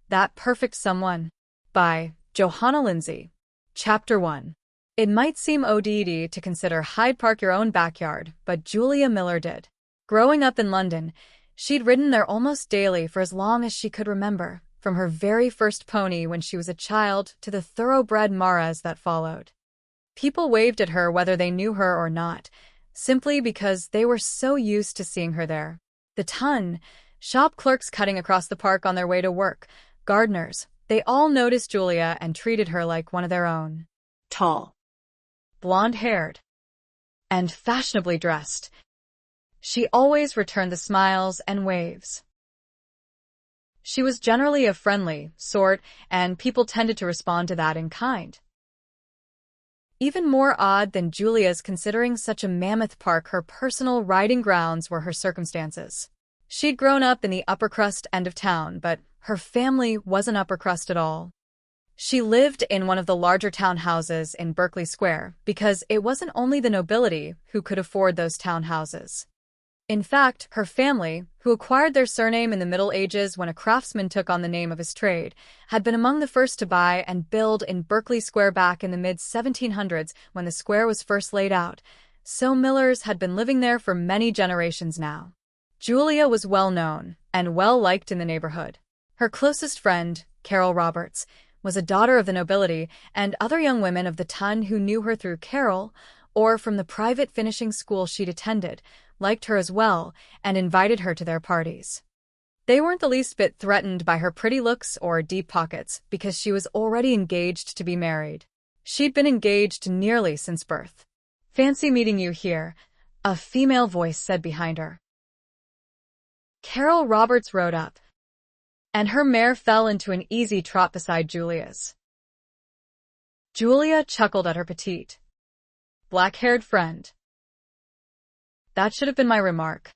That Perfect Someone by Johanna Lindsey. Chapter 1. It might seem ODD to consider Hyde Park your own backyard, but Julia Miller did. Growing up in London, she'd ridden there almost daily for as long as she could remember, from her very first pony when she was a child to the thoroughbred maras that followed. People waved at her whether they knew her or not, simply because they were so used to seeing her there. The ton, shop clerks cutting across the park on their way to work, gardeners, they all noticed Julia and treated her like one of their own. Tall, blonde-haired, and fashionably dressed, she always returned the smiles and waves. She was generally a friendly sort, and people tended to respond to that in kind. Even more odd than Julia's considering such a mammoth park her personal riding grounds were her circumstances. She'd grown up in the upper crust end of town, but her family wasn't upper crust at all. She lived in one of the larger townhouses in Berkeley Square because it wasn't only the nobility who could afford those townhouses. In fact, her family, who acquired their surname in the Middle Ages when a craftsman took on the name of his trade, had been among the first to buy and build in Berkeley Square back in the mid-1700s when the square was first laid out, so Millers had been living there for many generations now. Julia was well known and well liked in the neighborhood. Her closest friend, Carol Roberts, was a daughter of the nobility, and other young women of the ton who knew her through Carol or from the private finishing school she'd attended liked her as well and invited her to their parties. They weren't the least bit threatened by her pretty looks or deep pockets because she was already engaged to be married. She'd been engaged nearly since birth. "Fancy meeting you here," a female voice said behind her. Carol Roberts rode up, and her mare fell into an easy trot beside Julia's. Julia chuckled at her petite, black-haired friend. "That should have been my remark.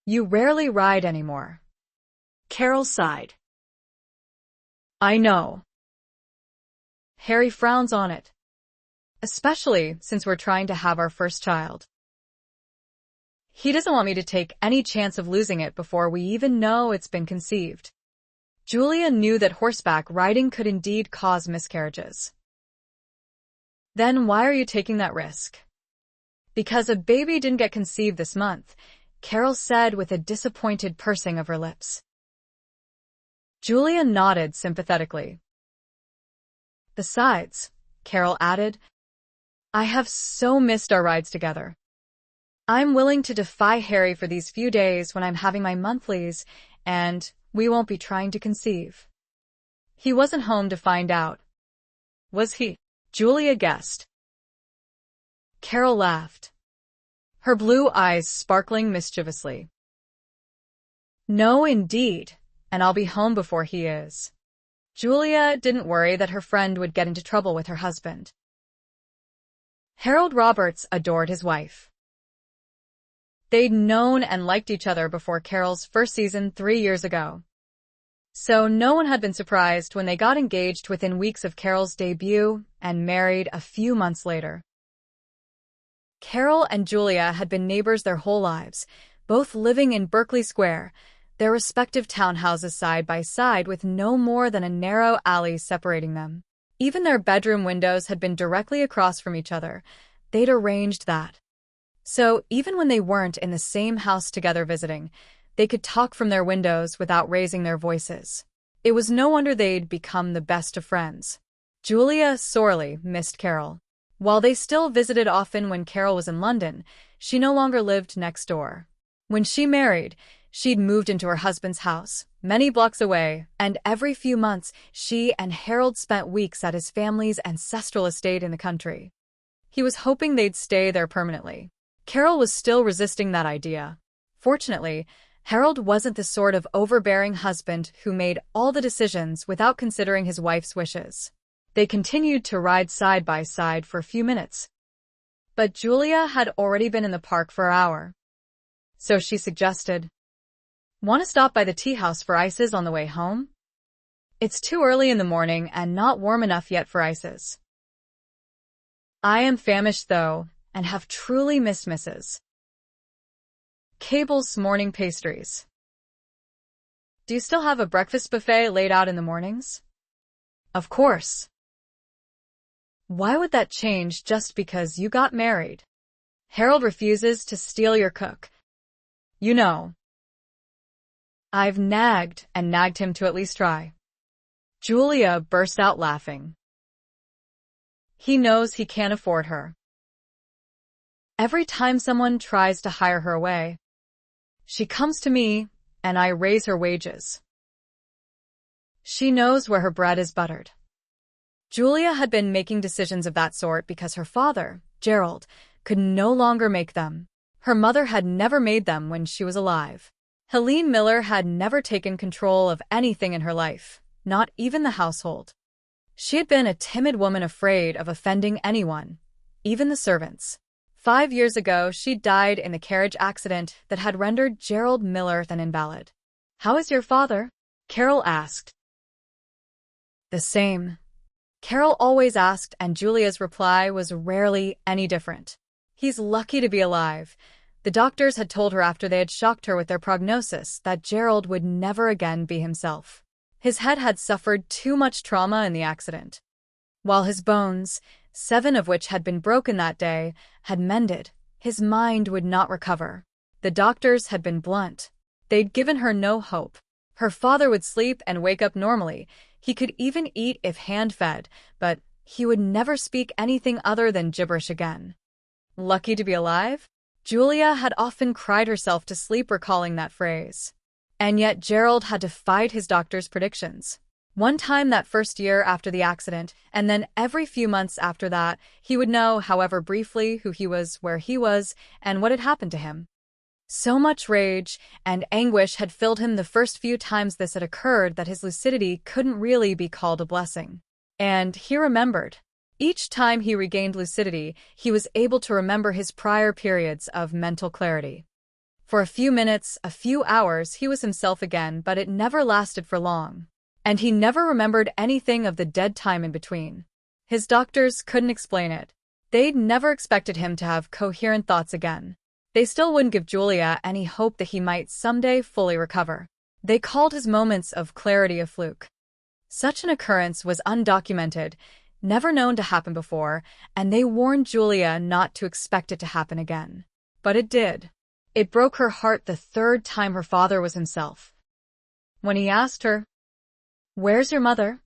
You rarely ride anymore." Carol sighed. "I know." Harry frowns on it. "Especially since we're trying to have our first child. He doesn't want me to take any chance of losing it before we even know it's been conceived." Julia knew that horseback riding could indeed cause miscarriages. "Then why are you taking that risk?" "Because a baby didn't get conceived this month," Carol said with a disappointed pursing of her lips. Julia nodded sympathetically. "Besides," Carol added, "I have so missed our rides together. I'm willing to defy Harry for these few days when I'm having my monthlies, and we won't be trying to conceive." "He wasn't home to find out, was he?" Julia guessed. Carol laughed, her blue eyes sparkling mischievously. "No, indeed, and I'll be home before he is." Julia didn't worry that her friend would get into trouble with her husband. Harold Roberts adored his wife. They'd known and liked each other before Carol's first season 3 years ago. So no one had been surprised when they got engaged within weeks of Carol's debut and married a few months later. Carol and Julia had been neighbors their whole lives, both living in Berkeley Square, their respective townhouses side by side with no more than a narrow alley separating them. Even their bedroom windows had been directly across from each other. They'd arranged that. So even when they weren't in the same house together visiting, they could talk from their windows without raising their voices. It was no wonder they'd become the best of friends. Julia sorely missed Carol. While they still visited often when Carol was in London, she no longer lived next door. When she married, she'd moved into her husband's house, many blocks away, and every few months she and Harold spent weeks at his family's ancestral estate in the country. He was hoping they'd stay there permanently. Carol was still resisting that idea. Fortunately, Harold wasn't the sort of overbearing husband who made all the decisions without considering his wife's wishes. They continued to ride side by side for a few minutes. But Julia had already been in the park for an hour. So she suggested, "Want to stop by the tea house for ices on the way home? It's too early in the morning and not warm enough yet for ices." "I am famished, though, and have truly missed Mrs. Cable's morning pastries." Do you still have a breakfast buffet laid out in the mornings? Of course. Why would that change just because you got married? Harold refuses to steal your cook. You know. I've nagged and nagged him to at least try. Julia burst out laughing. He knows he can't afford her. Every time someone tries to hire her away, she comes to me and I raise her wages. She knows where her bread is buttered. Julia had been making decisions of that sort because her father, Gerald, could no longer make them. Her mother had never made them when she was alive. Helene Miller had never taken control of anything in her life, not even the household. She had been a timid woman afraid of offending anyone, even the servants. 5 years ago, she died in the carriage accident that had rendered Gerald Miller an invalid. How is your father? Carol asked. The same. Carol always asked, and Julia's reply was rarely any different. He's lucky to be alive. The doctors had told her after they had shocked her with their prognosis that Gerald would never again be himself. His head had suffered too much trauma in the accident. While his bones, 7 of which had been broken that day, had mended, his mind would not recover. The doctors had been blunt. They'd given her no hope. Her father would sleep and wake up normally. He could even eat if hand-fed, but he would never speak anything other than gibberish again. Lucky to be alive? Julia had often cried herself to sleep recalling that phrase. And yet Gerald had defied his doctor's predictions. One time that first year after the accident, and then every few months after that, he would know, however briefly, who he was, where he was, and what had happened to him. So much rage and anguish had filled him the first few times this had occurred that his lucidity couldn't really be called a blessing. And he remembered. Each time he regained lucidity, he was able to remember his prior periods of mental clarity. For a few minutes, a few hours, he was himself again, but it never lasted for long. And he never remembered anything of the dead time in between. His doctors couldn't explain it. They'd never expected him to have coherent thoughts again. They still wouldn't give Julia any hope that he might someday fully recover. They called his moments of clarity a fluke. Such an occurrence was undocumented, never known to happen before, and they warned Julia not to expect it to happen again. But it did. It broke her heart the 3rd time her father was himself. When he asked her, "Where's your mother?"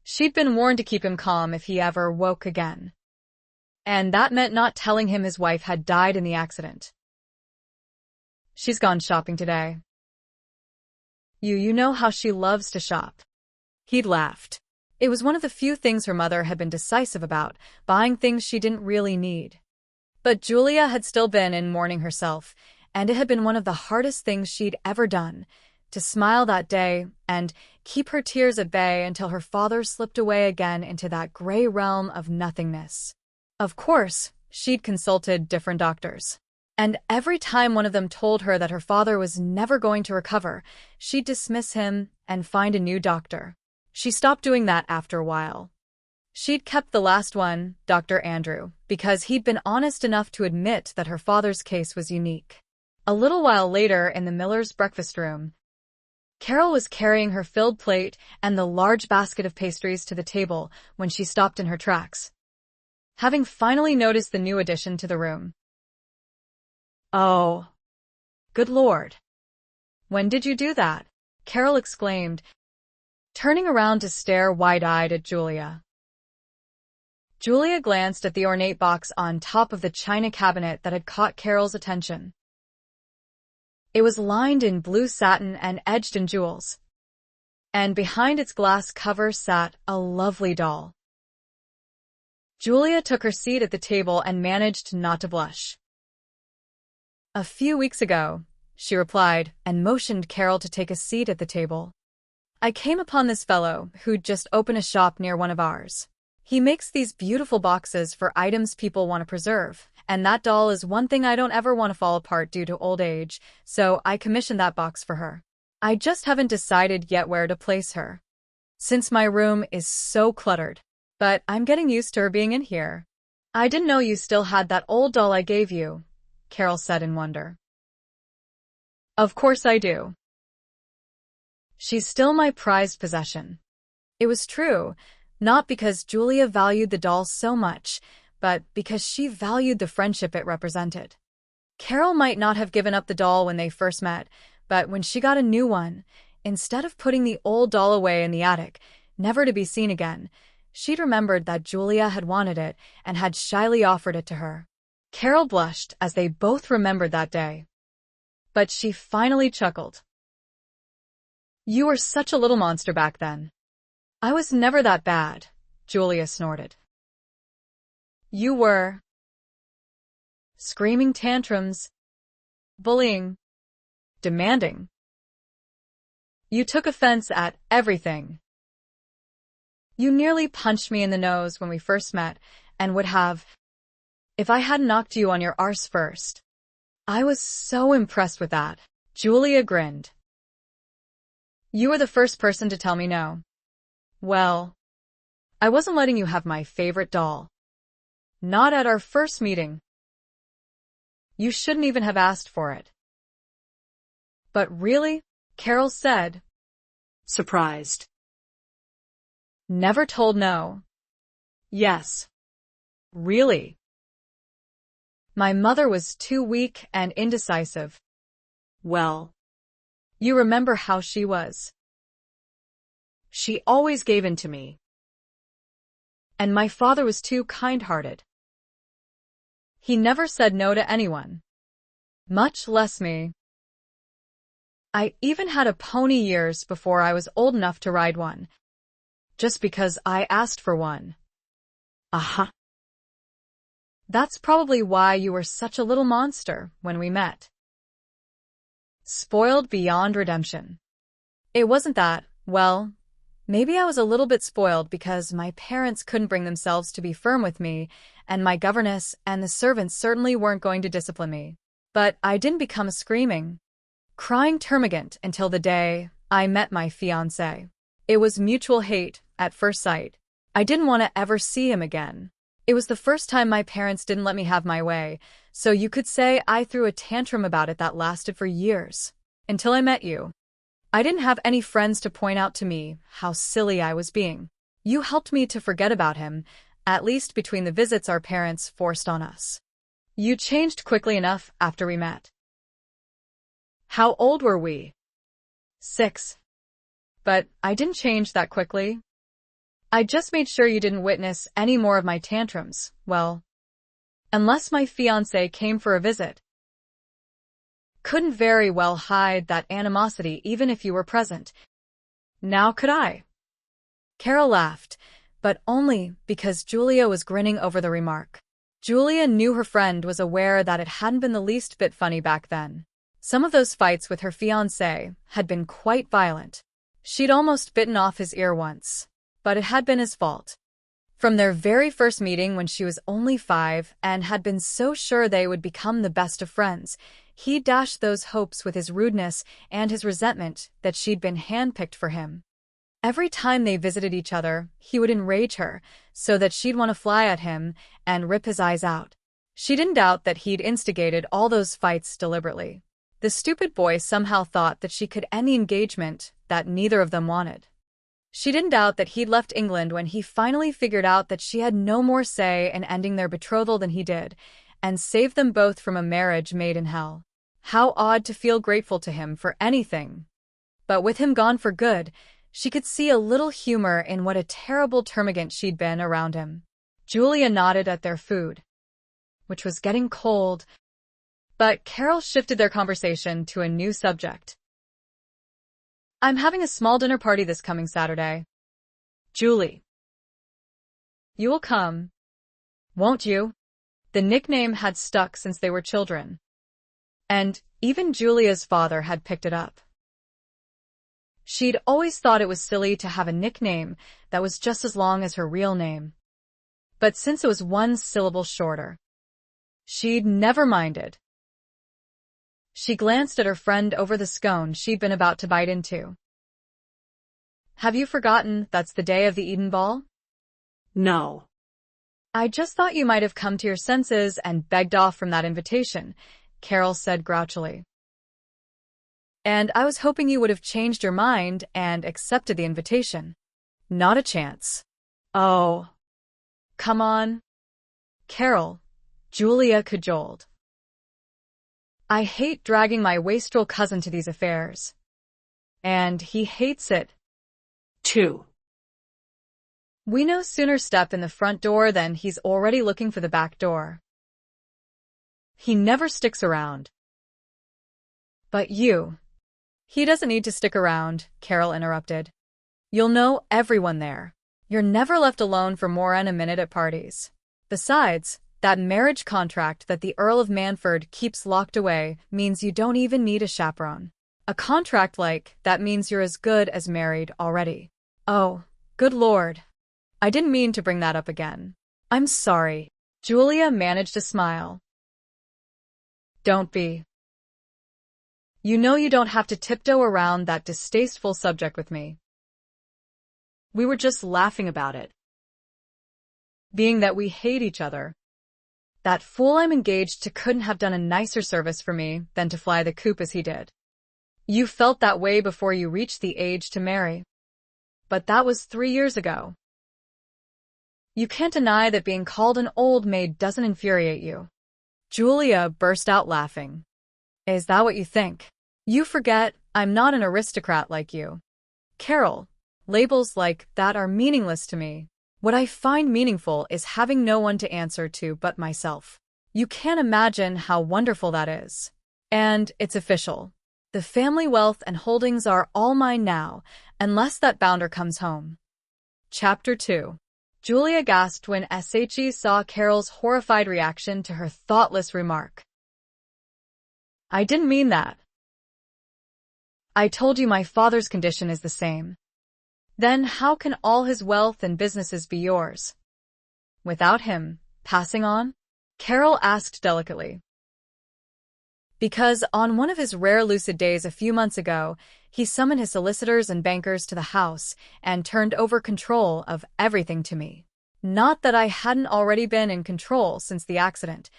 She'd been warned to keep him calm if he ever woke again. And that meant not telling him his wife had died in the accident. "She's gone shopping today. You know how she loves to shop." He'd laughed. It was one of the few things her mother had been decisive about, buying things she didn't really need. But Julia had still been in mourning herself, and it had been one of the hardest things she'd ever done, to smile that day and keep her tears at bay until her father slipped away again into that gray realm of nothingness. Of course, she'd consulted different doctors. And every time one of them told her that her father was never going to recover, she'd dismiss him and find a new doctor. She stopped doing that after a while. She'd kept the last one, Dr. Andrew, because he'd been honest enough to admit that her father's case was unique. A little while later, in the Millers' breakfast room, Carol was carrying her filled plate and the large basket of pastries to the table when she stopped in her tracks, having finally noticed the new addition to the room. "Oh, good Lord. When did you do that?" Carol exclaimed, turning around to stare wide-eyed at Julia. Julia glanced at the ornate box on top of the china cabinet that had caught Carol's attention. It was lined in blue satin and edged in jewels, and behind its glass cover sat a lovely doll. Julia took her seat at the table and managed not to blush. "A few weeks ago," she replied, and motioned Carol to take a seat at the table. "I came upon this fellow who'd just opened a shop near one of ours. He makes these beautiful boxes for items people want to preserve, and that doll is one thing I don't ever want to fall apart due to old age, so I commissioned that box for her. I just haven't decided yet where to place her, since my room is so cluttered. But I'm getting used to her being in here." "I didn't know you still had that old doll I gave you," Carol said in wonder. "Of course I do. She's still my prized possession. It was true, not because Julia valued the doll so much, but because she valued the friendship it represented. Carol might not have given up the doll when they first met, but when she got a new one, instead of putting the old doll away in the attic, never to be seen again, she'd remembered that Julia had wanted it and had shyly offered it to her. Carol blushed as they both remembered that day. But she finally chuckled. "You were such a little monster back then." "I was never that bad," Julia snorted. "You were." Screaming tantrums, bullying, demanding. You took offense at everything. You nearly punched me in the nose when we first met, and would have, if I hadn't knocked you on your arse first. I was so impressed with that. Julia grinned. You were the first person to tell me no. Well, I wasn't letting you have my favorite doll. Not at our first meeting. You shouldn't even have asked for it. But really? Carol said, surprised. Never told no. Yes. Really? My mother was too weak and indecisive. Well, you remember how she was. She always gave in to me. And my father was too kind-hearted. He never said no to anyone, much less me. I even had a pony years before I was old enough to ride one, just because I asked for one. Aha. That's probably why you were such a little monster when we met. Spoiled beyond redemption. It wasn't that, well, maybe I was a little bit spoiled because my parents couldn't bring themselves to be firm with me, and my governess and the servants certainly weren't going to discipline me. But I didn't become a screaming, crying termagant until the day I met my fiancé. It was mutual hate at first sight. I didn't want to ever see him again. It was the first time my parents didn't let me have my way, so you could say I threw a tantrum about it that lasted for years. Until I met you. I didn't have any friends to point out to me how silly I was being. You helped me to forget about him, at least between the visits our parents forced on us. You changed quickly enough after we met. How old were we? 6. But I didn't change that quickly. I just made sure you didn't witness any more of my tantrums, well, unless my fiancé came for a visit. Couldn't very well hide that animosity even if you were present. Now could I? Carol laughed, but only because Julia was grinning over the remark. Julia knew her friend was aware that it hadn't been the least bit funny back then. Some of those fights with her fiancé had been quite violent. She'd almost bitten off his ear once, but it had been his fault. From their very first meeting when she was only 5 and had been so sure they would become the best of friends, he dashed those hopes with his rudeness and his resentment that she'd been handpicked for him. Every time they visited each other, he would enrage her, so that she'd want to fly at him and rip his eyes out. She didn't doubt that he'd instigated all those fights deliberately. The stupid boy somehow thought that she could end the engagement that neither of them wanted. She didn't doubt that he'd left England when he finally figured out that she had no more say in ending their betrothal than he did, and saved them both from a marriage made in hell. How odd to feel grateful to him for anything. But with him gone for good, she could see a little humor in what a terrible termagant she'd been around him. Julia nodded at their food, which was getting cold, but Carol shifted their conversation to a new subject. I'm having a small dinner party this coming Saturday. Julie. You will come, won't you? The nickname had stuck since they were children, and even Julia's father had picked it up. She'd always thought it was silly to have a nickname that was just as long as her real name. But since it was one syllable shorter, she'd never minded. She glanced at her friend over the scone she'd been about to bite into. Have you forgotten that's the day of the Eden Ball? No. I just thought you might have come to your senses and begged off from that invitation, Carol said grouchily. And I was hoping you would have changed your mind and accepted the invitation. Not a chance. Oh, come on. Carol, Julia cajoled. I hate dragging my wastrel cousin to these affairs. And he hates it, too. We no sooner step in the front door than he's already looking for the back door. He never sticks around. But you. He doesn't need to stick around, Carol interrupted. You'll know everyone there. You're never left alone for more than a minute at parties. Besides, that marriage contract that the Earl of Manford keeps locked away means you don't even need a chaperone. A contract like that means you're as good as married already. Oh, good Lord. I didn't mean to bring that up again. I'm sorry. Julia managed a smile. Don't be. You know you don't have to tiptoe around that distasteful subject with me. We were just laughing about it. Being that we hate each other. That fool I'm engaged to couldn't have done a nicer service for me than to fly the coop as he did. You felt that way before you reached the age to marry. But that was 3 years ago. You can't deny that being called an old maid doesn't infuriate you. Julia burst out laughing. Is that what you think? You forget I'm not an aristocrat like you. Carol, labels like that are meaningless to me. What I find meaningful is having no one to answer to but myself. You can't imagine how wonderful that is. And it's official. The family wealth and holdings are all mine now, unless that bounder comes home. Chapter 2. Julia gasped when she saw Carol's horrified reaction to her thoughtless remark. I didn't mean that. I told you my father's condition is the same. Then how can all his wealth and businesses be yours? Without him passing on? Carol asked delicately. Because on one of his rare lucid days a few months ago, he summoned his solicitors and bankers to the house and turned over control of everything to me. Not that I hadn't already been in control since the accident,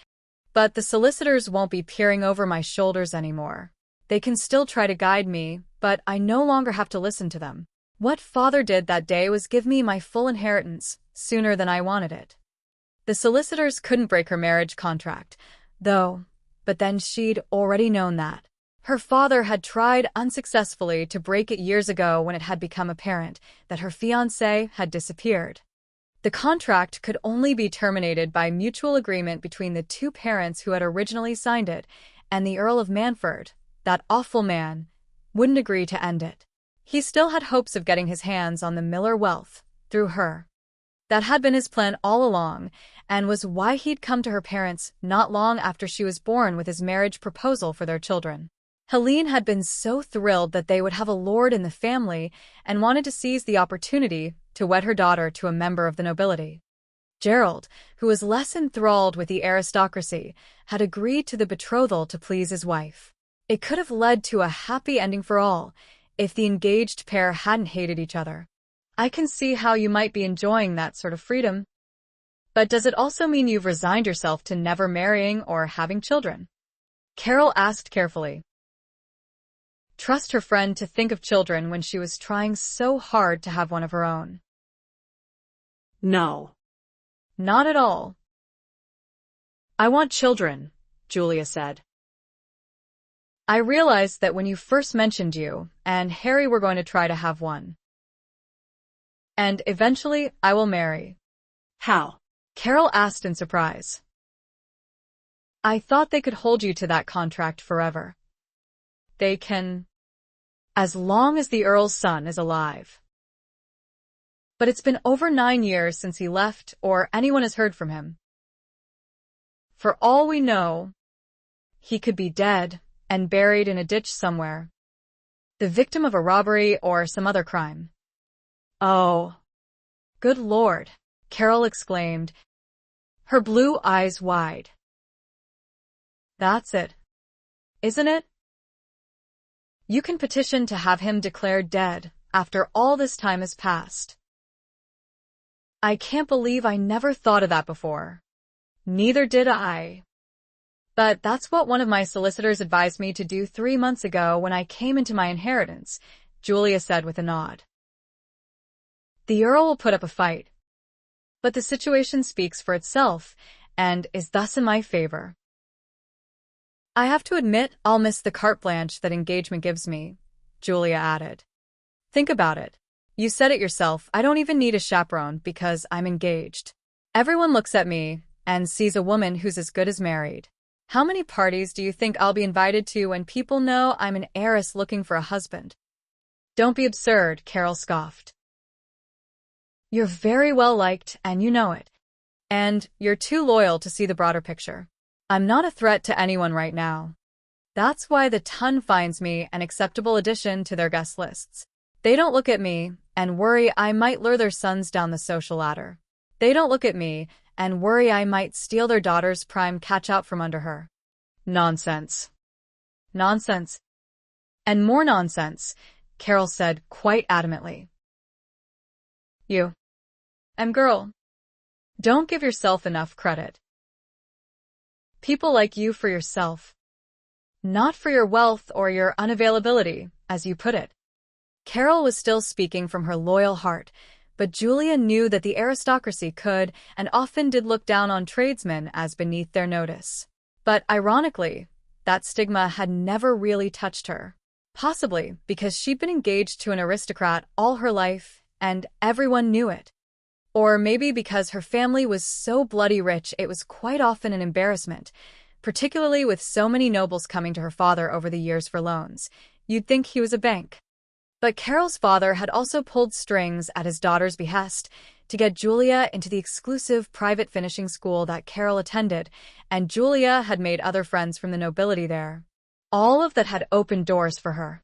but the solicitors won't be peering over my shoulders anymore. They can still try to guide me, but I no longer have to listen to them. What Father did that day was give me my full inheritance sooner than I wanted it. The solicitors couldn't break her marriage contract, though, but then she'd already known that. Her father had tried unsuccessfully to break it years ago when it had become apparent that her fiancé had disappeared. The contract could only be terminated by mutual agreement between the two parents who had originally signed it, and the Earl of Manford, that awful man, wouldn't agree to end it. He still had hopes of getting his hands on the Miller wealth, through her. That had been his plan all along, and was why he'd come to her parents not long after she was born with his marriage proposal for their children. Helene had been so thrilled that they would have a lord in the family and wanted to seize the opportunity to wed her daughter to a member of the nobility. Gerald, who was less enthralled with the aristocracy, had agreed to the betrothal to please his wife. It could have led to a happy ending for all, if the engaged pair hadn't hated each other. I can see how you might be enjoying that sort of freedom. But does it also mean you've resigned yourself to never marrying or having children? Carol asked carefully. Trust her friend to think of children when she was trying so hard to have one of her own. No. Not at all. I want children, Julia said. I realized that when you first mentioned you and Harry were going to try to have one. And eventually I will marry. How? Carol asked in surprise. I thought they could hold you to that contract forever. They can, as long as the Earl's son is alive. But it's been over 9 years since he left or anyone has heard from him. For all we know, he could be dead and buried in a ditch somewhere, the victim of a robbery or some other crime. Oh, good Lord, Carol exclaimed, her blue eyes wide. That's it, isn't it? You can petition to have him declared dead after all this time has passed. I can't believe I never thought of that before. Neither did I. But that's what one of my solicitors advised me to do 3 months ago when I came into my inheritance, Julia said with a nod. The Earl will put up a fight. But the situation speaks for itself, and is thus in my favor. I have to admit, I'll miss the carte blanche that engagement gives me, Julia added. Think about it. You said it yourself, I don't even need a chaperone because I'm engaged. Everyone looks at me and sees a woman who's as good as married. How many parties do you think I'll be invited to when people know I'm an heiress looking for a husband? Don't be absurd, Carol scoffed. You're very well liked, and you know it. And you're too loyal to see the broader picture. I'm not a threat to anyone right now. That's why the Ton finds me an acceptable addition to their guest lists. They don't look at me and worry I might lure their sons down the social ladder. They don't look at me and worry I might steal their daughter's prime catch-out from under her. Nonsense. Nonsense. And more nonsense, Carol said quite adamantly. You. Girl. Don't give yourself enough credit. People like you for yourself. Not for your wealth or your unavailability, as you put it. Carol was still speaking from her loyal heart, but Julia knew that the aristocracy could and often did look down on tradesmen as beneath their notice. But ironically, that stigma had never really touched her. Possibly because she'd been engaged to an aristocrat all her life, and everyone knew it. Or maybe because her family was so bloody rich it was quite often an embarrassment, particularly with so many nobles coming to her father over the years for loans. You'd think he was a bank. But Carol's father had also pulled strings at his daughter's behest to get Julia into the exclusive private finishing school that Carol attended, and Julia had made other friends from the nobility there. All of that had opened doors for her.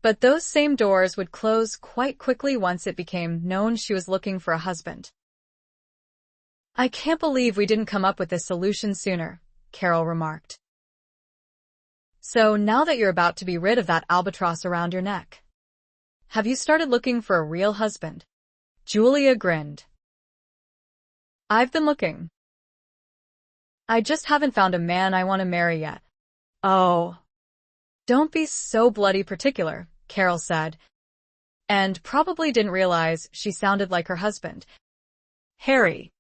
But those same doors would close quite quickly once it became known she was looking for a husband. I can't believe we didn't come up with this solution sooner, Carol remarked. So now that you're about to be rid of that albatross around your neck, have you started looking for a real husband? Julia grinned. I've been looking. I just haven't found a man I want to marry yet. Oh. Don't be so bloody particular, Carol said, and probably didn't realize she sounded like her husband, Harry.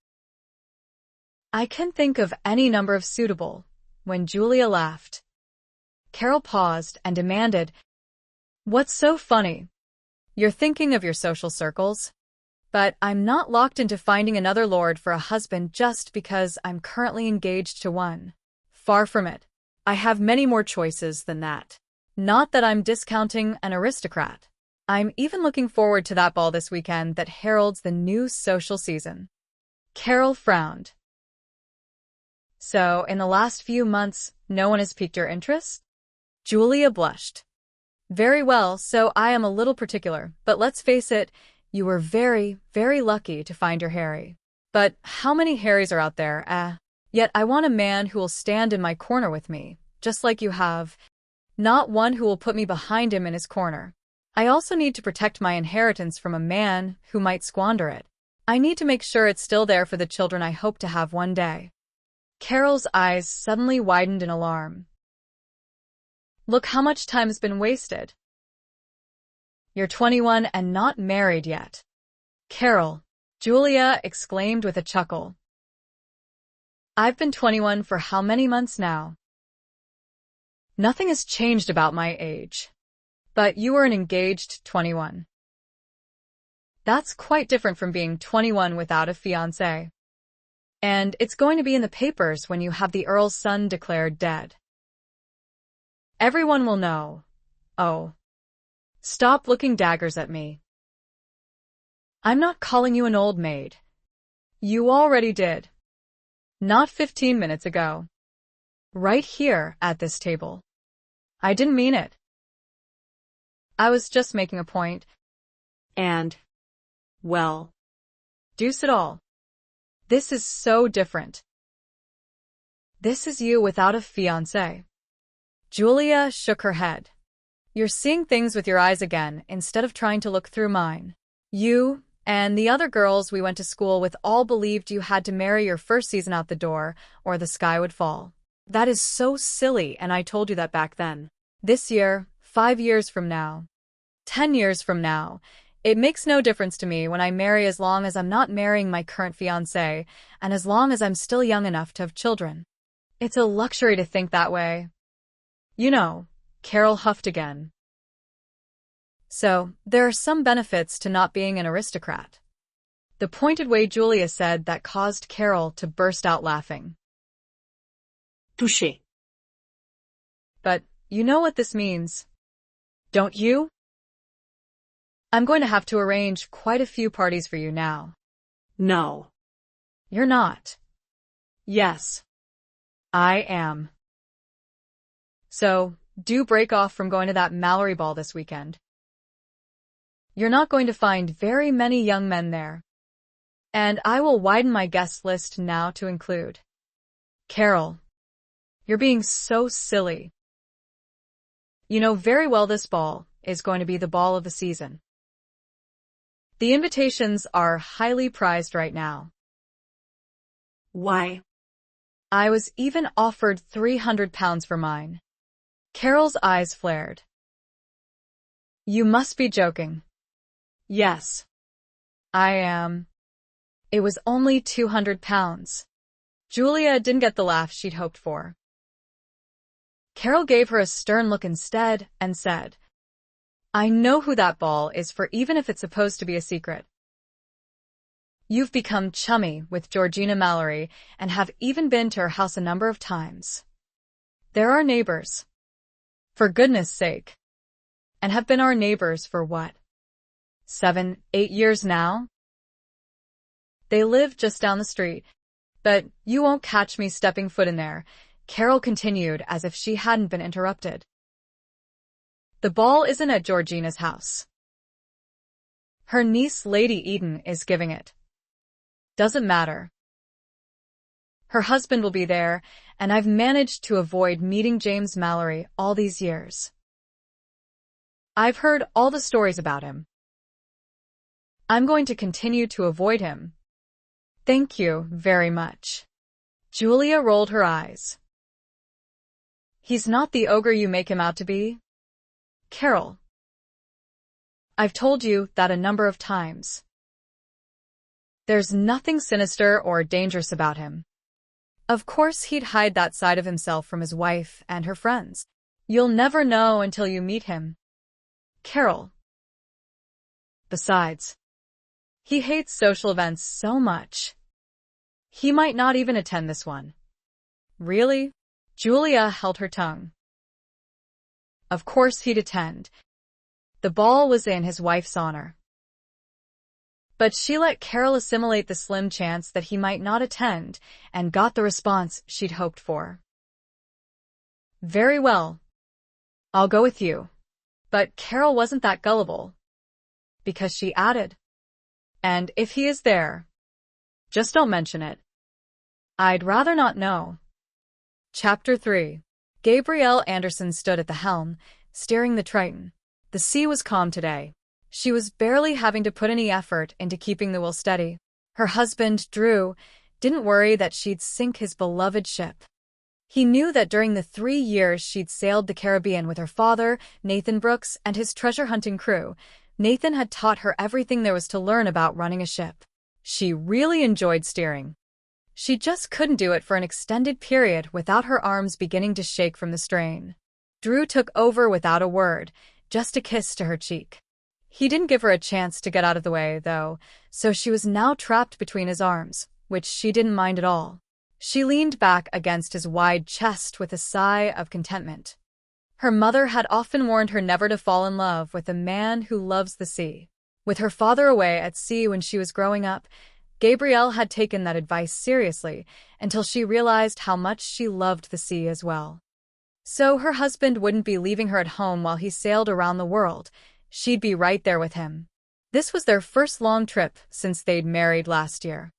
I can think of any number of suitable, when Julia laughed. Carol paused and demanded, What's so funny? You're thinking of your social circles? But I'm not locked into finding another lord for a husband just because I'm currently engaged to one. Far from it. I have many more choices than that. Not that I'm discounting an aristocrat. I'm even looking forward to that ball this weekend that heralds the new social season. Carol frowned. So, in the last few months, no one has piqued your interest? Julia blushed. Very well, so I am a little particular, but let's face it, you were very, very lucky to find your Harry. But how many Harrys are out there, Yet I want a man who will stand in my corner with me, just like you have. Not one who will put me behind him in his corner. I also need to protect my inheritance from a man who might squander it. I need to make sure it's still there for the children I hope to have one day. Carol's eyes suddenly widened in alarm. Look how much time has been wasted. You're 21 and not married yet. Carol, Julia exclaimed with a chuckle. I've been 21 for how many months now? Nothing has changed about my age. But you were an engaged 21. That's quite different from being 21 without a fiancé. And it's going to be in the papers when you have the Earl's son declared dead. Everyone will know. Oh. Stop looking daggers at me. I'm not calling you an old maid. You already did. Not 15 minutes ago. Right here, at this table. I didn't mean it. I was just making a point. And, well, deuce it all. This is so different. This is you without a fiancé. Julia shook her head. You're seeing things with your eyes again instead of trying to look through mine. You, And the other girls we went to school with all believed you had to marry your first season out the door, or the sky would fall. That is so silly, and I told you that back then. This year, 5 years from now, 10 years from now, it makes no difference to me when I marry as long as I'm not marrying my current fiancé, and as long as I'm still young enough to have children. It's a luxury to think that way. You know, Carol huffed again. So, there are some benefits to not being an aristocrat. The pointed way Julia said that caused Carol to burst out laughing. Touché. But, you know what this means, don't you? I'm going to have to arrange quite a few parties for you now. No. You're not. Yes. I am. So, do break off from going to that Mallory ball this weekend. You're not going to find very many young men there. And I will widen my guest list now to include Carol. You're being so silly. You know very well this ball is going to be the ball of the season. The invitations are highly prized right now. Why? I was even offered £300 for mine. Carol's eyes flared. You must be joking. Yes. I am. It was only £200. Julia didn't get the laugh she'd hoped for. Carol gave her a stern look instead and said, I know who that ball is for, even if it's supposed to be a secret. You've become chummy with Georgina Mallory and have even been to her house a number of times. They're our neighbors. For goodness sake. And have been our neighbors for what? 7, 8 years now? They live just down the street. But you won't catch me stepping foot in there, Carol continued as if she hadn't been interrupted. The ball isn't at Georgina's house. Her niece Lady Eden is giving it. Doesn't matter. Her husband will be there, and I've managed to avoid meeting James Mallory all these years. I've heard all the stories about him. I'm going to continue to avoid him. Thank you very much. Julia rolled her eyes. He's not the ogre you make him out to be, Carol. I've told you that a number of times. There's nothing sinister or dangerous about him. Of course he'd hide that side of himself from his wife and her friends. You'll never know until you meet him, Carol. Besides, he hates social events so much. He might not even attend this one. Really? Julia held her tongue. Of course he'd attend. The ball was in his wife's honor. But she let Carol assimilate the slim chance that he might not attend and got the response she'd hoped for. Very well. I'll go with you. But Carol wasn't that gullible. Because she added, and if he is there, just don't mention it. I'd rather not know. Chapter 3. Gabrielle Anderson stood at the helm, steering the Triton. The sea was calm today. She was barely having to put any effort into keeping the wheel steady. Her husband, Drew, didn't worry that she'd sink his beloved ship. He knew that during the 3 years she'd sailed the Caribbean with her father, Nathan Brooks, and his treasure-hunting crew, Nathan had taught her everything there was to learn about running a ship. She really enjoyed steering. She just couldn't do it for an extended period without her arms beginning to shake from the strain. Drew took over without a word, just a kiss to her cheek. He didn't give her a chance to get out of the way, though, so she was now trapped between his arms, which she didn't mind at all. She leaned back against his wide chest with a sigh of contentment. Her mother had often warned her never to fall in love with a man who loves the sea. With her father away at sea when she was growing up, Gabrielle had taken that advice seriously until she realized how much she loved the sea as well. So her husband wouldn't be leaving her at home while he sailed around the world. She'd be right there with him. This was their first long trip since they'd married last year.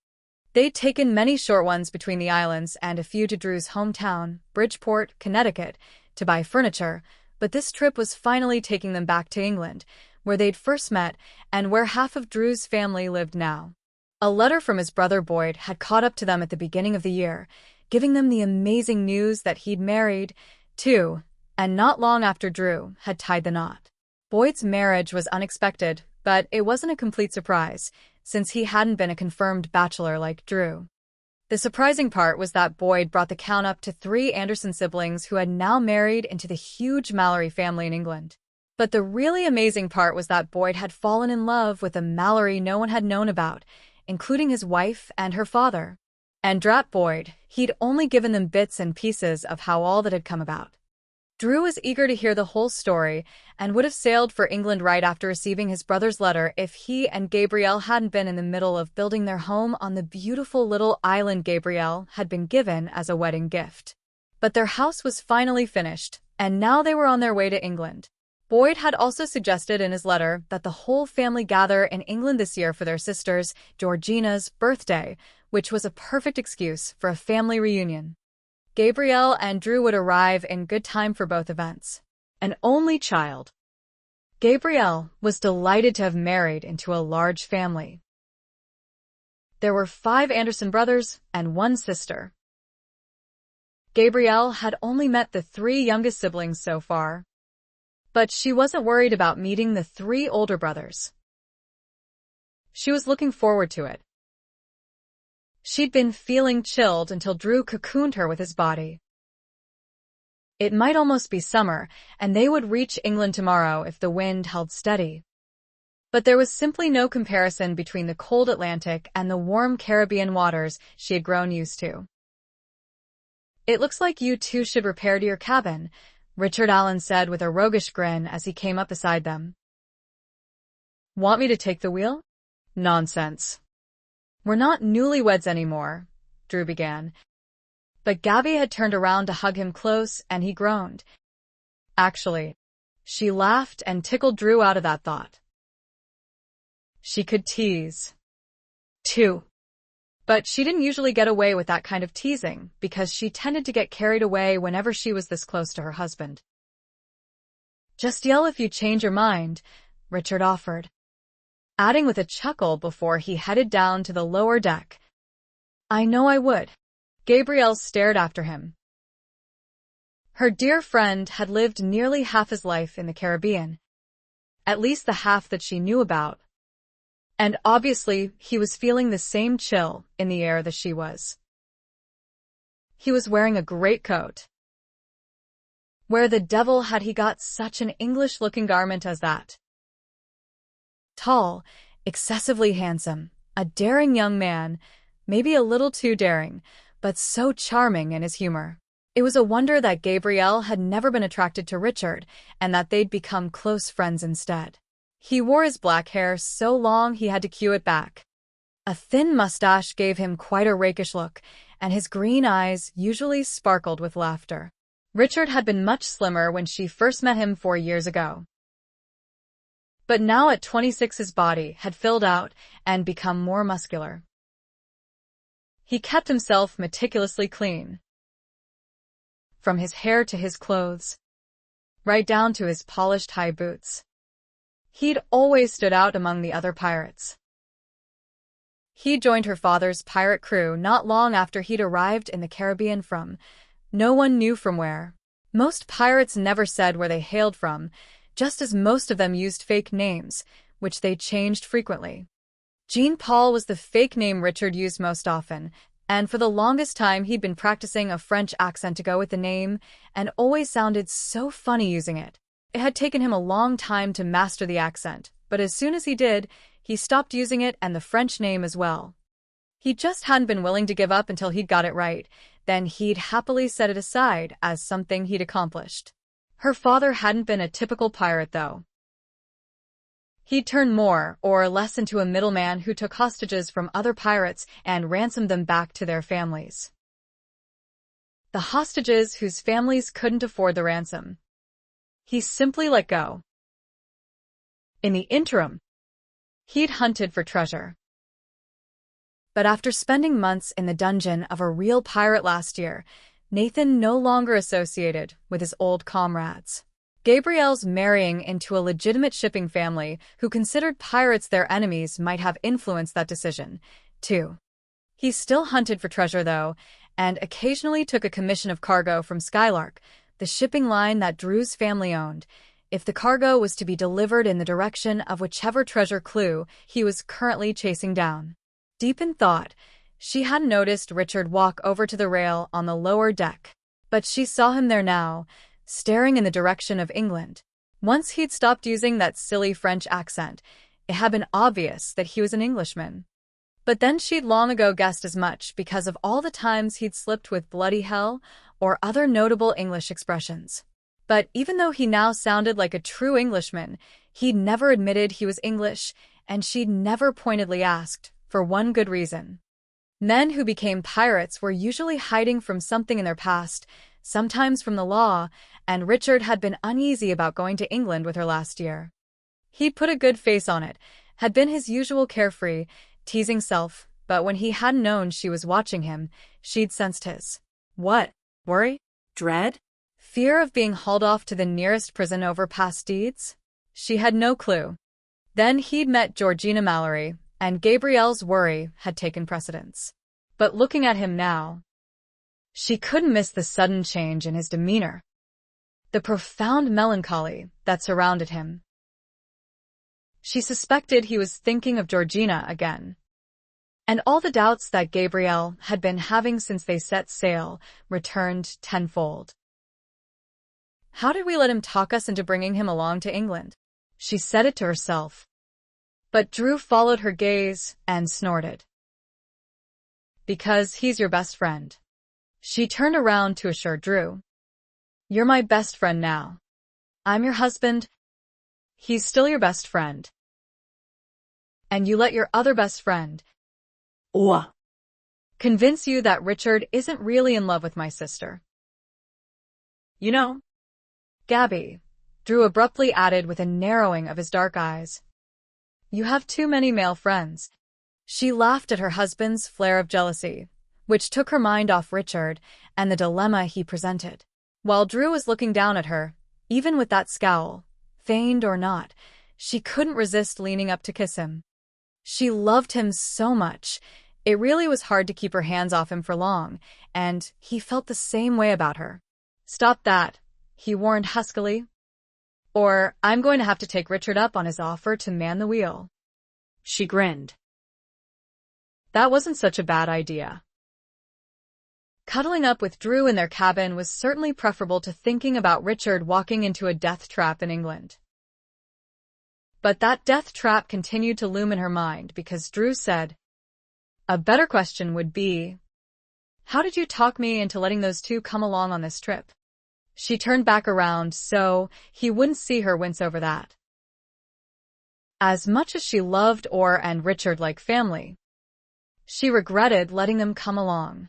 They'd taken many short ones between the islands and a few to Drew's hometown, Bridgeport, Connecticut, to buy furniture, but this trip was finally taking them back to England, where they'd first met and where half of Drew's family lived now. A letter from his brother Boyd had caught up to them at the beginning of the year, giving them the amazing news that he'd married, too, and not long after Drew had tied the knot. Boyd's marriage was unexpected, but it wasn't a complete surprise, since he hadn't been a confirmed bachelor like Drew. The surprising part was that Boyd brought the count up to 3 Anderson siblings who had now married into the huge Mallory family in England. But the really amazing part was that Boyd had fallen in love with a Mallory no one had known about, including his wife and her father. And drat Boyd, he'd only given them bits and pieces of how all that had come about. Drew was eager to hear the whole story and would have sailed for England right after receiving his brother's letter if he and Gabrielle hadn't been in the middle of building their home on the beautiful little island Gabrielle had been given as a wedding gift. But their house was finally finished, and now they were on their way to England. Boyd had also suggested in his letter that the whole family gather in England this year for their sister's, Georgina's, birthday, which was a perfect excuse for a family reunion. Gabrielle and Drew would arrive in good time for both events. An only child. Gabrielle was delighted to have married into a large family. There were 5 Anderson brothers and 1 sister. Gabrielle had only met the 3 youngest siblings so far, but she wasn't worried about meeting the 3 older brothers. She was looking forward to it. She'd been feeling chilled until Drew cocooned her with his body. It might almost be summer, and they would reach England tomorrow if the wind held steady. But there was simply no comparison between the cold Atlantic and the warm Caribbean waters she had grown used to. "It looks like you two should repair to your cabin," Richard Allen said with a roguish grin as he came up beside them. "Want me to take the wheel?" "Nonsense. We're not newlyweds anymore," Drew began. But Gabby had turned around to hug him close, and he groaned. Actually, she laughed and tickled Drew out of that thought. She could tease, too. But she didn't usually get away with that kind of teasing, because she tended to get carried away whenever she was this close to her husband. "Just yell if you change your mind," Richard offered, adding with a chuckle before he headed down to the lower deck. "I know I would." Gabrielle stared after him. Her dear friend had lived nearly half his life in the Caribbean, at least the half that she knew about, and obviously he was feeling the same chill in the air that she was. He was wearing a greatcoat. Where the devil had he got such an English-looking garment as that? Tall, excessively handsome, a daring young man, maybe a little too daring, but so charming in his humor. It was a wonder that Gabrielle had never been attracted to Richard, and that they'd become close friends instead. He wore his black hair so long he had to cue it back. A thin mustache gave him quite a rakish look, and his green eyes usually sparkled with laughter. Richard had been much slimmer when she first met him 4 years ago. But now at 26 his body had filled out and become more muscular. He kept himself meticulously clean, from his hair to his clothes, right down to his polished high boots. He'd always stood out among the other pirates. He joined her father's pirate crew not long after he'd arrived in the Caribbean from no one knew from where. Most pirates never said where they hailed from, just as most of them used fake names, which they changed frequently. Jean-Paul was the fake name Richard used most often, and for the longest time he'd been practicing a French accent to go with the name, and always sounded so funny using it. It had taken him a long time to master the accent, but as soon as he did, he stopped using it and the French name as well. He just hadn't been willing to give up until he'd got it right, then he'd happily set it aside as something he'd accomplished. Her father hadn't been a typical pirate, though. He'd turned more or less into a middleman who took hostages from other pirates and ransomed them back to their families. The hostages whose families couldn't afford the ransom, he simply let go. In the interim, he'd hunted for treasure. But after spending months in the dungeon of a real pirate last year, Nathan no longer associated with his old comrades. Gabrielle's marrying into a legitimate shipping family who considered pirates their enemies might have influenced that decision, too. He still hunted for treasure, though, and occasionally took a commission of cargo from Skylark, the shipping line that Drew's family owned, if the cargo was to be delivered in the direction of whichever treasure clue he was currently chasing down. Deep in thought, she hadn't noticed Richard walk over to the rail on the lower deck, but she saw him there now, staring in the direction of England. Once he'd stopped using that silly French accent, it had been obvious that he was an Englishman. But then she'd long ago guessed as much because of all the times he'd slipped with bloody hell or other notable English expressions. But even though he now sounded like a true Englishman, he'd never admitted he was English, and she'd never pointedly asked, for one good reason. Men who became pirates were usually hiding from something in their past, sometimes from the law, and Richard had been uneasy about going to England with her last year. He'd put a good face on it, had been his usual carefree, teasing self, but when he hadn't known she was watching him, she'd sensed his what? Worry? Dread? Fear of being hauled off to the nearest prison over past deeds? She had no clue. Then he'd met Georgina Mallory, and Gabrielle's worry had taken precedence. But looking at him now, she couldn't miss the sudden change in his demeanor, the profound melancholy that surrounded him. She suspected he was thinking of Georgina again. And all the doubts that Gabrielle had been having since they set sail returned tenfold. How did we let him talk us into bringing him along to England? She said it to herself. But Drew followed her gaze and snorted. Because he's your best friend. She turned around to assure Drew. You're my best friend now. I'm your husband. He's still your best friend. And you let your other best friend convince you that Richard isn't really in love with my sister. You know, Gabby, Drew abruptly added with a narrowing of his dark eyes. You have too many male friends. She laughed at her husband's flare of jealousy, which took her mind off Richard and the dilemma he presented. While Drew was looking down at her, even with that scowl, feigned or not, she couldn't resist leaning up to kiss him. She loved him so much, it really was hard to keep her hands off him for long, and he felt the same way about her. Stop that, he warned huskily. Or I'm going to have to take Richard up on his offer to man the wheel. She grinned. That wasn't such a bad idea. Cuddling up with Drew in their cabin was certainly preferable to thinking about Richard walking into a death trap in England. But that death trap continued to loom in her mind because Drew said, a better question would be, how did you talk me into letting those two come along on this trip? She turned back around so he wouldn't see her wince over that. As much as she loved Orr and Richard like family, she regretted letting them come along.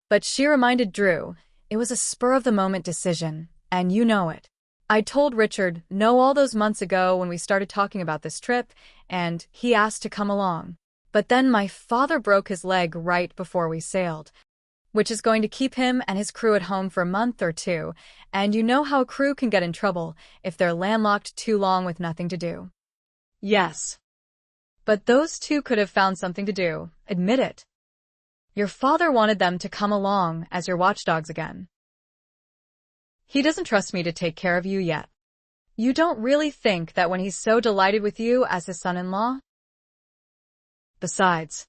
But she reminded Drew, it was a spur-of-the-moment decision, and you know it. I told Richard no all those months ago when we started talking about this trip, and he asked to come along. But then my father broke his leg right before we sailed, which is going to keep him and his crew at home for a month or two, and you know how a crew can get in trouble if they're landlocked too long with nothing to do. Yes. But those two could have found something to do, admit it. Your father wanted them to come along as your watchdogs again. He doesn't trust me to take care of you yet. You don't really think that when he's so delighted with you as his son-in-law? Besides,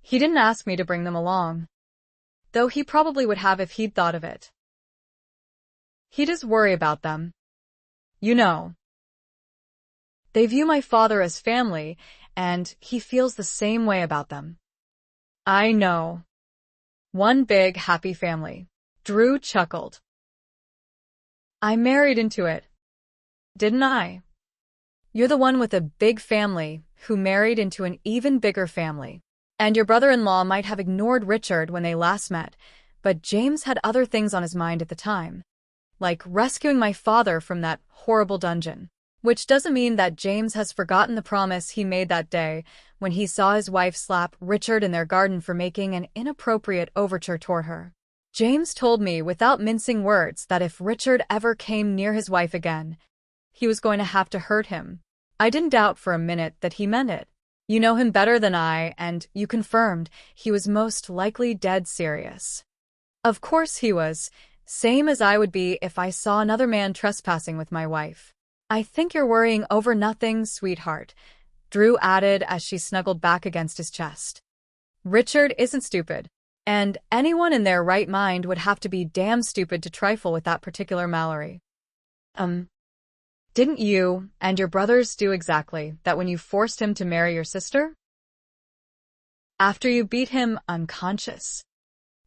he didn't ask me to bring them along, though he probably would have if he'd thought of it. He does worry about them. You know. They view my father as family, and he feels the same way about them. I know. One big, happy family. Drew chuckled. I married into it. Didn't I? You're the one with a big family who married into an even bigger family. And your brother-in-law might have ignored Richard when they last met, but James had other things on his mind at the time. Like rescuing my father from that horrible dungeon. Which doesn't mean that James has forgotten the promise he made that day when he saw his wife slap Richard in their garden for making an inappropriate overture toward her. James told me without mincing words that if Richard ever came near his wife again, he was going to have to hurt him. I didn't doubt for a minute that he meant it. You know him better than I, and you confirmed he was most likely dead serious. Of course he was, same as I would be if I saw another man trespassing with my wife. I think you're worrying over nothing, sweetheart, Drew added as she snuggled back against his chest. Richard isn't stupid, and anyone in their right mind would have to be damn stupid to trifle with that particular Mallory. Didn't you and your brothers do exactly that when you forced him to marry your sister? After you beat him unconscious?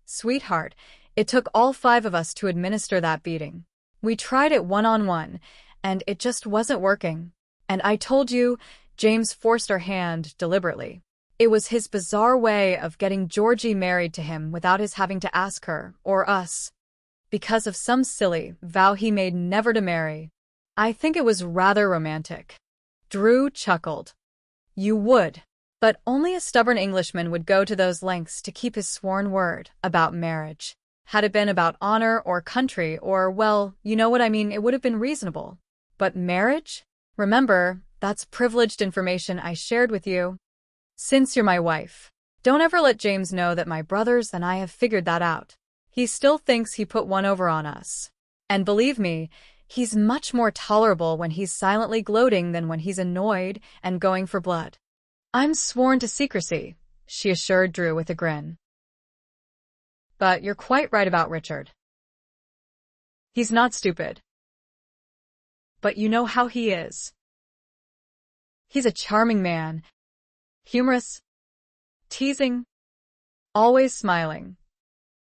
Sweetheart, it took all 5 of us to administer that beating. We tried it one-on-one, and it just wasn't working. And I told you, James forced her hand deliberately. It was his bizarre way of getting Georgie married to him without his having to ask her, or us, because of some silly vow he made never to marry. I think it was rather romantic. Drew chuckled. You would. But only a stubborn Englishman would go to those lengths to keep his sworn word about marriage. Had it been about honor or country or, well, you know what I mean, it would have been reasonable. But marriage? Remember, that's privileged information I shared with you. Since you're my wife, don't ever let James know that my brothers and I have figured that out. He still thinks he put one over on us. And believe me, he's much more tolerable when he's silently gloating than when he's annoyed and going for blood. I'm sworn to secrecy, she assured Drew with a grin. But you're quite right about Richard. He's not stupid. But you know how he is. He's a charming man, humorous, teasing, always smiling.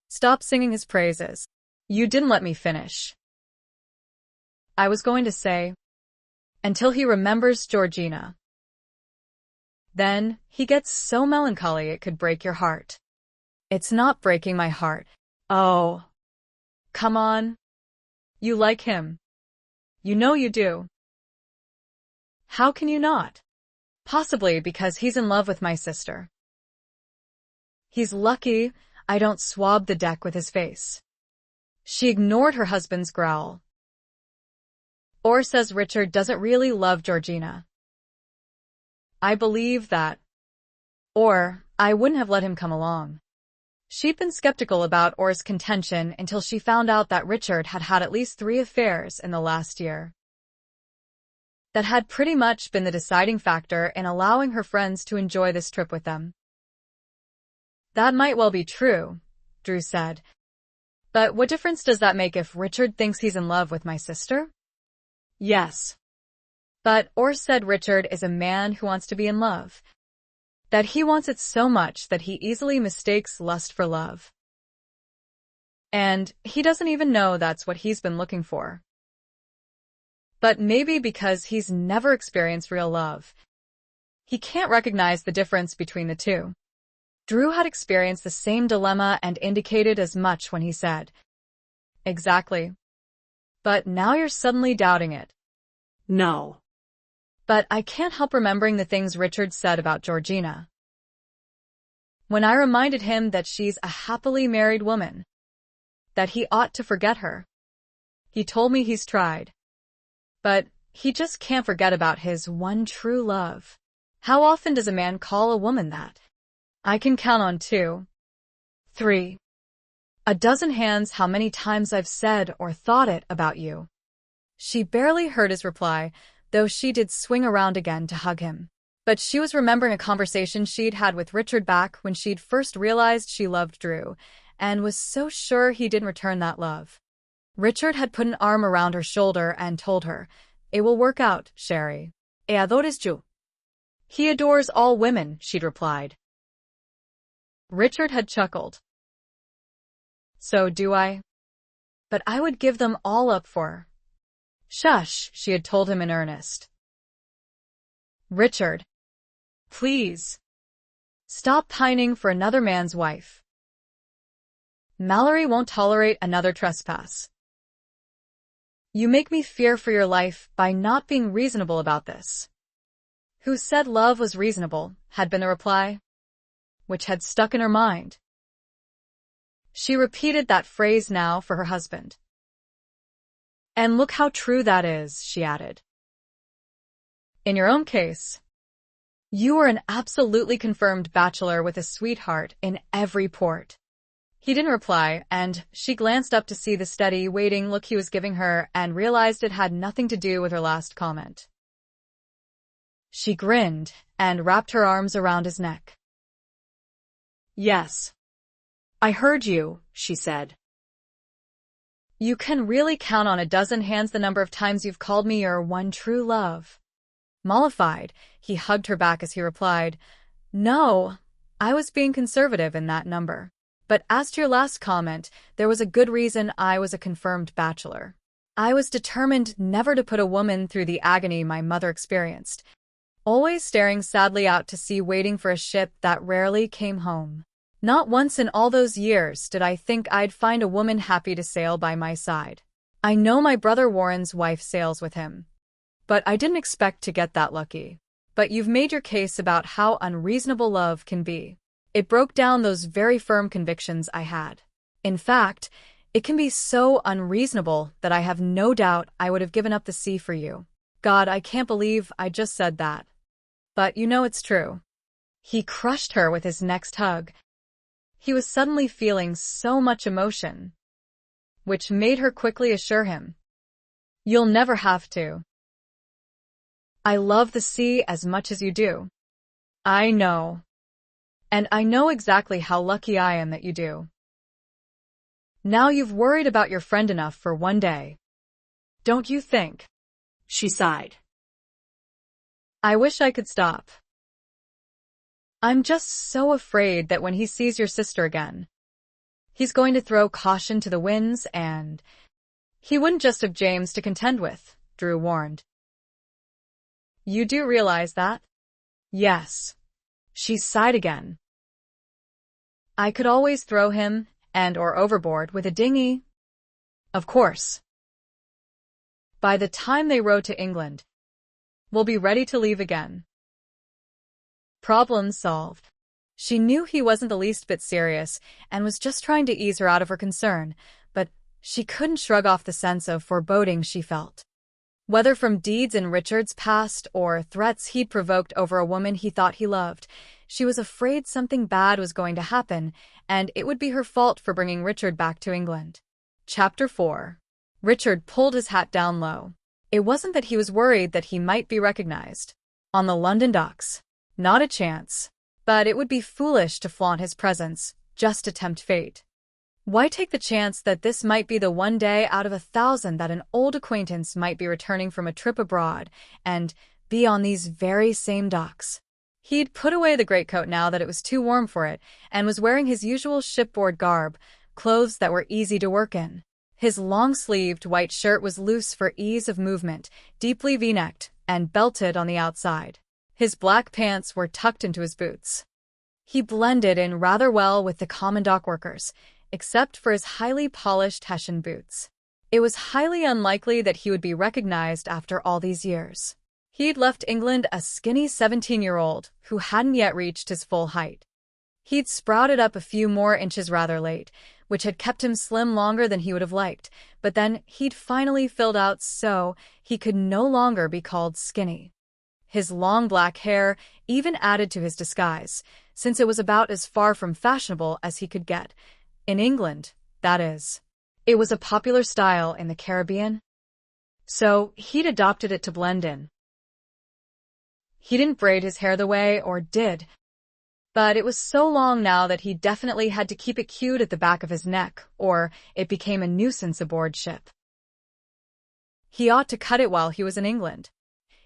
Stop singing his praises. You didn't let me finish. I was going to say, until he remembers Georgina. Then, he gets so melancholy it could break your heart. It's not breaking my heart. Oh. Come on. You like him. You know you do. How can you not? Possibly because he's in love with my sister. He's lucky I don't swab the deck with his face. She ignored her husband's growl. Or says Richard doesn't really love Georgina. I believe that. Or, I wouldn't have let him come along. She'd been skeptical about Orr's contention until she found out that Richard had had at least 3 affairs in the last year. That had pretty much been the deciding factor in allowing her friends to enjoy this trip with them. That might well be true, Drew said. But what difference does that make if Richard thinks he's in love with my sister? Yes. But Orr said Richard is a man who wants to be in love. That he wants it so much that he easily mistakes lust for love. And he doesn't even know that's what he's been looking for. But maybe because he's never experienced real love, he can't recognize the difference between the two. Drew had experienced the same dilemma and indicated as much when he said, exactly. But now you're suddenly doubting it. No. But I can't help remembering the things Richard said about Georgina. When I reminded him that she's a happily married woman, that he ought to forget her. He told me he's tried. But he just can't forget about his one true love. How often does a man call a woman that? I can count on 2, 3, a dozen hands how many times I've said or thought it about you. She barely heard his reply, though she did swing around again to hug him. But she was remembering a conversation she'd had with Richard back when she'd first realized she loved Drew, and was so sure he didn't return that love. Richard had put an arm around her shoulder and told her, "It will work out, Sherry. E adores Drew." He adores all women, she'd replied. Richard had chuckled. So do I. But I would give them all up for her. Shush, she had told him in earnest. Richard. Please. Stop pining for another man's wife. Mallory won't tolerate another trespass. You make me fear for your life by not being reasonable about this. Who said love was reasonable, had been the reply, which had stuck in her mind. She repeated that phrase now for her husband. And look how true that is, she added. In your own case, you were an absolutely confirmed bachelor with a sweetheart in every port. He didn't reply, and she glanced up to see the steady, waiting look he was giving her and realized it had nothing to do with her last comment. She grinned and wrapped her arms around his neck. Yes. I heard you, she said. You can really count on a dozen hands the number of times you've called me your one true love. Mollified, he hugged her back as he replied, No, I was being conservative in that number. But as to your last comment, there was a good reason I was a confirmed bachelor. I was determined never to put a woman through the agony my mother experienced, always staring sadly out to sea waiting for a ship that rarely came home. Not once in all those years did I think I'd find a woman happy to sail by my side. I know my brother Warren's wife sails with him, but I didn't expect to get that lucky. But you've made your case about how unreasonable love can be. It broke down those very firm convictions I had. In fact, it can be so unreasonable that I have no doubt I would have given up the sea for you. God, I can't believe I just said that. But you know it's true. He crushed her with his next hug. He was suddenly feeling so much emotion, which made her quickly assure him, You'll never have to. I love the sea as much as you do. I know. And I know exactly how lucky I am that you do. Now you've worried about your friend enough for one day. Don't you think? She sighed. I wish I could stop. I'm just so afraid that when he sees your sister again, he's going to throw caution to the winds and he wouldn't just have James to contend with, Drew warned. You do realize that? Yes. She sighed again. I could always throw him or overboard with a dinghy. Of course. By the time they row to England, we'll be ready to leave again. Problem solved. She knew he wasn't the least bit serious and was just trying to ease her out of her concern, but she couldn't shrug off the sense of foreboding she felt. Whether from deeds in Richard's past or threats he'd provoked over a woman he thought he loved, she was afraid something bad was going to happen, and it would be her fault for bringing Richard back to England. Chapter 4. Richard pulled his hat down low. It wasn't that he was worried that he might be recognized. On the London docks, not a chance. But it would be foolish to flaunt his presence, just to tempt fate. Why take the chance that this might be the one day out of 1,000 that an old acquaintance might be returning from a trip abroad and be on these very same docks? He'd put away the greatcoat now that it was too warm for it and was wearing his usual shipboard garb, clothes that were easy to work in. His long-sleeved white shirt was loose for ease of movement, deeply V-necked, and belted on the outside. His black pants were tucked into his boots. He blended in rather well with the common dock workers, except for his highly polished Hessian boots. It was highly unlikely that he would be recognized after all these years. He'd left England a skinny 17-year-old who hadn't yet reached his full height. He'd sprouted up a few more inches rather late, which had kept him slim longer than he would have liked, but then he'd finally filled out so he could no longer be called skinny. His long black hair even added to his disguise, since it was about as far from fashionable as he could get. In England, that is. It was a popular style in the Caribbean, so he'd adopted it to blend in. He didn't braid his hair the way, or did, but it was so long now that he definitely had to keep it queued at the back of his neck, or it became a nuisance aboard ship. He ought to cut it while he was in England.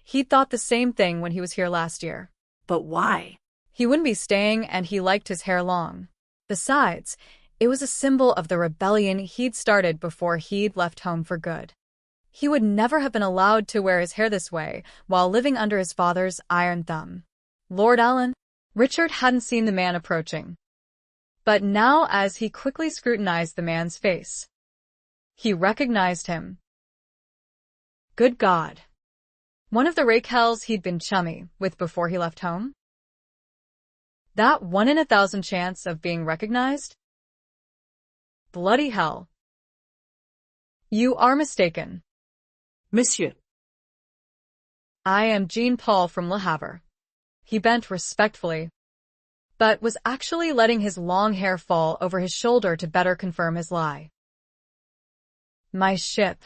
He'd thought the same thing when he was here last year. But why? He wouldn't be staying, and he liked his hair long. Besides, it was a symbol of the rebellion he'd started before he'd left home for good. He would never have been allowed to wear his hair this way while living under his father's iron thumb. Lord Allen? Richard hadn't seen the man approaching. But now, as he quickly scrutinized the man's face, he recognized him. Good God. One of the rakehells he'd been chummy with before he left home? That 1 in 1,000 chance of being recognized? Bloody hell. You are mistaken. Monsieur. I am Jean-Paul from Le Havre. He bent respectfully, but was actually letting his long hair fall over his shoulder to better confirm his lie. My ship.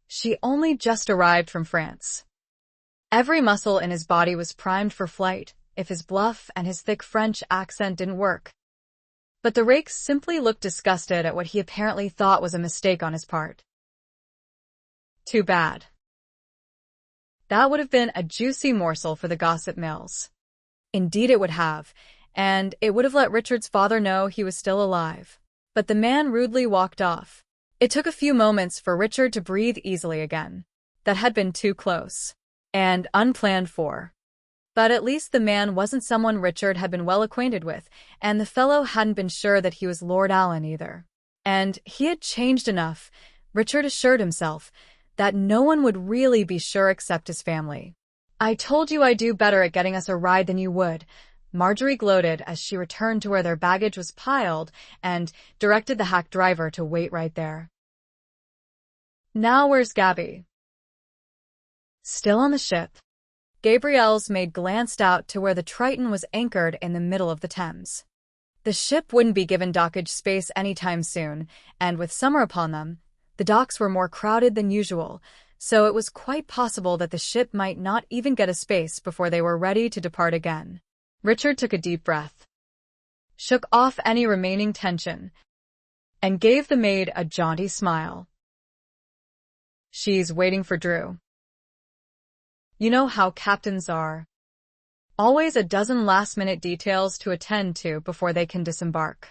She only just arrived from France. Every muscle in his body was primed for flight, if his bluff and his thick French accent didn't work. But the rake simply looked disgusted at what he apparently thought was a mistake on his part. Too bad. That would have been a juicy morsel for the gossip mills. Indeed it would have, and it would have let Richard's father know he was still alive. But the man rudely walked off. It took a few moments for Richard to breathe easily again. That had been too close. And unplanned for. But at least the man wasn't someone Richard had been well acquainted with, and the fellow hadn't been sure that he was Lord Allen either. And he had changed enough, Richard assured himself, that no one would really be sure except his family. I told you I'd do better at getting us a ride than you would, Marjorie gloated as she returned to where their baggage was piled and directed the hack driver to wait right there. Now where's Gabby? Still on the ship. Gabrielle's maid glanced out to where the Triton was anchored in the middle of the Thames. The ship wouldn't be given dockage space anytime soon, and with summer upon them, the docks were more crowded than usual, so it was quite possible that the ship might not even get a space before they were ready to depart again. Richard took a deep breath, shook off any remaining tension, and gave the maid a jaunty smile. She's waiting for Drew. You know how captains are. Always a dozen last-minute details to attend to before they can disembark.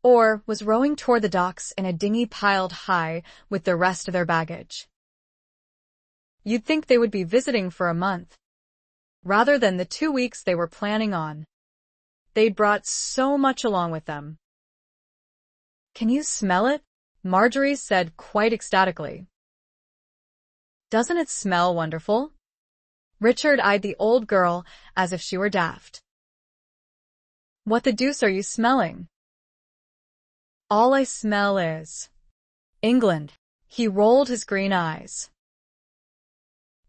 Or was rowing toward the docks in a dinghy piled high with the rest of their baggage. You'd think they would be visiting for a month, rather than the 2 weeks they were planning on. They'd brought so much along with them. Can you smell it? Marjorie said quite ecstatically. Doesn't it smell wonderful? Richard eyed the old girl as if she were daft. What the deuce are you smelling? All I smell is England. He rolled his green eyes.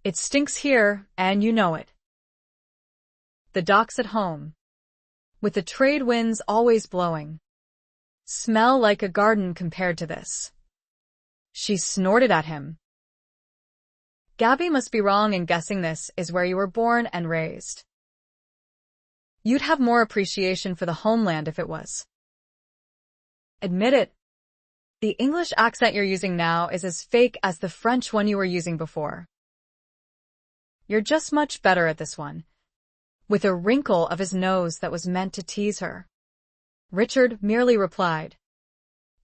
It stinks here, and you know it. The docks at home, with the trade winds always blowing, smell like a garden compared to this. She snorted at him. Gabby must be wrong in guessing this is where you were born and raised. You'd have more appreciation for the homeland if it was. Admit it. The English accent you're using now is as fake as the French one you were using before. You're just much better at this one. With a wrinkle of his nose that was meant to tease her. Richard merely replied,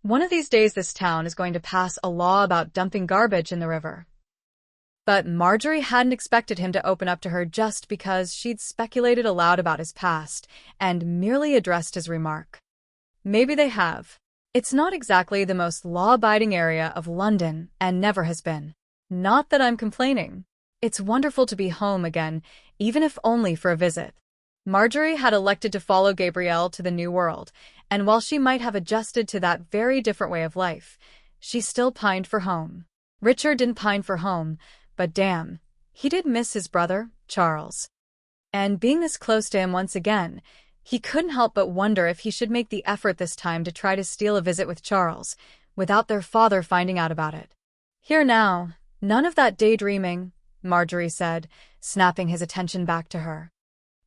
one of these days this town is going to pass a law about dumping garbage in the river. But Marjorie hadn't expected him to open up to her just because she'd speculated aloud about his past and merely addressed his remark. Maybe they have. It's not exactly the most law-abiding area of London and never has been. Not that I'm complaining. It's wonderful to be home again, even if only for a visit. Marjorie had elected to follow Gabrielle to the New World, and while she might have adjusted to that very different way of life, she still pined for home. Richard didn't pine for home, but damn, he did miss his brother, Charles. And being this close to him once again, he couldn't help but wonder if he should make the effort this time to try to steal a visit with Charles, without their father finding out about it. Here now, none of that daydreaming, Marjorie said, snapping his attention back to her.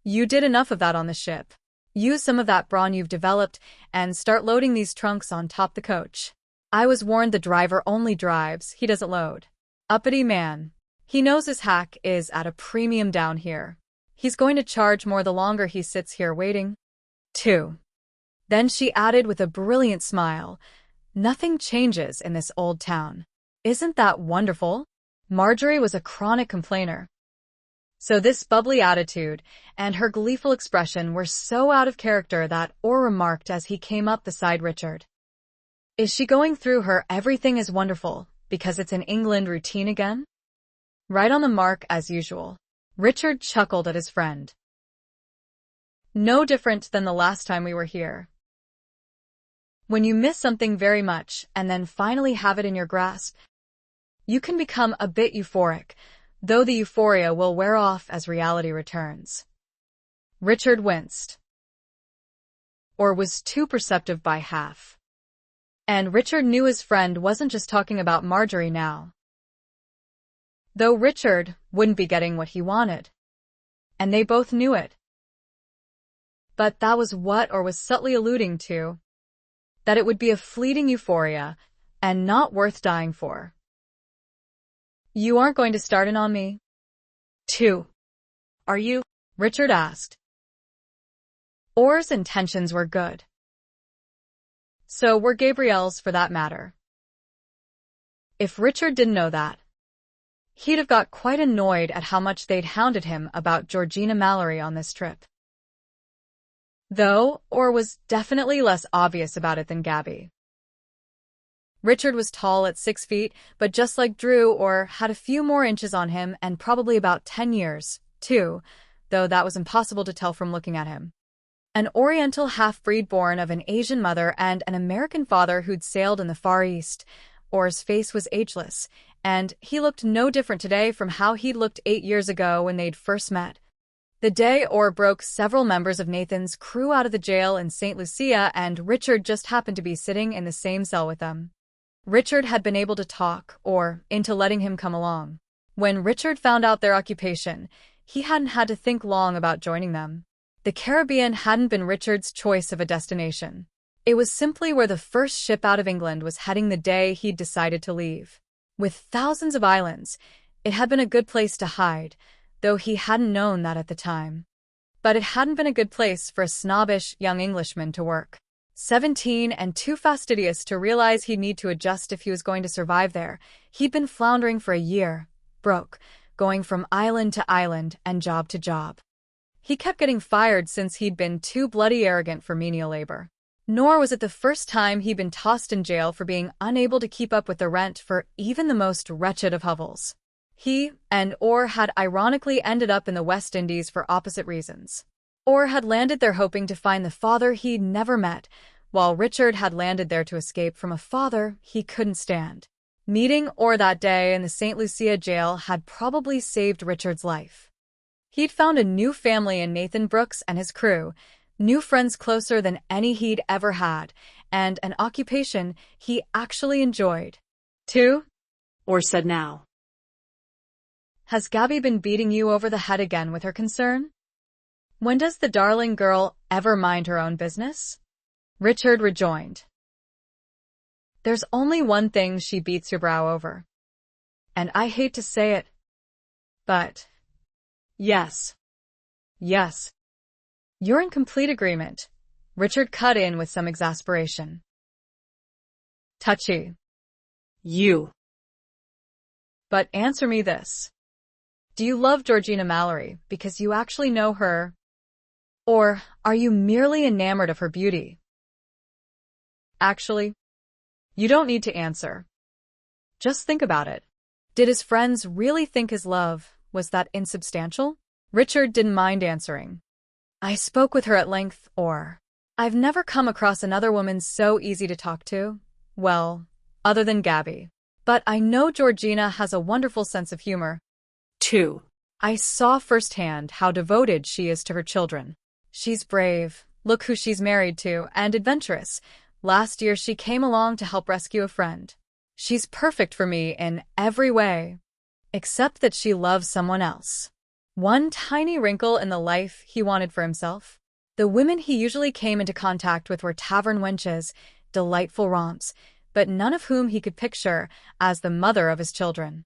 You did enough of that on the ship. Use some of that brawn you've developed and start loading these trunks on top the coach. I was warned the driver only drives, he doesn't load. Uppity man. He knows his hack is at a premium down here. He's going to charge more the longer he sits here waiting. 2. Then she added with a brilliant smile, nothing changes in this old town. Isn't that wonderful? Marjorie was a chronic complainer. So this bubbly attitude and her gleeful expression were so out of character that Orr remarked as he came up beside Richard. Is she going through her everything is wonderful because it's an England routine again? Right on the mark as usual. Richard chuckled at his friend. No different than the last time we were here. When you miss something very much and then finally have it in your grasp, you can become a bit euphoric, though the euphoria will wear off as reality returns. Richard winced, or was too perceptive by half. And Richard knew his friend wasn't just talking about Marjorie now. Though Richard wouldn't be getting what he wanted. And they both knew it. But that was what or was subtly alluding to. That it would be a fleeting euphoria, and not worth dying for. You aren't going to start in on me? 2. Are you? Richard asked. Orr's intentions were good. So were Gabrielle's, for that matter. If Richard didn't know that, he'd have got quite annoyed at how much they'd hounded him about Georgina Mallory on this trip. Though Orr was definitely less obvious about it than Gabby. Richard was tall at 6 feet, but just like Drew, Orr had a few more inches on him and probably about 10 years, too, though that was impossible to tell from looking at him. An Oriental half-breed born of an Asian mother and an American father who'd sailed in the Far East. Orr's face was ageless, and he looked no different today from how he'd looked 8 years ago when they'd first met. The day Orr broke several members of Nathan's crew out of the jail in St. Lucia, and Richard just happened to be sitting in the same cell with them. Richard had been able to talk Orr into letting him come along. When Richard found out their occupation, he hadn't had to think long about joining them. The Caribbean hadn't been Richard's choice of a destination. It was simply where the first ship out of England was heading the day he'd decided to leave. With thousands of islands, it had been a good place to hide, though he hadn't known that at the time. But it hadn't been a good place for a snobbish young Englishman to work. 17 and too fastidious to realize he'd need to adjust if he was going to survive there, he'd been floundering for a year, broke, going from island to island and job to job. He kept getting fired since he'd been too bloody arrogant for menial labor. Nor was it the first time he'd been tossed in jail for being unable to keep up with the rent for even the most wretched of hovels. He and Orr had ironically ended up in the West Indies for opposite reasons. Orr had landed there hoping to find the father he'd never met, while Richard had landed there to escape from a father he couldn't stand. Meeting Orr that day in the St. Lucia jail had probably saved Richard's life. He'd found a new family in Nathan Brooks and his crew, new friends closer than any he'd ever had, and an occupation he actually enjoyed. 2. Orr said now. Has Gabby been beating you over the head again with her concern? When does the darling girl ever mind her own business? Richard rejoined. There's only one thing she beats your brow over. And I hate to say it, but yes. Yes. You're in complete agreement. Richard cut in with some exasperation. Touchy. You. But answer me this. Do you love Georgina Mallory because you actually know her? Or are you merely enamored of her beauty? Actually, you don't need to answer. Just think about it. Did his friends really think his love was that insubstantial? Richard didn't mind answering. I spoke with her at length, Orr. I've never come across another woman so easy to talk to. Well, other than Gabby. But I know Georgina has a wonderful sense of humor. 2. I saw firsthand how devoted she is to her children. She's brave, look who she's married to, and adventurous. Last year she came along to help rescue a friend. She's perfect for me in every way. Except that she loves someone else. One tiny wrinkle in the life he wanted for himself. The women he usually came into contact with were tavern wenches, delightful romps, but none of whom he could picture as the mother of his children.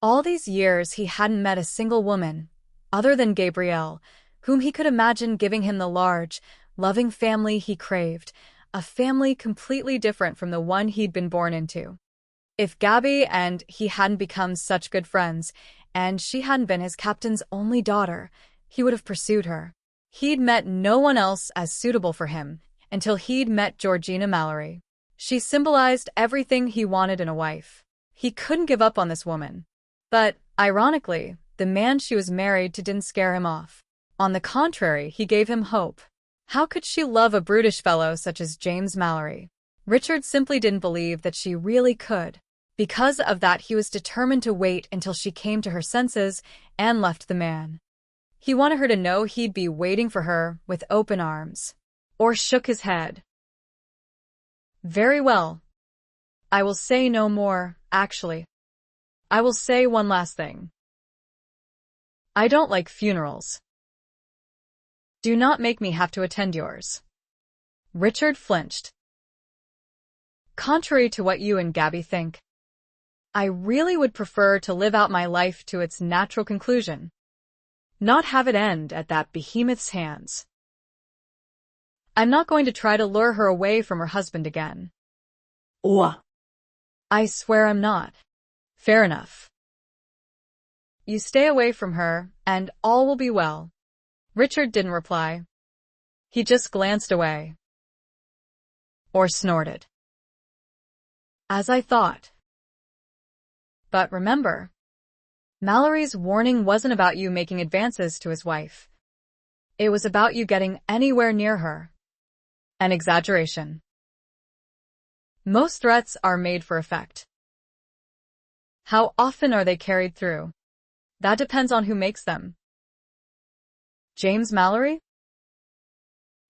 All these years he hadn't met a single woman, other than Gabrielle, whom he could imagine giving him the large, loving family he craved, a family completely different from the one he'd been born into. If Gabby and he hadn't become such good friends, and she hadn't been his captain's only daughter, he would have pursued her. He'd met no one else as suitable for him until he'd met Georgina Mallory. She symbolized everything he wanted in a wife. He couldn't give up on this woman. But, ironically, the man she was married to didn't scare him off. On the contrary, he gave him hope. How could she love a brutish fellow such as James Mallory? Richard simply didn't believe that she really could. Because of that, he was determined to wait until she came to her senses and left the man. He wanted her to know he'd be waiting for her with open arms. Or shook his head. Very well. I will say no more, actually. I will say one last thing. I don't like funerals. Do not make me have to attend yours. Richard flinched. Contrary to what you and Gabby think, I really would prefer to live out my life to its natural conclusion, not have it end at that behemoth's hands. I'm not going to try to lure her away from her husband again. I swear I'm not. Fair enough. You stay away from her, and all will be well. Richard didn't reply. He just glanced away. Or snorted. As I thought. But remember, Mallory's warning wasn't about you making advances to his wife. It was about you getting anywhere near her. An exaggeration. Most threats are made for effect. How often are they carried through? That depends on who makes them. James Mallory?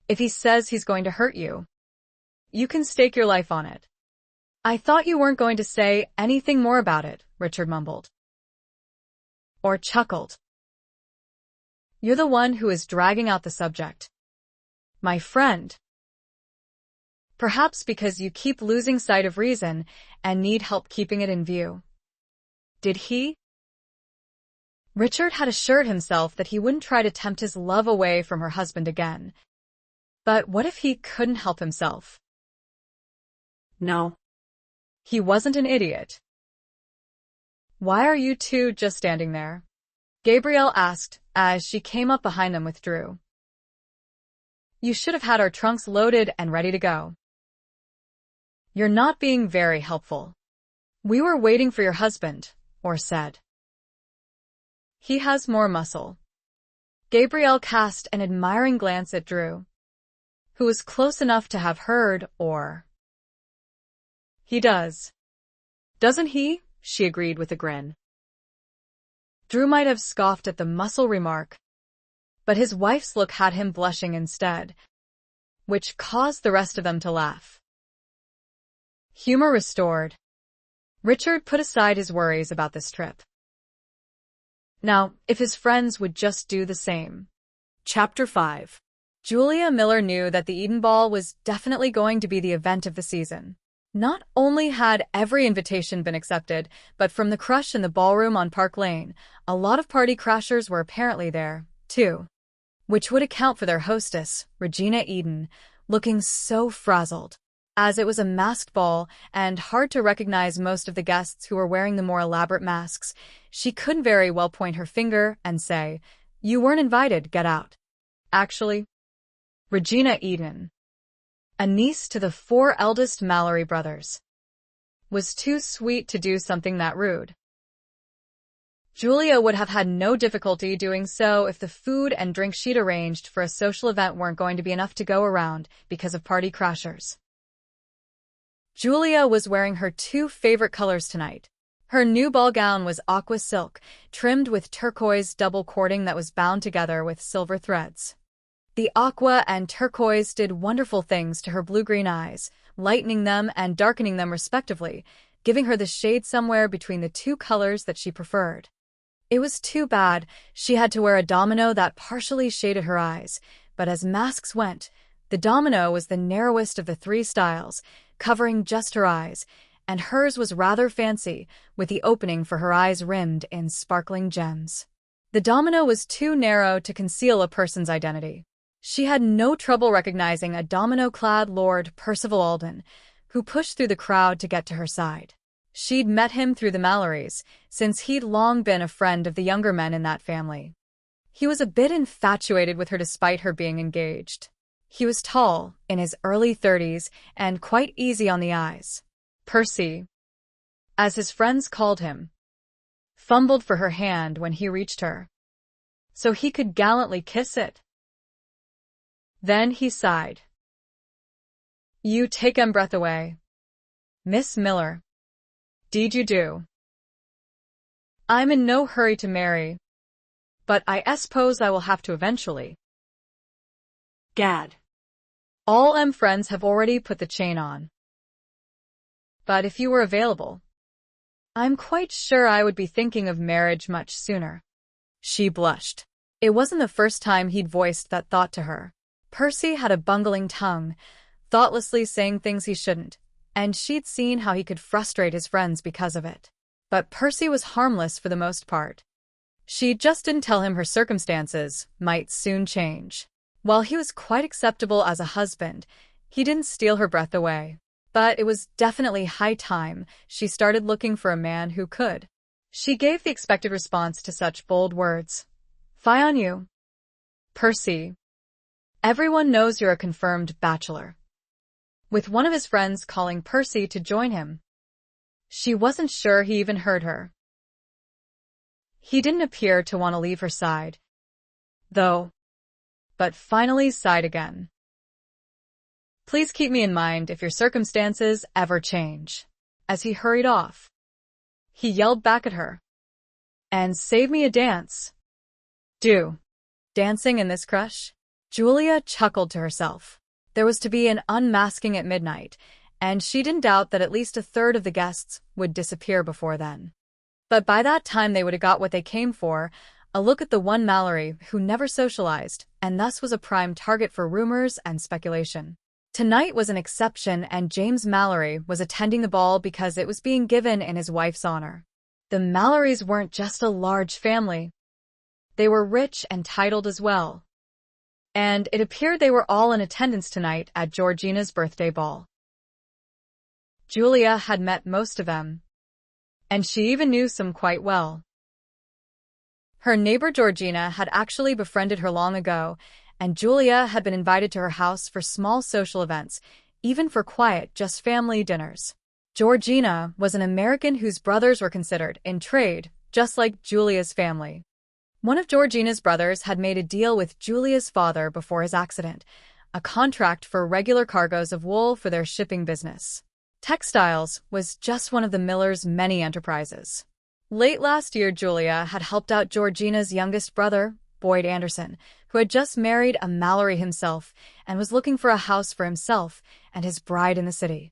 If he says he's going to hurt you, you can stake your life on it. I thought you weren't going to say anything more about it, Richard mumbled. Or chuckled. You're the one who is dragging out the subject. My friend. Perhaps because you keep losing sight of reason and need help keeping it in view. Did he? Richard had assured himself that he wouldn't try to tempt his love away from her husband again. But what if he couldn't help himself? No. He wasn't an idiot. Why are you two just standing there? Gabrielle asked as she came up behind them with Drew. You should have had our trunks loaded and ready to go. You're not being very helpful. We were waiting for your husband, or said. He has more muscle. Gabrielle cast an admiring glance at Drew, who was close enough to have heard, or. He does. Doesn't he? She agreed with a grin. Drew might have scoffed at the muscle remark, but his wife's look had him blushing instead, which caused the rest of them to laugh. Humor restored, Richard put aside his worries about this trip. Now, if his friends would just do the same. Chapter 5. Julia Miller knew that the Eden Ball was definitely going to be the event of the season. Not only had every invitation been accepted, but from the crush in the ballroom on Park Lane, a lot of party crashers were apparently there, too. Which would account for their hostess, Regina Eden, looking so frazzled. As it was a masked ball, and hard to recognize most of the guests who were wearing the more elaborate masks, she couldn't very well point her finger and say, "You weren't invited, get out." Actually, Regina Eden, a niece to the 4 eldest Mallory brothers, was too sweet to do something that rude. Julia would have had no difficulty doing so if the food and drink she'd arranged for a social event weren't going to be enough to go around because of party crashers. Julia was wearing her 2 favorite colors tonight. Her new ball gown was aqua silk, trimmed with turquoise double cording that was bound together with silver threads. The aqua and turquoise did wonderful things to her blue-green eyes, lightening them and darkening them respectively, giving her the shade somewhere between the 2 colors that she preferred. It was too bad she had to wear a domino that partially shaded her eyes, but as masks went, the domino was the narrowest of the 3 styles, covering just her eyes, and hers was rather fancy, with the opening for her eyes rimmed in sparkling gems. The domino was too narrow to conceal a person's identity. She had no trouble recognizing a domino-clad Lord Percival Alden, who pushed through the crowd to get to her side. She'd met him through the Mallorys, since he'd long been a friend of the younger men in that family. He was a bit infatuated with her despite her being engaged. He was tall, in his early 30s, and quite easy on the eyes. Percy, as his friends called him, fumbled for her hand when he reached her, so he could gallantly kiss it. Then he sighed. You take em breath away. Miss Miller. Deed you do. I'm in no hurry to marry, but I suppose I will have to eventually. Gad. All em friends have already put the chain on. But if you were available, I'm quite sure I would be thinking of marriage much sooner. She blushed. It wasn't the first time he'd voiced that thought to her. Percy had a bungling tongue, thoughtlessly saying things he shouldn't, and she'd seen how he could frustrate his friends because of it. But Percy was harmless for the most part. She just didn't tell him her circumstances might soon change. While he was quite acceptable as a husband, he didn't steal her breath away. But it was definitely high time she started looking for a man who could. She gave the expected response to such bold words. Fie on you, Percy. Everyone knows you're a confirmed bachelor. With one of his friends calling Percy to join him. She wasn't sure he even heard her. He didn't appear to want to leave her side, though, but finally sighed again. Please keep me in mind if your circumstances ever change. As he hurried off, he yelled back at her. And save me a dance. Do. Dancing in this crush? Julia chuckled to herself. There was to be an unmasking at midnight, and she didn't doubt that at least a third of the guests would disappear before then. But by that time they would have got what they came for, a look at the one Mallory who never socialized, and thus was a prime target for rumors and speculation. Tonight was an exception, and James Mallory was attending the ball because it was being given in his wife's honor. The Mallorys weren't just a large family. They were rich and titled as well. And it appeared they were all in attendance tonight at Georgina's birthday ball. Julia had met most of them, and she even knew some quite well. Her neighbor Georgina had actually befriended her long ago, and Julia had been invited to her house for small social events, even for quiet, just family dinners. Georgina was an American whose brothers were considered in trade, just like Julia's family. One of Georgina's brothers had made a deal with Julia's father before his accident, a contract for regular cargoes of wool for their shipping business. Textiles was just one of the Millers' many enterprises. Late last year, Julia had helped out Georgina's youngest brother, Boyd Anderson, who had just married a Mallory himself and was looking for a house for himself and his bride in the city.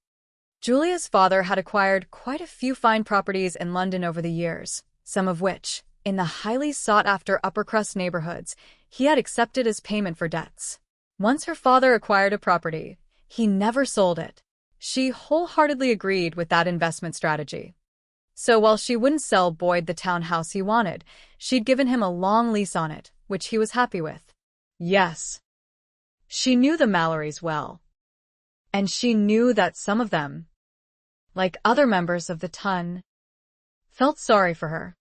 Julia's father had acquired quite a few fine properties in London over the years, some of which, in the highly sought-after upper-crust neighborhoods, he had accepted as payment for debts. Once her father acquired a property, he never sold it. She wholeheartedly agreed with that investment strategy. So while she wouldn't sell Boyd the townhouse he wanted, she'd given him a long lease on it, which he was happy with. Yes. She knew the Mallorys well. And she knew that some of them, like other members of the ton, felt sorry for her.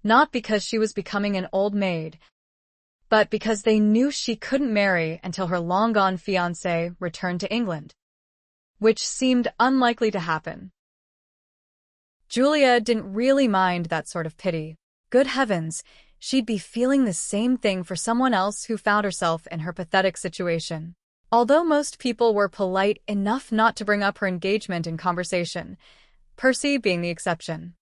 Not because she was becoming an old maid, but because they knew she couldn't marry until her long-gone fiancé returned to England, which seemed unlikely to happen. Julia didn't really mind that sort of pity. Good heavens, she'd be feeling the same thing for someone else who found herself in her pathetic situation. Although most people were polite enough not to bring up her engagement in conversation, Percy being the exception.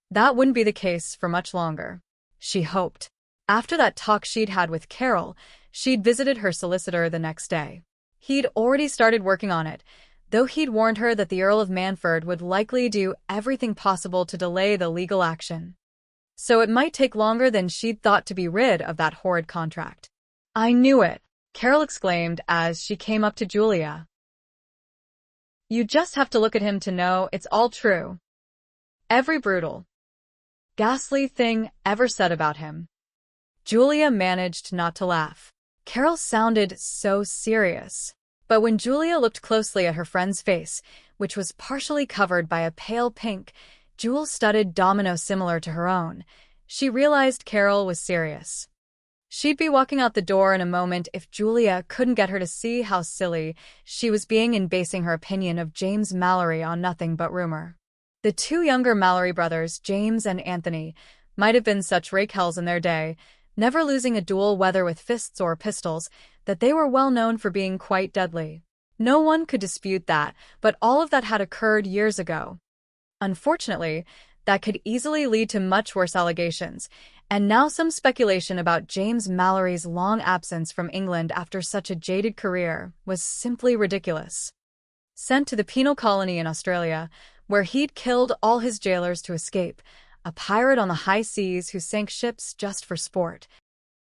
That wouldn't be the case for much longer, she hoped. After that talk she'd had with Carol, she'd visited her solicitor the next day. He'd already started working on it, though he'd warned her that the Earl of Manford would likely do everything possible to delay the legal action. So it might take longer than she'd thought to be rid of that horrid contract. I knew it, Carol exclaimed as she came up to Julia. You just have to look at him to know it's all true. Every brutal, ghastly thing ever said about him. Julia managed not to laugh. Carol sounded so serious. But when Julia looked closely at her friend's face, which was partially covered by a pale pink, jewel-studded domino similar to her own, she realized Carol was serious. She'd be walking out the door in a moment if Julia couldn't get her to see how silly she was being in basing her opinion of James Mallory on nothing but rumor. The two younger Mallory brothers, James and Anthony, might have been such rakehells in their day, never losing a duel whether with fists or pistols, that they were well known for being quite deadly. No one could dispute that, but all of that had occurred years ago. Unfortunately, that could easily lead to much worse allegations, and now some speculation about James Mallory's long absence from England after such a jaded career was simply ridiculous. Sent to the penal colony in Australia, where he'd killed all his jailers to escape, a pirate on the high seas who sank ships just for sport.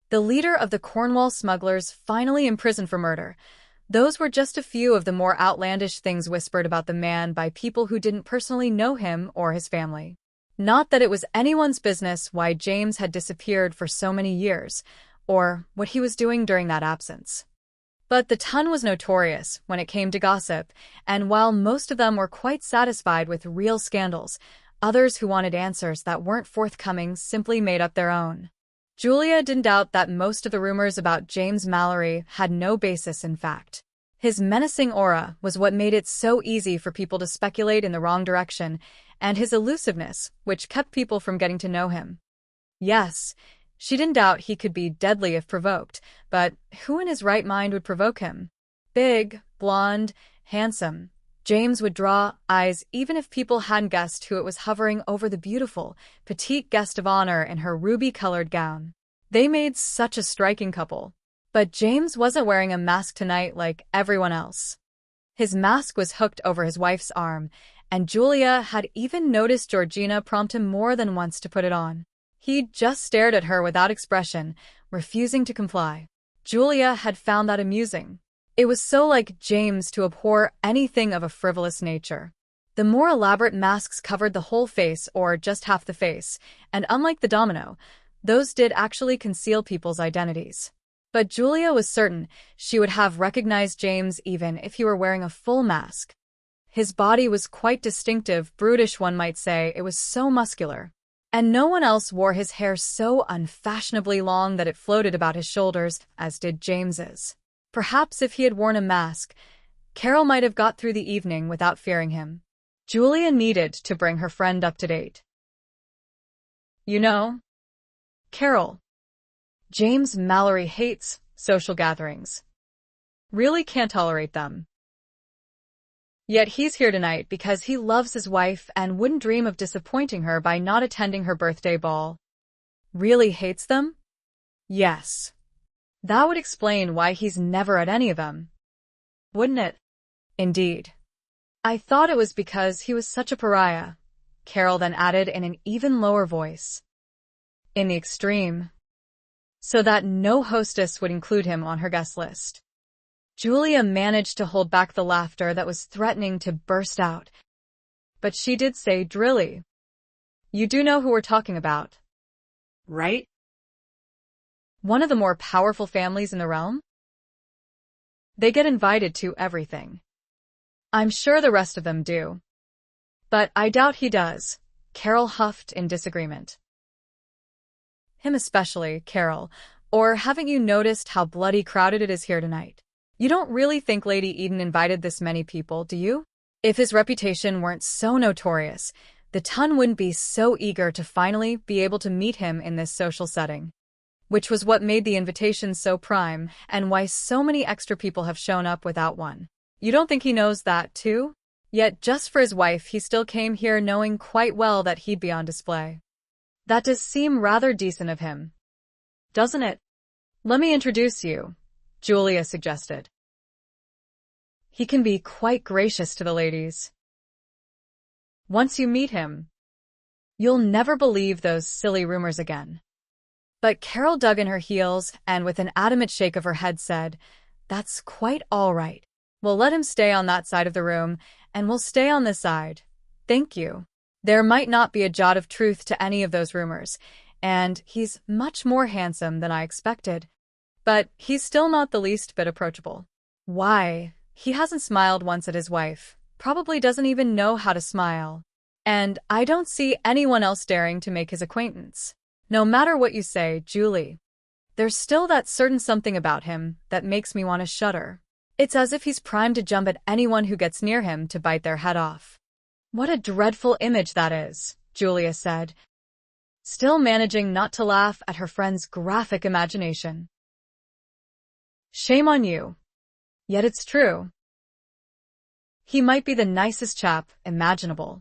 The leader of the Cornwall smugglers finally imprisoned for murder. Those were just a few of the more outlandish things whispered about the man by people who didn't personally know him or his family. Not that it was anyone's business why James had disappeared for so many years, or what he was doing during that absence. But the Ton was notorious when it came to gossip, and while most of them were quite satisfied with real scandals, others who wanted answers that weren't forthcoming simply made up their own. Julia didn't doubt that most of the rumors about James Mallory had no basis in fact. His menacing aura was what made it so easy for people to speculate in the wrong direction, and his elusiveness, which kept people from getting to know him. Yes, she didn't doubt he could be deadly if provoked, but who in his right mind would provoke him? Big, blonde, handsome. James would draw eyes even if people hadn't guessed who it was hovering over the beautiful, petite guest of honor in her ruby-colored gown. They made such a striking couple. But James wasn't wearing a mask tonight like everyone else. His mask was hooked over his wife's arm, and Julia had even noticed Georgina prompt him more than once to put it on. He just stared at her without expression, refusing to comply. Julia had found that amusing. It was so like James to abhor anything of a frivolous nature. The more elaborate masks covered the whole face or just half the face, and unlike the domino, those did actually conceal people's identities. But Julia was certain she would have recognized James even if he were wearing a full mask. His body was quite distinctive, brutish one might say. It was so muscular. And no one else wore his hair so unfashionably long that it floated about his shoulders, as did James's. Perhaps if he had worn a mask, Carol might have got through the evening without fearing him. Julia needed to bring her friend up to date. You know, Carol, James Mallory hates social gatherings. Really can't tolerate them. Yet he's here tonight because he loves his wife and wouldn't dream of disappointing her by not attending her birthday ball. Really hates them? Yes. That would explain why he's never at any of them. Wouldn't it? Indeed. I thought it was because he was such a pariah, Carol then added in an even lower voice. In the extreme. So that no hostess would include him on her guest list. Julia managed to hold back the laughter that was threatening to burst out. But she did say drily, "You do know who we're talking about, Right? one of the more powerful families in the realm? They get invited to everything. I'm sure the rest of them do. But I doubt he does," Carol huffed in disagreement. Him especially, Carol, or haven't you noticed how bloody crowded it is here tonight? You don't really think Lady Eden invited this many people, do you? If his reputation weren't so notorious, the Ton wouldn't be so eager to finally be able to meet him in this social setting. Which was what made the invitation so prime, and why so many extra people have shown up without one. You don't think he knows that, too? Yet just for his wife he still came here knowing quite well that he'd be on display. That does seem rather decent of him. Doesn't it? Let me introduce you, Julia suggested. He can be quite gracious to the ladies. Once you meet him, you'll never believe those silly rumors again. But Carol dug in her heels and with an adamant shake of her head said, "That's quite all right. We'll let him stay on that side of the room, and we'll stay on this side. Thank you. There might not be a jot of truth to any of those rumors, and he's much more handsome than I expected. But he's still not the least bit approachable. Why, he hasn't smiled once at his wife, probably doesn't even know how to smile. And I don't see anyone else daring to make his acquaintance. No matter what you say, Julie, there's still that certain something about him that makes me want to shudder. It's as if he's primed to jump at anyone who gets near him to bite their head off." "What a dreadful image that is," Julia said, still managing not to laugh at her friend's graphic imagination. "Shame on you. Yet it's true. He might be the nicest chap imaginable.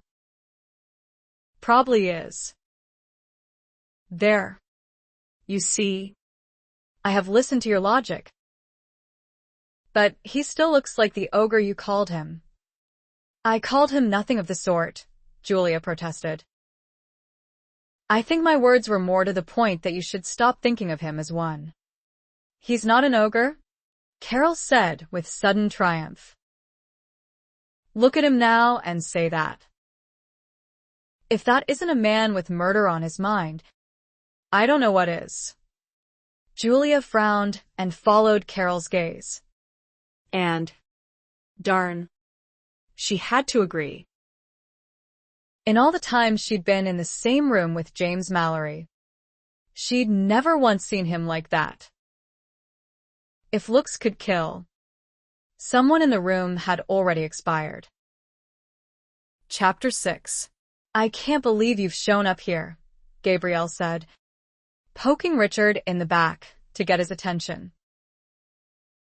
Probably is. There. You see, I have listened to your logic. But he still looks like the ogre you called him. I called him nothing of the sort, Julia protested. I think my words were more to the point that you should stop thinking of him as one. He's not an ogre, Carol said with sudden triumph. Look at him now and say that. If that isn't a man with murder on his mind, I don't know what is. Julia frowned and followed Carol's gaze. And, darn, she had to agree. In all the time she'd been in the same room with James Mallory, she'd never once seen him like that. If looks could kill, someone in the room had already expired. Chapter 6. I can't believe you've shown up here, Gabrielle said, poking Richard in the back to get his attention.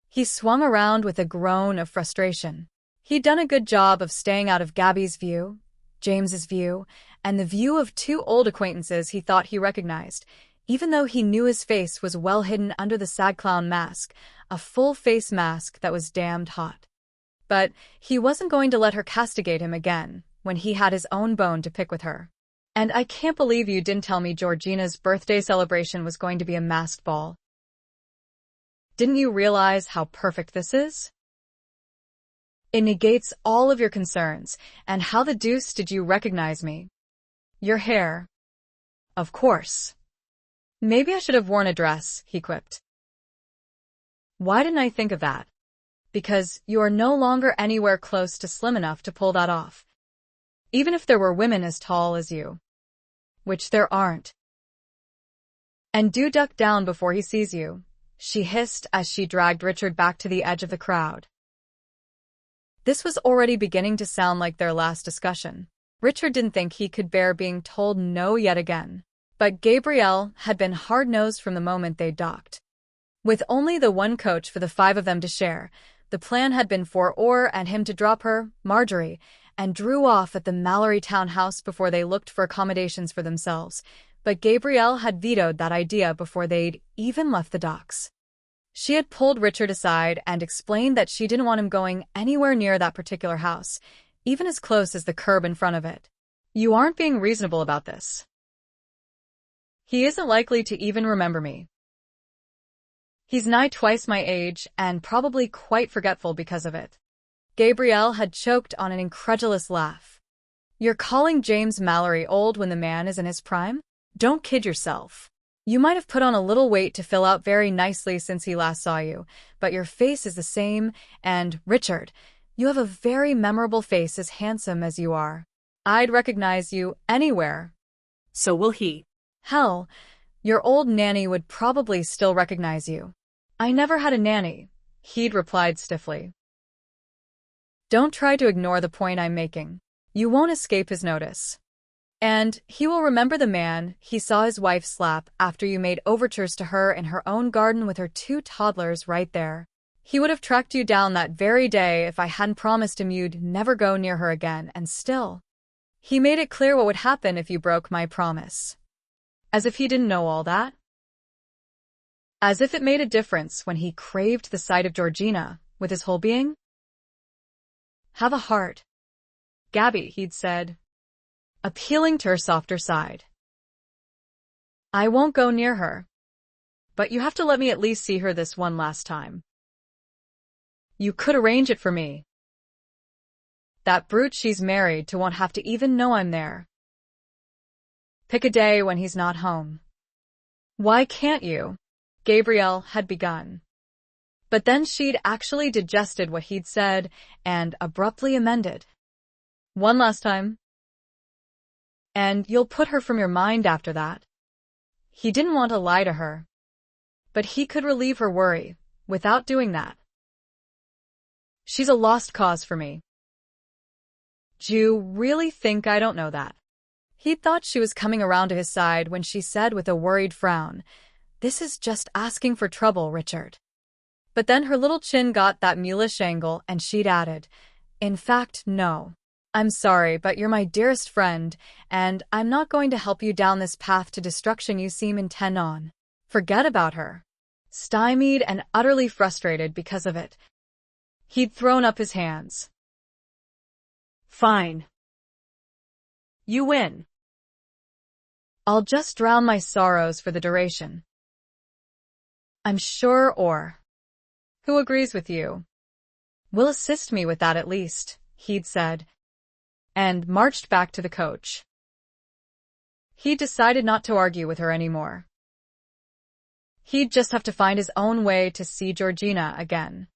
He swung around with a groan of frustration. He'd done a good job of staying out of Gabby's view, James's view, and the view of two old acquaintances he thought he recognized, even though he knew his face was well hidden under the sad clown mask, a full-face mask that was damned hot. But he wasn't going to let her castigate him again when he had his own bone to pick with her. And I can't believe you didn't tell me Georgina's birthday celebration was going to be a masked ball. Didn't you realize how perfect this is? It negates all of your concerns, and how the deuce did you recognize me? Your hair. Of course. Maybe I should have worn a dress, he quipped. Why didn't I think of that? Because you are no longer anywhere close to slim enough to pull that off. Even if there were women as tall as you. Which there aren't. And do duck down before he sees you, she hissed as she dragged Richard back to the edge of the crowd. This was already beginning to sound like their last discussion. Richard didn't think he could bear being told no yet again. But Gabrielle had been hard-nosed from the moment they docked. With only the one coach for the five of them to share, the plan had been for Orr and him to drop her, Marjorie, and drew off at the Mallory townhouse before they looked for accommodations for themselves. But Gabrielle had vetoed that idea before they'd even left the docks. She had pulled Richard aside and explained that she didn't want him going anywhere near that particular house, even as close as the curb in front of it. You aren't being reasonable about this. He isn't likely to even remember me. He's nigh twice my age and probably quite forgetful because of it. Gabrielle had choked on an incredulous laugh. You're calling James Mallory old when the man is in his prime? Don't kid yourself. You might have put on a little weight to fill out very nicely since he last saw you, but your face is the same, and, Richard, you have a very memorable face as handsome as you are. I'd recognize you anywhere. So will he. Hell, your old nanny would probably still recognize you. I never had a nanny, he'd replied stiffly. Don't try to ignore the point I'm making. You won't escape his notice. And he will remember the man he saw his wife slap after you made overtures to her in her own garden with her two toddlers right there. He would have tracked you down that very day if I hadn't promised him you'd never go near her again, and still. He made it clear what would happen if you broke my promise. As if he didn't know all that. As if it made a difference when he craved the sight of Georgina with his whole being. Have a heart, Gabby, he'd said, appealing to her softer side. I won't go near her, but you have to let me at least see her this one last time. You could arrange it for me. That brute she's married to won't have to even know I'm there. Pick a day when he's not home. Why can't you? Gabrielle had begun. But then she'd actually digested what he'd said and abruptly amended. One last time. And you'll put her from your mind after that. He didn't want to lie to her. But he could relieve her worry without doing that. She's a lost cause for me. Do you really think I don't know that? He thought she was coming around to his side when she said with a worried frown, This is just asking for trouble, Richard. But then her little chin got that mulish angle and she'd added, In fact, no. I'm sorry, but you're my dearest friend, and I'm not going to help you down this path to destruction you seem intent on. Forget about her. Stymied and utterly frustrated because of it, he'd thrown up his hands. Fine. You win. I'll just drown my sorrows for the duration. I'm sure who agrees with you will assist me with that at least, he'd said, and marched back to the coach. He decided not to argue with her anymore. He'd just have to find his own way to see Georgina again.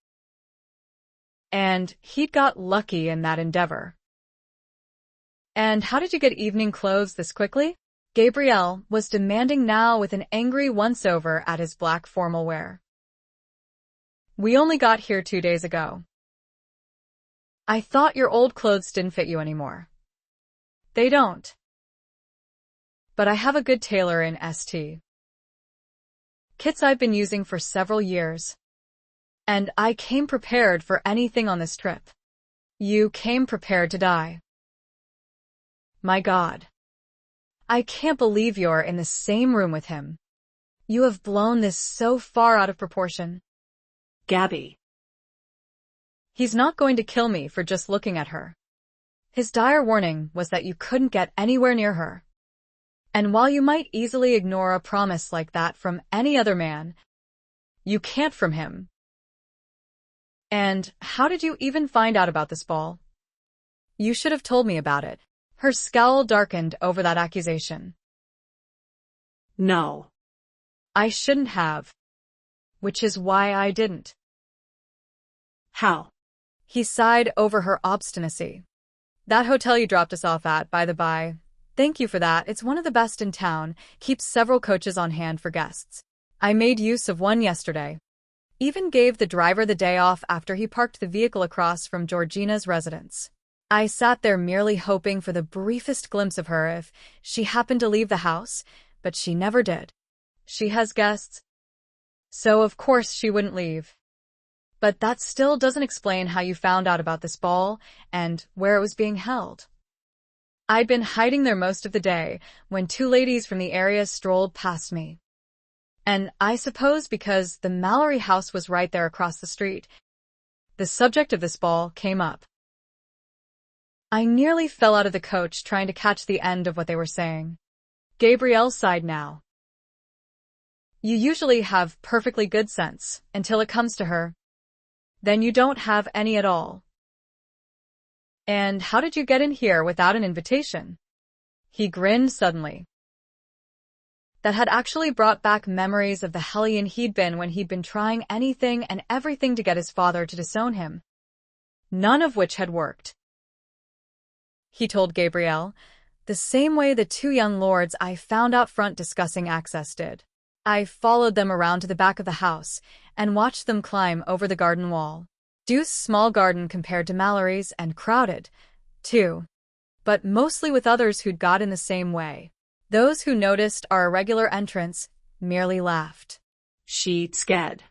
And he'd got lucky in that endeavor. And how did you get evening clothes this quickly? Gabrielle was demanding now with an angry once-over at his black formal wear. We only got here 2 days ago. I thought your old clothes didn't fit you anymore. They don't. But I have a good tailor in St. Kitts I've been using for several years. And I came prepared for anything on this trip. You came prepared to die. My God. I can't believe you're in the same room with him. You have blown this so far out of proportion. Gabby. He's not going to kill me for just looking at her. His dire warning was that you couldn't get anywhere near her. And while you might easily ignore a promise like that from any other man, you can't from him. And how did you even find out about this ball? You should have told me about it. Her scowl darkened over that accusation. No. I shouldn't have. Which is why I didn't. How? He sighed over her obstinacy. That hotel you dropped us off at, by the by. Thank you for that. It's one of the best in town, keeps several coaches on hand for guests. I made use of one yesterday. Even gave the driver the day off after he parked the vehicle across from Georgina's residence. I sat there merely hoping for the briefest glimpse of her if she happened to leave the house, but she never did. She has guests, so of course she wouldn't leave. But that still doesn't explain how you found out about this ball and where it was being held. I'd been hiding there most of the day when 2 ladies from the area strolled past me. And I suppose because the Mallory house was right there across the street, the subject of this ball came up. I nearly fell out of the coach trying to catch the end of what they were saying. Gabrielle sighed now. You usually have perfectly good sense until it comes to her. Then you don't have any at all. And how did you get in here without an invitation? He grinned suddenly. That had actually brought back memories of the hellion he'd been when he'd been trying anything and everything to get his father to disown him. None of which had worked. He told Gabrielle, the same way the 2 young lords I found out front discussing access did. I followed them around to the back of the house and watched them climb over the garden wall. Deuce small garden compared to Mallory's and crowded, too. But mostly with others who'd got in the same way. Those who noticed our irregular entrance merely laughed. She scared.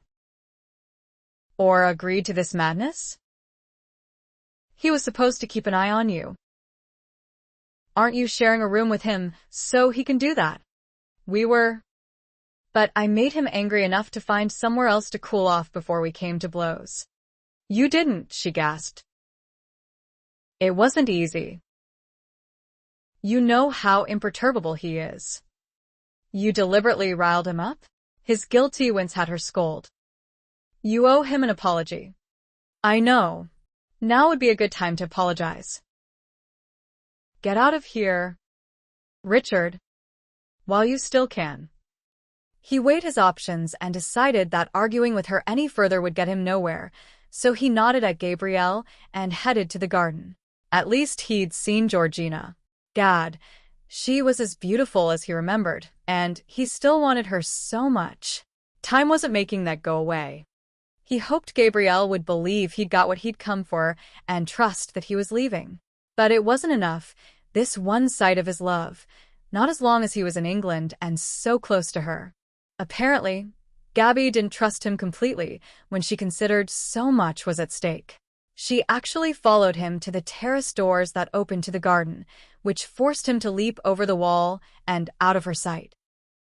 Or agreed to this madness? He was supposed to keep an eye on you. Aren't you sharing a room with him so he can do that? We were. But I made him angry enough to find somewhere else to cool off before we came to blows. You didn't, she gasped. It wasn't easy. You know how imperturbable he is. You deliberately riled him up? His guilty wince had her scold. You owe him an apology. I know. Now would be a good time to apologize. Get out of here, Richard, while you still can. He weighed his options and decided that arguing with her any further would get him nowhere, so he nodded at Gabrielle and headed to the garden. At least he'd seen Georgina. Gad, she was as beautiful as he remembered, and he still wanted her so much. Time wasn't making that go away. He hoped Gabrielle would believe he'd got what he'd come for and trust that he was leaving. But it wasn't enough, this one sight of his love, not as long as he was in England and so close to her. Apparently, Gabby didn't trust him completely when she considered so much was at stake. She actually followed him to the terrace doors that opened to the garden, which forced him to leap over the wall and out of her sight.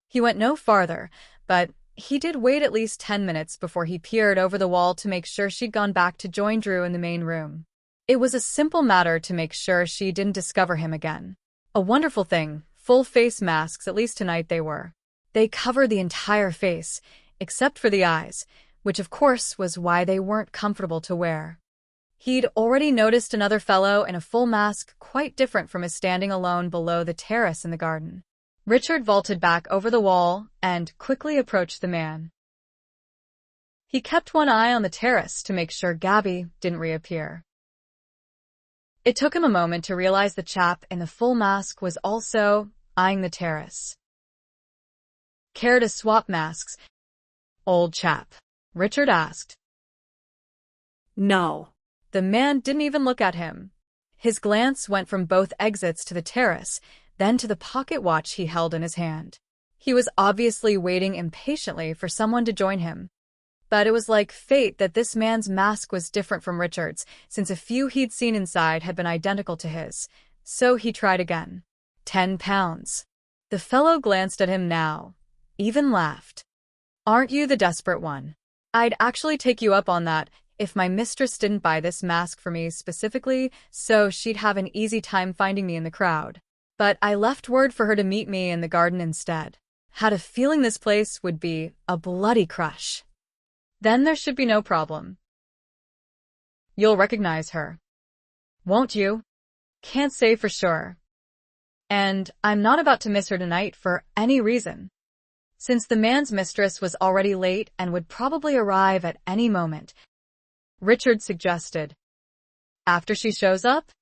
He went no farther, but he did wait at least 10 minutes before he peered over the wall to make sure she'd gone back to join Drew in the main room. It was a simple matter to make sure she didn't discover him again. A wonderful thing, full-face masks, at least tonight they were. They covered the entire face, except for the eyes, which of course was why they weren't comfortable to wear. He'd already noticed another fellow in a full mask quite different from his standing alone below the terrace in the garden. Richard vaulted back over the wall and quickly approached the man. He kept one eye on the terrace to make sure Gabby didn't reappear. It took him a moment to realize the chap in the full mask was also eyeing the terrace. "Care to swap masks, old chap?" Richard asked. No. The man didn't even look at him. His glance went from both exits to the terrace, then to the pocket watch he held in his hand. He was obviously waiting impatiently for someone to join him. But it was like fate that this man's mask was different from Richard's, since a few he'd seen inside had been identical to his. So he tried again. 10 pounds. The fellow glanced at him now, even laughed. "Aren't you the desperate one? I'd actually take you up on that if my mistress didn't buy this mask for me specifically so she'd have an easy time finding me in the crowd. But I left word for her to meet me in the garden instead. Had a feeling this place would be a bloody crush. Then there should be no problem. You'll recognize her, won't you?" "Can't say for sure. And I'm not about to miss her tonight for any reason." Since the man's mistress was already late and would probably arrive at any moment, Richard suggested, "After she shows up?"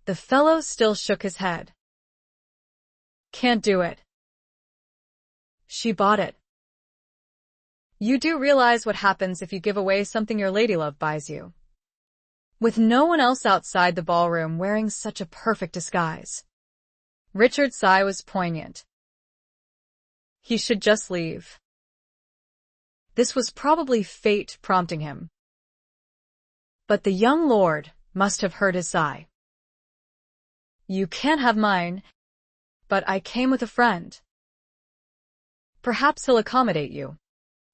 The fellow still shook his head. "Can't do it. She bought it. You do realize what happens if you give away something your ladylove buys you. With no one else outside the ballroom wearing such a perfect disguise." Richard's sigh was poignant. He should just leave. This was probably fate prompting him. But the young lord must have heard his sigh. "You can't have mine, but I came with a friend. Perhaps he'll accommodate you."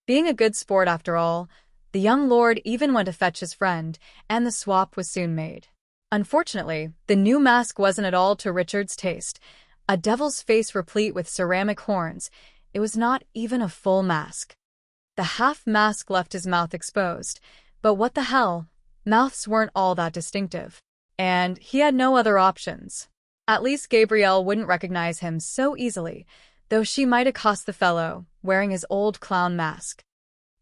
Being a good sport after all, the young lord even went to fetch his friend, and the swap was soon made. Unfortunately, the new mask wasn't at all to Richard's taste. A devil's face replete with ceramic horns, it was not even a full mask. The half mask left his mouth exposed, but what the hell? Mouths weren't all that distinctive. And he had no other options. At least Gabrielle wouldn't recognize him so easily, though she might accost the fellow, wearing his old clown mask.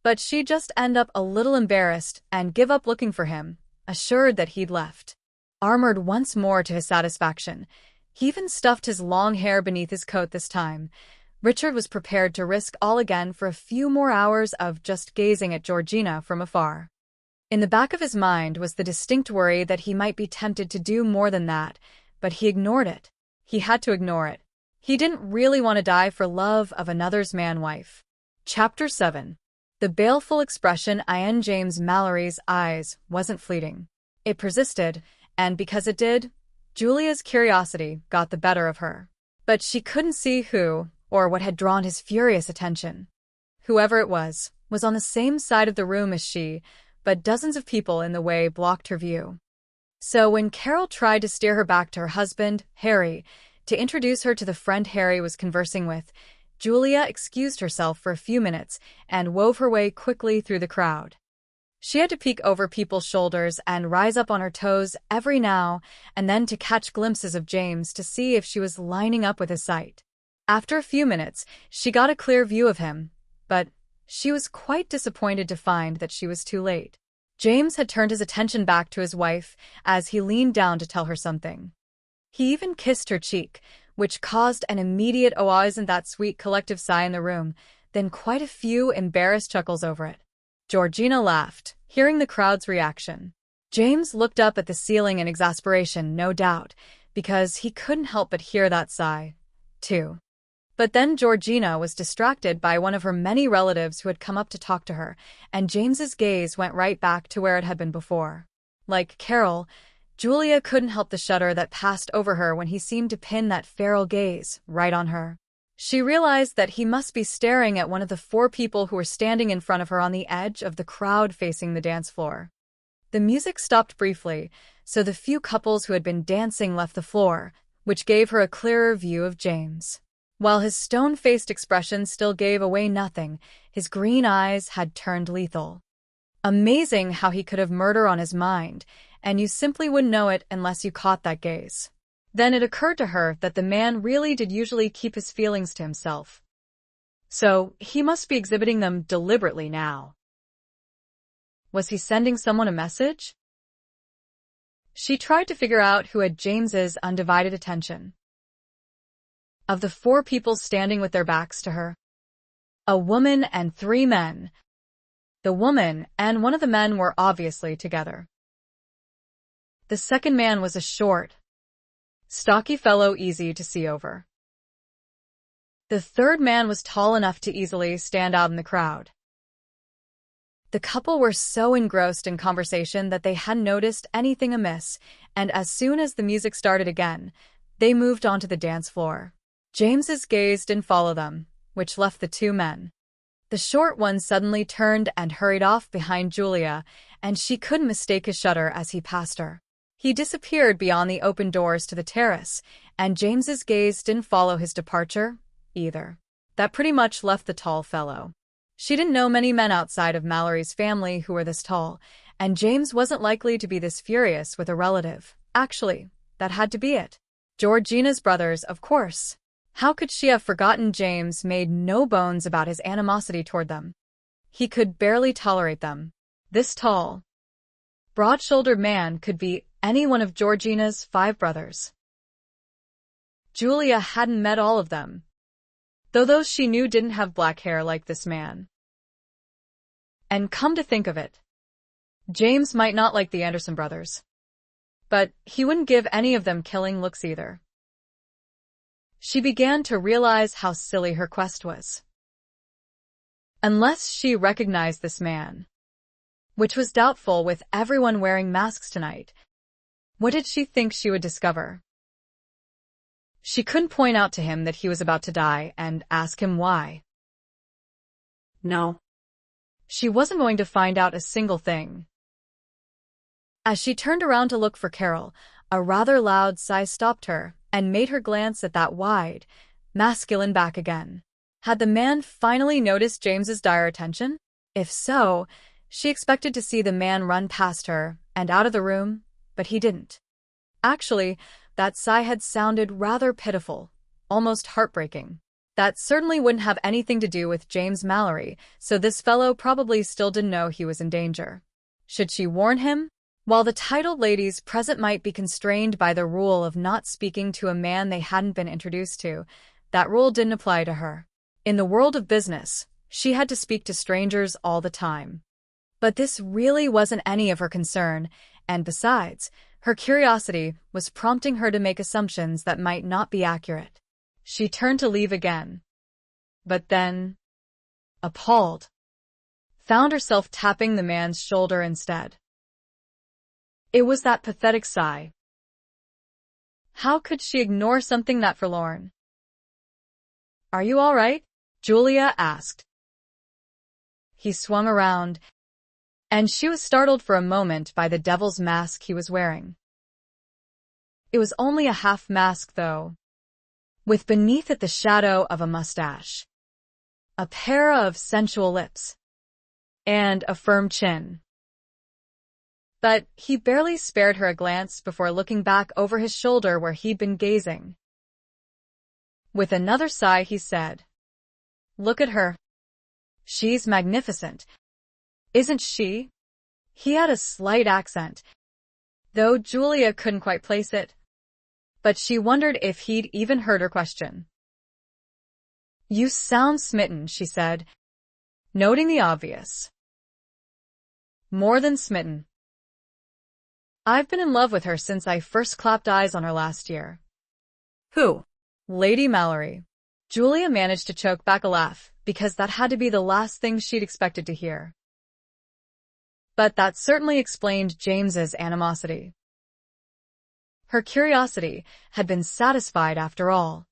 But she'd just end up a little embarrassed and give up looking for him, assured that he'd left. Armored once more to his satisfaction, he even stuffed his long hair beneath his coat this time. Richard was prepared to risk all again for a few more hours of just gazing at Georgina from afar. In the back of his mind was the distinct worry that he might be tempted to do more than that, but he ignored it. He had to ignore it. He didn't really want to die for love of another's man-wife. Chapter 7. The baleful expression in James Mallory's eyes wasn't fleeting. It persisted, and because it did, Julia's curiosity got the better of her. But she couldn't see who or what had drawn his furious attention. Whoever it was on the same side of the room as she, but dozens of people in the way blocked her view. So when Carol tried to steer her back to her husband, Harry, to introduce her to the friend Harry was conversing with, Julia excused herself for a few minutes and wove her way quickly through the crowd. She had to peek over people's shoulders and rise up on her toes every now and then to catch glimpses of James to see if she was lining up with his sight. After a few minutes, she got a clear view of him, but she was quite disappointed to find that she was too late. James had turned his attention back to his wife as he leaned down to tell her something. He even kissed her cheek, which caused an immediate "oh, isn't that sweet" collective sigh in the room, then quite a few embarrassed chuckles over it. Georgina laughed, hearing the crowd's reaction. James looked up at the ceiling in exasperation, no doubt, because he couldn't help but hear that sigh, too. But then Georgina was distracted by one of her many relatives who had come up to talk to her, and James's gaze went right back to where it had been before. Like Carol, Julia couldn't help the shudder that passed over her when he seemed to pin that feral gaze right on her. She realized that he must be staring at one of the 4 people who were standing in front of her on the edge of the crowd facing the dance floor. The music stopped briefly, so the few couples who had been dancing left the floor, which gave her a clearer view of James. While his stone-faced expression still gave away nothing, his green eyes had turned lethal. Amazing how he could have murder on his mind, and you simply wouldn't know it unless you caught that gaze. Then it occurred to her that the man really did usually keep his feelings to himself. So, he must be exhibiting them deliberately now. Was he sending someone a message? She tried to figure out who had James's undivided attention. Of the 4 people standing with their backs to her, a woman and 3 men. The woman and one of the men were obviously together. The second man was a short, stocky fellow easy to see over. The third man was tall enough to easily stand out in the crowd. The couple were so engrossed in conversation that they hadn't noticed anything amiss, and as soon as the music started again, they moved onto the dance floor. James's gaze didn't follow them, which left the 2 men. The short one suddenly turned and hurried off behind Julia, and she couldn't mistake his shudder as he passed her. He disappeared beyond the open doors to the terrace, and James's gaze didn't follow his departure, either. That pretty much left the tall fellow. She didn't know many men outside of Mallory's family who were this tall, and James wasn't likely to be this furious with a relative. Actually, that had to be it. Georgina's brothers, of course. How could she have forgotten James made no bones about his animosity toward them? He could barely tolerate them. This tall, broad-shouldered man could be any one of Georgina's 5 brothers. Julia hadn't met all of them, though those she knew didn't have black hair like this man. And come to think of it, James might not like the Anderson brothers, but he wouldn't give any of them killing looks either. She began to realize how silly her quest was. Unless she recognized this man, which was doubtful with everyone wearing masks tonight, what did she think she would discover? She couldn't point out to him that he was about to die and ask him why. No. She wasn't going to find out a single thing. As she turned around to look for Carol, a rather loud sigh stopped her and made her glance at that wide, masculine back again. Had the man finally noticed James's dire attention? If so, she expected to see the man run past her and out of the room, but he didn't. Actually, that sigh had sounded rather pitiful, almost heartbreaking. That certainly wouldn't have anything to do with James Mallory, so this fellow probably still didn't know he was in danger. Should she warn him? While the titled ladies present might be constrained by the rule of not speaking to a man they hadn't been introduced to, that rule didn't apply to her. In the world of business, she had to speak to strangers all the time. But this really wasn't any of her concern, and besides, her curiosity was prompting her to make assumptions that might not be accurate. She turned to leave again. But then, appalled, found herself tapping the man's shoulder instead. It was that pathetic sigh. How could she ignore something that forlorn? "Are you all right?" Julia asked. He swung around, and she was startled for a moment by the devil's mask he was wearing. It was only a half mask, though, with beneath it the shadow of a mustache, a pair of sensual lips, and a firm chin. But he barely spared her a glance before looking back over his shoulder where he'd been gazing. With another sigh, he said, "Look at her. She's magnificent. Isn't she?" He had a slight accent, though Julia couldn't quite place it. But she wondered if he'd even heard her question. "You sound smitten," she said, noting the obvious. "More than smitten. I've been in love with her since I first clapped eyes on her last year." Who? "Lady Mallory." Julia managed to choke back a laugh, because that had to be the last thing she'd expected to hear. But that certainly explained James's animosity. Her curiosity had been satisfied after all.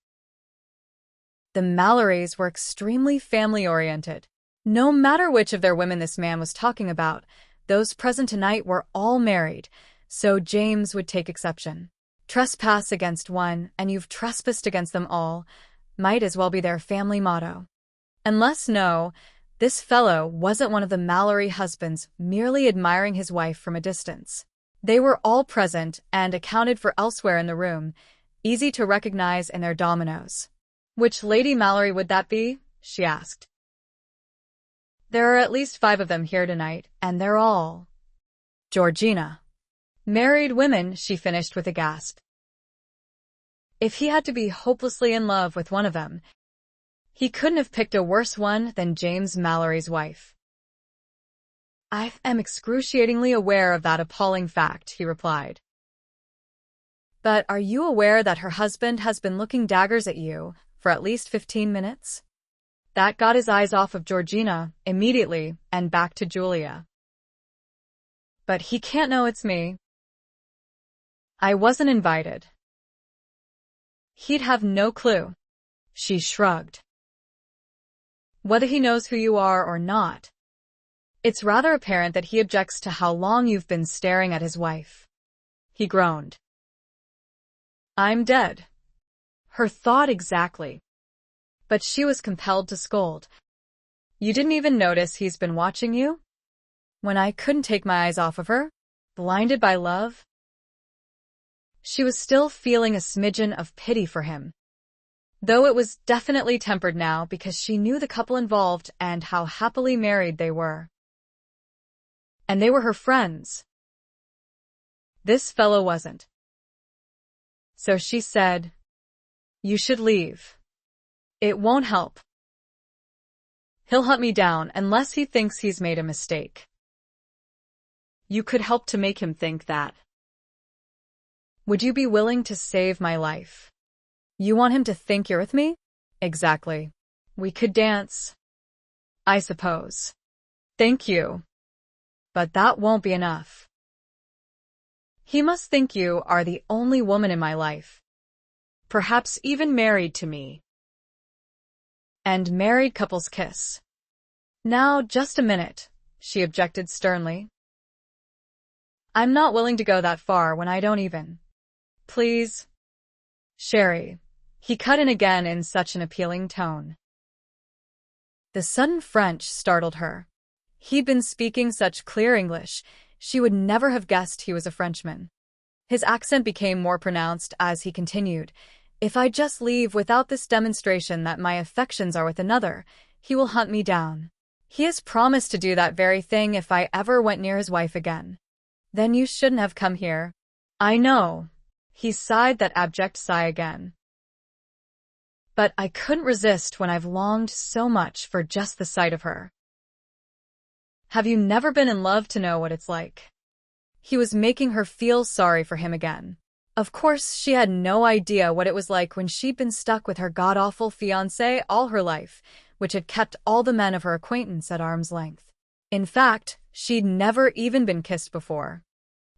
The Mallorys were extremely family-oriented. No matter which of their women this man was talking about, those present tonight were all married, so James would take exception. Trespass against one, and you've trespassed against them all, might as well be their family motto. Unless no, this fellow wasn't one of the Mallory husbands merely admiring his wife from a distance. They were all present and accounted for elsewhere in the room, easy to recognize in their dominoes. Which Lady Mallory would that be? She asked. There are at least 5 of them here tonight, and they're all Georgina. Married women, she finished with a gasp. If he had to be hopelessly in love with one of them, he couldn't have picked a worse one than James Mallory's wife. I am excruciatingly aware of that appalling fact, he replied. But are you aware that her husband has been looking daggers at you for at least 15 minutes? That got his eyes off of Georgina immediately and back to Julia. But he can't know it's me. I wasn't invited. He'd have no clue. She shrugged. Whether he knows who you are or not, it's rather apparent that he objects to how long you've been staring at his wife. He groaned. I'm dead. Her thought exactly. But she was compelled to scold. You didn't even notice he's been watching you? When I couldn't take my eyes off of her? Blinded by love? She was still feeling a smidgen of pity for him, though it was definitely tempered now because she knew the couple involved and how happily married they were. And they were her friends. This fellow wasn't. So she said, You should leave. It won't help. He'll hunt me down unless he thinks he's made a mistake. You could help to make him think that. Would you be willing to save my life? You want him to think you're with me? Exactly. We could dance, I suppose. Thank you. But that won't be enough. He must think you are the only woman in my life. Perhaps even married to me. And married couples kiss. Now, just a minute, she objected sternly. I'm not willing to go that far when I don't even. Please. Sherry. He cut in again in such an appealing tone. The sudden French startled her. He'd been speaking such clear English, she would never have guessed he was a Frenchman. His accent became more pronounced as he continued. If I just leave without this demonstration that my affections are with another, he will hunt me down. He has promised to do that very thing if I ever went near his wife again. Then you shouldn't have come here. I know. He sighed that abject sigh again. But I couldn't resist when I've longed so much for just the sight of her. Have you never been in love to know what it's like? He was making her feel sorry for him again. Of course, she had no idea what it was like when she'd been stuck with her god-awful fiancé all her life, which had kept all the men of her acquaintance at arm's length. In fact, she'd never even been kissed before.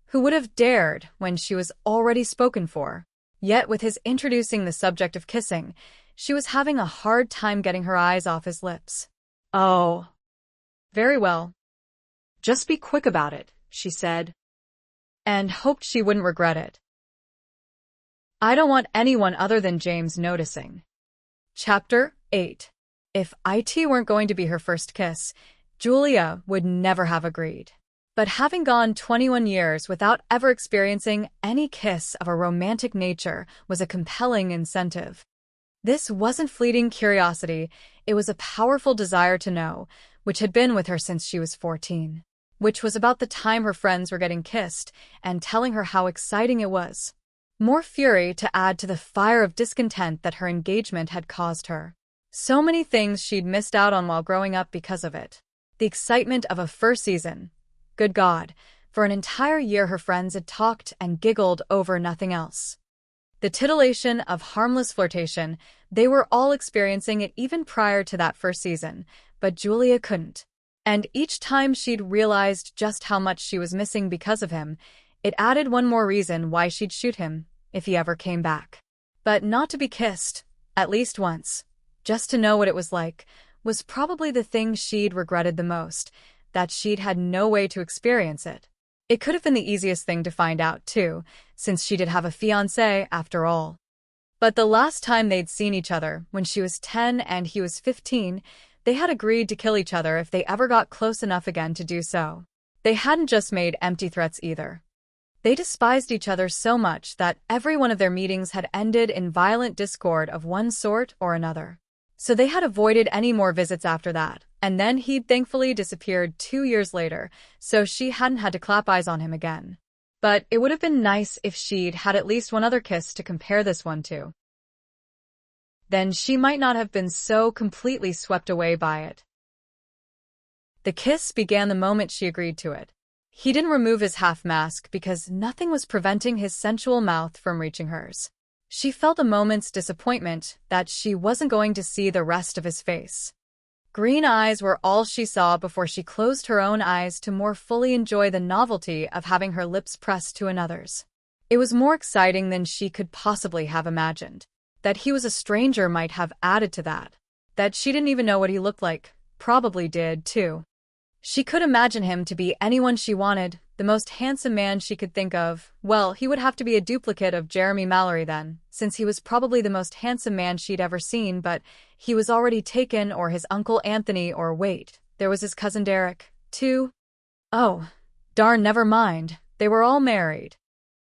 Who would have dared when she was already spoken for? Yet with his introducing the subject of kissing, she was having a hard time getting her eyes off his lips. Oh. Very well. Just be quick about it, she said, and hoped she wouldn't regret it. I don't want anyone other than James noticing. Chapter 8. If it weren't going to be her first kiss, Julia would never have agreed. But having gone 21 years without ever experiencing any kiss of a romantic nature was a compelling incentive. This wasn't fleeting curiosity, it was a powerful desire to know, which had been with her since she was 14. Which was about the time her friends were getting kissed and telling her how exciting it was. More fury to add to the fire of discontent that her engagement had caused her. So many things she'd missed out on while growing up because of it. The excitement of a first season. Good God, for an entire year her friends had talked and giggled over nothing else. The titillation of harmless flirtation, they were all experiencing it even prior to that first season, but Julia couldn't. And each time she'd realized just how much she was missing because of him, it added one more reason why she'd shoot him if he ever came back. But not to be kissed, at least once, just to know what it was like, was probably the thing she'd regretted the most, that she'd had no way to experience it. It could have been the easiest thing to find out, too, since she did have a fiancé after all. But the last time they'd seen each other, when she was 10 and he was 15, they had agreed to kill each other if they ever got close enough again to do so. They hadn't just made empty threats either. They despised each other so much that every one of their meetings had ended in violent discord of one sort or another. So they had avoided any more visits after that, and then he'd thankfully disappeared 2 years later, so she hadn't had to clap eyes on him again. But it would have been nice if she'd had at least one other kiss to compare this one to. Then she might not have been so completely swept away by it. The kiss began the moment she agreed to it. He didn't remove his half-mask because nothing was preventing his sensual mouth from reaching hers. She felt a moment's disappointment that she wasn't going to see the rest of his face. Green eyes were all she saw before she closed her own eyes to more fully enjoy the novelty of having her lips pressed to another's. It was more exciting than she could possibly have imagined. That he was a stranger might have added to that. That she didn't even know what he looked like probably did, too. She could imagine him to be anyone she wanted, the most handsome man she could think of. Well, he would have to be a duplicate of Jeremy Mallory then, since he was probably the most handsome man she'd ever seen, but he was already taken, or his uncle Anthony, or wait, there was his cousin Derek, too. Oh, darn, never mind, they were all married.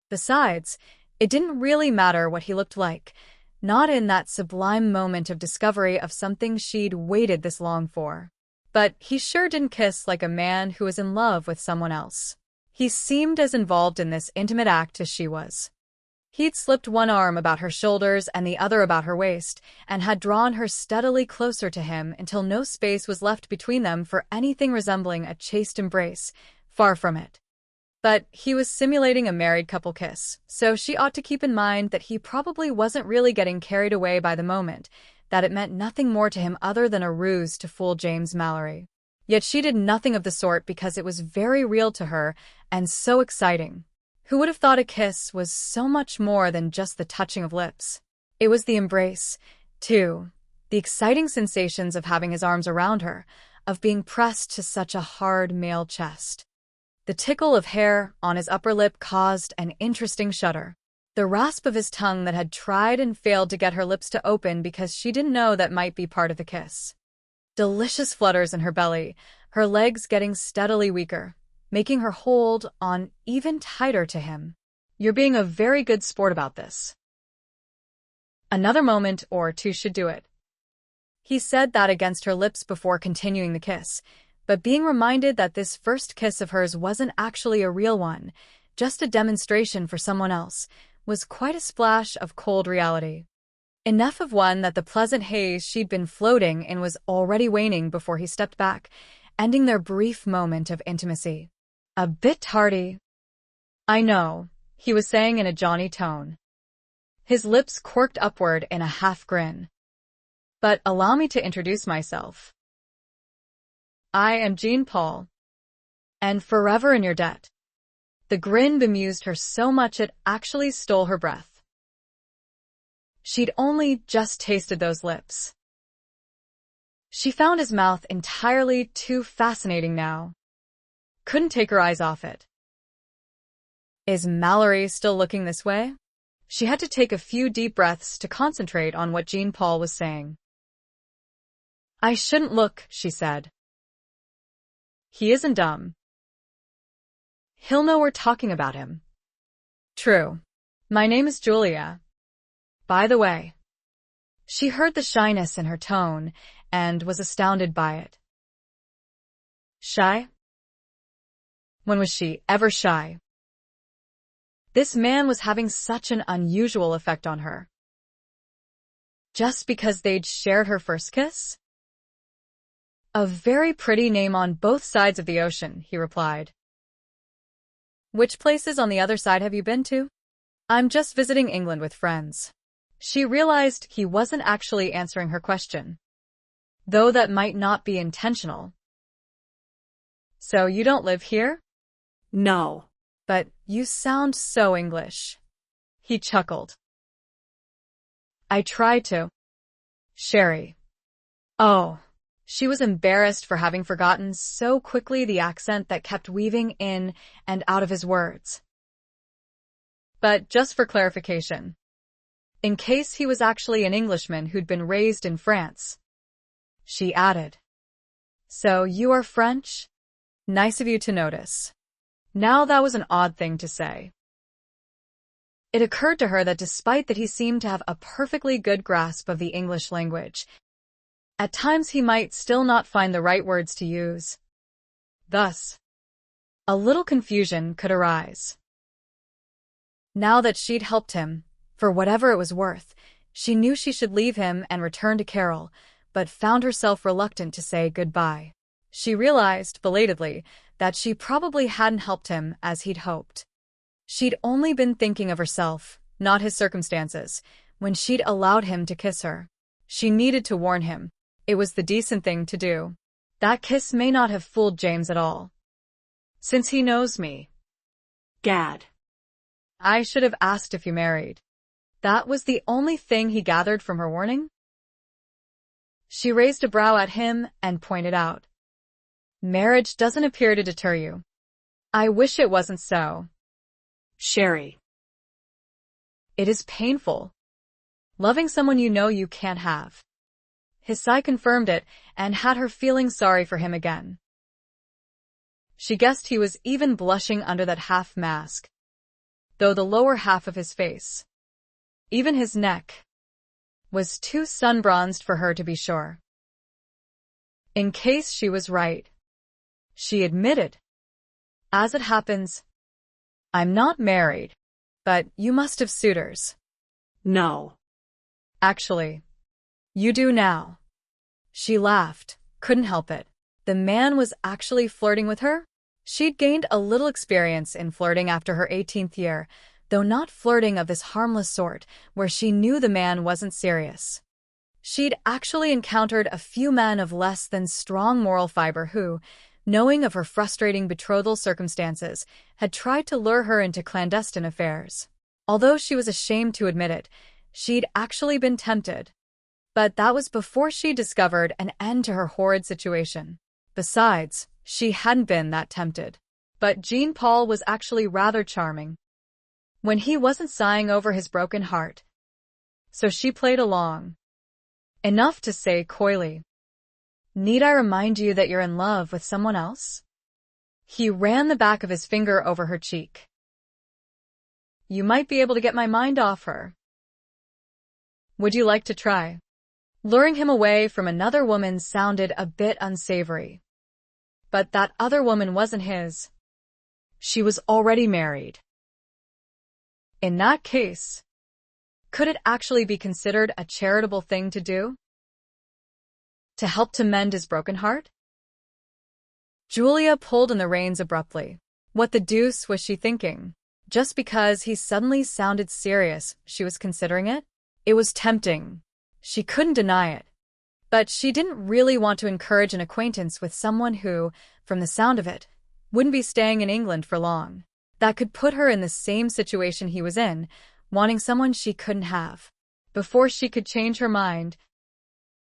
Besides, it didn't really matter what he looked like, not in that sublime moment of discovery of something she'd waited this long for. But he sure didn't kiss like a man who was in love with someone else. He seemed as involved in this intimate act as she was. He'd slipped one arm about her shoulders and the other about her waist, and had drawn her steadily closer to him until no space was left between them for anything resembling a chaste embrace, far from it. But he was simulating a married couple kiss, so she ought to keep in mind that he probably wasn't really getting carried away by the moment, that it meant nothing more to him other than a ruse to fool James Mallory. Yet she did nothing of the sort because it was very real to her and so exciting. Who would have thought a kiss was so much more than just the touching of lips? It was the embrace, too, the exciting sensations of having his arms around her, of being pressed to such a hard male chest. The tickle of hair on his upper lip caused an interesting shudder. The rasp of his tongue that had tried and failed to get her lips to open because she didn't know that might be part of the kiss. Delicious flutters in her belly, her legs getting steadily weaker, making her hold on even tighter to him. You're being a very good sport about this. Another moment or two should do it. He said that against her lips before continuing the kiss, but being reminded that this first kiss of hers wasn't actually a real one, just a demonstration for someone else, was quite a splash of cold reality. Enough of one that the pleasant haze she'd been floating in was already waning before he stepped back, ending their brief moment of intimacy. A bit tardy. I know, he was saying in a jaunty tone. His lips quirked upward in a half-grin. But allow me to introduce myself. I am Jean Paul. And forever in your debt. The grin bemused her so much it actually stole her breath. She'd only just tasted those lips. She found his mouth entirely too fascinating now. Couldn't take her eyes off it. Is Mallory still looking this way? She had to take a few deep breaths to concentrate on what Jean Paul was saying. I shouldn't look, she said. He isn't dumb. He'll know we're talking about him. True. My name is Julia. By the way. She heard the shyness in her tone and was astounded by it. Shy? When was she ever shy? This man was having such an unusual effect on her. Just because they'd shared her first kiss? A very pretty name on both sides of the ocean, he replied. Which places on the other side have you been to? I'm just visiting England with friends. She realized he wasn't actually answering her question. Though that might not be intentional. So you don't live here? No. But you sound so English. He chuckled. I try to. Sherry. Oh. She was embarrassed for having forgotten so quickly the accent that kept weaving in and out of his words. But just for clarification, in case he was actually an Englishman who'd been raised in France, she added, So you are French? Nice of you to notice. Now that was an odd thing to say. It occurred to her that despite that he seemed to have a perfectly good grasp of the English language, at times he might still not find the right words to use. Thus, a little confusion could arise. Now that she'd helped him, for whatever it was worth, she knew she should leave him and return to Carol, but found herself reluctant to say goodbye. She realized, belatedly, that she probably hadn't helped him as he'd hoped. She'd only been thinking of herself, not his circumstances, when she'd allowed him to kiss her. She needed to warn him. It was the decent thing to do. That kiss may not have fooled James at all. Since he knows me. Gad. I should have asked if you married. That was the only thing he gathered from her warning? She raised a brow at him and pointed out. Marriage doesn't appear to deter you. I wish it wasn't so. Sherry. It is painful. Loving someone you know you can't have. His sigh confirmed it and had her feeling sorry for him again. She guessed he was even blushing under that half mask, though the lower half of his face, even his neck, was too sun-bronzed for her to be sure. In case she was right, she admitted, As it happens, I'm not married, but you must have suitors. No. Actually, you do now. She laughed, couldn't help it. The man was actually flirting with her? She'd gained a little experience in flirting after her 18th year, though not flirting of this harmless sort, where she knew the man wasn't serious. She'd actually encountered a few men of less than strong moral fiber who, knowing of her frustrating betrothal circumstances, had tried to lure her into clandestine affairs. Although she was ashamed to admit it, she'd actually been tempted. But that was before she discovered an end to her horrid situation. Besides, she hadn't been that tempted. But Jean-Paul was actually rather charming when he wasn't sighing over his broken heart. So she played along. Enough to say coyly, Need I remind you that you're in love with someone else? He ran the back of his finger over her cheek. You might be able to get my mind off her. Would you like to try? Luring him away from another woman sounded a bit unsavory. But that other woman wasn't his. She was already married. In that case, could it actually be considered a charitable thing to do? To help to mend his broken heart? Julia pulled in the reins abruptly. What the deuce was she thinking? Just because he suddenly sounded serious, she was considering it? It was tempting. She couldn't deny it. But she didn't really want to encourage an acquaintance with someone who, from the sound of it, wouldn't be staying in England for long. That could put her in the same situation he was in, wanting someone she couldn't have. Before she could change her mind,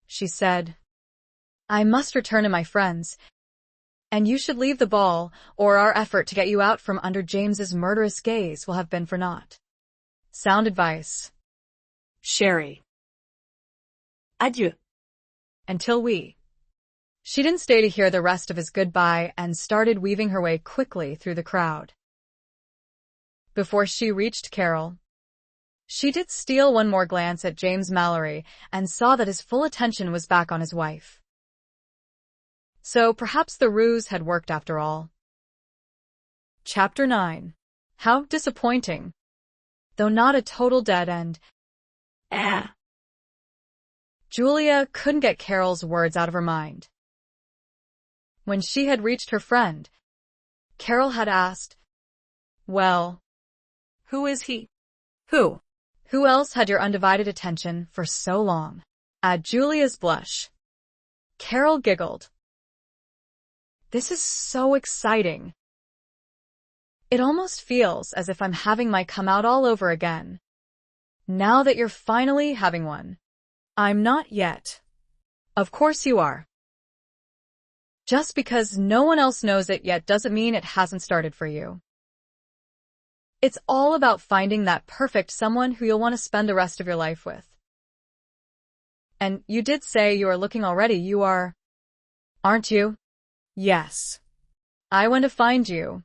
she said, I must return to my friends, and you should leave the ball, or our effort to get you out from under James's murderous gaze will have been for naught. Sound advice. Sherry. Adieu. Until we. She didn't stay to hear the rest of his goodbye and started weaving her way quickly through the crowd. Before she reached Carol, she did steal one more glance at James Mallory and saw that his full attention was back on his wife. So perhaps the ruse had worked after all. Chapter 9. How disappointing. Though not a total dead end. Julia couldn't get Carol's words out of her mind. When she had reached her friend, Carol had asked, Well, Who is he? Who? Who else had your undivided attention for so long? At Julia's blush, Carol giggled. This is so exciting. It almost feels as if I'm having my come out all over again. Now that you're finally having one. I'm not yet. Of course you are. Just because no one else knows it yet doesn't mean it hasn't started for you. It's all about finding that perfect someone who you'll want to spend the rest of your life with. And you did say you are looking already. You are, aren't you? Yes. I went to find you.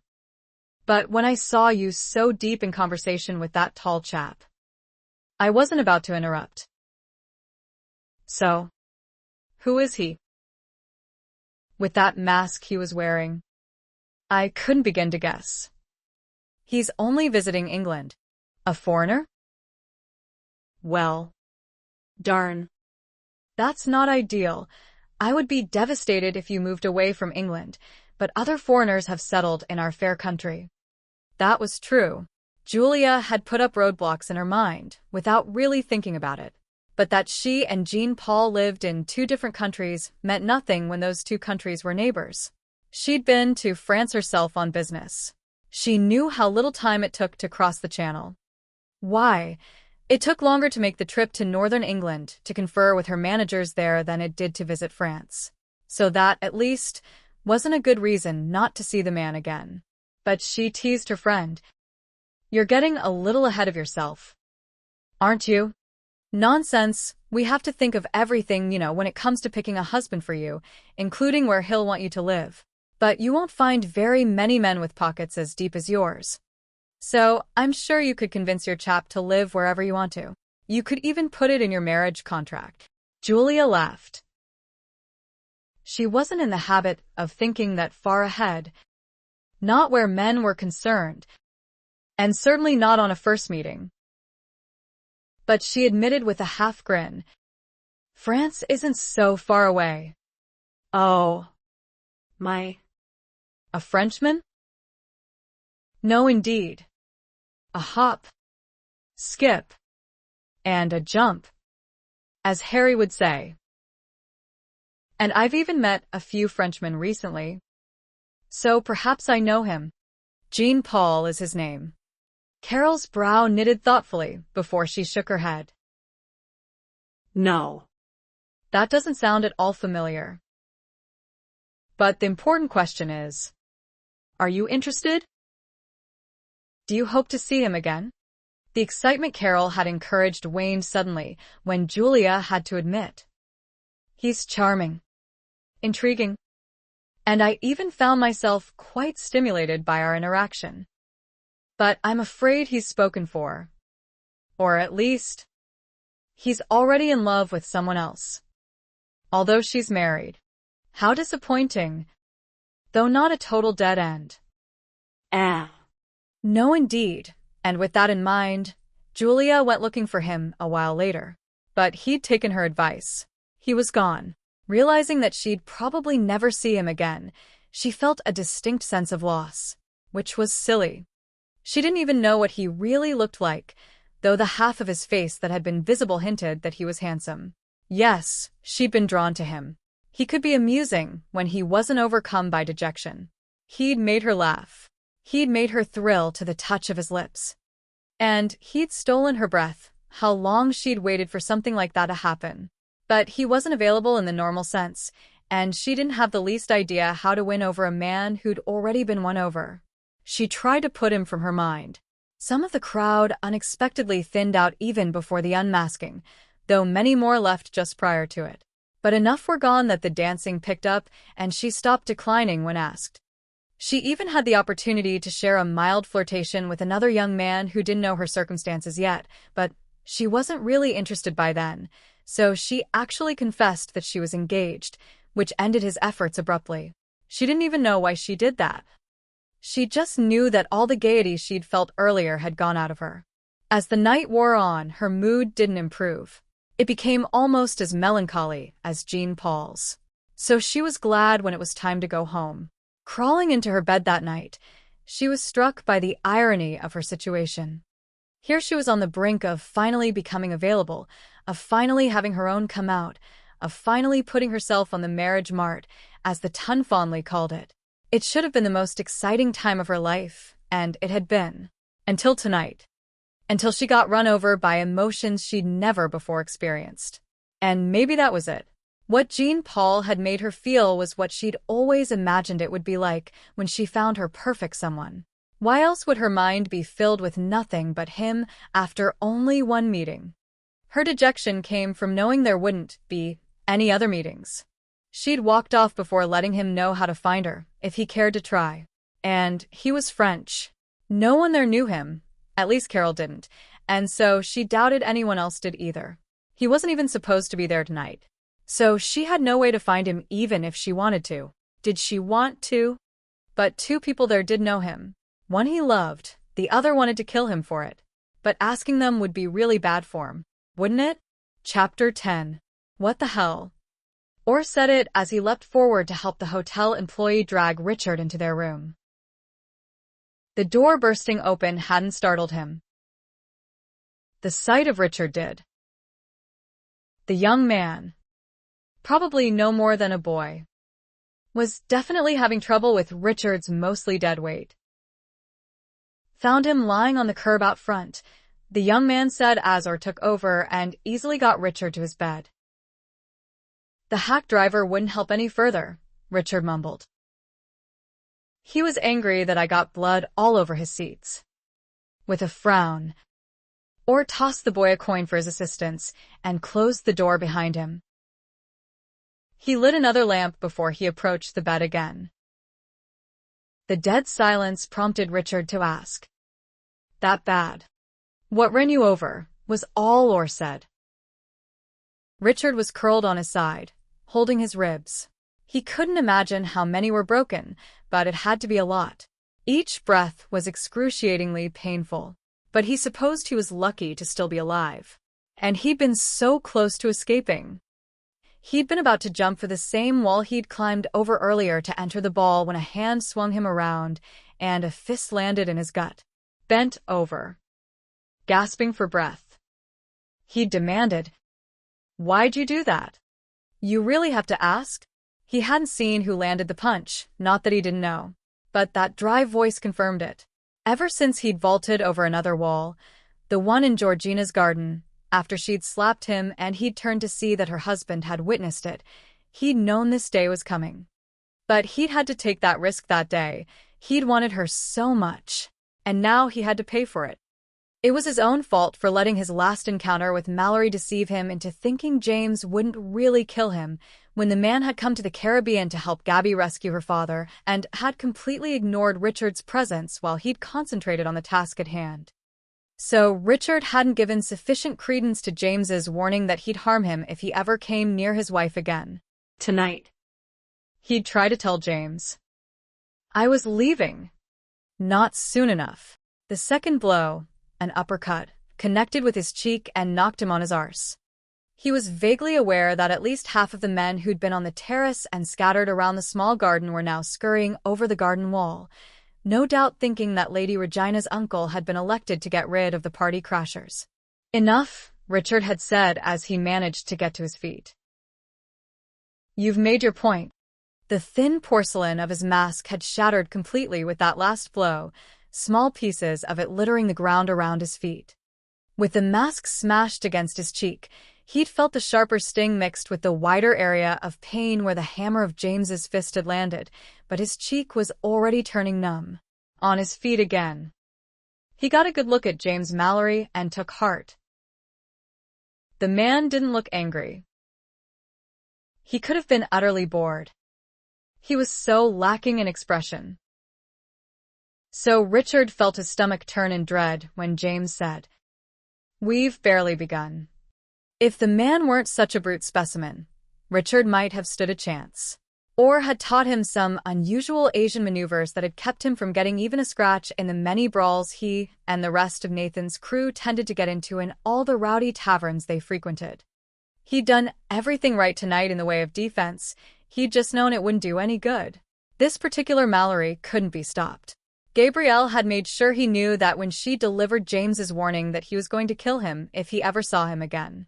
But when I saw you so deep in conversation with that tall chap, I wasn't about to interrupt. So, who is he? With that mask he was wearing, I couldn't begin to guess. He's only visiting England. A foreigner? Well, Darn. that's not ideal. I would be devastated if you moved away from England, but other foreigners have settled in our fair country. That was true. Julia had put up roadblocks in her mind without really thinking about it. But that she and Jean-Paul lived in two different countries meant nothing when those two countries were neighbors. She'd been to France herself on business. She knew how little time it took to cross the channel. Why? It took longer to make the trip to northern England to confer with her managers there than it did to visit France. So that, at least, wasn't a good reason not to see the man again. But she teased her friend. You're getting a little ahead of yourself. Aren't you? Nonsense. We have to think of everything, when it comes to picking a husband for you, including where he'll want you to live. But you won't find very many men with pockets as deep as yours. So, I'm sure you could convince your chap to live wherever you want to. You could even put it in your marriage contract. Julia laughed. She wasn't in the habit of thinking that far ahead. Not where men were concerned. And certainly not on a first meeting. But she admitted with a half grin, France isn't so far away. Oh. A Frenchman? No, indeed. A hop, skip, and a jump, as Harry would say. And I've even met a few Frenchmen recently. So perhaps I know him. Jean-Paul is his name. Carol's brow knitted thoughtfully before she shook her head. No. That doesn't sound at all familiar. But the important question is, are you interested? Do you hope to see him again? The excitement Carol had encouraged waned suddenly when Julia had to admit. He's charming, intriguing, and I even found myself quite stimulated by our interaction. But I'm afraid he's spoken for. Or at least, he's already in love with someone else. Although she's married. How disappointing. Though not a total dead end. No, indeed. And with that in mind, Julia went looking for him a while later. But he'd taken her advice. He was gone. Realizing that she'd probably never see him again, she felt a distinct sense of loss, which was silly. She didn't even know what he really looked like, though the half of his face that had been visible hinted that he was handsome. Yes, she'd been drawn to him. He could be amusing when he wasn't overcome by dejection. He'd made her laugh. He'd made her thrill to the touch of his lips. And he'd stolen her breath. How long she'd waited for something like that to happen. But he wasn't available in the normal sense, and she didn't have the least idea how to win over a man who'd already been won over. She tried to put him from her mind. Some of the crowd unexpectedly thinned out even before the unmasking, though many more left just prior to it. But enough were gone that the dancing picked up, and she stopped declining when asked. She even had the opportunity to share a mild flirtation with another young man who didn't know her circumstances yet, but she wasn't really interested by then, so she actually confessed that she was engaged, which ended his efforts abruptly. She didn't even know why she did that. She just knew that all the gaiety she'd felt earlier had gone out of her. As the night wore on, her mood didn't improve. It became almost as melancholy as Jean-Paul's. So she was glad when it was time to go home. Crawling into her bed that night, she was struck by the irony of her situation. Here she was on the brink of finally becoming available, of finally having her own come out, of finally putting herself on the marriage mart, as the Tun fondly called it. It should have been the most exciting time of her life, and it had been. Until tonight. Until she got run over by emotions she'd never before experienced. And maybe that was it. What Jean Paul had made her feel was what she'd always imagined it would be like when she found her perfect someone. Why else would her mind be filled with nothing but him after only one meeting? Her dejection came from knowing there wouldn't be any other meetings. She'd walked off before letting him know how to find her, if he cared to try. And he was French. No one there knew him, at least Carol didn't, and so she doubted anyone else did either. He wasn't even supposed to be there tonight. So she had no way to find him even if she wanted to. Did she want to? But two people there did know him. One he loved, the other wanted to kill him for it. But asking them would be really bad form, wouldn't it? Chapter 10. What the hell? Orr said it as he leapt forward to help the hotel employee drag Richard into their room. The door bursting open hadn't startled him. The sight of Richard did. The young man, probably no more than a boy, was definitely having trouble with Richard's mostly dead weight. Found him lying on the curb out front, the young man said as Orr took over and easily got Richard to his bed. The hack driver wouldn't help any further, Richard mumbled. He was angry that I got blood all over his seats. With a frown, Orr tossed the boy a coin for his assistance and closed the door behind him. He lit another lamp before he approached the bed again. The dead silence prompted Richard to ask. That bad? What ran you over? Was all Orr said. Richard was curled on his side, holding his ribs. He couldn't imagine how many were broken, but it had to be a lot. Each breath was excruciatingly painful, but he supposed he was lucky to still be alive. And he'd been so close to escaping. He'd been about to jump for the same wall he'd climbed over earlier to enter the ball when a hand swung him around and a fist landed in his gut. Bent over, gasping for breath, he demanded, "Why'd you do that?" "You really have to ask?" He hadn't seen who landed the punch, not that he didn't know. But that dry voice confirmed it. Ever since he'd vaulted over another wall, the one in Georgina's garden, after she'd slapped him and he'd turned to see that her husband had witnessed it, he'd known this day was coming. But he'd had to take that risk that day. He'd wanted her so much. And now he had to pay for it. It was his own fault for letting his last encounter with Mallory deceive him into thinking James wouldn't really kill him when the man had come to the Caribbean to help Gabby rescue her father and had completely ignored Richard's presence while he'd concentrated on the task at hand. So Richard hadn't given sufficient credence to James's warning that he'd harm him if he ever came near his wife again. Tonight. He'd try to tell James. I was leaving. Not soon enough. The second blow, an uppercut, connected with his cheek and knocked him on his arse. He was vaguely aware that at least half of the men who'd been on the terrace and scattered around the small garden were now scurrying over the garden wall, no doubt thinking that Lady Regina's uncle had been elected to get rid of the party crashers. Enough, Richard had said as he managed to get to his feet. You've made your point. The thin porcelain of his mask had shattered completely with that last blow, small pieces of it littering the ground around his feet. With the mask smashed against his cheek, he'd felt the sharper sting mixed with the wider area of pain where the hammer of James's fist had landed, but his cheek was already turning numb. On his feet again. He got a good look at James Mallory and took heart. The man didn't look angry. He could have been utterly bored. He was so lacking in expression. So Richard felt his stomach turn in dread when James said, We've barely begun. If the man weren't such a brute specimen, Richard might have stood a chance. Or had taught him some unusual Asian maneuvers that had kept him from getting even a scratch in the many brawls he and the rest of Nathan's crew tended to get into in all the rowdy taverns they frequented. He'd done everything right tonight in the way of defense. He'd just known it wouldn't do any good. This particular Mallory couldn't be stopped. Gabrielle had made sure he knew that when she delivered James's warning that he was going to kill him if he ever saw him again.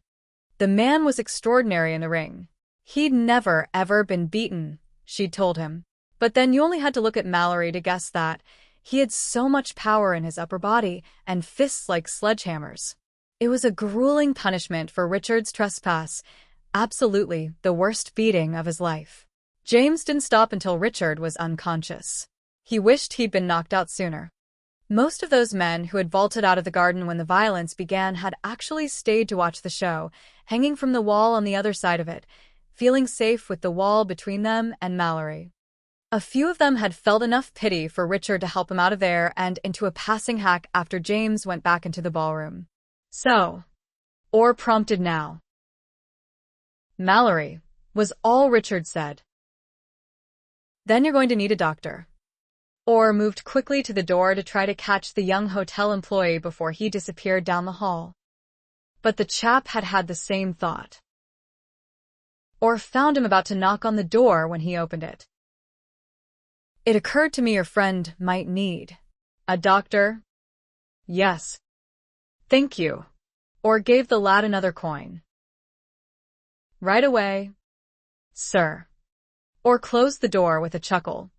The man was extraordinary in the ring. He'd never, ever been beaten, she'd told him. But then you only had to look at Mallory to guess that. He had so much power in his upper body, and fists like sledgehammers. It was a grueling punishment for Richard's trespass, absolutely the worst beating of his life. James didn't stop until Richard was unconscious. He wished he'd been knocked out sooner. Most of those men who had vaulted out of the garden when the violence began had actually stayed to watch the show, hanging from the wall on the other side of it, feeling safe with the wall between them and Mallory. A few of them had felt enough pity for Richard to help him out of there and into a passing hack after James went back into the ballroom. So, Orr prompted now. Mallory, was all Richard said. Then you're going to need a doctor. Orr moved quickly to the door to try to catch the young hotel employee before he disappeared down the hall. But the chap had had the same thought. Orr found him about to knock on the door when he opened it. It occurred to me your friend might need a doctor. Yes. Thank you. Orr gave the lad another coin. Right away, sir. Orr closed the door with a chuckle.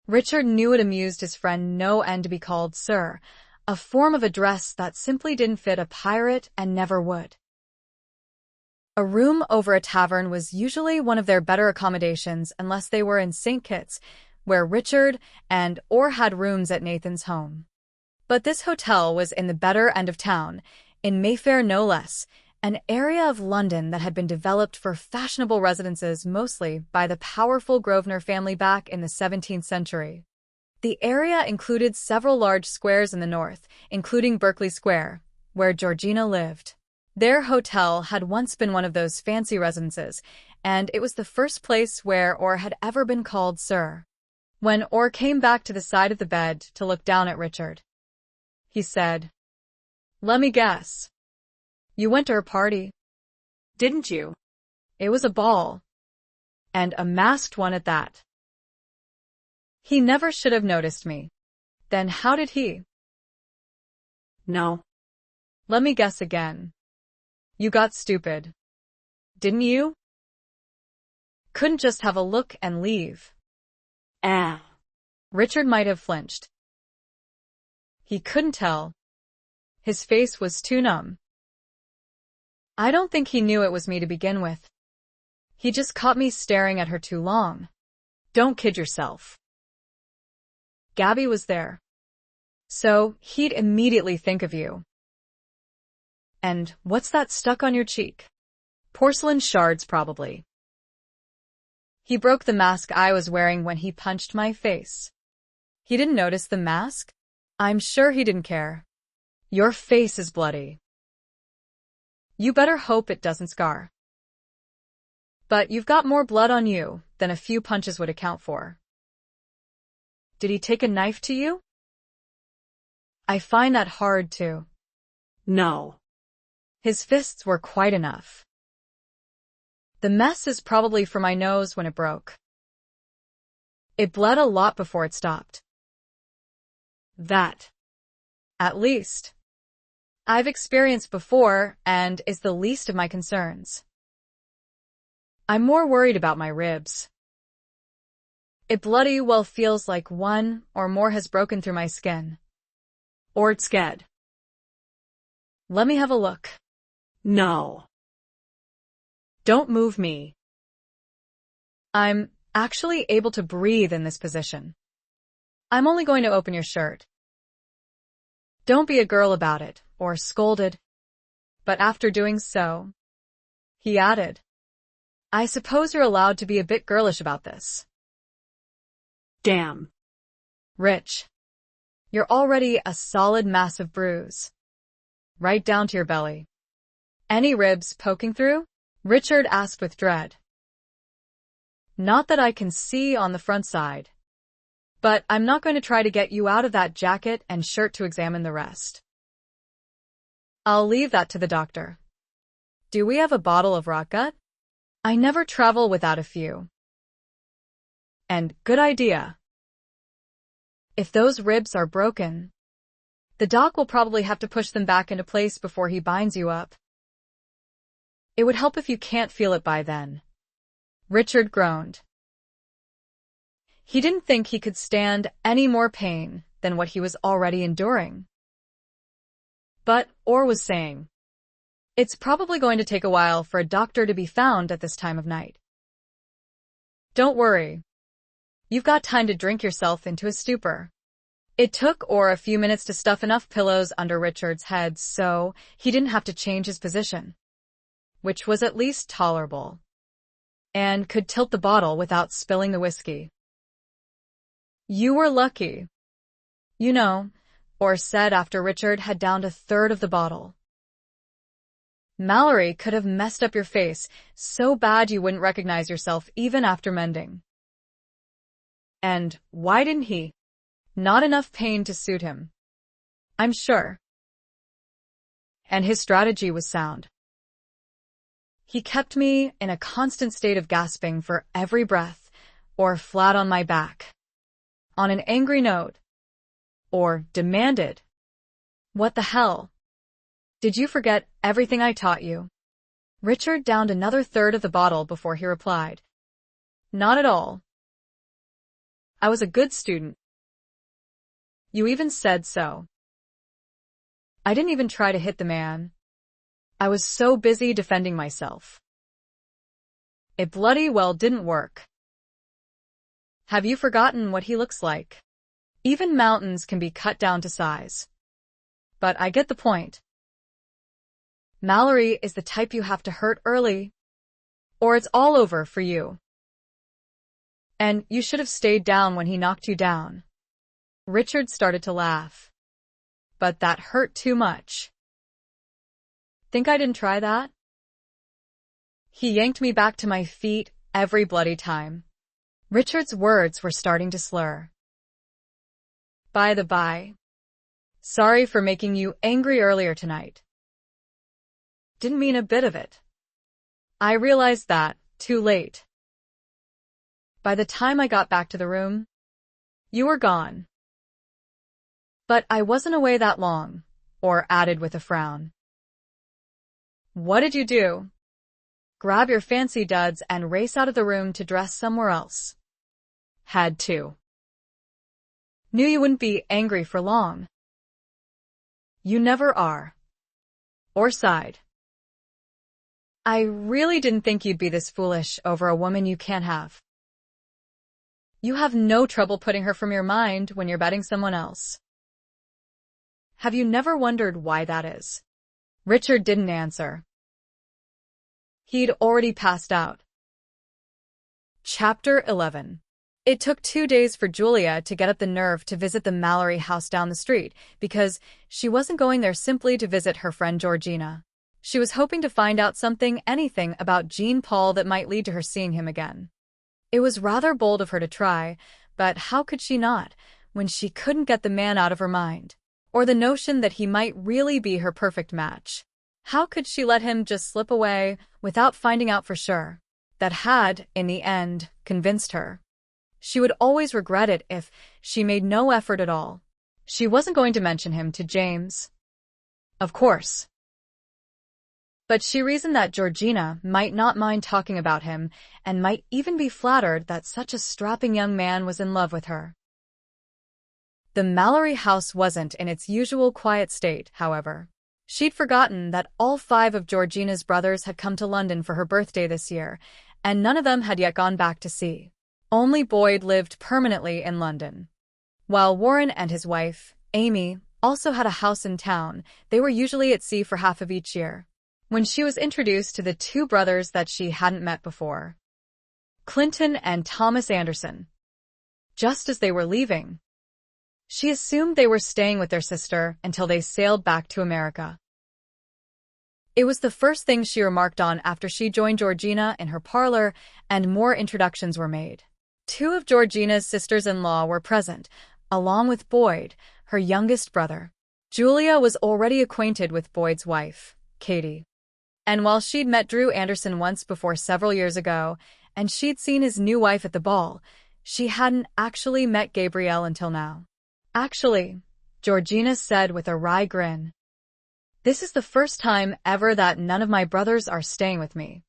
Richard knew it amused his friend no end to be called sir, a form of address that simply didn't fit a pirate and never would. A room over a tavern was usually one of their better accommodations unless they were in St. Kitts, where Richard and Orr had rooms at Nathan's home. But this hotel was in the better end of town, in Mayfair no less, an area of London that had been developed for fashionable residences mostly by the powerful Grosvenor family back in the 17th century. The area included several large squares in the north, including Berkeley Square, where Georgina lived. Their hotel had once been one of those fancy residences, and it was the first place where Orr had ever been called sir. When Orr came back to the side of the bed to look down at Richard, he said, "Let me guess. You went to her party, Didn't you? it was a ball. And a masked one at that." He never should have noticed me. Then how did he? No. Let me guess again. You got stupid. Didn't you? Couldn't just have a look and leave. Ah. Richard might have flinched. He couldn't tell. His face was too numb. I don't think he knew it was me to begin with. He just caught me staring at her too long. Don't kid yourself. Gabby was there. So he'd immediately think of you. And what's that stuck on your cheek? Porcelain shards, probably. He broke the mask I was wearing when he punched my face. He didn't notice the mask? I'm sure he didn't care. Your face is bloody. You better hope it doesn't scar. But you've got more blood on you than a few punches would account for. Did he take a knife to you? I find that hard to. No. His fists were quite enough. The mess is probably from my nose when it broke. It bled a lot before it stopped. That, at least, I've experienced before and is the least of my concerns. I'm more worried about my ribs. It bloody well feels like one or more has broken through my skin. Or it's scared. Let me have a look. No. Don't move me. I'm actually able to breathe in this position. I'm only going to open your shirt. Don't be a girl about it, or scolded. But after doing so, he added, I suppose you're allowed to be a bit girlish about this. Damn. Rich, you're already a solid massive bruise. Right down to your belly. Any ribs poking through? Richard asked with dread. Not that I can see on the front side. But I'm not going to try to get you out of that jacket and shirt to examine the rest. I'll leave that to the doctor. Do we have a bottle of rotgut? I never travel without a few. And good idea. If those ribs are broken, the doc will probably have to push them back into place before he binds you up. It would help if you can't feel it by then. Richard groaned. He didn't think he could stand any more pain than what he was already enduring. But Orr was saying, "It's probably going to take a while for a doctor to be found at this time of night. Don't worry. You've got time to drink yourself into a stupor." It took Orr a few minutes to stuff enough pillows under Richard's head so he didn't have to change his position, which was at least tolerable, and could tilt the bottle without spilling the whiskey. "You were lucky. You know," Orr said after Richard had downed a third of the bottle. "Mallory could have messed up your face so bad you wouldn't recognize yourself even after mending. And why didn't he? Not enough pain to suit him, I'm sure. And his strategy was sound. He kept me in a constant state of gasping for every breath, or flat on my back, on an angry note, or demanded, 'What the hell? Did you forget everything I taught you?'" Richard downed another third of the bottle before he replied, "Not at all. I was a good student. You even said so. I didn't even try to hit the man. I was so busy defending myself. It bloody well didn't work. Have you forgotten what he looks like? Even mountains can be cut down to size. But I get the point. Mallory is the type you have to hurt early, or it's all over for you. And you should have stayed down when he knocked you down." Richard started to laugh. "But that hurt too much. Think I didn't try that? He yanked me back to my feet every bloody time." Richard's words were starting to slur. "By the by, sorry for making you angry earlier tonight. Didn't mean a bit of it. I realized that too late. By the time I got back to the room, you were gone. But I wasn't away that long," Orr added with a frown. "What did you do? Grab your fancy duds and race out of the room to dress somewhere else?" "Had to. Knew you wouldn't be angry for long." "You never are." Orr sighed. "I really didn't think you'd be this foolish over a woman you can't have. You have no trouble putting her from your mind when you're betting someone else. Have you never wondered why that is?" Richard didn't answer. He'd already passed out. Chapter 11. It took 2 days for Julia to get up the nerve to visit the Mallory house down the street, because she wasn't going there simply to visit her friend Georgina. She was hoping to find out anything about Jean Paul that might lead to her seeing him again. It was rather bold of her to try, but how could she not, when she couldn't get the man out of her mind, or the notion that he might really be her perfect match? How could she let him just slip away without finding out for sure? That had, in the end, convinced her. She would always regret it if she made no effort at all. She wasn't going to mention him to James, of course. But she reasoned that Georgina might not mind talking about him and might even be flattered that such a strapping young man was in love with her. The Mallory house wasn't in its usual quiet state, however. She'd forgotten that all 5 of Georgina's brothers had come to London for her birthday this year, and none of them had yet gone back to sea. Only Boyd lived permanently in London. While Warren and his wife, Amy, also had a house in town, they were usually at sea for half of each year. When she was introduced to the 2 brothers that she hadn't met before, Clinton and Thomas Anderson, just as they were leaving, she assumed they were staying with their sister until they sailed back to America. It was the first thing she remarked on after she joined Georgina in her parlor and more introductions were made. 2 of Georgina's sisters-in-law were present, along with Boyd, her youngest brother. Julia was already acquainted with Boyd's wife, Katie. And while she'd met Drew Anderson once before several years ago, and she'd seen his new wife at the ball, she hadn't actually met Gabrielle until now. "Actually," Georgina said with a wry grin, This is the first time ever that none of my brothers are staying with me.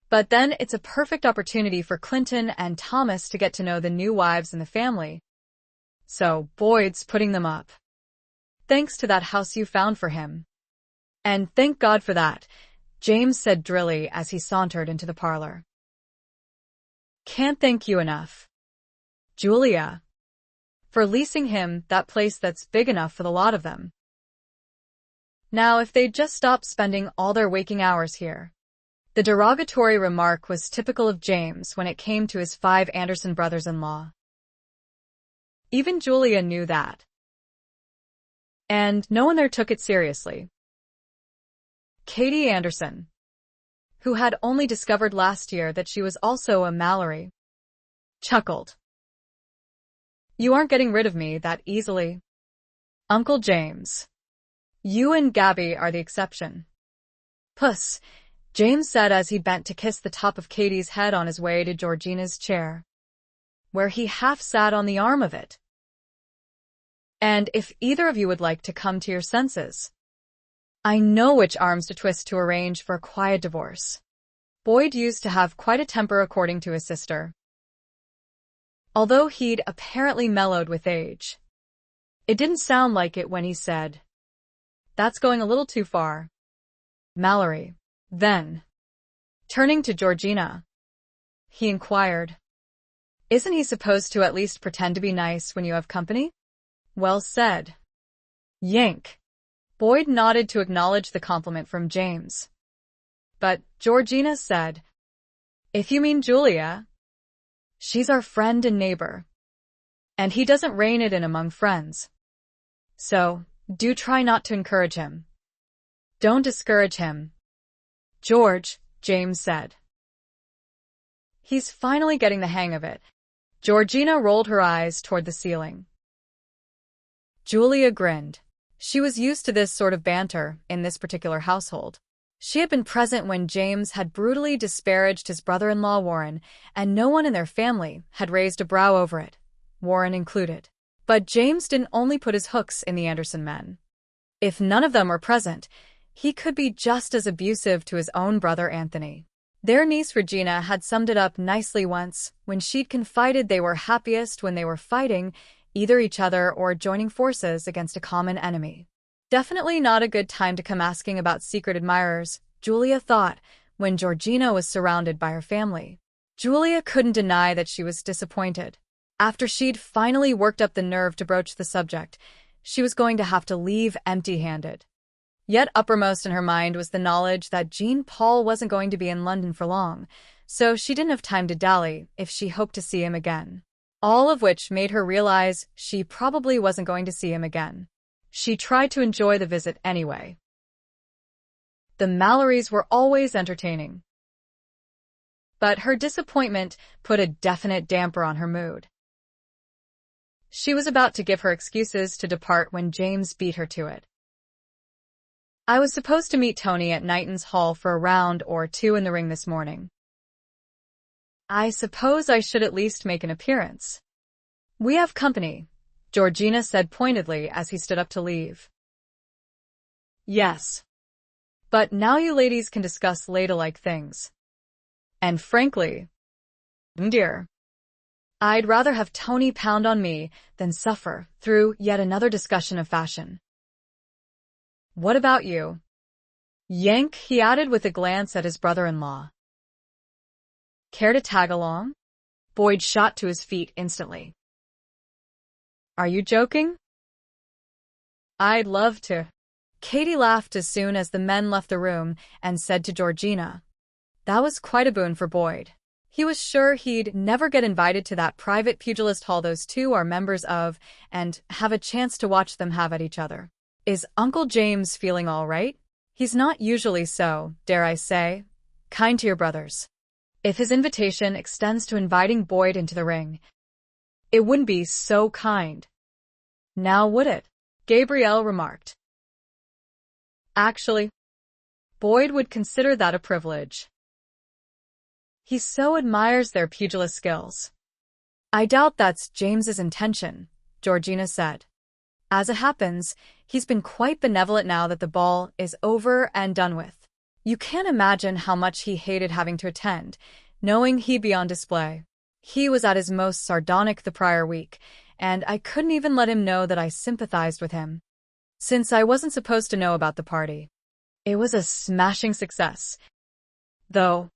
But then it's a perfect opportunity for Clinton and Thomas to get to know the new wives in the family. So Boyd's putting them up. Thanks to that house you found for him. And thank God for that, James said drily as he sauntered into the parlor. Can't thank you enough, Julia, for leasing him that place that's big enough for the lot of them. Now if they'd just stop spending all their waking hours here. The derogatory remark was typical of James when it came to his 5 Anderson brothers-in-law. Even Julia knew that. And no one there took it seriously. Katie Anderson, who had only discovered last year that she was also a Mallory, chuckled. You aren't getting rid of me that easily, Uncle James. You and Gabby are the exception. Puss, James said as he bent to kiss the top of Katie's head on his way to Georgina's chair, where he half sat on the arm of it. And if either of you would like to come to your senses, I know which arms to twist to arrange for a quiet divorce. Boyd used to have quite a temper according to his sister, although he'd apparently mellowed with age. It didn't sound like it when he said, That's going a little too far, Mallory. Then, turning to Georgina, he inquired, Isn't he supposed to at least pretend to be nice when you have company? Well said, Yank. Boyd nodded to acknowledge the compliment from James. But Georgina said, If you mean Julia, she's our friend and neighbor, and he doesn't rein it in among friends. So, do try not to encourage him. Don't discourage him, George, James said. He's finally getting the hang of it. Georgina rolled her eyes toward the ceiling. Julia grinned. She was used to this sort of banter in this particular household. She had been present when James had brutally disparaged his brother-in-law Warren, and no one in their family had raised a brow over it, Warren included. But James didn't only put his hooks in the Anderson men. If none of them were present, he could be just as abusive to his own brother Anthony. Their niece Regina had summed it up nicely once when she'd confided they were happiest when they were fighting either each other or joining forces against a common enemy. Definitely not a good time to come asking about secret admirers, Julia thought, when Georgina was surrounded by her family. Julia couldn't deny that she was disappointed. After she'd finally worked up the nerve to broach the subject, she was going to have to leave empty-handed. Yet uppermost in her mind was the knowledge that Jean Paul wasn't going to be in London for long, so she didn't have time to dally if she hoped to see him again. All of which made her realize she probably wasn't going to see him again. She tried to enjoy the visit anyway. The Mallorys were always entertaining. But her disappointment put a definite damper on her mood. She was about to give her excuses to depart when James beat her to it. I was supposed to meet Tony at Knighton's Hall for a round or two in the ring this morning. I suppose I should at least make an appearance. We have company, Georgina said pointedly as he stood up to leave. Yes. But now you ladies can discuss ladylike things. And frankly, dear, I'd rather have Tony pound on me than suffer through yet another discussion of fashion. What about you, Yank? He added with a glance at his brother-in-law. Care to tag along? Boyd shot to his feet instantly. Are you joking? I'd love to. Katie laughed as soon as the men left the room and said to Georgina, That was quite a boon for Boyd. He was sure he'd never get invited to that private pugilist hall those two are members of and have a chance to watch them have at each other. Is Uncle James feeling all right? He's not usually so, dare I say, kind to your brothers. If his invitation extends to inviting Boyd into the ring, it wouldn't be so kind. Now would it? Gabrielle remarked. Actually, Boyd would consider that a privilege. He so admires their pugilist skills. I doubt that's James's intention, Georgina said. As it happens, he's been quite benevolent now that the ball is over and done with. You can't imagine how much he hated having to attend, knowing he'd be on display. He was at his most sardonic the prior week, and I couldn't even let him know that I sympathized with him, since I wasn't supposed to know about the party. It was a smashing success, though,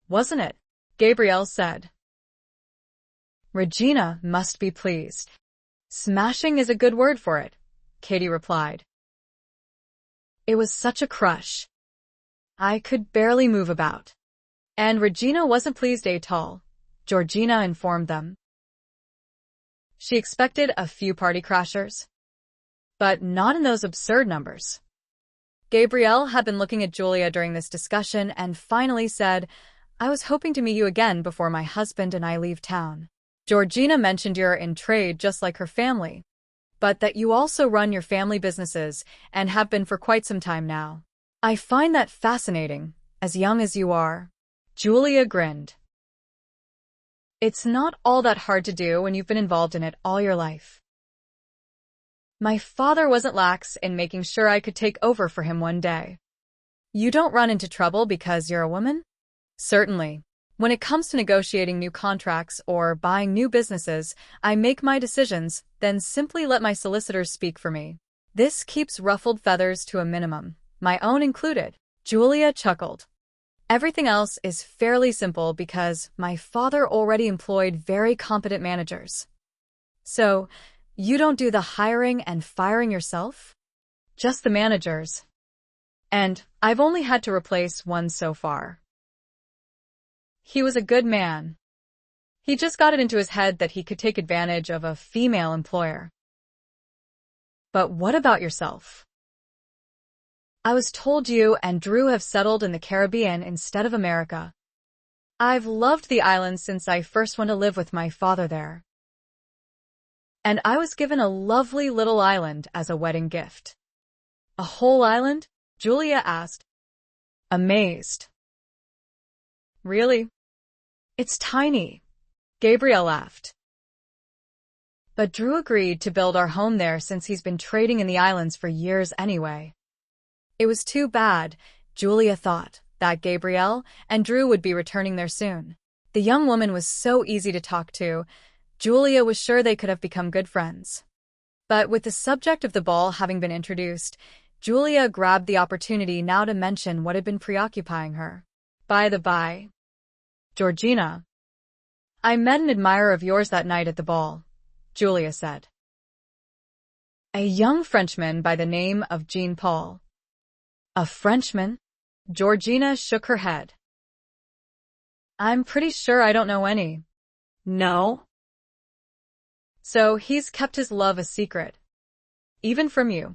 wasn't it? Gabrielle said. Regina must be pleased. Smashing is a good word for it, Katie replied. It was such a crush. I could barely move about. And Regina wasn't pleased at all, Georgina informed them. She expected a few party crashers, but not in those absurd numbers. Gabrielle had been looking at Julia during this discussion and finally said, I was hoping to meet you again before my husband and I leave town. Georgina mentioned you're in trade just like her family, but that you also run your family businesses and have been for quite some time now. I find that fascinating, as young as you are. Julia grinned. It's not all that hard to do when you've been involved in it all your life. My father wasn't lax in making sure I could take over for him one day. You don't run into trouble because you're a woman? Certainly. When it comes to negotiating new contracts or buying new businesses, I make my decisions, then simply let my solicitors speak for me. This keeps ruffled feathers to a minimum, my own included. Julia chuckled. Everything else is fairly simple because my father already employed very competent managers. So, you don't do the hiring and firing yourself? Just the managers. And I've only had to replace one so far. He was a good man. He just got it into his head that he could take advantage of a female employer. But what about yourself? I was told you and Drew have settled in the Caribbean instead of America. I've loved the islands since I first went to live with my father there. And I was given a lovely little island as a wedding gift. A whole island? Julia asked, amazed. Really? It's tiny. Gabrielle laughed. But Drew agreed to build our home there since he's been trading in the islands for years anyway. It was too bad, Julia thought, that Gabrielle and Drew would be returning there soon. The young woman was so easy to talk to, Julia was sure they could have become good friends. But with the subject of the ball having been introduced, Julia grabbed the opportunity now to mention what had been preoccupying her. By the by, Georgina, I met an admirer of yours that night at the ball, Julia said. A young Frenchman by the name of Jean-Paul. A Frenchman? Georgina shook her head. I'm pretty sure I don't know any. No? So he's kept his love a secret. Even from you.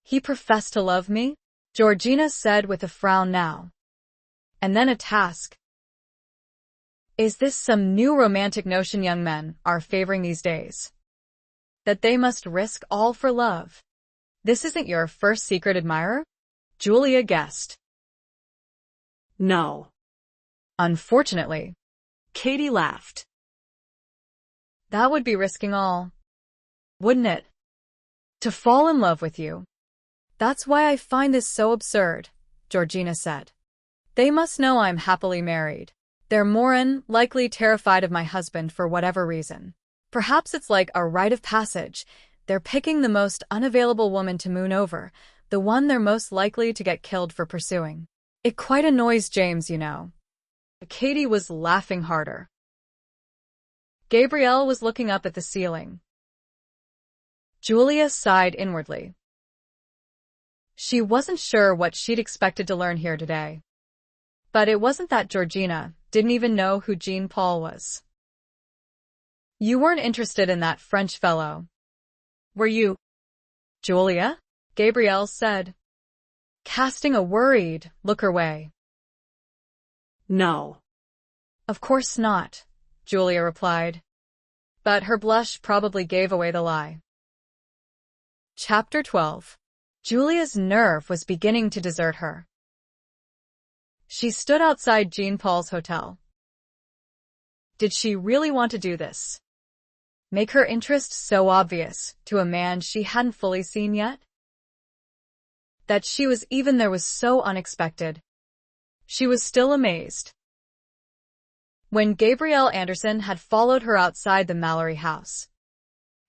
He professed to love me? Georgina said with a frown now. And then a task. Is this some new romantic notion young men are favoring these days? That they must risk all for love? This isn't your first secret admirer? Julia guessed. No. Unfortunately. Katie laughed. That would be risking all, wouldn't it? To fall in love with you. That's why I find this so absurd, Georgina said. They must know I'm happily married. They're more than likely terrified of my husband for whatever reason. Perhaps it's like a rite of passage. They're picking the most unavailable woman to moon over, the one they're most likely to get killed for pursuing. It quite annoys James, you know. Katie was laughing harder. Gabrielle was looking up at the ceiling. Julia sighed inwardly. She wasn't sure what she'd expected to learn here today. But it wasn't that Georgina didn't even know who Jean-Paul was. You weren't interested in that French fellow, were you, Julia? Gabrielle said, casting a worried look her way. No. Of course not, Julia replied. But her blush probably gave away the lie. Chapter 12. Julia's nerve was beginning to desert her. She stood outside Jean-Paul's hotel. Did she really want to do this? Make her interest so obvious to a man she hadn't fully seen yet? That she was even there was so unexpected. She was still amazed. When Gabrielle Anderson had followed her outside the Mallory house,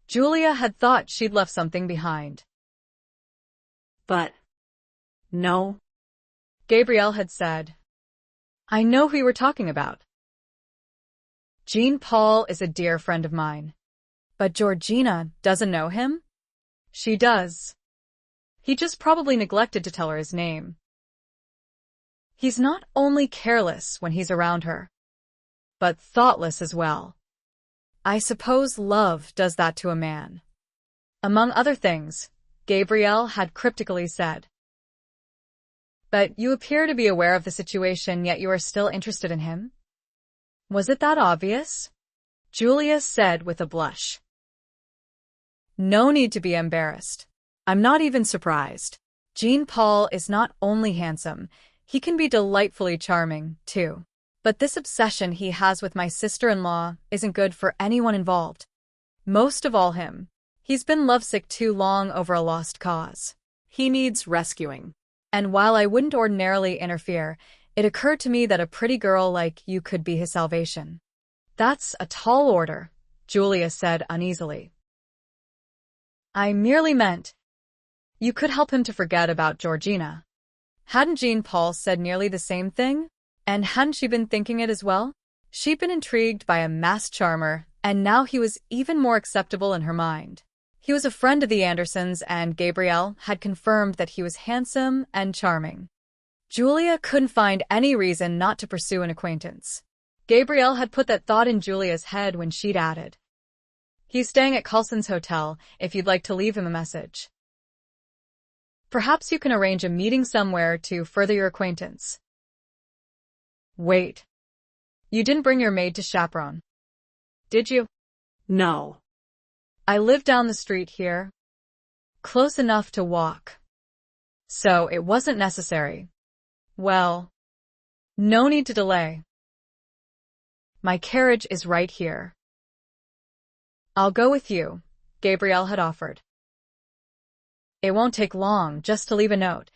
Julia had thought she'd left something behind. But, no, Gabrielle had said, I know who you were talking about. Jean Paul is a dear friend of mine. But Georgina doesn't know him? She does. He just probably neglected to tell her his name. He's not only careless when he's around her, but thoughtless as well. I suppose love does that to a man. Among other things, Gabrielle had cryptically said. But you appear to be aware of the situation, yet you are still interested in him? Was it that obvious? Julia said with a blush. No need to be embarrassed. I'm not even surprised. Jean Paul is not only handsome, he can be delightfully charming, too. But this obsession he has with my sister-in-law isn't good for anyone involved. Most of all him. He's been lovesick too long over a lost cause. He needs rescuing. And while I wouldn't ordinarily interfere, it occurred to me that a pretty girl like you could be his salvation. That's a tall order, Julia said uneasily. I merely meant you could help him to forget about Georgina. Hadn't Jean Paul said nearly the same thing? And hadn't she been thinking it as well? She'd been intrigued by a masked charmer, and now he was even more acceptable in her mind. He was a friend of the Andersons, and Gabrielle had confirmed that he was handsome and charming. Julia couldn't find any reason not to pursue an acquaintance. Gabrielle had put that thought in Julia's head when she'd added, He's staying at Coulson's Hotel, if you'd like to leave him a message. Perhaps you can arrange a meeting somewhere to further your acquaintance. Wait. You didn't bring your maid to chaperone, did you? No. I live down the street here. Close enough to walk. So it wasn't necessary. Well, no need to delay. My carriage is right here. I'll go with you, Gabrielle had offered. It won't take long just to leave a note.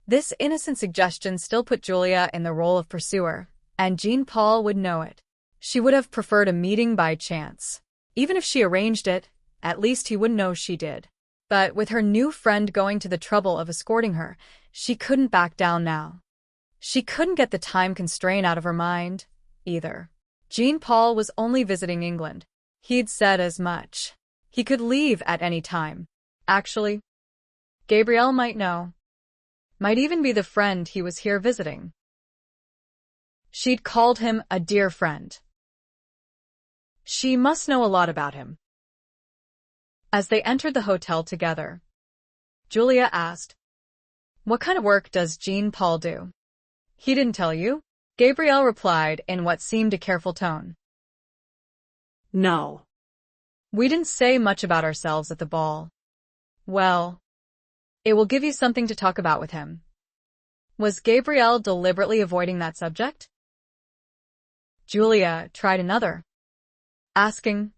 This innocent suggestion still put Julia in the role of pursuer, and Jean Paul would know it. She would have preferred a meeting by chance. Even if she arranged it, at least he wouldn't know she did. But with her new friend going to the trouble of escorting her, she couldn't back down now. She couldn't get the time constraint out of her mind, either. Jean Paul was only visiting England. He'd said as much. He could leave at any time. Actually, Gabrielle might know. Might even be the friend he was here visiting. She'd called him a dear friend. She must know a lot about him. As they entered the hotel together, Julia asked, What kind of work does Jean Paul do? He didn't tell you? Gabrielle replied in what seemed a careful tone. No. We didn't say much about ourselves at the ball. Well, it will give you something to talk about with him. Was Gabrielle deliberately avoiding that subject? Julia tried another, asking,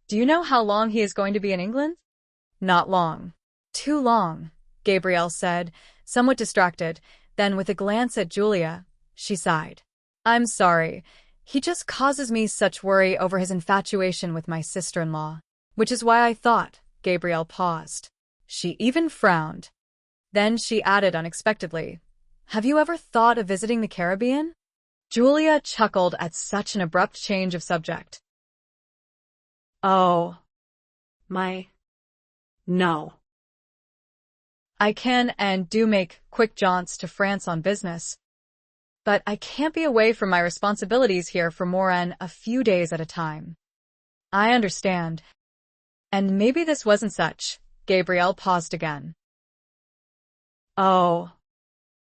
Do you know how long he is going to be in England? Not long. Too long, Gabrielle said, somewhat distracted. Then with a glance at Julia, she sighed. I'm sorry. He just causes me such worry over his infatuation with my sister-in-law. Which is why I thought. Gabrielle paused. She even frowned. Then she added unexpectedly, Have you ever thought of visiting the Caribbean? Julia chuckled at such an abrupt change of subject. Oh. No. I can and do make quick jaunts to France on business. But I can't be away from my responsibilities here for more than a few days at a time. I understand. And maybe this wasn't such. Gabrielle paused again. Oh.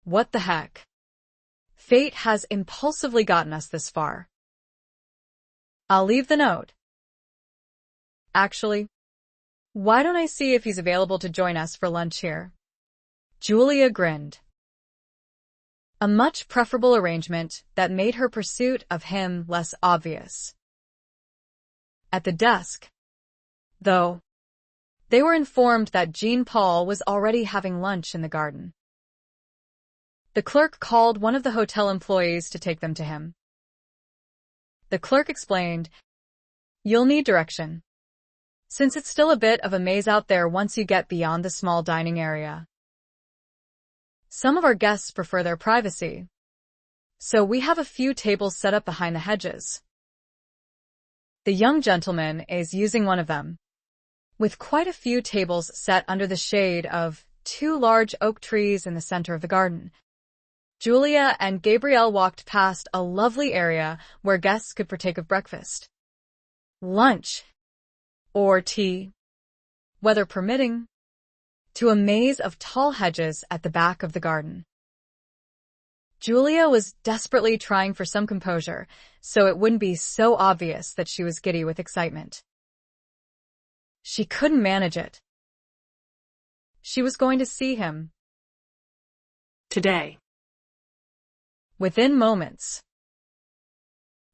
What the heck? Fate has impulsively gotten us this far. I'll leave the note. Actually, why don't I see if he's available to join us for lunch here? Julia grinned. A much preferable arrangement that made her pursuit of him less obvious. At the desk, though. They were informed that Jean-Paul was already having lunch in the garden. The clerk called one of the hotel employees to take them to him. The clerk explained, "You'll need direction, since it's still a bit of a maze out there once you get beyond the small dining area. Some of our guests prefer their privacy, so we have a few tables set up behind the hedges. The young gentleman is using one of them, with quite a few tables set under the shade of 2 large oak trees in the center of the garden." Julia and Gabrielle walked past a lovely area where guests could partake of breakfast, lunch, or tea, weather permitting, to a maze of tall hedges at the back of the garden. Julia was desperately trying for some composure, so it wouldn't be so obvious that she was giddy with excitement. She couldn't manage it. She was going to see him. Today. Within moments.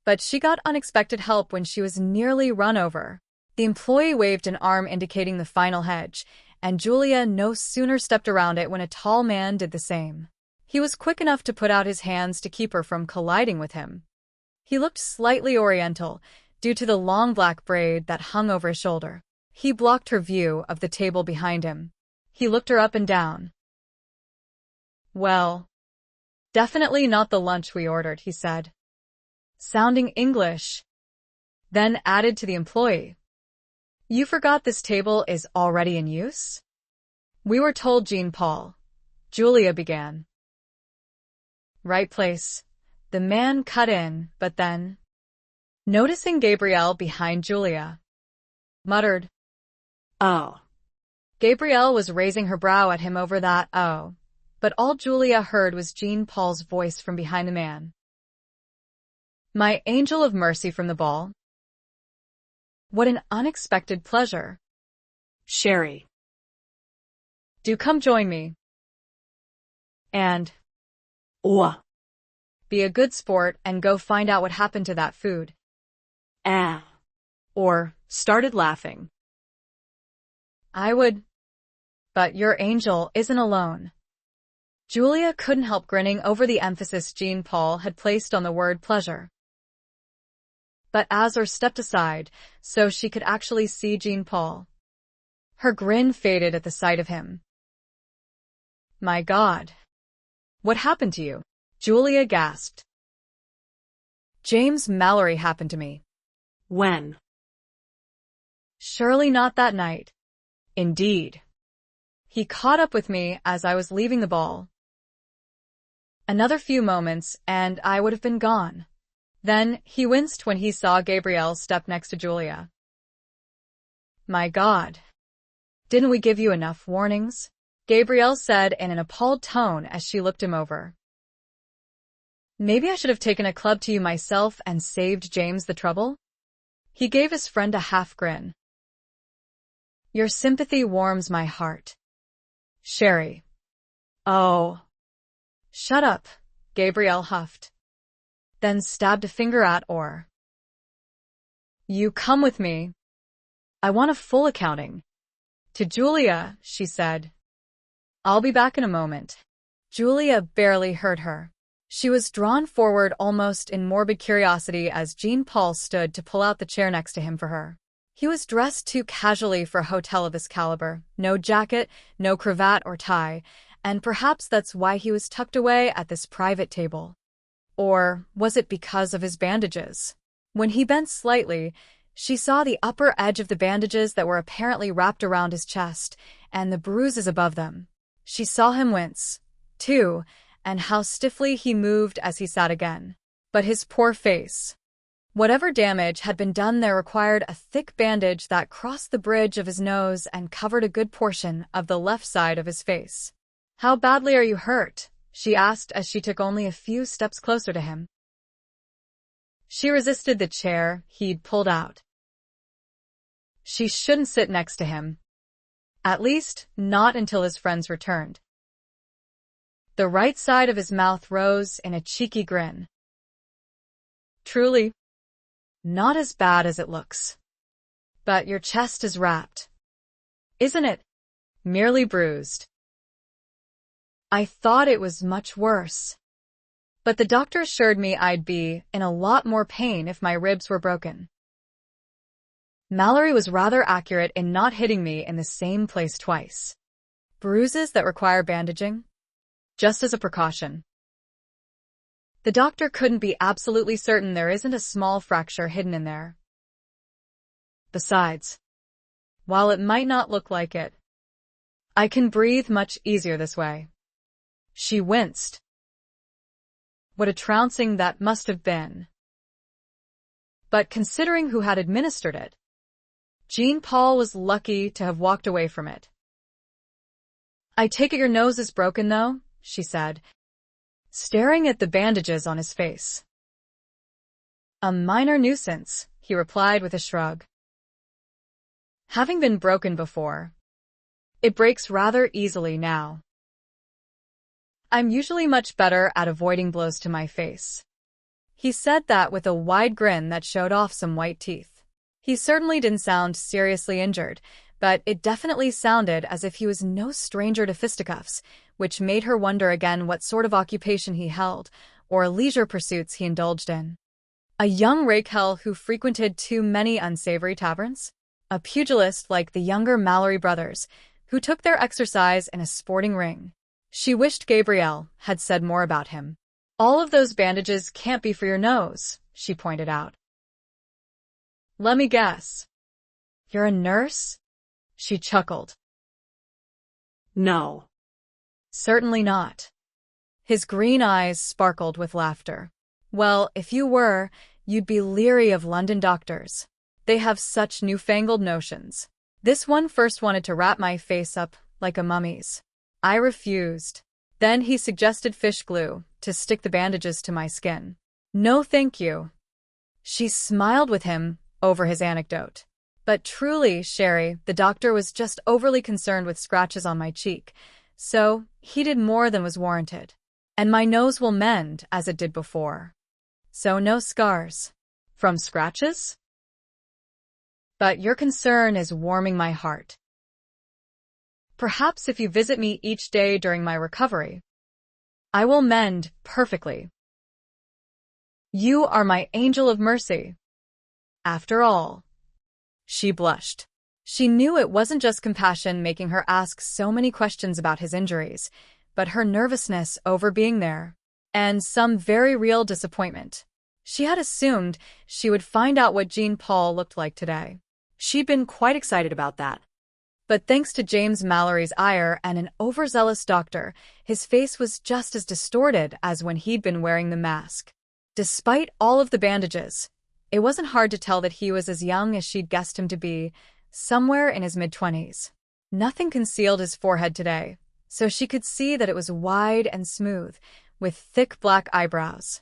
But she got unexpected help when she was nearly run over. The employee waved an arm indicating the final hedge, and Julia no sooner stepped around it when a tall man did the same. He was quick enough to put out his hands to keep her from colliding with him. He looked slightly oriental due to the long black braid that hung over his shoulder. He blocked her view of the table behind him. He looked her up and down. "Well, definitely not the lunch we ordered," he said, sounding English, then added to the employee, "You forgot this table is already in use?" "We were told, Jean-Paul," Julia began. "Right place," the man cut in, but then, noticing Gabrielle behind Julia, muttered, "Oh." Gabrielle was raising her brow at him over that "oh," but all Julia heard was Jean-Paul's voice from behind the man. "My angel of mercy from the ball. What an unexpected pleasure. Sherry. Do come join me. And be a good sport and go find out what happened to that food." Or started laughing. "I would, but your angel isn't alone." Julia couldn't help grinning over the emphasis Jean-Paul had placed on the word pleasure. But Azor stepped aside so she could actually see Jean-Paul. Her grin faded at the sight of him. "My God. What happened to you?" Julia gasped. "James Mallory happened to me." When? "Surely not that night." "Indeed. He caught up with me as I was leaving the ball. Another few moments, and I would have been gone." Then he winced when he saw Gabrielle step next to Julia. "My God. Didn't we give you enough warnings?" Gabrielle said in an appalled tone as she looked him over. "Maybe I should have taken a club to you myself and saved James the trouble?" He gave his friend a half grin. "Your sympathy warms my heart. Sherry." "Oh." "Shut up," Gabrielle huffed, then stabbed a finger at Or. "You come with me. I want a full accounting." To Julia, she said, "I'll be back in a moment." Julia barely heard her. She was drawn forward almost in morbid curiosity as Jean-Paul stood to pull out the chair next to him for her. He was dressed too casually for a hotel of this caliber. No jacket, no cravat or tie, and perhaps that's why he was tucked away at this private table. Or was it because of his bandages? When he bent slightly, she saw the upper edge of the bandages that were apparently wrapped around his chest, and the bruises above them. She saw him wince, too, and how stiffly he moved as he sat again. But his poor face. Whatever damage had been done there required a thick bandage that crossed the bridge of his nose and covered a good portion of the left side of his face. "How badly are you hurt?" she asked as she took only a few steps closer to him. She resisted the chair he'd pulled out. She shouldn't sit next to him. At least, not until his friends returned. The right side of his mouth rose in a cheeky grin. "Truly, not as bad as it looks." But your chest is wrapped, isn't it? Merely bruised. I thought it was much worse. But the doctor assured me I'd be in a lot more pain if my ribs were broken. Mallory was rather accurate in not hitting me in the same place twice. Bruises that require bandaging? Just as a precaution. The doctor couldn't be absolutely certain there isn't a small fracture hidden in there. Besides, while it might not look like it, I can breathe much easier this way. She winced. What a trouncing that must have been. But considering who had administered it, Jean Paul was lucky to have walked away from it. I take it your nose is broken, though, she said, staring at the bandages on his face. A minor nuisance, he replied with a shrug. Having been broken before, it breaks rather easily now. I'm usually much better at avoiding blows to my face. He said that with a wide grin that showed off some white teeth. He certainly didn't sound seriously injured, but it definitely sounded as if he was no stranger to fisticuffs, which made her wonder again what sort of occupation he held, or leisure pursuits he indulged in. A young rakehell who frequented too many unsavory taverns? A pugilist like the younger Mallory brothers, who took their exercise in a sporting ring. She wished Gabrielle had said more about him. All of those bandages can't be for your nose, she pointed out. Let me guess. You're a nurse? She chuckled. No. Certainly not. His green eyes sparkled with laughter. Well, if you were, you'd be leery of London doctors. They have such newfangled notions. This one first wanted to wrap my face up like a mummy's. I refused. Then he suggested fish glue to stick the bandages to my skin. No, thank you. She smiled with him over his anecdote. But truly, Sherry, the doctor was just overly concerned with scratches on my cheek, so he did more than was warranted. And my nose will mend as it did before. So no scars. From scratches? But your concern is warming my heart. Perhaps if you visit me each day during my recovery, I will mend perfectly. You are my angel of mercy. After all. She blushed. She knew it wasn't just compassion making her ask so many questions about his injuries, but her nervousness over being there, and some very real disappointment. She had assumed she would find out what Jean Paul looked like today. She'd been quite excited about that. But thanks to James Mallory's ire and an overzealous doctor, his face was just as distorted as when he'd been wearing the mask. Despite all of the bandages, it wasn't hard to tell that he was as young as she'd guessed him to be, somewhere in his mid-20s. Nothing concealed his forehead today, so she could see that it was wide and smooth, with thick black eyebrows.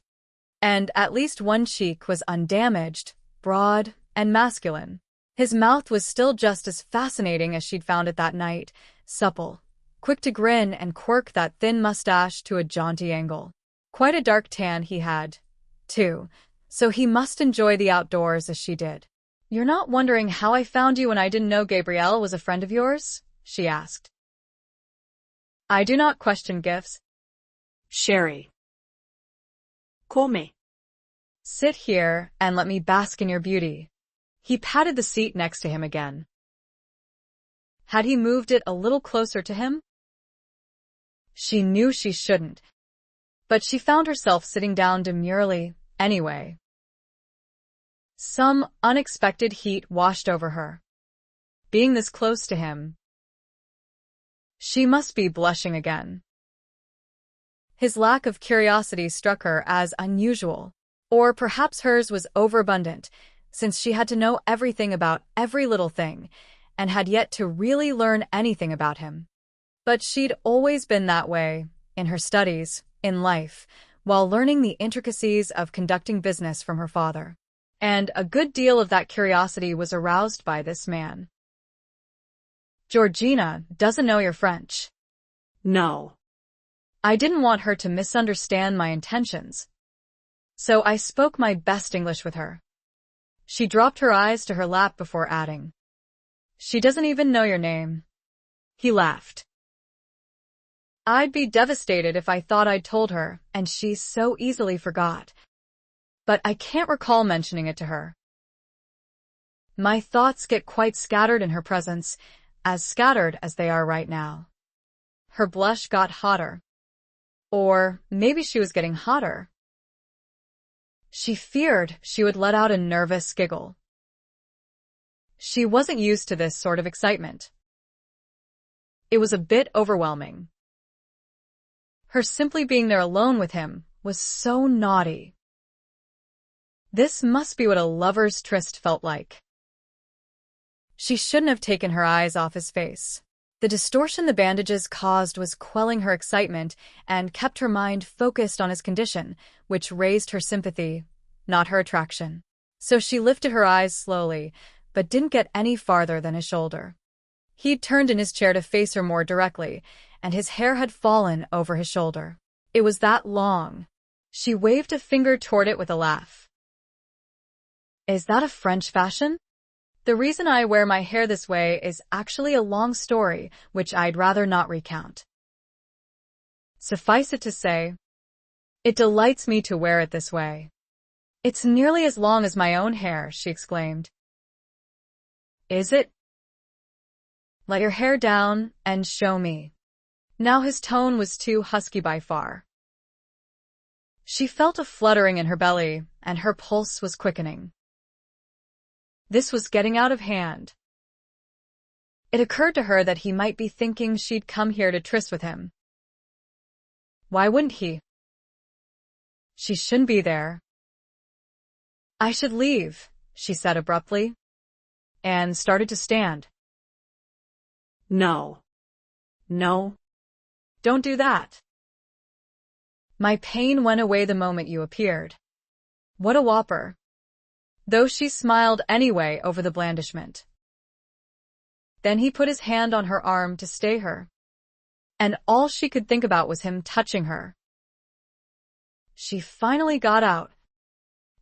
And at least one cheek was undamaged, broad, and masculine. His mouth was still just as fascinating as she'd found it that night, supple, quick to grin and quirk that thin mustache to a jaunty angle. Quite a dark tan he had, too, so he must enjoy the outdoors as she did. You're not wondering how I found you when I didn't know Gabrielle was a friend of yours? She asked. I do not question gifts. Sherry. Come. Sit here and let me bask in your beauty. He patted the seat next to him again. Had he moved it a little closer to him? She knew she shouldn't, but she found herself sitting down demurely, anyway. Some unexpected heat washed over her. Being this close to him, she must be blushing again. His lack of curiosity struck her as unusual, or perhaps hers was overabundant, since she had to know everything about every little thing, and had yet to really learn anything about him. But she'd always been that way, in her studies, in life, while learning the intricacies of conducting business from her father. And a good deal of that curiosity was aroused by this man. Georgina doesn't know you're French. No. I didn't want her to misunderstand my intentions, so I spoke my best English with her. She dropped her eyes to her lap before adding, "She doesn't even know your name." He laughed. "I'd be devastated if I thought I'd told her, and she so easily forgot. But I can't recall mentioning it to her. My thoughts get quite scattered in her presence, as scattered as they are right now." Her blush got hotter. Or maybe she was getting hotter. She feared she would let out a nervous giggle. She wasn't used to this sort of excitement. It was a bit overwhelming. Her simply being there alone with him was so naughty. This must be what a lover's tryst felt like. She shouldn't have taken her eyes off his face. The distortion the bandages caused was quelling her excitement and kept her mind focused on his condition, which raised her sympathy, not her attraction. So she lifted her eyes slowly, but didn't get any farther than his shoulder. He'd turned in his chair to face her more directly, and his hair had fallen over his shoulder. It was that long. She waved a finger toward it with a laugh. "Is that a French fashion? The reason I wear my hair this way is actually a long story, which I'd rather not recount. Suffice it to say, it delights me to wear it this way." "It's nearly as long as my own hair," she exclaimed. "Is it? Let your hair down and show me." Now his tone was too husky by far. She felt a fluttering in her belly, and her pulse was quickening. This was getting out of hand. It occurred to her that he might be thinking she'd come here to tryst with him. Why wouldn't he? She shouldn't be there. "I should leave," she said abruptly, and started to stand. No. No. "Don't do that. My pain went away the moment you appeared." What a whopper. Though she smiled anyway over the blandishment. Then he put his hand on her arm to stay her, and all she could think about was him touching her. She finally got out,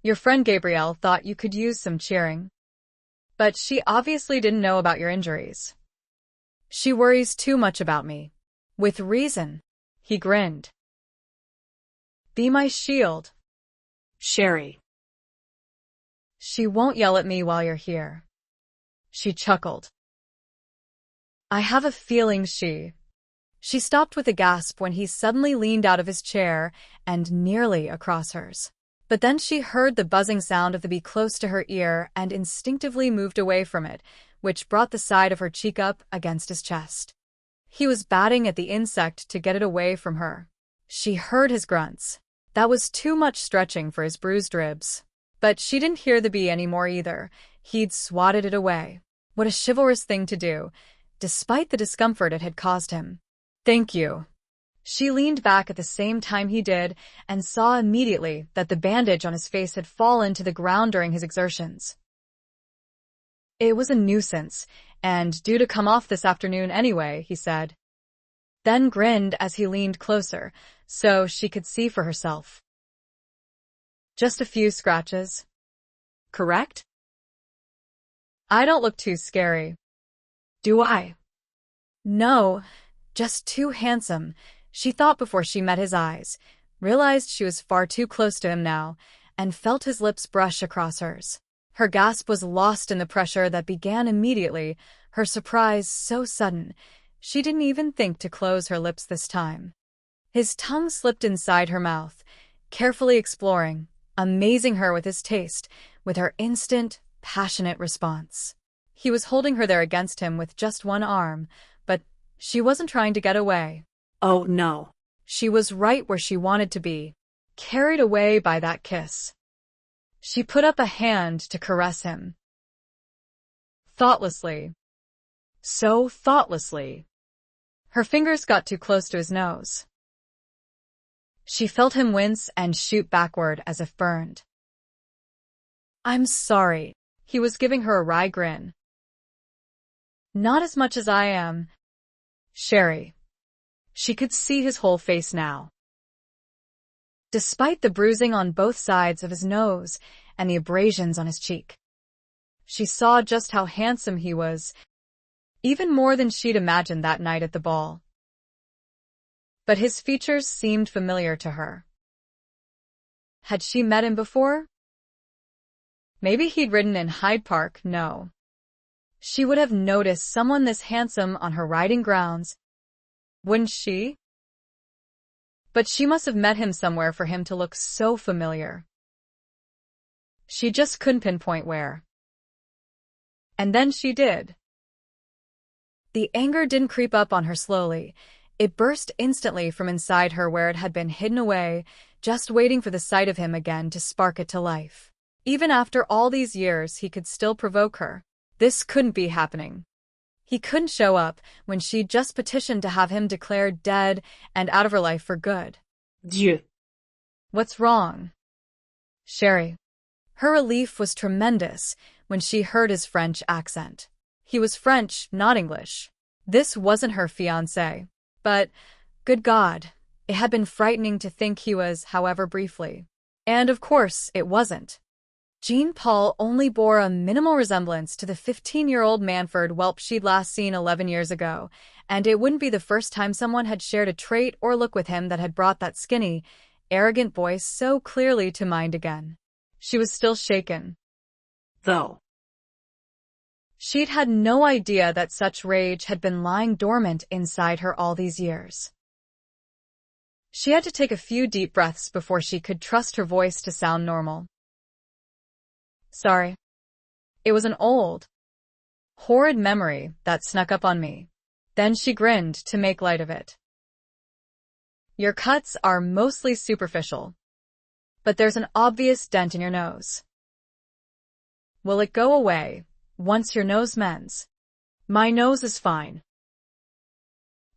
"Your friend Gabrielle thought you could use some cheering. But she obviously didn't know about your injuries. She worries too much about me." With reason. He grinned. "Be my shield." Sherry. "She won't yell at me while you're here." She chuckled. "I have a feeling she—" She stopped with a gasp when he suddenly leaned out of his chair and nearly across hers. But then she heard the buzzing sound of the bee close to her ear and instinctively moved away from it, which brought the side of her cheek up against his chest. He was batting at the insect to get it away from her. She heard his grunts. That was too much stretching for his bruised ribs. But she didn't hear the bee anymore either. He'd swatted it away. What a chivalrous thing to do, despite the discomfort it had caused him. "Thank you." She leaned back at the same time he did and saw immediately that the bandage on his face had fallen to the ground during his exertions. It was a nuisance, and due to come off this afternoon anyway, he said. Then grinned as he leaned closer, so she could see for herself. "Just a few scratches. Correct? I don't look too scary. Do I?" "No, just too handsome," she thought before she met his eyes, realized she was far too close to him now, and felt his lips brush across hers. Her gasp was lost in the pressure that began immediately, her surprise so sudden, she didn't even think to close her lips this time. His tongue slipped inside her mouth, carefully exploring, amazing her with his taste, with her instant, passionate response. He was holding her there against him with just one arm, but she wasn't trying to get away. Oh, no. She was right where she wanted to be, carried away by that kiss. She put up a hand to caress him. Thoughtlessly. So thoughtlessly. Her fingers got too close to his nose. She felt him wince and shoot backward as if burned. "I'm sorry." He was giving her a wry grin. "Not as much as I am, Sherry." She could see his whole face now. Despite the bruising on both sides of his nose and the abrasions on his cheek, She saw just how handsome he was, even more than she'd imagined that night at the ball. But his features seemed familiar to her. Had she met him before? Maybe he'd ridden in Hyde Park. No. She would have noticed someone this handsome on her riding grounds, wouldn't she? But she must have met him somewhere for him to look so familiar. She just couldn't pinpoint where. And then she did. The anger didn't creep up on her slowly. It burst instantly from inside her where it had been hidden away, just waiting for the sight of him again to spark it to life. Even after all these years, he could still provoke her. This couldn't be happening. He couldn't show up when she'd just petitioned to have him declared dead and out of her life for good. Dieu. What's wrong? Sherry. Her relief was tremendous when she heard his French accent. He was French, not English. This wasn't her fiancé. But, good God, it had been frightening to think he was, however briefly. And of course, it wasn't. Jean-Paul only bore a minimal resemblance to the 15-year-old Manfred whelp she'd last seen 11 years ago, and it wouldn't be the first time someone had shared a trait or look with him that had brought that skinny, arrogant voice so clearly to mind again. She was still shaken. Though. She'd had no idea that such rage had been lying dormant inside her all these years. She had to take a few deep breaths before she could trust her voice to sound normal. Sorry. It was an old, horrid memory that snuck up on me. Then she grinned to make light of it. Your cuts are mostly superficial, but there's an obvious dent in your nose. Will it go away once your nose mends? My nose is fine.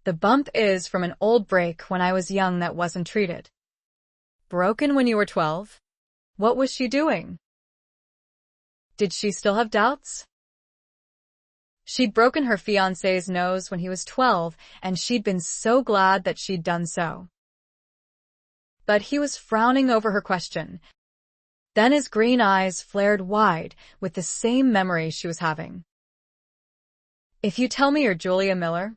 The bump is from an old break when I was young that wasn't treated. Broken when you were 12? What was she doing? Did she still have doubts? She'd broken her fiancé's nose when he was 12, and she'd been so glad that she'd done so. But he was frowning over her question. Then his green eyes flared wide with the same memory she was having. If you tell me you're Julia Miller,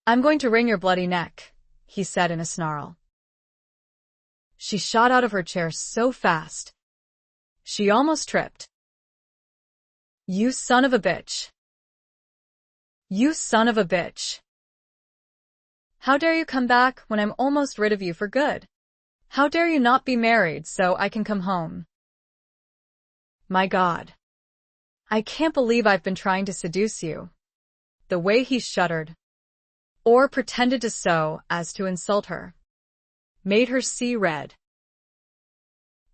I'm going to wring your bloody neck, he said in a snarl. She shot out of her chair so fast, she almost tripped. You son of a bitch. You son of a bitch. How dare you come back when I'm almost rid of you for good? How dare you not be married so I can come home? My God. I can't believe I've been trying to seduce you. The way he shuddered, or pretended to so as to insult her, made her see red.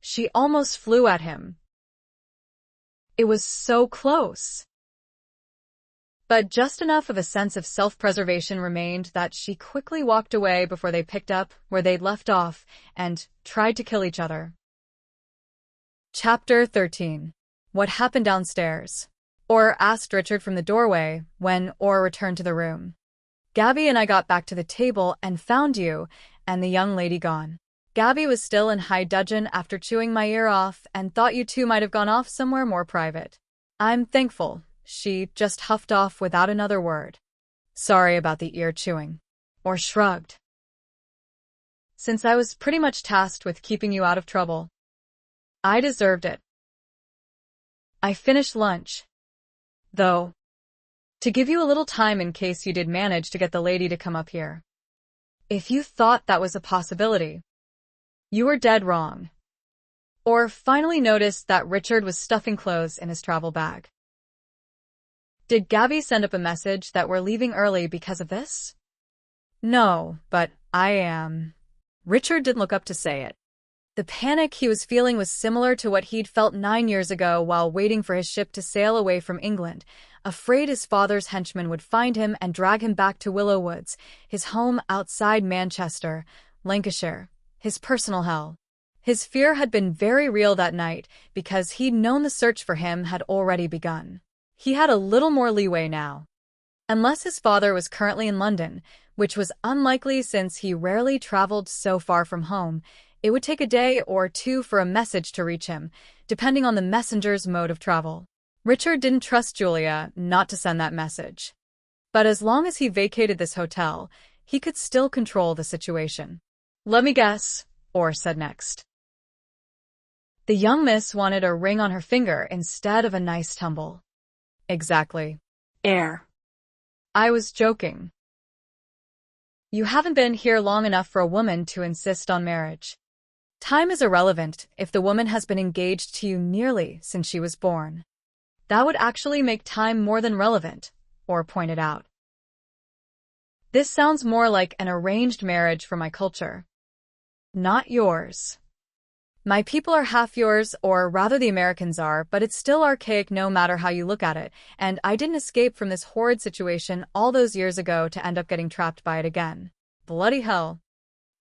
She almost flew at him. It was so close. But just enough of a sense of self-preservation remained that she quickly walked away before they picked up where they'd left off and tried to kill each other. Chapter 13. What happened downstairs? Orr asked Richard from the doorway when Orr returned to the room. Gabby and I got back to the table and found you and the young lady gone. Gabby was still in high dudgeon after chewing my ear off and thought you two might have gone off somewhere more private. I'm thankful. She just huffed off without another word. Sorry about the ear chewing. Or shrugged. Since I was pretty much tasked with keeping you out of trouble, I deserved it. I finished lunch, though, to give you a little time in case you did manage to get the lady to come up here. If you thought that was a possibility, you were dead wrong. Or finally noticed that Richard was stuffing clothes in his travel bag. Did Gabby send up a message that we're leaving early because of this? No, but I am. Richard didn't look up to say it. The panic he was feeling was similar to what he'd felt 9 years ago while waiting for his ship to sail away from England, afraid his father's henchmen would find him and drag him back to Willow Woods, his home outside Manchester, Lancashire, his personal hell. His fear had been very real that night because he'd known the search for him had already begun. He had a little more leeway now. Unless his father was currently in London, which was unlikely since he rarely traveled so far from home, it would take a day or two for a message to reach him, depending on the messenger's mode of travel. Richard didn't trust Julia not to send that message. But as long as he vacated this hotel, he could still control the situation. "Let me guess," Orr said next. The young miss wanted a ring on her finger instead of a nice tumble. "Exactly." Air. "I was joking. You haven't been here long enough for a woman to insist on marriage. Time is irrelevant if the woman has been engaged to you nearly since she was born. That would actually make time more than relevant," Orr pointed out. "This sounds more like an arranged marriage for my culture. Not yours. My people are half yours, or rather the Americans are, but it's still archaic no matter how you look at it, and I didn't escape from this horrid situation all those years ago to end up getting trapped by it again. Bloody hell.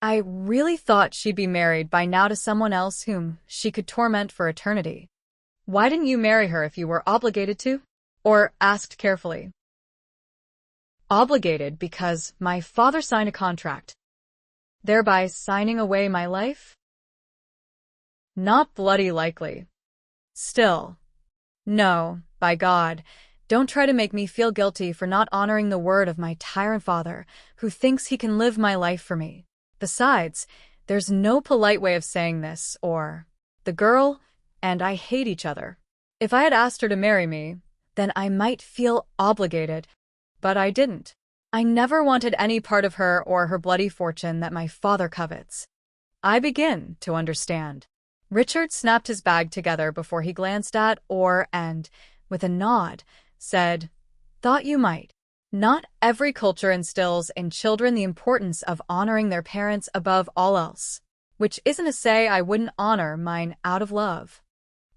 I really thought she'd be married by now to someone else whom she could torment for eternity. Why didn't you marry her if you were obligated to?" Or asked carefully. "Obligated because my father signed a contract, thereby signing away my life? Not bloody likely. Still. No, by God, don't try to make me feel guilty for not honoring the word of my tyrant father, who thinks he can live my life for me. Besides, there's no polite way of saying this, or the girl and I hate each other. If I had asked her to marry me, then I might feel obligated, but I didn't. I never wanted any part of her or her bloody fortune that my father covets. I begin to understand." Richard snapped his bag together before he glanced at Orr and, with a nod, said, "Thought you might. Not every culture instills in children the importance of honoring their parents above all else, which isn't to say I wouldn't honor mine out of love.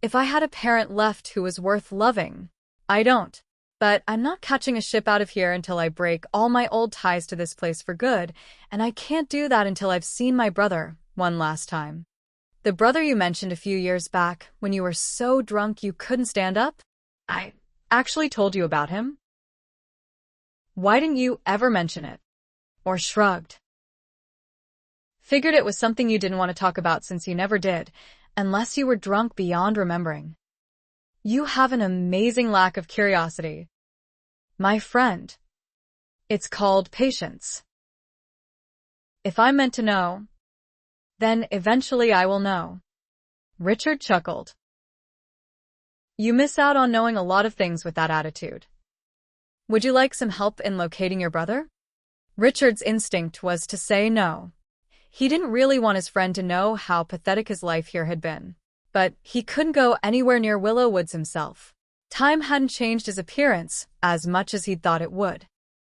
If I had a parent left who was worth loving, I don't. But I'm not catching a ship out of here until I break all my old ties to this place for good, and I can't do that until I've seen my brother one last time. The brother you mentioned a few years back when you were so drunk you couldn't stand up? I actually told you about him? Why didn't you ever mention it?" Or shrugged. "Figured it was something you didn't want to talk about since you never did, unless you were drunk beyond remembering. You have an amazing lack of curiosity, my friend. It's called patience. If I'm meant to know, then eventually I will know." Richard chuckled. "You miss out on knowing a lot of things with that attitude. Would you like some help in locating your brother?" Richard's instinct was to say no. He didn't really want his friend to know how pathetic his life here had been. But he couldn't go anywhere near Willow Woods himself. Time hadn't changed his appearance as much as he'd thought it would.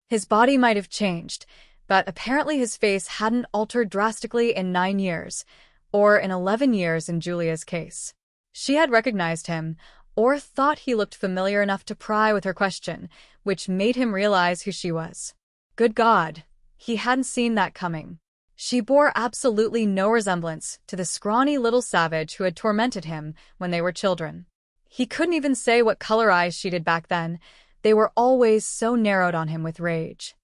His body might have changed, but apparently his face hadn't altered drastically in 9 years, or in 11 years in Julia's case. She had recognized him, or thought he looked familiar enough to pry with her question, which made him realize who she was. Good God, he hadn't seen that coming. She bore absolutely no resemblance to the scrawny little savage who had tormented him when they were children. He couldn't even say what color eyes she did back then. They were always so narrowed on him with rage.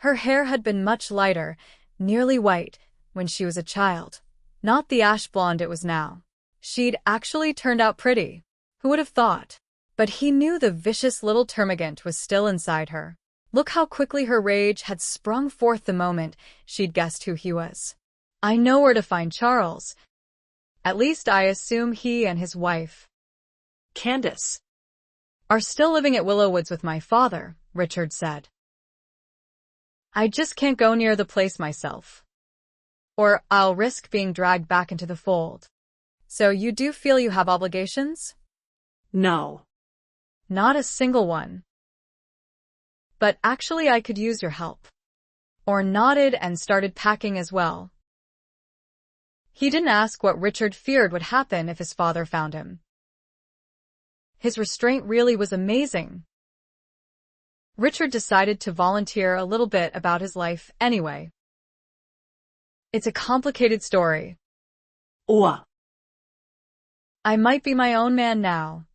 Her hair had been much lighter, nearly white, when she was a child. Not the ash blonde it was now. She'd actually turned out pretty. Who would have thought? But he knew the vicious little termagant was still inside her. Look how quickly her rage had sprung forth the moment she'd guessed who he was. "I know where to find Charles. At least I assume he and his wife, Candace, are still living at Willow Woods with my father," Richard said. "I just can't go near the place myself, or I'll risk being dragged back into the fold." "So you do feel you have obligations?" No. "Not a single one. But actually I could use your help." Orr nodded and started packing as well. He didn't ask what Richard feared would happen if his father found him. His restraint really was amazing. Richard decided to volunteer a little bit about his life anyway. "It's a complicated story. I might be my own man now,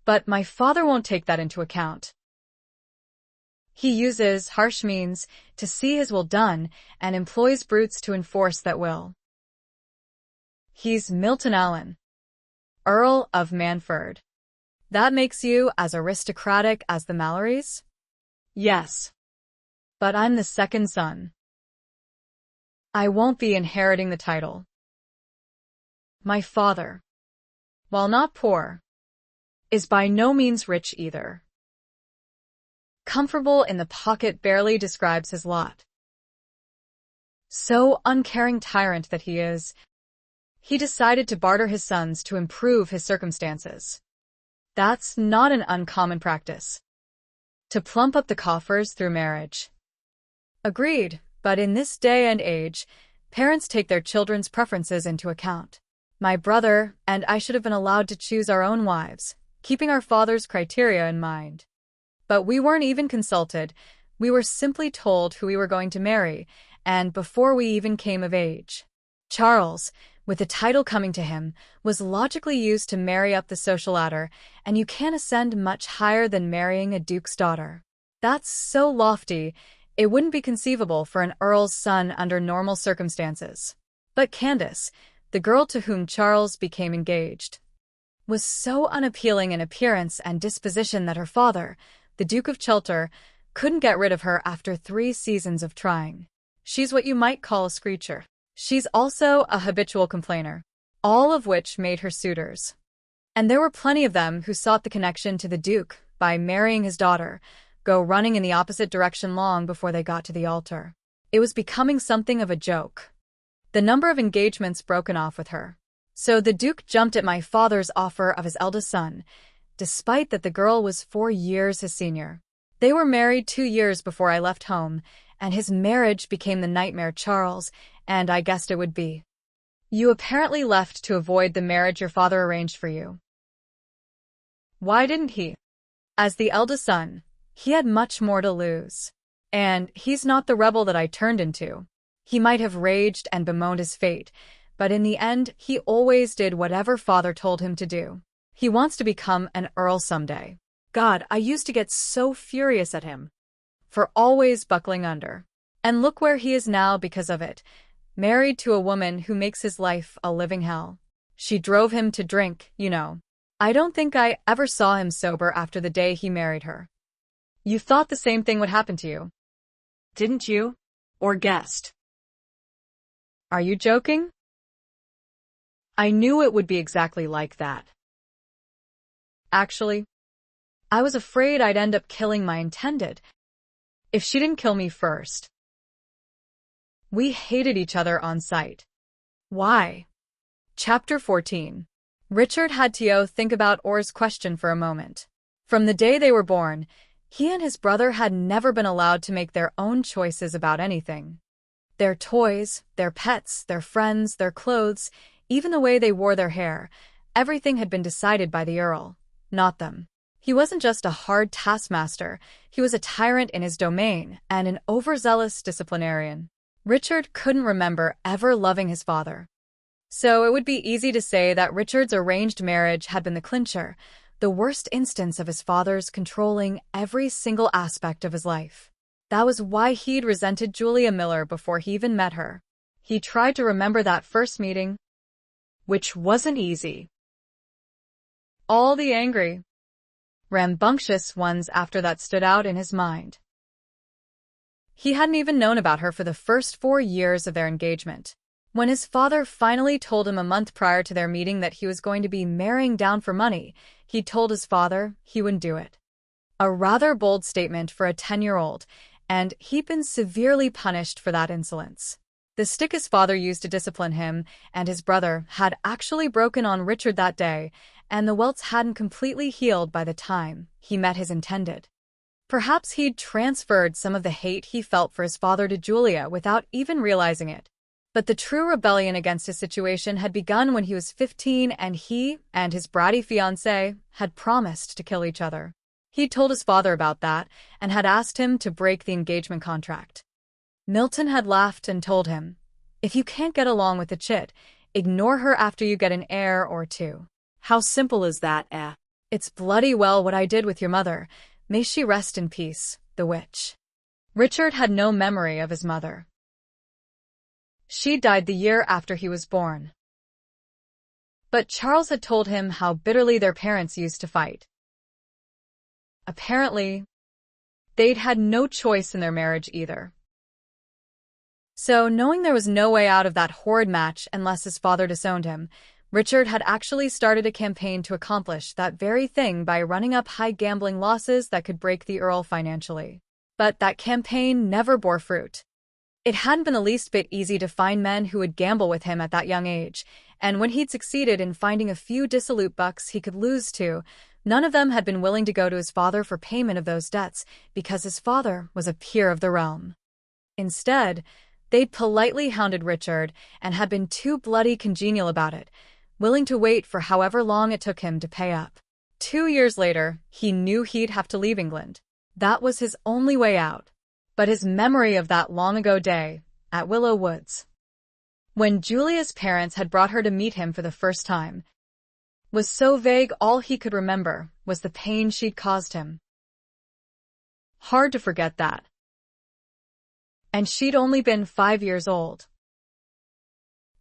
but my father won't take that into account. He uses harsh means to see his will done and employs brutes to enforce that will. He's Milton Allen, Earl of Manford. That makes you as aristocratic as the Mallorys? Yes. But I'm the second son. I won't be inheriting the title. My father, while not poor, is by no means rich either. Comfortable in the pocket barely describes his lot. So uncaring tyrant that he is, he decided to barter his sons to improve his circumstances. That's not an uncommon practice. To plump up the coffers through marriage. Agreed, but in this day and age, parents take their children's preferences into account. My brother and I should have been allowed to choose our own wives, keeping our father's criteria in mind. But we weren't even consulted. We were simply told who we were going to marry, and before we even came of age. Charles, with the title coming to him, was logically used to marry up the social ladder, and you can't ascend much higher than marrying a duke's daughter. That's so lofty, it wouldn't be conceivable for an earl's son under normal circumstances. But Candace, the girl to whom Charles became engaged, was so unappealing in appearance and disposition that her father, the Duke of Chilter, couldn't get rid of her after 3 seasons of trying. She's what you might call a screecher. She's also a habitual complainer, all of which made her suitors. And there were plenty of them who sought the connection to the Duke by marrying his daughter, go running in the opposite direction long before they got to the altar. It was becoming something of a joke. The number of engagements broken off with her. So the Duke jumped at my father's offer of his eldest son, despite that the girl was 4 years his senior. They were married 2 years before I left home, and his marriage became the nightmare Charles, and I guessed it would be. You apparently left to avoid the marriage your father arranged for you. Why didn't he? As the eldest son, he had much more to lose. And he's not the rebel that I turned into. He might have raged and bemoaned his fate, but in the end, he always did whatever father told him to do. He wants to become an earl someday. God, I used to get so furious at him for always buckling under. And look where he is now because of it, married to a woman who makes his life a living hell. She drove him to drink, you know. I don't think I ever saw him sober after the day he married her. You thought the same thing would happen to you. Didn't you? Or guessed? Are you joking? I knew it would be exactly like that. Actually, I was afraid I'd end up killing my intended, if she didn't kill me first. We hated each other on sight. Why? Chapter 14. Richard had to think about Orr's question for a moment. From the day they were born, he and his brother had never been allowed to make their own choices about anything. Their toys, their pets, their friends, their clothes, even the way they wore their hair, everything had been decided by the Earl, not them. He wasn't just a hard taskmaster, he was a tyrant in his domain and an overzealous disciplinarian. Richard couldn't remember ever loving his father. So it would be easy to say that Richard's arranged marriage had been the clincher, the worst instance of his father's controlling every single aspect of his life. That was why he'd resented Julia Miller before he even met her. He tried to remember that first meeting, which wasn't easy. All the angry, rambunctious ones after that stood out in his mind. He hadn't even known about her for the first 4 years of their engagement. When his father finally told him a month prior to their meeting that he was going to be marrying down for money, he told his father he wouldn't do it. A rather bold statement for a 10-year-old, and he'd been severely punished for that insolence. The stick his father used to discipline him and his brother had actually broken on Richard that day, and the welts hadn't completely healed by the time he met his intended. Perhaps he'd transferred some of the hate he felt for his father to Julia without even realizing it. But the true rebellion against his situation had begun when he was 15 and he and his bratty fiancée had promised to kill each other. He'd told his father about that and had asked him to break the engagement contract. Milton had laughed and told him, "If you can't get along with the chit, ignore her after you get an heir or 2. How simple is that, eh? It's bloody well what I did with your mother. May she rest in peace, the witch." Richard had no memory of his mother. She died the year after he was born. But Charles had told him how bitterly their parents used to fight. apparently, they'd had no choice in their marriage either. So, knowing there was no way out of that horrid match unless his father disowned him, Richard had actually started a campaign to accomplish that very thing by running up high gambling losses that could break the Earl financially. But that campaign never bore fruit. It hadn't been the least bit easy to find men who would gamble with him at that young age, and when he'd succeeded in finding a few dissolute bucks he could lose to, none of them had been willing to go to his father for payment of those debts because his father was a peer of the realm. Instead, they'd politely hounded Richard and had been too bloody congenial about it, willing to wait for however long it took him to pay up. 2 years later, he knew he'd have to leave England. That was his only way out. But his memory of that long-ago day, at Willow Woods, when Julia's parents had brought her to meet him for the first time, was so vague all he could remember was the pain she'd caused him. Hard to forget that. And she'd only been 5 years old.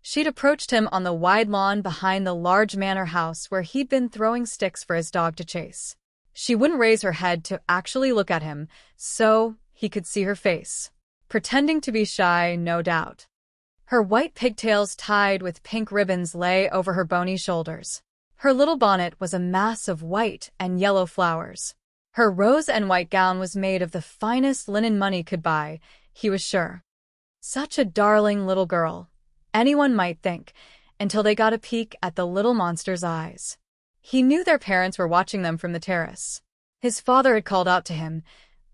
She'd approached him on the wide lawn behind the large manor house where he'd been throwing sticks for his dog to chase. She wouldn't raise her head to actually look at him, so he could see her face. Pretending to be shy, no doubt. Her white pigtails tied with pink ribbons lay over her bony shoulders. Her little bonnet was a mass of white and yellow flowers. Her rose and white gown was made of the finest linen money could buy, he was sure. Such a darling little girl, anyone might think, until they got a peek at the little monster's eyes. He knew their parents were watching them from the terrace. His father had called out to him,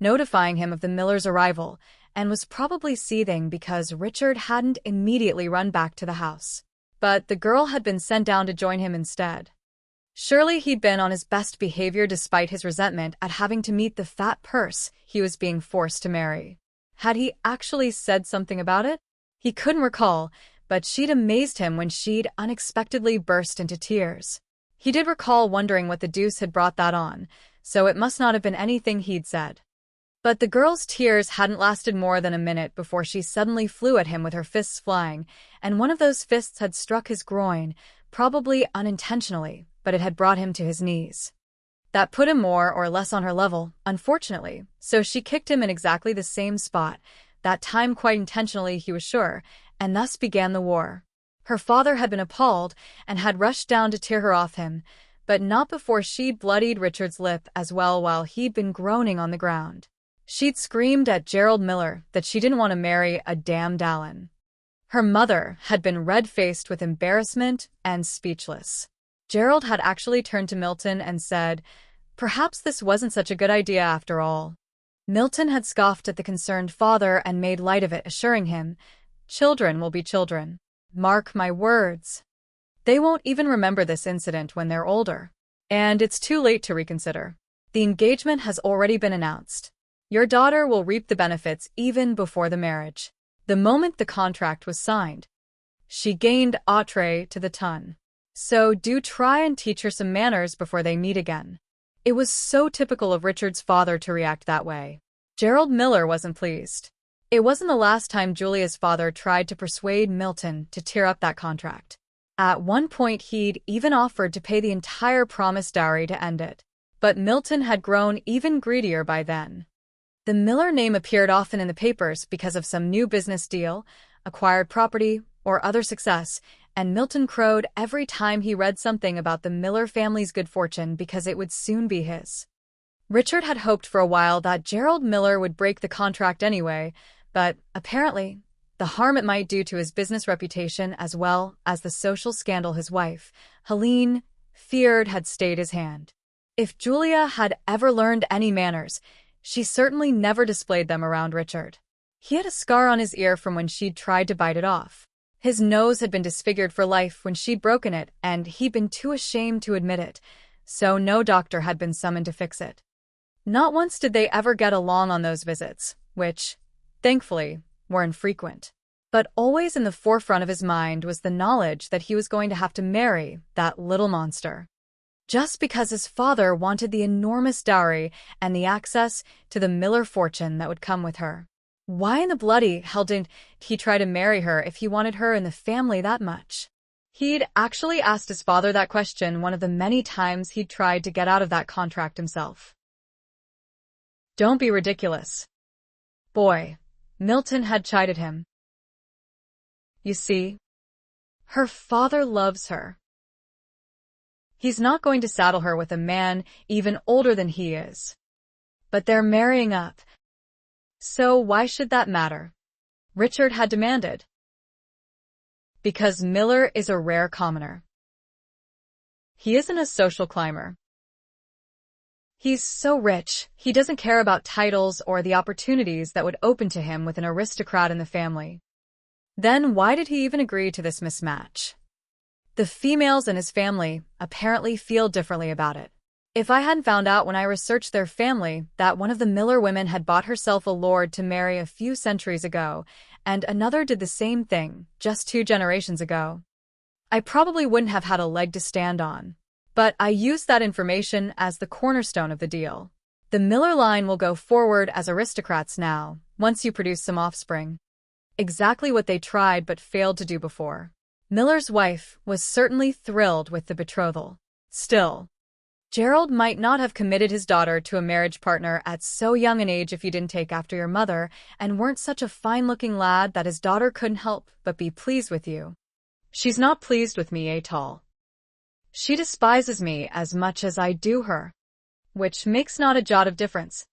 notifying him of the miller's arrival, and was probably seething because Richard hadn't immediately run back to the house. But the girl had been sent down to join him instead. Surely he'd been on his best behavior despite his resentment at having to meet the fat purse he was being forced to marry. Had he actually said something about it? He couldn't recall, but she'd amazed him when she'd unexpectedly burst into tears. He did recall wondering what the deuce had brought that on, so it must not have been anything he'd said. But the girl's tears hadn't lasted more than a minute before she suddenly flew at him with her fists flying, and one of those fists had struck his groin, probably unintentionally, but it had brought him to his knees. That put him more or less on her level, unfortunately, so she kicked him in exactly the same spot, that time quite intentionally he was sure, and thus began the war. Her father had been appalled and had rushed down to tear her off him, but not before she'd bloodied Richard's lip as well while he'd been groaning on the ground. She'd screamed at Gerald Miller that she didn't want to marry a damned Allen. Her mother had been red-faced with embarrassment and speechless. Gerald had actually turned to Milton and said, "Perhaps this wasn't such a good idea after all." Milton had scoffed at the concerned father and made light of it, assuring him, "Children will be children. Mark my words. They won't even remember this incident when they're older. And it's too late to reconsider. The engagement has already been announced. Your daughter will reap the benefits even before the marriage." The moment the contract was signed, she gained entree to the ton. So do try and teach her some manners before they meet again. It was so typical of Richard's father to react that way. Gerald Miller wasn't pleased. It wasn't the last time Julia's father tried to persuade Milton to tear up that contract. At one point he'd even offered to pay the entire promised dowry to end it. But Milton had grown even greedier by then. The Miller name appeared often in the papers because of some new business deal, acquired property, or other success, and Milton crowed every time he read something about the Miller family's good fortune because it would soon be his. Richard had hoped for a while that Gerald Miller would break the contract anyway, but apparently, the harm it might do to his business reputation as well as the social scandal his wife, Helene, feared had stayed his hand. If Julia had ever learned any manners, she certainly never displayed them around Richard. He had a scar on his ear from when she'd tried to bite it off. His nose had been disfigured for life when she'd broken it, and he'd been too ashamed to admit it, so no doctor had been summoned to fix it. Not once did they ever get along on those visits, which, thankfully, were infrequent. But always in the forefront of his mind was the knowledge that he was going to have to marry that little monster. Just because his father wanted the enormous dowry and the access to the Miller fortune that would come with her. Why in the bloody hell didn't he try to marry her if he wanted her in the family that much? He'd actually asked his father that question one of the many times he'd tried to get out of that contract himself. Don't be ridiculous. Boy, Milton had chided him. You see, her father loves her. He's not going to saddle her with a man even older than he is. But they're marrying up. So why should that matter? Richard had demanded. Because Miller is a rare commoner. He isn't a social climber. He's so rich, he doesn't care about titles or the opportunities that would open to him with an aristocrat in the family. Then why did he even agree to this mismatch? The females in his family apparently feel differently about it. If I hadn't found out when I researched their family that one of the Miller women had bought herself a lord to marry a few centuries ago, and another did the same thing just 2 generations ago, I probably wouldn't have had a leg to stand on. But I used that information as the cornerstone of the deal. The Miller line will go forward as aristocrats now, once you produce some offspring. Exactly what they tried but failed to do before. Miller's wife was certainly thrilled with the betrothal. Still, Gerald might not have committed his daughter to a marriage partner at so young an age if you didn't take after your mother and weren't such a fine-looking lad that his daughter couldn't help but be pleased with you. She's not pleased with me at all. She despises me as much as I do her, which makes not a jot of difference.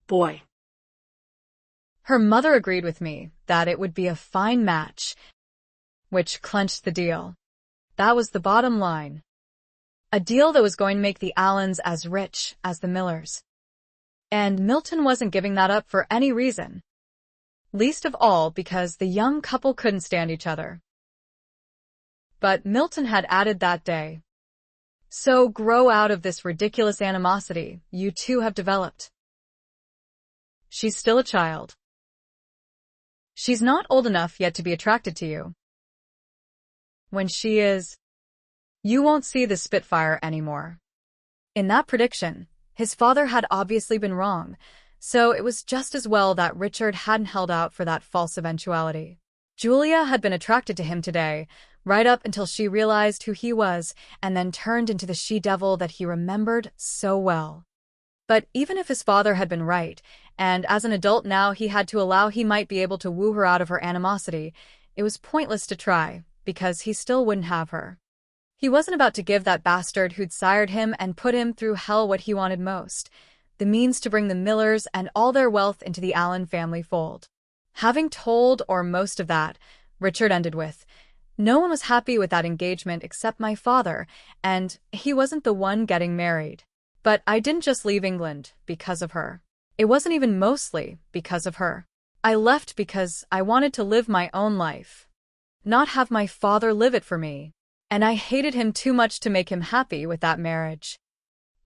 Boy. Her mother agreed with me that it would be a fine match, which clenched the deal. That was the bottom line. A deal that was going to make the Allens as rich as the Millers. And Milton wasn't giving that up for any reason. Least of all because the young couple couldn't stand each other. But Milton had added that day. So grow out of this ridiculous animosity you two have developed. She's still a child. She's not old enough yet to be attracted to you. When she is, you won't see the Spitfire anymore. In that prediction, his father had obviously been wrong, so it was just as well that Richard hadn't held out for that false eventuality. Julia had been attracted to him today, right up until she realized who he was and then turned into the she-devil that he remembered so well. But even if his father had been right, and as an adult now he had to allow he might be able to woo her out of her animosity, it was pointless to try, because he still wouldn't have her. He wasn't about to give that bastard who'd sired him and put him through hell what he wanted most, the means to bring the Millers and all their wealth into the Allen family fold. Having told, or most of that, Richard ended with, "No one was happy with that engagement except my father, and he wasn't the one getting married. But I didn't just leave England because of her. It wasn't even mostly because of her. I left because I wanted to live my own life, not have my father live it for me. And I hated him too much to make him happy with that marriage.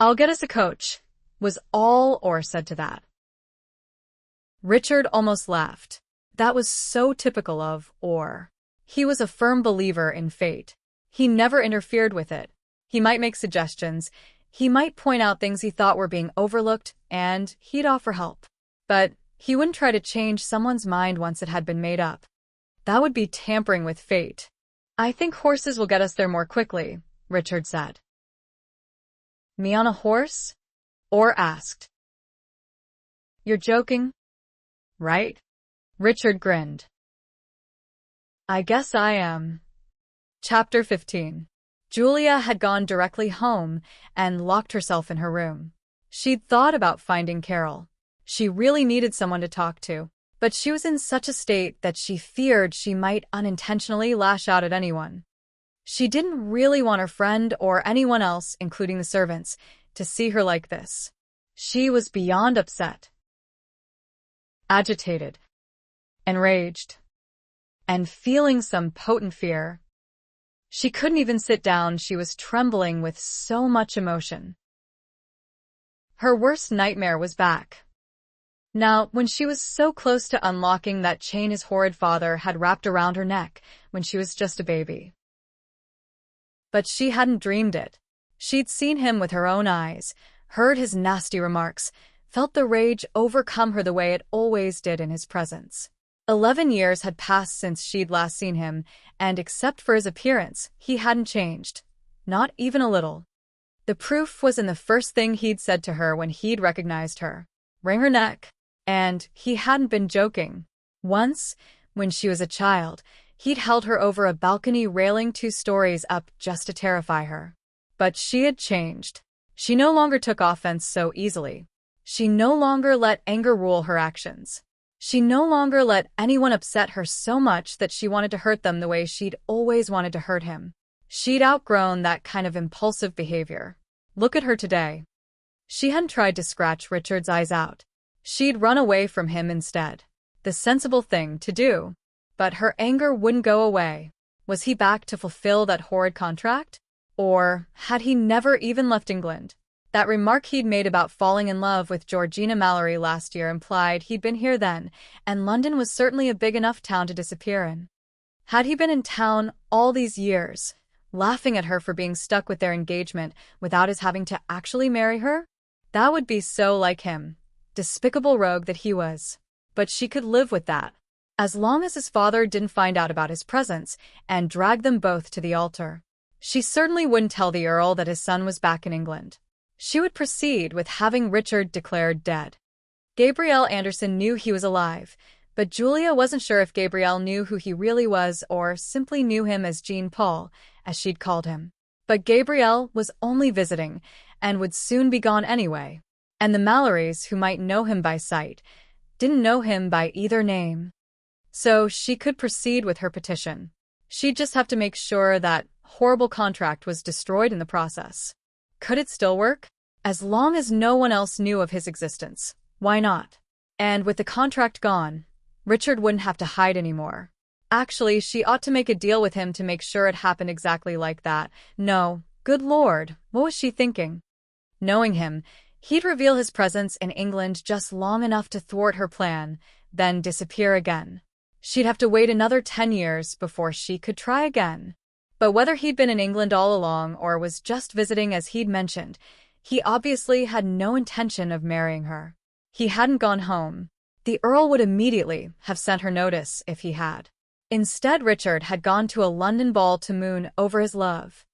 I'll get us a coach," was all Orr said to that. Richard almost laughed. That was so typical of Orr. He was a firm believer in fate. He never interfered with it. He might make suggestions, he might point out things he thought were being overlooked, and he'd offer help. But he wouldn't try to change someone's mind once it had been made up. That would be tampering with fate. "I think horses will get us there more quickly," Richard said. "Me on a horse?" Orr asked. "You're joking, right?" Richard grinned. "I guess I am." Chapter 15. Julia had gone directly home and locked herself in her room. She'd thought about finding Carol. She really needed someone to talk to. But she was in such a state that she feared she might unintentionally lash out at anyone. She didn't really want her friend or anyone else, including the servants, to see her like this. She was beyond upset, agitated, enraged, and feeling some potent fear. She couldn't even sit down, she was trembling with so much emotion. Her worst nightmare was back. Now, when she was so close to unlocking that chain his horrid father had wrapped around her neck when she was just a baby. But she hadn't dreamed it. She'd seen him with her own eyes, heard his nasty remarks, felt the rage overcome her the way it always did in his presence. 11 years had passed since she'd last seen him, and except for his appearance, he hadn't changed. Not even a little. The proof was in the first thing he'd said to her when he'd recognized her. wring her neck. And he hadn't been joking. Once, when she was a child, he'd held her over a balcony railing 2 stories up just to terrify her. But she had changed. She no longer took offense so easily. She no longer let anger rule her actions. She no longer let anyone upset her so much that she wanted to hurt them the way she'd always wanted to hurt him. She'd outgrown that kind of impulsive behavior. Look at her today. She hadn't tried to scratch Richard's eyes out. She'd run away from him instead. The sensible thing to do. But her anger wouldn't go away. Was he back to fulfill that horrid contract? Or had he never even left England? That remark he'd made about falling in love with Georgina Mallory last year implied he'd been here then, and London was certainly a big enough town to disappear in. Had he been in town all these years, laughing at her for being stuck with their engagement without his having to actually marry her? That would be so like him. Despicable rogue that he was. But she could live with that. As long as his father didn't find out about his presence and drag them both to the altar. She certainly wouldn't tell the Earl that his son was back in England. She would proceed with having Richard declared dead. Gabrielle Anderson knew he was alive, but Julia wasn't sure if Gabrielle knew who he really was or simply knew him as Jean-Paul, as she'd called him. But Gabrielle was only visiting and would soon be gone anyway. And the Mallorys, who might know him by sight, didn't know him by either name. So she could proceed with her petition. She'd just have to make sure that horrible contract was destroyed in the process. Could it still work? As long as no one else knew of his existence, why not? And with the contract gone, Richard wouldn't have to hide anymore. Actually, she ought to make a deal with him to make sure it happened exactly like that. No, good Lord, what was she thinking? Knowing him, he'd reveal his presence in England just long enough to thwart her plan, then disappear again. She'd have to wait another 10 years before she could try again. But whether he'd been in England all along or was just visiting as he'd mentioned, he obviously had no intention of marrying her. He hadn't gone home. The Earl would immediately have sent her notice if he had. Instead, Richard had gone to a London ball to moon over his love.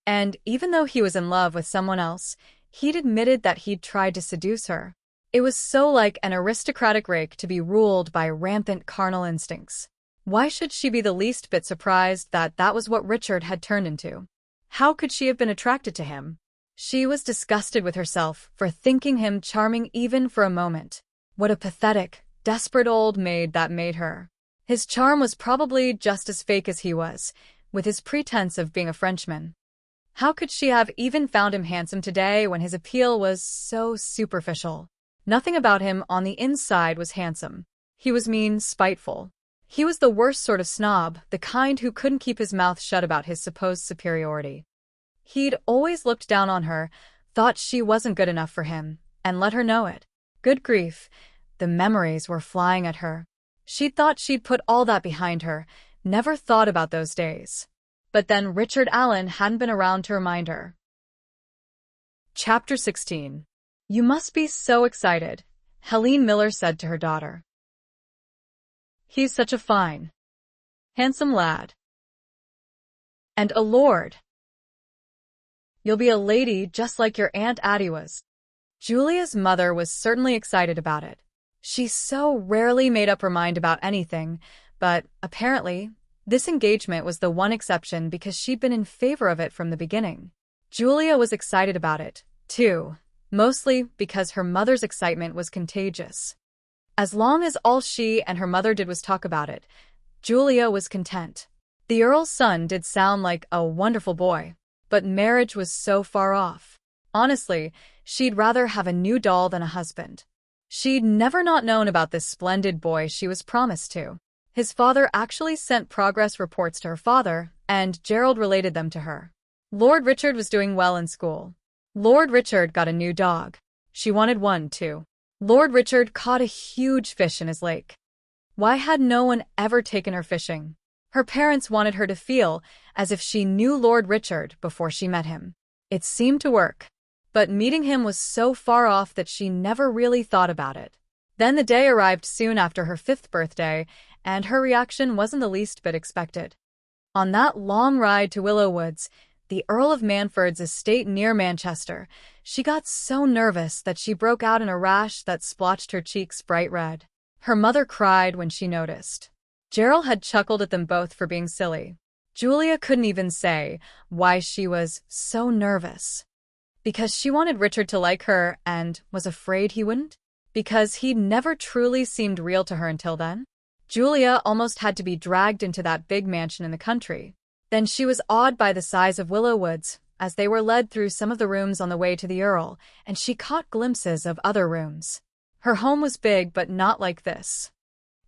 And even though he was in love with someone else, he'd admitted that he'd tried to seduce her. It was so like an aristocratic rake to be ruled by rampant carnal instincts. Why should she be the least bit surprised that that was what Richard had turned into? How could she have been attracted to him? She was disgusted with herself for thinking him charming even for a moment. What a pathetic, desperate old maid that made her. His charm was probably just as fake as he was, with his pretense of being a Frenchman. How could she have even found him handsome today when his appeal was so superficial? Nothing about him on the inside was handsome. He was mean, spiteful. He was the worst sort of snob, the kind who couldn't keep his mouth shut about his supposed superiority. He'd always looked down on her, thought she wasn't good enough for him, and let her know it. Good grief, the memories were flying at her. She'd thought she'd put all that behind her, never thought about those days. But then Richard Allen hadn't been around to remind her. Chapter 16. You must be so excited, Helene Miller said to her daughter. He's such a fine, handsome lad. And a lord. You'll be a lady just like your Aunt Addie was. Julia's mother was certainly excited about it. She so rarely made up her mind about anything, but apparently, this engagement was the one exception because she'd been in favor of it from the beginning. Julia was excited about it, too, mostly because her mother's excitement was contagious. As long as all she and her mother did was talk about it, Julia was content. The Earl's son did sound like a wonderful boy, but marriage was so far off. Honestly, she'd rather have a new doll than a husband. She'd never not known about this splendid boy she was promised to. His father actually sent progress reports to her father, and Gerald related them to her. Lord Richard was doing well in school. Lord Richard got a new dog. She wanted one, too. Lord Richard caught a huge fish in his lake. Why had no one ever taken her fishing? Her parents wanted her to feel as if she knew Lord Richard before she met him. It seemed to work. But meeting him was so far off that she never really thought about it. Then the day arrived soon after her 5th birthday, and her reaction wasn't the least bit expected. On that long ride to Willow Woods, the Earl of Manford's estate near Manchester. She got so nervous that she broke out in a rash that splotched her cheeks bright red. Her mother cried when she noticed. Gerald had chuckled at them both for being silly. Julia couldn't even say why she was so nervous. Because she wanted Richard to like her and was afraid he wouldn't? Because he'd never truly seemed real to her until then? Julia almost had to be dragged into that big mansion in the country. Then she was awed by the size of Willow Woods as they were led through some of the rooms on the way to the Earl, and she caught glimpses of other rooms. Her home was big, but not like this.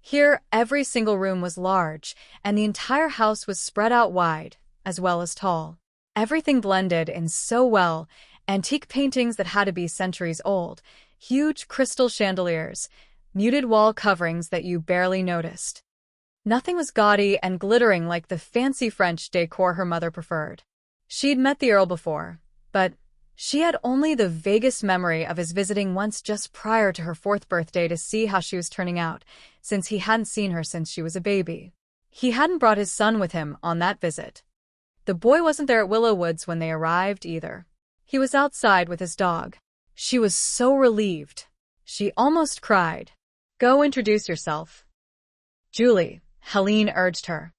Here, every single room was large, and the entire house was spread out wide, as well as tall. Everything blended in so well, antique paintings that had to be centuries old, huge crystal chandeliers, muted wall coverings that you barely noticed. Nothing was gaudy and glittering like the fancy French decor her mother preferred. She'd met the Earl before, but she had only the vaguest memory of his visiting once just prior to her 4th birthday to see how she was turning out, since he hadn't seen her since she was a baby. He hadn't brought his son with him on that visit. The boy wasn't there at Willow Woods when they arrived either. He was outside with his dog. She was so relieved. She almost cried. "Go introduce yourself." "Julie," Helene urged her.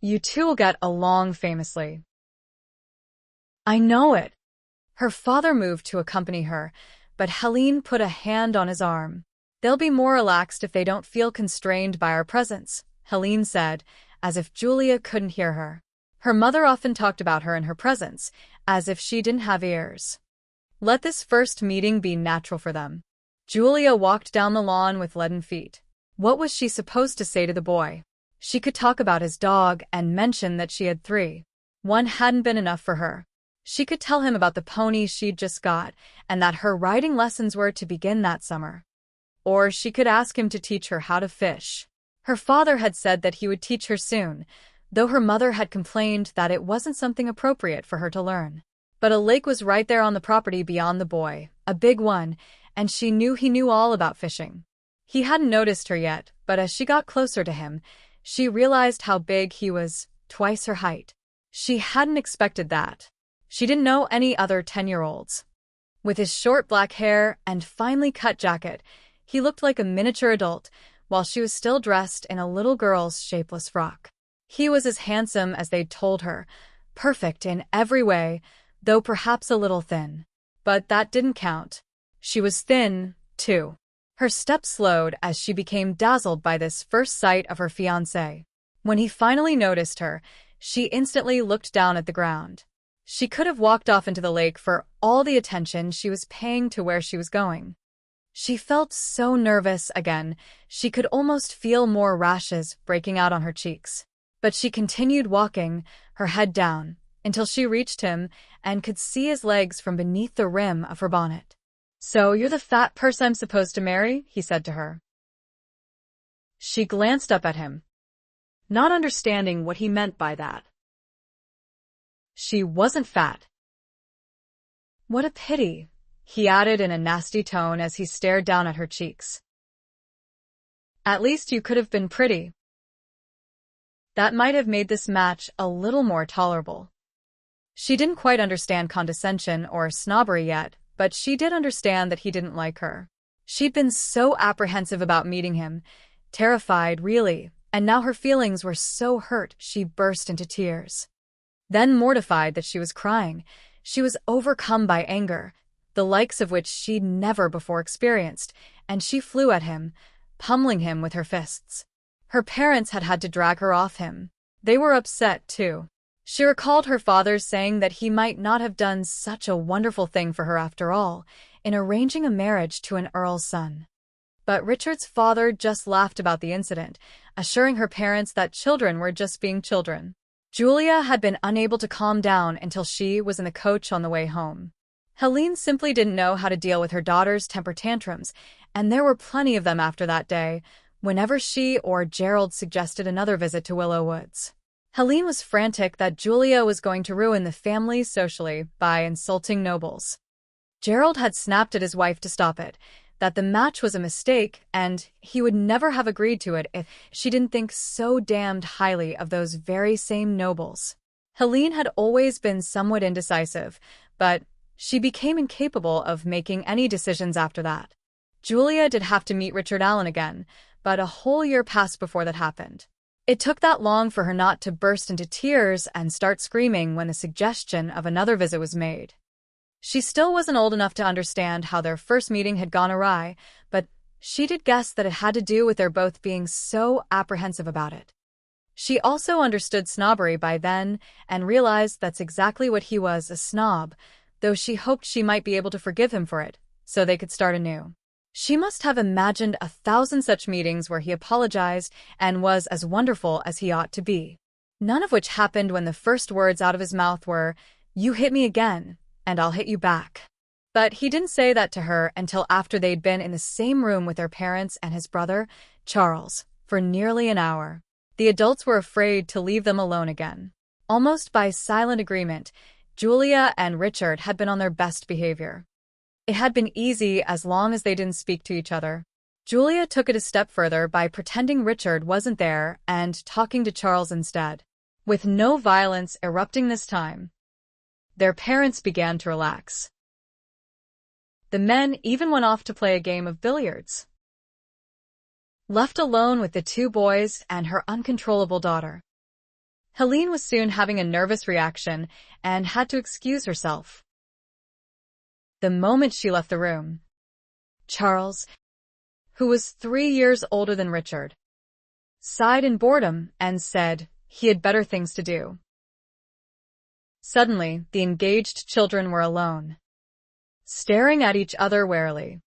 "You two will get along famously." "I know it." Her father moved to accompany her, but Helene put a hand on his arm. "They'll be more relaxed if they don't feel constrained by our presence," Helene said, as if Julia couldn't hear her. Her mother often talked about her in her presence, as if she didn't have ears. Let this first meeting be natural for them. Julia walked down the lawn with leaden feet. What was she supposed to say to the boy? She could talk about his dog and mention that she had 3. One hadn't been enough for her. She could tell him about the pony she'd just got and that her riding lessons were to begin that summer. Or she could ask him to teach her how to fish. Her father had said that he would teach her soon, though her mother had complained that it wasn't something appropriate for her to learn. But a lake was right there on the property beyond the boy, a big one, and she knew he knew all about fishing. He hadn't noticed her yet, but as she got closer to him, she realized how big he was, twice her height. She hadn't expected that. She didn't know any other 10-year-olds. With his short black hair and finely cut jacket, he looked like a miniature adult, while she was still dressed in a little girl's shapeless frock. He was as handsome as they'd told her, perfect in every way, though perhaps a little thin. But that didn't count. She was thin, too. Her steps slowed as she became dazzled by this first sight of her fiancé. When he finally noticed her, she instantly looked down at the ground. She could have walked off into the lake for all the attention she was paying to where she was going. She felt so nervous again, she could almost feel more rashes breaking out on her cheeks. But she continued walking, her head down, until she reached him and could see his legs from beneath the rim of her bonnet. "So you're the fat person I'm supposed to marry?" he said to her. She glanced up at him, not understanding what he meant by that. She wasn't fat. "What a pity," he added in a nasty tone as he stared down at her cheeks. "At least you could have been pretty." That might have made this match a little more tolerable. She didn't quite understand condescension or snobbery yet, but she did understand that he didn't like her. She'd been so apprehensive about meeting him, terrified, really, and now her feelings were so hurt she burst into tears. Then mortified that she was crying, she was overcome by anger, the likes of which she'd never before experienced, and she flew at him, pummeling him with her fists. Her parents had had to drag her off him. They were upset, too. She recalled her father saying that he might not have done such a wonderful thing for her after all, in arranging a marriage to an earl's son. But Richard's father just laughed about the incident, assuring her parents that children were just being children. Julia had been unable to calm down until she was in the coach on the way home. Helene simply didn't know how to deal with her daughter's temper tantrums, and there were plenty of them after that day, whenever she or Gerald suggested another visit to Willow Woods. Helene was frantic that Julia was going to ruin the family socially by insulting nobles. Gerald had snapped at his wife to stop it, that the match was a mistake, and he would never have agreed to it if she didn't think so damned highly of those very same nobles. Helene had always been somewhat indecisive, but she became incapable of making any decisions after that. Julia did have to meet Richard Allen again, but a whole year passed before that happened. It took that long for her not to burst into tears and start screaming when the suggestion of another visit was made. She still wasn't old enough to understand how their first meeting had gone awry, but she did guess that it had to do with their both being so apprehensive about it. She also understood snobbery by then and realized that's exactly what he was, a snob, though she hoped she might be able to forgive him for it, so they could start anew. She must have imagined 1,000 such meetings where he apologized and was as wonderful as he ought to be. None of which happened when the first words out of his mouth were, "You hit me again, and I'll hit you back." But he didn't say that to her until after they'd been in the same room with their parents and his brother, Charles, for nearly an hour. The adults were afraid to leave them alone again. Almost by silent agreement, Julia and Richard had been on their best behavior. It had been easy as long as they didn't speak to each other. Julia took it a step further by pretending Richard wasn't there and talking to Charles instead. With no violence erupting this time, their parents began to relax. The men even went off to play a game of billiards. Left alone with the two boys and her uncontrollable daughter, Helene was soon having a nervous reaction and had to excuse herself. The moment she left the room, Charles, who was 3 years older than Richard, sighed in boredom and said he had better things to do. Suddenly, the engaged children were alone, staring at each other warily.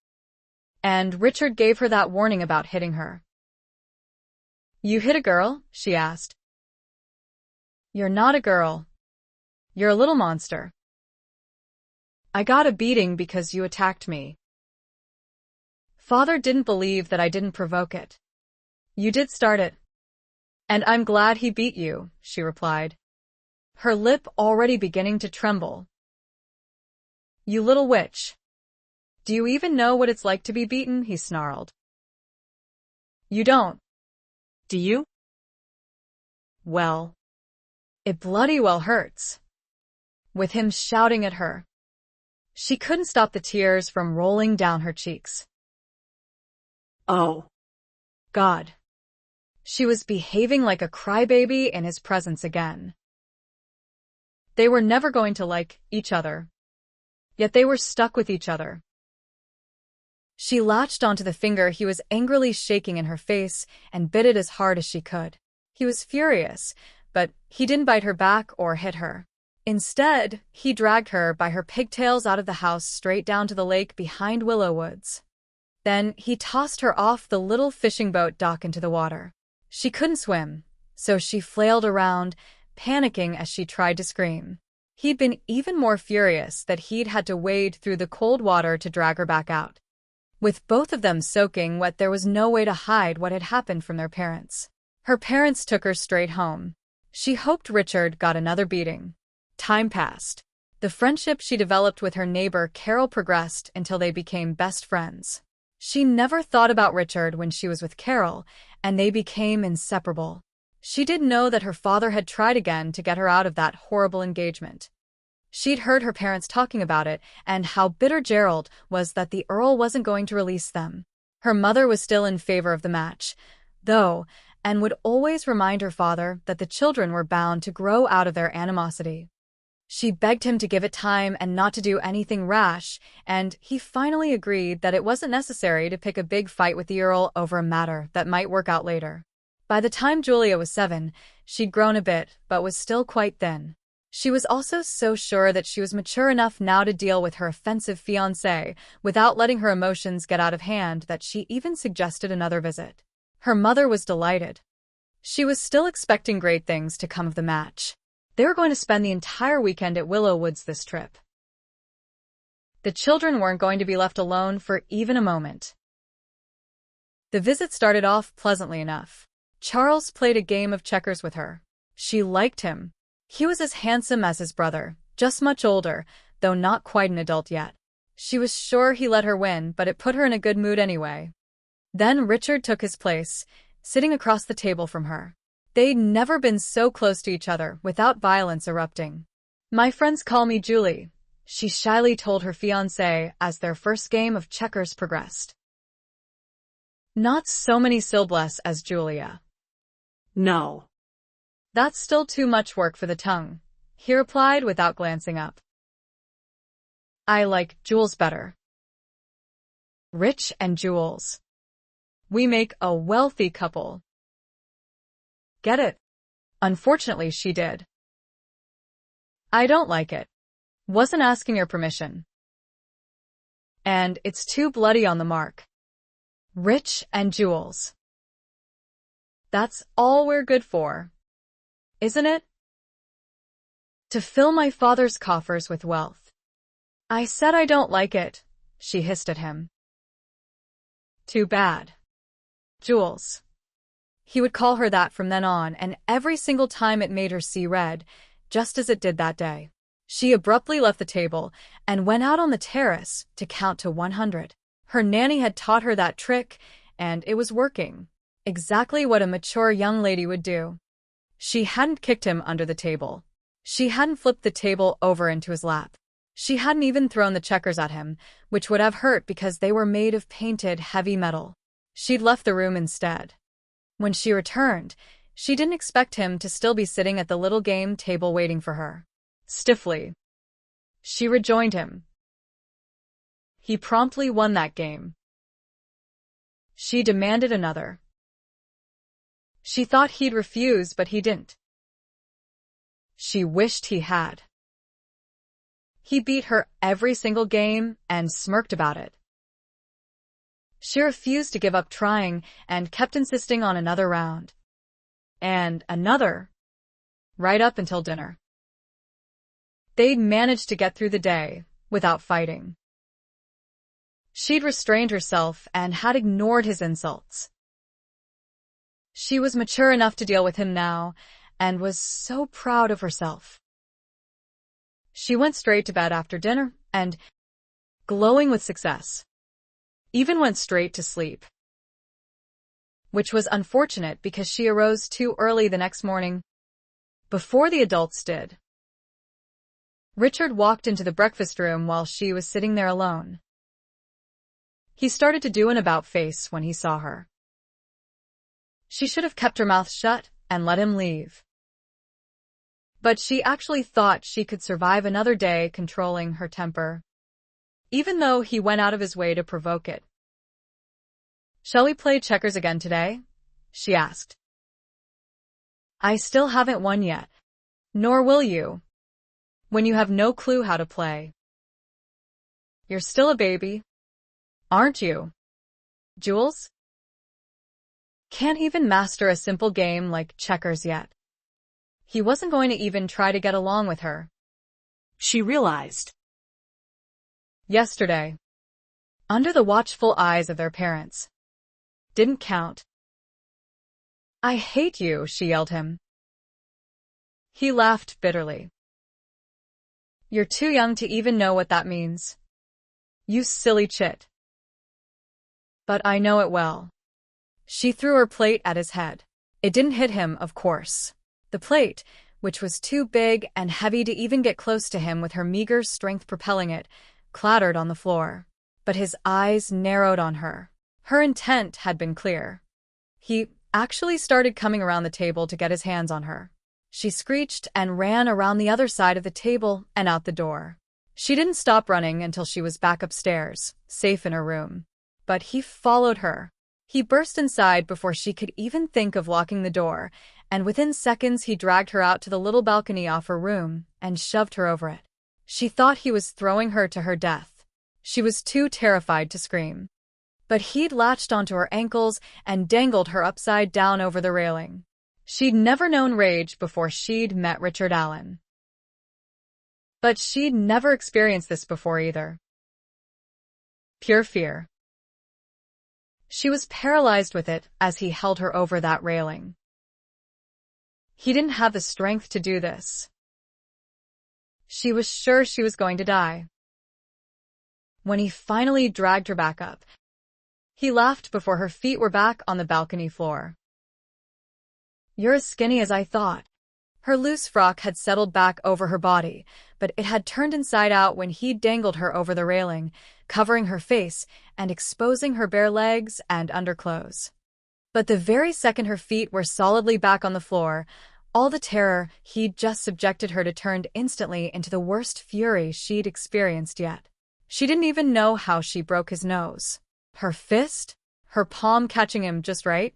And Richard gave her that warning about hitting her. "You hit a girl?" she asked. "You're not a girl. You're a little monster. I got a beating because you attacked me. Father didn't believe that I didn't provoke it. You did start it. And I'm glad he beat you," she replied, her lip already beginning to tremble. "You little witch. Do you even know what it's like to be beaten?" he snarled. "You don't. Do you? Well, it bloody well hurts." With him shouting at her, she couldn't stop the tears from rolling down her cheeks. Oh, God. She was behaving like a crybaby in his presence again. They were never going to like each other, yet they were stuck with each other. She latched onto the finger he was angrily shaking in her face and bit it as hard as she could. He was furious, but he didn't bite her back or hit her. Instead, he dragged her by her pigtails out of the house straight down to the lake behind Willow Woods. Then he tossed her off the little fishing boat dock into the water. She couldn't swim, so she flailed around, panicking as she tried to scream. He'd been even more furious that he'd had to wade through the cold water to drag her back out. With both of them soaking wet, there was no way to hide what had happened from their parents. Her parents took her straight home. She hoped Richard got another beating. Time passed. The friendship she developed with her neighbor Carol progressed until they became best friends. She never thought about Richard when she was with Carol, and they became inseparable. She didn't know that her father had tried again to get her out of that horrible engagement. She'd heard her parents talking about it and how bitter Gerald was that the Earl wasn't going to release them. Her mother was still in favor of the match, though, and would always remind her father that the children were bound to grow out of their animosity. She begged him to give it time and not to do anything rash, and he finally agreed that it wasn't necessary to pick a big fight with the Earl over a matter that might work out later. By the time Julia was 7, she'd grown a bit, but was still quite thin. She was also so sure that she was mature enough now to deal with her offensive fiancé without letting her emotions get out of hand that she even suggested another visit. Her mother was delighted. She was still expecting great things to come of the match. They were going to spend the entire weekend at Willow Woods this trip. The children weren't going to be left alone for even a moment. The visit started off pleasantly enough. Charles played a game of checkers with her. She liked him. He was as handsome as his brother, just much older, though not quite an adult yet. She was sure he let her win, but it put her in a good mood anyway. Then Richard took his place, sitting across the table from her. They'd never been so close to each other without violence erupting. "My friends call me Julie," she shyly told her fiancé as their first game of checkers progressed. "Not so many syllables as Julia." No. "That's still too much work for the tongue," he replied without glancing up. "I like Jules better." Rich and Jules. We make a wealthy couple. Get it? Unfortunately, she did. I don't like it. Wasn't asking your permission. And it's too bloody on the mark. Rich and Jules. That's all we're good for, isn't it? To fill my father's coffers with wealth. I said I don't like it, she hissed at him. Too bad. Jules. He would call her that from then on, and every single time it made her see red, just as it did that day. She abruptly left the table and went out on the terrace to count to 100. Her nanny had taught her that trick, and it was working. Exactly what a mature young lady would do. She hadn't kicked him under the table. She hadn't flipped the table over into his lap. She hadn't even thrown the checkers at him, which would have hurt because they were made of painted heavy metal. She'd left the room instead. When she returned, she didn't expect him to still be sitting at the little game table waiting for her. Stiffly, she rejoined him. He promptly won that game. She demanded another. She thought he'd refuse, but he didn't. She wished he had. He beat her every single game and smirked about it. She refused to give up trying and kept insisting on another round. And another. Right up until dinner. They'd managed to get through the day without fighting. She'd restrained herself and had ignored his insults. She was mature enough to deal with him now and was so proud of herself. She went straight to bed after dinner and, glowing with success, even went straight to sleep. Which was unfortunate because she arose too early the next morning, before the adults did. Richard walked into the breakfast room while she was sitting there alone. He started to do an about-face when he saw her. She should have kept her mouth shut and let him leave. But she actually thought she could survive another day controlling her temper, even though he went out of his way to provoke it. "Shall we play checkers again today?" she asked. "I still haven't won yet. Nor will you. When you have no clue how to play. You're still a baby, aren't you, Jules? Can't even master a simple game like checkers yet." He wasn't going to even try to get along with her. She realized. Yesterday, under the watchful eyes of their parents, didn't count. "I hate you," she yelled him. He laughed bitterly. "You're too young to even know what that means. You silly chit." "But I know it well." She threw her plate at his head. It didn't hit him, of course. The plate, which was too big and heavy to even get close to him with her meager strength propelling it, clattered on the floor. But his eyes narrowed on her. Her intent had been clear. He actually started coming around the table to get his hands on her. She screeched and ran around the other side of the table and out the door. She didn't stop running until she was back upstairs, safe in her room. But he followed her. He burst inside before she could even think of locking the door, and within seconds he dragged her out to the little balcony off her room and shoved her over it. She thought he was throwing her to her death. She was too terrified to scream. But he'd latched onto her ankles and dangled her upside down over the railing. She'd never known rage before she'd met Richard Allen. But she'd never experienced this before either. Pure fear. She was paralyzed with it as he held her over that railing. He didn't have the strength to do this. She was sure she was going to die. When he finally dragged her back up, he laughed before her feet were back on the balcony floor. You're as skinny as I thought." Her loose frock had settled back over her body, but it had turned inside out when he dangled her over the railing, covering her face and exposing her bare legs and underclothes. But the very second her feet were solidly back on the floor, all the terror he'd just subjected her to turned instantly into the worst fury she'd experienced yet. She didn't even know how she broke his nose. Her fist? Her palm catching him just right?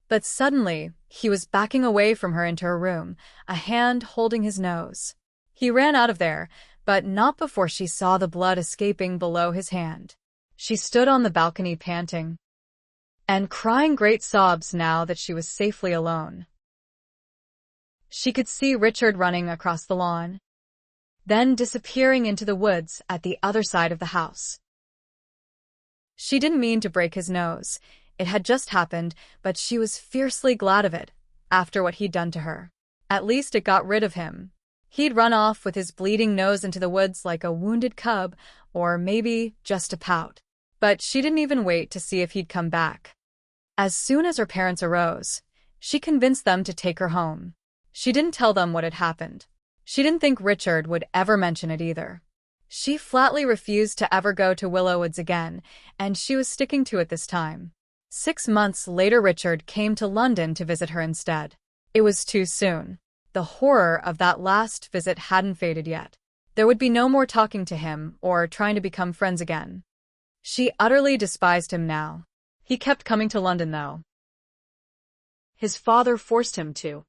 But suddenly, he was backing away from her into her room, a hand holding his nose. He ran out of there, but not before she saw the blood escaping below his hand. She stood on the balcony panting and crying great sobs now that she was safely alone. She could see Richard running across the lawn, then disappearing into the woods at the other side of the house. She didn't mean to break his nose. It had just happened, but she was fiercely glad of it, after what he'd done to her. At least it got rid of him. He'd run off with his bleeding nose into the woods like a wounded cub, or maybe just to pout. But she didn't even wait to see if he'd come back. As soon as her parents arose, she convinced them to take her home. She didn't tell them what had happened. She didn't think Richard would ever mention it either. She flatly refused to ever go to Willowwoods again, and she was sticking to it this time. 6 months later, Richard came to London to visit her instead. It was too soon. The horror of that last visit hadn't faded yet. There would be no more talking to him or trying to become friends again. She utterly despised him now. He kept coming to London, though. His father forced him to.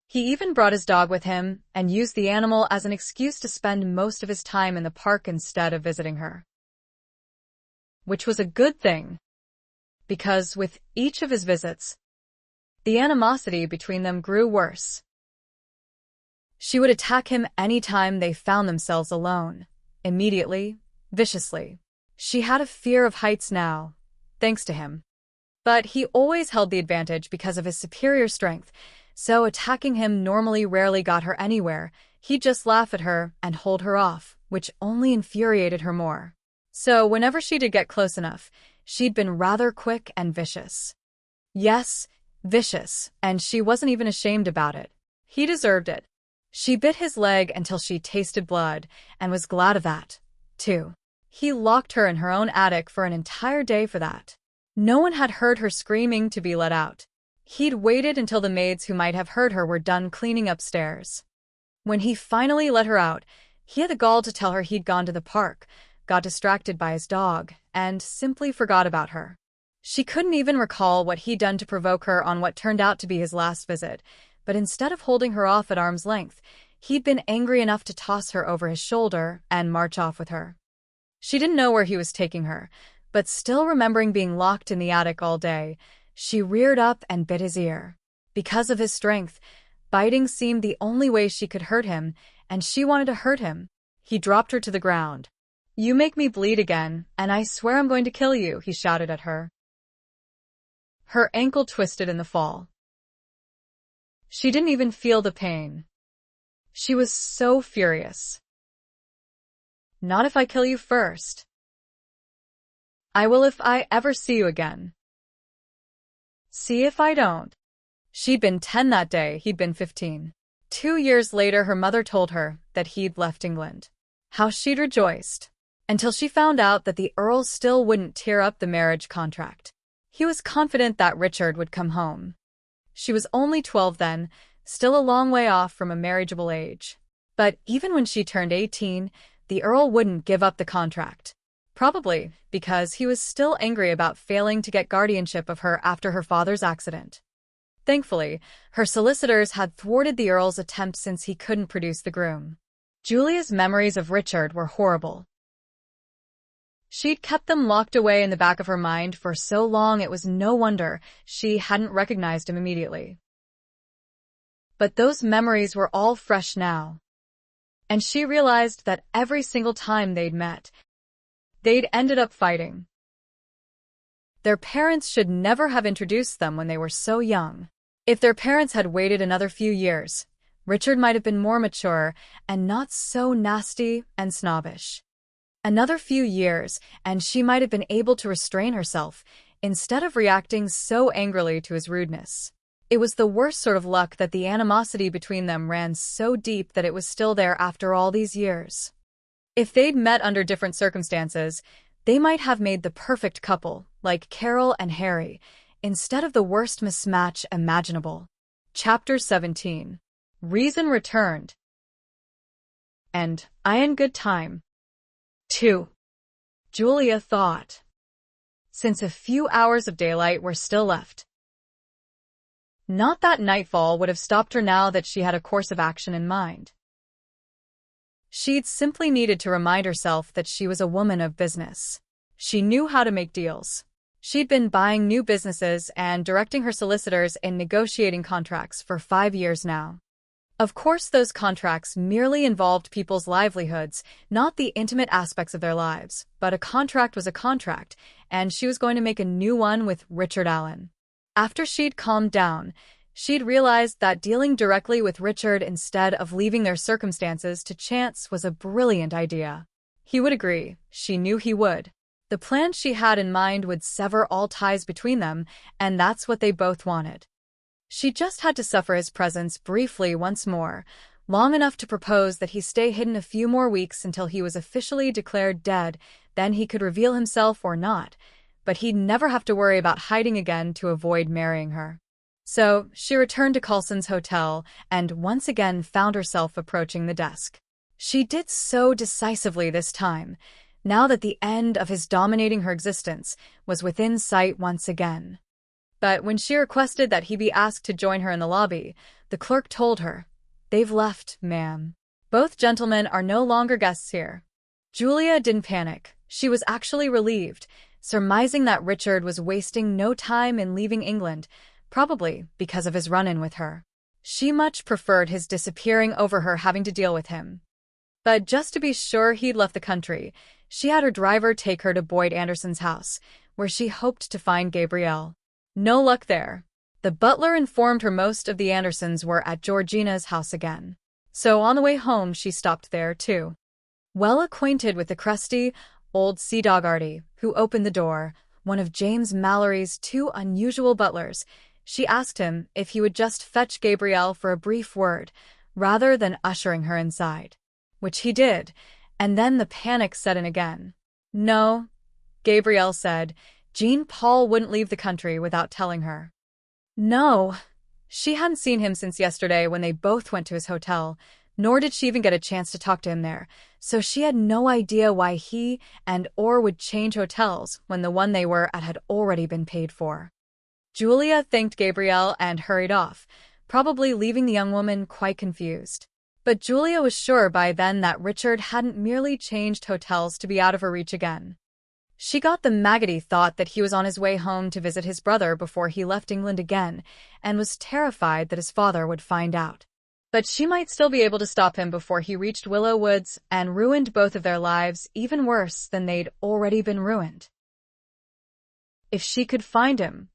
He even brought his dog with him and used the animal as an excuse to spend most of his time in the park instead of visiting her. Which was a good thing, because with each of his visits, the animosity between them grew worse. She would attack him any time they found themselves alone, immediately, viciously. She had a fear of heights now, thanks to him. But he always held the advantage because of his superior strength, so attacking him normally rarely got her anywhere. He'd just laugh at her and hold her off, which only infuriated her more. So whenever she did get close enough, she'd been rather quick and vicious. Yes, vicious, and she wasn't even ashamed about it. He deserved it. She bit his leg until she tasted blood, and was glad of that, too. He locked her in her own attic for an entire day for that. No one had heard her screaming to be let out. He'd waited until the maids who might have heard her were done cleaning upstairs. When he finally let her out, he had the gall to tell her he'd gone to the park, got distracted by his dog, and simply forgot about her. She couldn't even recall what he'd done to provoke her on what turned out to be his last visit, but instead of holding her off at arm's length, he'd been angry enough to toss her over his shoulder and march off with her. She didn't know where he was taking her, but still remembering being locked in the attic all day, she reared up and bit his ear. Because of his strength, biting seemed the only way she could hurt him, and she wanted to hurt him. He dropped her to the ground. "You make me bleed again, and I swear I'm going to kill you," he shouted at her. Her ankle twisted in the fall. She didn't even feel the pain. She was so furious. "Not if I kill you first. I will if I ever see you again. See if I don't." She'd been 10 that day, he'd been 15. 2 years later, her mother told her that he'd left England. How she'd rejoiced. Until she found out that the Earl still wouldn't tear up the marriage contract. He was confident that Richard would come home. She was only 12 then, still a long way off from a marriageable age. But even when she turned 18, the Earl wouldn't give up the contract. Probably because he was still angry about failing to get guardianship of her after her father's accident. Thankfully, her solicitors had thwarted the Earl's attempt since he couldn't produce the groom. Julia's memories of Richard were horrible. She'd kept them locked away in the back of her mind for so long it was no wonder she hadn't recognized him immediately. But those memories were all fresh now. And she realized that every single time they'd met, they'd ended up fighting. Their parents should never have introduced them when they were so young. If their parents had waited another few years, Richard might have been more mature and not so nasty and snobbish. Another few years, and she might have been able to restrain herself, instead of reacting so angrily to his rudeness. It was the worst sort of luck that the animosity between them ran so deep that it was still there after all these years. If they'd met under different circumstances, they might have made the perfect couple, like Carol and Harry, instead of the worst mismatch imaginable. Chapter 17. Reason returned. And I in good time. 2. Julia thought. Since a few hours of daylight were still left. Not that nightfall would have stopped her now that she had a course of action in mind. She'd simply needed to remind herself that she was a woman of business. She knew how to make deals. She'd been buying new businesses and directing her solicitors in negotiating contracts for 5 years now. Of course, those contracts merely involved people's livelihoods, not the intimate aspects of their lives, but a contract was a contract, and she was going to make a new one with Richard Allen. After she'd calmed down, she'd realized that dealing directly with Richard instead of leaving their circumstances to chance was a brilliant idea. He would agree. She knew he would. The plan she had in mind would sever all ties between them, and that's what they both wanted. She just had to suffer his presence briefly once more, long enough to propose that he stay hidden a few more weeks until he was officially declared dead, then he could reveal himself or not, but he'd never have to worry about hiding again to avoid marrying her. So, she returned to Coulson's hotel and once again found herself approaching the desk. She did so decisively this time, now that the end of his dominating her existence was within sight once again. But when she requested that he be asked to join her in the lobby, the clerk told her, "They've left, ma'am. Both gentlemen are no longer guests here." Julia didn't panic. She was actually relieved, surmising that Richard was wasting no time in leaving England, probably because of his run-in with her. She much preferred his disappearing over her having to deal with him. But just to be sure he'd left the country, she had her driver take her to Boyd Anderson's house, where she hoped to find Gabrielle. No luck there. The butler informed her most of the Andersons were at Georgina's house again. So on the way home she stopped there too. Well acquainted with the crusty, old sea-dog Artie, who opened the door, one of James Mallory's 2 unusual butlers, she asked him if he would just fetch Gabrielle for a brief word, rather than ushering her inside. Which he did, and then the panic set in again. No, Gabrielle said. Jean Paul wouldn't leave the country without telling her. No, she hadn't seen him since yesterday when they both went to his hotel, nor did she even get a chance to talk to him there, so she had no idea why he and Orr would change hotels when the one they were at had already been paid for. Julia thanked Gabrielle and hurried off, probably leaving the young woman quite confused. But Julia was sure by then that Richard hadn't merely changed hotels to be out of her reach again. She got the maggoty thought that he was on his way home to visit his brother before he left England again, and was terrified that his father would find out. But she might still be able to stop him before he reached Willow Woods and ruined both of their lives even worse than they'd already been ruined. If she could find him.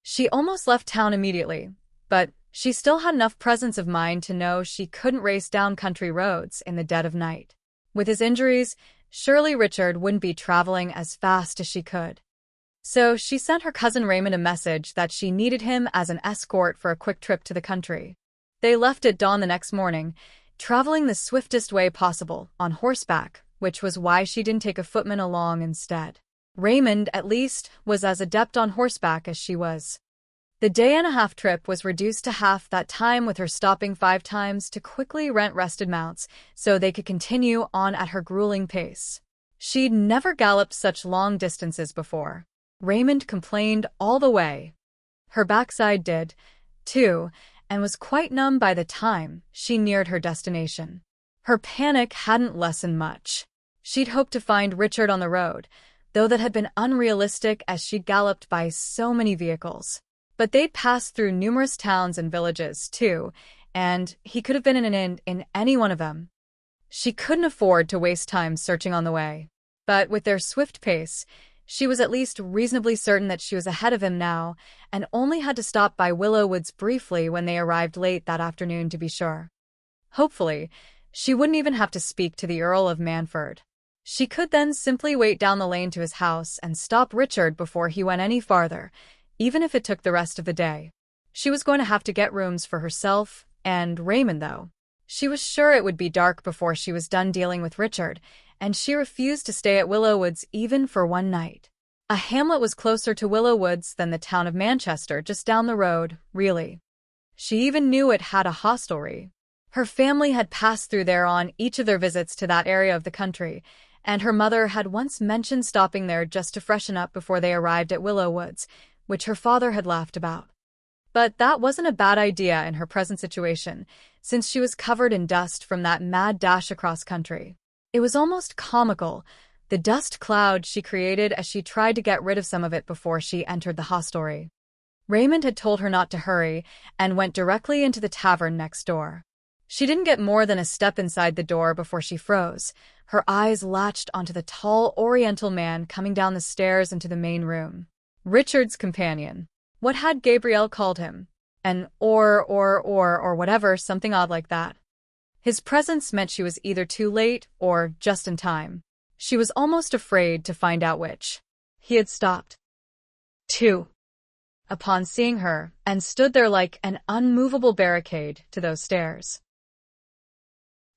She almost left town immediately, but she still had enough presence of mind to know she couldn't race down country roads in the dead of night. With his injuries, surely Richard wouldn't be traveling as fast as she could. So she sent her cousin Raymond a message that she needed him as an escort for a quick trip to the country. They left at dawn the next morning, traveling the swiftest way possible, on horseback, which was why she didn't take a footman along instead. Raymond, at least, was as adept on horseback as she was. The day-and-a-half trip was reduced to half that time, with her stopping 5 times to quickly rent rested mounts so they could continue on at her grueling pace. She'd never galloped such long distances before. Raymond complained all the way. Her backside did, too, and was quite numb by the time she neared her destination. Her panic hadn't lessened much. She'd hoped to find Richard on the road, though that had been unrealistic as she'd galloped by so many vehicles. But they'd passed through numerous towns and villages, too, and he could have been in an inn in any one of them. She couldn't afford to waste time searching on the way. But with their swift pace, she was at least reasonably certain that she was ahead of him now, and only had to stop by Willow Woods briefly when they arrived late that afternoon to be sure. Hopefully, she wouldn't even have to speak to the Earl of Manford. She could then simply wait down the lane to his house and stop Richard before he went any farther, even if it took the rest of the day. She was going to have to get rooms for herself and Raymond, though. She was sure it would be dark before she was done dealing with Richard, and she refused to stay at Willowwoods even for one night. A hamlet was closer to Willowwoods than the town of Manchester, just down the road, really. She even knew it had a hostelry. Her family had passed through there on each of their visits to that area of the country, and her mother had once mentioned stopping there just to freshen up before they arrived at Willowwoods, which her father had laughed about. But that wasn't a bad idea in her present situation, since she was covered in dust from that mad dash across country. It was almost comical, the dust cloud she created as she tried to get rid of some of it before she entered the hostelry. Raymond had told her not to hurry and went directly into the tavern next door. She didn't get more than a step inside the door before she froze. Her eyes latched onto the tall Oriental man coming down the stairs into the main room. Richard's companion. What had Gabrielle called him? An or whatever, something odd like that. His presence meant she was either too late or just in time. She was almost afraid to find out which. He had stopped, too, upon seeing her, and stood there like an unmovable barricade to those stairs.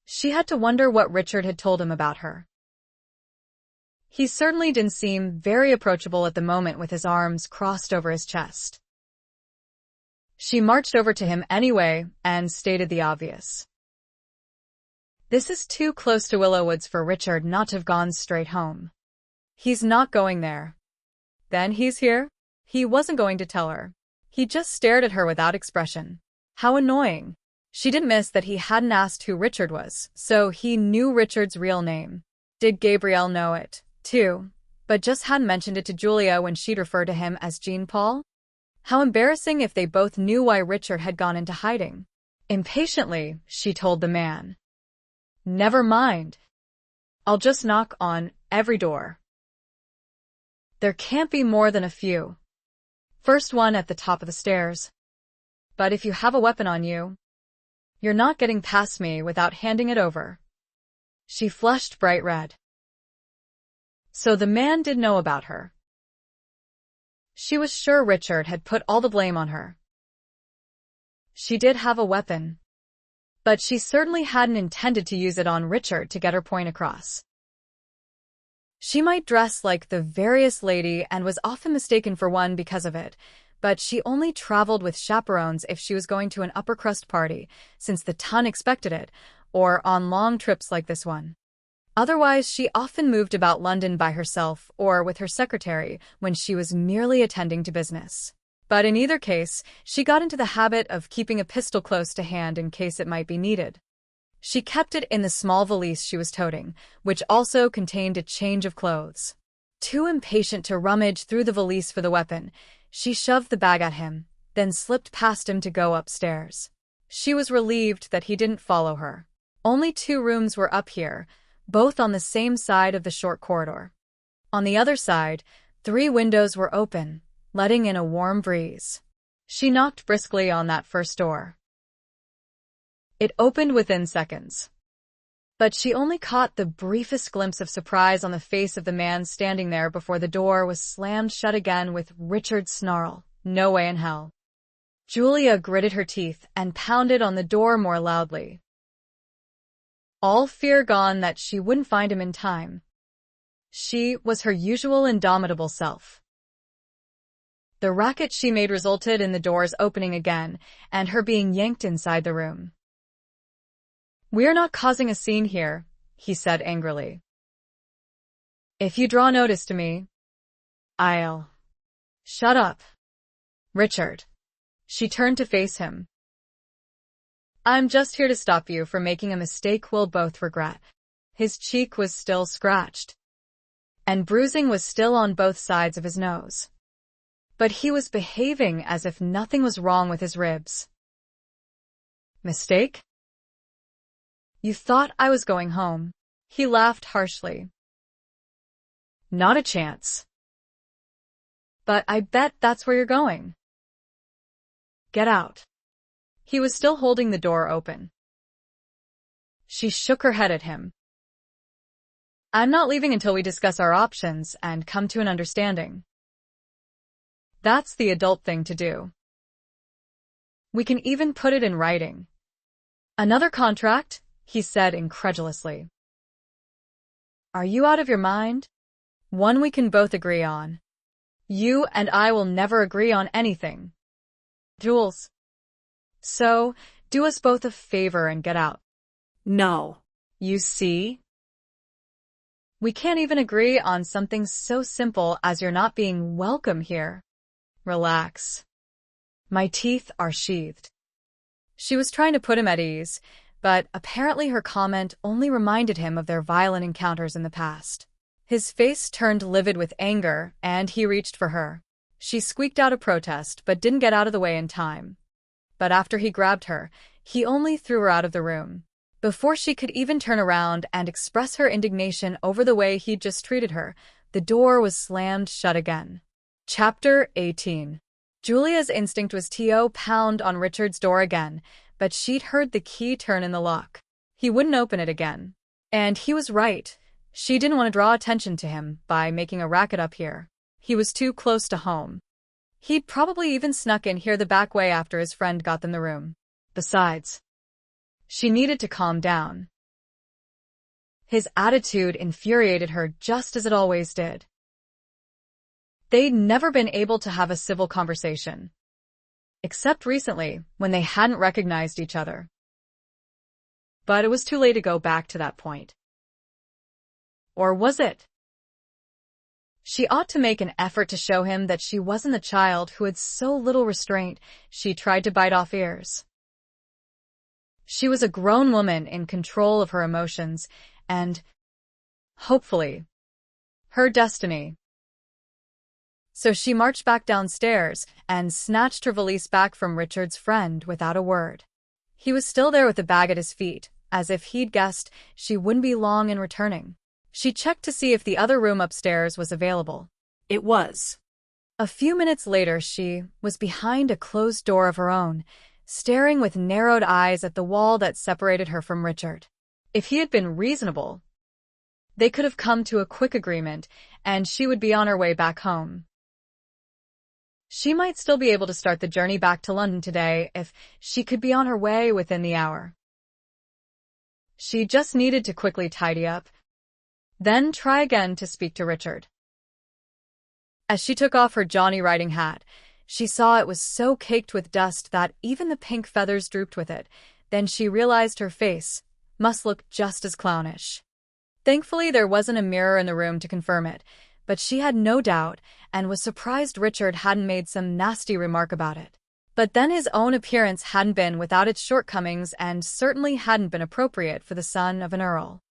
She had to wonder what Richard had told him about her. He certainly didn't seem very approachable at the moment with his arms crossed over his chest. She marched over to him anyway and stated the obvious. This is too close to Willowwoods for Richard not to have gone straight home. He's not going there. Then he's here? He wasn't going to tell her. He just stared at her without expression. How annoying. She didn't miss that he hadn't asked who Richard was, so he knew Richard's real name. Did Gabrielle know it, too, but just hadn't mentioned it to Julia when she'd referred to him as Jean-Paul? How embarrassing if they both knew why Richard had gone into hiding. Impatiently, she told the man. Never mind. I'll just knock on every door. There can't be more than a few. First one at the top of the stairs. But if you have a weapon on you, you're not getting past me without handing it over. She flushed bright red. So the man did know about her. She was sure Richard had put all the blame on her. She did have a weapon, but she certainly hadn't intended to use it on Richard to get her point across. She might dress like the veriest lady and was often mistaken for one because of it, but she only traveled with chaperones if she was going to an upper-crust party, since the ton expected it, or on long trips like this one. Otherwise, she often moved about London by herself or with her secretary when she was merely attending to business. But in either case, she got into the habit of keeping a pistol close to hand in case it might be needed. She kept it in the small valise she was toting, which also contained a change of clothes. Too impatient to rummage through the valise for the weapon, she shoved the bag at him, then slipped past him to go upstairs. She was relieved that he didn't follow her. Only 2 rooms were up here, both on the same side of the short corridor. On the other side, 3 windows were open, letting in a warm breeze. She knocked briskly on that first door. It opened within seconds. But she only caught the briefest glimpse of surprise on the face of the man standing there before the door was slammed shut again with Richard's snarl, "No way in hell." Julia gritted her teeth and pounded on the door more loudly. All fear gone that she wouldn't find him in time. She was her usual indomitable self. The racket she made resulted in the doors opening again and her being yanked inside the room. "We're not causing a scene here," he said angrily. "If you draw notice to me, I'll—" "Shut up, Richard." She turned to face him. "I'm just here to stop you from making a mistake we'll both regret." His cheek was still scratched, and bruising was still on both sides of his nose. But he was behaving as if nothing was wrong with his ribs. "Mistake? You thought I was going home." He laughed harshly. "Not a chance. But I bet that's where you're going. Get out." He was still holding the door open. She shook her head at him. "I'm not leaving until we discuss our options and come to an understanding." That's the adult thing to do. We can even put it in writing. Another contract? He said incredulously. Are you out of your mind? One we can both agree on. You and I will never agree on anything. Jules. So, do us both a favor and get out. No. You see? We can't even agree on something so simple as you're not being welcome here. Relax. My teeth are sheathed. She was trying to put him at ease, but apparently her comment only reminded him of their violent encounters in the past. His face turned livid with anger, and he reached for her. She squeaked out a protest, but didn't get out of the way in time. But after he grabbed her, he only threw her out of the room. Before she could even turn around and express her indignation over the way he'd just treated her, the door was slammed shut again. Chapter 18. Julia's instinct was to pound on Richard's door again, but she'd heard the key turn in the lock. He wouldn't open it again. And he was right. She didn't want to draw attention to him by making a racket up here. He was too close to home. He'd probably even snuck in here the back way after his friend got them the room. Besides, she needed to calm down. His attitude infuriated her just as it always did. They'd never been able to have a civil conversation. Except recently, when they hadn't recognized each other. But it was too late to go back to that point. Or was it? She ought to make an effort to show him that she wasn't the child who had so little restraint she tried to bite off ears. She was a grown woman in control of her emotions and, hopefully, her destiny. So she marched back downstairs and snatched her valise back from Richard's friend without a word. He was still there with the bag at his feet, as if he'd guessed she wouldn't be long in returning. She checked to see if the other room upstairs was available. It was. A few minutes later, she was behind a closed door of her own, staring with narrowed eyes at the wall that separated her from Richard. If he had been reasonable, they could have come to a quick agreement, and she would be on her way back home. She might still be able to start the journey back to London today if she could be on her way within the hour. She just needed to quickly tidy up, then try again to speak to Richard. As she took off her Johnny riding hat, she saw it was so caked with dust that even the pink feathers drooped with it. Then she realized her face must look just as clownish. Thankfully, there wasn't a mirror in the room to confirm it, but she had no doubt and was surprised Richard hadn't made some nasty remark about it. But then his own appearance hadn't been without its shortcomings and certainly hadn't been appropriate for the son of an earl.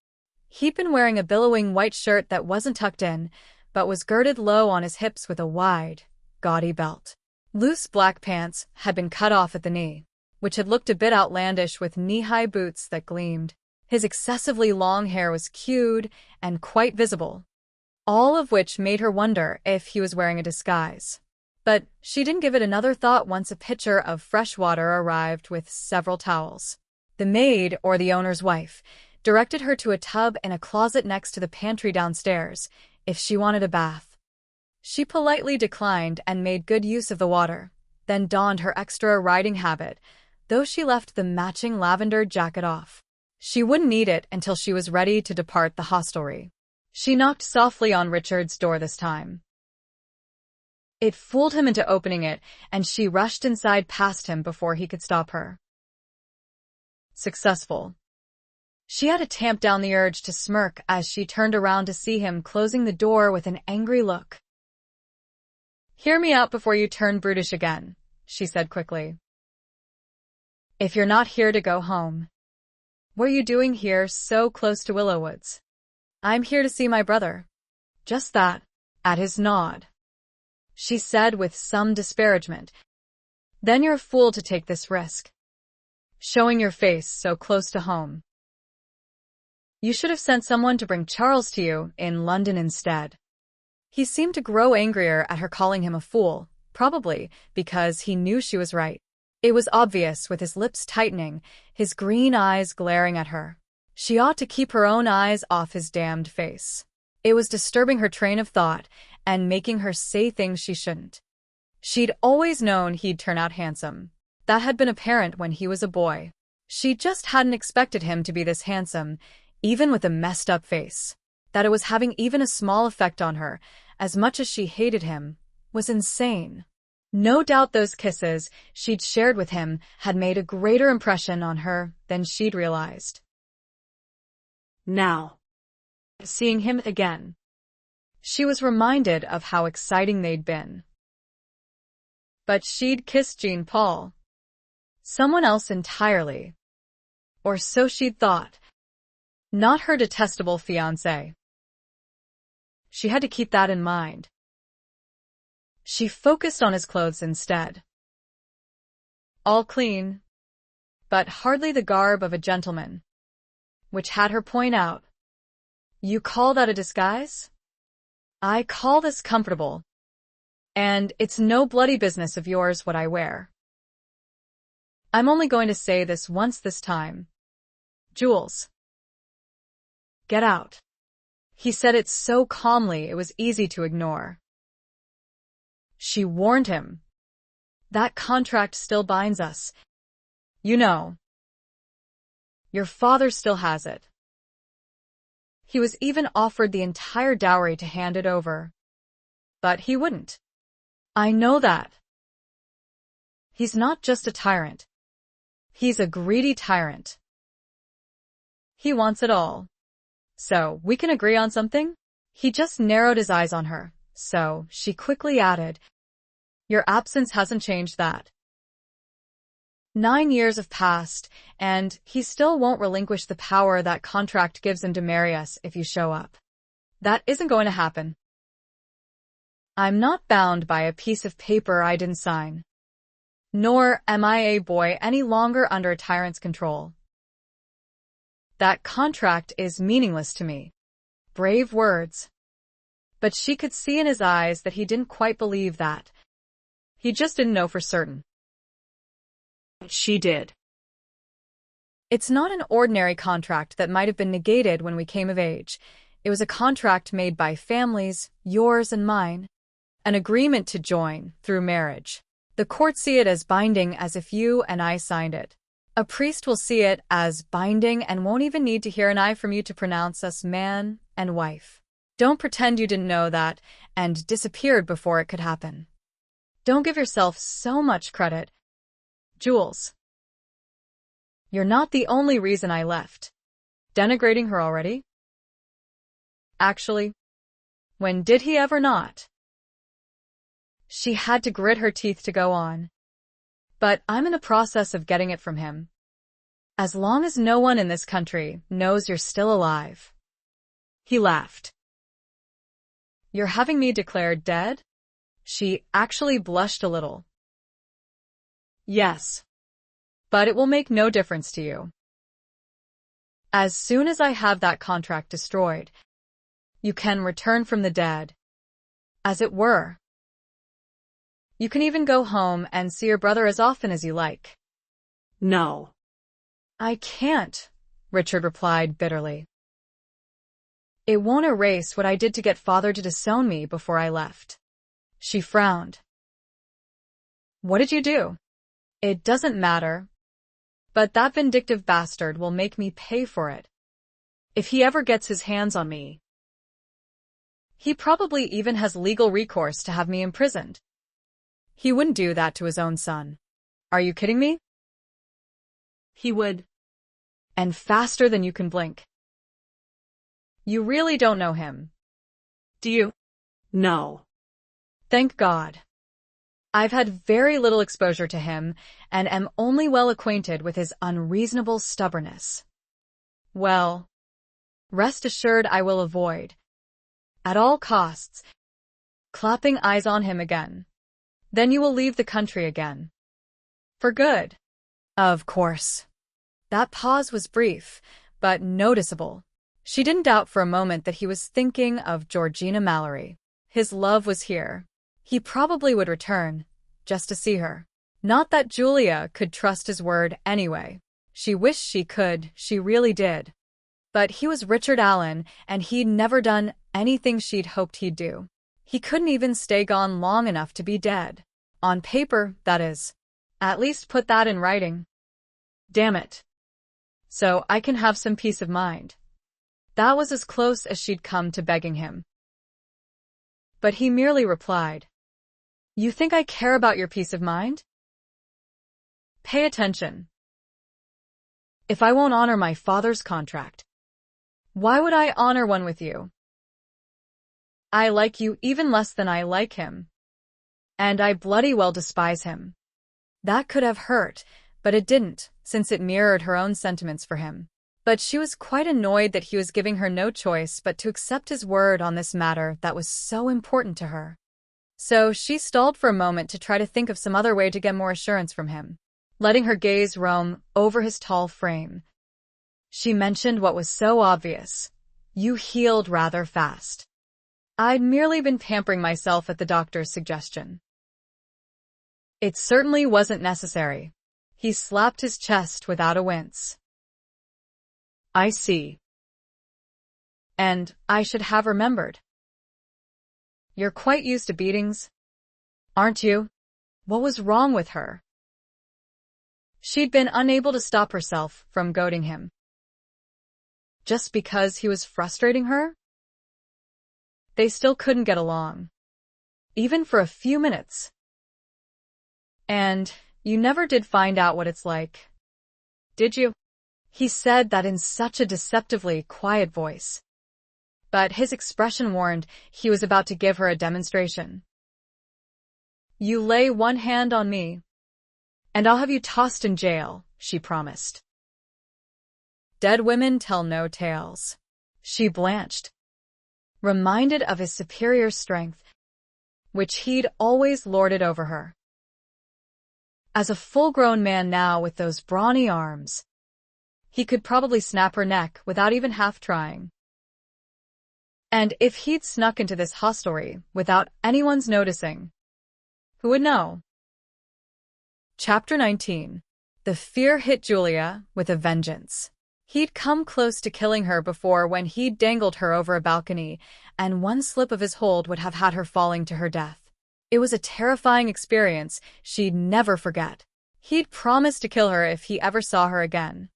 He'd been wearing a billowing white shirt that wasn't tucked in, but was girded low on his hips with a wide, gaudy belt. Loose black pants had been cut off at the knee, which had looked a bit outlandish with knee-high boots that gleamed. His excessively long hair was queued and quite visible, all of which made her wonder if he was wearing a disguise. But she didn't give it another thought once a pitcher of fresh water arrived with several towels. The maid, or the owner's wife, directed her to a tub in a closet next to the pantry downstairs if she wanted a bath. She politely declined and made good use of the water, then donned her extra riding habit, though she left the matching lavender jacket off. She wouldn't need it until she was ready to depart the hostelry. She knocked softly on Richard's door this time. It fooled him into opening it, and she rushed inside past him before he could stop her. Successful. She had to tamp down the urge to smirk as she turned around to see him closing the door with an angry look. "Hear me out before you turn brutish again," she said quickly. "If you're not here to go home, what are you doing here so close to Willowwoods?" "I'm here to see my brother." "Just that," at his nod. She said with some disparagement. "Then you're a fool to take this risk. Showing your face so close to home. You should have sent someone to bring Charles to you in London instead." He seemed to grow angrier at her calling him a fool, probably because he knew she was right. It was obvious with his lips tightening, his green eyes glaring at her. She ought to keep her own eyes off his damned face. It was disturbing her train of thought and making her say things she shouldn't. She'd always known he'd turn out handsome. That had been apparent when he was a boy. She just hadn't expected him to be this handsome, even with a messed-up face. That it was having even a small effect on her, as much as she hated him, was insane. No doubt those kisses she'd shared with him had made a greater impression on her than she'd realized. Now, seeing him again, she was reminded of how exciting they'd been. But she'd kissed Jean-Paul. Someone else entirely. Or so she'd thought. Not her detestable fiancé. She had to keep that in mind. She focused on his clothes instead. All clean, but hardly the garb of a gentleman. Which had her point out. You call that a disguise? I call this comfortable. And it's no bloody business of yours what I wear. I'm only going to say this once this time. Jules. Get out. He said it so calmly it was easy to ignore. She warned him. That contract still binds us. You know. Your father still has it. He was even offered the entire dowry to hand it over. But he wouldn't. I know that. He's not just a tyrant. He's a greedy tyrant. He wants it all. So, we can agree on something? He just narrowed his eyes on her, so she quickly added, Your absence hasn't changed that. 9 years have passed, and he still won't relinquish the power that contract gives him to marry us if you show up. That isn't going to happen. I'm not bound by a piece of paper I didn't sign. Nor am I a boy any longer under a tyrant's control. That contract is meaningless to me. Brave words. But she could see in his eyes that he didn't quite believe that. He just didn't know for certain. She did. It's not an ordinary contract that might have been negated when we came of age. It was a contract made by families, yours and mine. An agreement to join through marriage. The courts see it as binding as if you and I signed it. A priest will see it as binding and won't even need to hear an I from you to pronounce us man and wife. Don't pretend you didn't know that and disappeared before it could happen. Don't give yourself so much credit. Jules. You're not the only reason I left. Denigrating her already? Actually, when did he ever not? She had to grit her teeth to go on. But I'm in the process of getting it from him. As long as no one in this country knows you're still alive. He laughed. You're having me declared dead? She actually blushed a little. Yes. But it will make no difference to you. As soon as I have that contract destroyed, you can return from the dead. As it were. You can even go home and see your brother as often as you like. No. I can't, Richard replied bitterly. It won't erase what I did to get father to disown me before I left. She frowned. What did you do? It doesn't matter. But that vindictive bastard will make me pay for it. If he ever gets his hands on me. He probably even has legal recourse to have me imprisoned. He wouldn't do that to his own son. Are you kidding me? He would. And faster than you can blink. You really don't know him. Do you? No. Thank God. I've had very little exposure to him and am only well acquainted with his unreasonable stubbornness. Well, rest assured I will avoid, at all costs, clapping eyes on him again. Then you will leave the country again. For good. Of course. That pause was brief, but noticeable. She didn't doubt for a moment that he was thinking of Georgina Mallory. His love was here. He probably would return, just to see her. Not that Julia could trust his word anyway. She wished she could, she really did. But he was Richard Allen, and he'd never done anything she'd hoped he'd do. He couldn't even stay gone long enough to be dead. On paper, that is. At least put that in writing. Damn it. So I can have some peace of mind. That was as close as she'd come to begging him. But he merely replied, "You think I care about your peace of mind? Pay attention. If I won't honor my father's contract, why would I honor one with you? I like you even less than I like him. And I bloody well despise him." That could have hurt, but it didn't, since it mirrored her own sentiments for him. But she was quite annoyed that he was giving her no choice but to accept his word on this matter that was so important to her. So she stalled for a moment to try to think of some other way to get more assurance from him. Letting her gaze roam over his tall frame, she mentioned what was so obvious. "You healed rather fast." "I'd merely been pampering myself at the doctor's suggestion." "It certainly wasn't necessary." He slapped his chest without a wince. "I see. And I should have remembered. You're quite used to beatings, aren't you?" What was wrong with her? She'd been unable to stop herself from goading him. Just because he was frustrating her? They still couldn't get along. Even for a few minutes. "And you never did find out what it's like, did you?" He said that in such a deceptively quiet voice. But his expression warned he was about to give her a demonstration. "You lay one hand on me, and I'll have you tossed in jail," she promised. Dead women tell no tales. She blanched, reminded of his superior strength, which he'd always lorded over her. As a full-grown man now with those brawny arms, he could probably snap her neck without even half trying. And if he'd snuck into this hostelry without anyone's noticing, who would know? Chapter 19. The fear hit Julia with a vengeance. He'd come close to killing her before when he'd dangled her over a balcony, and one slip of his hold would have had her falling to her death. It was a terrifying experience she'd never forget. He'd promised to kill her if he ever saw her again.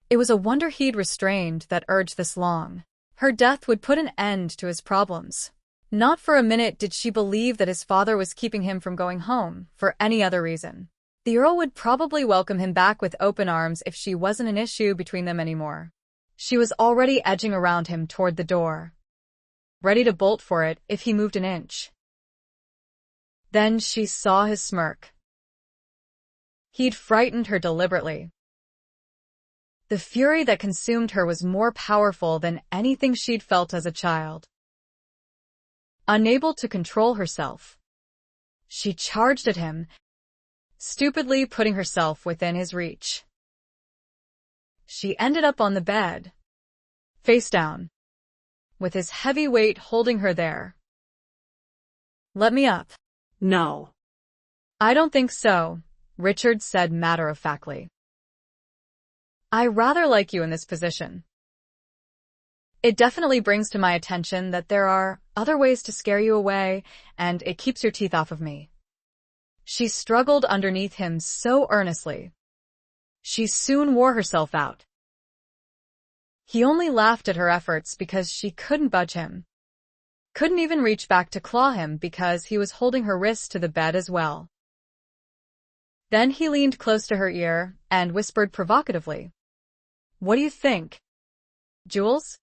It was a wonder he'd restrained that urge this long. Her death would put an end to his problems. Not for a minute did she believe that his father was keeping him from going home for any other reason. The Earl would probably welcome him back with open arms if she wasn't an issue between them anymore. She was already edging around him toward the door, ready to bolt for it if he moved an inch. Then she saw his smirk. He'd frightened her deliberately. The fury that consumed her was more powerful than anything she'd felt as a child. Unable to control herself, she charged at him, stupidly putting herself within his reach. She ended up on the bed, face down, with his heavy weight holding her there. "Let me up." No. "I don't think so," Richard said matter-of-factly. "I rather like you in this position. It definitely brings to my attention that there are other ways to scare you away, and it keeps your teeth off of me." She struggled underneath him so earnestly. She soon wore herself out. He only laughed at her efforts because she couldn't budge him. Couldn't even reach back to claw him because he was holding her wrist to the bed as well. Then he leaned close to her ear and whispered provocatively, "What do you think, Jules?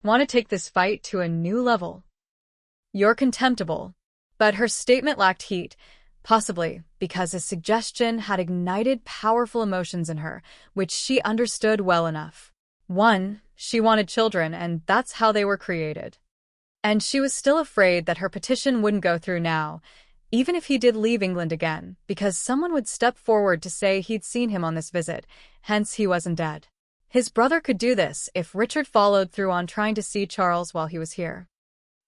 Want to take this fight to a new level?" "You're contemptible." But her statement lacked heat, possibly because his suggestion had ignited powerful emotions in her, which she understood well enough. One, she wanted children, and that's how they were created. And she was still afraid that her petition wouldn't go through now, even if he did leave England again, because someone would step forward to say he'd seen him on this visit, hence he wasn't dead. His brother could do this if Richard followed through on trying to see Charles while he was here.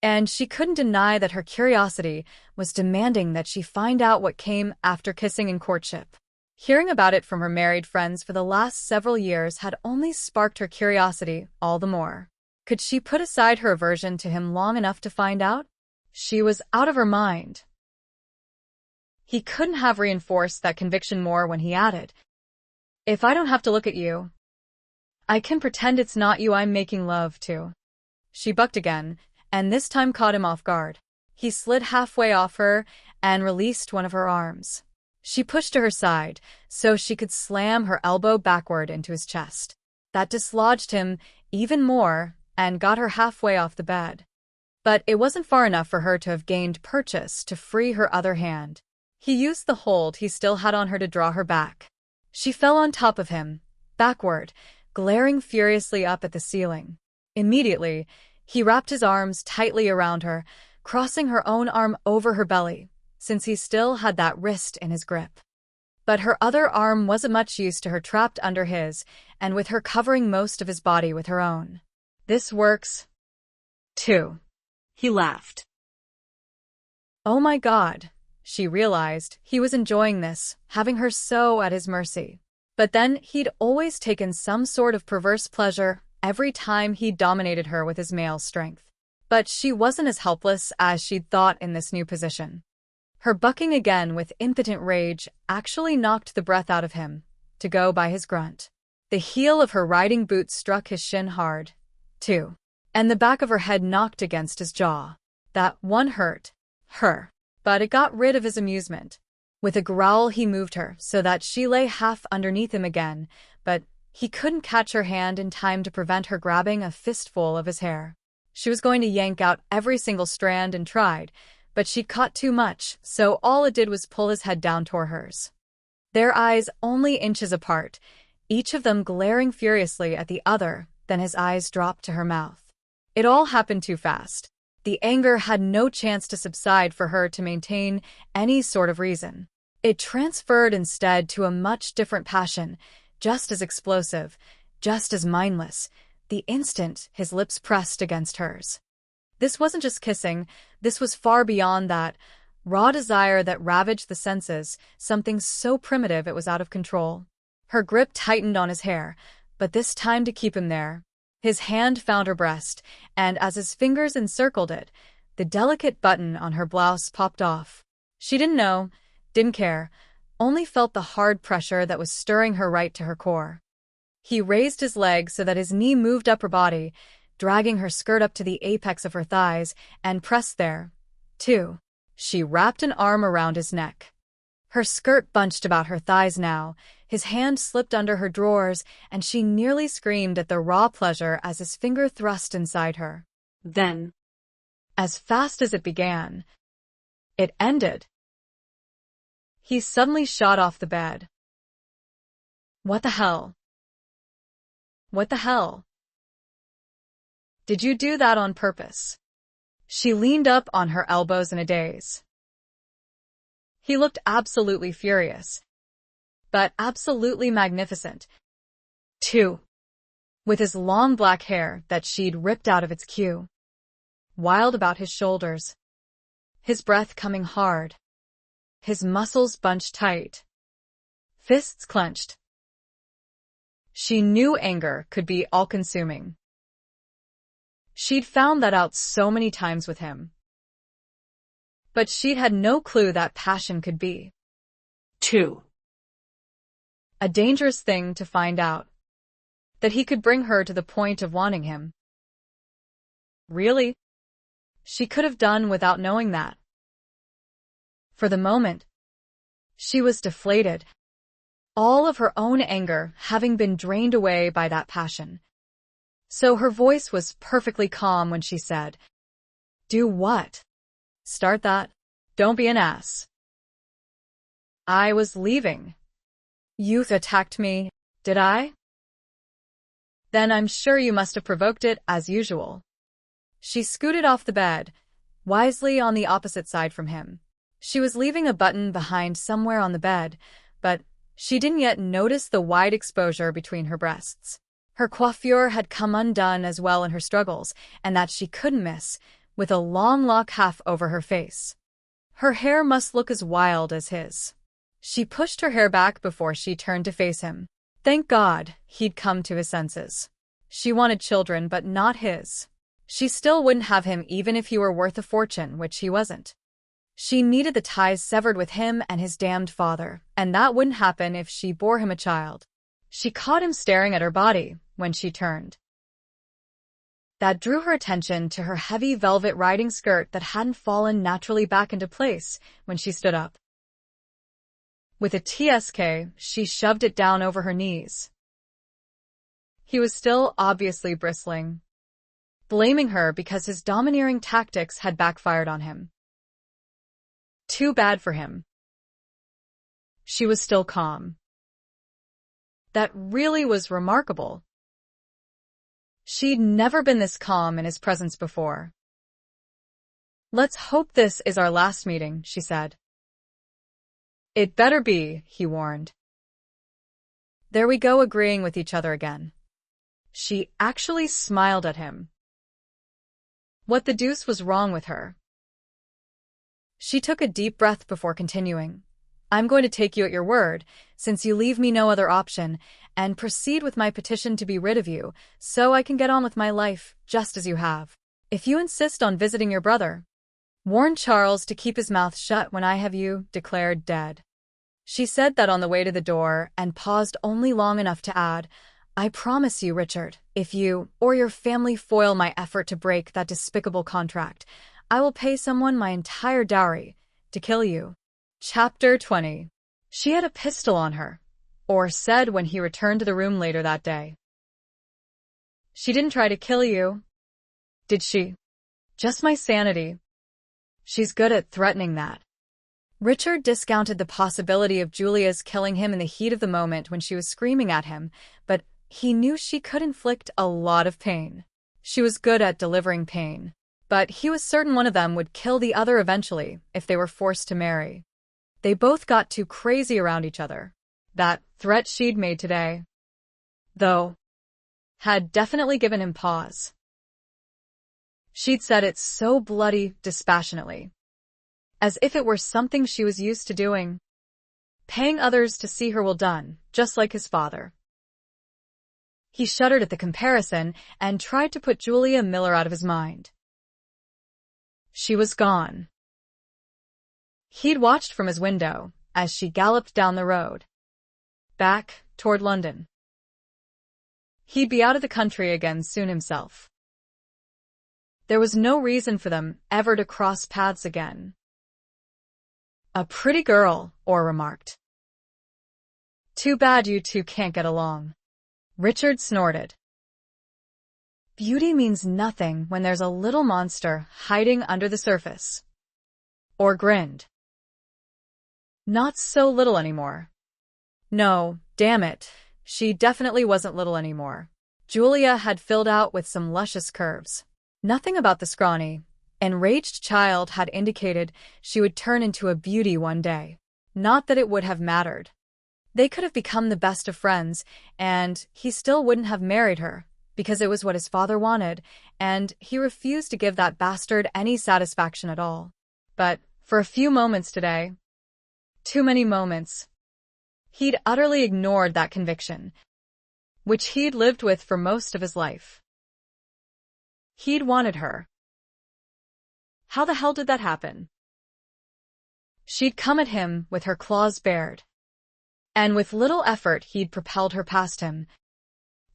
And she couldn't deny that her curiosity was demanding that she find out what came after kissing in courtship. Hearing about it from her married friends for the last several years had only sparked her curiosity all the more. Could she put aside her aversion to him long enough to find out? She was out of her mind. He couldn't have reinforced that conviction more when he added, "If I don't have to look at you, I can pretend it's not you I'm making love to." She bucked again, and this time caught him off guard. He slid halfway off her and released one of her arms. She pushed to her side so she could slam her elbow backward into his chest. That dislodged him even more and got her halfway off the bed. But it wasn't far enough for her to have gained purchase to free her other hand. He used the hold he still had on her to draw her back. She fell on top of him, backward, glaring furiously up at the ceiling. Immediately, he wrapped his arms tightly around her, crossing her own arm over her belly, since he still had that wrist in his grip. But her other arm wasn't much use to her trapped under his, and with her covering most of his body with her own. "This works, too," he laughed. Oh my God. She realized he was enjoying this, having her so at his mercy. But then he'd always taken some sort of perverse pleasure every time he dominated her with his male strength. But she wasn't as helpless as she'd thought in this new position. Her bucking again with impotent rage actually knocked the breath out of him, to go by his grunt. The heel of her riding boot struck his shin hard, too, and the back of her head knocked against his jaw. That one hurt her. But it got rid of his amusement. With a growl he moved her so that she lay half underneath him again, but he couldn't catch her hand in time to prevent her grabbing a fistful of his hair. She was going to yank out every single strand and tried, but she caught too much, so all it did was pull his head down toward hers. Their eyes only inches apart, each of them glaring furiously at the other, then his eyes dropped to her mouth. It all happened too fast. The anger had no chance to subside for her to maintain any sort of reason. It transferred instead to a much different passion, just as explosive, just as mindless, the instant his lips pressed against hers. This wasn't just kissing, this was far beyond that, raw desire that ravaged the senses, something so primitive it was out of control. Her grip tightened on his hair, but this time to keep him there. His hand found her breast, and as his fingers encircled it, the delicate button on her blouse popped off. She didn't know, didn't care, only felt the hard pressure that was stirring her right to her core. He raised his leg so that his knee moved up her body, dragging her skirt up to the apex of her thighs, and pressed there, too. She wrapped an arm around his neck. Her skirt bunched about her thighs now, his hand slipped under her drawers, and she nearly screamed at the raw pleasure as his finger thrust inside her. Then, as fast as it began, it ended. He suddenly shot off the bed. What the hell? What the hell? Did you do that on purpose? She leaned up on her elbows in a daze. He looked absolutely furious, but absolutely magnificent, too, with his long black hair that she'd ripped out of its queue, wild about his shoulders, his breath coming hard, his muscles bunched tight, fists clenched. She knew anger could be all-consuming. She'd found that out so many times with him. But she'd had no clue that passion could be, too, a dangerous thing to find out. That he could bring her to the point of wanting him. Really? She could have done without knowing that. For the moment, she was deflated, all of her own anger having been drained away by that passion. So her voice was perfectly calm when she said, "Do what? Start that? Don't be an ass." "I was leaving. You attacked me, did I? Then I'm sure you must have provoked it as usual." She scooted off the bed, wisely on the opposite side from him. She was leaving a button behind somewhere on the bed, but she didn't yet notice the wide exposure between her breasts. Her coiffure had come undone as well in her struggles, and that she couldn't miss, with a long lock half over her face. Her hair must look as wild as his. She pushed her hair back before she turned to face him. Thank God he'd come to his senses. She wanted children, but not his. She still wouldn't have him even if he were worth a fortune, which he wasn't. She needed the ties severed with him and his damned father, and that wouldn't happen if she bore him a child. She caught him staring at her body when she turned. That drew her attention to her heavy velvet riding skirt that hadn't fallen naturally back into place when she stood up. With a TSK, she shoved it down over her knees. He was still obviously bristling, blaming her because his domineering tactics had backfired on him. Too bad for him. She was still calm. That really was remarkable. She'd never been this calm in his presence before. "Let's hope this is our last meeting," she said. "It better be," he warned. There we go, agreeing with each other again. She actually smiled at him. What the deuce was wrong with her? She took a deep breath before continuing. "I'm going to take you at your word, since you leave me no other option, and proceed with my petition to be rid of you, so I can get on with my life, just as you have. If you insist on visiting your brother, warn Charles to keep his mouth shut when I have you declared dead." She said that on the way to the door and paused only long enough to add, "I promise you, Richard, if you or your family foil my effort to break that despicable contract, I will pay someone my entire dowry to kill you." Chapter 20. She had a pistol on her, or said when he returned to the room later that day. "She didn't try to kill you, did she?" "Just my sanity. She's good at threatening that." Richard discounted the possibility of Julia's killing him in the heat of the moment when she was screaming at him, but he knew she could inflict a lot of pain. She was good at delivering pain, but he was certain one of them would kill the other eventually if they were forced to marry. They both got too crazy around each other. That threat she'd made today, though, had definitely given him pause. She'd said it so bloody dispassionately, as if it were something she was used to doing, paying others to see her well done, just like his father. He shuddered at the comparison and tried to put Julia Miller out of his mind. She was gone. He'd watched from his window as she galloped down the road, back toward London. He'd be out of the country again soon himself. There was no reason for them ever to cross paths again. "A pretty girl," Orr remarked. "Too bad you two can't get along." Richard snorted. "Beauty means nothing when there's a little monster hiding under the surface." Orr grinned. "Not so little anymore." No, damn it, she definitely wasn't little anymore. Julia had filled out with some luscious curves. Nothing about the scrawny, enraged child had indicated she would turn into a beauty one day. Not that it would have mattered. They could have become the best of friends, and he still wouldn't have married her, because it was what his father wanted, and he refused to give that bastard any satisfaction at all. But for a few moments today, too many moments, he'd utterly ignored that conviction, which he'd lived with for most of his life. He'd wanted her. How the hell did that happen? She'd come at him with her claws bared, and with little effort he'd propelled her past him,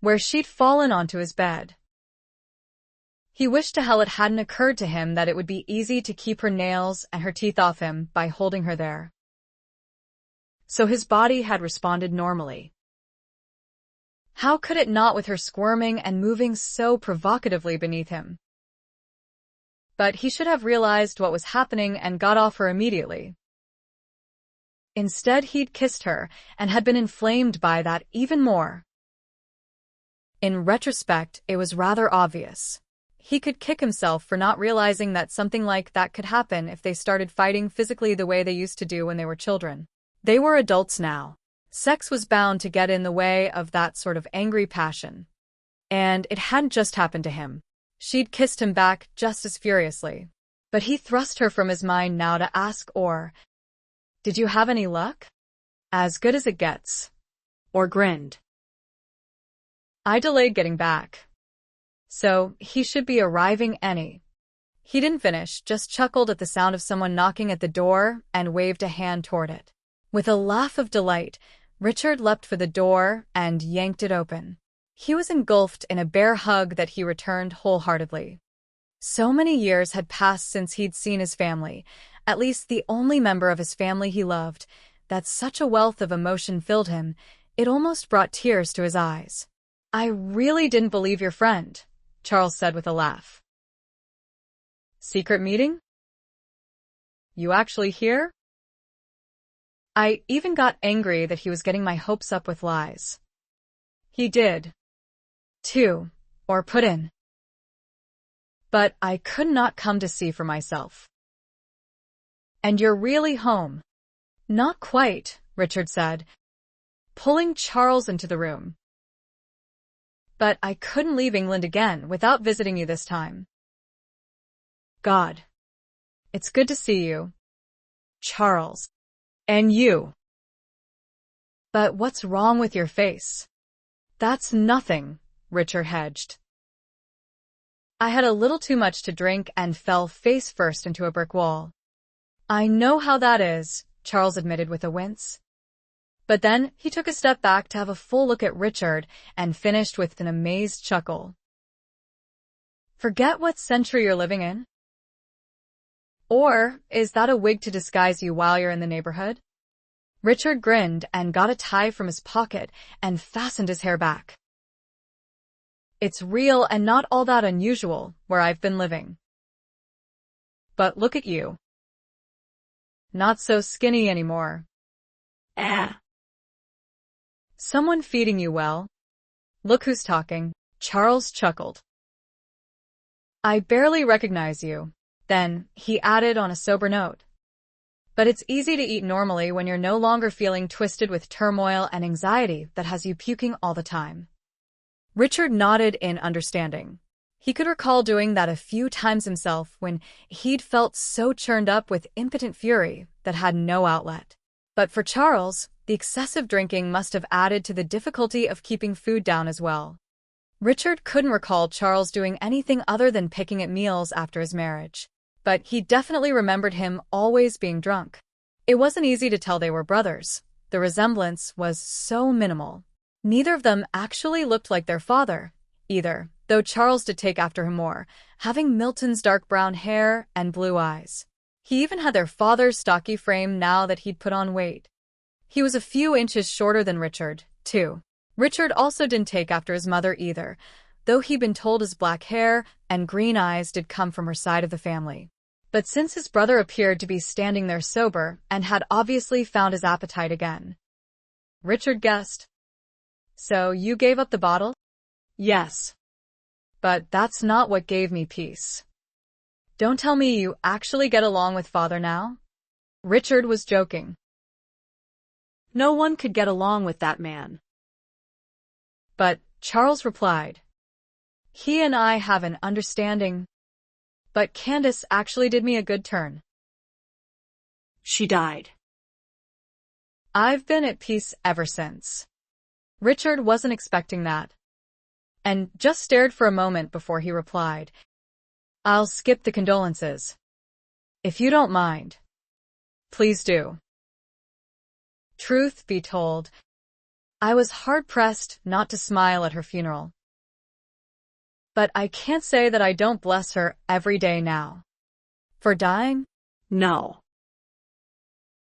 where she'd fallen onto his bed. He wished to hell it hadn't occurred to him that it would be easy to keep her nails and her teeth off him by holding her there. So his body had responded normally. How could it not, with her squirming and moving so provocatively beneath him? But he should have realized what was happening and got off her immediately. Instead, he'd kissed her and had been inflamed by that even more. In retrospect, it was rather obvious. He could kick himself for not realizing that something like that could happen if they started fighting physically the way they used to do when they were children. They were adults now. Sex was bound to get in the way of that sort of angry passion. And it hadn't just happened to him. She'd kissed him back just as furiously. But he thrust her from his mind now to ask Orr, "Did you have any luck?" "As good as it gets." Orr grinned. "I delayed getting back. So he should be arriving any He didn't finish, just chuckled at the sound of someone knocking at the door and waved a hand toward it. With a laugh of delight, Richard leapt for the door and yanked it open. He was engulfed in a bear hug that he returned wholeheartedly. So many years had passed since he'd seen his family, at least the only member of his family he loved, that such a wealth of emotion filled him, it almost brought tears to his eyes. "I really didn't believe your friend," Charles said with a laugh. "Secret meeting? You actually here?" I even got angry that he was getting my hopes up with lies. He did, too, or put in. But I could not come to see for myself. "And you're really home?" "Not quite," Richard said, pulling Charles into the room. "But I couldn't leave England again without visiting you this time." "God. It's good to see you, Charles. And you." "But what's wrong with your face?" "That's nothing," Richard hedged. "I had a little too much to drink and fell face first into a brick wall." "I know how that is," Charles admitted with a wince. But then he took a step back to have a full look at Richard and finished with an amazed chuckle. "Forget what century you're living in? Or is that a wig to disguise you while you're in the neighborhood?" Richard grinned and got a tie from his pocket and fastened his hair back. "It's real and not all that unusual where I've been living. But look at you. Not so skinny anymore." "Someone feeding you well? Look who's talking," Charles chuckled. "I barely recognize you." Then he added on a sober note, "But it's easy to eat normally when you're no longer feeling twisted with turmoil and anxiety that has you puking all the time." Richard nodded in understanding. He could recall doing that a few times himself when he'd felt so churned up with impotent fury that had no outlet. But for Charles, the excessive drinking must have added to the difficulty of keeping food down as well. Richard couldn't recall Charles doing anything other than picking at meals after his marriage, but he definitely remembered him always being drunk. It wasn't easy to tell they were brothers. The resemblance was so minimal. Neither of them actually looked like their father, either, though Charles did take after him more, having Milton's dark brown hair and blue eyes. He even had their father's stocky frame now that he'd put on weight. He was a few inches shorter than Richard, too. Richard also didn't take after his mother either, though he'd been told his black hair and green eyes did come from her side of the family. But since his brother appeared to be standing there sober and had obviously found his appetite again, Richard guessed. "So you gave up the bottle?" "Yes. But that's not what gave me peace." "Don't tell me you actually get along with father now?" Richard was joking. No one could get along with that man. But Charles replied, "He and I have an understanding. But Candace actually did me a good turn. She died. I've been at peace ever since." Richard wasn't expecting that, and just stared for a moment before he replied, "I'll skip the condolences. If you don't mind." "Please do." Truth be told, I was hard-pressed not to smile at her funeral. But I can't say that I don't bless her every day now. For dying? No.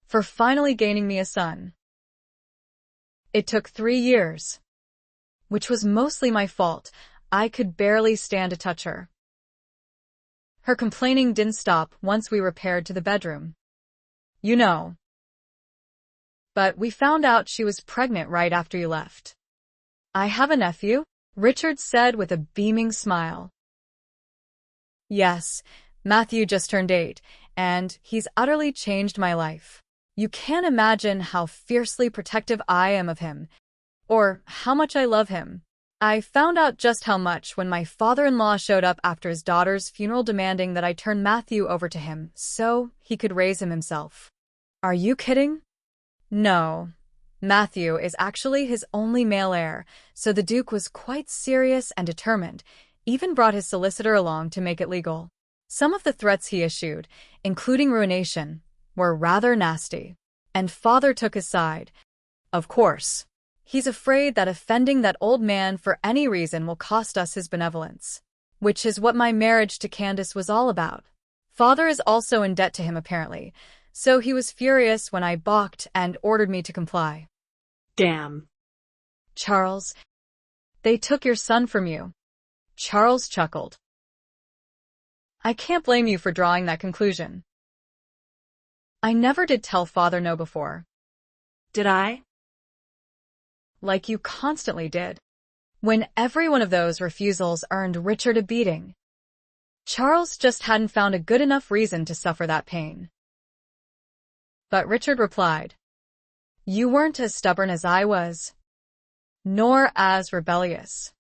For finally gaining me a son. It took 3 years. Which was mostly my fault. I could barely stand to touch her. Her complaining didn't stop once we repaired to the bedroom. You know. But we found out she was pregnant right after you left. "I have a nephew," Richard said with a beaming smile. "Yes, Matthew just turned 8, and he's utterly changed my life. You can't imagine how fiercely protective I am of him, or how much I love him. I found out just how much when my father-in-law showed up after his daughter's funeral demanding that I turn Matthew over to him so he could raise him himself." "Are you kidding?" "No. Matthew is actually his only male heir, so the Duke was quite serious and determined, even brought his solicitor along to make it legal. Some of the threats he issued, including ruination, were rather nasty. And father took his side. Of course. He's afraid that offending that old man for any reason will cost us his benevolence. Which is what my marriage to Candace was all about. Father is also in debt to him apparently, so he was furious when I balked and ordered me to comply. Damn. Charles, they took your son from you. Charles chuckled. I can't blame you for drawing that conclusion. I never did tell father no before. Did I? Like you constantly did. When every one of those refusals earned Richard a beating. Charles just hadn't found a good enough reason to suffer that pain. But Richard replied, you weren't as stubborn as I was. Nor as rebellious.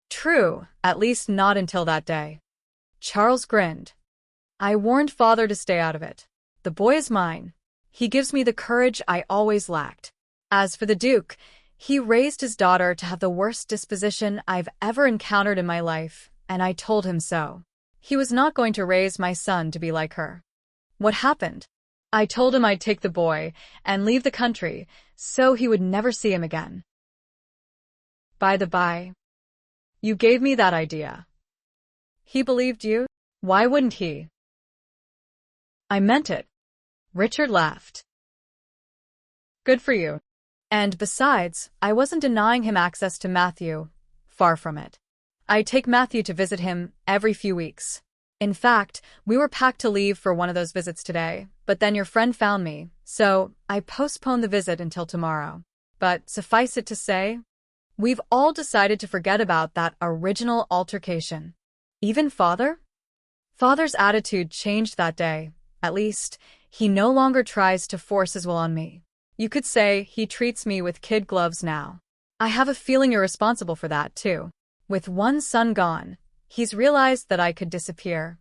True, at least not until that day. Charles grinned. I warned father to stay out of it. The boy is mine. He gives me the courage I always lacked. As for the Duke, he raised his daughter to have the worst disposition I've ever encountered in my life, and I told him so. He was not going to raise my son to be like her. What happened? I told him I'd take the boy and leave the country, so he would never see him again. By the by, you gave me that idea. He believed you? Why wouldn't he? I meant it. Richard laughed. Good for you. And besides, I wasn't denying him access to Matthew. Far from it. I take Matthew to visit him every few weeks. In fact, we were packed to leave for one of those visits today, but then your friend found me, so I postponed the visit until tomorrow. But suffice it to say, we've all decided to forget about that original altercation. Even father? Father's attitude changed that day. At least, he no longer tries to force his will on me. You could say he treats me with kid gloves now. I have a feeling you're responsible for that, too. With one son gone, he's realized that I could disappear.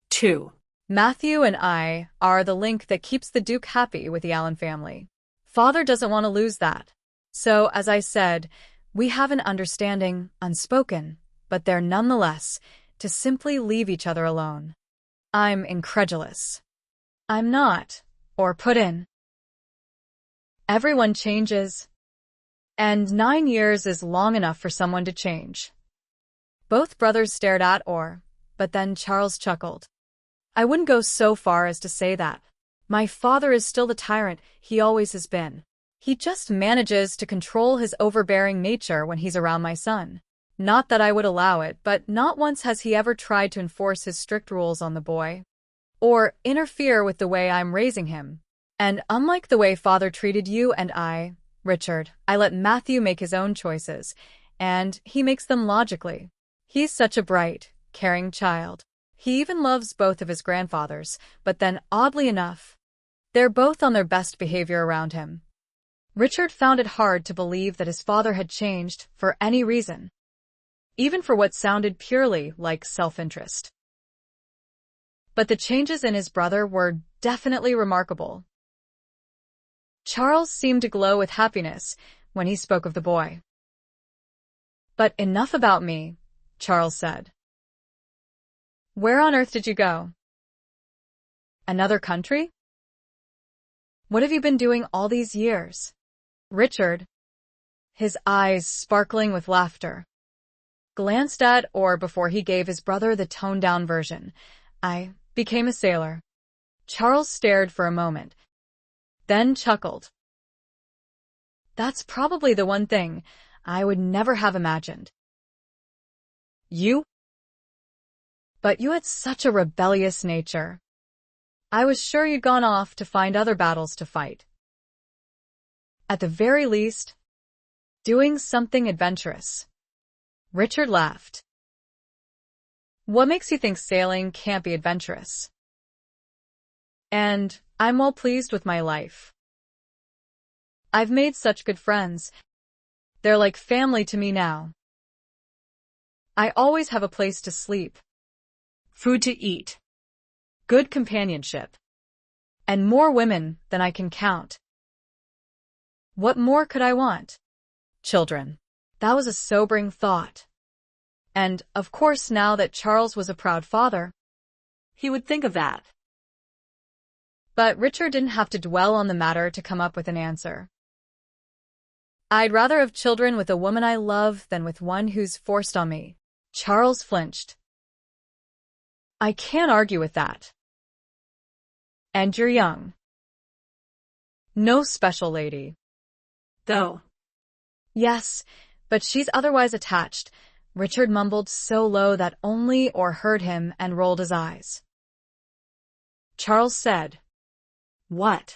2. Matthew and I are the link that keeps the Duke happy with the Allen family. Father doesn't want to lose that. So, as I said, we have an understanding, unspoken, but there nonetheless, to simply leave each other alone. I'm incredulous. I'm not, or put in. Everyone changes. And 9 years is long enough for someone to change. Both brothers stared at but then Charles chuckled. I wouldn't go so far as to say that. My father is still the tyrant he always has been. He just manages to control his overbearing nature when he's around my son. Not that I would allow it, but not once has he ever tried to enforce his strict rules on the boy. Or interfere with the way I'm raising him. And unlike the way father treated you and I, Richard, I let Matthew make his own choices, and he makes them logically. He's such a bright, caring child. He even loves both of his grandfathers, but then, oddly enough, they're both on their best behavior around him. Richard found it hard to believe that his father had changed for any reason, even for what sounded purely like self-interest. But the changes in his brother were definitely remarkable. Charles seemed to glow with happiness when he spoke of the boy. But enough about me, Charles said. Where on earth did you go? Another country? What have you been doing all these years? Richard, his eyes sparkling with laughter, glanced at before he gave his brother the toned-down version. I became a sailor. Charles stared for a moment, then chuckled. That's probably the one thing I would never have imagined. You? But you had such a rebellious nature. I was sure you'd gone off to find other battles to fight. At the very least, doing something adventurous. Richard laughed. What makes you think sailing can't be adventurous? And I'm well pleased with my life. I've made such good friends. They're like family to me now. I always have a place to sleep, food to eat, good companionship, and more women than I can count. What more could I want? Children. That was a sobering thought. And, of course, now that Charles was a proud father, he would think of that. But Richard didn't have to dwell on the matter to come up with an answer. I'd rather have children with a woman I love than with one who's forced on me. Charles flinched. I can't argue with that. And you're young. No special lady. Though. Yes, but she's otherwise attached. Richard mumbled so low that only Orr heard him and rolled his eyes. Charles said, What?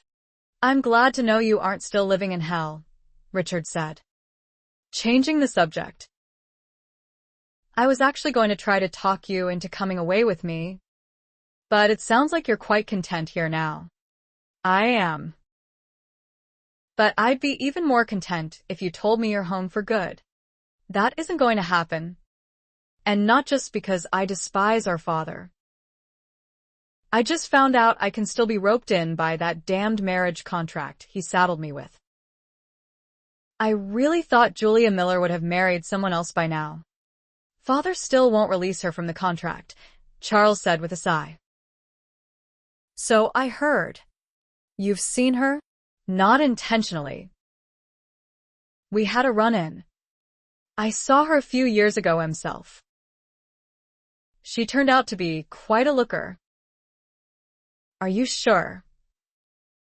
I'm glad to know you aren't still living in hell, Richard said, changing the subject. I was actually going to try to talk you into coming away with me, but it sounds like you're quite content here now. I am. But I'd be even more content if you told me you're home for good. That isn't going to happen. And not just because I despise our father. I just found out I can still be roped in by that damned marriage contract he saddled me with. I really thought Julia Miller would have married someone else by now. Father still won't release her from the contract, Charles said with a sigh. So I heard. You've seen her? Not intentionally. We had a run-in. I saw her a few years ago himself. She turned out to be quite a looker. Are you sure?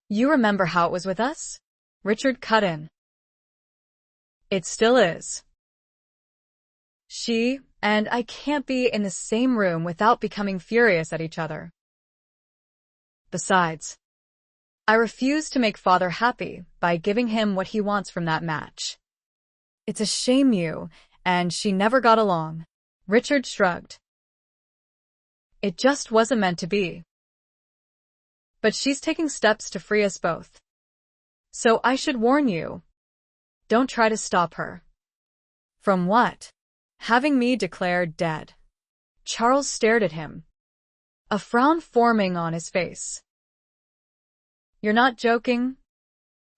You remember how it was with us? Richard cut in. It still is. She and I can't be in the same room without becoming furious at each other. Besides, I refuse to make Father happy by giving him what he wants from that match. It's a shame you and she never got along. Richard shrugged. It just wasn't meant to be. But she's taking steps to free us both. So I should warn you. Don't try to stop her. From what? Having me declared dead. Charles stared at him, a frown forming on his face. You're not joking,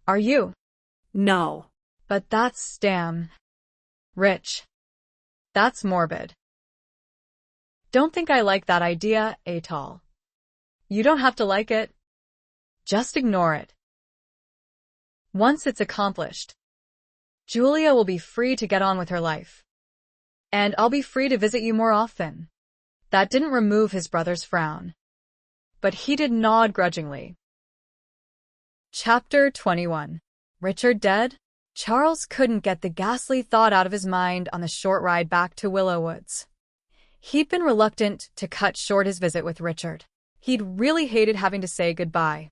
are you? No. But that's Rich. That's morbid. Don't think I like that idea, Atal. You don't have to like it. Just ignore it. Once it's accomplished, Julia will be free to get on with her life. And I'll be free to visit you more often. That didn't remove his brother's frown. But he did nod grudgingly. Chapter 21. Richard dead? Charles couldn't get the ghastly thought out of his mind on the short ride back to Willow Woods. He'd been reluctant to cut short his visit with Richard. He'd really hated having to say goodbye.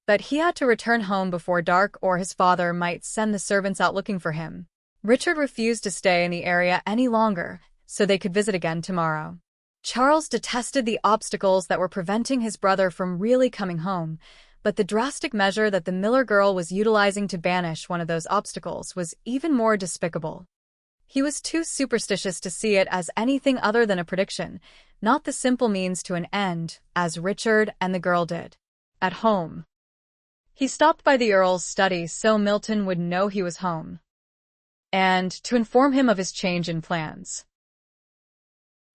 But he had to return home before dark or his father might send the servants out looking for him. Richard refused to stay in the area any longer, so they could visit again tomorrow. Charles detested the obstacles that were preventing his brother from really coming home, but the drastic measure that the Miller girl was utilizing to banish one of those obstacles was even more despicable. He was too superstitious to see it as anything other than a prediction, not the simple means to an end, as Richard and the girl did. At home. He stopped by the Earl's study so Milton would know he was home, and to inform him of his change in plans.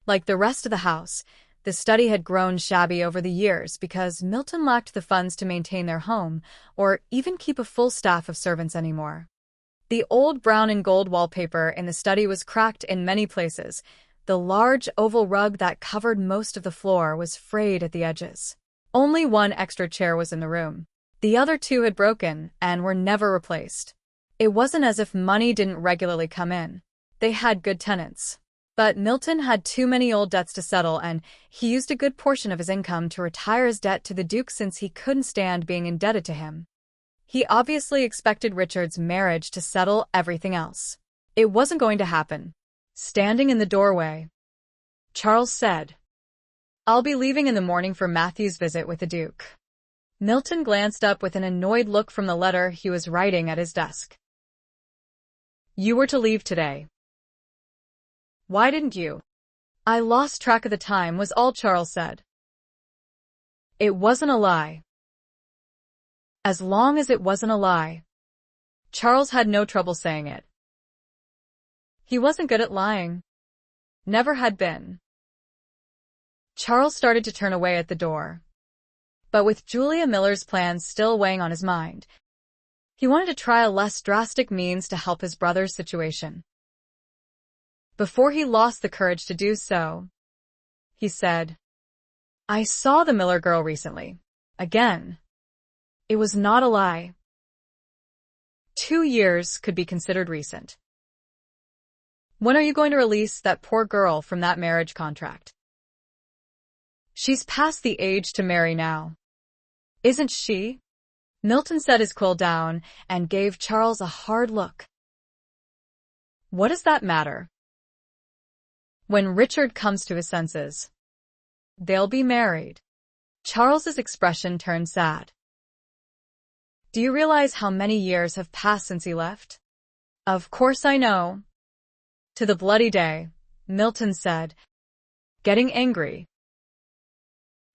Like the rest of the house, the study had grown shabby over the years because Milton lacked the funds to maintain their home or even keep a full staff of servants anymore. The old brown and gold wallpaper in the study was cracked in many places. The large oval rug that covered most of the floor was frayed at the edges. Only one extra chair was in the room. The other two had broken and were never replaced. It wasn't as if money didn't regularly come in. They had good tenants. But Milton had too many old debts to settle, and he used a good portion of his income to retire his debt to the Duke since he couldn't stand being indebted to him. He obviously expected Richard's marriage to settle everything else. It wasn't going to happen. Standing in the doorway, Charles said, "I'll be leaving in the morning for Matthew's visit with the Duke." Milton glanced up with an annoyed look from the letter he was writing at his desk. "You were to leave today. Why didn't you?" "I lost track of the time," was all Charles said. It wasn't a lie. As long as it wasn't a lie. Charles had no trouble saying it. He wasn't good at lying. Never had been. Charles started to turn away at the door. But with Julia Miller's plans still weighing on his mind, he wanted to try a less drastic means to help his brother's situation. Before he lost the courage to do so, he said, "I saw the Miller girl recently. Again. It was not a lie. 2 years could be considered recent. When are you going to release that poor girl from that marriage contract? She's past the age to marry now. Isn't she?" Milton set his quill down and gave Charles a hard look. "What does that matter? When Richard comes to his senses, they'll be married." Charles's expression turned sad. "Do you realize how many years have passed since he left?" "Of course I know." "To the bloody day," Milton said, getting angry.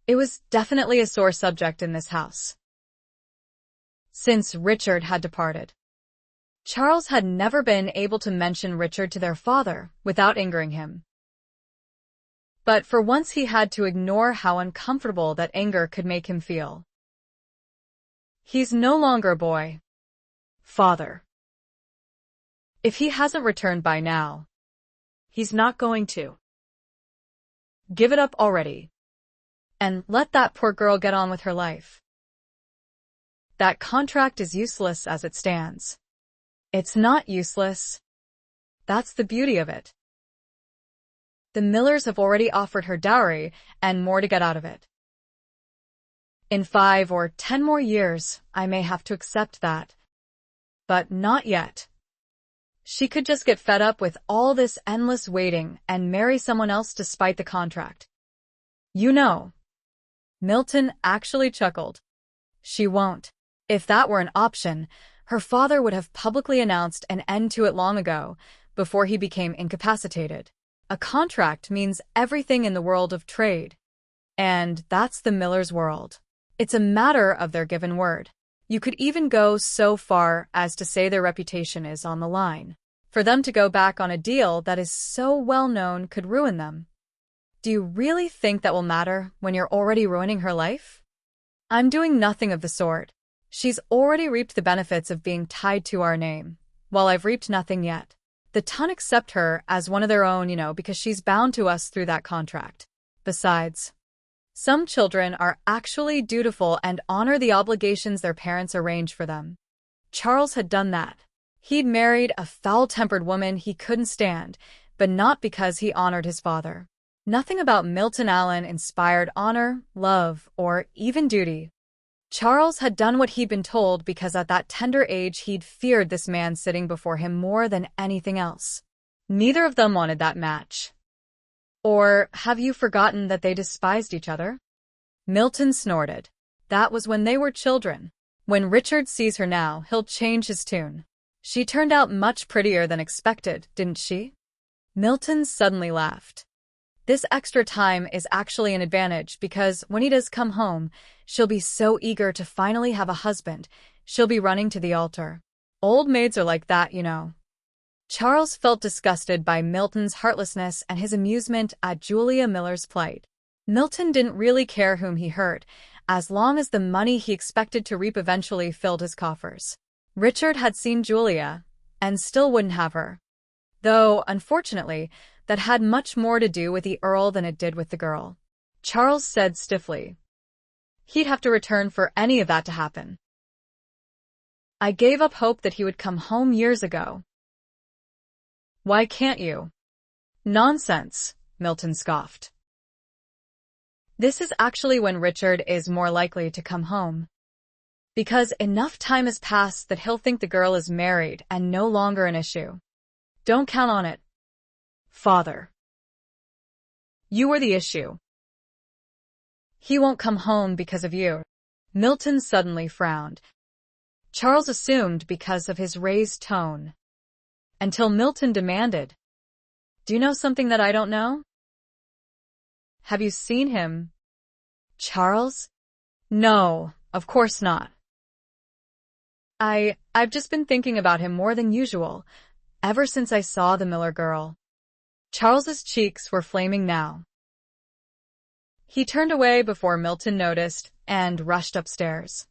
It was definitely a sore subject in this house. Since Richard had departed, Charles had never been able to mention Richard to their father without angering him. But for once he had to ignore how uncomfortable that anger could make him feel. "He's no longer a boy, father. If he hasn't returned by now, he's not going to. Give it up already, and let that poor girl get on with her life. That contract is useless as it stands." "It's not useless. That's the beauty of it. The Millers have already offered her dowry and more to get out of it. In 5 or 10 more years, I may have to accept that. But not yet. She could just get fed up with all this endless waiting and marry someone else despite the contract. You know." Milton actually chuckled. "She won't. If that were an option, her father would have publicly announced an end to it long ago, before he became incapacitated. A contract means everything in the world of trade. And that's the Millers' world. It's a matter of their given word. You could even go so far as to say their reputation is on the line. For them to go back on a deal that is so well known could ruin them. Do you really think that will matter when you're already ruining her life?" "I'm doing nothing of the sort. She's already reaped the benefits of being tied to our name, while I've reaped nothing yet. The Ton accept her as one of their own, because she's bound to us through that contract. Besides, some children are actually dutiful and honor the obligations their parents arrange for them. Charles had done that. He'd married a foul-tempered woman he couldn't stand, but not because he honored his father. Nothing about Milton Allen inspired honor, love, or even duty. Charles had done what he'd been told because at that tender age he'd feared this man sitting before him more than anything else. Neither of them wanted that match. Or have you forgotten that they despised each other?" Milton snorted. "That was when they were children. When Richard sees her now, he'll change his tune. She turned out much prettier than expected, didn't she?" Milton suddenly laughed. "This extra time is actually an advantage because when he does come home, she'll be so eager to finally have a husband, she'll be running to the altar. Old maids are like that, Charles felt disgusted by Milton's heartlessness and his amusement at Julia Miller's plight. Milton didn't really care whom he hurt, as long as the money he expected to reap eventually filled his coffers. Richard had seen Julia, and still wouldn't have her. Though, unfortunately, that had much more to do with the Earl than it did with the girl. Charles said stiffly. He'd have to return for any of that to happen. "I gave up hope that he would come home years ago." "Why can't you?" "Nonsense," Milton scoffed. "This is actually when Richard is more likely to come home. Because enough time has passed that he'll think the girl is married and no longer an issue. Don't count on it, Father. You are the issue. He won't come home because of you." Milton suddenly frowned. Charles assumed because of his raised tone. Until Milton demanded, "Do you know something that I don't know?" "Have you seen him, Charles?" "No, of course not. I've just been thinking about him more than usual, ever since I saw the Miller girl." Charles's cheeks were flaming now. He turned away before Milton noticed and rushed upstairs.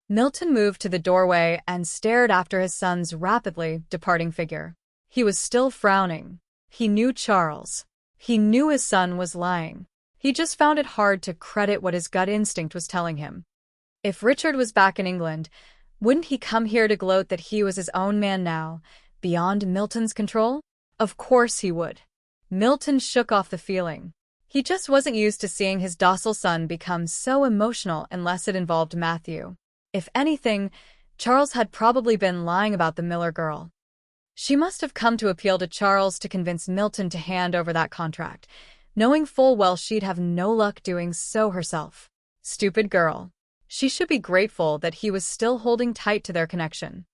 Milton moved to the doorway and stared after his son's rapidly departing figure. He was still frowning. He knew Charles. He knew his son was lying. He just found it hard to credit what his gut instinct was telling him. If Richard was back in England, wouldn't he come here to gloat that he was his own man now, beyond Milton's control? Of course he would. Milton shook off the feeling. He just wasn't used to seeing his docile son become so emotional unless it involved Matthew. If anything, Charles had probably been lying about the Miller girl. She must have come to appeal to Charles to convince Milton to hand over that contract, knowing full well she'd have no luck doing so herself. Stupid girl. She should be grateful that he was still holding tight to their connection.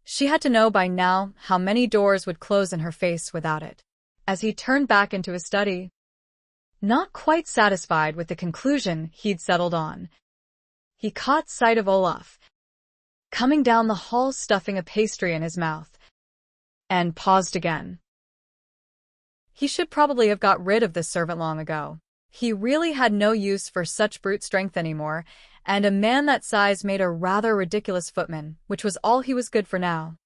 She had to know by now how many doors would close in her face without it. As he turned back into his study, not quite satisfied with the conclusion he'd settled on, he caught sight of Olaf, coming down the hall stuffing a pastry in his mouth, and paused again. He should probably have got rid of this servant long ago. He really had no use for such brute strength anymore, and a man that size made a rather ridiculous footman, which was all he was good for now.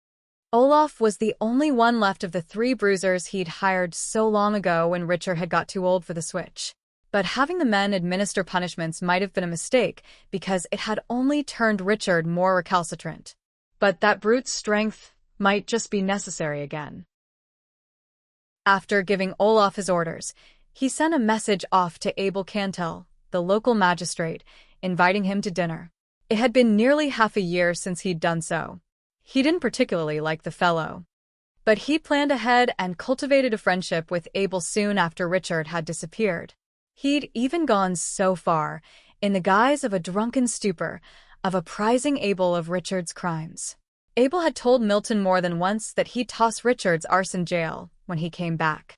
Olaf was the only one left of the 3 bruisers he'd hired so long ago when Richard had got too old for the switch. But having the men administer punishments might have been a mistake, because it had only turned Richard more recalcitrant. But that brute strength might just be necessary again. After giving Olaf his orders, he sent a message off to Abel Cantel, the local magistrate, inviting him to dinner. It had been nearly half a year since he'd done so. He didn't particularly like the fellow, but he planned ahead and cultivated a friendship with Abel soon after Richard had disappeared. He'd even gone so far, in the guise of a drunken stupor, of apprising Abel of Richard's crimes. Abel had told Milton more than once that he'd toss Richard's arse in jail when he came back.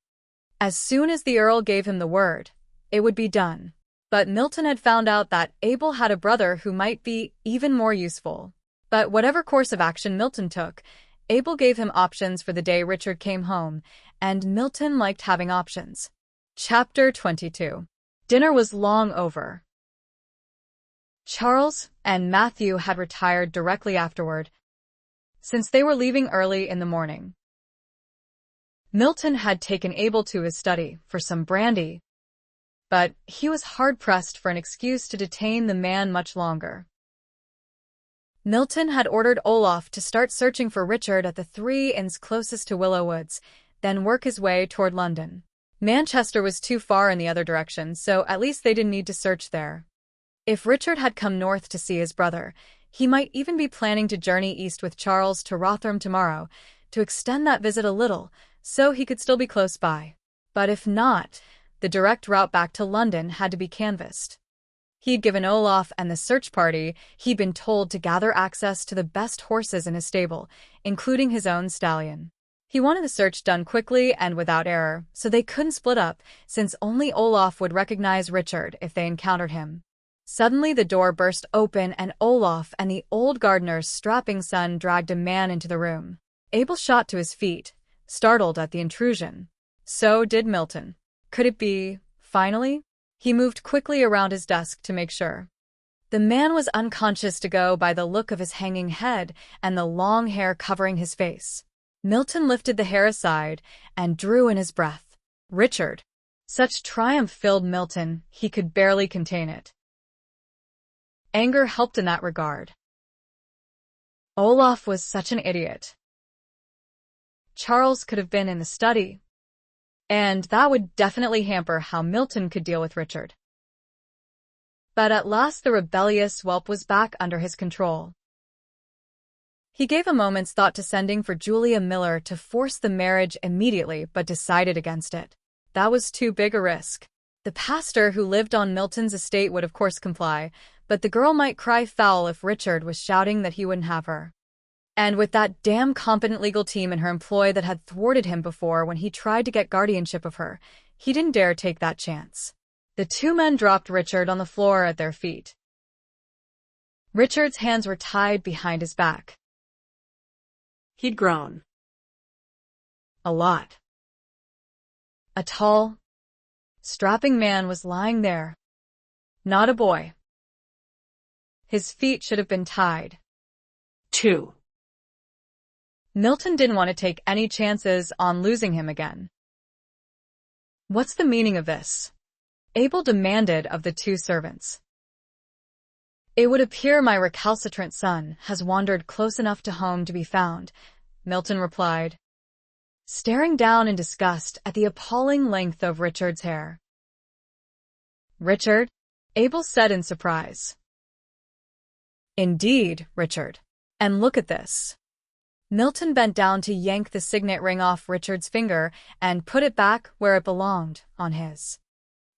As soon as the Earl gave him the word, it would be done. But Milton had found out that Abel had a brother who might be even more useful. But whatever course of action Milton took, Abel gave him options for the day Richard came home, and Milton liked having options. Chapter 22. Dinner was long over. Charles and Matthew had retired directly afterward, since they were leaving early in the morning. Milton had taken Abel to his study for some brandy, but he was hard-pressed for an excuse to detain the man much longer. Milton had ordered Olaf to start searching for Richard at the 3 inns closest to Willow Woods, then work his way toward London. Manchester was too far in the other direction, so at least they didn't need to search there. If Richard had come north to see his brother, he might even be planning to journey east with Charles to Rotherham tomorrow, to extend that visit a little, so he could still be close by. But if not, the direct route back to London had to be canvassed. He'd given Olaf and the search party he'd been told to gather access to the best horses in his stable, including his own stallion. He wanted the search done quickly and without error, so they couldn't split up, since only Olaf would recognize Richard if they encountered him. Suddenly the door burst open and Olaf and the old gardener's strapping son dragged a man into the room. Abel shot to his feet, startled at the intrusion. So did Milton. Could it be, finally? He moved quickly around his desk to make sure. The man was unconscious to go by the look of his hanging head and the long hair covering his face. Milton lifted the hair aside and drew in his breath. Richard. Such triumph filled Milton, he could barely contain it. Anger helped in that regard. Olaf was such an idiot. Charles could have been in the study, and that would definitely hamper how Milton could deal with Richard. But at last the rebellious whelp was back under his control. He gave a moment's thought to sending for Julia Miller to force the marriage immediately, but decided against it. That was too big a risk. The pastor who lived on Milton's estate would of course comply, but the girl might cry foul if Richard was shouting that he wouldn't have her. And with that damn competent legal team in her employ that had thwarted him before when he tried to get guardianship of her, he didn't dare take that chance. The 2 men dropped Richard on the floor at their feet. Richard's hands were tied behind his back. He'd grown. A lot. A tall, strapping man was lying there. Not a boy. His feet should have been tied. 2. Milton didn't want to take any chances on losing him again. What's the meaning of this? Abel demanded of the two servants. It would appear my recalcitrant son has wandered close enough to home to be found, Milton replied, staring down in disgust at the appalling length of Richard's hair. Richard? Abel said in surprise. Indeed, Richard. And look at this. Milton bent down to yank the signet ring off Richard's finger and put it back where it belonged, on his.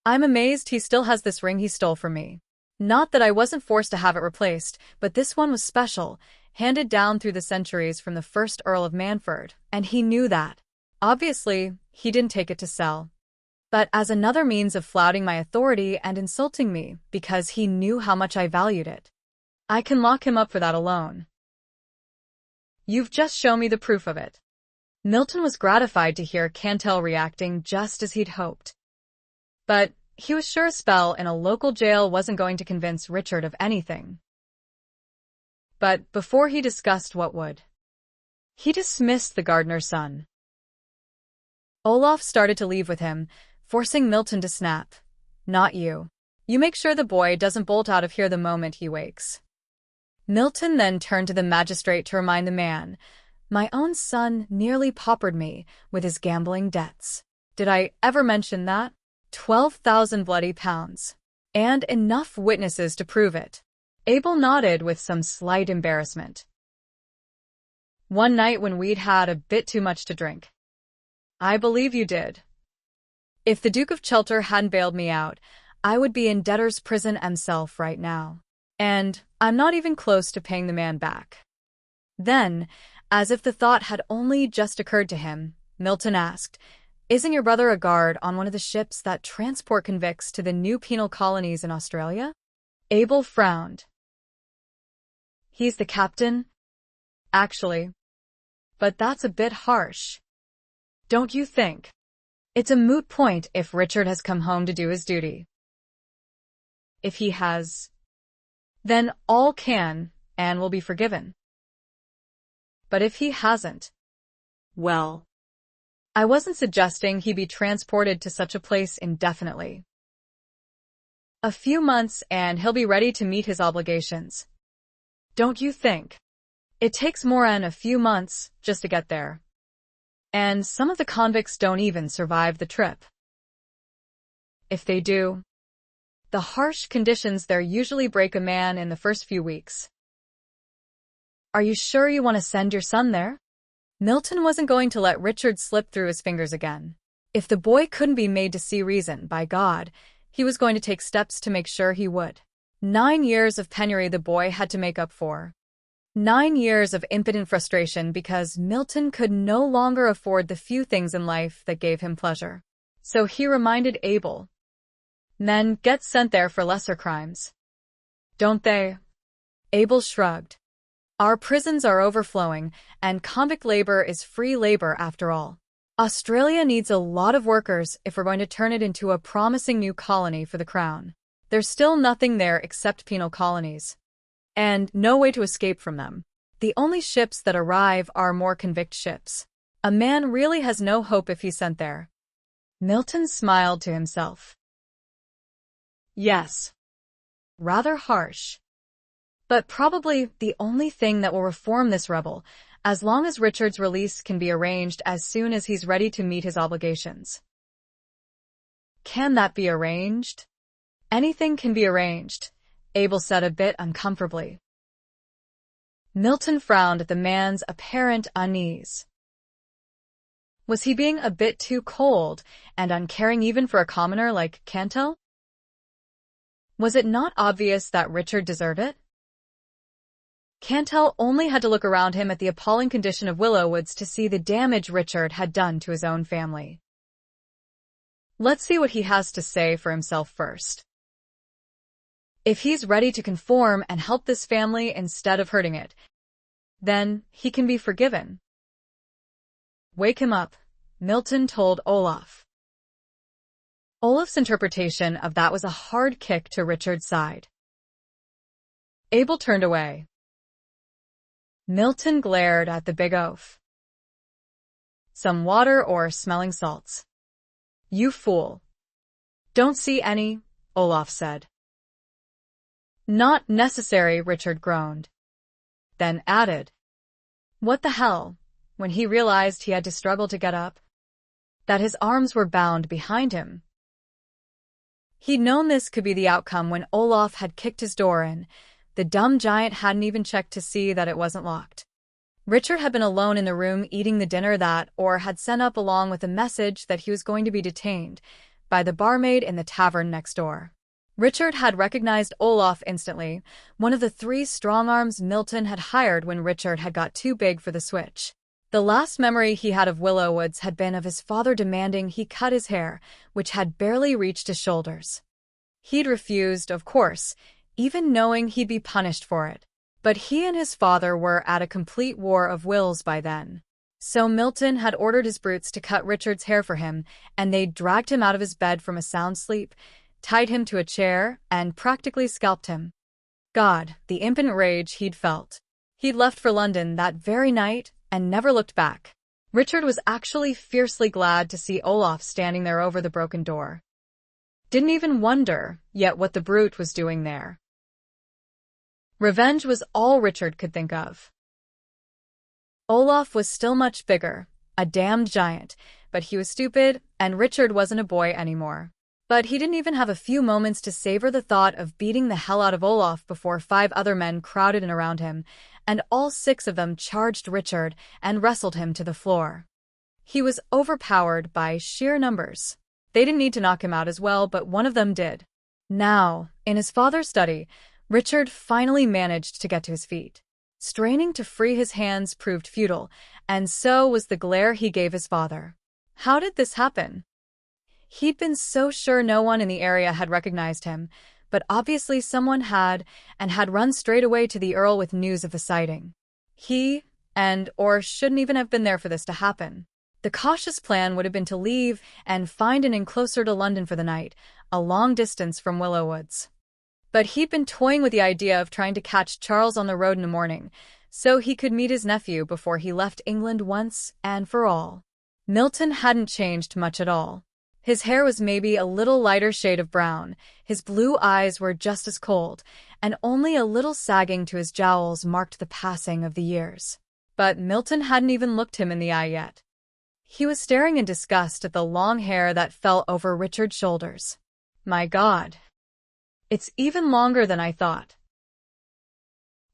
I'm amazed he still has this ring he stole from me. Not that I wasn't forced to have it replaced, but this one was special, handed down through the centuries from the first Earl of Manford, and he knew that. Obviously, he didn't take it to sell, but as another means of flouting my authority and insulting me because he knew how much I valued it. I can lock him up for that alone. You've just shown me the proof of it. Milton was gratified to hear Cantel reacting just as he'd hoped. But he was sure a spell in a local jail wasn't going to convince Richard of anything. But before he discussed what would, he dismissed the gardener's son. Olaf started to leave with him, forcing Milton to snap. Not you. You make sure the boy doesn't bolt out of here the moment he wakes. Milton then turned to the magistrate to remind the man, my own son nearly paupered me with his gambling debts. Did I ever mention that? 12,000 bloody pounds. And enough witnesses to prove it. Abel nodded with some slight embarrassment. One night when we'd had a bit too much to drink. I believe you did. If the Duke of Chilter hadn't bailed me out, I would be in debtor's prison himself right now. And I'm not even close to paying the man back. Then, as if the thought had only just occurred to him, Milton asked, isn't your brother a guard on one of the ships that transport convicts to the new penal colonies in Australia? Abel frowned. He's the captain? Actually. But that's a bit harsh. Don't you think? It's a moot point if Richard has come home to do his duty. If he has, then all can and will be forgiven. But if he hasn't, well, I wasn't suggesting he be transported to such a place indefinitely. A few months and he'll be ready to meet his obligations. Don't you think? It takes more than a few months just to get there. And some of the convicts don't even survive the trip. If they do, the harsh conditions there usually break a man in the first few weeks. Are you sure you want to send your son there? Milton wasn't going to let Richard slip through his fingers again. If the boy couldn't be made to see reason, by God, he was going to take steps to make sure he would. 9 years of penury the boy had to make up for. 9 years of impotent frustration because Milton could no longer afford the few things in life that gave him pleasure. So he reminded Abel. Men get sent there for lesser crimes. Don't they? Abel shrugged. Our prisons are overflowing, and convict labor is free labor after all. Australia needs a lot of workers if we're going to turn it into a promising new colony for the Crown. There's still nothing there except penal colonies. And no way to escape from them. The only ships that arrive are more convict ships. A man really has no hope if he's sent there. Milton smiled to himself. Yes. Rather harsh. But probably the only thing that will reform this rebel, as long as Richard's release can be arranged as soon as he's ready to meet his obligations. Can that be arranged? Anything can be arranged, Abel said a bit uncomfortably. Milton frowned at the man's apparent unease. Was he being a bit too cold and uncaring even for a commoner like Cantel? Was it not obvious that Richard deserved it? Cantel only had to look around him at the appalling condition of Willowwoods to see the damage Richard had done to his own family. Let's see what he has to say for himself first. If he's ready to conform and help this family instead of hurting it, then he can be forgiven. Wake him up, Milton told Olaf. Olaf's interpretation of that was a hard kick to Richard's side. Abel turned away. Milton glared at the big oaf. Some water or smelling salts? You fool. Don't see any, Olaf said. Not necessary, Richard groaned. Then added, what the hell, when he realized he had to struggle to get up? That his arms were bound behind him. He'd known this could be the outcome when Olaf had kicked his door in. The dumb giant hadn't even checked to see that it wasn't locked. Richard had been alone in the room eating the dinner that Or had sent up along with a message that he was going to be detained by the barmaid in the tavern next door. Richard had recognized Olaf instantly, one of the 3 strong arms Milton had hired when Richard had got too big for the switch. The last memory he had of Willowwoods had been of his father demanding he cut his hair, which had barely reached his shoulders. He'd refused, of course, even knowing he'd be punished for it. But he and his father were at a complete war of wills by then. So Milton had ordered his brutes to cut Richard's hair for him, and they'd dragged him out of his bed from a sound sleep, tied him to a chair, and practically scalped him. God, the impotent rage he'd felt. He'd left for London that very night and never looked back. Richard was actually fiercely glad to see Olaf standing there over the broken door. Didn't even wonder yet what the brute was doing there. Revenge was all Richard could think of. Olaf was still much bigger, a damned giant, but he was stupid, and Richard wasn't a boy anymore. But he didn't even have a few moments to savor the thought of beating the hell out of Olaf before 5 other men crowded in around him, and all 6 of them charged Richard and wrestled him to the floor. He was overpowered by sheer numbers. They didn't need to knock him out as well, but one of them did. Now, in his father's study, Richard finally managed to get to his feet. Straining to free his hands proved futile, and so was the glare he gave his father. How did this happen? He'd been so sure no one in the area had recognized him, but obviously someone had, and had run straight away to the Earl with news of the sighting. He and Or shouldn't even have been there for this to happen. The cautious plan would have been to leave and find an inn closer to London for the night, a long distance from Willowwoods. But he'd been toying with the idea of trying to catch Charles on the road in the morning, so he could meet his nephew before he left England once and for all. Milton hadn't changed much at all. His hair was maybe a little lighter shade of brown, his blue eyes were just as cold, and only a little sagging to his jowls marked the passing of the years. But Milton hadn't even looked him in the eye yet. He was staring in disgust at the long hair that fell over Richard's shoulders. My God. It's even longer than I thought.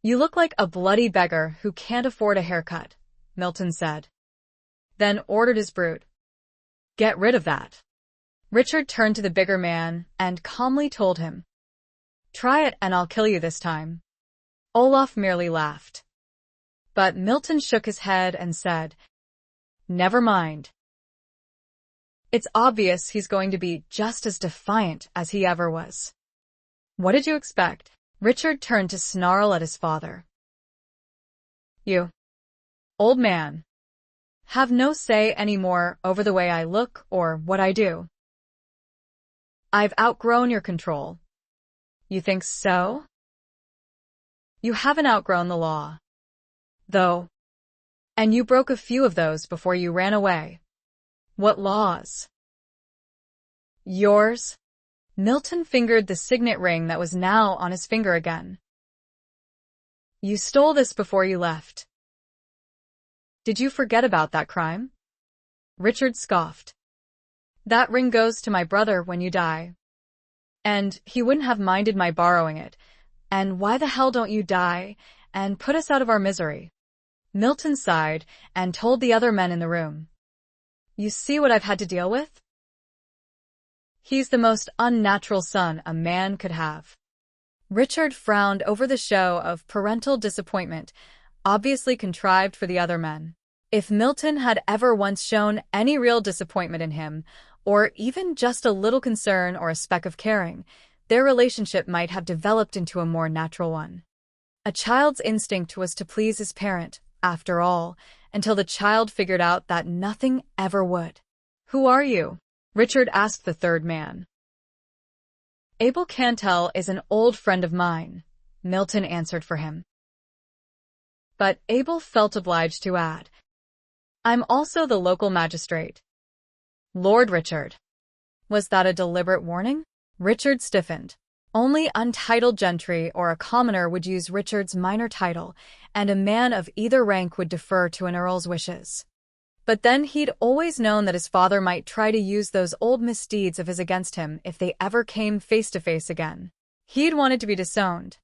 You look like a bloody beggar who can't afford a haircut, Milton said. Then ordered his brute. Get rid of that. Richard turned to the bigger man and calmly told him. Try it and I'll kill you this time. Olaf merely laughed. But Milton shook his head and said, Never mind. It's obvious he's going to be just as defiant as he ever was. What did you expect? Richard turned to snarl at his father. You, old man, have no say anymore over the way I look or what I do. I've outgrown your control. You think so? You haven't outgrown the law, though, and you broke a few of those before you ran away. What laws? Yours? Milton fingered the signet ring that was now on his finger again. You stole this before you left. Did you forget about that crime? Richard scoffed. That ring goes to my brother when you die. And he wouldn't have minded my borrowing it. And why the hell don't you die and put us out of our misery? Milton sighed and told the other men in the room. You see what I've had to deal with? He's the most unnatural son a man could have. Richard frowned over the show of parental disappointment, obviously contrived for the other men. If Milton had ever once shown any real disappointment in him, or even just a little concern or a speck of caring, their relationship might have developed into a more natural one. A child's instinct was to please his parent, after all, until the child figured out that nothing ever would. Who are you? Richard asked the third man. Abel Cantell is an old friend of mine, Milton answered for him. But Abel felt obliged to add, I'm also the local magistrate. Lord Richard. Was that a deliberate warning? Richard stiffened. Only untitled gentry or a commoner would use Richard's minor title, and a man of either rank would defer to an earl's wishes. But then he'd always known that his father might try to use those old misdeeds of his against him if they ever came face to face again. He'd wanted to be disowned.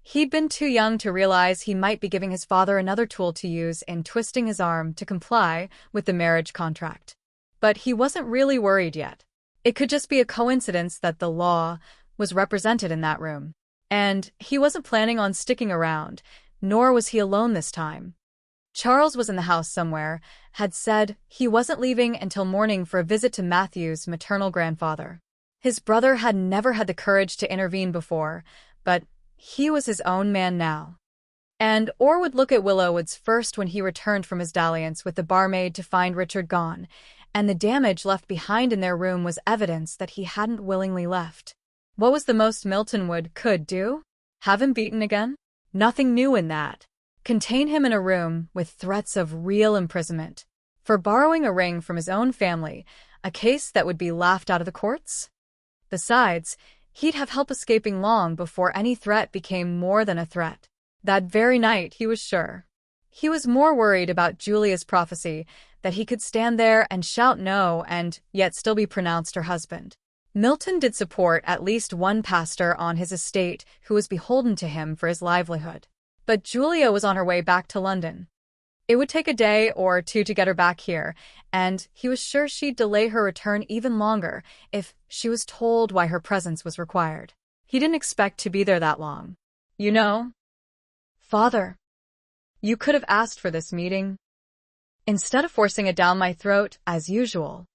He'd been too young to realize he might be giving his father another tool to use in twisting his arm to comply with the marriage contract. But he wasn't really worried yet. It could just be a coincidence that the law was represented in that room. And he wasn't planning on sticking around, nor was he alone this time. Charles was in the house somewhere, had said he wasn't leaving until morning for a visit to Matthew's maternal grandfather. His brother had never had the courage to intervene before, but he was his own man now. And Orr would look at Willowwoods first when he returned from his dalliance with the barmaid to find Richard gone, and the damage left behind in their room was evidence that he hadn't willingly left. What was the most Milton could do? Have him beaten again? Nothing new in that. Contain him in a room with threats of real imprisonment for borrowing a ring from his own family, a case that would be laughed out of the courts? Besides, he'd have help escaping long before any threat became more than a threat. That very night, he was sure. He was more worried about Julia's prophecy, that he could stand there and shout no and yet still be pronounced her husband. Milton did support at least one pastor on his estate who was beholden to him for his livelihood. But Julia was on her way back to London. It would take a day or two to get her back here, and he was sure she'd delay her return even longer if she was told why her presence was required. He didn't expect to be there that long. You know, Father, you could have asked for this meeting instead of forcing it down my throat, as usual.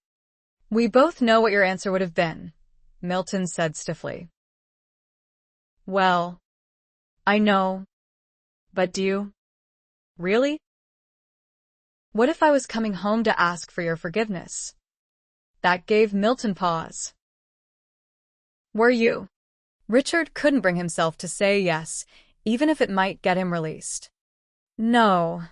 We both know what your answer would have been, Milton said stiffly. Well, I know. But do you? Really? What if I was coming home to ask for your forgiveness? That gave Milton pause. Were you? Richard couldn't bring himself to say yes, even if it might get him released. No,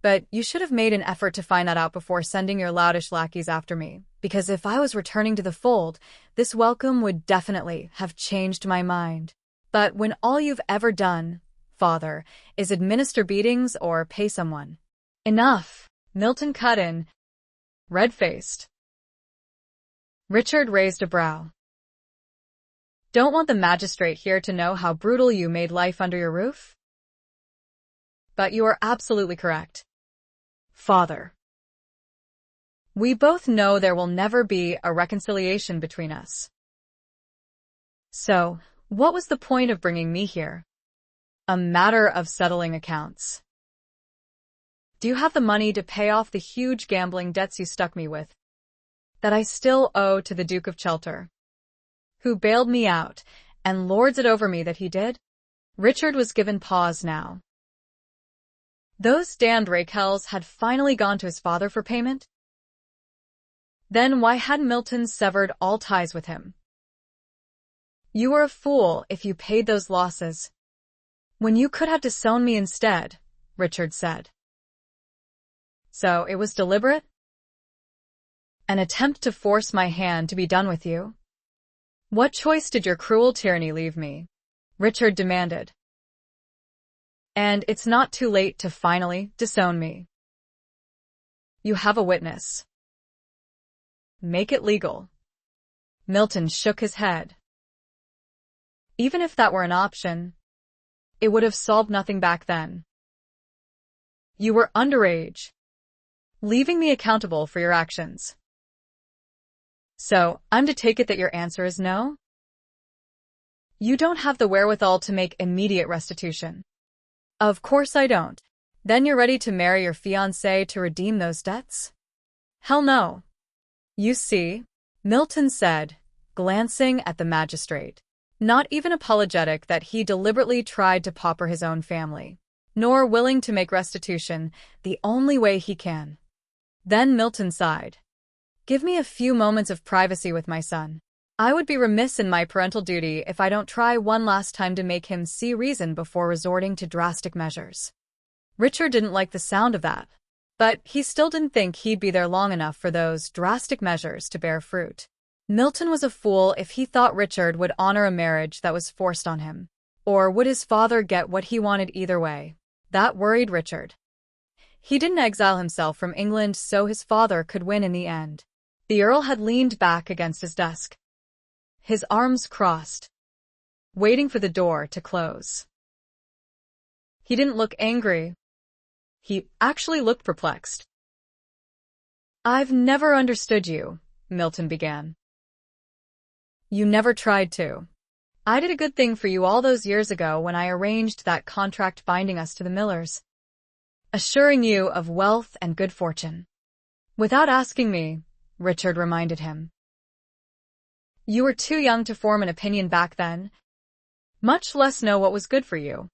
but you should have made an effort to find that out before sending your loutish lackeys after me, because if I was returning to the fold, this welcome would definitely have changed my mind. But when all you've ever done, Father, is administer beatings or pay someone. Enough, Milton cut in, red-faced. Richard raised a brow. Don't want the magistrate here to know how brutal you made life under your roof? But you are absolutely correct, Father. We both know there will never be a reconciliation between us. So, what was the point of bringing me here? A matter of settling accounts. Do you have the money to pay off the huge gambling debts you stuck me with, that I still owe to the Duke of Chester, who bailed me out and lords it over me that he did? Richard was given pause now. Those damned Raquels had finally gone to his father for payment? Then why hadn't Milton severed all ties with him? You were a fool if you paid those losses, when you could have disowned me instead, Richard said. So it was deliberate? An attempt to force my hand to be done with you? What choice did your cruel tyranny leave me? Richard demanded. And it's not too late to finally disown me. You have a witness. Make it legal. Milton shook his head. Even if that were an option, it would have solved nothing back then. You were underage, leaving me accountable for your actions. So, I'm to take it that your answer is no? You don't have the wherewithal to make immediate restitution. Of course I don't. Then you're ready to marry your fiancé to redeem those debts? Hell no. You see, Milton said, glancing at the magistrate, not even apologetic that he deliberately tried to pauper his own family, nor willing to make restitution the only way he can. Then Milton sighed. Give me a few moments of privacy with my son. I would be remiss in my parental duty if I don't try one last time to make him see reason before resorting to drastic measures. Richard didn't like the sound of that, but he still didn't think he'd be there long enough for those drastic measures to bear fruit. Milton was a fool if he thought Richard would honor a marriage that was forced on him. Or would his father get what he wanted either way? That worried Richard. He didn't exile himself from England so his father could win in the end. The Earl had leaned back against his desk, his arms crossed, waiting for the door to close. He didn't look angry. He actually looked perplexed. "I've never understood you," Milton began. "You never tried to. I did a good thing for you all those years ago when I arranged that contract binding us to the Millers, assuring you of wealth and good fortune. Without asking me," Richard reminded him. "You were too young to form an opinion back then, much less know what was good for you.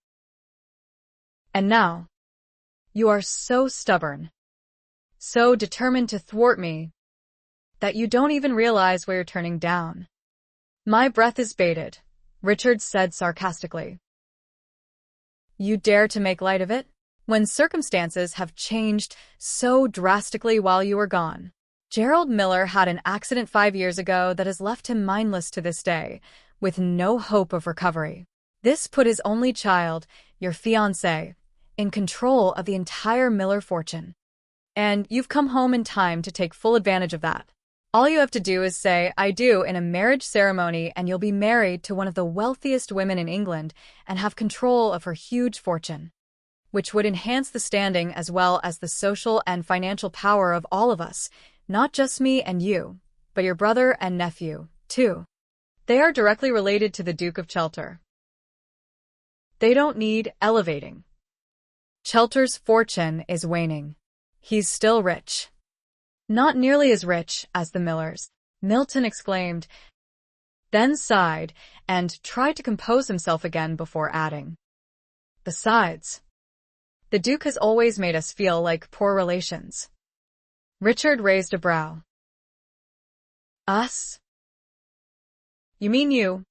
And now, you are so stubborn, so determined to thwart me, that you don't even realize where you're turning down." "My breath is bated," Richard said sarcastically. "You dare to make light of it? When circumstances have changed so drastically while you were gone. Gerald Miller had an accident 5 years ago that has left him mindless to this day, with no hope of recovery. This put his only child, your fiancé, in control of the entire Miller fortune. And you've come home in time to take full advantage of that. All you have to do is say, 'I do' in a marriage ceremony and you'll be married to one of the wealthiest women in England and have control of her huge fortune, which would enhance the standing as well as the social and financial power of all of us, not just me and you, but your brother and nephew, too. They are directly related to the Duke of Chester. They don't need elevating. Chelter's fortune is waning. He's still rich. Not nearly as rich as the Millers," Milton exclaimed, then sighed and tried to compose himself again before adding, "Besides, the Duke has always made us feel like poor relations." Richard raised a brow. "Us? You mean you,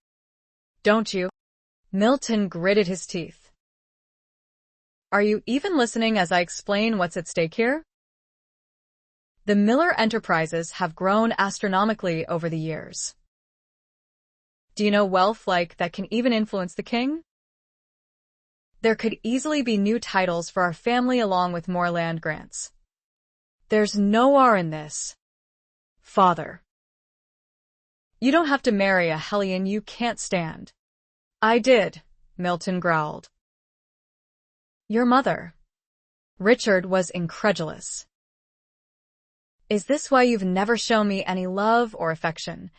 don't you?" Milton gritted his teeth. "Are you even listening as I explain what's at stake here? The Miller enterprises have grown astronomically over the years. Do you know wealth like that can even influence the king? There could easily be new titles for our family along with more land grants. There's no R in this, father. You don't have to marry a hellion you can't stand." "I did," Milton growled. "Your mother." Richard was incredulous. "Is this why you've never shown me any love or affection,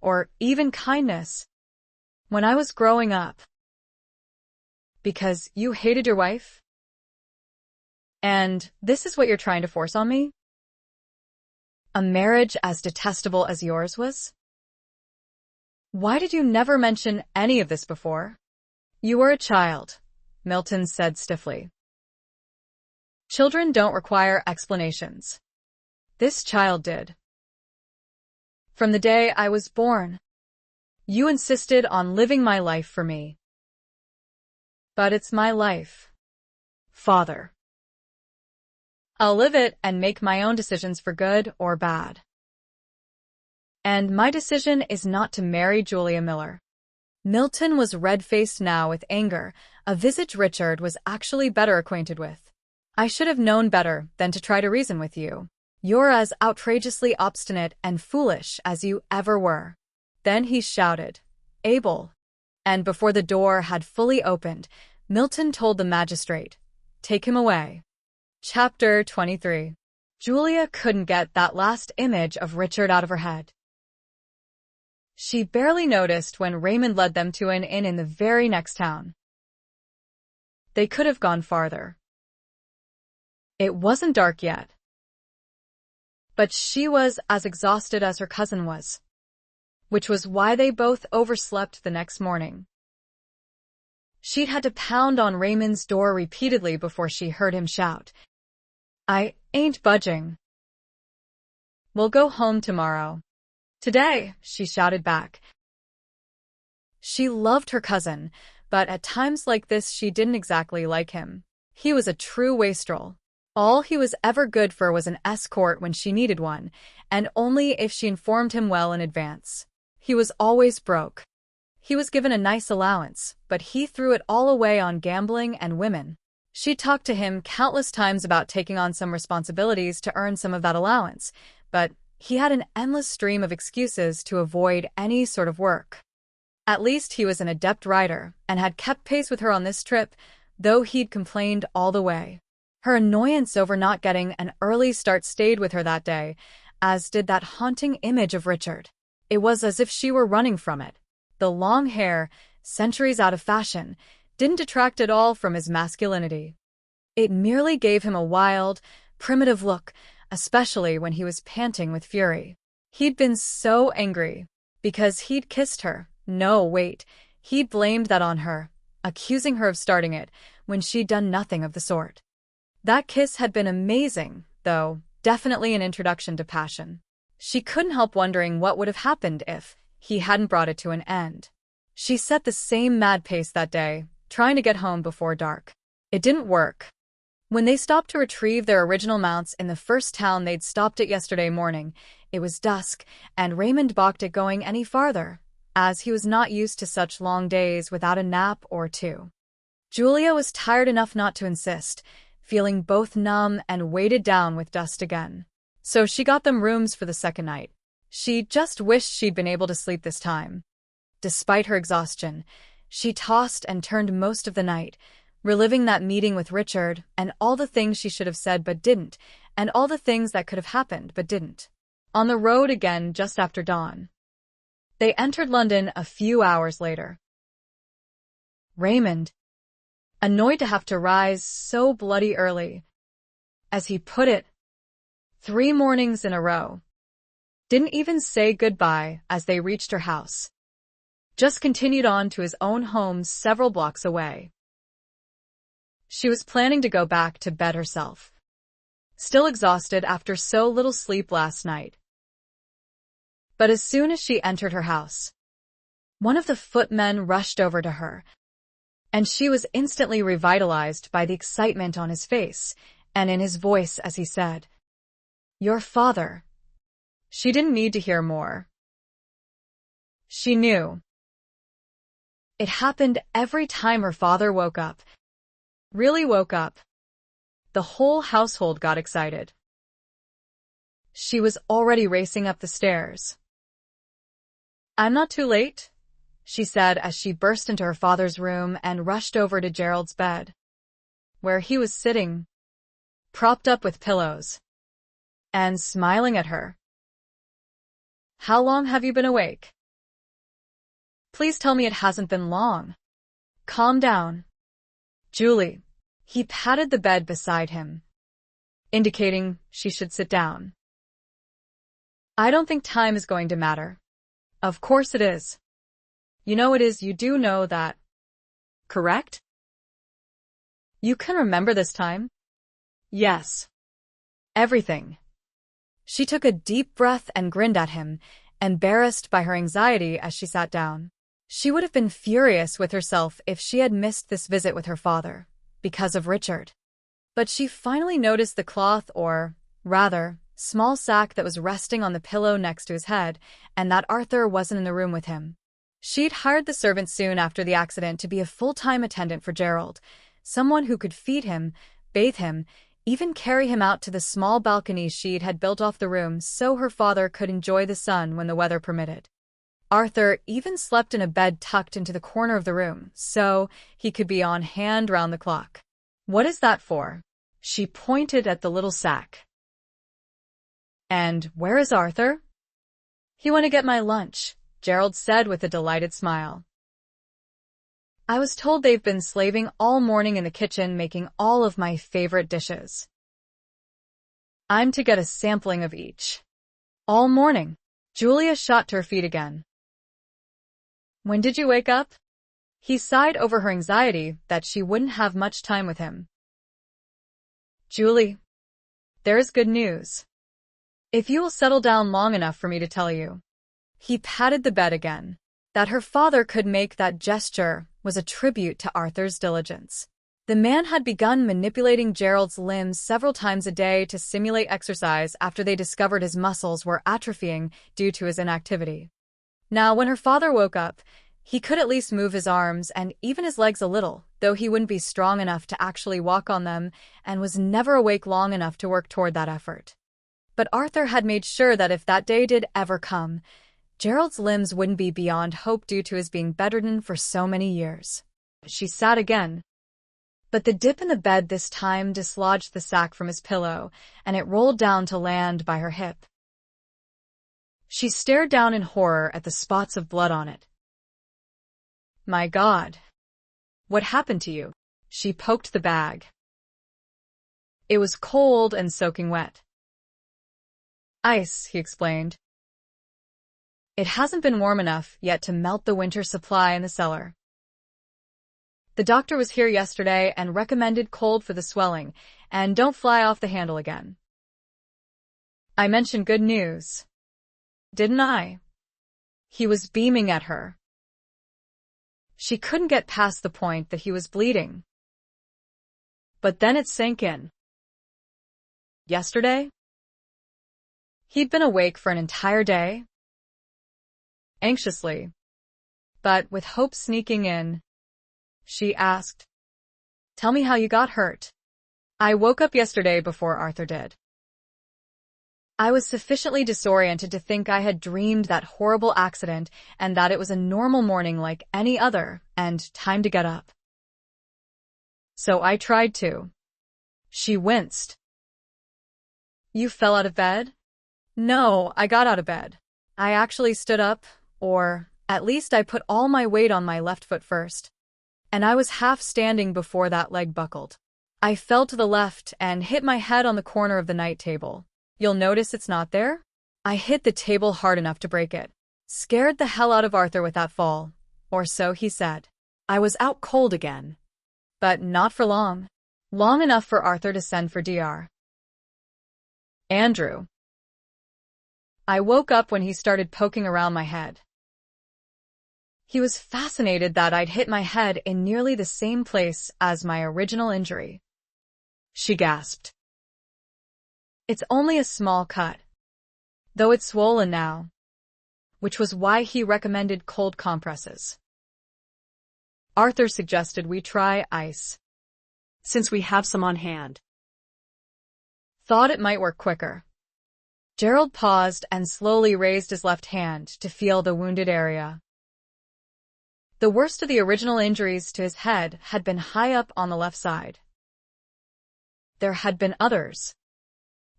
or even kindness, when I was growing up? Because you hated your wife? And this is what you're trying to force on me? A marriage as detestable as yours was? Why did you never mention any of this before?" "You were a child," Milton said stiffly. "Children don't require explanations. This child did. From the day I was born, you insisted on living my life for me. But it's my life, father. I'll live it and make my own decisions for good or bad. And my decision is not to marry Julia Miller." Milton was red-faced now with anger, a visage Richard was actually better acquainted with. "I should have known better than to try to reason with you. You're as outrageously obstinate and foolish as you ever were." Then he shouted, "Abel!" And before the door had fully opened, Milton told the magistrate, "Take him away." Chapter 23. Julia couldn't get that last image of Richard out of her head. She barely noticed when Raymond led them to an inn in the very next town. They could have gone farther. It wasn't dark yet. But she was as exhausted as her cousin was, which was why they both overslept the next morning. She'd had to pound on Raymond's door repeatedly before she heard him shout, "I ain't budging." We'll go home tomorrow. Today, she shouted back. She loved her cousin, but at times like this she didn't exactly like him. He was a true wastrel. All he was ever good for was an escort when she needed one, and only if she informed him well in advance. He was always broke. He was given a nice allowance, but he threw it all away on gambling and women. She talked to him countless times about taking on some responsibilities to earn some of that allowance, but he had an endless stream of excuses to avoid any sort of work. At least he was an adept rider and had kept pace with her on this trip, though he'd complained all the way. Her annoyance over not getting an early start stayed with her that day, as did that haunting image of Richard. It was as if she were running from it. The long hair, centuries out of fashion, didn't detract at all from his masculinity. It merely gave him a wild, primitive look, especially when he was panting with fury. He'd been so angry because he'd kissed her. No, wait, he blamed that on her, accusing her of starting it when she'd done nothing of the sort. That kiss had been amazing, though, definitely an introduction to passion. She couldn't help wondering what would have happened if he hadn't brought it to an end. She set the same mad pace that day, trying to get home before dark. It didn't work. When they stopped to retrieve their original mounts in the first town they'd stopped at yesterday morning, it was dusk, and Raymond balked at going any farther, as he was not used to such long days without a nap or two. Julia was tired enough not to insist, feeling both numb and weighted down with dust again. So she got them rooms for the second night. She just wished she'd been able to sleep this time. Despite her exhaustion, she tossed and turned most of the night, reliving that meeting with Richard and all the things she should have said but didn't, and all the things that could have happened but didn't. On the road again just after dawn. They entered London a few hours later. Raymond, annoyed to have to rise so bloody early, as he put it, 3 mornings in a row, didn't even say goodbye as they reached her house. Just continued on to his own home several blocks away. She was planning to go back to bed herself, still exhausted after so little sleep last night. But as soon as she entered her house, one of the footmen rushed over to her, and she was instantly revitalized by the excitement on his face and in his voice as he said, "Your father." She didn't need to hear more. She knew. It happened every time her father woke up. Really woke up. The whole household got excited. She was already racing up the stairs. "I'm not too late," she said as she burst into her father's room and rushed over to Gerald's bed, where he was sitting, propped up with pillows, and smiling at her. "How long have you been awake? Please tell me it hasn't been long. Calm down, Julie." He patted the bed beside him, indicating she should sit down. "I don't think time is going to matter." "Of course it is. You know it is. You do know that, correct? You can remember this time?" "Yes. Everything." She took a deep breath and grinned at him, embarrassed by her anxiety as she sat down. She would have been furious with herself if she had missed this visit with her father, because of Richard. But she finally noticed the cloth, or, rather, small sack that was resting on the pillow next to his head, and that Arthur wasn't in the room with him. She'd hired the servant soon after the accident to be a full-time attendant for Gerald, someone who could feed him, bathe him, even carry him out to the small balcony she'd had built off the room so her father could enjoy the sun when the weather permitted. Arthur even slept in a bed tucked into the corner of the room, so he could be on hand round the clock. "What is that for?" She pointed at the little sack. "And where is Arthur?" "He went to get my lunch," Gerald said with a delighted smile. "I was told they've been slaving all morning in the kitchen making all of my favorite dishes. I'm to get a sampling of each." "All morning?" Julia shot to her feet again. "When did you wake up?" He sighed over her anxiety that she wouldn't have much time with him. "Julie, there is good news." If you will settle down long enough for me to tell you. He patted the bed again. That her father could make that gesture was a tribute to Arthur's diligence. The man had begun manipulating Gerald's limbs several times a day to simulate exercise after they discovered his muscles were atrophying due to his inactivity. Now, when her father woke up, he could at least move his arms and even his legs a little, though he wouldn't be strong enough to actually walk on them and was never awake long enough to work toward that effort. But Arthur had made sure that if that day did ever come, Gerald's limbs wouldn't be beyond hope due to his being bedridden for so many years. She sat again. But the dip in the bed this time dislodged the sack from his pillow, and it rolled down to land by her hip. She stared down in horror at the spots of blood on it. My God. What happened to you? She poked the bag. It was cold and soaking wet. Ice, he explained. It hasn't been warm enough yet to melt the winter supply in the cellar. The doctor was here yesterday and recommended cold for the swelling, and don't fly off the handle again. I mentioned good news. Didn't I? He was beaming at her. She couldn't get past the point that he was bleeding. But then it sank in. Yesterday? He'd been awake for an entire day? Anxiously, but with hope sneaking in, she asked, Tell me how you got hurt. I woke up yesterday before Arthur did. I was sufficiently disoriented to think I had dreamed that horrible accident and that it was a normal morning like any other and time to get up. So I tried to. She winced. You fell out of bed? No, I got out of bed. I actually stood up. Or, at least I put all my weight on my left foot first. And I was half standing before that leg buckled. I fell to the left and hit my head on the corner of the night table. You'll notice it's not there? I hit the table hard enough to break it. Scared the hell out of Arthur with that fall. Or so he said. I was out cold again. But not for long. Long enough for Arthur to send for Dr. Andrew. I woke up when he started poking around my head. He was fascinated that I'd hit my head in nearly the same place as my original injury. She gasped. It's only a small cut, though it's swollen now, which was why he recommended cold compresses. Arthur suggested we try ice, since we have some on hand. Thought it might work quicker. Gerald paused and slowly raised his left hand to feel the wounded area. The worst of the original injuries to his head had been high up on the left side. There had been others,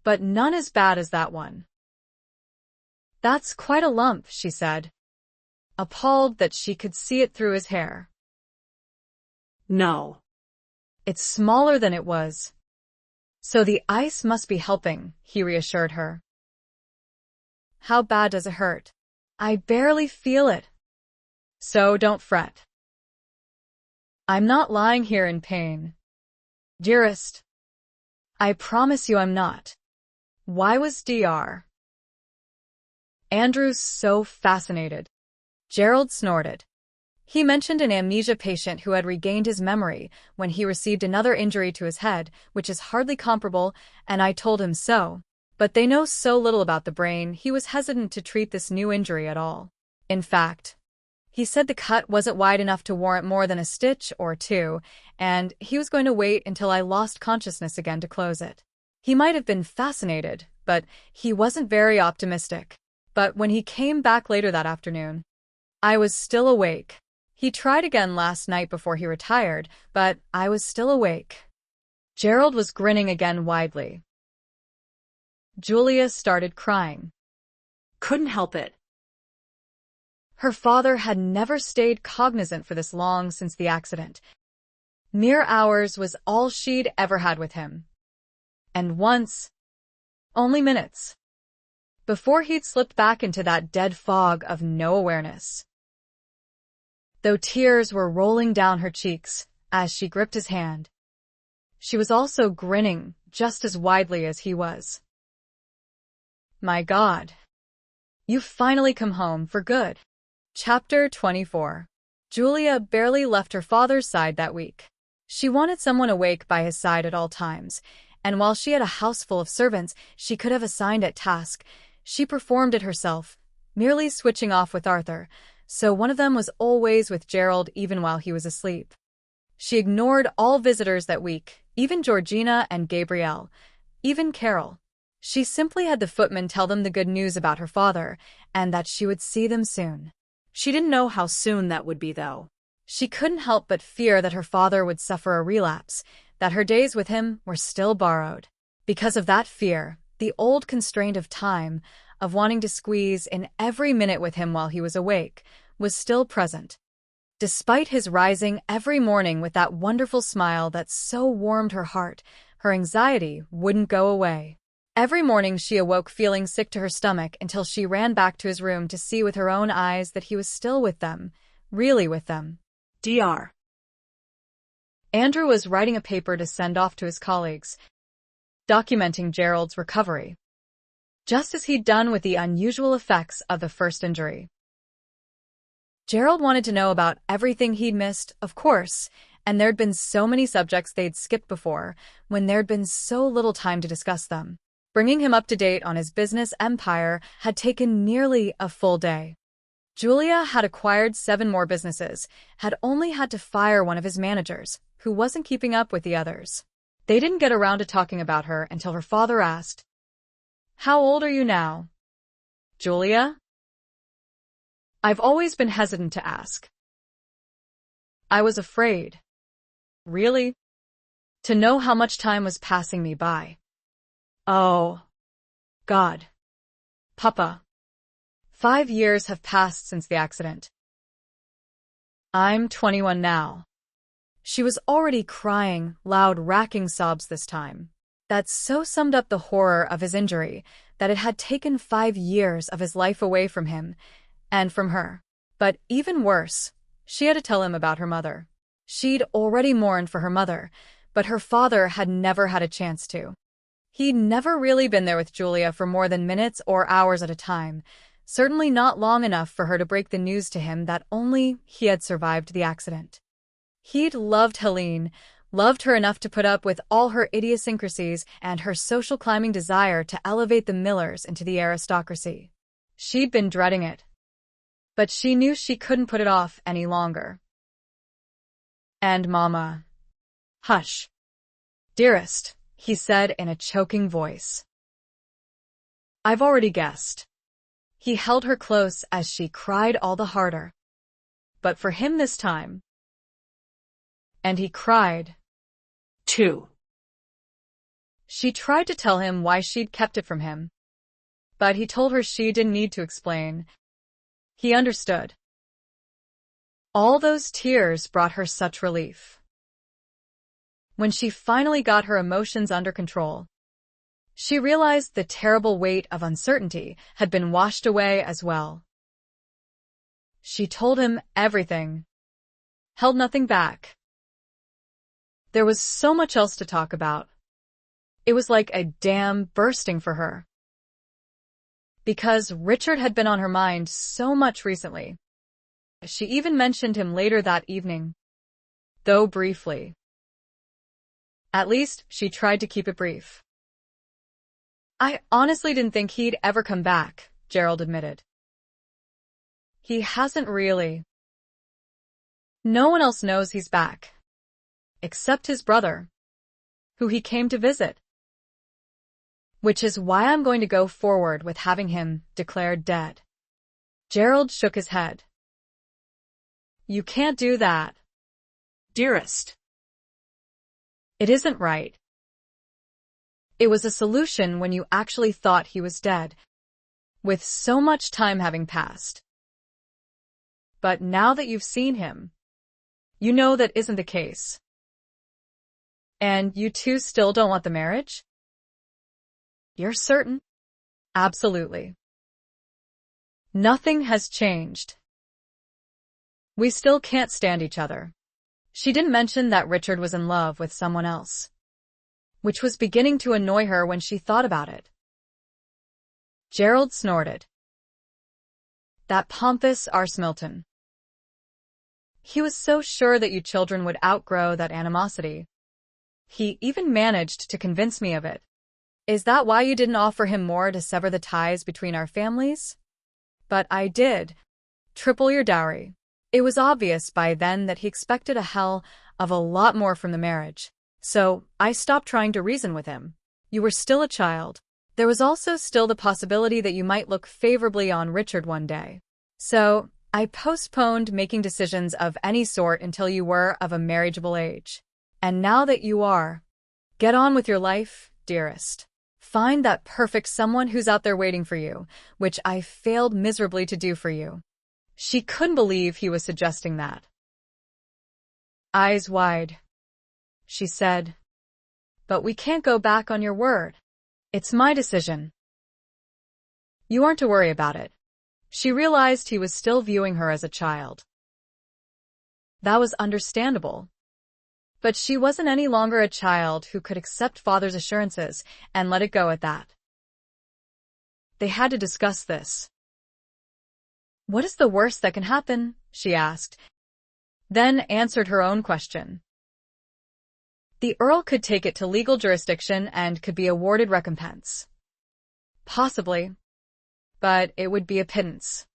but none as bad as that one. That's quite a lump, she said, appalled that she could see it through his hair. No. It's smaller than it was. So the ice must be helping, he reassured her. How bad does it hurt? I barely feel it. So don't fret. I'm not lying here in pain. Dearest, I promise you I'm not. Why was Dr. Andrew so fascinated? Gerald snorted. He mentioned an amnesia patient who had regained his memory when he received another injury to his head, which is hardly comparable, and I told him so. But they know so little about the brain, he was hesitant to treat this new injury at all. In fact, he said the cut wasn't wide enough to warrant more than a stitch or two, and he was going to wait until I lost consciousness again to close it. He might have been fascinated, but he wasn't very optimistic. But when he came back later that afternoon, I was still awake. He tried again last night before he retired, but I was still awake. Gerald was grinning again widely. Julia started crying. Couldn't help it. Her father had never stayed cognizant for this long since the accident. Mere hours was all she'd ever had with him. And once, only minutes, before he'd slipped back into that dead fog of no awareness. Though tears were rolling down her cheeks as she gripped his hand, she was also grinning just as widely as he was. My God. You've finally come home for good. Chapter 24. Julia barely left her father's side that week. She wanted someone awake by his side at all times, and while she had a house full of servants she could have assigned at task, she performed it herself, merely switching off with Arthur, so one of them was always with Gerald even while he was asleep. She ignored all visitors that week, even Georgina and Gabrielle, even Carol. She simply had the footman tell them the good news about her father, and that she would see them soon. She didn't know how soon that would be, though. She couldn't help but fear that her father would suffer a relapse, that her days with him were still borrowed. Because of that fear, the old constraint of time, of wanting to squeeze in every minute with him while he was awake, was still present. Despite his rising every morning with that wonderful smile that so warmed her heart, her anxiety wouldn't go away. Every morning she awoke feeling sick to her stomach until she ran back to his room to see with her own eyes that he was still with them, really with them. Dr. Andrew was writing a paper to send off to his colleagues, documenting Gerald's recovery, just as he'd done with the unusual effects of the first injury. Gerald wanted to know about everything he'd missed, of course, and there'd been so many subjects they'd skipped before, when there'd been so little time to discuss them. Bringing him up to date on his business empire had taken nearly a full day. Julia had acquired 7 more businesses, had only had to fire one of his managers, who wasn't keeping up with the others. They didn't get around to talking about her until her father asked, "How old are you now, Julia?" "I've always been hesitant to ask. I was afraid, really, to know how much time was passing me by." "Oh, God, Papa. 5 years have passed since the accident. I'm 21 now." She was already crying, loud, racking sobs this time. That so summed up the horror of his injury, that it had taken 5 years of his life away from him, and from her. But even worse, she had to tell him about her mother. She'd already mourned for her mother, but her father had never had a chance to. He'd never really been there with Julia for more than minutes or hours at a time, certainly not long enough for her to break the news to him that only he had survived the accident. He'd loved Helene, loved her enough to put up with all her idiosyncrasies and her social climbing desire to elevate the Millers into the aristocracy. She'd been dreading it, but she knew she couldn't put it off any longer. "And Mama." "Hush, dearest," he said in a choking voice. "I've already guessed." He held her close as she cried all the harder. But for him this time. And he cried, too. She tried to tell him why she'd kept it from him, but he told her she didn't need to explain. He understood. All those tears brought her such relief. When she finally got her emotions under control, she realized the terrible weight of uncertainty had been washed away as well. She told him everything, held nothing back. There was so much else to talk about. It was like a dam bursting for her. Because Richard had been on her mind so much recently. She even mentioned him later that evening, though briefly. At least, she tried to keep it brief. "I honestly didn't think he'd ever come back," Gerald admitted. "He hasn't really. No one else knows he's back. Except his brother, who he came to visit. Which is why I'm going to go forward with having him declared dead." Gerald shook his head. "You can't do that, dearest. It isn't right. It was a solution when you actually thought he was dead, with so much time having passed. But now that you've seen him, you know that isn't the case. And you two still don't want the marriage? You're certain?" "Absolutely. Nothing has changed. We still can't stand each other." She didn't mention that Richard was in love with someone else, which was beginning to annoy her when she thought about it. Gerald snorted. That pompous arse Milton. He was so sure that you children would outgrow that animosity. He even managed to convince me of it. Is that why you didn't offer him more to sever the ties between our families? But I did. Triple your dowry. It was obvious by then that he expected a hell of a lot more from the marriage. So, I stopped trying to reason with him. You were still a child. There was also still the possibility that you might look favorably on Richard one day. So, I postponed making decisions of any sort until you were of a marriageable age. And now that you are, get on with your life, dearest. Find that perfect someone who's out there waiting for you, which I failed miserably to do for you. She couldn't believe he was suggesting that. Eyes wide, she said. But we can't go back on your word. It's my decision. You aren't to worry about it. She realized he was still viewing her as a child. That was understandable. But she wasn't any longer a child who could accept father's assurances and let it go at that. They had to discuss this. What is the worst that can happen? She asked, then answered her own question. The Earl could take it to legal jurisdiction and could be awarded recompense. Possibly. But it would be a pittance.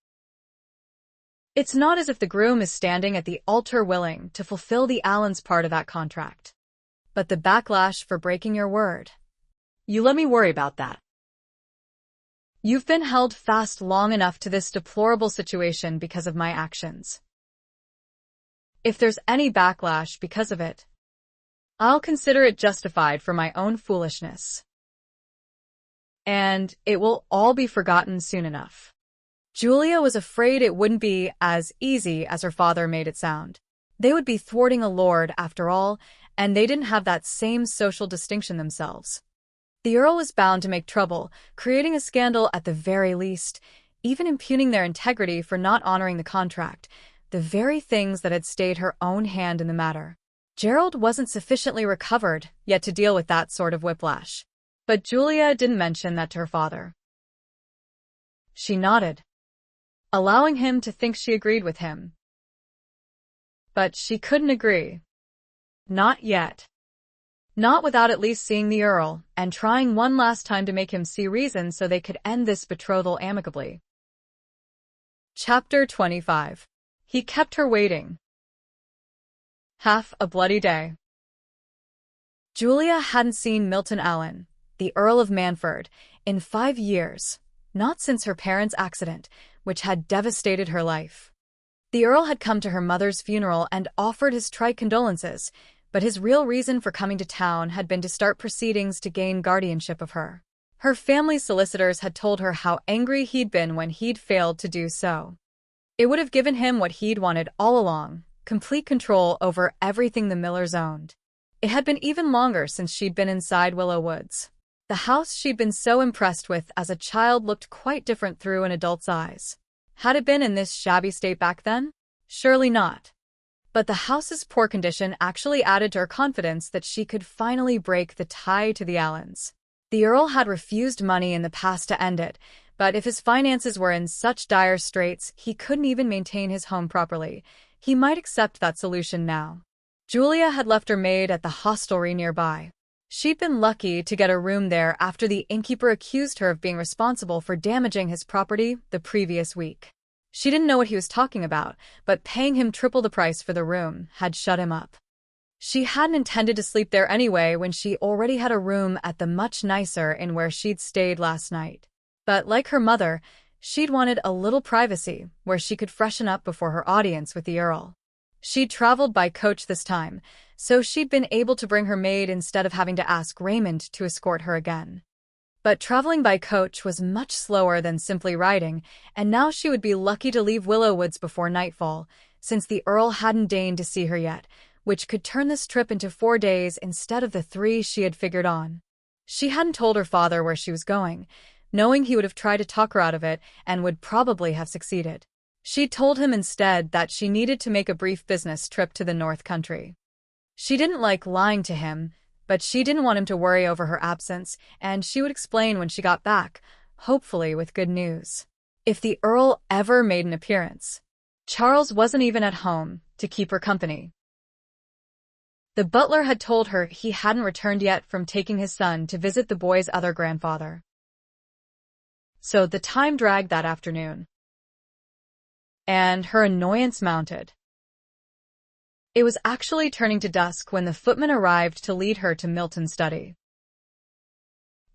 It's not as if the groom is standing at the altar willing to fulfill the Allens' part of that contract. But the backlash for breaking your word. You let me worry about that. You've been held fast long enough to this deplorable situation because of my actions. If there's any backlash because of it, I'll consider it justified for my own foolishness. And it will all be forgotten soon enough. Julia was afraid it wouldn't be as easy as her father made it sound. They would be thwarting a lord, after all, and they didn't have that same social distinction themselves. The Earl was bound to make trouble, creating a scandal at the very least, even impugning their integrity for not honoring the contract, the very things that had stayed her own hand in the matter. Gerald wasn't sufficiently recovered yet to deal with that sort of whiplash. But Julia didn't mention that to her father. She nodded, allowing him to think she agreed with him. But she couldn't agree. Not yet. Not without at least seeing the Earl, and trying one last time to make him see reason so they could end this betrothal amicably. Chapter 25. He kept her waiting. Half a bloody day. Julia hadn't seen Milton Allen, the Earl of Manford, in 5 years, not since her parents' accident, which had devastated her life. The Earl had come to her mother's funeral and offered his trite condolences, but his real reason for coming to town had been to start proceedings to gain guardianship of her. Her family's solicitors had told her how angry he'd been when he'd failed to do so. It would have given him what he'd wanted all along, complete control over everything the Millers owned. It had been even longer since she'd been inside Willow Woods. The house she'd been so impressed with as a child looked quite different through an adult's eyes. Had it been in this shabby state back then? Surely not. But the house's poor condition actually added to her confidence that she could finally break the tie to the Allens. The Earl had refused money in the past to end it, but if his finances were in such dire straits he couldn't even maintain his home properly, he might accept that solution now. Julia had left her maid at the hostelry nearby. She'd been lucky to get a room there after the innkeeper accused her of being responsible for damaging his property the previous week. She didn't know what he was talking about, but paying him triple the price for the room had shut him up. She hadn't intended to sleep there anyway when she already had a room at the much nicer inn where she'd stayed last night. But like her mother, she'd wanted a little privacy where she could freshen up before her audience with the Earl. She'd traveled by coach this time, so she'd been able to bring her maid instead of having to ask Raymond to escort her again. But traveling by coach was much slower than simply riding, and now she would be lucky to leave Willow Woods before nightfall, since the Earl hadn't deigned to see her yet, which could turn this trip into 4 days instead of the 3 she had figured on. She hadn't told her father where she was going, knowing he would have tried to talk her out of it and would probably have succeeded. She told him instead that she needed to make a brief business trip to the North Country. She didn't like lying to him, but she didn't want him to worry over her absence, and she would explain when she got back, hopefully with good news. If the Earl ever made an appearance, Charles wasn't even at home to keep her company. The butler had told her he hadn't returned yet from taking his son to visit the boy's other grandfather. So the time dragged that afternoon, and her annoyance mounted. It was actually turning to dusk when the footman arrived to lead her to Milton's study.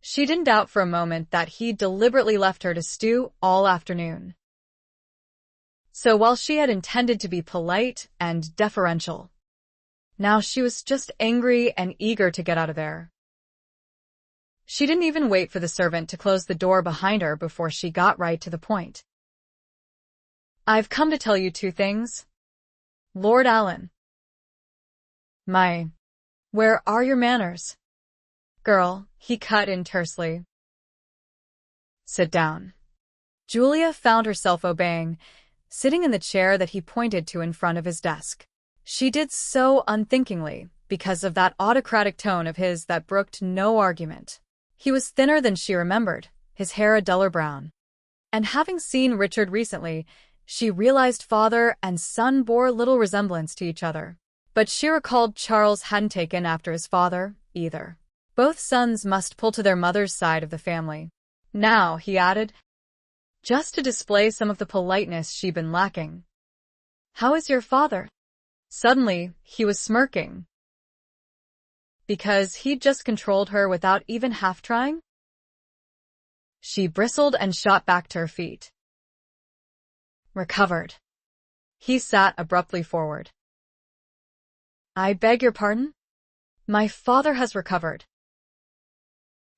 She didn't doubt for a moment that he deliberately left her to stew all afternoon. So while she had intended to be polite and deferential, now she was just angry and eager to get out of there. She didn't even wait for the servant to close the door behind her before she got right to the point. "I've come to tell you 2 things. Lord Allen." Where are your manners?" "Girl," he cut in tersely. "Sit down." Julia found herself obeying, sitting in the chair that he pointed to in front of his desk. She did so unthinkingly, because of that autocratic tone of his that brooked no argument. He was thinner than she remembered, his hair a duller brown. And having seen Richard recently, she realized father and son bore little resemblance to each other. But she recalled Charles hadn't taken after his father, either. Both sons must pull to their mother's side of the family. Now, he added, just to display some of the politeness she'd been lacking. "How is your father?" Suddenly, he was smirking. Because he'd just controlled her without even half trying? She bristled and shot back to her feet. "Recovered." He sat abruptly forward. "I beg your pardon?" "My father has recovered.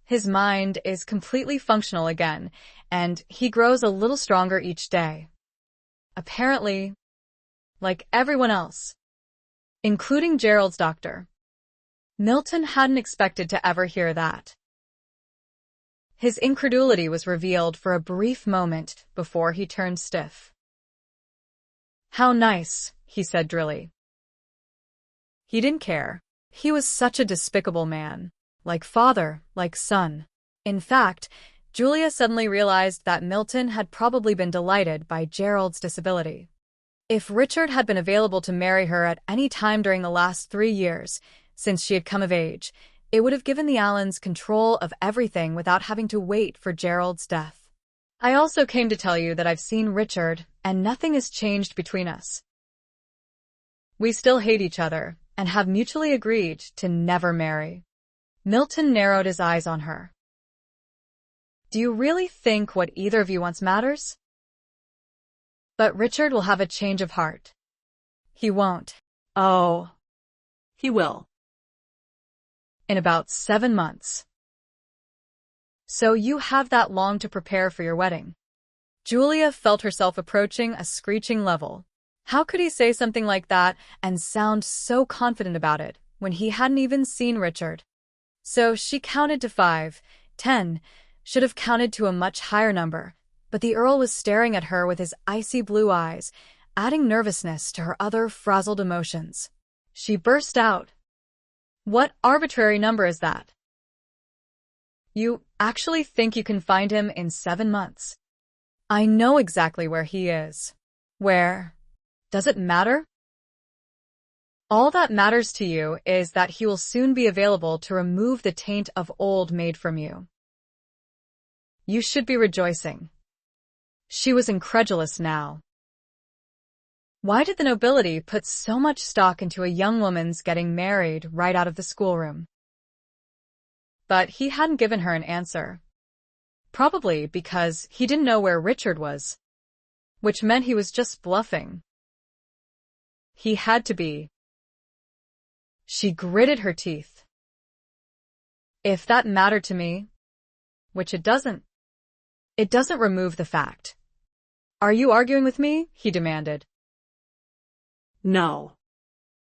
His mind is completely functional again, and he grows a little stronger each day. Apparently, like everyone else, including Gerald's doctor." Milton hadn't expected to ever hear that. His incredulity was revealed for a brief moment before he turned stiff. "How nice," he said drily. He didn't care. He was such a despicable man. Like father, like son. In fact, Julia suddenly realized that Milton had probably been delighted by Gerald's disability. If Richard had been available to marry her at any time during the last 3 years, since she had come of age, it would have given the Allens control of everything without having to wait for Gerald's death. "I also came to tell you that I've seen Richard, and nothing has changed between us. We still hate each other, and have mutually agreed to never marry." Milton narrowed his eyes on her. "Do you really think what either of you wants matters?" "But Richard will have a change of heart." "He won't." "Oh, he will." "In about 7 months. So you have that long to prepare for your wedding." Julia felt herself approaching a screeching level. How could he say something like that and sound so confident about it when he hadn't even seen Richard? So she counted to 5, 10, should have counted to a much higher number, but the Earl was staring at her with his icy blue eyes, adding nervousness to her other frazzled emotions. She burst out. "What arbitrary number is that? You actually think you can find him in 7 months? I know exactly where he is." "Where? Does it matter?" "All that matters to you is that he will soon be available to remove the taint of old made from you. You should be rejoicing." She was incredulous now. Why did the nobility put so much stock into a young woman's getting married right out of the schoolroom? But he hadn't given her an answer. Probably because he didn't know where Richard was, which meant he was just bluffing. He had to be. She gritted her teeth. "If that mattered to me, which it doesn't remove the fact." "Are you arguing with me?" he demanded. "No."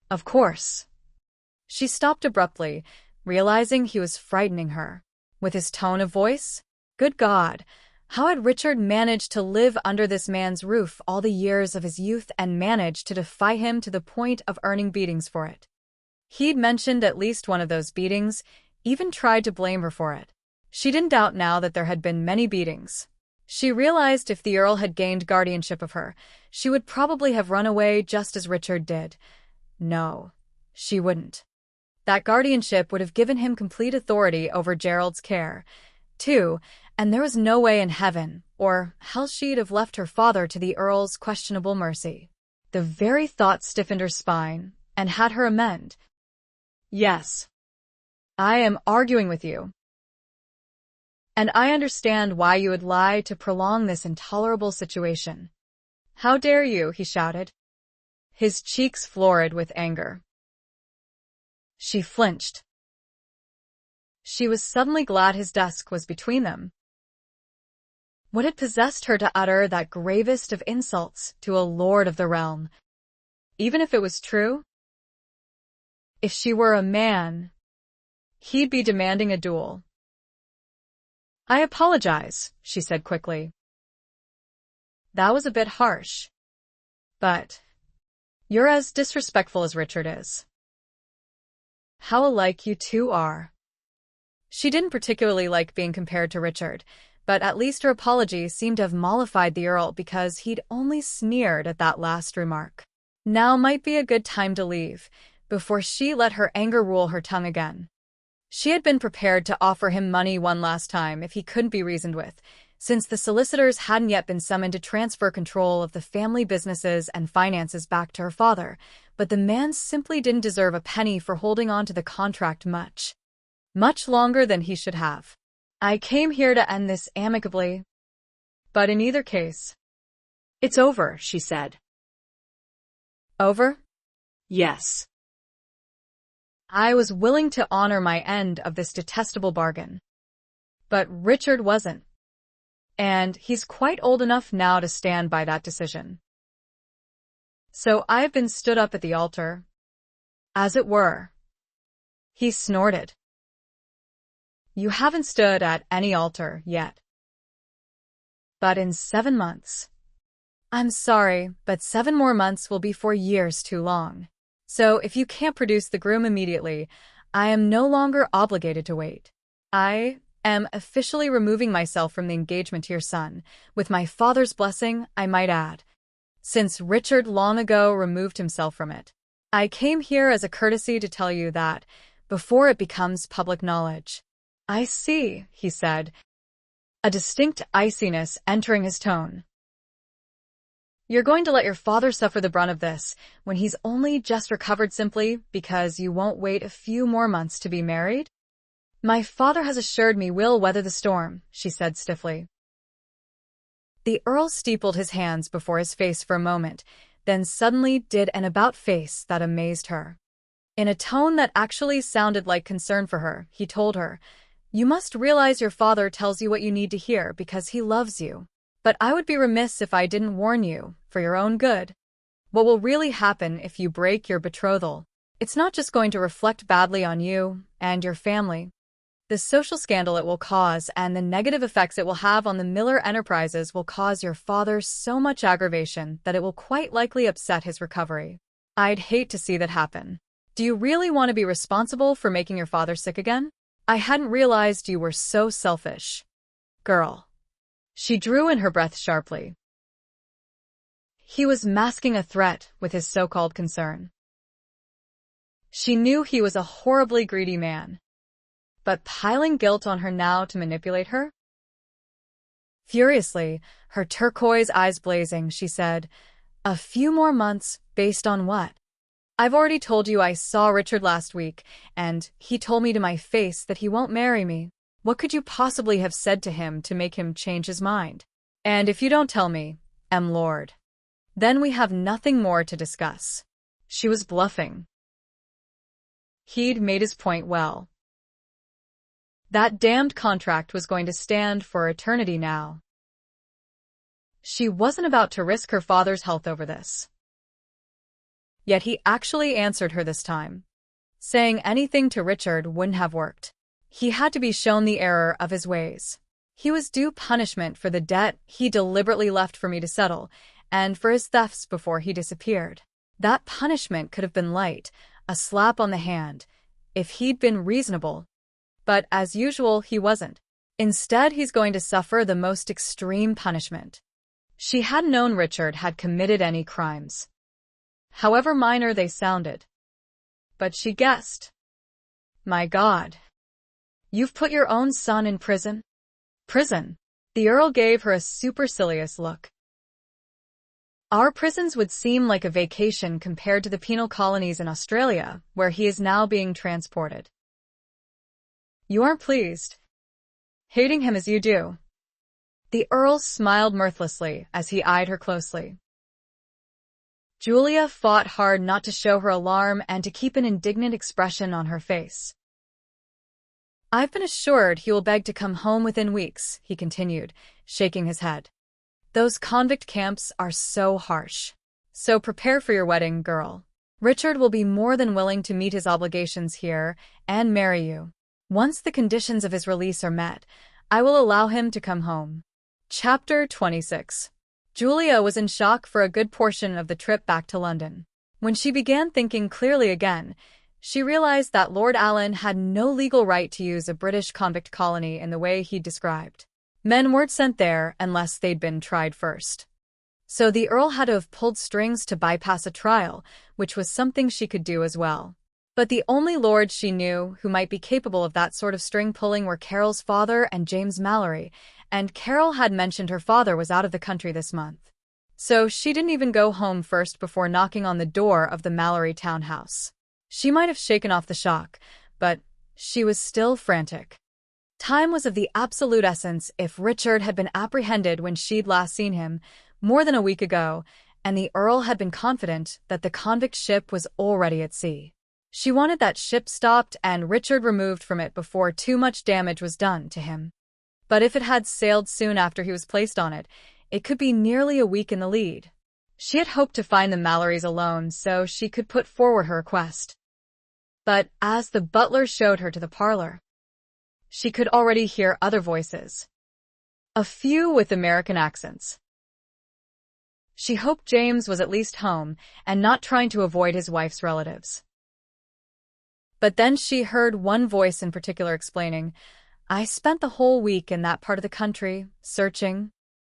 "Of course." She stopped abruptly, realizing he was frightening her. With his tone of voice? Good God, how had Richard managed to live under this man's roof all the years of his youth and managed to defy him to the point of earning beatings for it? He'd mentioned at least one of those beatings, even tried to blame her for it. She didn't doubt now that there had been many beatings. She realized if the Earl had gained guardianship of her, she would probably have run away just as Richard did. No, she wouldn't. That guardianship would have given him complete authority over Gerald's care, too, and there was no way in heaven or hell she'd have left her father to the Earl's questionable mercy. The very thought stiffened her spine and had her amend. Yes, I am arguing with you. And I understand why you would lie to prolong this intolerable situation. How dare you, he shouted. His cheeks florid with anger. She flinched. She was suddenly glad his desk was between them. What had possessed her to utter that gravest of insults to a lord of the realm? Even if it was true? If she were a man, he'd be demanding a duel. I apologize, she said quickly. That was a bit harsh. But you're as disrespectful as Richard is. How alike you two are. She didn't particularly like being compared to Richard, but at least her apology seemed to have mollified the Earl because he'd only sneered at that last remark. Now might be a good time to leave, before she let her anger rule her tongue again. She had been prepared to offer him money one last time if he couldn't be reasoned with, since the solicitors hadn't yet been summoned to transfer control of the family businesses and finances back to her father, but the man simply didn't deserve a penny for holding on to the contract much longer than he should have. I came here to end this amicably, but in either case, It's over, she said. Over? Yes. I was willing to honor my end of this detestable bargain. But Richard wasn't. And he's quite old enough now to stand by that decision. So I've been stood up at the altar, as it were. He snorted. You haven't stood at any altar yet. But in 7 months. I'm sorry, but 7 more months will be 4 years too long. So if you can't produce the groom immediately, I am no longer obligated to wait. I am officially removing myself from the engagement to your son, with my father's blessing, I might add, since Richard long ago removed himself from it. I came here as a courtesy to tell you that, before it becomes public knowledge. I see, he said, a distinct iciness entering his tone. You're going to let your father suffer the brunt of this when he's only just recovered simply because you won't wait a few more months to be married? My father has assured me we'll weather the storm, she said stiffly. The Earl steepled his hands before his face for a moment, then suddenly did an about-face that amazed her. In a tone that actually sounded like concern for her, he told her, You must realize your father tells you what you need to hear because he loves you. But I would be remiss if I didn't warn you, for your own good. What will really happen if you break your betrothal? It's not just going to reflect badly on you and your family. The social scandal it will cause and the negative effects it will have on the Miller Enterprises will cause your father so much aggravation that it will quite likely upset his recovery. I'd hate to see that happen. Do you really want to be responsible for making your father sick again? I hadn't realized you were so selfish. Girl. She drew in her breath sharply. He was masking a threat with his so-called concern. She knew he was a horribly greedy man. But piling guilt on her now to manipulate her? Furiously, her turquoise eyes blazing, she said, A few more months, based on what? I've already told you I saw Richard last week, and he told me to my face that he won't marry me. What could you possibly have said to him to make him change his mind? And if you don't tell me, Lord, then we have nothing more to discuss. She was bluffing. He'd made his point well. That damned contract was going to stand for eternity now. She wasn't about to risk her father's health over this. Yet he actually answered her this time. Saying anything to Richard wouldn't have worked. He had to be shown the error of his ways. He was due punishment for the debt he deliberately left for me to settle, and for his thefts before he disappeared. That punishment could have been light, a slap on the hand, if he'd been reasonable. But as usual, he wasn't. Instead, he's going to suffer the most extreme punishment. She hadn't known Richard had committed any crimes, however minor they sounded. But she guessed. My God. You've put your own son in prison? Prison? The Earl gave her a supercilious look. Our prisons would seem like a vacation compared to the penal colonies in Australia, where he is now being transported. You aren't pleased, hating him as you do. The Earl smiled mirthlessly as he eyed her closely. Julia fought hard not to show her alarm and to keep an indignant expression on her face. I've been assured he will beg to come home within weeks, he continued, shaking his head. Those convict camps are so harsh. So prepare for your wedding, girl. Richard will be more than willing to meet his obligations here and marry you. Once the conditions of his release are met, I will allow him to come home. Chapter 26. Julia was in shock for a good portion of the trip back to London. When she began thinking clearly again, she realized that Lord Allen had no legal right to use a British convict colony in the way he'd described. Men weren't sent there unless they'd been tried first. So the Earl had to have pulled strings to bypass a trial, which was something she could do as well. But the only lords she knew who might be capable of that sort of string-pulling were Carol's father and James Mallory, and Carol had mentioned her father was out of the country this month. So she didn't even go home first before knocking on the door of the Mallory townhouse. She might have shaken off the shock, but she was still frantic. Time was of the absolute essence if Richard had been apprehended when she'd last seen him, more than a week ago, and the Earl had been confident that the convict ship was already at sea. She wanted that ship stopped and Richard removed from it before too much damage was done to him. But if it had sailed soon after he was placed on it, it could be nearly a week in the lead. She had hoped to find the Mallorys alone so she could put forward her request. But as the butler showed her to the parlor, she could already hear other voices, a few with American accents. She hoped James was at least home and not trying to avoid his wife's relatives. But then she heard one voice in particular explaining, I spent the whole week in that part of the country, searching,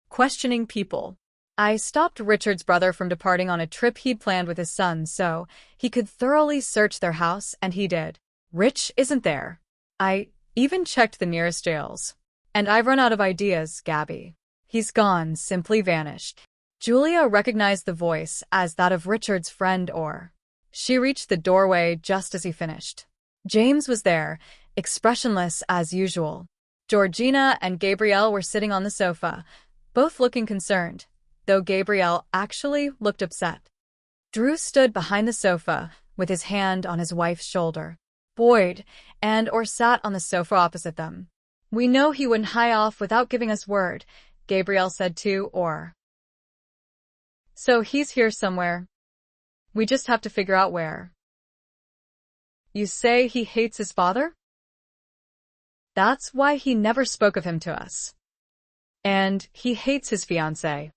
questioning people. I stopped Richard's brother from departing on a trip he'd planned with his son so he could thoroughly search their house, and he did. Rich isn't there. I even checked the nearest jails. And I've run out of ideas, Gabby. He's gone, simply vanished. Julia recognized the voice as that of Richard's friend Orr. She reached the doorway just as he finished. James was there, expressionless as usual. Georgina and Gabrielle were sitting on the sofa, both looking concerned, though Gabrielle actually looked upset. Drew stood behind the sofa, with his hand on his wife's shoulder. Boyd and Orr sat on the sofa opposite them. We know he wouldn't hie off without giving us word, Gabrielle said to Orr. So he's here somewhere. We just have to figure out where. You say he hates his father? That's why he never spoke of him to us. And he hates his fiancée.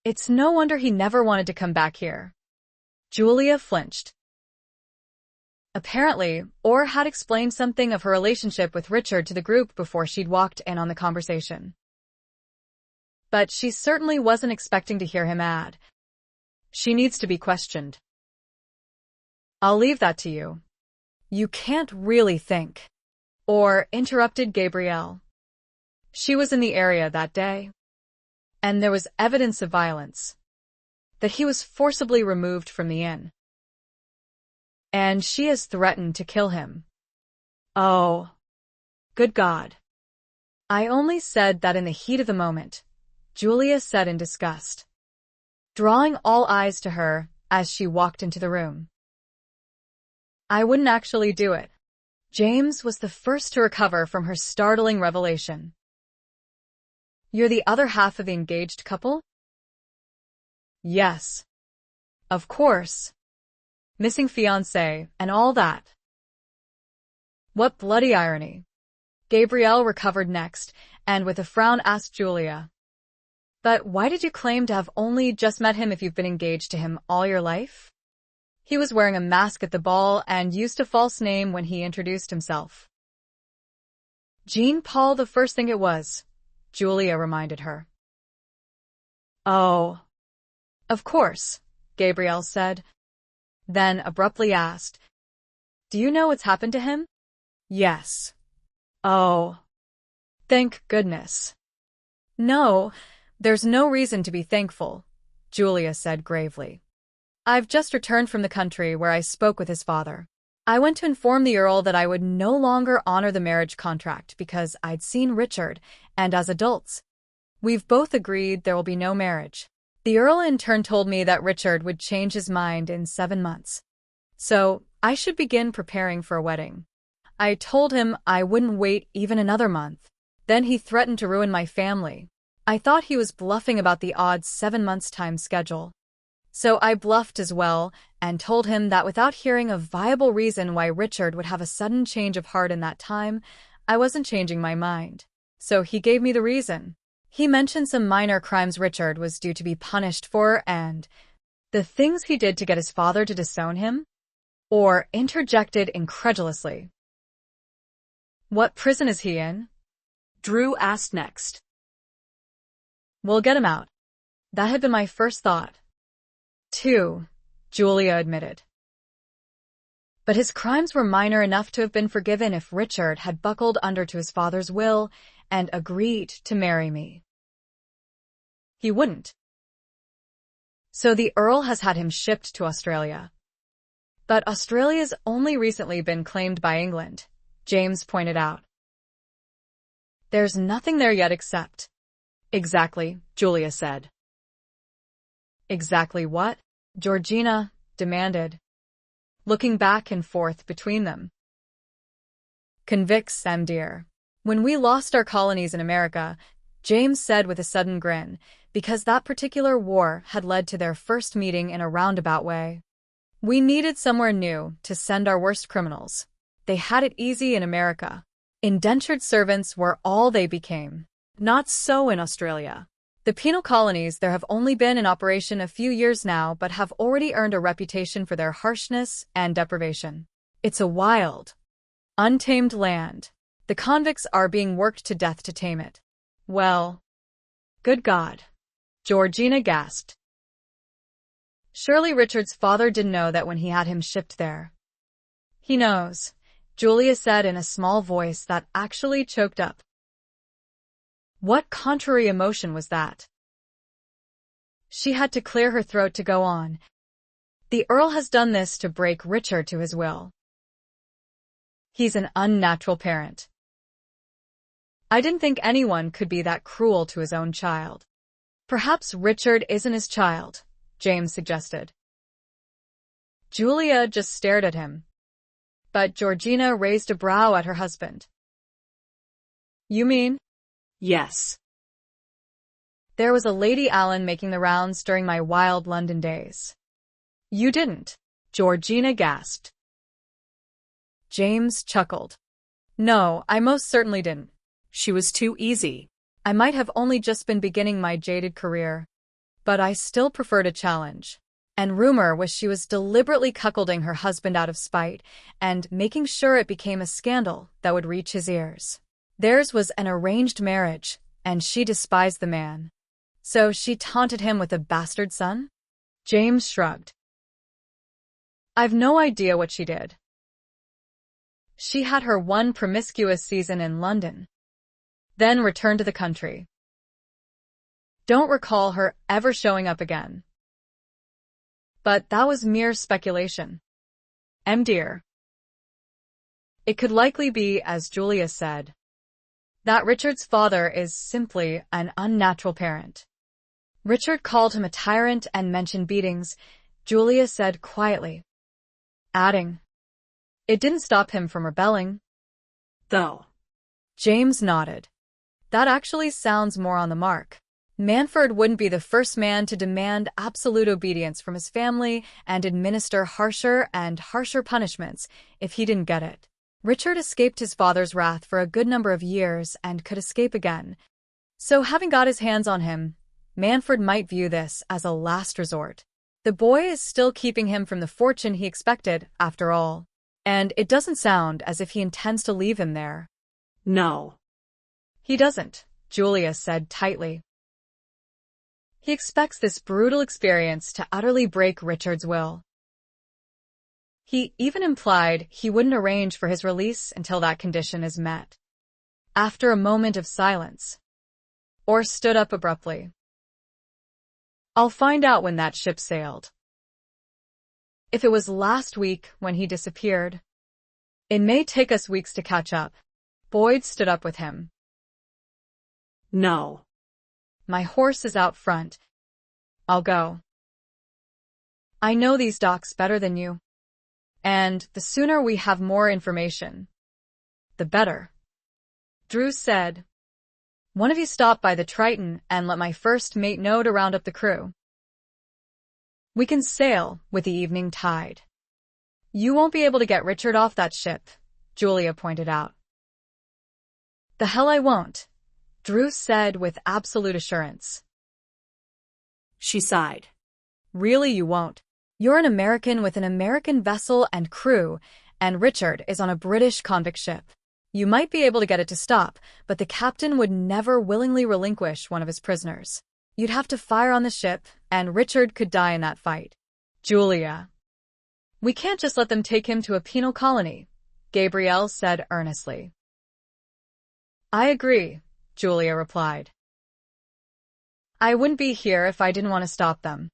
It's no wonder he never wanted to come back here. Julia flinched. Apparently, Orr had explained something of her relationship with Richard to the group before she'd walked in on the conversation. But she certainly wasn't expecting to hear him add, she needs to be questioned. I'll leave that to you. You can't really think. Orr interrupted Gabrielle. She was in the area that day, and there was evidence of violence, that he was forcibly removed from the inn. And she has threatened to kill him. Oh, good God. I only said that in the heat of the moment, Julia said in disgust, drawing all eyes to her as she walked into the room. I wouldn't actually do it. James was the first to recover from her startling revelation. You're the other half of the engaged couple? Yes. Of course. Missing fiancé and all that. What bloody irony. Gabrielle recovered next, and with a frown asked Julia, but why did you claim to have only just met him if you've been engaged to him all your life? He was wearing a mask at the ball and used a false name when he introduced himself. Jean-Paul, the first thing it was, Julia reminded her. Oh. Of course, Gabrielle said. Then abruptly asked, Do you know what's happened to him? Yes. Oh. Thank goodness. No, there's no reason to be thankful, Julia said gravely. I've just returned from the country where I spoke with his father. I went to inform the Earl that I would no longer honor the marriage contract because I'd seen Richard, and as adults, we've both agreed there will be no marriage. The Earl in turn told me that Richard would change his mind in 7 months. So, I should begin preparing for a wedding. I told him I wouldn't wait even another month. Then he threatened to ruin my family. I thought he was bluffing about the odd 7 months time schedule. So I bluffed as well and told him that without hearing a viable reason why Richard would have a sudden change of heart in that time, I wasn't changing my mind. So he gave me the reason. He mentioned some minor crimes Richard was due to be punished for and the things he did to get his father to disown him? Or interjected incredulously. What prison is he in? Drew asked next. We'll get him out. That had been my first thought. Too, Julia admitted. But his crimes were minor enough to have been forgiven if Richard had buckled under to his father's will and agreed to marry me. He wouldn't. So the Earl has had him shipped to Australia. But Australia's only recently been claimed by England, James pointed out. There's nothing there yet except. Exactly, Julia said. Exactly what? Georgina demanded, looking back and forth between them. Convicts, dear. When we lost our colonies in America, James said with a sudden grin, because that particular war had led to their first meeting in a roundabout way. We needed somewhere new to send our worst criminals. They had it easy in America. Indentured servants were all they became. Not so in Australia. The penal colonies there have only been in operation a few years now but have already earned a reputation for their harshness and deprivation. It's a wild, untamed land. The convicts are being worked to death to tame it. Well, good God, Georgina gasped. Surely Richard's father didn't know that when he had him shipped there. He knows, Julia said in a small voice that actually choked up. What contrary emotion was that? She had to clear her throat to go on. The Earl has done this to break Richard to his will. He's an unnatural parent. I didn't think anyone could be that cruel to his own child. Perhaps Richard isn't his child, James suggested. Julia just stared at him. But Georgina raised a brow at her husband. You mean? Yes. There was a Lady Allen making the rounds during my wild London days. You didn't, Georgina gasped. James chuckled. No, I most certainly didn't. She was too easy. I might have only just been beginning my jaded career. But I still preferred a challenge. And rumor was she was deliberately cuckolding her husband out of spite and making sure it became a scandal that would reach his ears. Theirs was an arranged marriage, and she despised the man. So she taunted him with a bastard son? James shrugged. I've no idea what she did. She had her one promiscuous season in London, then returned to the country. Don't recall her ever showing up again. But that was mere speculation. Dear. It could likely be, as Julia said, that Richard's father is simply an unnatural parent. Richard called him a tyrant and mentioned beatings, Julia said quietly, adding, it didn't stop him from rebelling. Though. James nodded. That actually sounds more on the mark. Manfred wouldn't be the first man to demand absolute obedience from his family and administer harsher and harsher punishments if he didn't get it. Richard escaped his father's wrath for a good number of years and could escape again. So having got his hands on him, Manfred might view this as a last resort. The boy is still keeping him from the fortune he expected, after all. And it doesn't sound as if he intends to leave him there. No. He doesn't, Julia said tightly. He expects this brutal experience to utterly break Richard's will. He even implied he wouldn't arrange for his release until that condition is met. After a moment of silence, Orr stood up abruptly. I'll find out when that ship sailed. If it was last week when he disappeared, it may take us weeks to catch up. Boyd stood up with him. No. My horse is out front. I'll go. I know these docks better than you. And the sooner we have more information, the better. Drew said, one of you stop by the Triton and let my first mate know to round up the crew. We can sail with the evening tide. You won't be able to get Richard off that ship, Julia pointed out. The hell I won't, Drew said with absolute assurance. She sighed. Really you won't. You're an American with an American vessel and crew, and Richard is on a British convict ship. You might be able to get it to stop, but the captain would never willingly relinquish one of his prisoners. You'd have to fire on the ship, and Richard could die in that fight. Julia. We can't just let them take him to a penal colony, Gabrielle said earnestly. I agree, Julia replied. I wouldn't be here if I didn't want to stop them.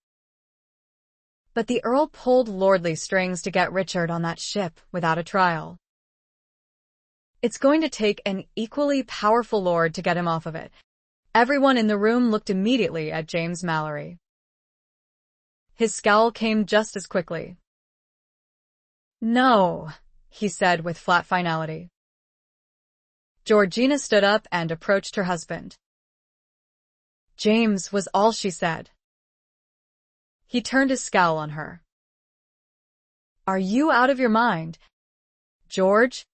But the Earl pulled lordly strings to get Richard on that ship without a trial. It's going to take an equally powerful lord to get him off of it. Everyone in the room looked immediately at James Mallory. His scowl came just as quickly. No, he said with flat finality. Georgina stood up and approached her husband. James was all she said. He turned his scowl on her. Are you out of your mind, George?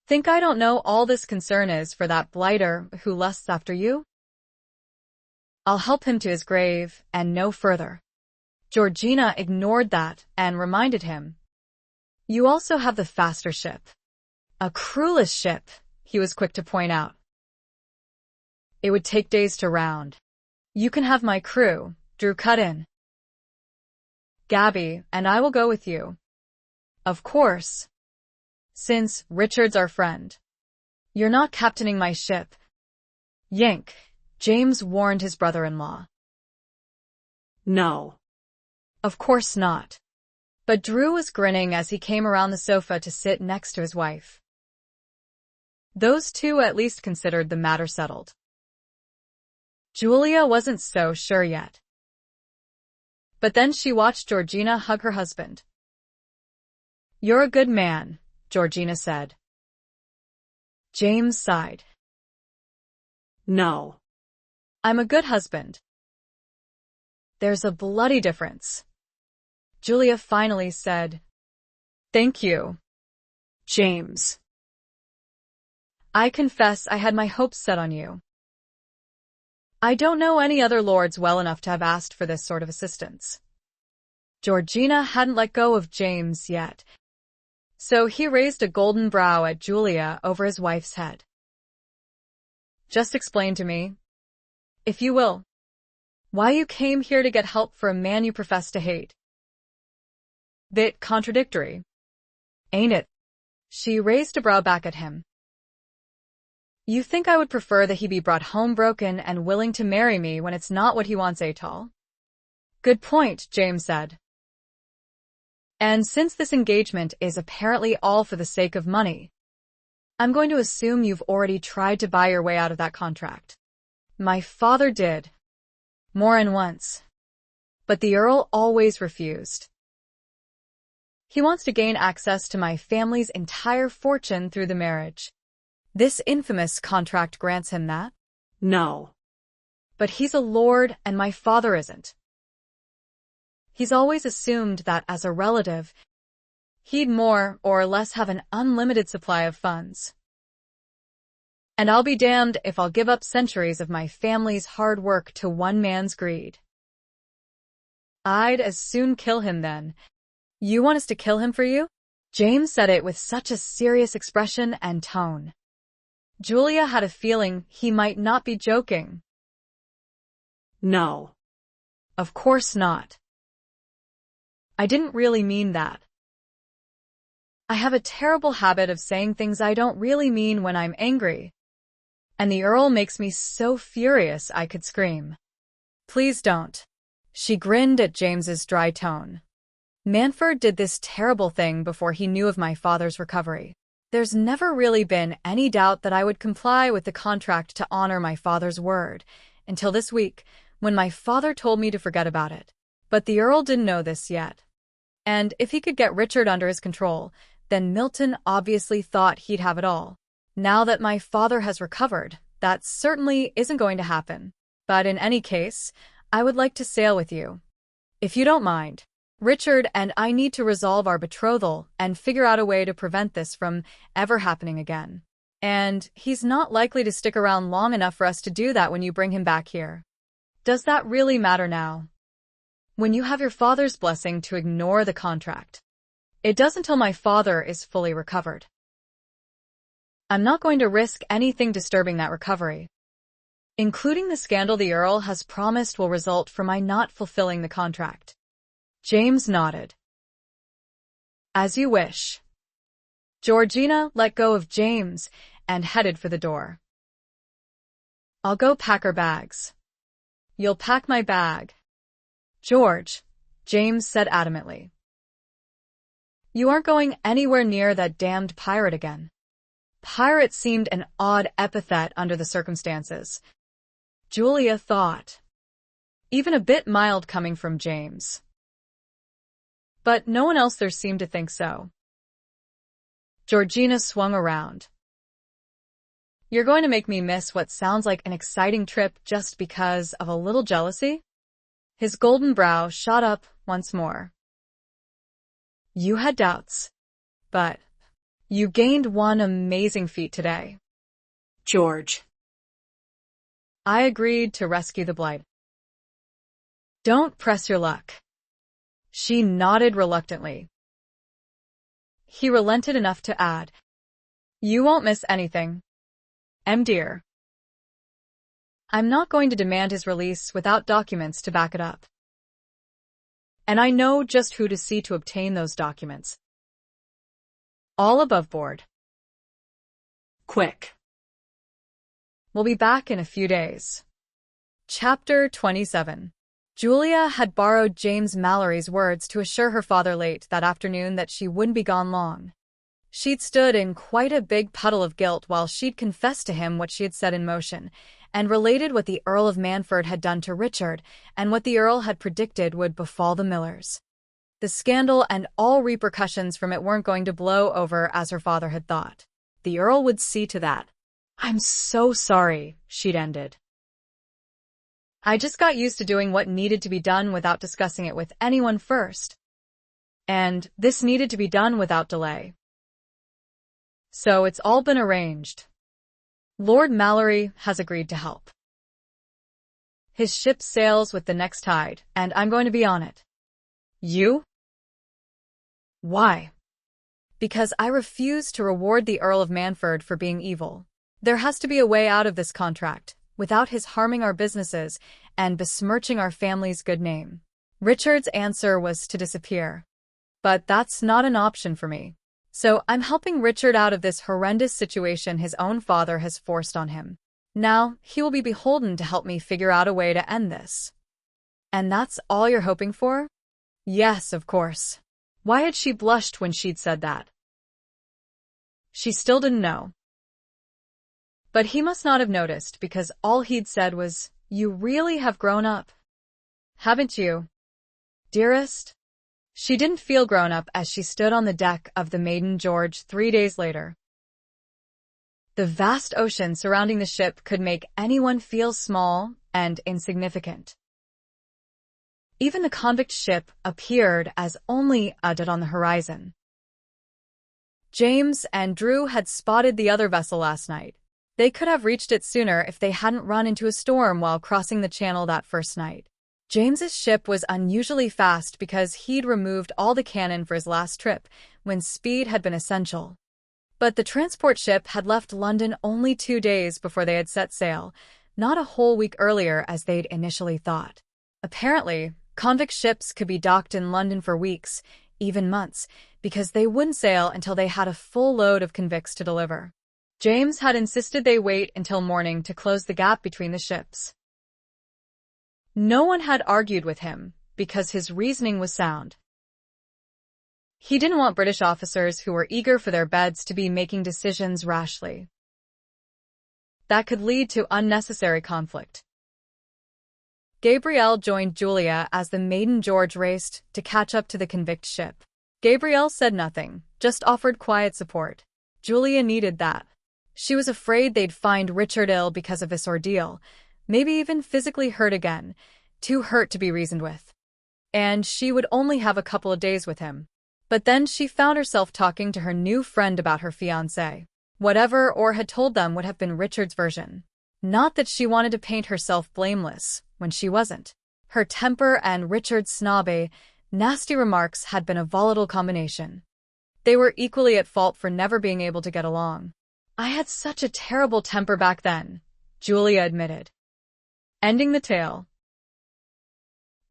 Think I don't know all this concern is for that blighter who lusts after you? I'll help him to his grave and no further. Georgina ignored that and reminded him. You also have the faster ship. A crewless ship, he was quick to point out. It would take days to round. You can have my crew, Drew cut in. Gabby and I will go with you. Of course. Since Richard's our friend. You're not captaining my ship. Yank, James warned his brother-in-law. No. Of course not. But Drew was grinning as he came around the sofa to sit next to his wife. Those two at least considered the matter settled. Julia wasn't so sure yet. But then she watched Georgina hug her husband. You're a good man, Georgina said. James sighed. No. I'm a good husband. There's a bloody difference. Julia finally said. Thank you, James. I confess I had my hopes set on you. I don't know any other lords well enough to have asked for this sort of assistance. Georgina hadn't let go of James yet, so he raised a golden brow at Julia over his wife's head. Just explain to me, if you will, why you came here to get help for a man you profess to hate. Bit contradictory, ain't it? She raised a brow back at him. You think I would prefer that he be brought home broken and willing to marry me when it's not what he wants, Atal? Good point, James said. And since this engagement is apparently all for the sake of money, I'm going to assume you've already tried to buy your way out of that contract. My father did. More than once. But the Earl always refused. He wants to gain access to my family's entire fortune through the marriage. This infamous contract grants him that? No. But he's a lord and my father isn't. He's always assumed that as a relative, he'd more or less have an unlimited supply of funds. And I'll be damned if I'll give up centuries of my family's hard work to one man's greed. I'd as soon kill him then. You want us to kill him for you? James said it with such a serious expression and tone. Julia had a feeling he might not be joking. No. Of course not. I didn't really mean that. I have a terrible habit of saying things I don't really mean when I'm angry. And the Earl makes me so furious I could scream. Please don't. She grinned at James's dry tone. Manford did this terrible thing before he knew of my father's recovery. There's never really been any doubt that I would comply with the contract to honor my father's word, until this week, when my father told me to forget about it. But the Earl didn't know this yet. And if he could get Richard under his control, then Milton obviously thought he'd have it all. Now that my father has recovered, that certainly isn't going to happen. But in any case, I would like to sail with you. If you don't mind. Richard and I need to resolve our betrothal and figure out a way to prevent this from ever happening again. And he's not likely to stick around long enough for us to do that when you bring him back here. Does that really matter now? When you have your father's blessing to ignore the contract. It does until my father is fully recovered. I'm not going to risk anything disturbing that recovery, including the scandal the Earl has promised will result from my not fulfilling the contract. James nodded. As you wish. Georgina let go of James and headed for the door. I'll go pack our bags. You'll pack my bag. George, James said adamantly. You aren't going anywhere near that damned pirate again. Pirate seemed an odd epithet under the circumstances. Julia thought. Even a bit mild coming from James. But no one else there seemed to think so. Georgina swung around. You're going to make me miss what sounds like an exciting trip just because of a little jealousy? His golden brow shot up once more. You had doubts, but you gained one amazing feat today. George. I agreed to rescue the Blight. Don't press your luck. She nodded reluctantly. He relented enough to add, you won't miss anything. Dear. I'm not going to demand his release without documents to back it up. And I know just who to see to obtain those documents. All above board. Quick. We'll be back in a few days. Chapter 27. Julia had borrowed James Mallory's words to assure her father late that afternoon that she wouldn't be gone long. She'd stood in quite a big puddle of guilt while she'd confessed to him what she had set in motion, and related what the Earl of Manford had done to Richard and what the Earl had predicted would befall the Millers. The scandal and all repercussions from it weren't going to blow over as her father had thought. The Earl would see to that. I'm so sorry, she'd ended. I just got used to doing what needed to be done without discussing it with anyone first. And this needed to be done without delay. So it's all been arranged. Lord Mallory has agreed to help. His ship sails with the next tide, and I'm going to be on it. You? Why? Because I refuse to reward the Earl of Manford for being evil. There has to be a way out of this contract, without his harming our businesses and besmirching our family's good name. Richard's answer was to disappear. But that's not an option for me. So I'm helping Richard out of this horrendous situation his own father has forced on him. Now, he will be beholden to help me figure out a way to end this. And that's all you're hoping for? Yes, of course. Why had she blushed when she'd said that? She still didn't know. But he must not have noticed because all he'd said was, you really have grown up. Haven't you? Dearest? She didn't feel grown up as she stood on the deck of the Maiden George 3 days later. The vast ocean surrounding the ship could make anyone feel small and insignificant. Even the convict ship appeared as only a dot on the horizon. James and Drew had spotted the other vessel last night. They could have reached it sooner if they hadn't run into a storm while crossing the channel that first night. James's ship was unusually fast because he'd removed all the cannon for his last trip, when speed had been essential. But the transport ship had left London only 2 days before they had set sail, not a whole week earlier as they'd initially thought. Apparently, convict ships could be docked in London for weeks, even months, because they wouldn't sail until they had a full load of convicts to deliver. James had insisted they wait until morning to close the gap between the ships. No one had argued with him, because his reasoning was sound. He didn't want British officers who were eager for their beds to be making decisions rashly. That could lead to unnecessary conflict. Gabrielle joined Julia as the Maiden George raced to catch up to the convict ship. Gabrielle said nothing, just offered quiet support. Julia needed that. She was afraid they'd find Richard ill because of this ordeal, maybe even physically hurt again, too hurt to be reasoned with. And she would only have a couple of days with him. But then she found herself talking to her new friend about her fiancé. Whatever Orr had told them would have been Richard's version. Not that she wanted to paint herself blameless, when she wasn't. Her temper and Richard's snobby, nasty remarks had been a volatile combination. They were equally at fault for never being able to get along. "I had such a terrible temper back then," Julia admitted. Ending the tale.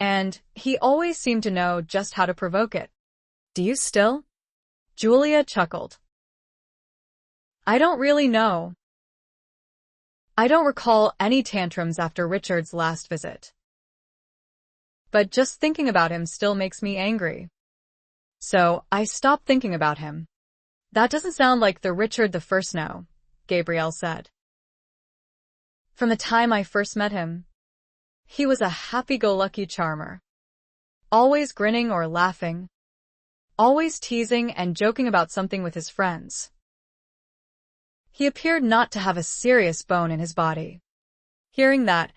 "And he always seemed to know just how to provoke it. Do you still?" Julia chuckled. "I don't really know. I don't recall any tantrums after Richard's last visit. But just thinking about him still makes me angry. So I stopped thinking about him." "That doesn't sound like the Richard the First now," Gabrielle said. "From the time I first met him, he was a happy-go-lucky charmer. Always grinning or laughing. Always teasing and joking about something with his friends. He appeared not to have a serious bone in his body." Hearing that,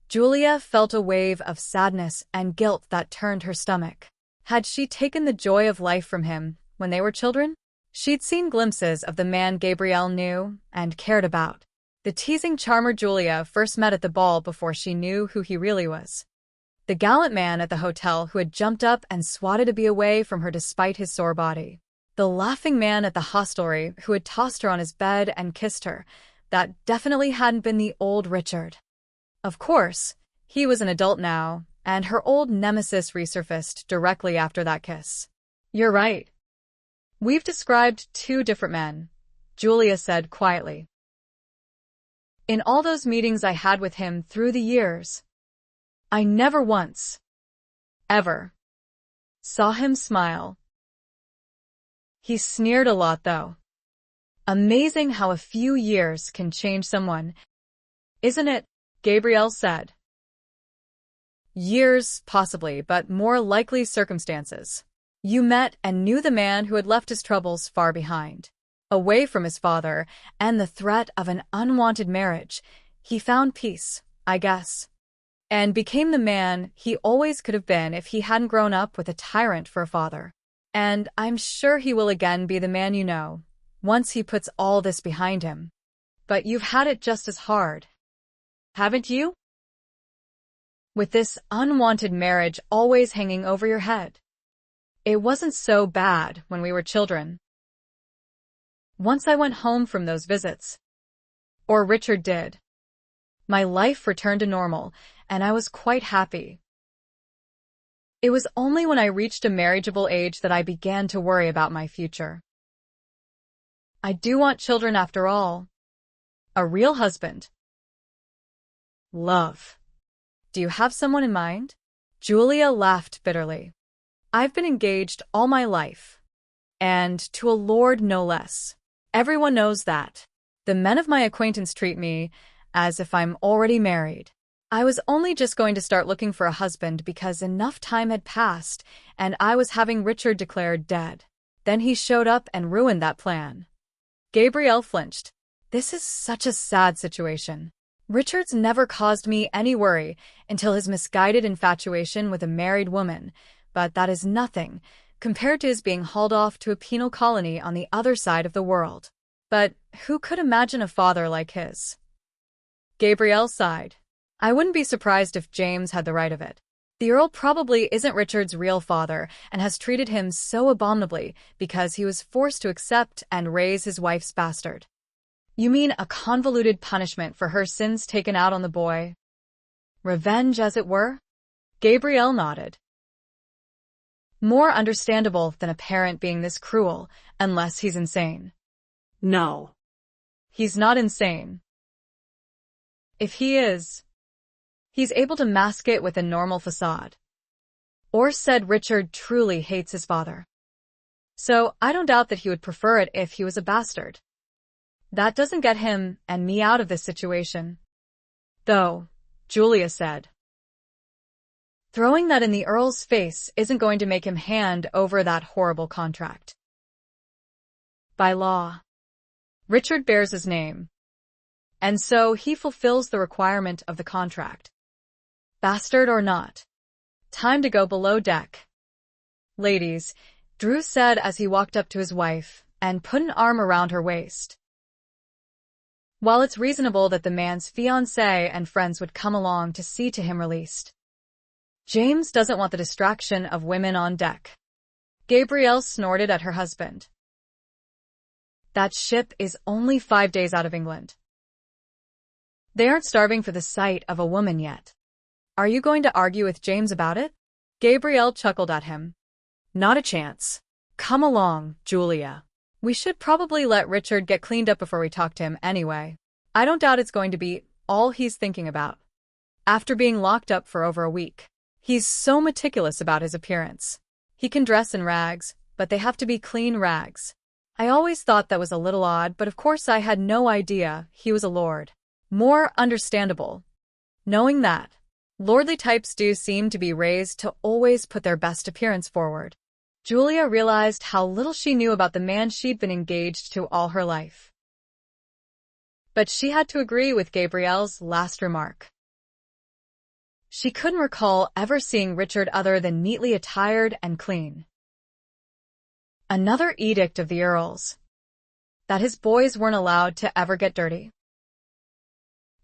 Julia felt a wave of sadness and guilt that turned her stomach. Had she taken the joy of life from him when they were children? She'd seen glimpses of the man Gabrielle knew and cared about. The teasing charmer Julia first met at the ball before she knew who he really was. The gallant man at the hotel who had jumped up and swatted to be away from her despite his sore body. The laughing man at the hostelry who had tossed her on his bed and kissed her. That definitely hadn't been the old Richard. Of course, he was an adult now, and her old nemesis resurfaced directly after that kiss. "You're right. We've described two different men," Julia said quietly. "In all those meetings I had with him through the years, I never once, ever, saw him smile. He sneered a lot, though. Amazing how a few years can change someone, isn't it?" Gabrielle said. "Years, possibly, but more likely circumstances. You met and knew the man who had left his troubles far behind. Away from his father and the threat of an unwanted marriage, he found peace, I guess. And became the man he always could have been if he hadn't grown up with a tyrant for a father. And I'm sure he will again be the man you know, once he puts all this behind him. But you've had it just as hard, haven't you? With this unwanted marriage always hanging over your head. It wasn't so bad when we were children. Once I went home from those visits, or Richard did, my life returned to normal, and I was quite happy. It was only when I reached a marriageable age that I began to worry about my future. I do want children after all. A real husband. Love. Do you have someone in mind?" Julia laughed bitterly. "I've been engaged all my life. And to a lord no less. Everyone knows that. The men of my acquaintance treat me as if I'm already married. I was only just going to start looking for a husband because enough time had passed and I was having Richard declared dead. Then he showed up and ruined that plan." Gabrielle flinched. "This is such a sad situation. Richard's never caused me any worry until his misguided infatuation with a married woman, but that is nothing compared to his being hauled off to a penal colony on the other side of the world. But who could imagine a father like his?" Gabrielle sighed. "I wouldn't be surprised if James had the right of it. The Earl probably isn't Richard's real father and has treated him so abominably because he was forced to accept and raise his wife's bastard. You mean a convoluted punishment for her sins taken out on the boy? Revenge, as it were? Gabrielle nodded. More understandable than a parent being this cruel, unless he's insane. No. He's not insane. If he is, he's able to mask it with a normal facade. Or said Richard truly hates his father. So I don't doubt that he would prefer it if he was a bastard. That doesn't get him and me out of this situation. Though, Julia said. Throwing that in the Earl's face isn't going to make him hand over that horrible contract. By law, Richard bears his name, and so he fulfills the requirement of the contract. Bastard or not. Time to go below deck. Ladies, Drew said as he walked up to his wife and put an arm around her waist. While it's reasonable that the man's fiancé and friends would come along to see to him released, James doesn't want the distraction of women on deck. Gabrielle snorted at her husband. That ship is only 5 days out of England. They aren't starving for the sight of a woman yet. Are you going to argue with James about it? Gabrielle chuckled at him. Not a chance. Come along, Julia. We should probably let Richard get cleaned up before we talk to him anyway. I don't doubt it's going to be all he's thinking about. After being locked up for over a week, he's so meticulous about his appearance. He can dress in rags, but they have to be clean rags. I always thought that was a little odd, but of course I had no idea he was a lord. More understandable. Knowing that, lordly types do seem to be raised to always put their best appearance forward. Julia realized how little she knew about the man she'd been engaged to all her life. But she had to agree with Gabrielle's last remark. She couldn't recall ever seeing Richard other than neatly attired and clean. Another edict of the Earl's, that his boys weren't allowed to ever get dirty.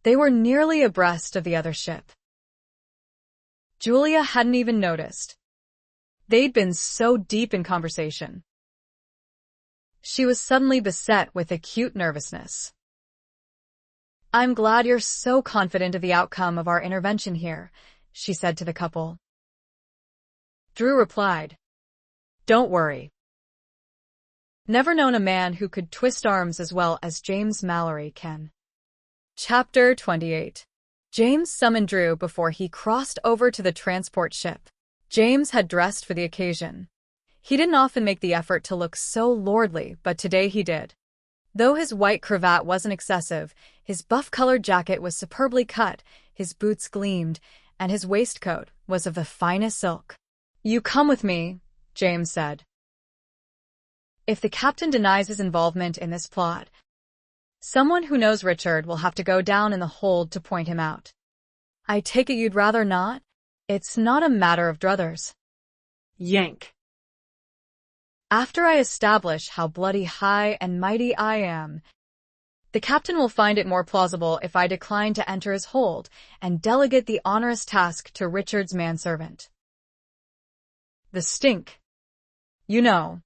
They were nearly abreast of the other ship. Julia hadn't even noticed. They'd been so deep in conversation. She was suddenly beset with acute nervousness. I'm glad you're so confident of the outcome of our intervention here, she said to the couple. Drew replied, Don't worry. Never known a man who could twist arms as well as James Mallory can. Chapter 28. James summoned Drew before he crossed over to the transport ship. James had dressed for the occasion. He didn't often make the effort to look so lordly, but today he did. Though his white cravat wasn't excessive, his buff-colored jacket was superbly cut, his boots gleamed, and his waistcoat was of the finest silk. You come with me, James said. If the captain denies his involvement in this plot, someone who knows Richard will have to go down in the hold to point him out. I take it you'd rather not? It's not a matter of druthers. Yank. After I establish how bloody high and mighty I am, the captain will find it more plausible if I decline to enter his hold and delegate the onerous task to Richard's manservant. The stink. You know.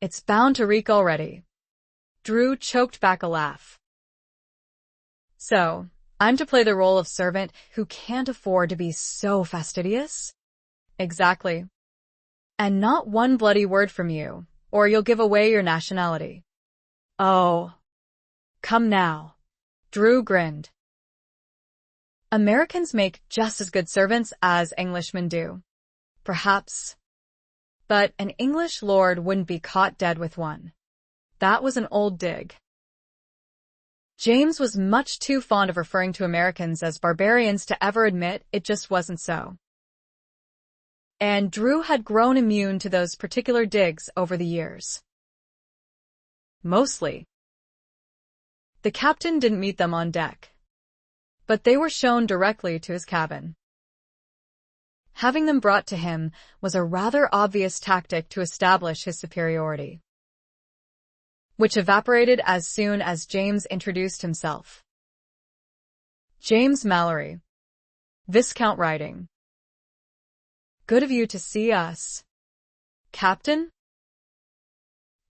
It's bound to reek already. Drew choked back a laugh. So, I'm to play the role of servant who can't afford to be so fastidious? Exactly. And not one bloody word from you, or you'll give away your nationality. Oh. Come now. Drew grinned. Americans make just as good servants as Englishmen do. Perhaps. But an English lord wouldn't be caught dead with one. That was an old dig. James was much too fond of referring to Americans as barbarians to ever admit it just wasn't so. And Drew had grown immune to those particular digs over the years. Mostly. The captain didn't meet them on deck, but they were shown directly to his cabin. Having them brought to him was a rather obvious tactic to establish his superiority, which evaporated as soon as James introduced himself. James Mallory, Viscount Riding, Good of you to see us. Captain?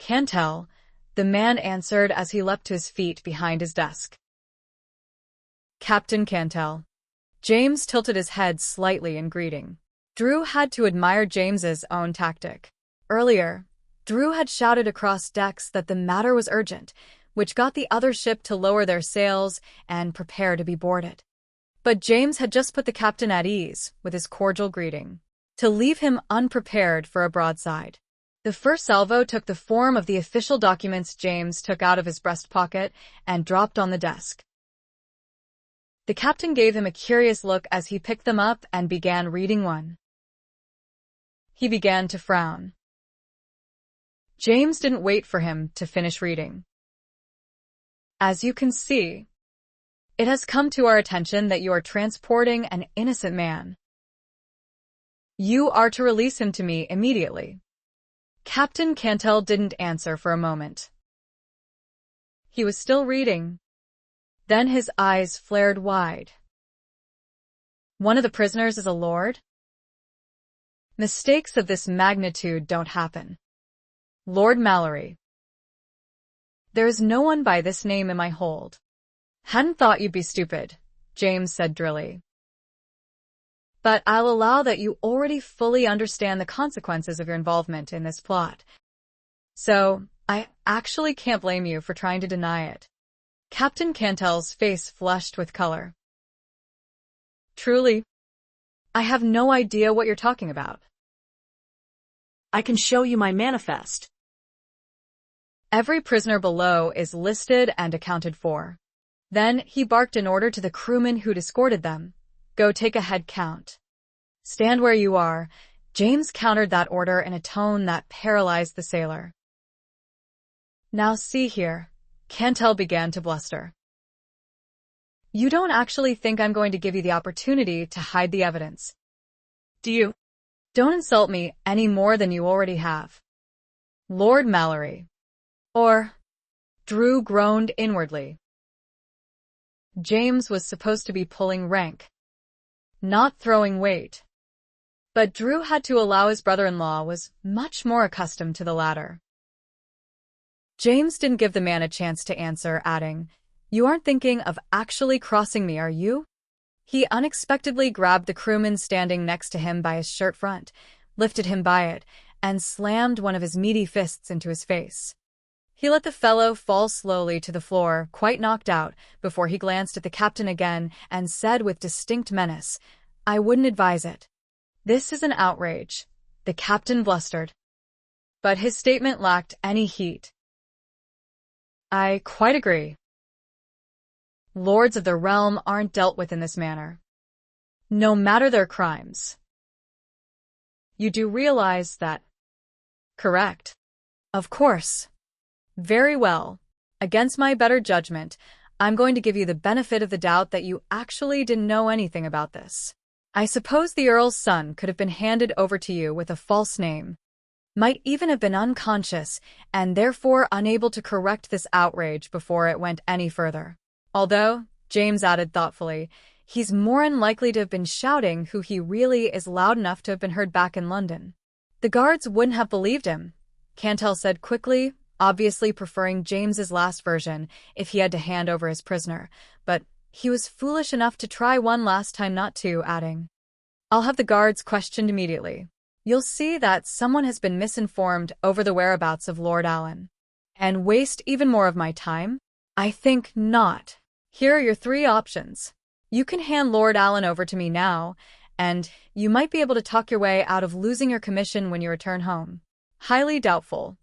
Can't tell, the man answered as he leapt to his feet behind his desk. Captain Cantell. James tilted his head slightly in greeting. Drew had to admire James's own tactic. Earlier, Drew had shouted across decks that the matter was urgent, which got the other ship to lower their sails and prepare to be boarded. But James had just put the captain at ease with his cordial greeting, to leave him unprepared for a broadside. The first salvo took the form of the official documents James took out of his breast pocket and dropped on the desk. The captain gave him a curious look as he picked them up and began reading one. He began to frown. James didn't wait for him to finish reading. As you can see, it has come to our attention that you are transporting an innocent man. You are to release him to me immediately. Captain Cantell didn't answer for a moment. He was still reading. Then his eyes flared wide. One of the prisoners is a lord? Mistakes of this magnitude don't happen. Lord Mallory. There is no one by this name in my hold. Hadn't thought you'd be stupid, James said drily. But I'll allow that you already fully understand the consequences of your involvement in this plot. So, I actually can't blame you for trying to deny it. Captain Cantell's face flushed with color. Truly, I have no idea what you're talking about. I can show you my manifest. Every prisoner below is listed and accounted for. Then he barked an order to the crewmen who'd escorted them. Go take a head count. Stand where you are. James countered that order in a tone that paralyzed the sailor. Now see here, Cantell began to bluster. You don't actually think I'm going to give you the opportunity to hide the evidence, do you? Don't insult me any more than you already have. Lord Mallory. Or, Drew groaned inwardly. James was supposed to be pulling rank, not throwing weight. But Drew had to allow his brother-in-law was much more accustomed to the latter. James didn't give the man a chance to answer, adding, You aren't thinking of actually crossing me, are you? He unexpectedly grabbed the crewman standing next to him by his shirt front, lifted him by it, and slammed one of his meaty fists into his face. He let the fellow fall slowly to the floor, quite knocked out, before he glanced at the captain again and said with distinct menace, I wouldn't advise it. This is an outrage, the captain blustered. But his statement lacked any heat. I quite agree. Lords of the realm aren't dealt with in this manner, no matter their crimes. You do realize that, correct? Of course. Very well. Against my better judgment, I'm going to give you the benefit of the doubt that you actually didn't know anything about this. I suppose the Earl's son could have been handed over to you with a false name, might even have been unconscious and therefore unable to correct this outrage before it went any further. Although, James added thoughtfully, he's more unlikely to have been shouting who he really is loud enough to have been heard back in London. The guards wouldn't have believed him, Cantell said quickly, obviously preferring James's last version if he had to hand over his prisoner, but he was foolish enough to try one last time not to, adding, I'll have the guards questioned immediately. You'll see that someone has been misinformed over the whereabouts of Lord Allen. And waste even more of my time? I think not. Here are your three options. You can hand Lord Allen over to me now, and you might be able to talk your way out of losing your commission when you return home. Highly doubtful.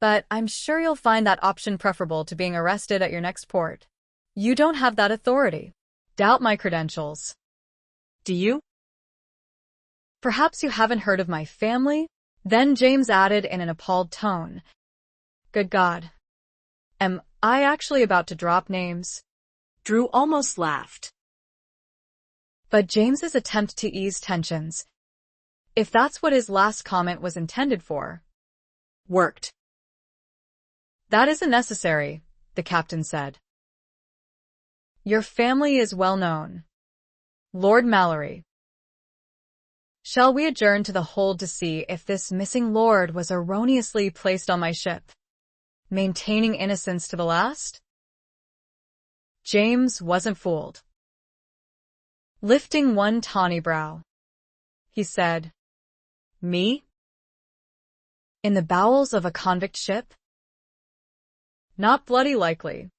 But I'm sure you'll find that option preferable to being arrested at your next port. You don't have that authority. Doubt my credentials. Do you? Perhaps you haven't heard of my family? Then James added in an appalled tone. Good God. Am I actually about to drop names? Drew almost laughed. But James's attempt to ease tensions, if that's what his last comment was intended for, worked. That isn't necessary, the captain said. Your family is well known. Lord Mallory. Shall we adjourn to the hold to see if this missing lord was erroneously placed on my ship? Maintaining innocence to the last? James wasn't fooled. Lifting one tawny brow, he said, "Me? In the bowels of a convict ship? Not bloody likely."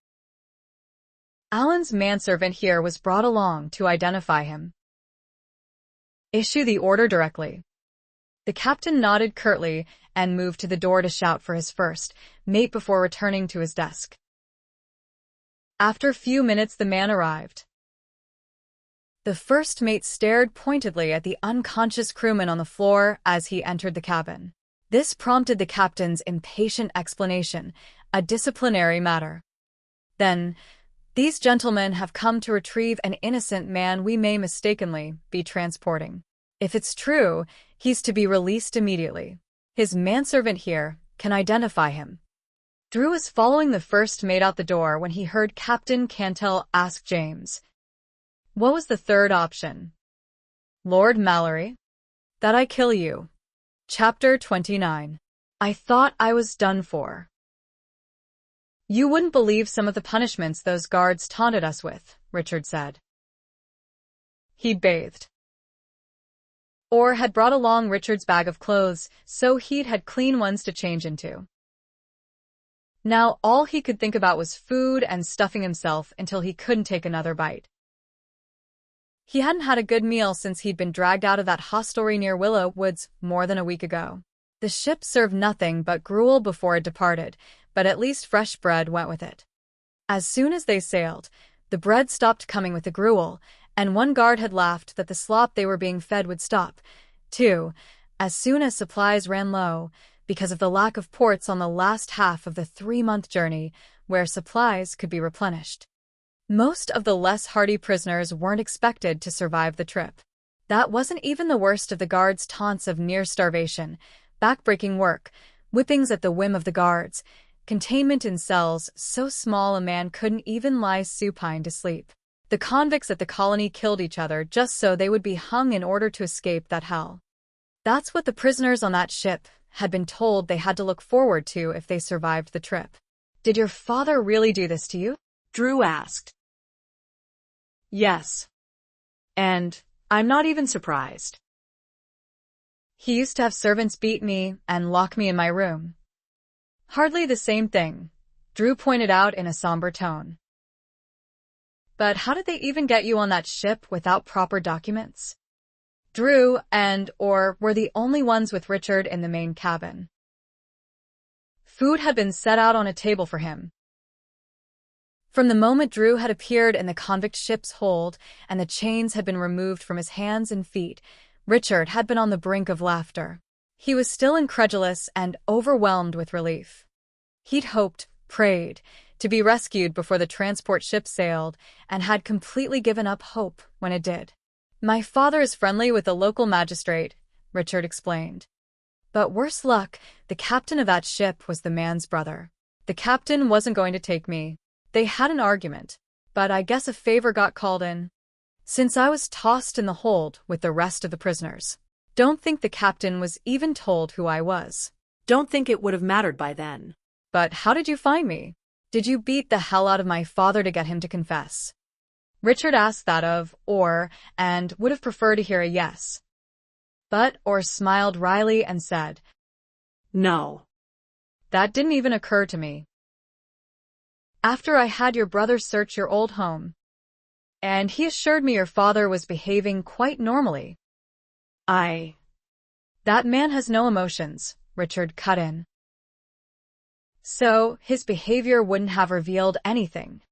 Alan's manservant here was brought along to identify him. "Issue the order directly." The captain nodded curtly and moved to the door to shout for his first mate before returning to his desk. After a few minutes, the man arrived. The first mate stared pointedly at the unconscious crewman on the floor as he entered the cabin. This prompted the captain's impatient explanation, a disciplinary matter. "Then, these gentlemen have come to retrieve an innocent man we may mistakenly be transporting. If it's true, he's to be released immediately. His manservant here can identify him." Drew was following the first mate out the door when he heard Captain Cantell ask James, "What was the third option?" "Lord Mallory." "That I kill you." Chapter 29. I thought I was done for. "You wouldn't believe some of the punishments those guards taunted us with," Richard said. He'd bathed. Or had brought along Richard's bag of clothes, so he'd had clean ones to change into. Now all he could think about was food and stuffing himself until he couldn't take another bite. He hadn't had a good meal since he'd been dragged out of that hostelry near Willow Woods more than a week ago. The ship served nothing but gruel before it departed, but at least fresh bread went with it. As soon as they sailed, the bread stopped coming with the gruel, and one guard had laughed that the slop they were being fed would stop, too, as soon as supplies ran low, because of the lack of ports on the last half of the 3-month journey where supplies could be replenished. Most of the less hardy prisoners weren't expected to survive the trip. That wasn't even the worst of the guards' taunts of near starvation, backbreaking work, whippings at the whim of the guards, containment in cells so small a man couldn't even lie supine to sleep. The convicts at the colony killed each other just so they would be hung in order to escape that hell. That's what the prisoners on that ship had been told they had to look forward to if they survived the trip. "Did your father really do this to you?" Drew asked. "Yes. And I'm not even surprised." "He used to have servants beat me and lock me in my room." "Hardly the same thing," Drew pointed out in a somber tone. "But how did they even get you on that ship without proper documents?" Drew or were the only ones with Richard in the main cabin. Food had been set out on a table for him. From the moment Drew had appeared in the convict ship's hold and the chains had been removed from his hands and feet, Richard had been on the brink of laughter. He was still incredulous and overwhelmed with relief. He'd hoped, prayed, to be rescued before the transport ship sailed, and had completely given up hope when it did. "My father is friendly with the local magistrate," Richard explained. "But worse luck, the captain of that ship was the man's brother. The captain wasn't going to take me. They had an argument, but I guess a favor got called in. Since I was tossed in the hold with the rest of the prisoners. Don't think the captain was even told who I was." "Don't think it would have mattered by then." "But how did you find me? Did you beat the hell out of my father to get him to confess?" Richard asked that of and would have preferred to hear a yes. But smiled wryly and said, "No. That didn't even occur to me. After I had your brother search your old home, and he assured me your father was behaving quite normally." "That man has no emotions," Richard cut in. "So his behavior wouldn't have revealed anything.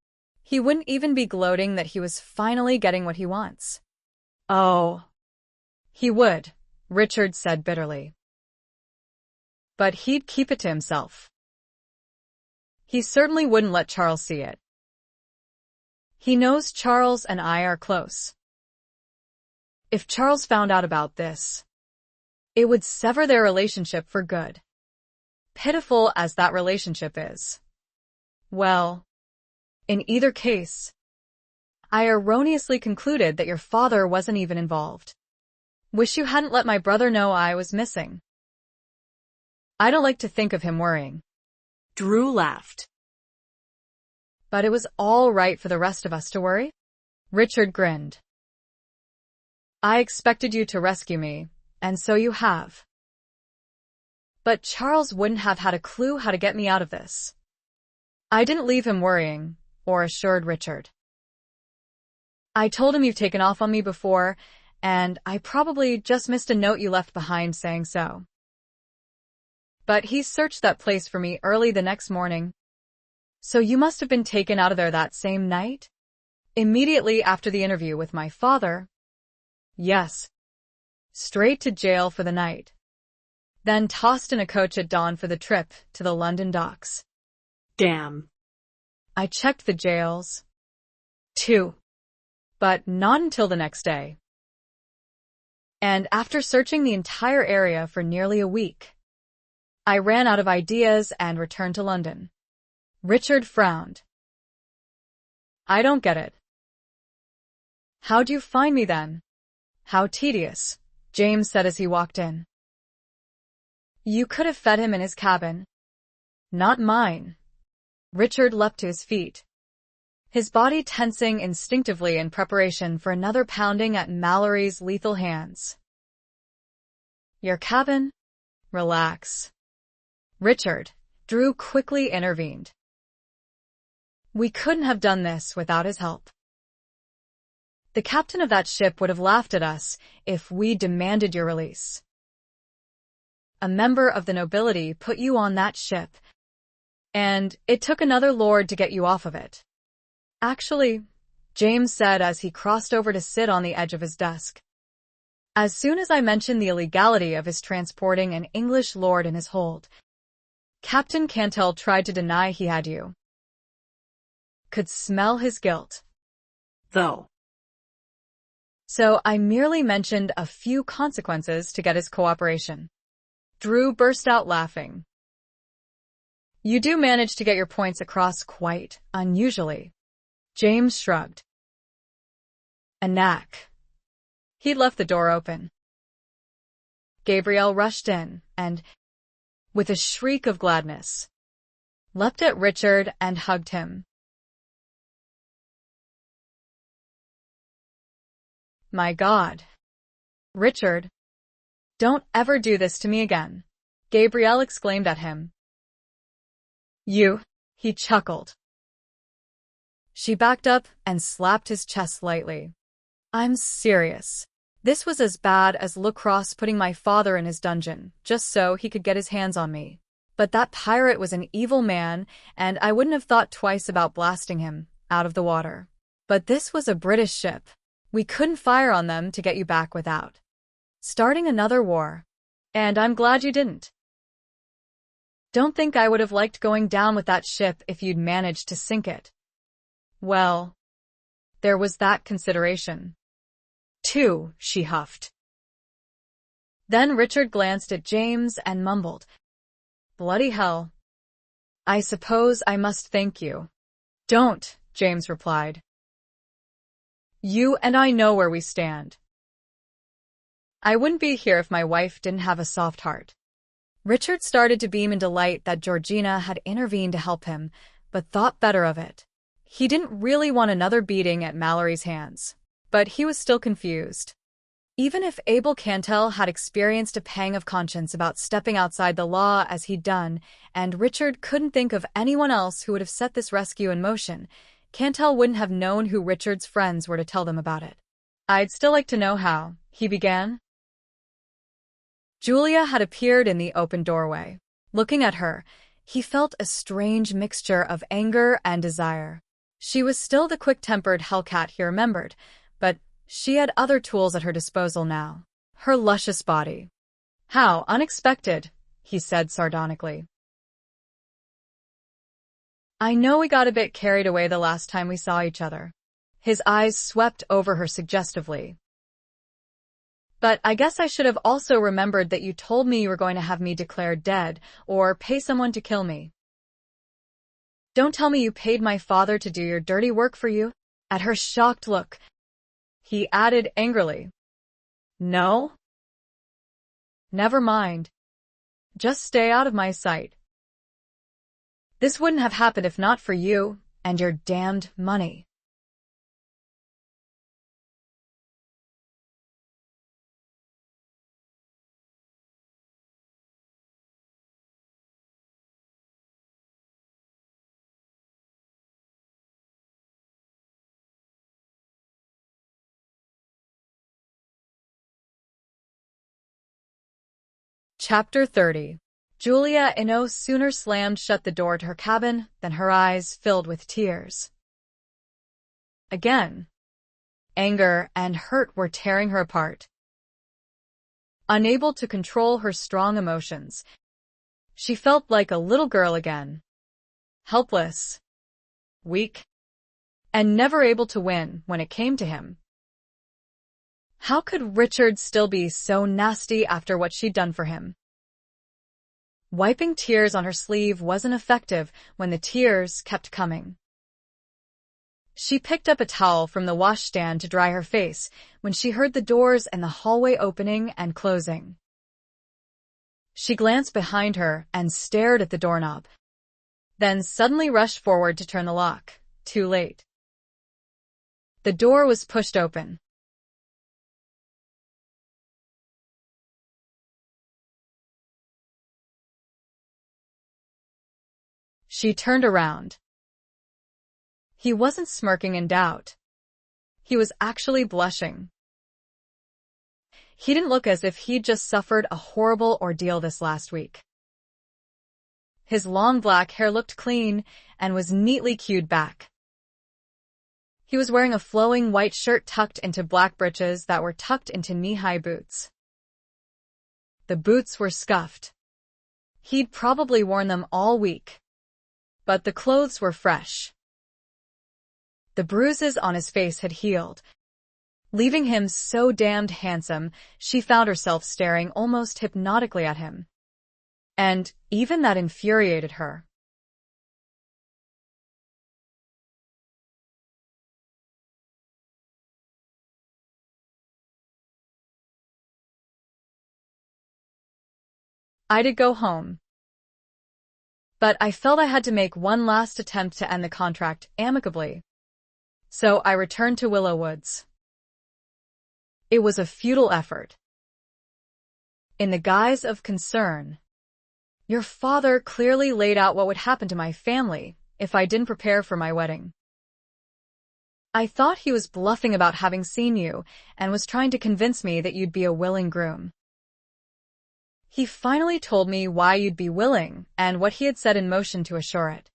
He wouldn't even be gloating that he was finally getting what he wants." "Oh." "He would," Richard said bitterly. "But he'd keep it to himself. He certainly wouldn't let Charles see it. He knows Charles and I are close. If Charles found out about this, it would sever their relationship for good. Pitiful as that relationship is. Well, in either case, I erroneously concluded that your father wasn't even involved." Wish you hadn't let my brother know I was missing. I don't like to think of him worrying. Drew laughed. But it was all right for the rest of us to worry? Richard grinned. I expected you to rescue me, and so you have. But Charles wouldn't have had a clue how to get me out of this. I didn't leave him worrying, Orr assured Richard. I told him you've taken off on me before, and I probably just missed a note you left behind saying so. But he searched that place for me early the next morning. So you must have been taken out of there that same night? Immediately after the interview with my father? Yes. Straight to jail for the night. Then tossed in a coach at dawn for the trip to the London docks. Damn. I checked the jails, too. But not until the next day. And after searching the entire area for nearly a week, I ran out of ideas and returned to London. Richard frowned. I don't get it. How'd you find me then? How tedious, James said as he walked in. You could have fed him in his cabin. Not mine. Richard leapt to his feet, his body tensing instinctively in preparation for another pounding at Mallory's lethal hands. Your cabin? Relax. Richard, Drew quickly intervened. We couldn't have done this without his help. The captain of that ship would have laughed at us if we demanded your release. A member of the nobility put you on that ship, and it took another lord to get you off of it. Actually, James said as he crossed over to sit on the edge of his desk. As soon as I mentioned the illegality of his transporting an English lord in his hold, Captain Cantell tried to deny he had you. Could smell his guilt. Though. So I merely mentioned a few consequences to get his cooperation. Drew burst out laughing. You do manage to get your points across quite unusually. James shrugged. A knack. He'd left the door open. Gabrielle rushed in and, with a shriek of gladness, leapt at Richard and hugged him. My God. Richard, don't ever do this to me again, Gabrielle exclaimed at him. You, he chuckled. She backed up and slapped his chest lightly. I'm serious. This was as bad as Lacrosse putting my father in his dungeon, just so he could get his hands on me. But that pirate was an evil man, and I wouldn't have thought twice about blasting him out of the water. But this was a British ship. We couldn't fire on them to get you back without starting another war. And I'm glad you didn't. Don't think I would have liked going down with that ship if you'd managed to sink it. Well, there was that consideration, too, she huffed. Then Richard glanced at James and mumbled, Bloody hell. I suppose I must thank you. Don't, James replied. You and I know where we stand. I wouldn't be here if my wife didn't have a soft heart. Richard started to beam in delight that Georgina had intervened to help him, but thought better of it. He didn't really want another beating at Mallory's hands, but he was still confused. Even if Abel Cantell had experienced a pang of conscience about stepping outside the law as he'd done, and Richard couldn't think of anyone else who would have set this rescue in motion, Cantell wouldn't have known who Richard's friends were to tell them about it. I'd still like to know how, he began. Julia had appeared in the open doorway. Looking at her, he felt a strange mixture of anger and desire. She was still the quick-tempered hellcat he remembered, but she had other tools at her disposal now. Her luscious body. How unexpected, he said sardonically. I know we got a bit carried away the last time we saw each other. His eyes swept over her suggestively. But I guess I should have also remembered that you told me you were going to have me declared dead, or pay someone to kill me. Don't tell me you paid my father to do your dirty work for you? At her shocked look, he added angrily. No, Never mind. Just stay out of my sight. This wouldn't have happened if not for you and your damned money. Chapter 30. Julia no sooner slammed shut the door to her cabin than her eyes filled with tears. Again, anger and hurt were tearing her apart. Unable to control her strong emotions, she felt like a little girl again, helpless, weak, and never able to win when it came to him. How could Richard still be so nasty after what she'd done for him? Wiping tears on her sleeve wasn't effective when the tears kept coming. She picked up a towel from the washstand to dry her face when she heard the doors in the hallway opening and closing. She glanced behind her and stared at the doorknob, then suddenly rushed forward to turn the lock. Too late. The door was pushed open. She turned around. He wasn't smirking in doubt. He was actually blushing. He didn't look as if he'd just suffered a horrible ordeal this last week. His long black hair looked clean and was neatly queued back. He was wearing a flowing white shirt tucked into black breeches that were tucked into knee-high boots. The boots were scuffed. He'd probably worn them all week. But the clothes were fresh. The bruises on his face had healed. Leaving him so damned handsome, she found herself staring almost hypnotically at him. And even that infuriated her. I did go home. But I felt I had to make one last attempt to end the contract amicably. So I returned to Willow Woods. It was a futile effort. In the guise of concern, your father clearly laid out what would happen to my family if I didn't prepare for my wedding. I thought he was bluffing about having seen you and was trying to convince me that you'd be a willing groom. He finally told me why you'd be willing and what he had set in motion to assure it.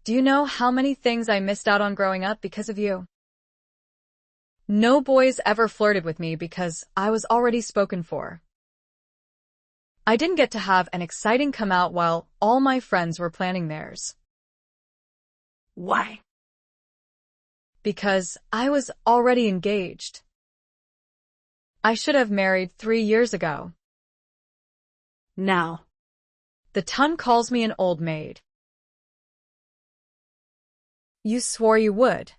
Do you know how many things I missed out on growing up because of you? No boys ever flirted with me because I was already spoken for. I didn't get to have an exciting come out while all my friends were planning theirs. Why? Because I was already engaged. I should have married 3 years ago. Now. The ton calls me an old maid. You swore you would.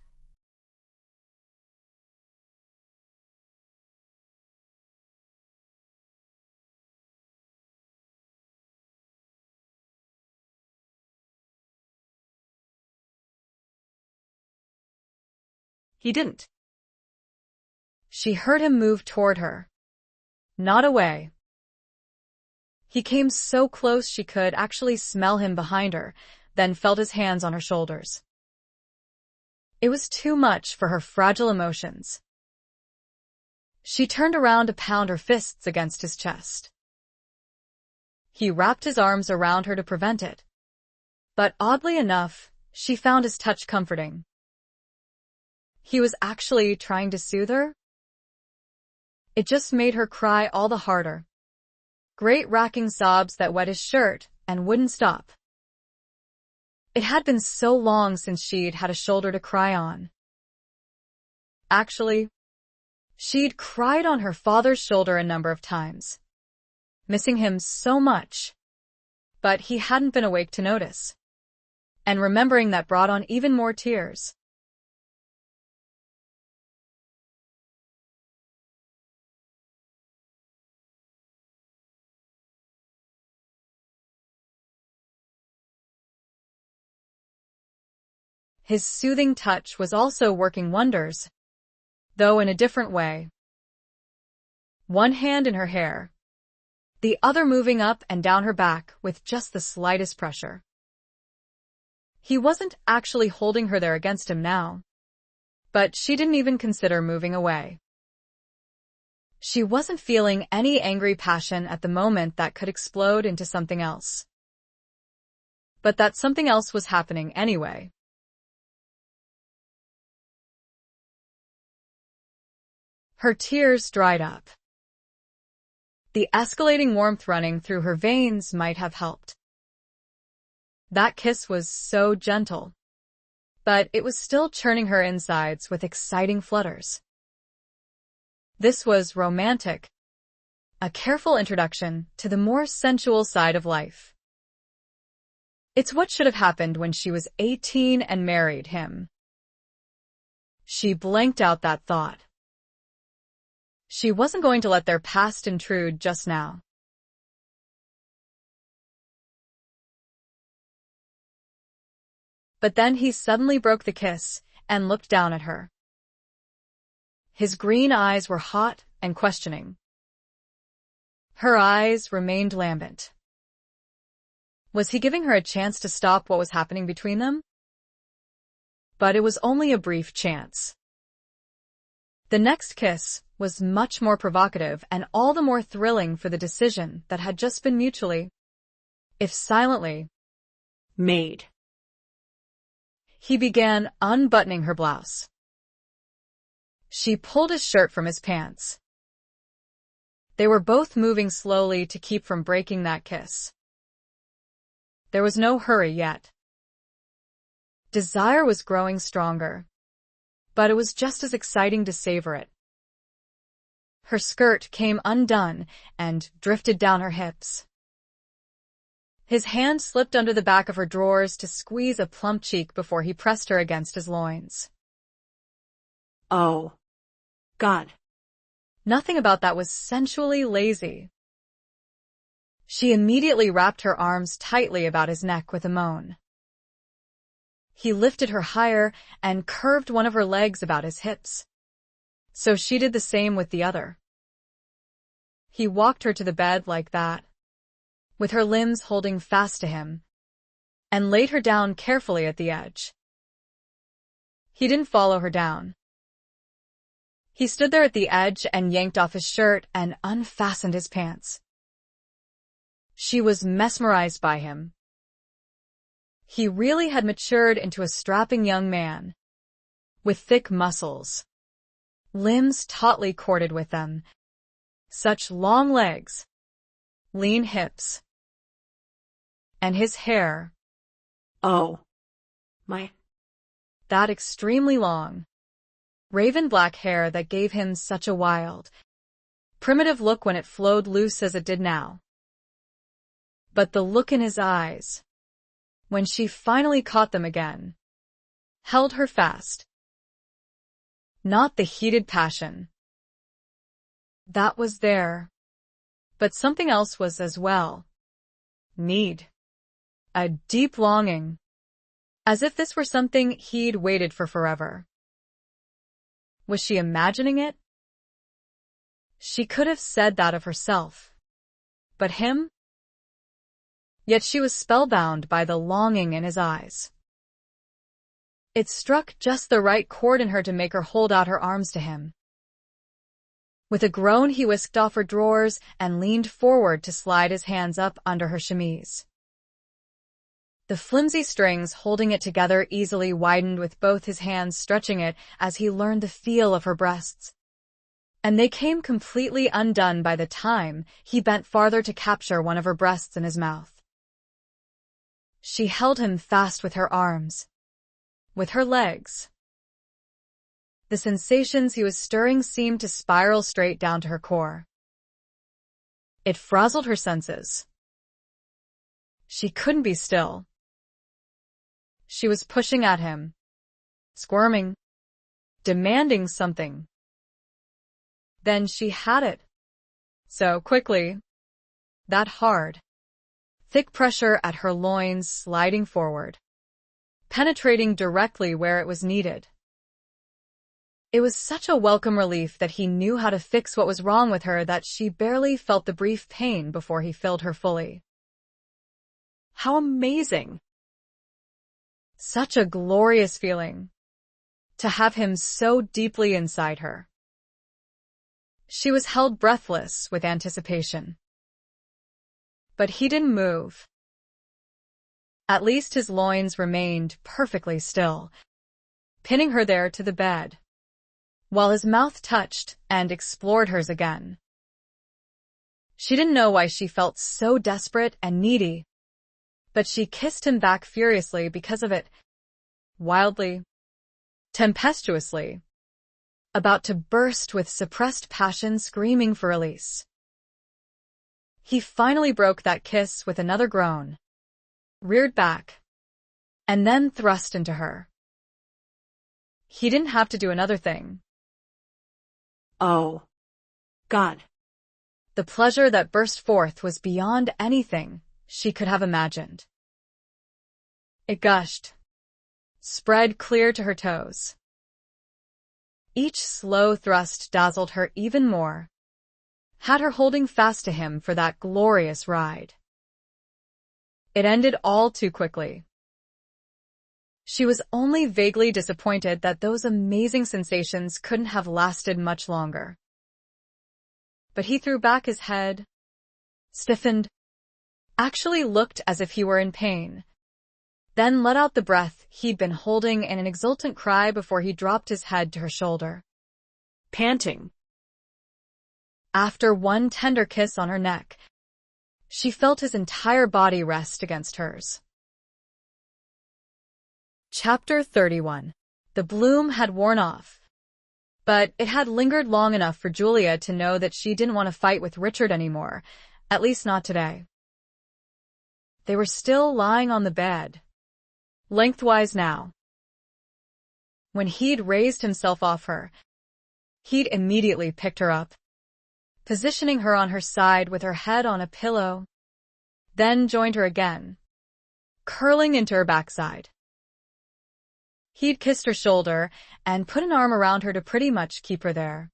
He didn't. She heard him move toward her. Not away. He came so close she could actually smell him behind her, then felt his hands on her shoulders. It was too much for her fragile emotions. She turned around to pound her fists against his chest. He wrapped his arms around her to prevent it. But oddly enough, she found his touch comforting. He was actually trying to soothe her? It just made her cry all the harder. Great racking sobs that wet his shirt and wouldn't stop. It had been so long since she'd had a shoulder to cry on. Actually, she'd cried on her father's shoulder a number of times, missing him so much. But he hadn't been awake to notice. and remembering that brought on even more tears. His soothing touch was also working wonders, though in a different way. One hand in her hair, the other moving up and down her back with just the slightest pressure. He wasn't actually holding her there against him now, but she didn't even consider moving away. She wasn't feeling any angry passion at the moment that could explode into something else. But that something else was happening anyway. Her tears dried up. The escalating warmth running through her veins might have helped. That kiss was so gentle, but it was still churning her insides with exciting flutters. This was romantic, a careful introduction to the more sensual side of life. It's what should have happened when she was 18 and married him. She blanked out that thought. She wasn't going to let their past intrude just now. But then he suddenly broke the kiss and looked down at her. His green eyes were hot and questioning. Her eyes remained lambent. Was he giving her a chance to stop what was happening between them? But it was only a brief chance. The next kiss was much more provocative and all the more thrilling for the decision that had just been mutually, if silently, made. He began unbuttoning her blouse. She pulled his shirt from his pants. They were both moving slowly to keep from breaking that kiss. There was no hurry yet. Desire was growing stronger, but it was just as exciting to savor it. Her skirt came undone and drifted down her hips. His hand slipped under the back of her drawers to squeeze a plump cheek before he pressed her against his loins. Oh, God. Nothing about that was sensually lazy. She immediately wrapped her arms tightly about his neck with a moan. He lifted her higher and curved one of her legs about his hips, so she did the same with the other. He walked her to the bed like that, with her limbs holding fast to him, and laid her down carefully at the edge. He didn't follow her down. He stood there at the edge and yanked off his shirt and unfastened his pants. She was mesmerized by him. He really had matured into a strapping young man, with thick muscles, limbs tautly corded with them, such long legs, lean hips, and his hair. Oh, my. That extremely long, raven black hair that gave him such a wild, primitive look when it flowed loose as it did now. But the look in his eyes, when she finally caught them again, held her fast. Not the heated passion. That was there. But something else was as well. Need. A deep longing. As if this were something he'd waited for forever. Was she imagining it? She could have said that of herself. But him? Yet she was spellbound by the longing in his eyes. It struck just the right chord in her to make her hold out her arms to him. With a groan he whisked off her drawers and leaned forward to slide his hands up under her chemise. The flimsy strings holding it together easily widened with both his hands stretching it as he learned the feel of her breasts. And they came completely undone by the time he bent farther to capture one of her breasts in his mouth. She held him fast with her arms, with her legs. The sensations he was stirring seemed to spiral straight down to her core. It frazzled her senses. She couldn't be still. She was pushing at him, squirming, demanding something. Then she had it. So quickly. That hard, thick pressure at her loins sliding forward, penetrating directly where it was needed. It was such a welcome relief that he knew how to fix what was wrong with her that she barely felt the brief pain before he filled her fully. How amazing! Such a glorious feeling, to have him so deeply inside her. She was held breathless with anticipation. But he didn't move. At least his loins remained perfectly still, pinning her there to the bed, while his mouth touched and explored hers again. She didn't know why she felt so desperate and needy, but she kissed him back furiously because of it, wildly, tempestuously, about to burst with suppressed passion screaming for release. He finally broke that kiss with another groan, reared back, and then thrust into her. He didn't have to do another thing. Oh, God. The pleasure that burst forth was beyond anything she could have imagined. It gushed, spread clear to her toes. Each slow thrust dazzled her even more, had her holding fast to him for that glorious ride. It ended all too quickly. She was only vaguely disappointed that those amazing sensations couldn't have lasted much longer. But he threw back his head, stiffened, actually looked as if he were in pain, then let out the breath he'd been holding in an exultant cry before he dropped his head to her shoulder. Panting. After one tender kiss on her neck, she felt his entire body rest against hers. Chapter 31. The bloom had worn off, but it had lingered long enough for Julia to know that she didn't want to fight with Richard anymore, at least not today. They were still lying on the bed, lengthwise now. When he'd raised himself off her, he'd immediately picked her up, positioning her on her side with her head on a pillow, then joined her again, curling into her backside. He'd kissed her shoulder and put an arm around her to pretty much keep her there.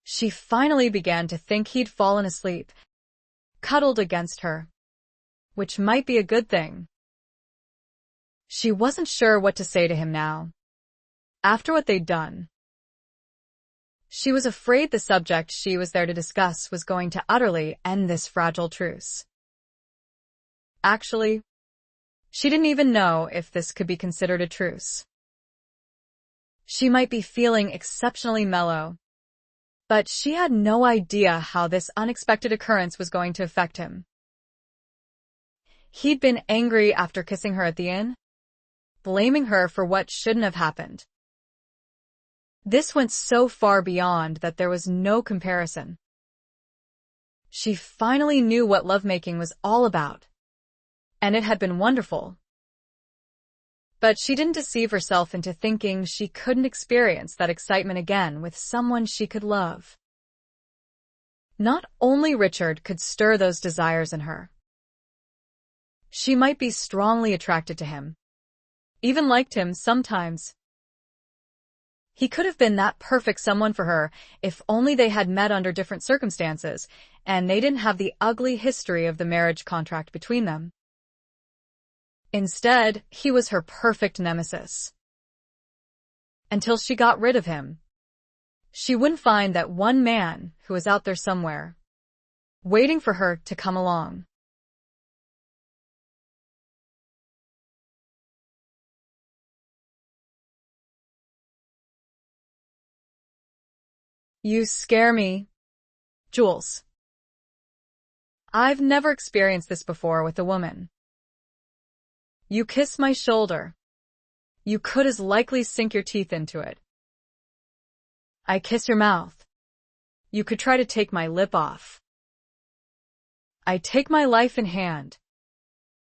She finally began to think he'd fallen asleep, cuddled against her, which might be a good thing. She wasn't sure what to say to him now, after what they'd done. She was afraid the subject she was there to discuss was going to utterly end this fragile truce. Actually, she didn't even know if this could be considered a truce. She might be feeling exceptionally mellow, but she had no idea how this unexpected occurrence was going to affect him. He'd been angry after kissing her at the inn, blaming her for what shouldn't have happened. This went so far beyond that there was no comparison. She finally knew what lovemaking was all about, and it had been wonderful. But she didn't deceive herself into thinking she couldn't experience that excitement again with someone she could love. Not only Richard could stir those desires in her. She might be strongly attracted to him, even liked him sometimes. He could have been that perfect someone for her if only they had met under different circumstances, and they didn't have the ugly history of the marriage contract between them. Instead, he was her perfect nemesis. Until she got rid of him, she wouldn't find that one man who was out there somewhere, waiting for her to come along. You scare me, Jules. I've never experienced this before with a woman. You kiss my shoulder. You could as likely sink your teeth into it. I kiss your mouth. You could try to take my lip off. I take my life in hand.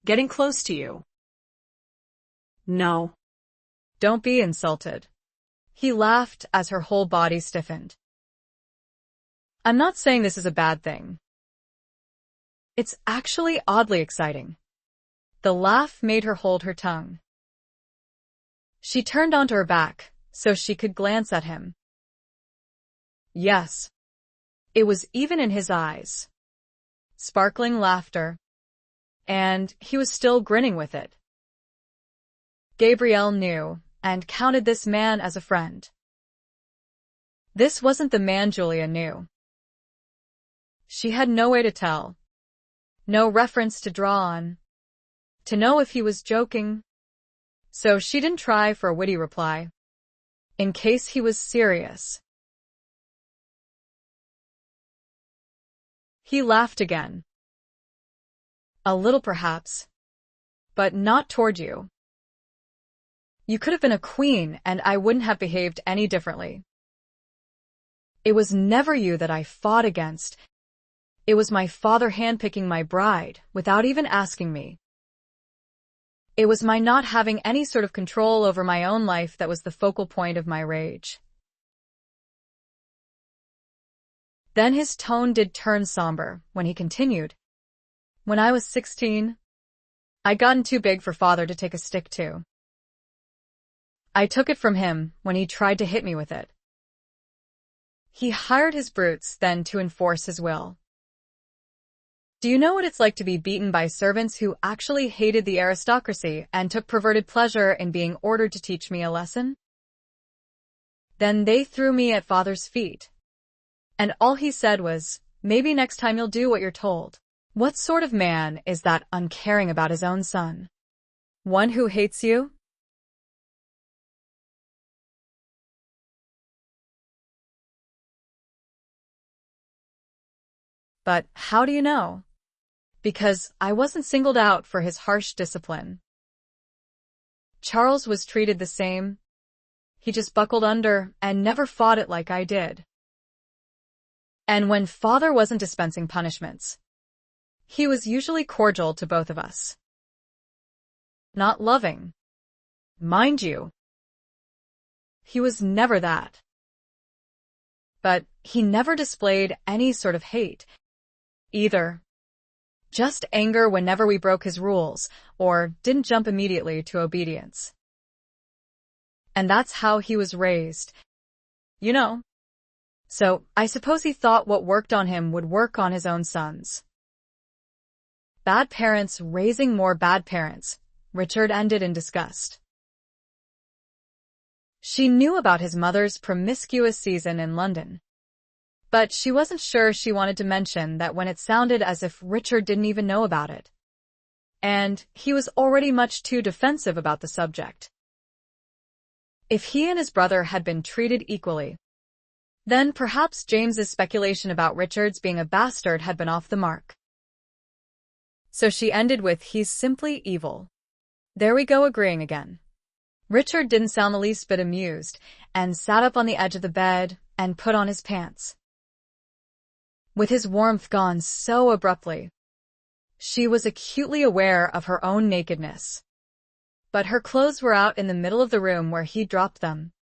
Getting close to you. No. Don't be insulted. He laughed as her whole body stiffened. I'm not saying this is a bad thing. It's actually oddly exciting. The laugh made her hold her tongue. She turned onto her back so she could glance at him. Yes. It was even in his eyes. Sparkling laughter. And he was still grinning with it. Gabrielle knew and counted this man as a friend. This wasn't the man Julia knew. She had no way to tell. No reference to draw on. To know if he was joking. So she didn't try for a witty reply. In case he was serious. He laughed again. A little perhaps. But not toward you. You could have been a queen and I wouldn't have behaved any differently. It was never you that I fought against. It was my father handpicking my bride without even asking me. It was my not having any sort of control over my own life that was the focal point of my rage. Then his tone did turn somber when he continued. When I was 16, I'd gotten too big for father to take a stick to. I took it from him when he tried to hit me with it. He hired his brutes then to enforce his will. Do you know what it's like to be beaten by servants who actually hated the aristocracy and took perverted pleasure in being ordered to teach me a lesson? Then they threw me at father's feet. And all he said was, maybe next time you'll do what you're told. What sort of man is that uncaring about his own son? One who hates you? But how do you know? Because I wasn't singled out for his harsh discipline. Charles was treated the same. He just buckled under and never fought it like I did. And when father wasn't dispensing punishments, he was usually cordial to both of us. Not loving. Mind you. He was never that. But he never displayed any sort of hate, either. Just anger whenever we broke his rules, or didn't jump immediately to obedience. And that's how he was raised. You know. So, I suppose he thought what worked on him would work on his own sons. Bad parents raising more bad parents, Richard ended in disgust. She knew about his mother's promiscuous season in London. But she wasn't sure she wanted to mention that when it sounded as if Richard didn't even know about it. And he was already much too defensive about the subject. If he and his brother had been treated equally, then perhaps James's speculation about Richard's being a bastard had been off the mark. So she ended with, he's simply evil. There we go agreeing again. Richard didn't sound the least bit amused, and sat up on the edge of the bed and put on his pants. With his warmth gone so abruptly, she was acutely aware of her own nakedness. But her clothes were out in the middle of the room where he dropped them.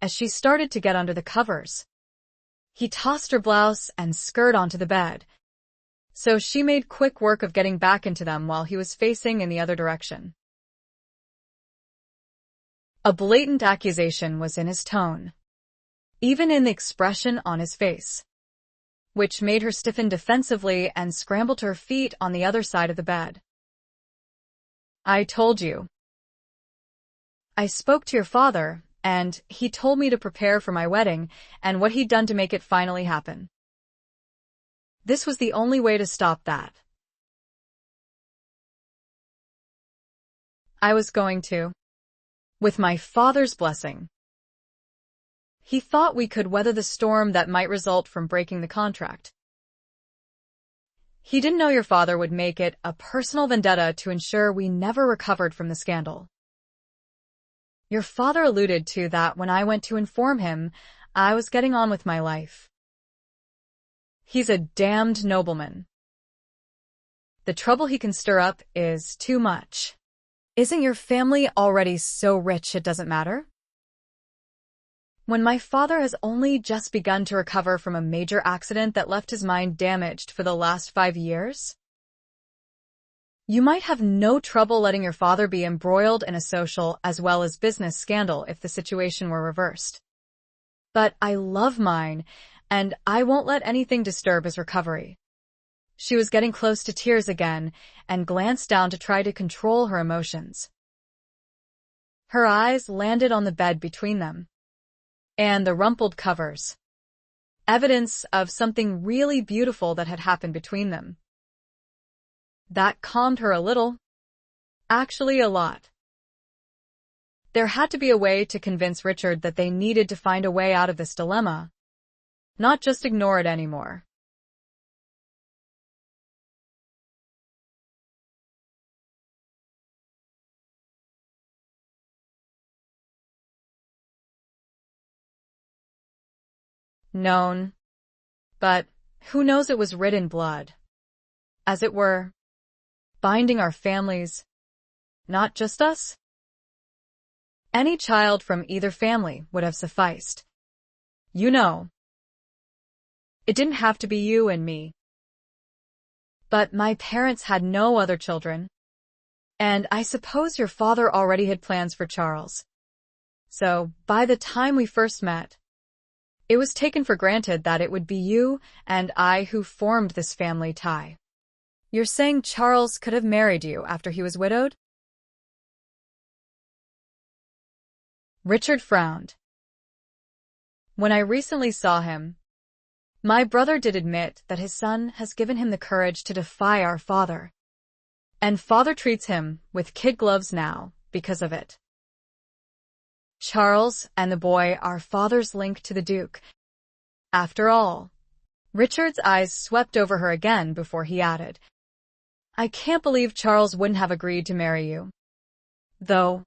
As she started to get under the covers, he tossed her blouse and skirt onto the bed, so she made quick work of getting back into them while he was facing in the other direction. A blatant accusation was in his tone, even in the expression on his face, which made her stiffen defensively and scramble to her feet on the other side of the bed. I told you. I spoke to your father, and he told me to prepare for my wedding and what he'd done to make it finally happen. This was the only way to stop that. I was going to. With my father's blessing. He thought we could weather the storm that might result from breaking the contract. He didn't know your father would make it a personal vendetta to ensure we never recovered from the scandal. Your father alluded to that when I went to inform him I was getting on with my life. He's a damned nobleman, The trouble he can stir up is too much. Isn't your family already so rich it doesn't matter? When my father has only just begun to recover from a major accident that left his mind damaged for the last 5 years? You might have no trouble letting your father be embroiled in a social as well as business scandal if the situation were reversed. But I love mine, and I won't let anything disturb his recovery. She was getting close to tears again and glanced down to try to control her emotions. Her eyes landed on the bed between them and the rumpled covers, evidence of something really beautiful that had happened between them. That calmed her a little. Actually, a lot. There had to be a way to convince Richard that they needed to find a way out of this dilemma, not just ignore it anymore. Known. But who knows, it was writ in blood. As it were, binding our families, not just us. Any child from either family would have sufficed. You know. It didn't have to be you and me. But my parents had no other children. And I suppose your father already had plans for Charles. So, by the time we first met, it was taken for granted that it would be you and I who formed this family tie. You're saying Charles could have married you after he was widowed? Richard frowned. When I recently saw him, my brother did admit that his son has given him the courage to defy our father. And father treats him with kid gloves now because of it. Charles and the boy are father's link to the Duke. After all, Richard's eyes swept over her again before he added, I can't believe Charles wouldn't have agreed to marry you. Though,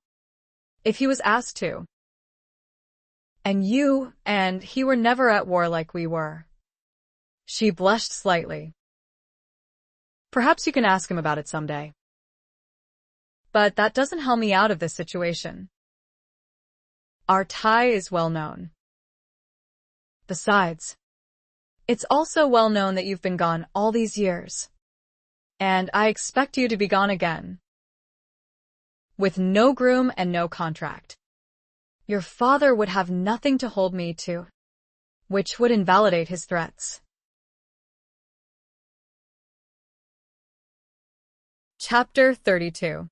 if he was asked to. And you and he were never at war like we were. She blushed slightly. Perhaps you can ask him about it someday. But that doesn't help me out of this situation. Our tie is well known. Besides, it's also well known that you've been gone all these years. And I expect you to be gone again. With no groom and no contract. Your father would have nothing to hold me to, which would invalidate his threats. Chapter 32.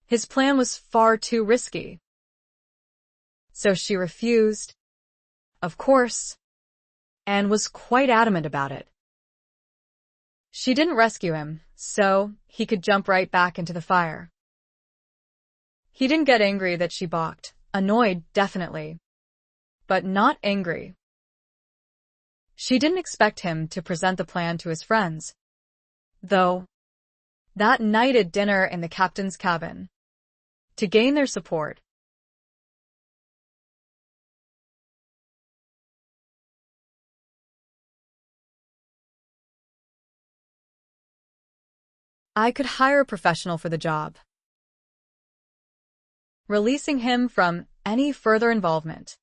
His plan was far too risky. So she refused, of course, and was quite adamant about it. She didn't rescue him, so he could jump right back into the fire. He didn't get angry that she balked, annoyed, definitely, but not angry. She didn't expect him to present the plan to his friends, though, that night at dinner in the captain's cabin, to gain their support. I could hire a professional for the job, releasing him from any further involvement.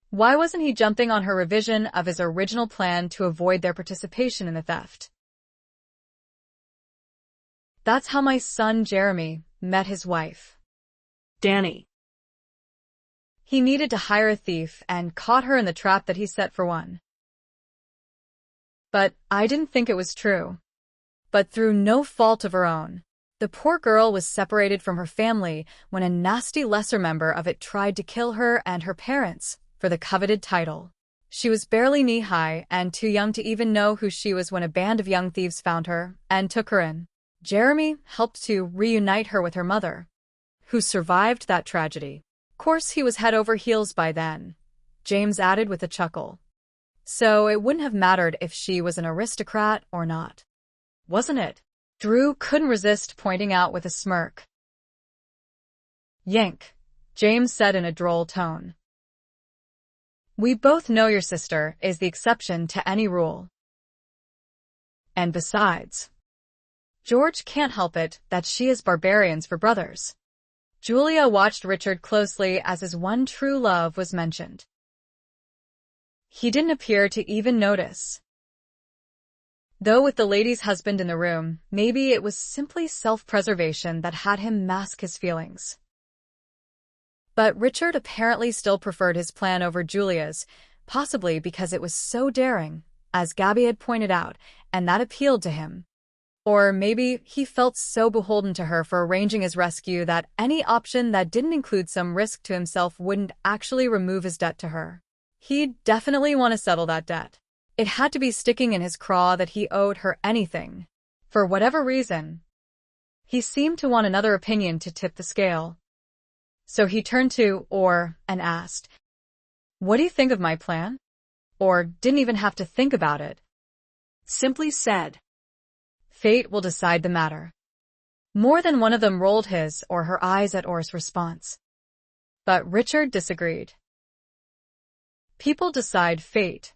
Why wasn't he jumping on her revision of his original plan to avoid their participation in the theft? That's how my son Jeremy met his wife, Danny. He needed to hire a thief and caught her in the trap that he set for one. But I didn't think it was true. But through no fault of her own, the poor girl was separated from her family when a nasty lesser member of it tried to kill her and her parents for the coveted title. She was barely knee-high and too young to even know who she was when a band of young thieves found her and took her in. Jeremy helped to reunite her with her mother, who survived that tragedy. Of course, he was head over heels by then, James added with a chuckle. So it wouldn't have mattered if she was an aristocrat or not. Wasn't it? Drew couldn't resist pointing out with a smirk. Yank, James said in a droll tone. We both know your sister is the exception to any rule. And besides, George can't help it that she is barbarians for brothers. Julia watched Richard closely as his one true love was mentioned. He didn't appear to even notice. Though with the lady's husband in the room, maybe it was simply self-preservation that had him mask his feelings. But Richard apparently still preferred his plan over Julia's, possibly because it was so daring, as Gabby had pointed out, and that appealed to him. Or maybe he felt so beholden to her for arranging his rescue that any option that didn't include some risk to himself wouldn't actually remove his debt to her. He'd definitely want to settle that debt. It had to be sticking in his craw that he owed her anything. For whatever reason, he seemed to want another opinion to tip the scale. So he turned to Orr and asked, "What do you think of my plan?" Orr didn't even have to think about it. Simply said, "Fate will decide the matter." More than one of them rolled his or her eyes at Orr's response. But Richard disagreed. People decide fate.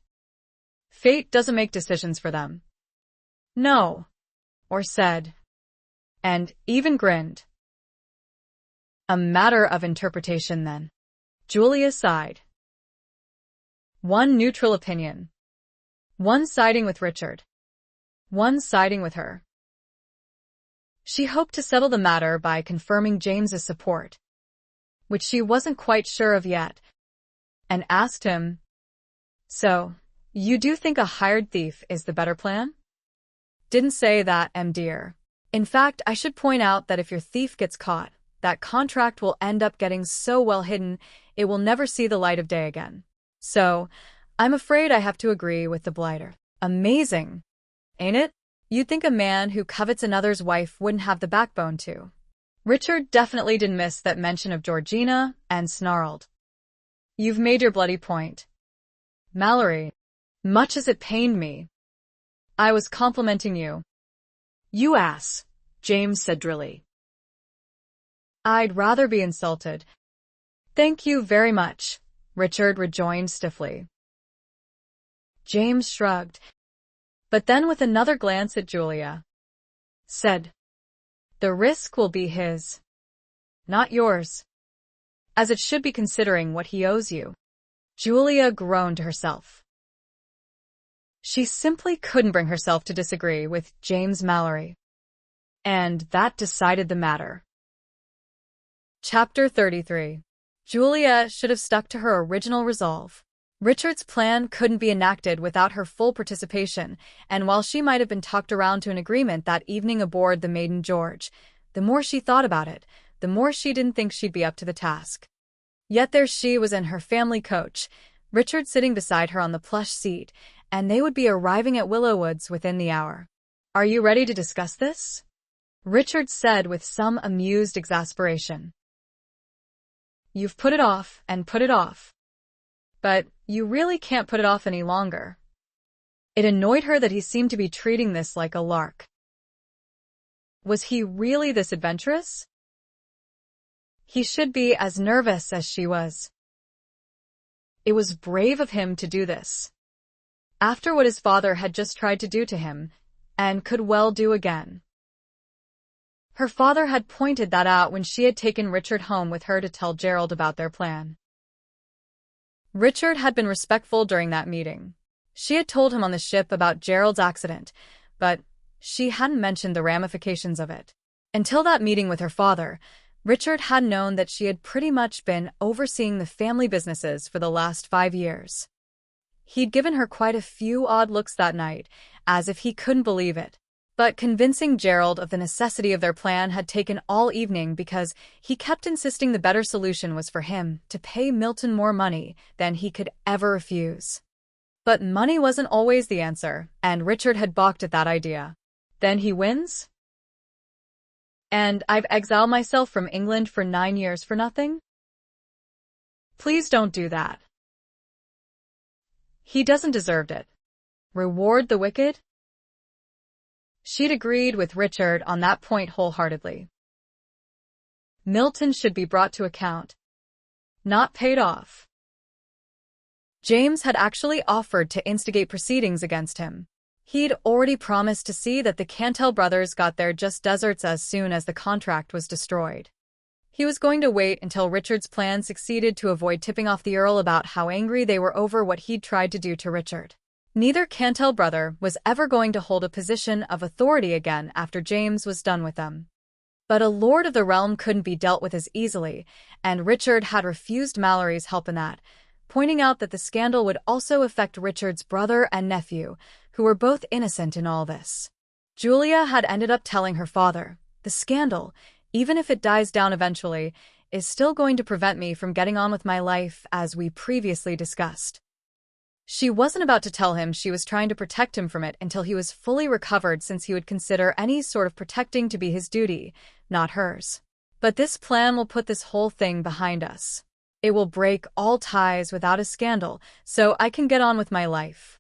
Fate doesn't make decisions for them. No, Orr said, and even grinned. A matter of interpretation, then. Julia sighed. One neutral opinion. One siding with Richard. One siding with her. She hoped to settle the matter by confirming James's support, which she wasn't quite sure of yet, and asked him, "So, you do think a hired thief is the better plan?" "Didn't say that, dear. In fact, I should point out that if your thief gets caught, that contract will end up getting so well hidden, it will never see the light of day again. So, I'm afraid I have to agree with the blighter." Amazing, ain't it? You'd think a man who covets another's wife wouldn't have the backbone to. Richard definitely didn't miss that mention of Georgina and snarled, "You've made your bloody point. Mallory, much as it pained me, I was complimenting you." "You ass," James said drily. "I'd rather be insulted." "Thank you very much," Richard rejoined stiffly. James shrugged, but then with another glance at Julia, said, "The risk will be his, not yours, as it should be considering what he owes you." Julia groaned to herself. She simply couldn't bring herself to disagree with James Mallory. And that decided the matter. Chapter 33. Julia should have stuck to her original resolve. Richard's plan couldn't be enacted without her full participation, and while she might have been talked around to an agreement that evening aboard the Maiden George, the more she thought about it, the more she didn't think she'd be up to the task. Yet there she was in her family coach, Richard sitting beside her on the plush seat, and they would be arriving at Willowwoods within the hour. "Are you ready to discuss this?" Richard said with some amused exasperation. "You've put it off and put it off. But you really can't put it off any longer." It annoyed her that he seemed to be treating this like a lark. Was he really this adventurous? He should be as nervous as she was. It was brave of him to do this, after what his father had just tried to do to him, and could well do again. Her father had pointed that out when she had taken Richard home with her to tell Gerald about their plan. Richard had been respectful during that meeting. She had told him on the ship about Gerald's accident, but she hadn't mentioned the ramifications of it. Until that meeting with her father, Richard had known that she had pretty much been overseeing the family businesses for the last 5 years. He'd given her quite a few odd looks that night, as if he couldn't believe it. But convincing Gerald of the necessity of their plan had taken all evening because he kept insisting the better solution was for him to pay Milton more money than he could ever refuse. But money wasn't always the answer, and Richard had balked at that idea. Then he wins? And I've exiled myself from England for 9 years for nothing? Please don't do that. He doesn't deserve it. Reward the wicked? She'd agreed with Richard on that point wholeheartedly. Milton should be brought to account, not paid off. James had actually offered to instigate proceedings against him. He'd already promised to see that the Cantel brothers got their just desserts as soon as the contract was destroyed. He was going to wait until Richard's plan succeeded to avoid tipping off the Earl about how angry they were over what he'd tried to do to Richard. Neither Cantel brother was ever going to hold a position of authority again after James was done with them. But a lord of the realm couldn't be dealt with as easily, and Richard had refused Mallory's help in that, pointing out that the scandal would also affect Richard's brother and nephew, who were both innocent in all this. Julia had ended up telling her father, "The scandal, even if it dies down eventually, is still going to prevent me from getting on with my life as we previously discussed." She wasn't about to tell him she was trying to protect him from it until he was fully recovered, since he would consider any sort of protecting to be his duty, not hers. "But this plan will put this whole thing behind us. It will break all ties without a scandal, so I can get on with my life."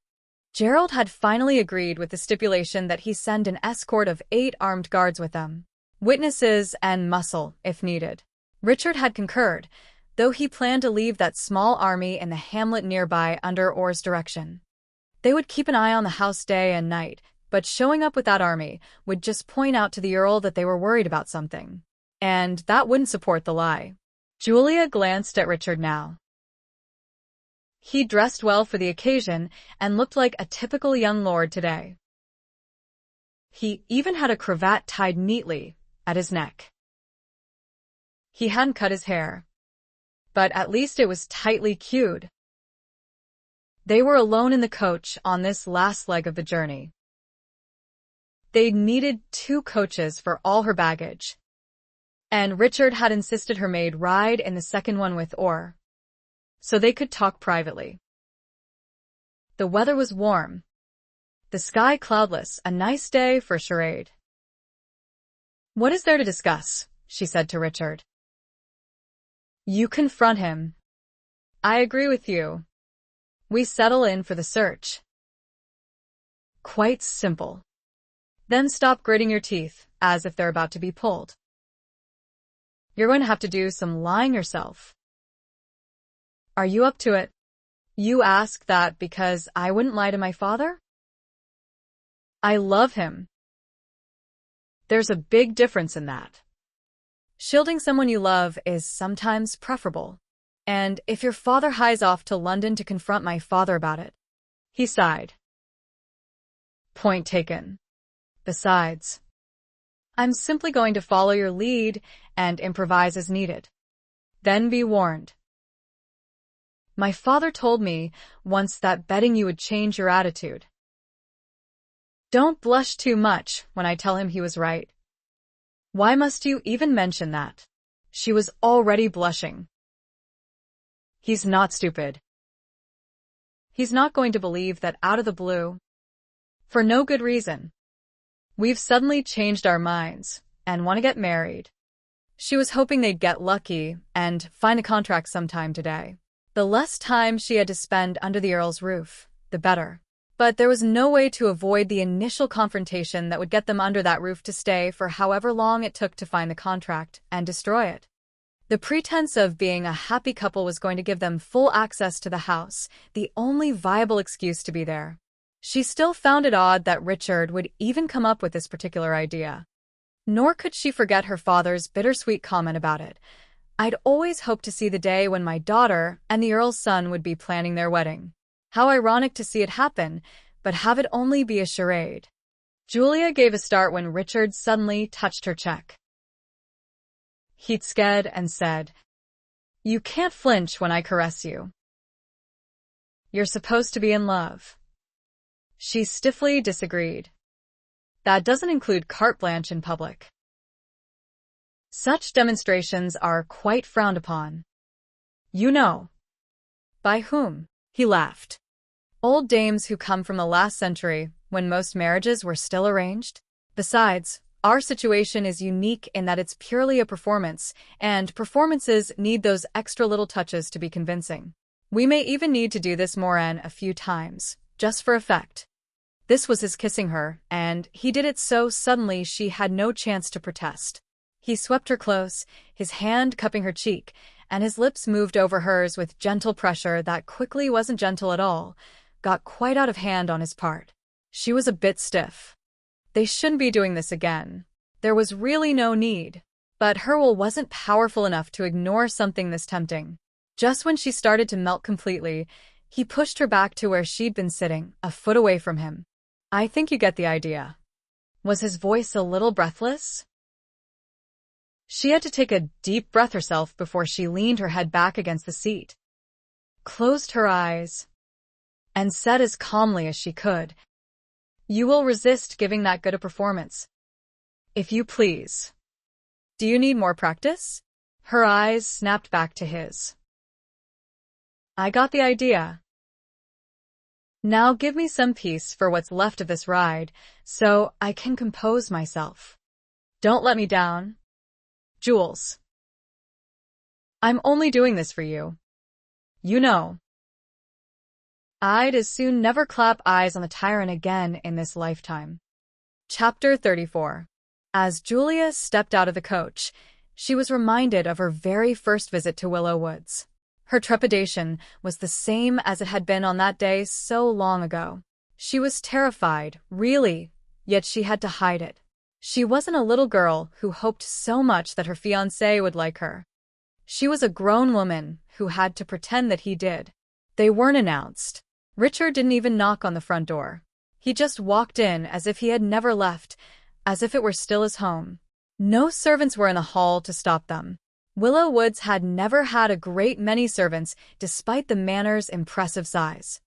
Gerald had finally agreed with the stipulation that he send an escort of 8 armed guards with them. Witnesses and muscle, if needed. Richard had concurred, though he planned to leave that small army in the hamlet nearby under Orr's direction. They would keep an eye on the house day and night, but showing up with that army would just point out to the Earl that they were worried about something. And that wouldn't support the lie. Julia glanced at Richard now. He dressed well for the occasion and looked like a typical young lord today. He even had a cravat tied neatly at his neck. He hadn't cut his hair, but at least it was tightly queued. They were alone in the coach on this last leg of the journey. They'd needed 2 coaches for all her baggage, and Richard had insisted her maid ride in the second one with Orr, so they could talk privately. The weather was warm, the sky cloudless, a nice day for a charade. "What is there to discuss?" she said to Richard. "You confront him. I agree with you. We settle in for the search. Quite simple. Then stop gritting your teeth, as if they're about to be pulled. You're going to have to do some lying yourself. Are you up to it?" "You ask that because I wouldn't lie to my father? I love him. There's a big difference in that. Shielding someone you love is sometimes preferable. And if your father hies off to London to confront my father about it..." He sighed. "Point taken. Besides, I'm simply going to follow your lead and improvise as needed. Then be warned. My father told me once that betting you would change your attitude. Don't blush too much when I tell him he was right." "Why must you even mention that?" She was already blushing. "He's not stupid. He's not going to believe that out of the blue. For no good reason. We've suddenly changed our minds and want to get married." She was hoping they'd get lucky and find a contract sometime today. The less time she had to spend under the Earl's roof, the better. But there was no way to avoid the initial confrontation that would get them under that roof to stay for however long it took to find the contract and destroy it. The pretense of being a happy couple was going to give them full access to the house, the only viable excuse to be there. She still found it odd that Richard would even come up with this particular idea. Nor could she forget her father's bittersweet comment about it. "I'd always hoped to see the day when my daughter and the Earl's son would be planning their wedding. How ironic to see it happen, but have it only be a charade." Julia gave a start when Richard suddenly touched her cheek. He'd scared and said, "You can't flinch when I caress you. You're supposed to be in love." She stiffly disagreed. "That doesn't include carte blanche in public. Such demonstrations are quite frowned upon. You know." "By whom?" He laughed. "Old dames who come from the last century, when most marriages were still arranged. Besides, our situation is unique in that it's purely a performance, and performances need those extra little touches to be convincing. We may even need to do this Moran a few times, just for effect." This was his kissing her, and he did it so suddenly she had no chance to protest. He swept her close, his hand cupping her cheek, and his lips moved over hers with gentle pressure that quickly wasn't gentle at all, got quite out of hand on his part. She was a bit stiff. They shouldn't be doing this again. There was really no need. But her will wasn't powerful enough to ignore something this tempting. Just when she started to melt completely, he pushed her back to where she'd been sitting, a foot away from him. I think you get the idea. Was his voice a little breathless? She had to take a deep breath herself before she leaned her head back against the seat, closed her eyes, and said as calmly as she could, "You will resist giving that good a performance. If you please." "Do you need more practice?" Her eyes snapped back to his. "I got the idea. Now give me some peace for what's left of this ride, so I can compose myself. Don't let me down. Jules. I'm only doing this for you. You know. I'd as soon never clap eyes on the tyrant again in this lifetime." Chapter 34. As Julia stepped out of the coach, she was reminded of her very first visit to Willow Woods. Her trepidation was the same as it had been on that day so long ago. She was terrified, really, yet she had to hide it. She wasn't a little girl who hoped so much that her fiancé would like her. She was a grown woman who had to pretend that he did. They weren't announced. Richard didn't even knock on the front door. He just walked in as if he had never left, as if it were still his home. No servants were in the hall to stop them. Willow Woods had never had a great many servants, despite the manor's impressive size.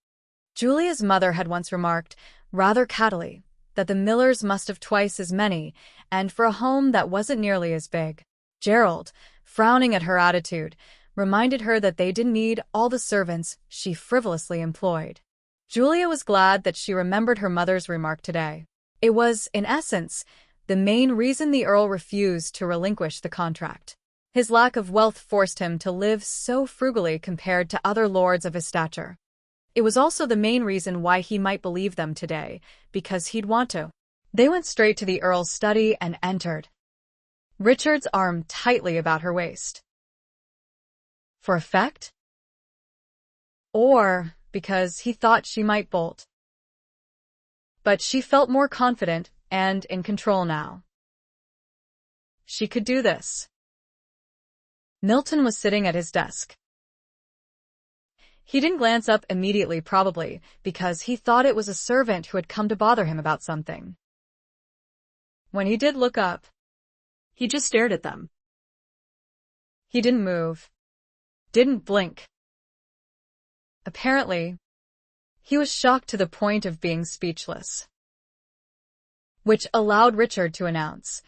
Julia's mother had once remarked, rather cattily, that the Millers must have twice as many, and for a home that wasn't nearly as big. Gerald, frowning at her attitude, reminded her that they didn't need all the servants she frivolously employed. Julia was glad that she remembered her mother's remark today. It was, in essence, the main reason the Earl refused to relinquish the contract. His lack of wealth forced him to live so frugally compared to other lords of his stature. It was also the main reason why he might believe them today, because he'd want to. They went straight to the Earl's study and entered, Richard's arm tightly about her waist. For effect? Or because he thought she might bolt. But she felt more confident and in control now. She could do this. Milton was sitting at his desk. He didn't glance up immediately, probably because he thought it was a servant who had come to bother him about something. When he did look up, He just stared at them. he didn't move, didn't blink. Apparently, he was shocked to the point of being speechless. Which allowed Richard to announce,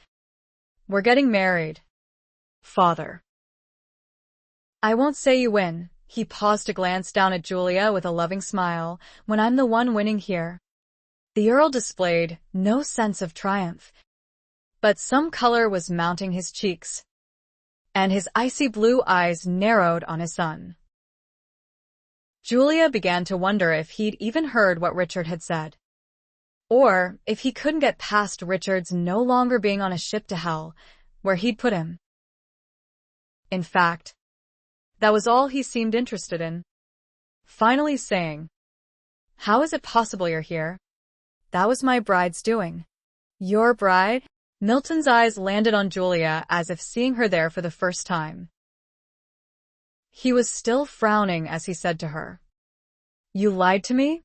"We're getting married, Father." "I won't say you win." He paused to glance down at Julia with a loving smile, "when I'm the one winning here." The Earl displayed no sense of triumph, but some color was mounting his cheeks, and his icy blue eyes narrowed on his son. Julia began to wonder if he'd even heard what Richard had said, or if he couldn't get past Richard's no longer being on a ship to hell, where he'd put him. In fact, that was all he seemed interested in. Finally saying, "How is it possible you're here?" "That was my bride's doing." "Your bride?" Milton's eyes landed on Julia as if seeing her there for the first time. He was still frowning as he said to her, "You lied to me?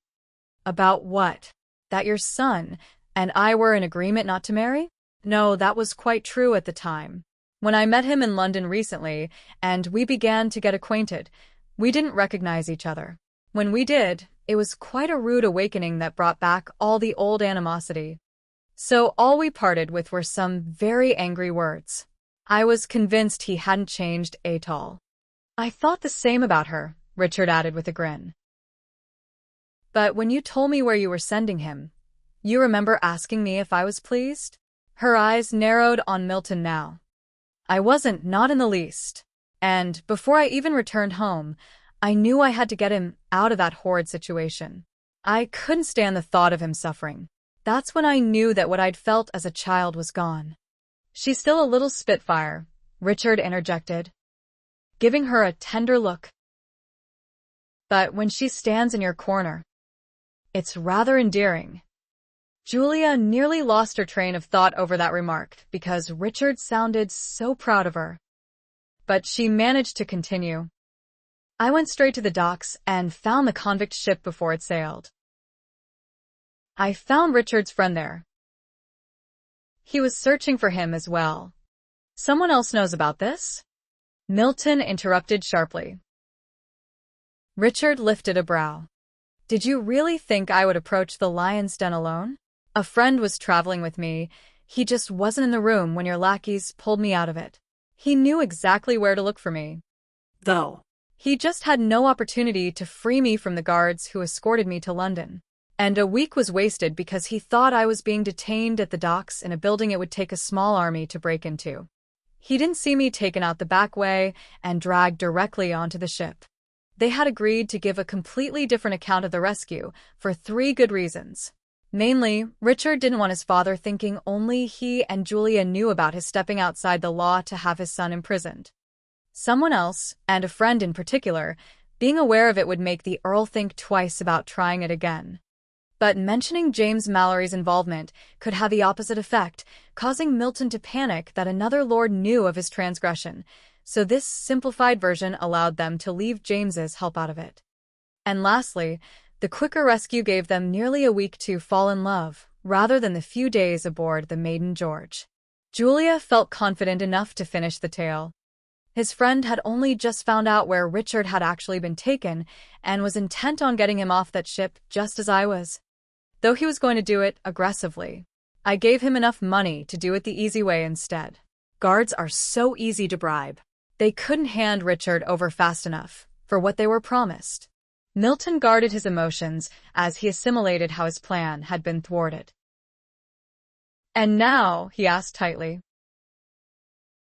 About what? That your son and I were in agreement not to marry?" "No, that was quite true at the time. When I met him in London recently, and we began to get acquainted, we didn't recognize each other. When we did, it was quite a rude awakening that brought back all the old animosity. So all we parted with were some very angry words. I was convinced he hadn't changed at all." "I thought the same about her," Richard added with a grin. "But when you told me where you were sending him, you remember asking me if I was pleased?" Her eyes narrowed on Milton now. "I wasn't, not in the least. And before I even returned home, I knew I had to get him out of that horrid situation. I couldn't stand the thought of him suffering. That's when I knew that what I'd felt as a child was gone." "She's still a little spitfire," Richard interjected. giving her a tender look. But when she stands in your corner, it's rather endearing. Julia nearly lost her train of thought over that remark because Richard sounded so proud of her. But she managed to continue. I went straight to the docks and found the convict ship before it sailed. I found Richard's friend there. He was searching for him as well. Someone else knows about this? Milton interrupted sharply. Richard lifted a brow. Did you really think I would approach the lion's den alone? A friend was traveling with me. He just wasn't in the room when your lackeys pulled me out of it. He knew exactly where to look for me. Though He just had no opportunity to free me from the guards who escorted me to London. And a week was wasted because he thought I was being detained at the docks in a building it would take a small army to break into. He didn't see me taken out the back way and dragged directly onto the ship. They had agreed to give a completely different account of the rescue for 3 good reasons. Mainly, Richard didn't want his father thinking only he and Julia knew about his stepping outside the law to have his son imprisoned. Someone else, and a friend in particular, being aware of it would make the Earl think twice about trying it again. But mentioning James Mallory's involvement could have the opposite effect, causing Milton to panic that another lord knew of his transgression, so this simplified version allowed them to leave James's help out of it. And lastly, the quicker rescue gave them nearly a week to fall in love, rather than the few days aboard the Maiden George. Julia felt confident enough to finish the tale. His friend had only just found out where Richard had actually been taken and was intent on getting him off that ship just as I was. Though he was going to do it aggressively, I gave him enough money to do it the easy way instead. Guards are so easy to bribe. They couldn't hand Richard over fast enough for what they were promised. Milton guarded his emotions as he assimilated how his plan had been thwarted. And now, he asked tightly.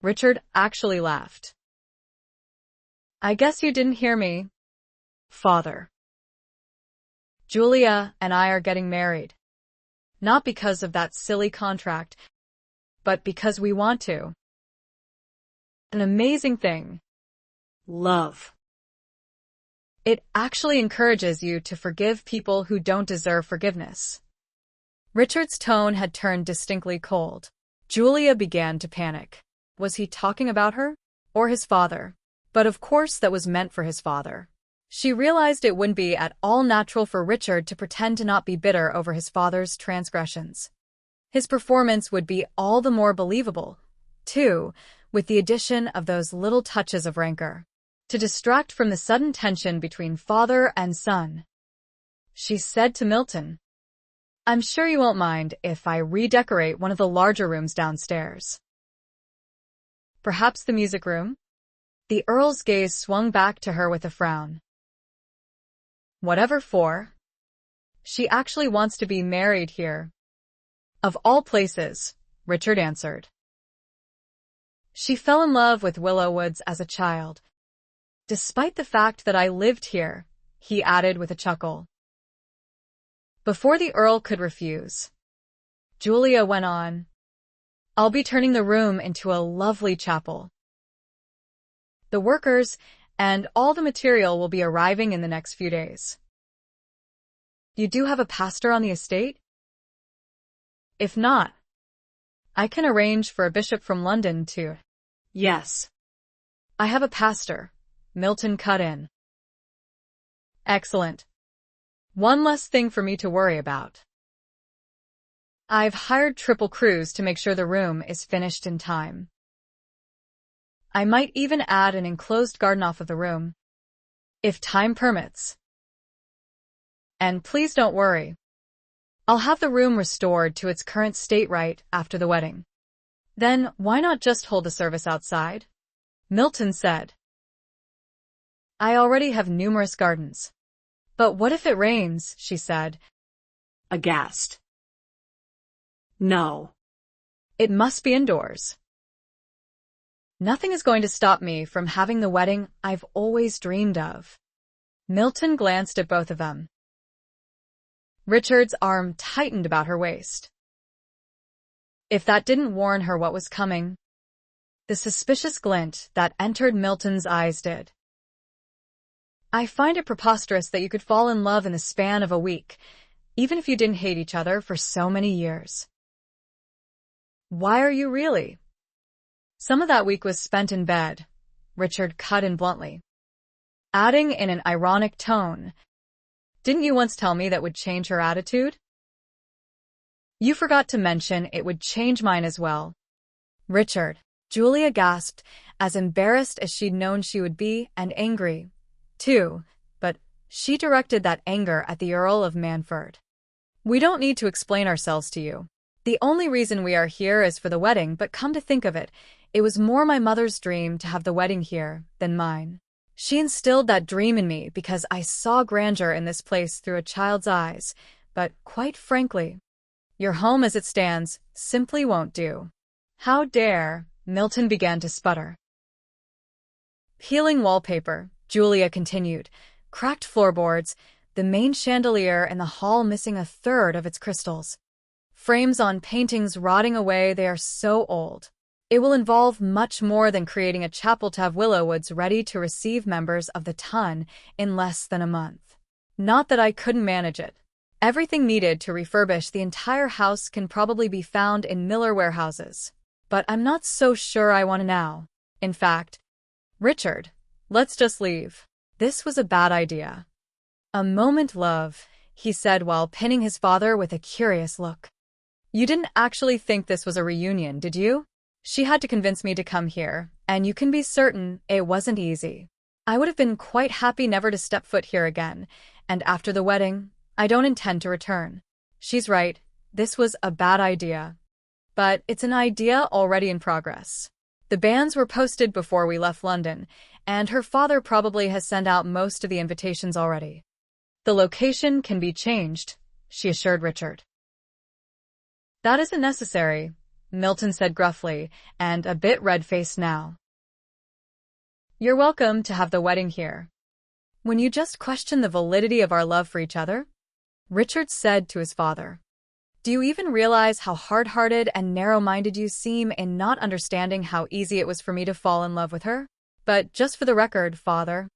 Richard actually laughed. I guess you didn't hear me, Father. Julia and I are getting married. Not because of that silly contract, but because we want to. An amazing thing. love. It actually encourages you to forgive people who don't deserve forgiveness. Richard's tone had turned distinctly cold. Julia began to panic. Was he talking about her? Or his father? But of course that was meant for his father. She realized it wouldn't be at all natural for Richard to pretend to not be bitter over his father's transgressions. His performance would be all the more believable, too, with the addition of those little touches of rancor, to distract from the sudden tension between father and son. She said to Milton, I'm sure you won't mind if I redecorate one of the larger rooms downstairs. Perhaps the music room? The Earl's gaze swung back to her with a frown. Whatever for. She actually wants to be married here. Of all places, Richard answered. She fell in love with Willow Woods as a child. Despite the fact that I lived here, he added with a chuckle. Before the Earl could refuse, Julia went on, I'll be turning the room into a lovely chapel. The workers and all the material will be arriving in the next few days. You do have a pastor on the estate? If not, I can arrange for a bishop from London to. Yes. I have a pastor, Milton cut in. Excellent. One less thing for me to worry about. I've hired triple crews to make sure the room is finished in time. I might even add an enclosed garden off of the room, if time permits. And please don't worry. I'll have the room restored to its current state right after the wedding. Then why not just hold the service outside? Milton said. I already have numerous gardens. But what if it rains, she said, Aghast. No. It must be indoors. Nothing is going to stop me from having the wedding I've always dreamed of. Milton glanced at both of them. Richard's arm tightened about her waist. If that didn't warn her what was coming. The suspicious glint that entered Milton's eyes did. I find it preposterous that you could fall in love in the span of a week, even if you didn't hate each other for so many years. Why are you really? Some of that week was spent in bed, Richard cut in bluntly, adding in an ironic tone, "Didn't you once tell me that would change her attitude?" "You forgot to mention it would change mine as well." "Richard," Julia gasped, as embarrassed as she'd known she would be, and angry, too, but she directed that anger at the Earl of Manford. "We don't need to explain ourselves to you. The only reason we are here is for the wedding, but come to think of it, it was more my mother's dream to have the wedding here than mine. She instilled that dream in me because I saw grandeur in this place through a child's eyes, but quite frankly, your home as it stands simply won't do." "How dare," Milton began to sputter. "Peeling wallpaper," Julia continued, "cracked floorboards, the main chandelier in the hall missing a third of its crystals. Frames on paintings rotting away, they are so old. It will involve much more than creating a chapel to have Willowwoods ready to receive members of the ton in less than a month. Not that I couldn't manage it. Everything needed to refurbish the entire house can probably be found in Miller warehouses. But I'm not so sure I want to now. In fact, Richard, let's just leave. This was a bad idea." "A moment, love," he said while pinning his father with a curious look. "You didn't actually think this was a reunion, did you? She had to convince me to come here, and you can be certain it wasn't easy. I would have been quite happy never to step foot here again, and after the wedding, I don't intend to return. She's right, this was a bad idea. But it's an idea already in progress. The banns were posted before we left London, and her father probably has sent out most of the invitations already. The location can be changed," she assured Richard. "That isn't necessary," Milton said gruffly, and a bit red-faced now. "You're welcome to have the wedding here. When you just question the validity of our love for each other?" Richard said to his father. "Do you even realize how hard-hearted and narrow-minded you seem in not understanding how easy it was for me to fall in love with her? But just for the record, father,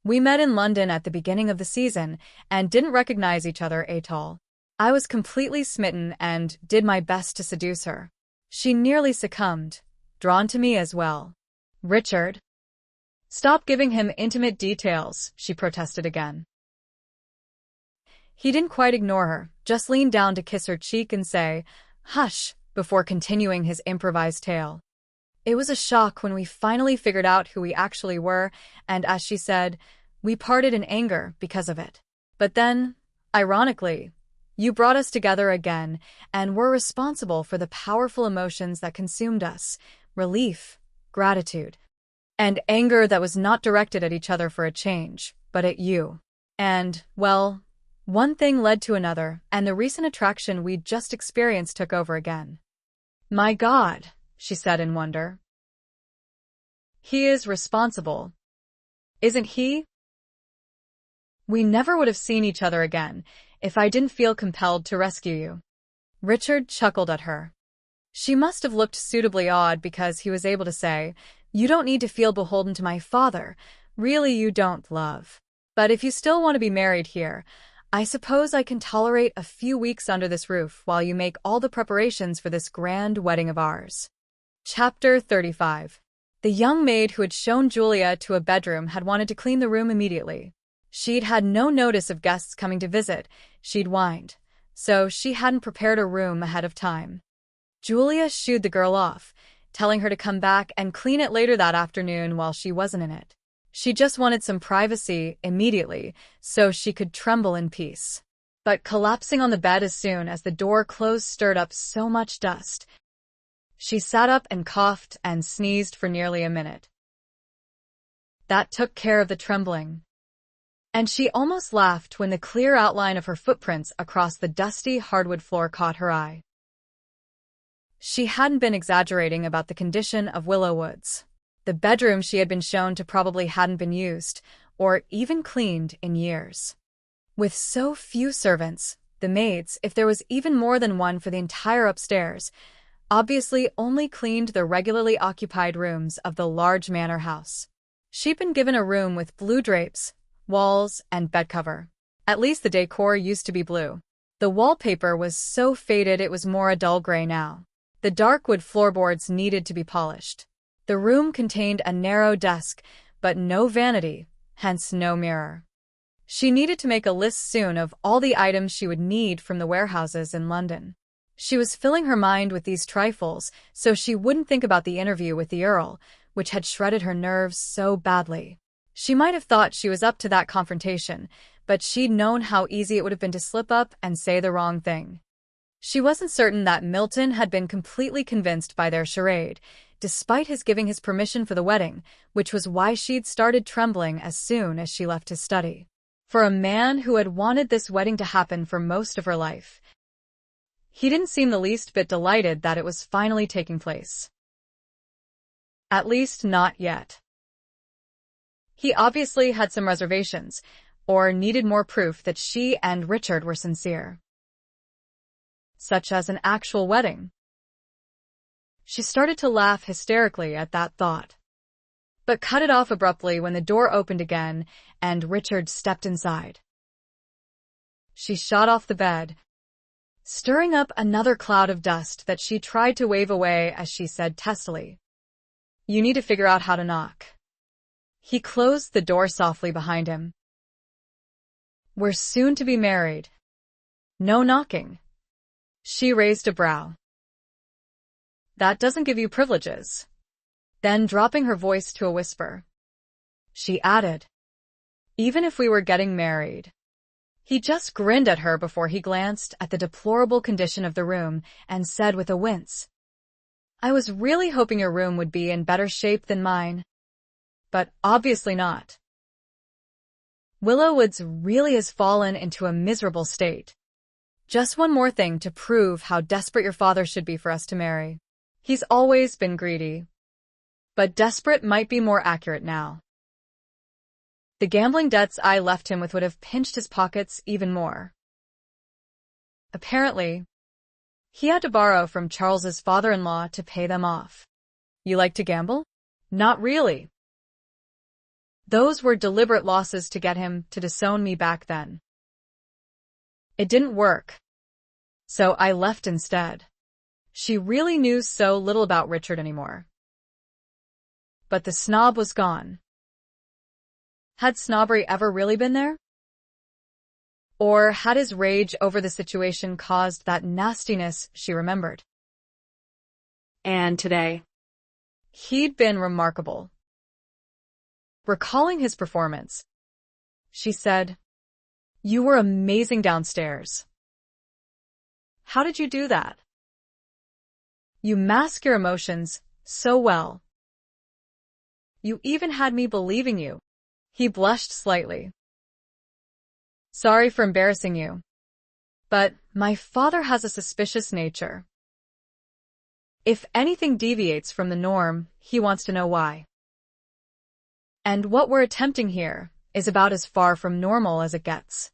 we met in London at the beginning of the season and didn't recognize each other at all. I was completely smitten and did my best to seduce her. She nearly succumbed, drawn to me as well." "Richard, stop giving him intimate details," she protested again. He didn't quite ignore her, just leaned down to kiss her cheek and say, "Hush," before continuing his improvised tale. "It was a shock when we finally figured out who we actually were, and as she said, we parted in anger because of it. But then, ironically, you brought us together again and were responsible for the powerful emotions that consumed us, relief, gratitude, and anger that was not directed at each other for a change, but at you. And, well, one thing led to another, and the recent attraction we'd just experienced took over again." "My God," she said in wonder. "He is responsible, isn't he? We never would have seen each other again if I didn't feel compelled to rescue you." Richard chuckled at her. She must have looked suitably odd because he was able to say, "You don't need to feel beholden to my father. Really, you don't, love. But if you still want to be married here, I suppose I can tolerate a few weeks under this roof while you make all the preparations for this grand wedding of ours." Chapter 35. The young maid who had shown Julia to a bedroom had wanted to clean the room immediately. She'd had no notice of guests coming to visit, she'd whined, so she hadn't prepared a room ahead of time. Julia shooed the girl off, telling her to come back and clean it later that afternoon while she wasn't in it. She just wanted some privacy immediately, so she could tremble in peace. But collapsing on the bed as soon as the door closed stirred up so much dust. She sat up and coughed and sneezed for nearly a minute. That took care of the trembling. And she almost laughed when the clear outline of her footprints across the dusty hardwood floor caught her eye. She hadn't been exaggerating about the condition of Willowwoods. The bedroom she had been shown to probably hadn't been used, or even cleaned, in years. With so few servants, the maids, if there was even more than one for the entire upstairs, obviously only cleaned the regularly occupied rooms of the large manor house. She'd been given a room with blue drapes, walls, and bed cover. At least the decor used to be blue. The wallpaper was so faded it was more a dull gray now. The dark wood floorboards needed to be polished. The room contained a narrow desk, but no vanity, hence no mirror. She needed to make a list soon of all the items she would need from the warehouses in London. She was filling her mind with these trifles so she wouldn't think about the interview with the Earl, which had shredded her nerves so badly. She might have thought she was up to that confrontation, but she'd known how easy it would have been to slip up and say the wrong thing. She wasn't certain that Milton had been completely convinced by their charade, despite his giving his permission for the wedding, which was why she'd started trembling as soon as she left his study. For a man who had wanted this wedding to happen for most of her life, he didn't seem the least bit delighted that it was finally taking place. At least not yet. He obviously had some reservations, or needed more proof that she and Richard were sincere. Such as an actual wedding. She started to laugh hysterically at that thought, but cut it off abruptly when the door opened again and Richard stepped inside. She shot off the bed, stirring up another cloud of dust that she tried to wave away as she said testily, "You need to figure out how to knock." He closed the door softly behind him. "We're soon to be married. No knocking." She raised a brow. "That doesn't give you privileges." Then, dropping her voice to a whisper, she added, "Even if we were getting married." He just grinned at her before he glanced at the deplorable condition of the room and said with a wince, "I was really hoping your room would be in better shape than mine. But obviously not. Willowwoods really has fallen into a miserable state. Just one more thing to prove how desperate your father should be for us to marry. He's always been greedy. But desperate might be more accurate now. The gambling debts I left him with would have pinched his pockets even more. Apparently, he had to borrow from Charles's father-in-law to pay them off." "You like to gamble?" "Not really. Those were deliberate losses to get him to disown me back then. It didn't work, so I left instead." She really knew so little about Richard anymore. But the snob was gone. Had snobbery ever really been there? Or had his rage over the situation caused that nastiness she remembered? And today, He'd been remarkable. Recalling his performance, she said, "You were amazing downstairs. How did you do that? You mask your emotions so well. You even had me believing you." He blushed slightly. "Sorry for embarrassing you, but my father has a suspicious nature. If anything deviates from the norm, he wants to know why. And what we're attempting here is about as far from normal as it gets."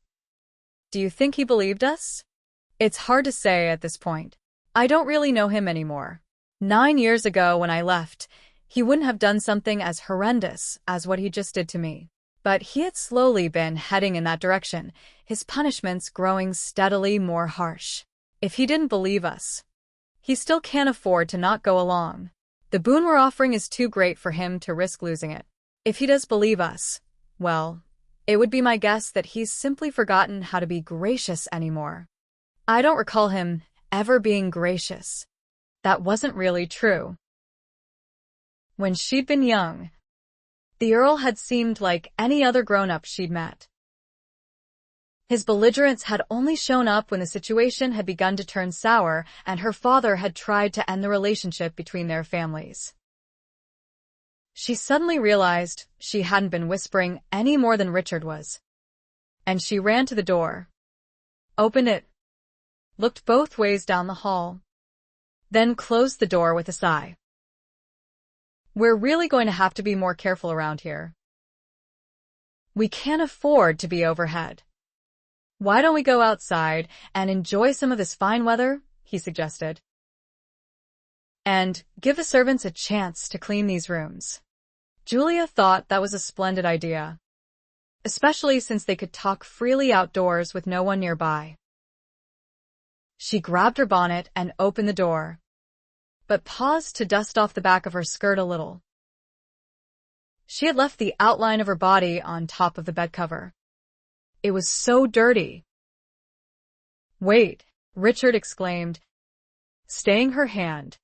"Do you think he believed us?" "It's hard to say at this point. I don't really know him anymore. 9 years ago when I left, he wouldn't have done something as horrendous as what he just did to me. But he had slowly been heading in that direction, his punishments growing steadily more harsh. If he didn't believe us, he still can't afford to not go along. The boon we're offering is too great for him to risk losing it. If he does believe us, well, it would be my guess that he's simply forgotten how to be gracious anymore. I don't recall him ever being gracious. That wasn't really true. When she'd been young, the Earl had seemed like any other grown-up she'd met. His belligerence had only shown up when the situation had begun to turn sour and her father had tried to end the relationship between their families. She suddenly realized she hadn't been whispering any more than Richard was. And she ran to the door, opened it, looked both ways down the hall, then closed the door with a sigh. "We're really going to have to be more careful around here. We can't afford to be overhead. Why don't we go outside and enjoy some of this fine weather?" he suggested. and give the servants a chance to clean these rooms. Julia thought that was a splendid idea, especially since they could talk freely outdoors with no one nearby. She grabbed her bonnet and opened the door, but paused to dust off the back of her skirt a little. She had left the outline of her body on top of the bed cover. It was so dirty. "Wait," Richard exclaimed, staying her hand.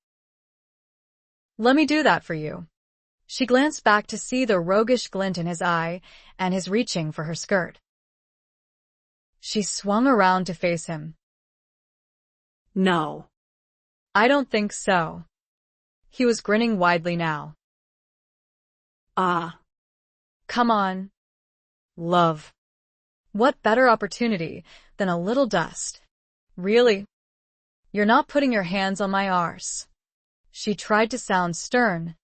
"Let me do that for you." She glanced back to see the roguish glint in his eye and his reaching for her skirt. She swung around to face him. "No." "I don't think so." He was grinning widely now. "Ah. Come on. Love. What better opportunity than a little dust? Really? You're not putting your hands on my arse." She tried to sound stern,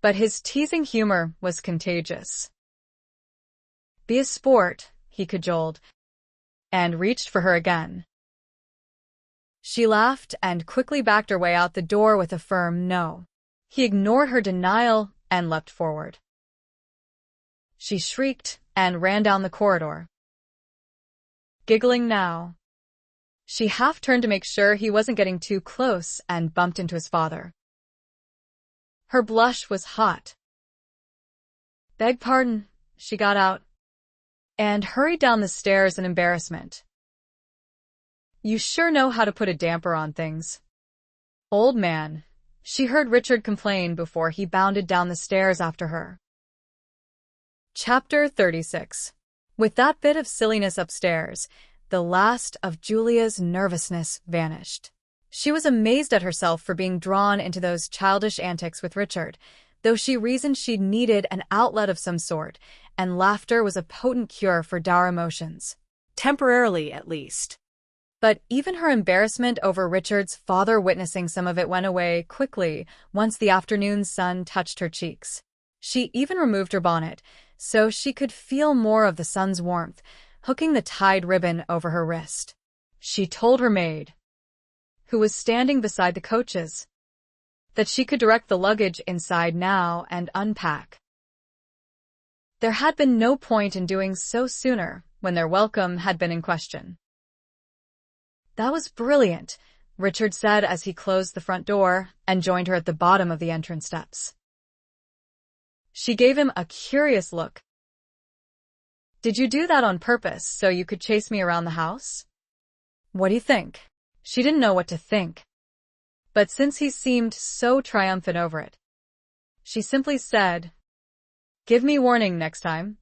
but his teasing humor was contagious. "Be a sport," he cajoled, and reached for her again. She laughed and quickly backed her way out the door with a firm no. He ignored her denial and leapt forward. She shrieked and ran down the corridor. Giggling now, she half turned to make sure he wasn't getting too close and bumped into his father. Her blush was hot. "Beg pardon," she got out, and hurried down the stairs in embarrassment. "You sure know how to put a damper on things." "Old man," she heard Richard complain before he bounded down the stairs after her. Chapter 36. With that bit of silliness upstairs, the last of Julia's nervousness vanished. She was amazed at herself for being drawn into those childish antics with Richard, though she reasoned she needed an outlet of some sort, and laughter was a potent cure for dour emotions. Temporarily, at least. But even her embarrassment over Richard's father witnessing some of it went away quickly once the afternoon sun touched her cheeks. She even removed her bonnet, so she could feel more of the sun's warmth, hooking the tied ribbon over her wrist. She told her maid, who was standing beside the coaches, that she could direct the luggage inside now and unpack. There had been no point in doing so sooner when their welcome had been in question. "That was brilliant," Richard said as he closed the front door and joined her at the bottom of the entrance steps. She gave him a curious look. "Did you do that on purpose so you could chase me around the house? What do you think?" She didn't know what to think, but since he seemed so triumphant over it, she simply said, "Give me warning next time."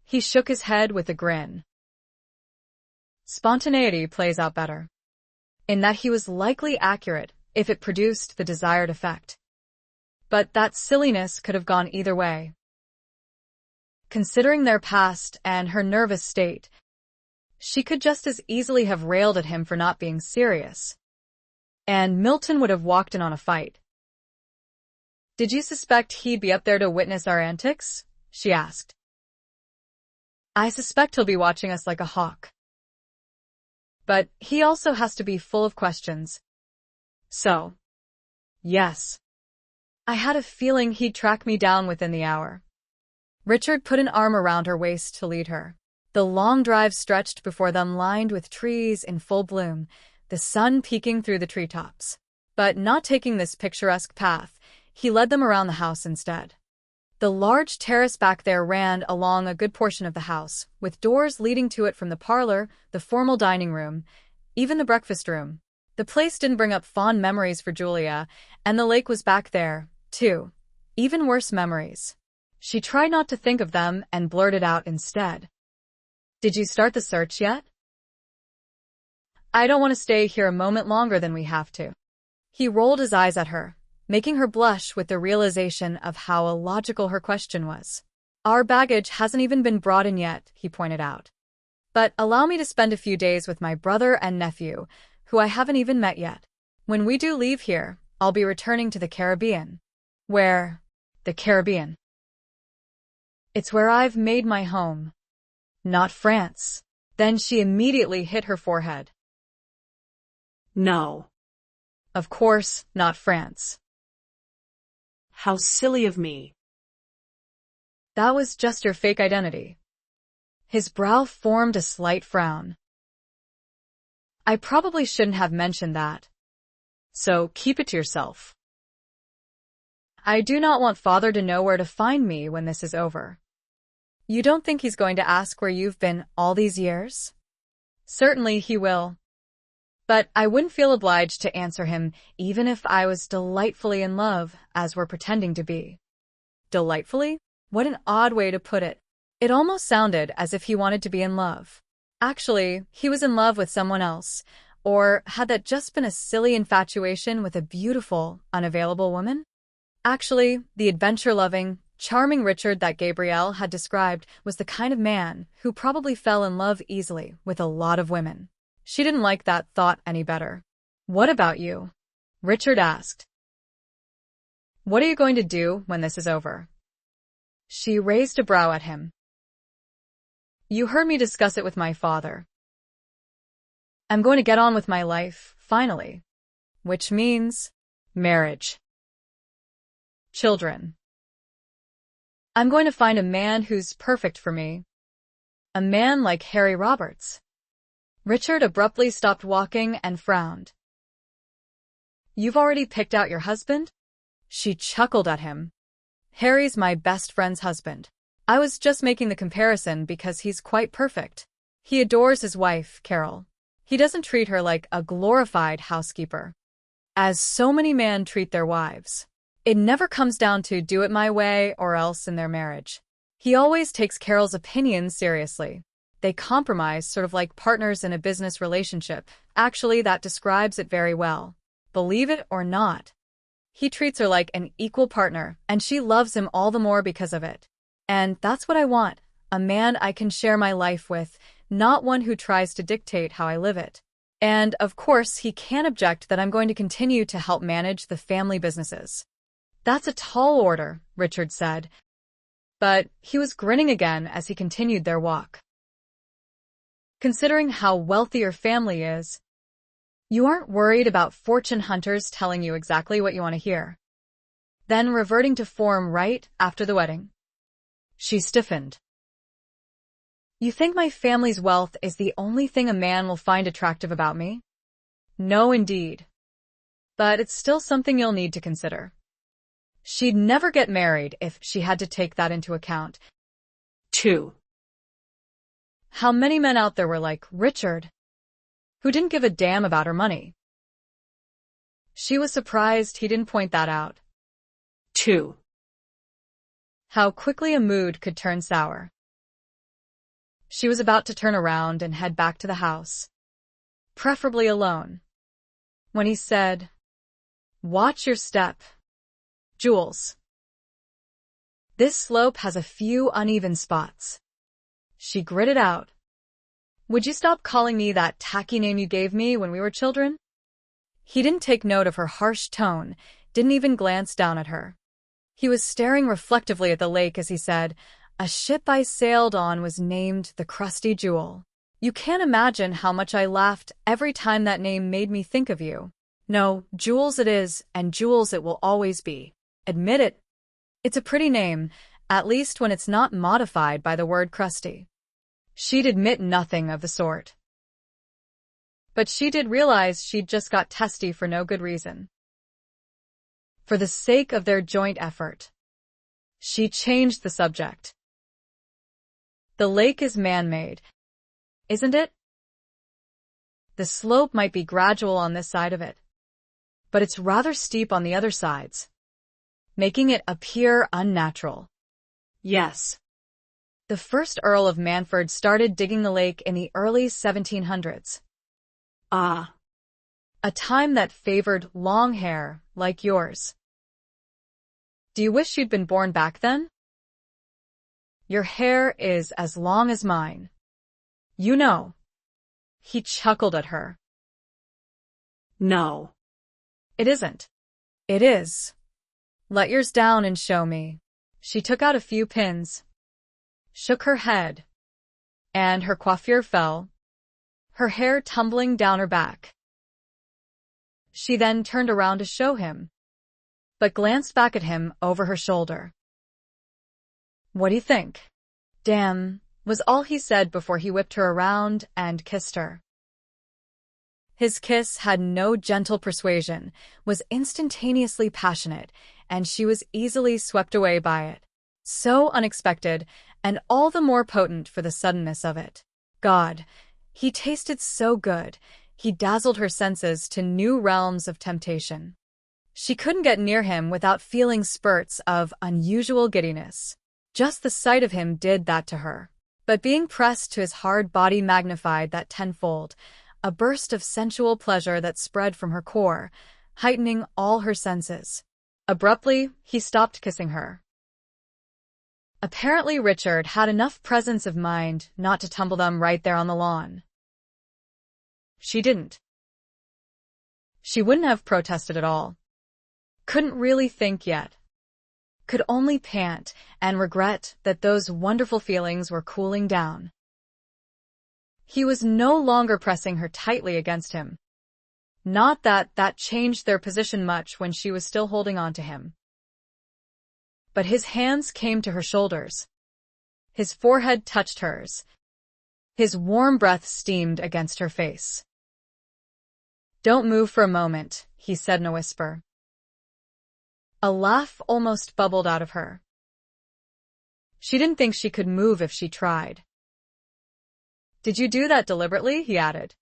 He shook his head with a grin. Spontaneity plays out better, in that he was likely accurate if it produced the desired effect. But that silliness could have gone either way. Considering their past and her nervous state, she could just as easily have railed at him for not being serious, and Milton would have walked in on a fight. "Did you suspect he'd be up there to witness our antics?" she asked. "I suspect he'll be watching us like a hawk. But he also has to be full of questions. So, yes. I had a feeling he'd track me down within the hour." Richard put an arm around her waist to lead her. The long drive stretched before them, lined with trees in full bloom, the sun peeking through the treetops. But not taking this picturesque path, he led them around the house instead. The large terrace back there ran along a good portion of the house, with doors leading to it from the parlor, the formal dining room, even the breakfast room. The place didn't bring up fond memories for Julia, and the lake was back there, too. Even worse memories. She tried not to think of them and blurted out instead, "Did you start the search yet?" "I don't want to stay here a moment longer than we have to." He rolled his eyes at her, making her blush with the realization of how illogical her question was. "Our baggage hasn't even been brought in yet," he pointed out. "But allow me to spend a few days with my brother and nephew, who I haven't even met yet. When we do leave here, I'll be returning to the Caribbean." "Where?" "The Caribbean. It's where I've made my home. Not France." Then she immediately hit her forehead. "No." Of course, not France. How silly of me. That was just your fake identity. His brow formed a slight frown. I probably shouldn't have mentioned that. So keep it to yourself. I do not want Father to know where to find me when this is over. You don't think he's going to ask where you've been all these years? Certainly he will. But I wouldn't feel obliged to answer him even if I was delightfully in love, as we're pretending to be. Delightfully? What an odd way to put it. It almost sounded as if he wanted to be in love. Actually, he was in love with someone else. Or had that just been a silly infatuation with a beautiful, unavailable woman? Actually, the adventure-loving, charming Richard that Gabrielle had described was the kind of man who probably fell in love easily with a lot of women. She didn't like that thought any better. What about you? Richard asked. What are you going to do when this is over? She raised a brow at him. You heard me discuss it with my father. I'm going to get on with my life, finally. Which means marriage. Children. I'm going to find a man who's perfect for me. A man like Harry Roberts. Richard abruptly stopped walking and frowned. You've already picked out your husband? She chuckled at him. Harry's my best friend's husband. I was just making the comparison because he's quite perfect. He adores his wife, Carol. He doesn't treat her like a glorified housekeeper, as so many men treat their wives. It never comes down to do it my way or else in their marriage. He always takes Carol's opinions seriously. They compromise, sort of like partners in a business relationship. Actually, that describes it very well. Believe it or not. He treats her like an equal partner, and she loves him all the more because of it. And that's what I want, a man I can share my life with, not one who tries to dictate how I live it. And, of course, he can't object that I'm going to continue to help manage the family businesses. That's a tall order, Richard said. But he was grinning again as he continued their walk. Considering how wealthy your family is, you aren't worried about fortune hunters telling you exactly what you want to hear. Then reverting to form right after the wedding. She stiffened. You think my family's wealth is the only thing a man will find attractive about me? No, indeed. But it's still something you'll need to consider. She'd never get married if she had to take that into account. 2. How many men out there were like Richard, who didn't give a damn about her money? She was surprised he didn't point that out. 2. How quickly a mood could turn sour. She was about to turn around and head back to the house, preferably alone, when he said, "Watch your step, Jules. This slope has a few uneven spots." She gritted out. Would you stop calling me that tacky name you gave me when we were children? He didn't take note of her harsh tone, didn't even glance down at her. He was staring reflectively at the lake as he said, "A ship I sailed on was named the Crusty Jewel. You can't imagine how much I laughed every time that name made me think of you. No, Jules it is, and Jules it will always be. Admit it. It's a pretty name, at least when it's not modified by the word crusty." She'd admit nothing of the sort. But she did realize she'd just got testy for no good reason. For the sake of their joint effort, she changed the subject. The lake is man-made, isn't it? The slope might be gradual on this side of it, but it's rather steep on the other sides, making it appear unnatural. Yes. The first Earl of Manford started digging the lake in the early 1700s. Ah. A time that favored long hair like yours. Do you wish you'd been born back then? Your hair is as long as mine. You know. He chuckled at her. No. It isn't. It is. Let yours down and show me. She took out a few pins, shook her head, and her coiffure fell, her hair tumbling down her back. She then turned around to show him, but glanced back at him over her shoulder. "What do you think?" "Damn," was all he said before he whipped her around and kissed her. His kiss had no gentle persuasion, was instantaneously passionate, and she was easily swept away by it. So unexpected, and all the more potent for the suddenness of it. God, he tasted so good, he dazzled her senses to new realms of temptation. She couldn't get near him without feeling spurts of unusual giddiness. Just the sight of him did that to her. But being pressed to his hard body magnified that tenfold, a burst of sensual pleasure that spread from her core, heightening all her senses. Abruptly, he stopped kissing her. Apparently Richard had enough presence of mind not to tumble them right there on the lawn. She didn't. She wouldn't have protested at all. Couldn't really think yet. Could only pant and regret that those wonderful feelings were cooling down. He was no longer pressing her tightly against him. Not that that changed their position much when she was still holding on to him. But his hands came to her shoulders. His forehead touched hers. His warm breath steamed against her face. "Don't move for a moment," he said in a whisper. A laugh almost bubbled out of her. She didn't think she could move if she tried. "Did you do that deliberately?" he added.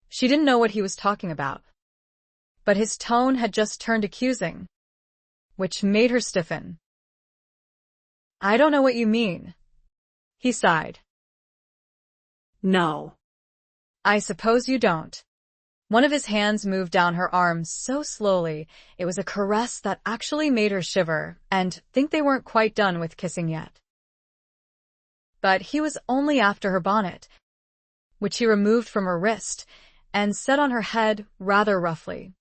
She didn't know what he was talking about. But his tone had just turned accusing, which made her stiffen. "I don't know what you mean," he sighed. "No." "I suppose you don't." One of his hands moved down her arm so slowly, it was a caress that actually made her shiver and think they weren't quite done with kissing yet. But he was only after her bonnet, which he removed from her wrist and set on her head rather roughly.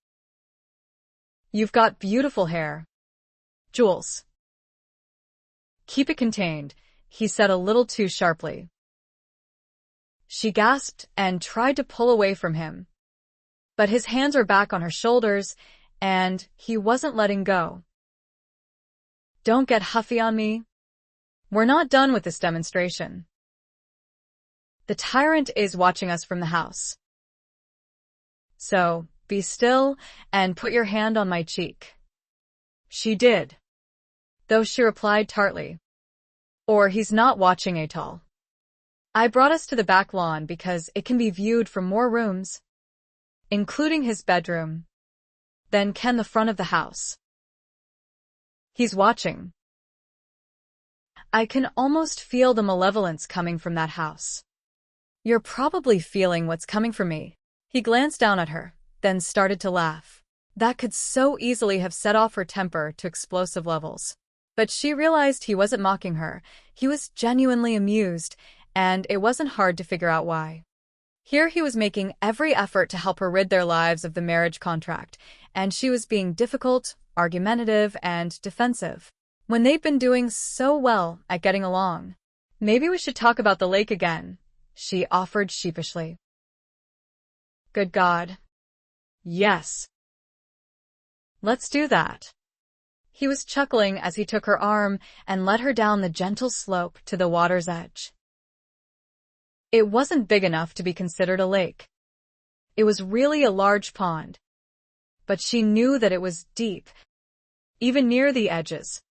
"You've got beautiful hair, Jules." "Keep it contained," he said a little too sharply. She gasped and tried to pull away from him. But his hands were back on her shoulders, and he wasn't letting go. "Don't get huffy on me. We're not done with this demonstration. The tyrant is watching us from the house. So, be still and put your hand on my cheek." She did, though she replied tartly, "Or he's not watching at all. I brought us to the back lawn because it can be viewed from more rooms, including his bedroom, than can the front of the house. He's watching. I can almost feel the malevolence coming from that house." "You're probably feeling what's coming from me." He glanced down at her, then started to laugh. That could so easily have set off her temper to explosive levels. But she realized he wasn't mocking her. He was genuinely amused, and it wasn't hard to figure out why. Here he was making every effort to help her rid their lives of the marriage contract, and she was being difficult, argumentative, and defensive, when they'd been doing so well at getting along. "Maybe we should talk about the lake again," she offered sheepishly. "Good God. Yes. Let's do that." He was chuckling as he took her arm and led her down the gentle slope to the water's edge. It wasn't big enough to be considered a lake. It was really a large pond. But she knew that it was deep, even near the edges,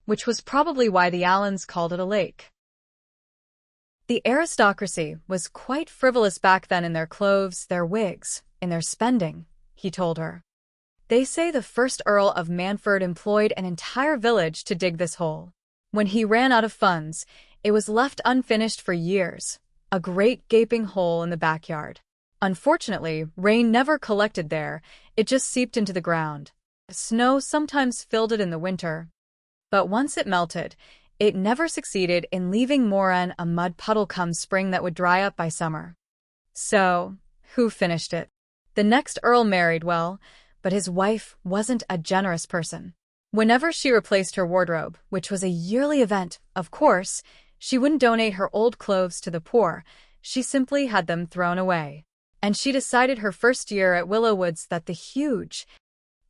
which was probably why the Allens called it a lake. The aristocracy was quite frivolous back then in their clothes, their wigs, in their spending, he told her. They say the first Earl of Manford employed an entire village to dig this hole. When he ran out of funds, it was left unfinished for years. A great gaping hole in the backyard. Unfortunately, rain never collected there, it just seeped into the ground. Snow sometimes filled it in the winter. But once it melted, it never succeeded in leaving Moran a mud puddle come spring that would dry up by summer. So, who finished it? The next Earl married well, but his wife wasn't a generous person. Whenever she replaced her wardrobe, which was a yearly event, of course, she wouldn't donate her old clothes to the poor, she simply had them thrown away. and she decided her first year at Willow Woods that the huge,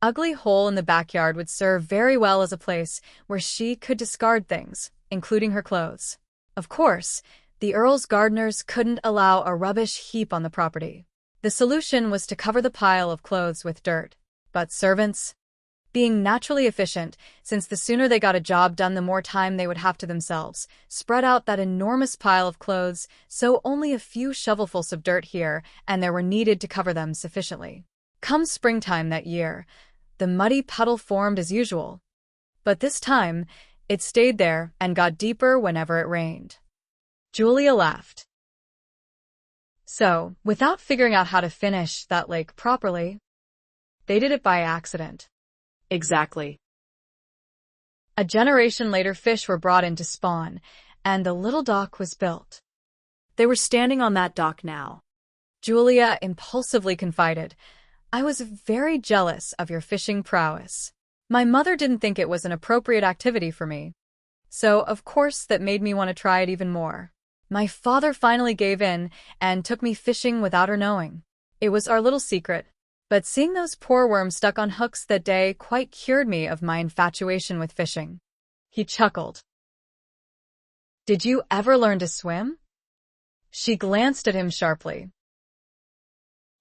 ugly hole in the backyard would serve very well as a place where she could discard things, including her clothes. Of course, the Earl's gardeners couldn't allow a rubbish heap on the property. The solution was to cover the pile of clothes with dirt. But servants, being naturally efficient, since the sooner they got a job done the more time they would have to themselves, spread out that enormous pile of clothes, so only a few shovelfuls of dirt here and there were needed to cover them sufficiently. Come springtime that year, the muddy puddle formed as usual. But this time, it stayed there and got deeper whenever it rained. Julia laughed. So, without figuring out how to finish that lake properly, they did it by accident. Exactly. A generation later, fish were brought in to spawn, and the little dock was built. They were standing on that dock now. Julia impulsively confided, "I was very jealous of your fishing prowess. My mother didn't think it was an appropriate activity for me. So, of course, that made me want to try it even more. My father finally gave in and took me fishing without her knowing. It was our little secret. But seeing those poor worms stuck on hooks that day quite cured me of my infatuation with fishing." He chuckled. "Did you ever learn to swim?" She glanced at him sharply.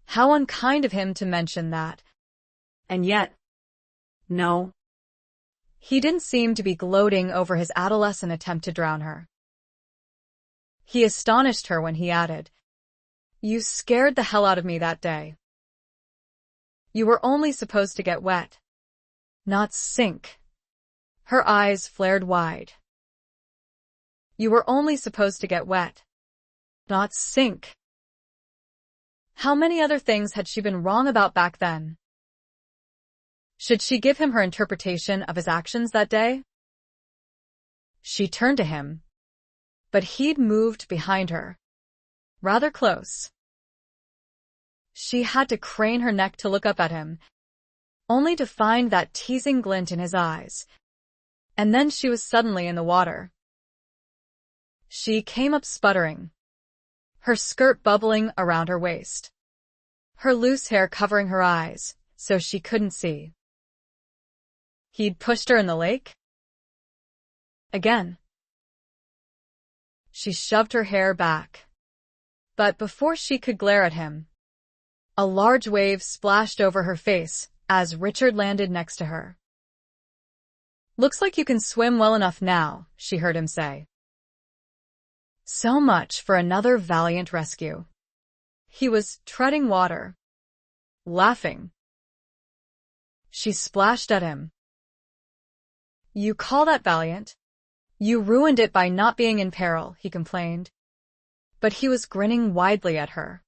How unkind of him to mention that. And yet, no. He didn't seem to be gloating over his adolescent attempt to drown her. He astonished her when he added, "You scared the hell out of me that day. You were only supposed to get wet, not sink." Her eyes flared wide. "You were only supposed to get wet, not sink." How many other things had she been wrong about back then? Should she give him her interpretation of his actions that day? She turned to him, but he'd moved behind her, rather close. She had to crane her neck to look up at him, only to find that teasing glint in his eyes. And then she was suddenly in the water. She came up sputtering, her skirt bubbling around her waist, her loose hair covering her eyes so she couldn't see. He'd pushed her in the lake? Again. She shoved her hair back. But before she could glare at him, a large wave splashed over her face as Richard landed next to her. "Looks like you can swim well enough now," she heard him say. So much for another valiant rescue. He was treading water, laughing. She splashed at him. "You call that valiant? You ruined it by not being in peril," he complained. But he was grinning widely at her.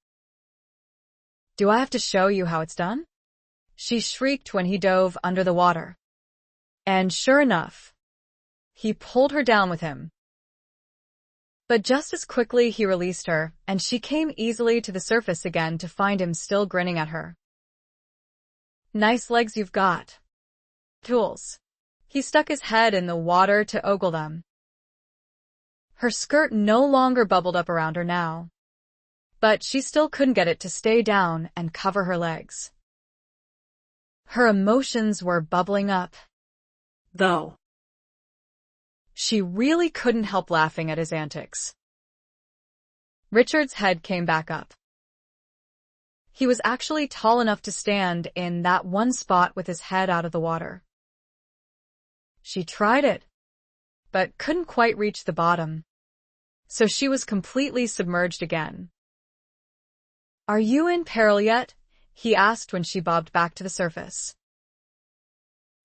"Do I have to show you how it's done?" she shrieked when he dove under the water. And sure enough, he pulled her down with him. But just as quickly he released her, and she came easily to the surface again to find him still grinning at her. "Nice legs you've got. Tools." He stuck his head in the water to ogle them. Her skirt no longer bubbled up around her now, but she still couldn't get it to stay down and cover her legs. Her emotions were bubbling up, though. She really couldn't help laughing at his antics. Richard's head came back up. He was actually tall enough to stand in that one spot with his head out of the water. She tried it, but couldn't quite reach the bottom, so she was completely submerged again. "Are you in peril yet?" he asked when she bobbed back to the surface.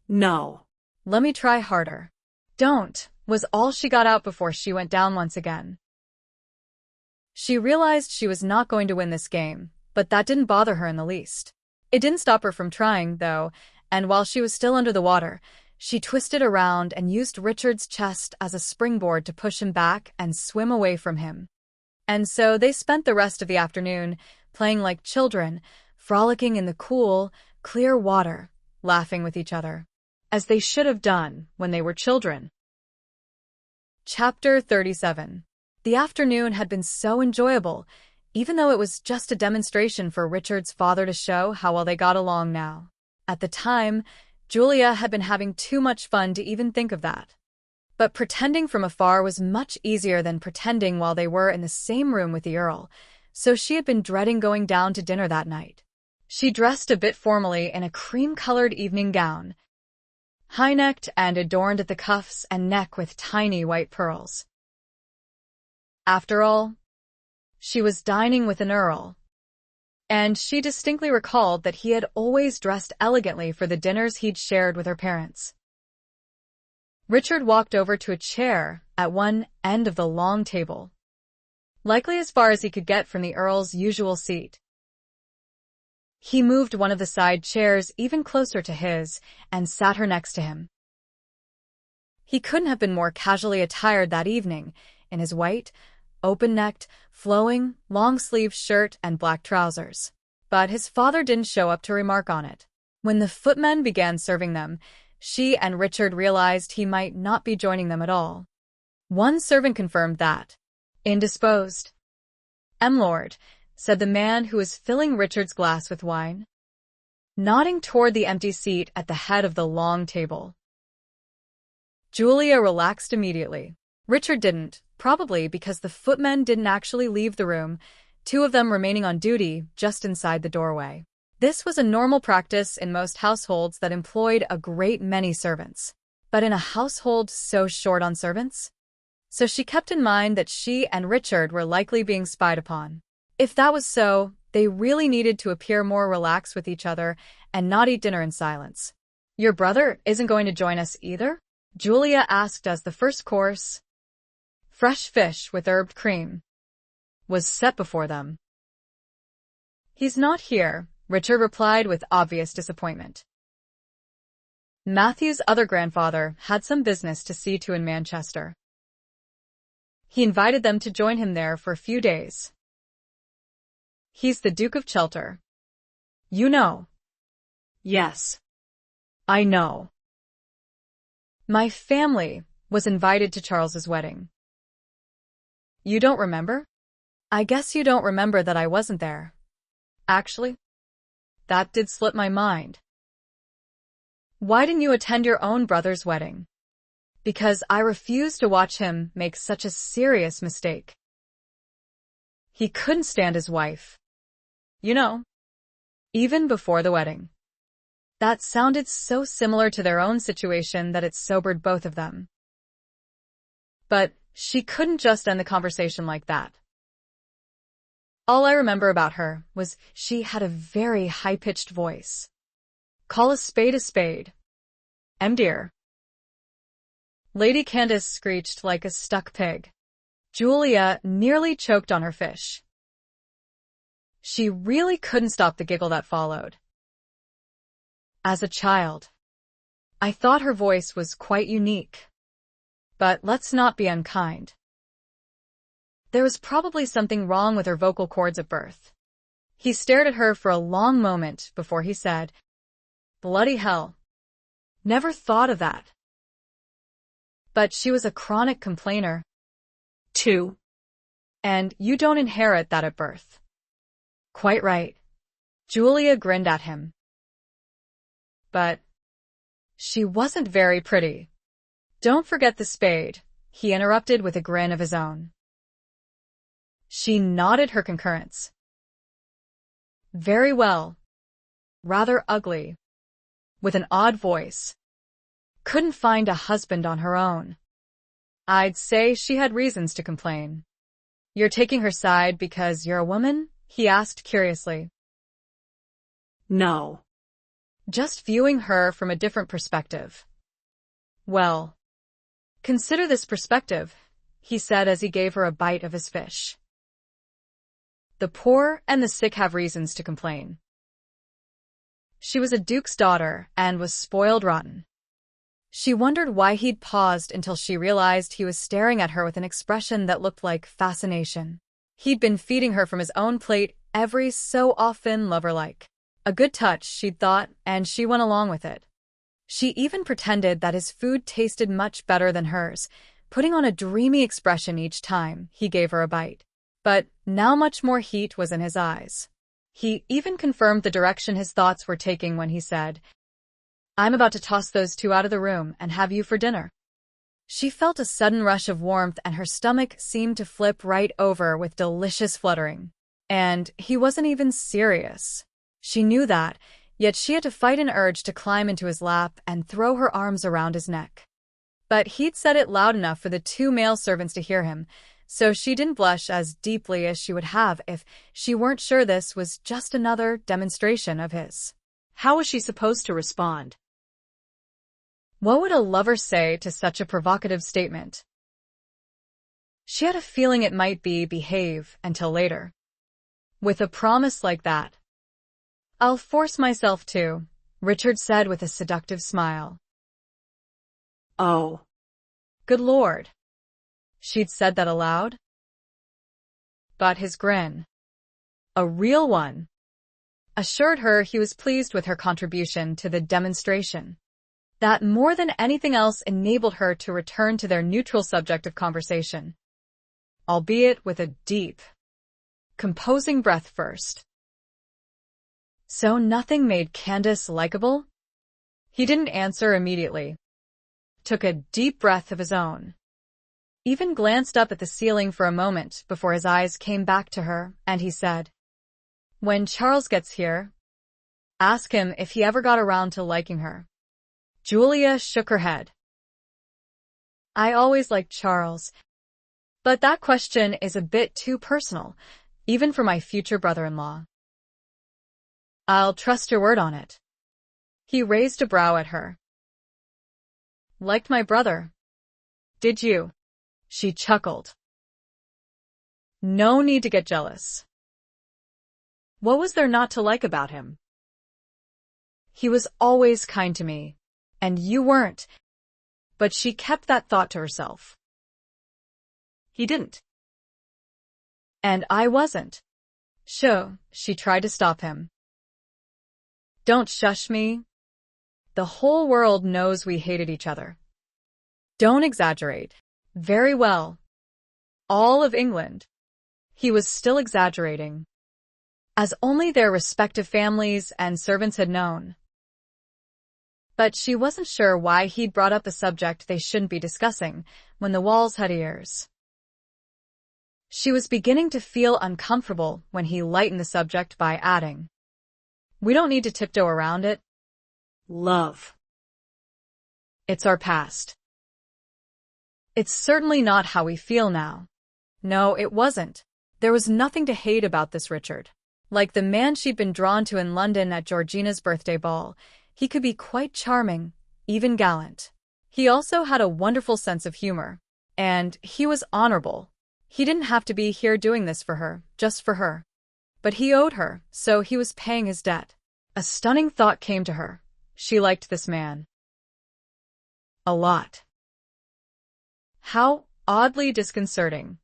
"No." "Let me try harder." "Don't," was all she got out before she went down once again. She realized she was not going to win this game, but that didn't bother her in the least. It didn't stop her from trying, though, and while she was still under the water, she twisted around and used Richard's chest as a springboard to push him back and swim away from him. And so they spent the rest of the afternoon playing like children, frolicking in the cool, clear water, laughing with each other, as they should have done when they were children. Chapter 37. The afternoon had been so enjoyable, even though it was just a demonstration for Richard's father to show how well they got along now. At the time, Julia had been having too much fun to even think of that. But pretending from afar was much easier than pretending while they were in the same room with the Earl, so she had been dreading going down to dinner that night. She dressed a bit formally in a cream-colored evening gown, high-necked and adorned at the cuffs and neck with tiny white pearls. After all, she was dining with an earl, and she distinctly recalled that he had always dressed elegantly for the dinners he'd shared with her parents. Richard walked over to a chair at one end of the long table, likely as far as he could get from the Earl's usual seat. He moved one of the side chairs even closer to his and sat her next to him. He couldn't have been more casually attired that evening, in his white, open-necked, flowing, long-sleeved shirt and black trousers. But his father didn't show up to remark on it. When the footmen began serving them, she and Richard realized he might not be joining them at all. One servant confirmed that. Indisposed. "Lord," said the man who was filling Richard's glass with wine, nodding toward the empty seat at the head of the long table. Julia relaxed immediately. Richard didn't, probably because the footmen didn't actually leave the room, two of them remaining on duty just inside the doorway. This was a normal practice in most households that employed a great many servants. But in a household so short on servants? So she kept in mind that she and Richard were likely being spied upon. If that was so, they really needed to appear more relaxed with each other and not eat dinner in silence. "Your brother isn't going to join us either?" Julia asked as the first course, fresh fish with herbed cream, was set before them. "He's not here," Richard replied with obvious disappointment. Matthew's other grandfather had some business to see to in Manchester. He invited them to join him there for a few days. "He's the Duke of Chester. You know." "Yes, "I know. My family was invited to Charles's wedding." "You don't remember?" "I guess you don't remember that I wasn't there. Actually, that did slip my mind." "Why didn't you attend your own brother's wedding?" "Because I refused to watch him make such a serious mistake. He couldn't stand his wife. You know, even before the wedding." That sounded so similar to their own situation that it sobered both of them. But she couldn't just end the conversation like that. "All I remember about her was she had a very high-pitched voice. Call a spade a spade. Dear." Lady Candace screeched like a stuck pig. Julia nearly choked on her fish. She really couldn't stop the giggle that followed. "As a child, I thought her voice was quite unique. But let's not be unkind. There was probably something wrong with her vocal cords at birth." He stared at her for a long moment before he said, "Bloody hell. Never thought of that." "But she was a chronic complainer, too. And you don't inherit that at birth." "Quite right." Julia grinned at him. "But she wasn't very pretty." "Don't forget the spade," he interrupted with a grin of his own. She nodded her concurrence. "Very well. Rather ugly. With an odd voice. Couldn't find a husband on her own. I'd say she had reasons to complain." "You're taking her side because you're a woman?" he asked curiously. "No. Just viewing her from a different perspective." "Well, consider this perspective," he said as he gave her a bite of his fish. "The poor and the sick have reasons to complain." She was a duke's daughter and was spoiled rotten. She wondered why he'd paused until she realized he was staring at her with an expression that looked like fascination. He'd been feeding her from his own plate every so often, lover-like. A good touch, she'd thought, and she went along with it. She even pretended that his food tasted much better than hers, putting on a dreamy expression each time he gave her a bite. But now much more heat was in his eyes. He even confirmed the direction his thoughts were taking when he said, "I'm about to toss those two out of the room and have you for dinner." She felt a sudden rush of warmth and her stomach seemed to flip right over with delicious fluttering. And he wasn't even serious. She knew that, yet she had to fight an urge to climb into his lap and throw her arms around his neck. But he'd said it loud enough for the two male servants to hear him, so she didn't blush as deeply as she would have if she weren't sure this was just another demonstration of his. How was she supposed to respond? What would a lover say to such a provocative statement? She had a feeling it might be behave until later. With a promise like that. "I'll force myself to," Richard said with a seductive smile. Oh. Good Lord. She'd said that aloud. But his grin, a real one, assured her he was pleased with her contribution to the demonstration. That more than anything else enabled her to return to their neutral subject of conversation, albeit with a deep, composing breath first. "So nothing made Candace likable?" He didn't answer immediately. Took a deep breath of his own. Even glanced up at the ceiling for a moment before his eyes came back to her, and he said, "When Charles gets here, ask him if he ever got around to liking her." Julia shook her head. "I always liked Charles, but that question is a bit too personal, even for my future brother-in-law." "I'll trust your word on it." He raised a brow at her. "Liked my brother. Did you?" She chuckled. "No need to get jealous." What was there not to like about him? "He was always kind to me, and you weren't." But she kept that thought to herself. He didn't. "And I wasn't." "Sho," she tried to stop him. "Don't shush me. The whole world knows we hated each other." "Don't exaggerate." "Very well. All of England." He was still exaggerating, as only their respective families and servants had known. But she wasn't sure why he'd brought up a subject they shouldn't be discussing when the walls had ears. She was beginning to feel uncomfortable when he lightened the subject by adding, "We don't need to tiptoe around it. Love. It's our past. It's certainly not how we feel now." No, it wasn't. There was nothing to hate about this Richard. Like the man she'd been drawn to in London at Georgina's birthday ball, he could be quite charming, even gallant. He also had a wonderful sense of humor. And he was honorable. He didn't have to be here doing this for her, just for her. But he owed her, so he was paying his debt. A stunning thought came to her. She liked this man. A lot. How oddly disconcerting.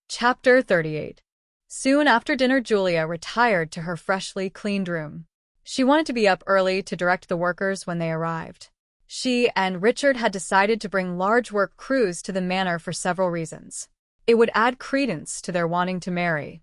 Chapter 38. Soon after dinner, Julia retired to her freshly cleaned room. She wanted to be up early to direct the workers when they arrived. She and Richard had decided to bring large work crews to the manor for several reasons. It would add credence to their wanting to marry.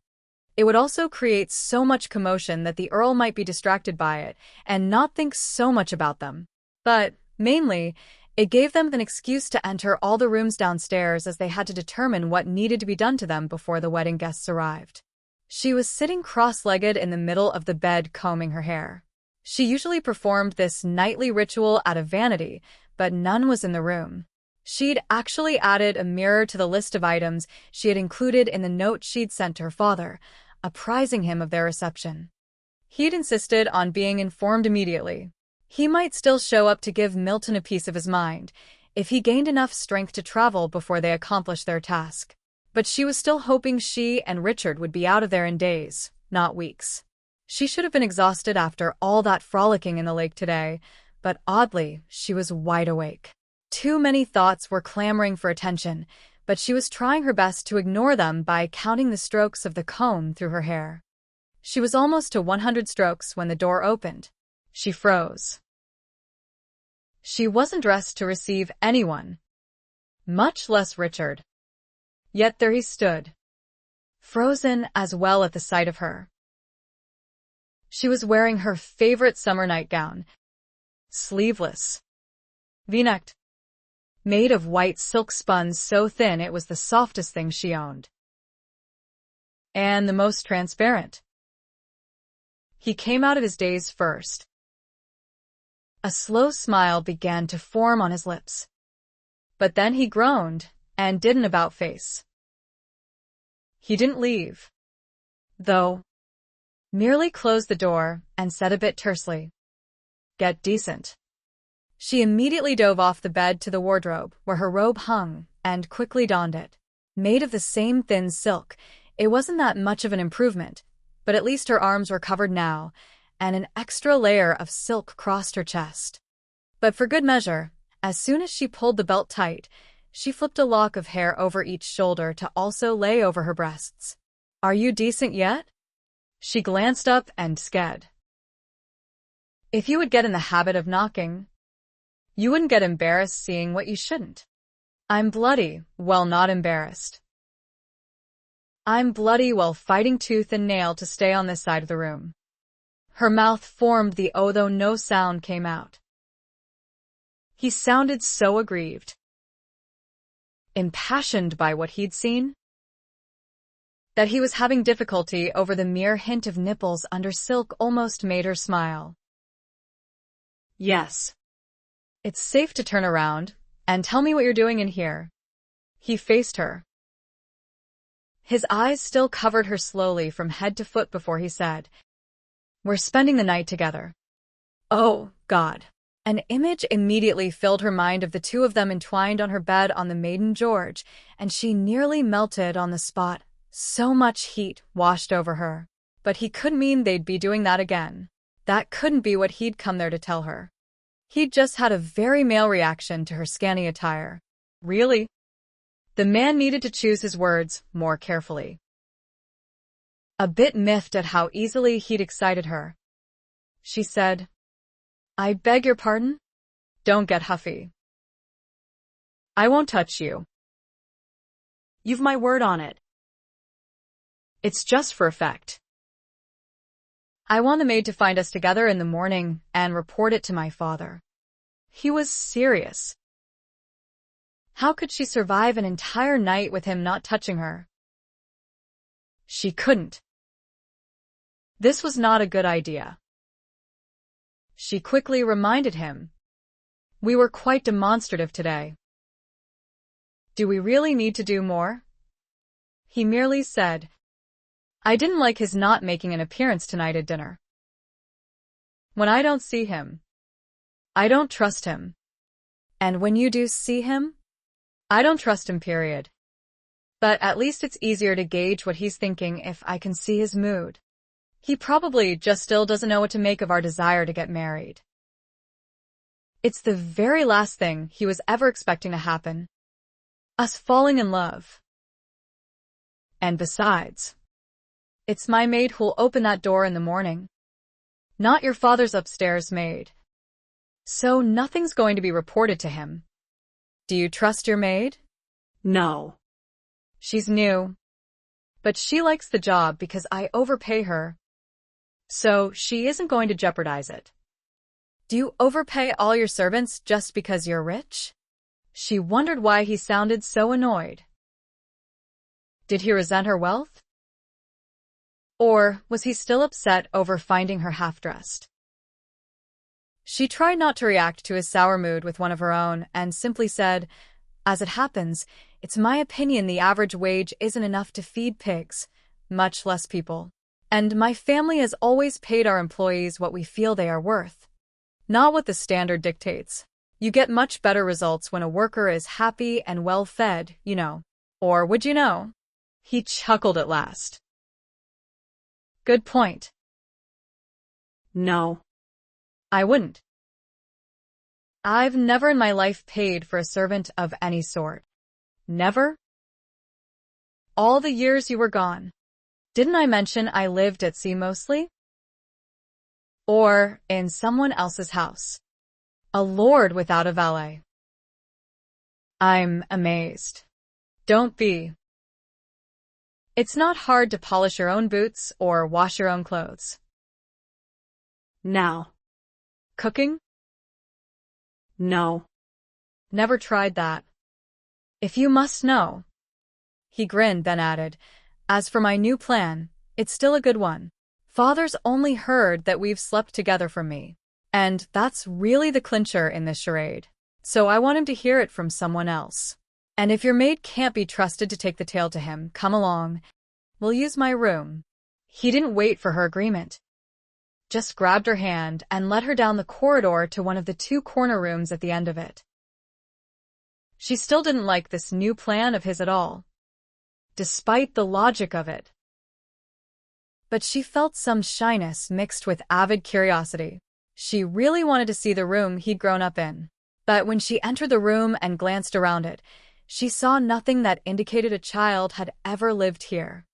It would also create so much commotion that the Earl might be distracted by it and not think so much about them. But, mainly, it gave them an excuse to enter all the rooms downstairs as they had to determine what needed to be done to them before the wedding guests arrived. She was sitting cross-legged in the middle of the bed combing her hair. She usually performed this nightly ritual out of vanity, but none was in the room. She'd actually added a mirror to the list of items she had included in the note she'd sent to her father, apprising him of their reception. He'd insisted on being informed immediately. He might still show up to give Milton a piece of his mind, if he gained enough strength to travel before they accomplished their task. But she was still hoping she and Richard would be out of there in days, not weeks. She should have been exhausted after all that frolicking in the lake today, but oddly, she was wide awake. Too many thoughts were clamoring for attention, but she was trying her best to ignore them by counting the strokes of the comb through her hair. She was almost to 100 strokes when the door opened. She froze. She wasn't dressed to receive anyone, much less Richard. Yet there he stood, frozen as well at the sight of her. She was wearing her favorite summer nightgown, sleeveless, V-necked, made of white silk spun so thin it was the softest thing she owned. And the most transparent. He came out of his daze first. A slow smile began to form on his lips. But then he groaned and did an about-face. He didn't leave, though. Merely closed the door and said a bit tersely, "Get decent." She immediately dove off the bed to the wardrobe where her robe hung and quickly donned it. Made of the same thin silk, it wasn't that much of an improvement, but at least her arms were covered now, and an extra layer of silk crossed her chest. But for good measure, as soon as she pulled the belt tight, she flipped a lock of hair over each shoulder to also lay over her breasts. "Are you decent yet?" She glanced up and sked. "If you would get in the habit of knocking, you wouldn't get embarrassed seeing what you shouldn't." "I'm bloody, well, not embarrassed. I'm bloody well fighting tooth and nail to stay on this side of the room." Her mouth formed the O though no sound came out. He sounded so aggrieved, impassioned by what he'd seen, that he was having difficulty over the mere hint of nipples under silk almost made her smile. "Yes." "It's safe to turn around and tell me what you're doing in here." He faced her. His eyes still covered her slowly from head to foot before he said, "We're spending the night together." Oh, God. An image immediately filled her mind of the two of them entwined on her bed on the Maiden George, and she nearly melted on the spot. So much heat washed over her. But he couldn't mean they'd be doing that again. That couldn't be what he'd come there to tell her. He'd just had a very male reaction to her scanty attire. Really? The man needed to choose his words more carefully. A bit miffed at how easily he'd excited her, she said, "I beg your pardon? Don't get huffy. I won't touch you." "You've my word on it." "It's just for effect. I want the maid to find us together in the morning and report it to my father." He was serious. How could she survive an entire night with him not touching her? She couldn't. This was not a good idea. She quickly reminded him, "We were quite demonstrative today. Do we really need to do more?" He merely said, "I didn't like his not making an appearance tonight at dinner. When I don't see him, I don't trust him. And when you do see him, I don't trust him, period. But at least it's easier to gauge what he's thinking if I can see his mood. He probably just still doesn't know what to make of our desire to get married. It's the very last thing he was ever expecting to happen. Us falling in love. And besides, it's my maid who'll open that door in the morning. Not your father's upstairs maid. So nothing's going to be reported to him. Do you trust your maid?" "No." "She's new. But she likes the job because I overpay her. So she isn't going to jeopardize it." "Do you overpay all your servants just because you're rich?" She wondered why he sounded so annoyed. Did he resent her wealth? Or was he still upset over finding her half-dressed? She tried not to react to his sour mood with one of her own and simply said, "As it happens, it's my opinion the average wage isn't enough to feed pigs, much less people. And my family has always paid our employees what we feel they are worth, not what the standard dictates. You get much better results when a worker is happy and well-fed, you know. Or would you know?" He chuckled at last. "Good point. No. I wouldn't. I've never in my life paid for a servant of any sort. Never? All the years you were gone. Didn't I mention I lived at sea mostly? Or in someone else's house. A lord without a valet." "I'm amazed." "Don't be. It's not hard to polish your own boots or wash your own clothes. Now. Cooking? No. Never tried that. If you must know. He grinned, then added, as for my new plan, it's still a good one. Father's only heard that we've slept together from me. And that's really the clincher in this charade. So I want him to hear it from someone else. And if your maid can't be trusted to take the tale to him, come along. We'll use my room. He didn't wait for her agreement. Just grabbed her hand and led her down the corridor to one of the 2 corner rooms at the end of it. She still didn't like this new plan of his at all, despite the logic of it. But she felt some shyness mixed with avid curiosity. She really wanted to see the room he'd grown up in. But when she entered the room and glanced around it, she saw nothing that indicated a child had ever lived here.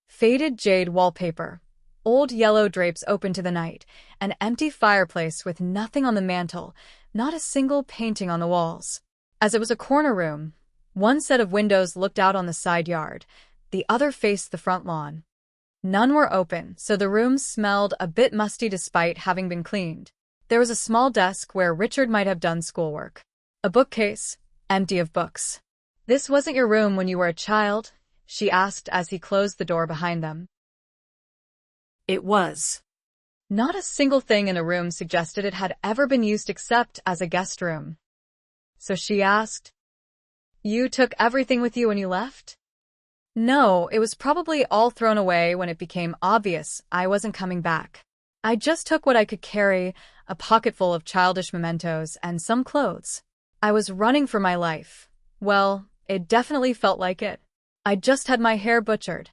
Faded jade wallpaper, old yellow drapes open to the night, an empty fireplace with nothing on the mantel, not a single painting on the walls. As it was a corner room, one set of windows looked out on the side yard, the other faced the front lawn. None were open, so the room smelled a bit musty despite having been cleaned. There was a small desk where Richard might have done schoolwork. A bookcase, empty of books. "This wasn't your room when you were a child?" she asked as he closed the door behind them. It was. Not a single thing in the room suggested it had ever been used except as a guest room. So she asked, "You took everything with you when you left?" "No, it was probably all thrown away when it became obvious I wasn't coming back. I just took what I could carry, a pocketful of childish mementos and some clothes. I was running for my life. Well, it definitely felt like it. I just had my hair butchered.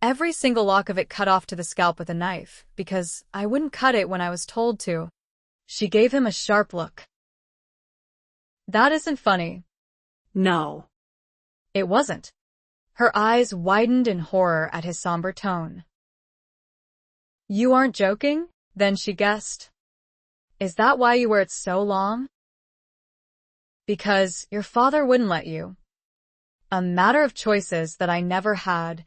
Every single lock of it cut off to the scalp with a knife, because I wouldn't cut it when I was told to." She gave him a sharp look. "That isn't funny." No. It wasn't. Her eyes widened in horror at his somber tone. "You aren't joking?" Then she guessed. "Is that why you wear it so long?" "Because your father wouldn't let you. A matter of choices that I never had,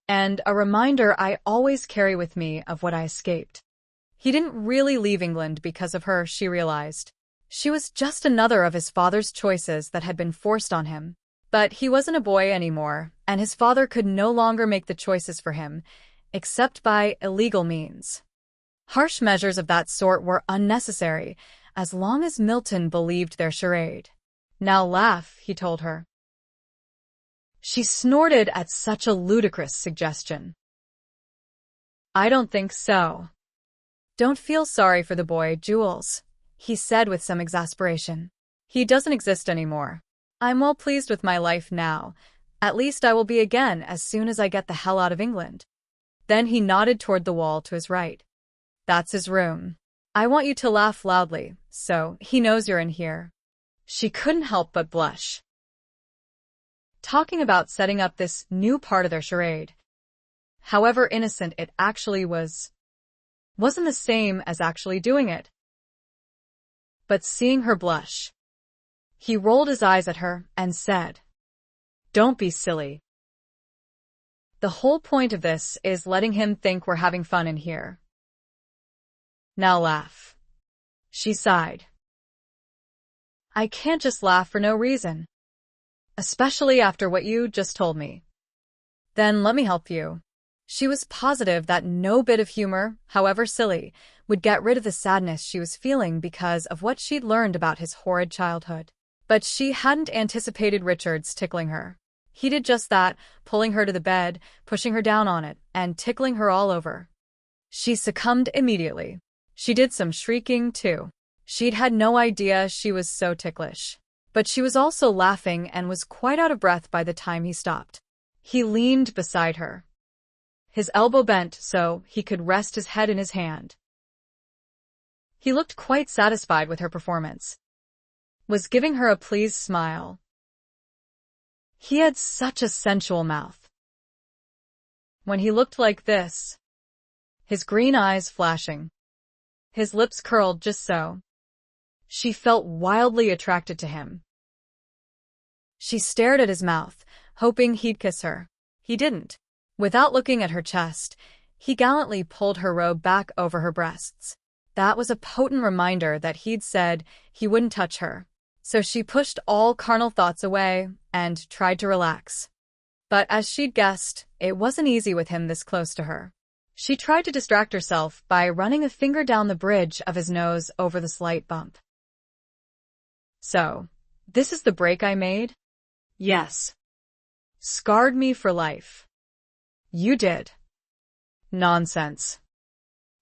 and a reminder I always carry with me of what I escaped." He didn't really leave England because of her, she realized. She was just another of his father's choices that had been forced on him. But he wasn't a boy anymore, and his father could no longer make the choices for him, except by illegal means. Harsh measures of that sort were unnecessary, as long as Milton believed their charade. "Now laugh," he told her. She snorted at such a ludicrous suggestion. "I don't think so." "Don't feel sorry for the boy, Jules," he said with some exasperation. "He doesn't exist anymore. I'm well pleased with my life now. At least I will be again as soon as I get the hell out of England." Then he nodded toward the wall to his right. "That's his room. I want you to laugh loudly, so he knows you're in here." She couldn't help but blush. Talking about setting up this new part of their charade, however innocent it actually was, wasn't the same as actually doing it. But seeing her blush, he rolled his eyes at her and said, "Don't be silly. The whole point of this is letting him think we're having fun in here. Now laugh." She sighed. "I can't just laugh for no reason. Especially after what you just told me." "Then let me help you." She was positive that no bit of humor, however silly, would get rid of the sadness she was feeling because of what she'd learned about his horrid childhood. But she hadn't anticipated Richard's tickling her. He did just that, pulling her to the bed, pushing her down on it, and tickling her all over. She succumbed immediately. She did some shrieking, too. She'd had no idea she was so ticklish. But she was also laughing and was quite out of breath by the time he stopped. He leaned beside her, his elbow bent so he could rest his head in his hand. He looked quite satisfied with her performance, was giving her a pleased smile. He had such a sensual mouth. When he looked like this, his green eyes flashing, his lips curled just so, she felt wildly attracted to him. She stared at his mouth, hoping he'd kiss her. He didn't. Without looking at her chest, he gallantly pulled her robe back over her breasts. That was a potent reminder that he'd said he wouldn't touch her. So she pushed all carnal thoughts away and tried to relax. But as she'd guessed, it wasn't easy with him this close to her. She tried to distract herself by running a finger down the bridge of his nose over the slight bump. So, this is the break I made? Yes. Scarred me for life. You did. Nonsense.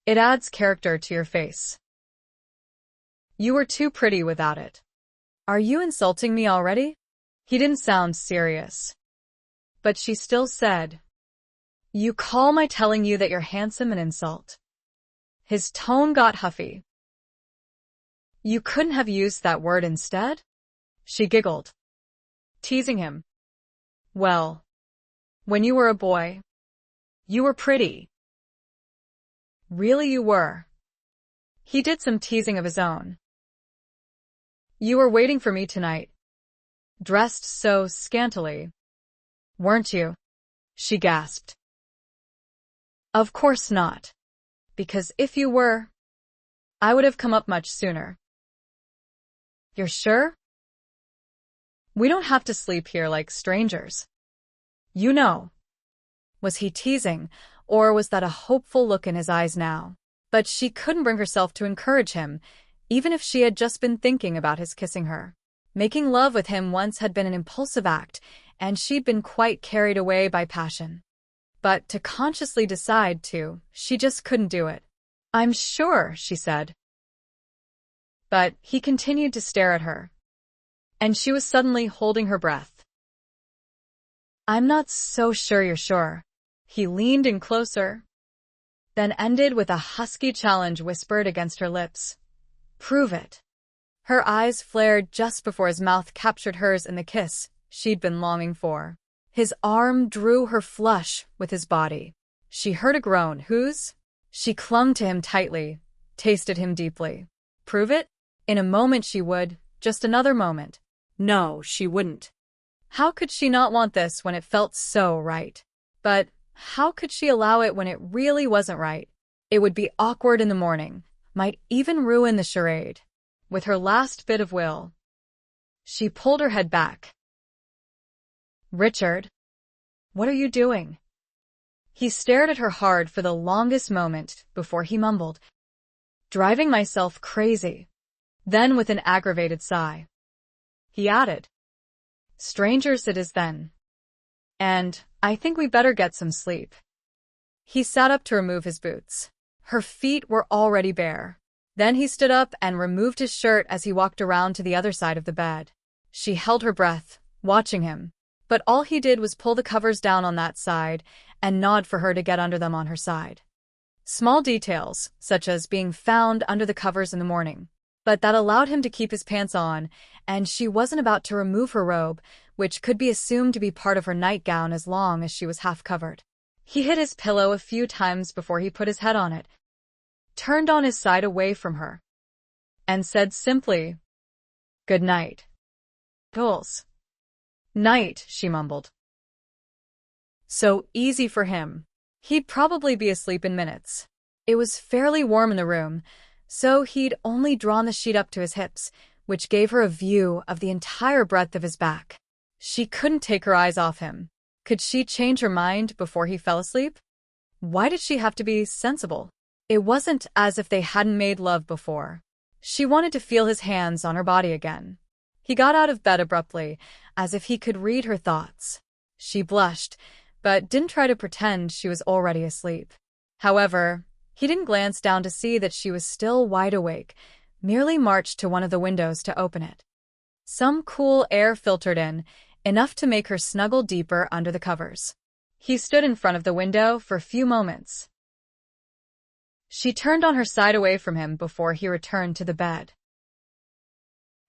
It adds character to your face. You were too pretty without it. Are you insulting me already? He didn't sound serious. But she still said, You call my telling you that you're handsome an insult? His tone got huffy. You couldn't have used that word instead? She giggled, teasing him. Well, when you were a boy, you were pretty. Really you were. He did some teasing of his own. You were waiting for me tonight, dressed so scantily, weren't you? She gasped. Of course not, because if you were, I would have come up much sooner. You're sure? We don't have to sleep here like strangers. You know. Was he teasing, or was that a hopeful look in his eyes now? But she couldn't bring herself to encourage him, even if she had just been thinking about his kissing her. Making love with him once had been an impulsive act, and she'd been quite carried away by passion. But to consciously decide to, she just couldn't do it. I'm sure, she said. But he continued to stare at her, and she was suddenly holding her breath. I'm not so sure you're sure. He leaned in closer, then ended with a husky challenge whispered against her lips. Prove it. Her eyes flared just before his mouth captured hers in the kiss she'd been longing for. His arm drew her flush with his body. She heard a groan. Whose? She clung to him tightly, tasted him deeply. Prove it? In a moment she would, just another moment. No, she wouldn't. How could she not want this when it felt so right? But how could she allow it when it really wasn't right? It would be awkward in the morning, might even ruin the charade. With her last bit of will, she pulled her head back. Richard, what are you doing? He stared at her hard for the longest moment before he mumbled, Driving myself crazy. Then with an aggravated sigh, he added, Strangers it is then. And I think we better get some sleep. He sat up to remove his boots. Her feet were already bare. Then he stood up and removed his shirt as he walked around to the other side of the bed. She held her breath, watching him. But all he did was pull the covers down on that side and nod for her to get under them on her side. Small details, such as being found under the covers in the morning. But that allowed him to keep his pants on, and she wasn't about to remove her robe, which could be assumed to be part of her nightgown as long as she was half covered. He hit his pillow a few times before he put his head on it, turned on his side away from her, and said simply, Good night. Goals. Night, she mumbled. So easy for him. He'd probably be asleep in minutes. It was fairly warm in the room, so he'd only drawn the sheet up to his hips, which gave her a view of the entire breadth of his back. She couldn't take her eyes off him. Could she change her mind before he fell asleep? Why did she have to be sensible? It wasn't as if they hadn't made love before. She wanted to feel his hands on her body again. He got out of bed abruptly, as if he could read her thoughts. She blushed, but didn't try to pretend she was already asleep. However, he didn't glance down to see that she was still wide awake, merely marched to one of the windows to open it. Some cool air filtered in, enough to make her snuggle deeper under the covers. He stood in front of the window for a few moments. She turned on her side away from him before he returned to the bed.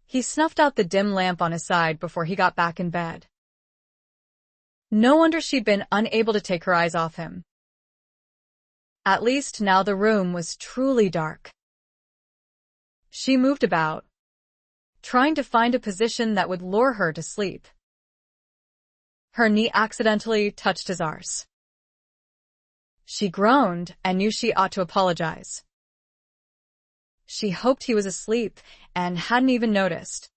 He snuffed out the dim lamp on his side before he got back in bed. No wonder she'd been unable to take her eyes off him. At least now the room was truly dark. She moved about, trying to find a position that would lure her to sleep. Her knee accidentally touched his arse. She groaned and knew she ought to apologize. She hoped he was asleep and hadn't even noticed.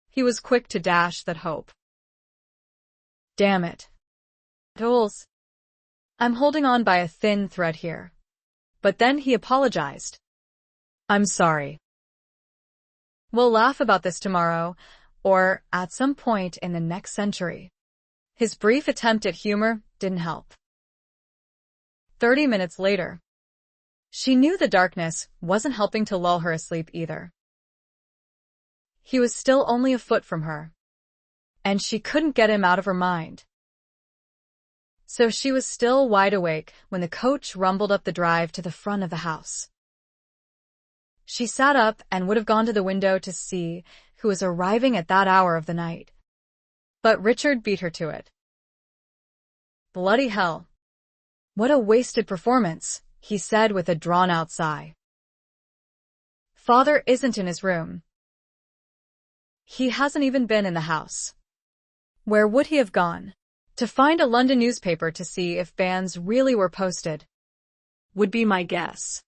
He was quick to dash that hope. Damn it. Jules. I'm holding on by a thin thread here. But then he apologized. I'm sorry. We'll laugh about this tomorrow, or at some point in the next century. His brief attempt at humor didn't help. 30 minutes later. She knew the darkness wasn't helping to lull her asleep either. He was still only a foot from her, and she couldn't get him out of her mind. So she was still wide awake when the coach rumbled up the drive to the front of the house. She sat up and would have gone to the window to see who was arriving at that hour of the night. But Richard beat her to it. Bloody hell. What a wasted performance, he said with a drawn-out sigh. Father isn't in his room. He hasn't even been in the house. Where would he have gone? To find a London newspaper to see if bans really were posted. Would be my guess.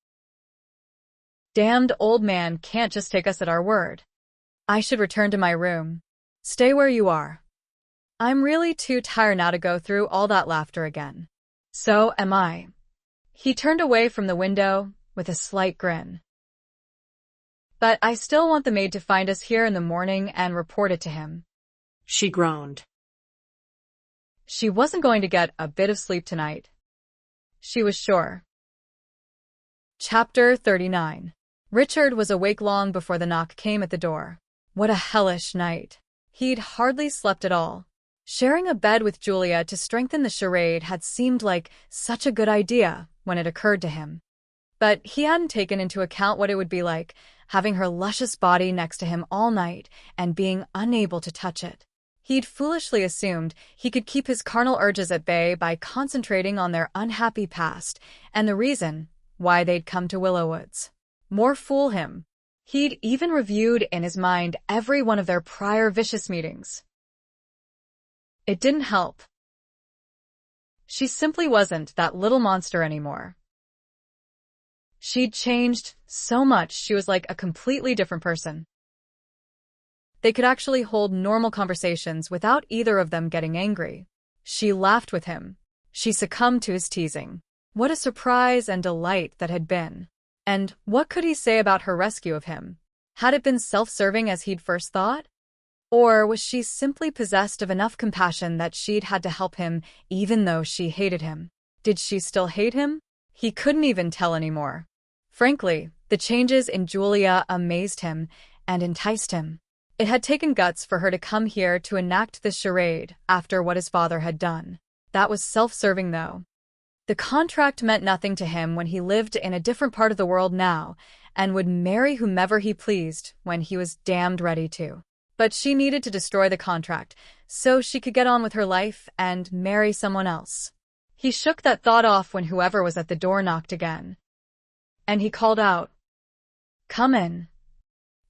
Damned old man can't just take us at our word. I should return to my room. Stay where you are. I'm really too tired now to go through all that laughter again. So am I. He turned away from the window with a slight grin. But I still want the maid to find us here in the morning and report it to him. She groaned. She wasn't going to get a bit of sleep tonight. She was sure. Chapter 39. Richard was awake long before the knock came at the door. What a hellish night. He'd hardly slept at all. Sharing a bed with Julia to strengthen the charade had seemed like such a good idea when it occurred to him. But he hadn't taken into account what it would be like, having her luscious body next to him all night and being unable to touch it. He'd foolishly assumed he could keep his carnal urges at bay by concentrating on their unhappy past and the reason why they'd come to Willowwoods. More fool him. He'd even reviewed in his mind every one of their prior vicious meetings. It didn't help. She simply wasn't that little monster anymore. She'd changed so much she was like a completely different person. They could actually hold normal conversations without either of them getting angry. She laughed with him. She succumbed to his teasing. What a surprise and delight that had been. And what could he say about her rescue of him? Had it been self-serving as he'd first thought? Or was she simply possessed of enough compassion that she'd had to help him even though she hated him? Did she still hate him? He couldn't even tell anymore. Frankly, the changes in Julia amazed him and enticed him. It had taken guts for her to come here to enact this charade after what his father had done. That was self-serving, though. The contract meant nothing to him when he lived in a different part of the world now and would marry whomever he pleased when he was damned ready to. But she needed to destroy the contract so she could get on with her life and marry someone else. He shook that thought off when whoever was at the door knocked again. And he called out, "Come in."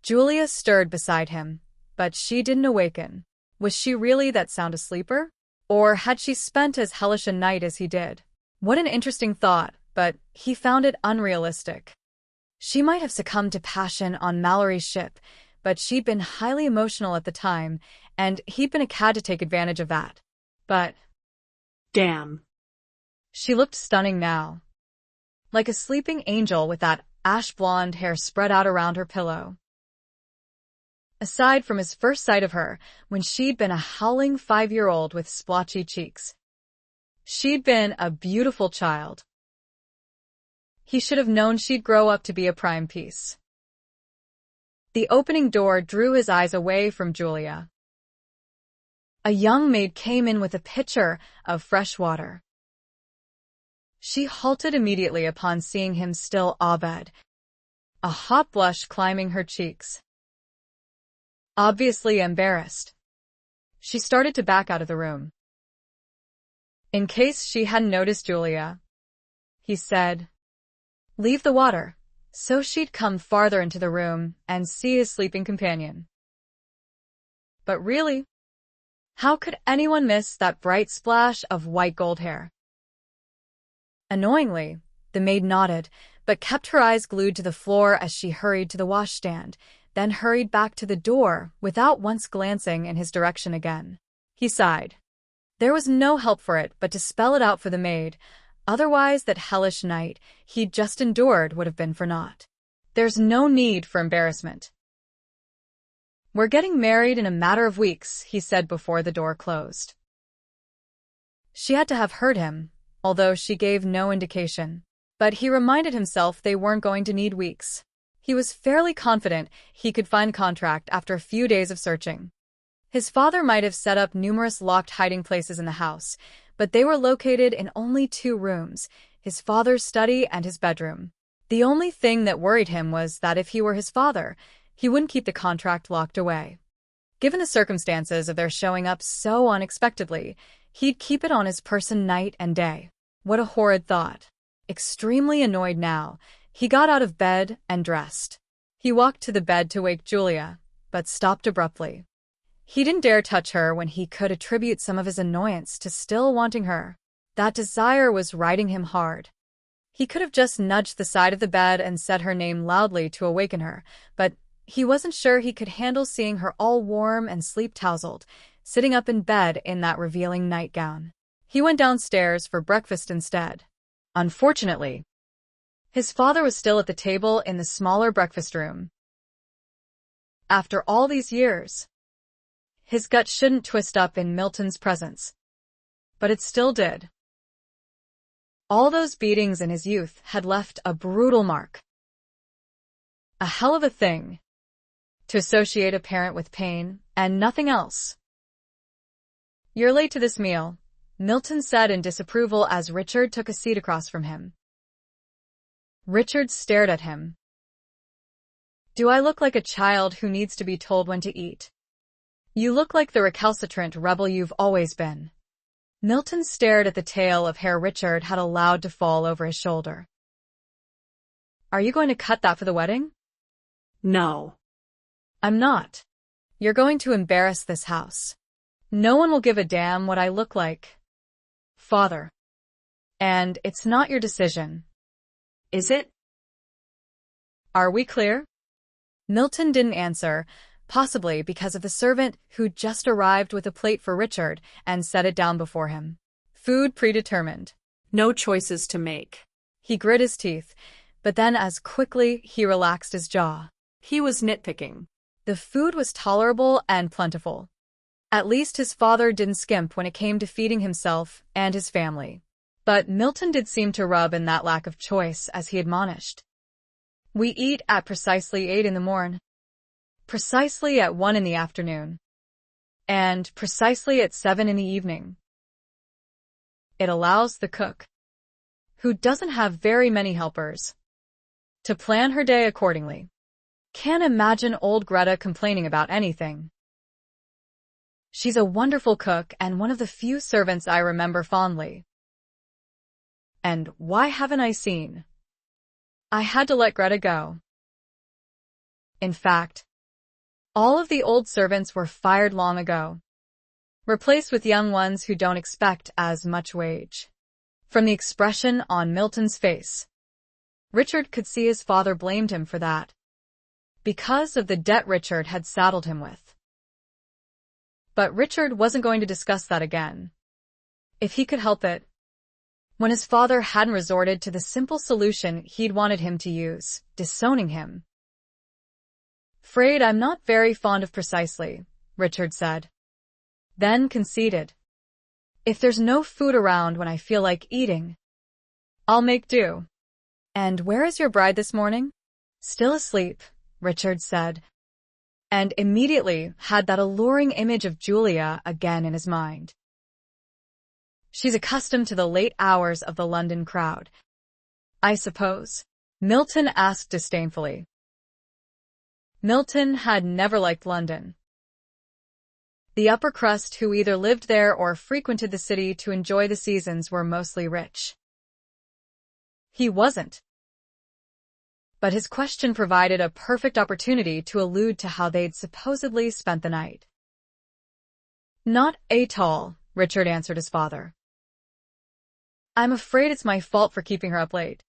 Julia stirred beside him, but she didn't awaken. Was she really that sound a sleeper? Or had she spent as hellish a night as he did? What an interesting thought, but he found it unrealistic. She might have succumbed to passion on Mallory's ship, but she'd been highly emotional at the time, and he'd been a cad to take advantage of that. But damn. She looked stunning now. Like a sleeping angel with that ash-blonde hair spread out around her pillow. Aside from his first sight of her, when she'd been a howling 5-year-old with splotchy cheeks. She'd been a beautiful child. He should have known she'd grow up to be a prime piece. The opening door drew his eyes away from Julia. A young maid came in with a pitcher of fresh water. She halted immediately upon seeing him still abed, a hot blush climbing her cheeks. Obviously embarrassed, she started to back out of the room. In case she hadn't noticed Julia, he said, "Leave the water," so she'd come farther into the room and see his sleeping companion. But really, how could anyone miss that bright splash of white gold hair? Annoyingly, the maid nodded, but kept her eyes glued to the floor as she hurried to the washstand, then hurried back to the door without once glancing in his direction again. He sighed. There was no help for it but to spell it out for the maid, otherwise that hellish night he'd just endured would have been for naught. There's no need for embarrassment. We're getting married in a matter of weeks, he said before the door closed. She had to have heard him, although she gave no indication. But he reminded himself they weren't going to need weeks. He was fairly confident he could find a contract after a few days of searching. His father might have set up numerous locked hiding places in the house, but they were located in only 2 rooms, his father's study and his bedroom. The only thing that worried him was that if he were his father, he wouldn't keep the contract locked away. Given the circumstances of their showing up so unexpectedly, he'd keep it on his person night and day. What a horrid thought. Extremely annoyed now, he got out of bed and dressed. He walked to the bed to wake Julia, but stopped abruptly. He didn't dare touch her when he could attribute some of his annoyance to still wanting her. That desire was riding him hard. He could have just nudged the side of the bed and said her name loudly to awaken her, but he wasn't sure he could handle seeing her all warm and sleep-tousled, sitting up in bed in that revealing nightgown. He went downstairs for breakfast instead. Unfortunately, his father was still at the table in the smaller breakfast room. After all these years, his gut shouldn't twist up in Milton's presence. But it still did. All those beatings in his youth had left a brutal mark. A hell of a thing to associate a parent with pain and nothing else. "You're late to this meal," Milton said in disapproval as Richard took a seat across from him. Richard stared at him. "Do I look like a child who needs to be told when to eat? You look like the recalcitrant rebel you've always been." Milton stared at the tail of hair Richard had allowed to fall over his shoulder. "Are you going to cut that for the wedding?" No. "I'm not. You're going to embarrass this house. No one will give a damn what I look like, Father. And it's not your decision." Is it? "Are we clear?" Milton didn't answer, possibly because of the servant who just arrived with a plate for Richard and set it down before him. Food predetermined. No choices to make. He grit his teeth, but then as quickly he relaxed his jaw. He was nitpicking. The food was tolerable and plentiful. At least his father didn't skimp when it came to feeding himself and his family. But Milton did seem to rub in that lack of choice as he admonished. "We eat at precisely 8 in the morn, precisely at 1 in the afternoon, and precisely at 7 in the evening." It allows the cook, who doesn't have very many helpers, to plan her day accordingly. Can't imagine old Greta complaining about anything. She's a wonderful cook and one of the few servants I remember fondly. And why haven't I seen? I had to let Greta go. In fact, all of the old servants were fired long ago, replaced with young ones who don't expect as much wage. From the expression on Milton's face, Richard could see his father blamed him for that, because of the debt Richard had saddled him with. But Richard wasn't going to discuss that again, if he could help it, when his father hadn't resorted to the simple solution he'd wanted him to use, disowning him. "Afraid I'm not very fond of precisely," Richard said. Then conceded. "If there's no food around when I feel like eating, I'll make do." "And where is your bride this morning?" "Still asleep," Richard said, and immediately had that alluring image of Julia again in his mind. "She's accustomed to the late hours of the London crowd, I suppose?" Milton asked disdainfully. Milton had never liked London. The upper crust who either lived there or frequented the city to enjoy the seasons were mostly rich. He wasn't. But his question provided a perfect opportunity to allude to how they'd supposedly spent the night. "Not at all," Richard answered his father. I'm afraid it's my fault for keeping her up late.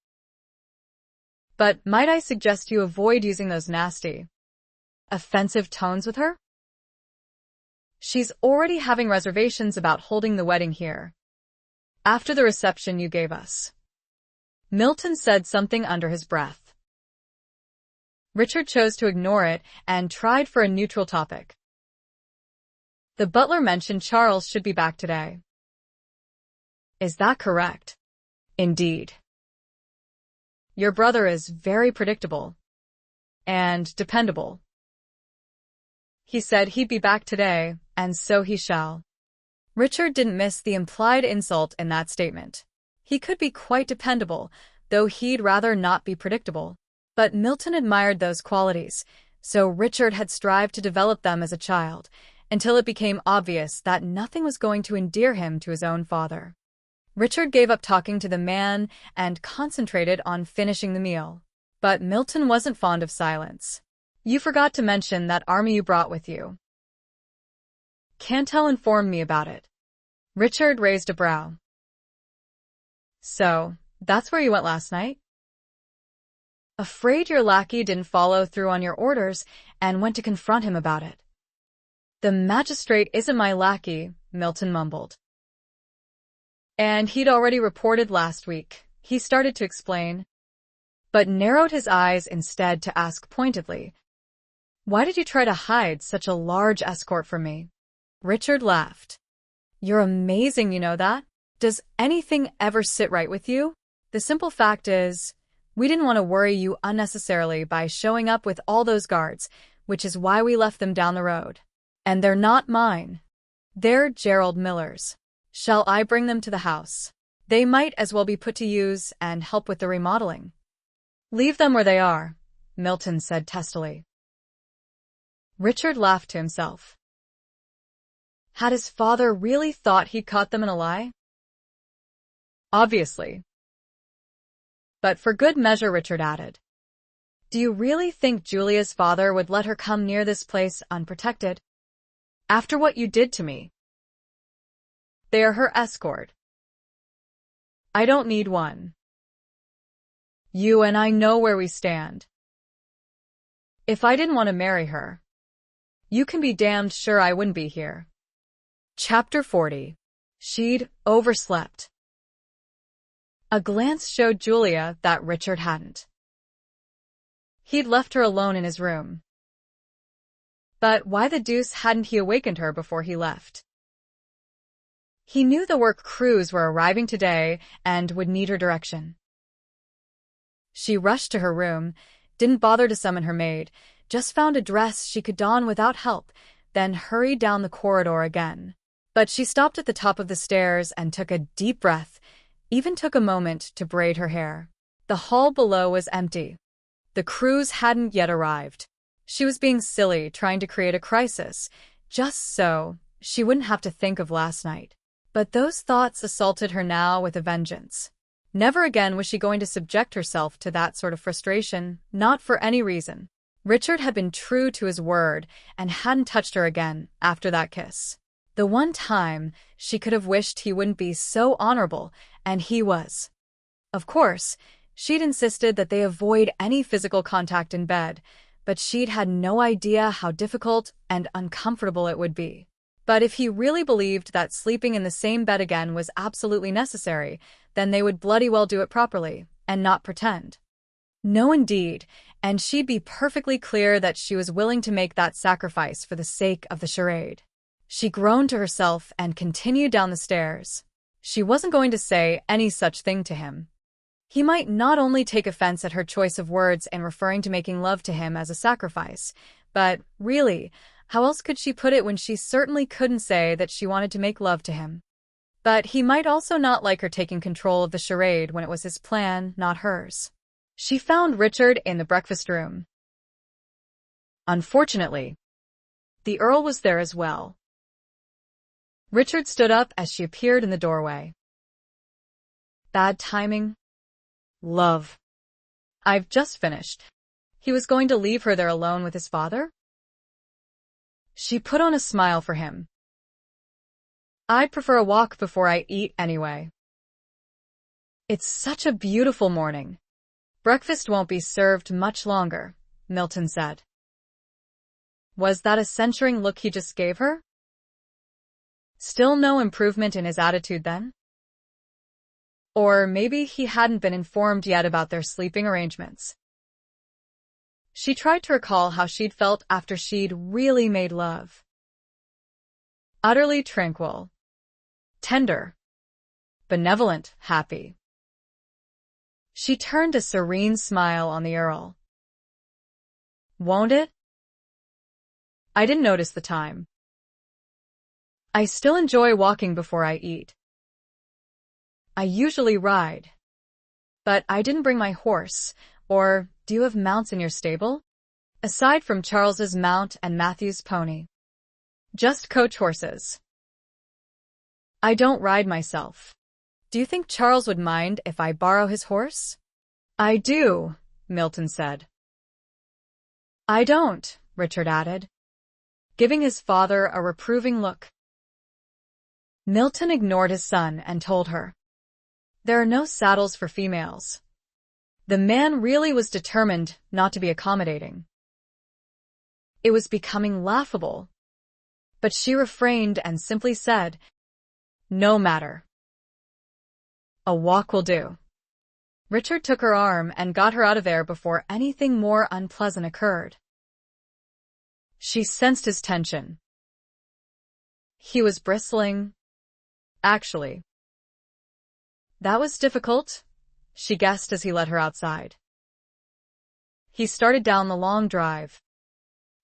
But might I suggest you avoid using those nasty, offensive tones with her? She's already having reservations about holding the wedding here, after the reception you gave us. Milton said something under his breath. Richard chose to ignore it and tried for a neutral topic. The butler mentioned Charles should be back today. Is that correct? Indeed. Your brother is very predictable and dependable. He said he'd be back today, and so he shall. Richard didn't miss the implied insult in that statement. He could be quite dependable, though he'd rather not be predictable. But Milton admired those qualities, so Richard had strived to develop them as a child, until it became obvious that nothing was going to endear him to his own father. Richard gave up talking to the man and concentrated on finishing the meal. But Milton wasn't fond of silence. You forgot to mention that army you brought with you. Cantel informed me about it. Richard raised a brow. So, that's where you went last night? Afraid your lackey didn't follow through on your orders and went to confront him about it. The magistrate isn't my lackey, Milton mumbled. And he'd already reported last week, he started to explain, but narrowed his eyes instead to ask pointedly, why did you try to hide such a large escort from me? Richard laughed. You're amazing, you know that? Does anything ever sit right with you? The simple fact is, we didn't want to worry you unnecessarily by showing up with all those guards, which is why we left them down the road. And they're not mine. They're Gerald Miller's. Shall I bring them to the house? They might as well be put to use and help with the remodeling. Leave them where they are, Milton said testily. Richard laughed to himself. Had his father really thought he'd caught them in a lie? Obviously. But for good measure, Richard added. Do you really think Julia's father would let her come near this place unprotected? After what you did to me? They are her escort. I don't need one. You and I know where we stand. If I didn't want to marry her, you can be damned sure I wouldn't be here. Chapter 40. She'd overslept. A glance showed Julia that Richard hadn't. He'd left her alone in his room. But why the deuce hadn't he awakened her before he left? He knew the work crews were arriving today and would need her direction. She rushed to her room, didn't bother to summon her maid, just found a dress she could don without help, then hurried down the corridor again. But she stopped at the top of the stairs and took a deep breath, even took a moment to braid her hair. The hall below was empty. The crews hadn't yet arrived. She was being silly, trying to create a crisis, just so she wouldn't have to think of last night. But those thoughts assaulted her now with a vengeance. Never again was she going to subject herself to that sort of frustration, not for any reason. Richard had been true to his word and hadn't touched her again after that kiss. The one time she could have wished he wouldn't be so honorable, and he was. Of course, she'd insisted that they avoid any physical contact in bed, but she'd had no idea how difficult and uncomfortable it would be. But if he really believed that sleeping in the same bed again was absolutely necessary, then they would bloody well do it properly, and not pretend. No, indeed, and she'd be perfectly clear that she was willing to make that sacrifice for the sake of the charade. She groaned to herself and continued down the stairs. She wasn't going to say any such thing to him. He might not only take offense at her choice of words in referring to making love to him as a sacrifice, but, really, how else could she put it when she certainly couldn't say that she wanted to make love to him? But he might also not like her taking control of the charade when it was his plan, not hers. She found Richard in the breakfast room. Unfortunately, the Earl was there as well. Richard stood up as she appeared in the doorway. Bad timing? Love. I've just finished. He was going to leave her there alone with his father? She put on a smile for him. I'd prefer a walk before I eat anyway. It's such a beautiful morning. Breakfast won't be served much longer, Milton said. Was that a censuring look he just gave her? Still no improvement in his attitude then? Or maybe he hadn't been informed yet about their sleeping arrangements. She tried to recall how she'd felt after she'd really made love. Utterly tranquil. Tender. Benevolent, happy. She turned a serene smile on the Earl. Won't it? I didn't notice the time. I still enjoy walking before I eat. I usually ride. But I didn't bring my horse, or do you have mounts in your stable? Aside from Charles's mount and Matthew's pony. Just coach horses. I don't ride myself. Do you think Charles would mind if I borrow his horse? I do, Milton said. I don't, Richard added, giving his father a reproving look. Milton ignored his son and told her, there are no saddles for females. The man really was determined not to be accommodating. It was becoming laughable, but she refrained and simply said, no matter. A walk will do. Richard took her arm and got her out of there before anything more unpleasant occurred. She sensed his tension. He was bristling. Actually. That was difficult, she guessed as he led her outside. He started down the long drive,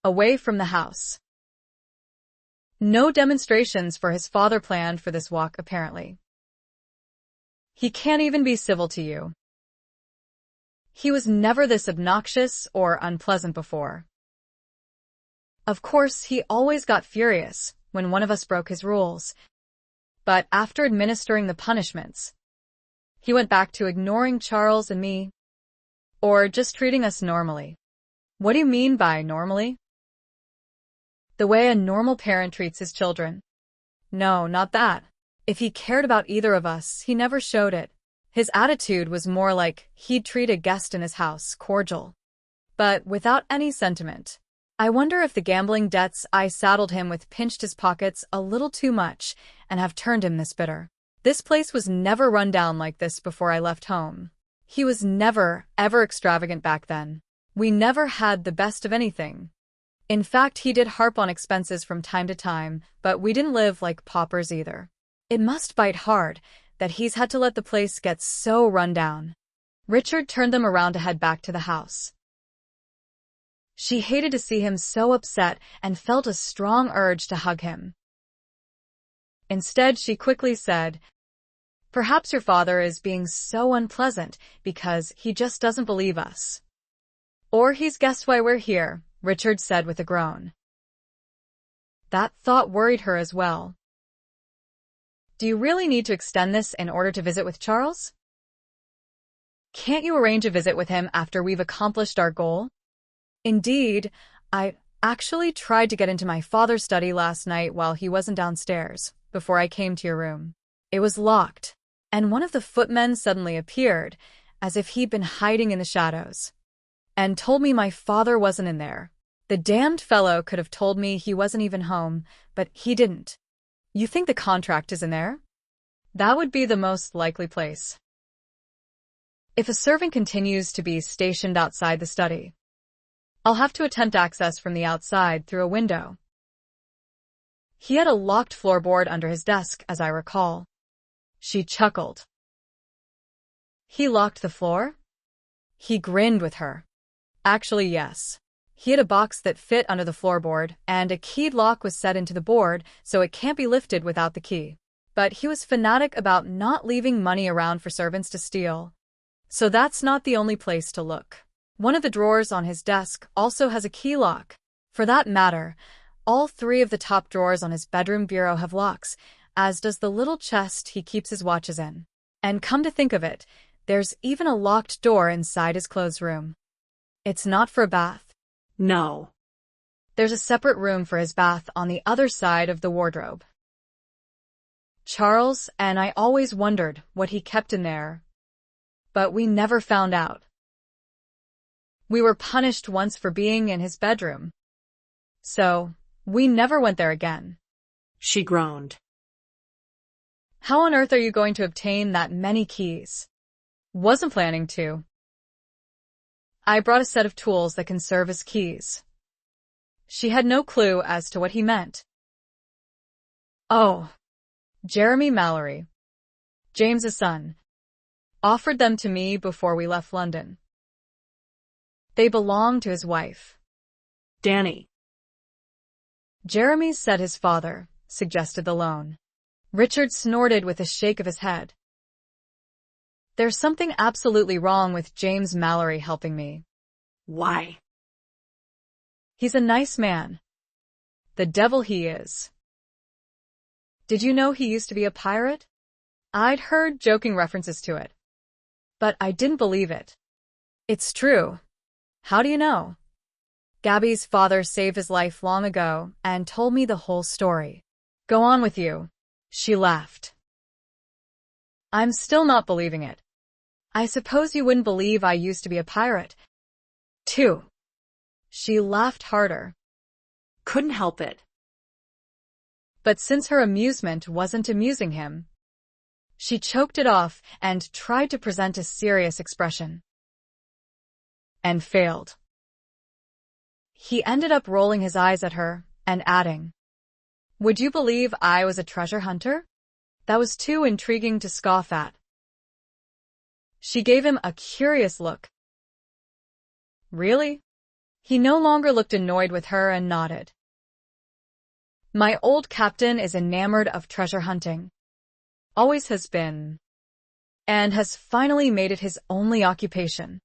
away from the house. No demonstrations for his father planned for this walk, apparently. He can't even be civil to you. He was never this obnoxious or unpleasant before. Of course, he always got furious when one of us broke his rules, but after administering the punishments, he went back to ignoring Charles and me, or just treating us normally. What do you mean by normally? The way a normal parent treats his children. No, not that. If he cared about either of us, he never showed it. His attitude was more like he'd treat a guest in his house, cordial, but without any sentiment. I wonder if the gambling debts I saddled him with pinched his pockets a little too much and have turned him this bitter. This place was never run down like this before I left home. He was never, ever extravagant back then. We never had the best of anything. In fact, he did harp on expenses from time to time, but we didn't live like paupers either. It must bite hard that he's had to let the place get so run down. Richard turned them around to head back to the house. She hated to see him so upset and felt a strong urge to hug him. Instead, she quickly said, perhaps your father is being so unpleasant because he just doesn't believe us. Or he's guessed why we're here, Richard said with a groan. That thought worried her as well. Do you really need to extend this in order to visit with Charles? Can't you arrange a visit with him after we've accomplished our goal? Indeed, I actually tried to get into my father's study last night while he wasn't downstairs, before I came to your room. It was locked, and one of the footmen suddenly appeared, as if he'd been hiding in the shadows, and told me my father wasn't in there. The damned fellow could have told me he wasn't even home, but he didn't. You think the contract is in there? That would be the most likely place. If a servant continues to be stationed outside the study, I'll have to attempt access from the outside through a window. He had a locked floorboard under his desk, as I recall. She chuckled. He locked the floor? He grinned with her. Actually, yes. He had a box that fit under the floorboard, and a keyed lock was set into the board, so it can't be lifted without the key. But he was fanatic about not leaving money around for servants to steal. So that's not the only place to look. One of the drawers on his desk also has a key lock. For that matter, all 3 of the top drawers on his bedroom bureau have locks, as does the little chest he keeps his watches in. And come to think of it, there's even a locked door inside his clothes room. It's not for a bath. No. There's a separate room for his bath on the other side of the wardrobe. Charles and I always wondered what he kept in there, but we never found out. We were punished once for being in his bedroom. So, we never went there again. She groaned. How on earth are you going to obtain that many keys? Wasn't planning to. I brought a set of tools that can serve as keys. She had no clue as to what he meant. Oh, Jeremy Mallory, James's son, offered them to me before we left London. They belong to his wife. Danny. Jeremy said his father, suggested the loan. Richard snorted with a shake of his head. There's something absolutely wrong with James Mallory helping me. Why? He's a nice man. The devil he is. Did you know he used to be a pirate? I'd heard joking references to it, but I didn't believe it. It's true. How do you know? Gabby's father saved his life long ago and told me the whole story. Go on with you. She laughed. I'm still not believing it. I suppose you wouldn't believe I used to be a pirate, too. She laughed harder. Couldn't help it. But since her amusement wasn't amusing him, she choked it off and tried to present a serious expression. And failed. He ended up rolling his eyes at her and adding, "Would you believe I was a treasure hunter?" That was too intriguing to scoff at. She gave him a curious look. Really? He no longer looked annoyed with her and nodded. My old captain is enamored of treasure hunting. Always has been. And has finally made it his only occupation.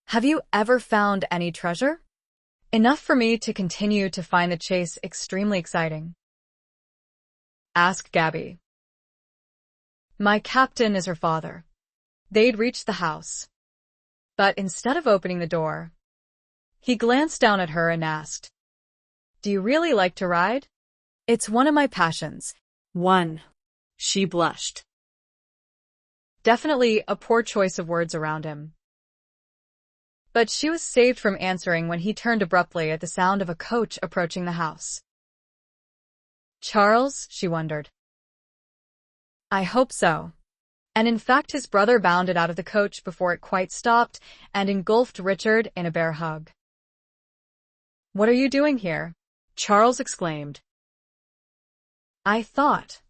Have you ever found any treasure? Enough for me to continue to find the chase extremely exciting. Asked Gabby. My captain is her father. They'd reached the house. But instead of opening the door, he glanced down at her and asked, "Do you really like to ride?" "It's one of my passions." One. She blushed. Definitely a poor choice of words around him. But she was saved from answering when he turned abruptly at the sound of a coach approaching the house. Charles, she wondered. I hope so. And in fact his brother bounded out of the coach before it quite stopped and engulfed Richard in a bear hug. What are you doing here? Charles exclaimed. I thought.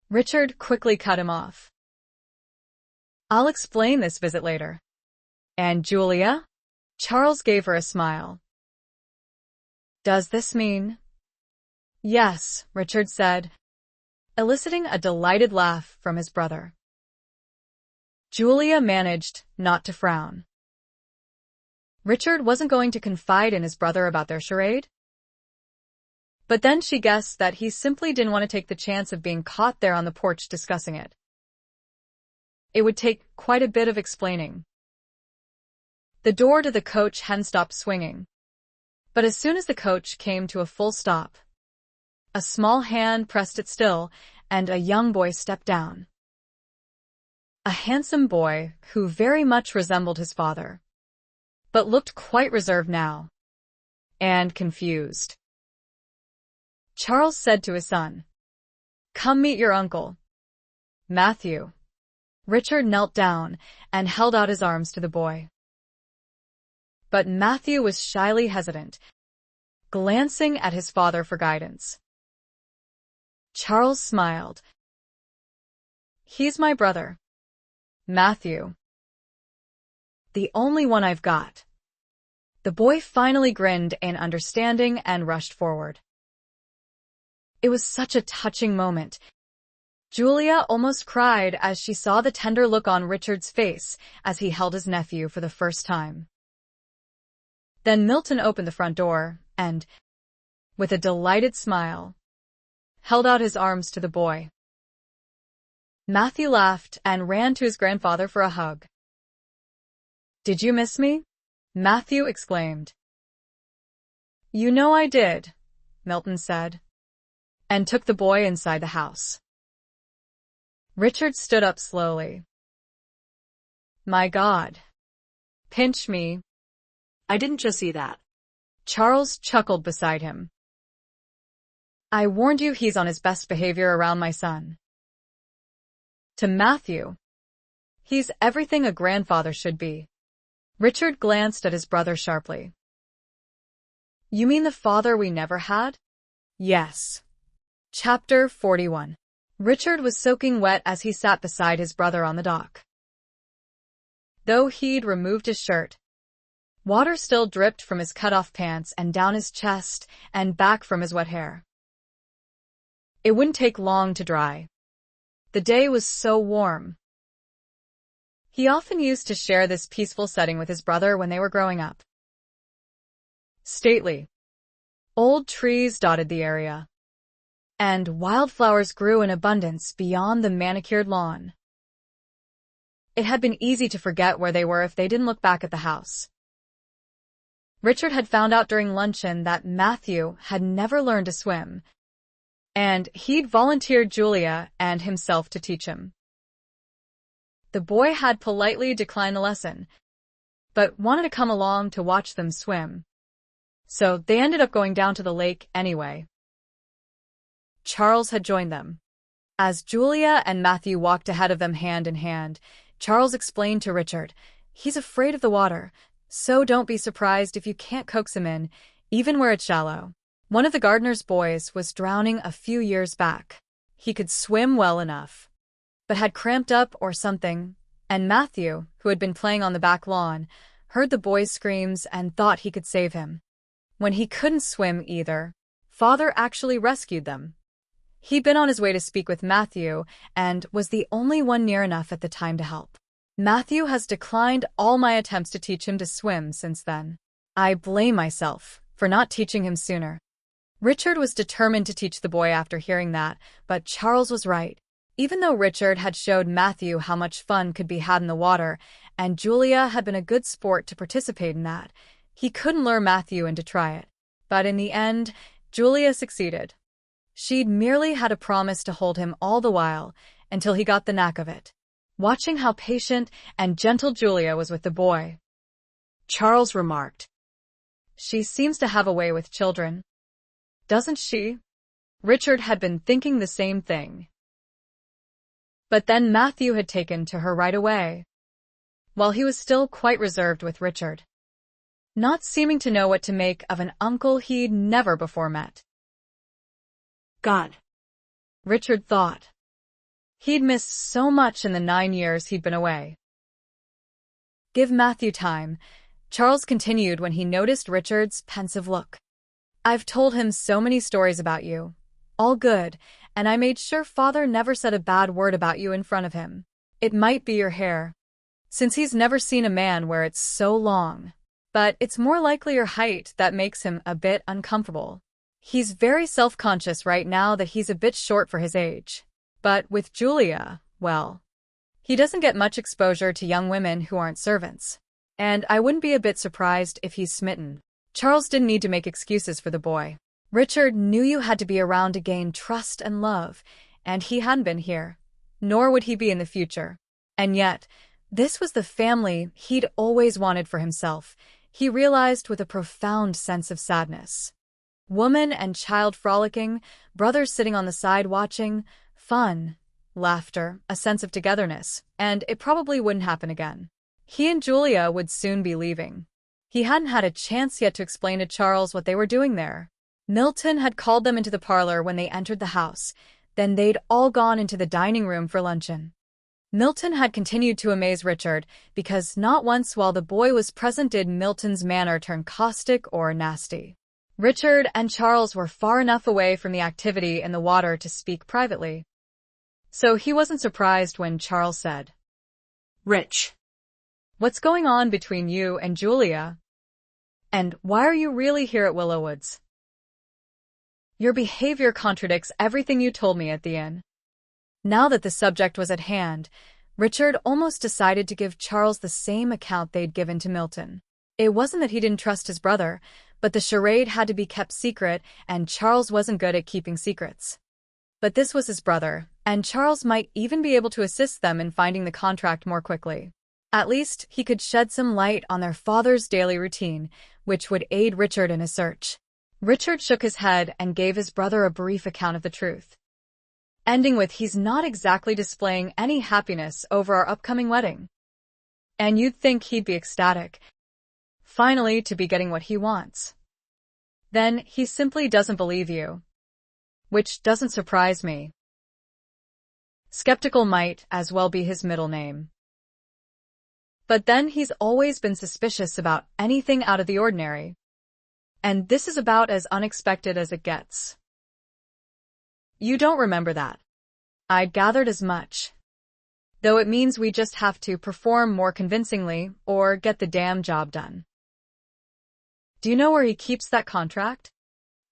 Richard quickly cut him off. I'll explain this visit later. And Julia? Charles gave her a smile. Does this mean? Yes, Richard said, eliciting a delighted laugh from his brother. Julia managed not to frown. Richard wasn't going to confide in his brother about their charade? But then she guessed that he simply didn't want to take the chance of being caught there on the porch discussing it. It would take quite a bit of explaining. The door to the coach hadn't stopped swinging. But as soon as the coach came to a full stop, a small hand pressed it still, and a young boy stepped down. A handsome boy who very much resembled his father, but looked quite reserved now, and confused. Charles said to his son, "Come meet your uncle, Matthew." Richard knelt down and held out his arms to the boy. But Matthew was shyly hesitant, glancing at his father for guidance. Charles smiled. He's my brother, Matthew. The only one I've got. The boy finally grinned in understanding and rushed forward. It was such a touching moment. Julia almost cried as she saw the tender look on Richard's face as he held his nephew for the first time. Then Milton opened the front door and, with a delighted smile, held out his arms to the boy. Matthew laughed and ran to his grandfather for a hug. "Did you miss me?" Matthew exclaimed. "You know I did," Milton said, and took the boy inside the house. Richard stood up slowly. My God. Pinch me. I didn't just see that. Charles chuckled beside him. I warned you he's on his best behavior around my son. To Matthew. He's everything a grandfather should be. Richard glanced at his brother sharply. You mean the father we never had? Yes. Chapter 41. Richard was soaking wet as he sat beside his brother on the dock. Though he'd removed his shirt, water still dripped from his cut-off pants and down his chest and back from his wet hair. It wouldn't take long to dry. The day was so warm. He often used to share this peaceful setting with his brother when they were growing up. Stately. Old trees dotted the area, and wildflowers grew in abundance beyond the manicured lawn. It had been easy to forget where they were if they didn't look back at the house. Richard had found out during luncheon that Matthew had never learned to swim, and he'd volunteered Julia and himself to teach him. The boy had politely declined the lesson, but wanted to come along to watch them swim. So they ended up going down to the lake anyway. Charles had joined them. As Julia and Matthew walked ahead of them hand in hand, Charles explained to Richard, he's afraid of the water, so don't be surprised if you can't coax him in, even where it's shallow. One of the gardener's boys was drowning a few years back. He could swim well enough, but had cramped up or something, and Matthew, who had been playing on the back lawn, heard the boy's screams and thought he could save him. When he couldn't swim either, Father actually rescued them. He'd been on his way to speak with Matthew and was the only one near enough at the time to help. Matthew has declined all my attempts to teach him to swim since then. I blame myself for not teaching him sooner. Richard was determined to teach the boy after hearing that, but Charles was right. Even though Richard had showed Matthew how much fun could be had in the water, and Julia had been a good sport to participate in that, he couldn't lure Matthew in to try it. But in the end, Julia succeeded. She'd merely had a promise to hold him all the while, until he got the knack of it. Watching how patient and gentle Julia was with the boy, Charles remarked, She seems to have a way with children. Doesn't she? Richard had been thinking the same thing. But then Matthew had taken to her right away, while he was still quite reserved with Richard, not seeming to know what to make of an uncle he'd never before met. God, Richard thought. He'd missed so much in the 9 years he'd been away. Give Matthew time, Charles continued when he noticed Richard's pensive look. I've told him so many stories about you, all good, and I made sure Father never said a bad word about you in front of him. It might be your hair, since he's never seen a man wear it so long, but it's more likely your height that makes him a bit uncomfortable. He's very self-conscious right now that he's a bit short for his age. But with Julia, well, he doesn't get much exposure to young women who aren't servants. And I wouldn't be a bit surprised if he's smitten. Charles didn't need to make excuses for the boy. Richard knew you had to be around to gain trust and love, and he hadn't been here, nor would he be in the future. And yet, this was the family he'd always wanted for himself, he realized with a profound sense of sadness. Woman and child frolicking, brothers sitting on the side watching, fun, laughter, a sense of togetherness, and it probably wouldn't happen again. He and Julia would soon be leaving. He hadn't had a chance yet to explain to Charles what they were doing there. Milton had called them into the parlor when they entered the house, then they'd all gone into the dining room for luncheon. Milton had continued to amaze Richard, because not once while the boy was present did Milton's manner turn caustic or nasty. Richard and Charles were far enough away from the activity in the water to speak privately, so he wasn't surprised when Charles said, Rich, what's going on between you and Julia? And why are you really here at Willowwoods? Your behavior contradicts everything you told me at the inn. Now that the subject was at hand, Richard almost decided to give Charles the same account they'd given to Milton. It wasn't that he didn't trust his brother, but the charade had to be kept secret, and Charles wasn't good at keeping secrets. But this was his brother, and Charles might even be able to assist them in finding the contract more quickly. At least he could shed some light on their father's daily routine, which would aid Richard in his search. Richard shook his head and gave his brother a brief account of the truth, ending with, "He's not exactly displaying any happiness over our upcoming wedding. And you'd think he'd be ecstatic, finally to be getting what he wants. Then he simply doesn't believe you. Which doesn't surprise me. Skeptical might as well be his middle name. But then he's always been suspicious about anything out of the ordinary. And this is about as unexpected as it gets." "You don't remember that." "I'd gathered as much. Though it means we just have to perform more convincingly or get the damn job done." "Do you know where he keeps that contract?"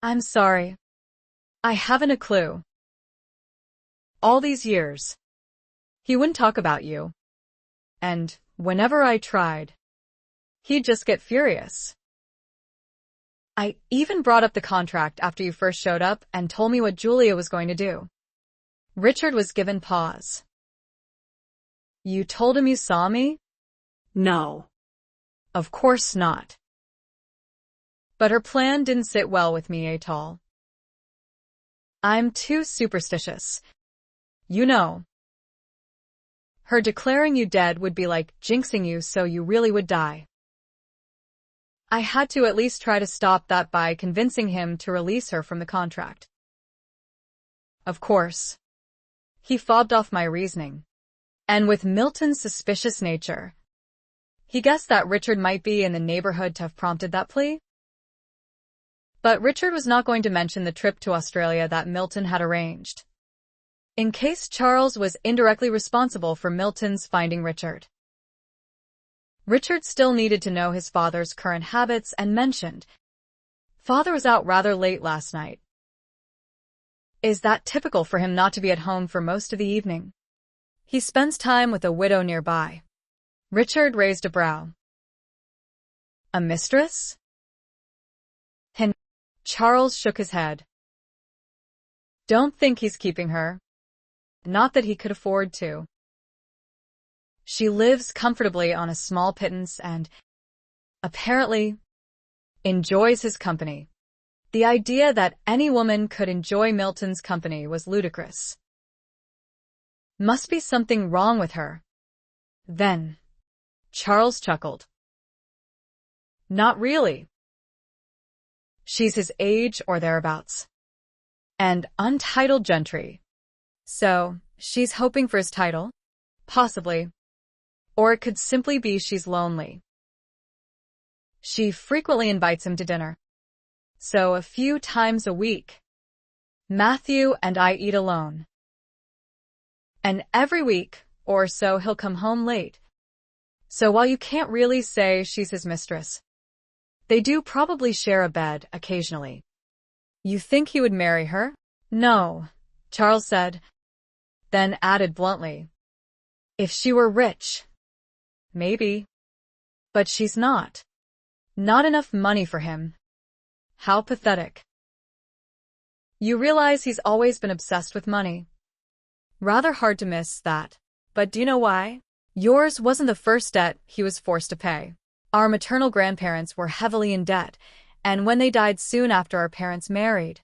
"I'm sorry. I haven't a clue." "All these years, he wouldn't talk about you. And whenever I tried, he'd just get furious. I even brought up the contract after you first showed up and told me what Julia was going to do." Richard was given pause. "You told him you saw me?" No. "Of course not. But her plan didn't sit well with me at all. I'm too superstitious. You know. Her declaring you dead would be like jinxing you so you really would die. I had to at least try to stop that by convincing him to release her from the contract. Of course, he fobbed off my reasoning. And with Milton's suspicious nature, he guessed that Richard might be in the neighborhood to have prompted that plea. But Richard was not going to mention the trip to Australia that Milton had arranged, in case Charles was indirectly responsible for Milton's finding Richard. Richard still needed to know his father's current habits and mentioned, "Father was out rather late last night. Is that typical for him not to be at home for most of the evening?" "He spends time with a widow nearby." Richard raised a brow. "A mistress?" And Charles shook his head. "Don't think he's keeping her. Not that he could afford to. She lives comfortably on a small pittance and, apparently, enjoys his company." The idea that any woman could enjoy Milton's company was ludicrous. "Must be something wrong with her." Then, Charles chuckled. "Not really. She's his age or thereabouts. And untitled gentry. So, she's hoping for his title? Possibly. Or it could simply be she's lonely. She frequently invites him to dinner. So a few times a week, Matthew and I eat alone. And every week or so he'll come home late. So while you can't really say she's his mistress, they do probably share a bed occasionally." "You think he would marry her?" "No," Charles said, then added bluntly, "If she were rich, maybe. But she's not. Not enough money for him. How pathetic." "You realize he's always been obsessed with money." "Rather hard to miss that. But do you know why? Yours wasn't the first debt he was forced to pay. Our maternal grandparents were heavily in debt, and when they died soon after our parents married,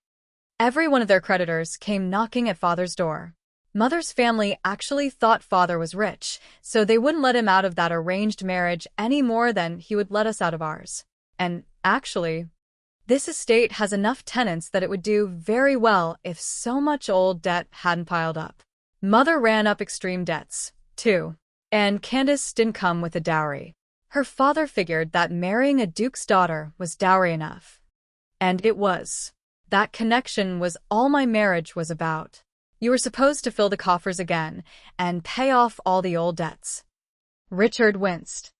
every one of their creditors came knocking at Father's door. Mother's family actually thought Father was rich, so they wouldn't let him out of that arranged marriage any more than he would let us out of ours. And, actually, this estate has enough tenants that it would do very well if so much old debt hadn't piled up. Mother ran up extreme debts, too. And Candace didn't come with a dowry. Her father figured that marrying a duke's daughter was dowry enough. And it was. That connection was all my marriage was about. You were supposed to fill the coffers again and pay off all the old debts." Richard winced.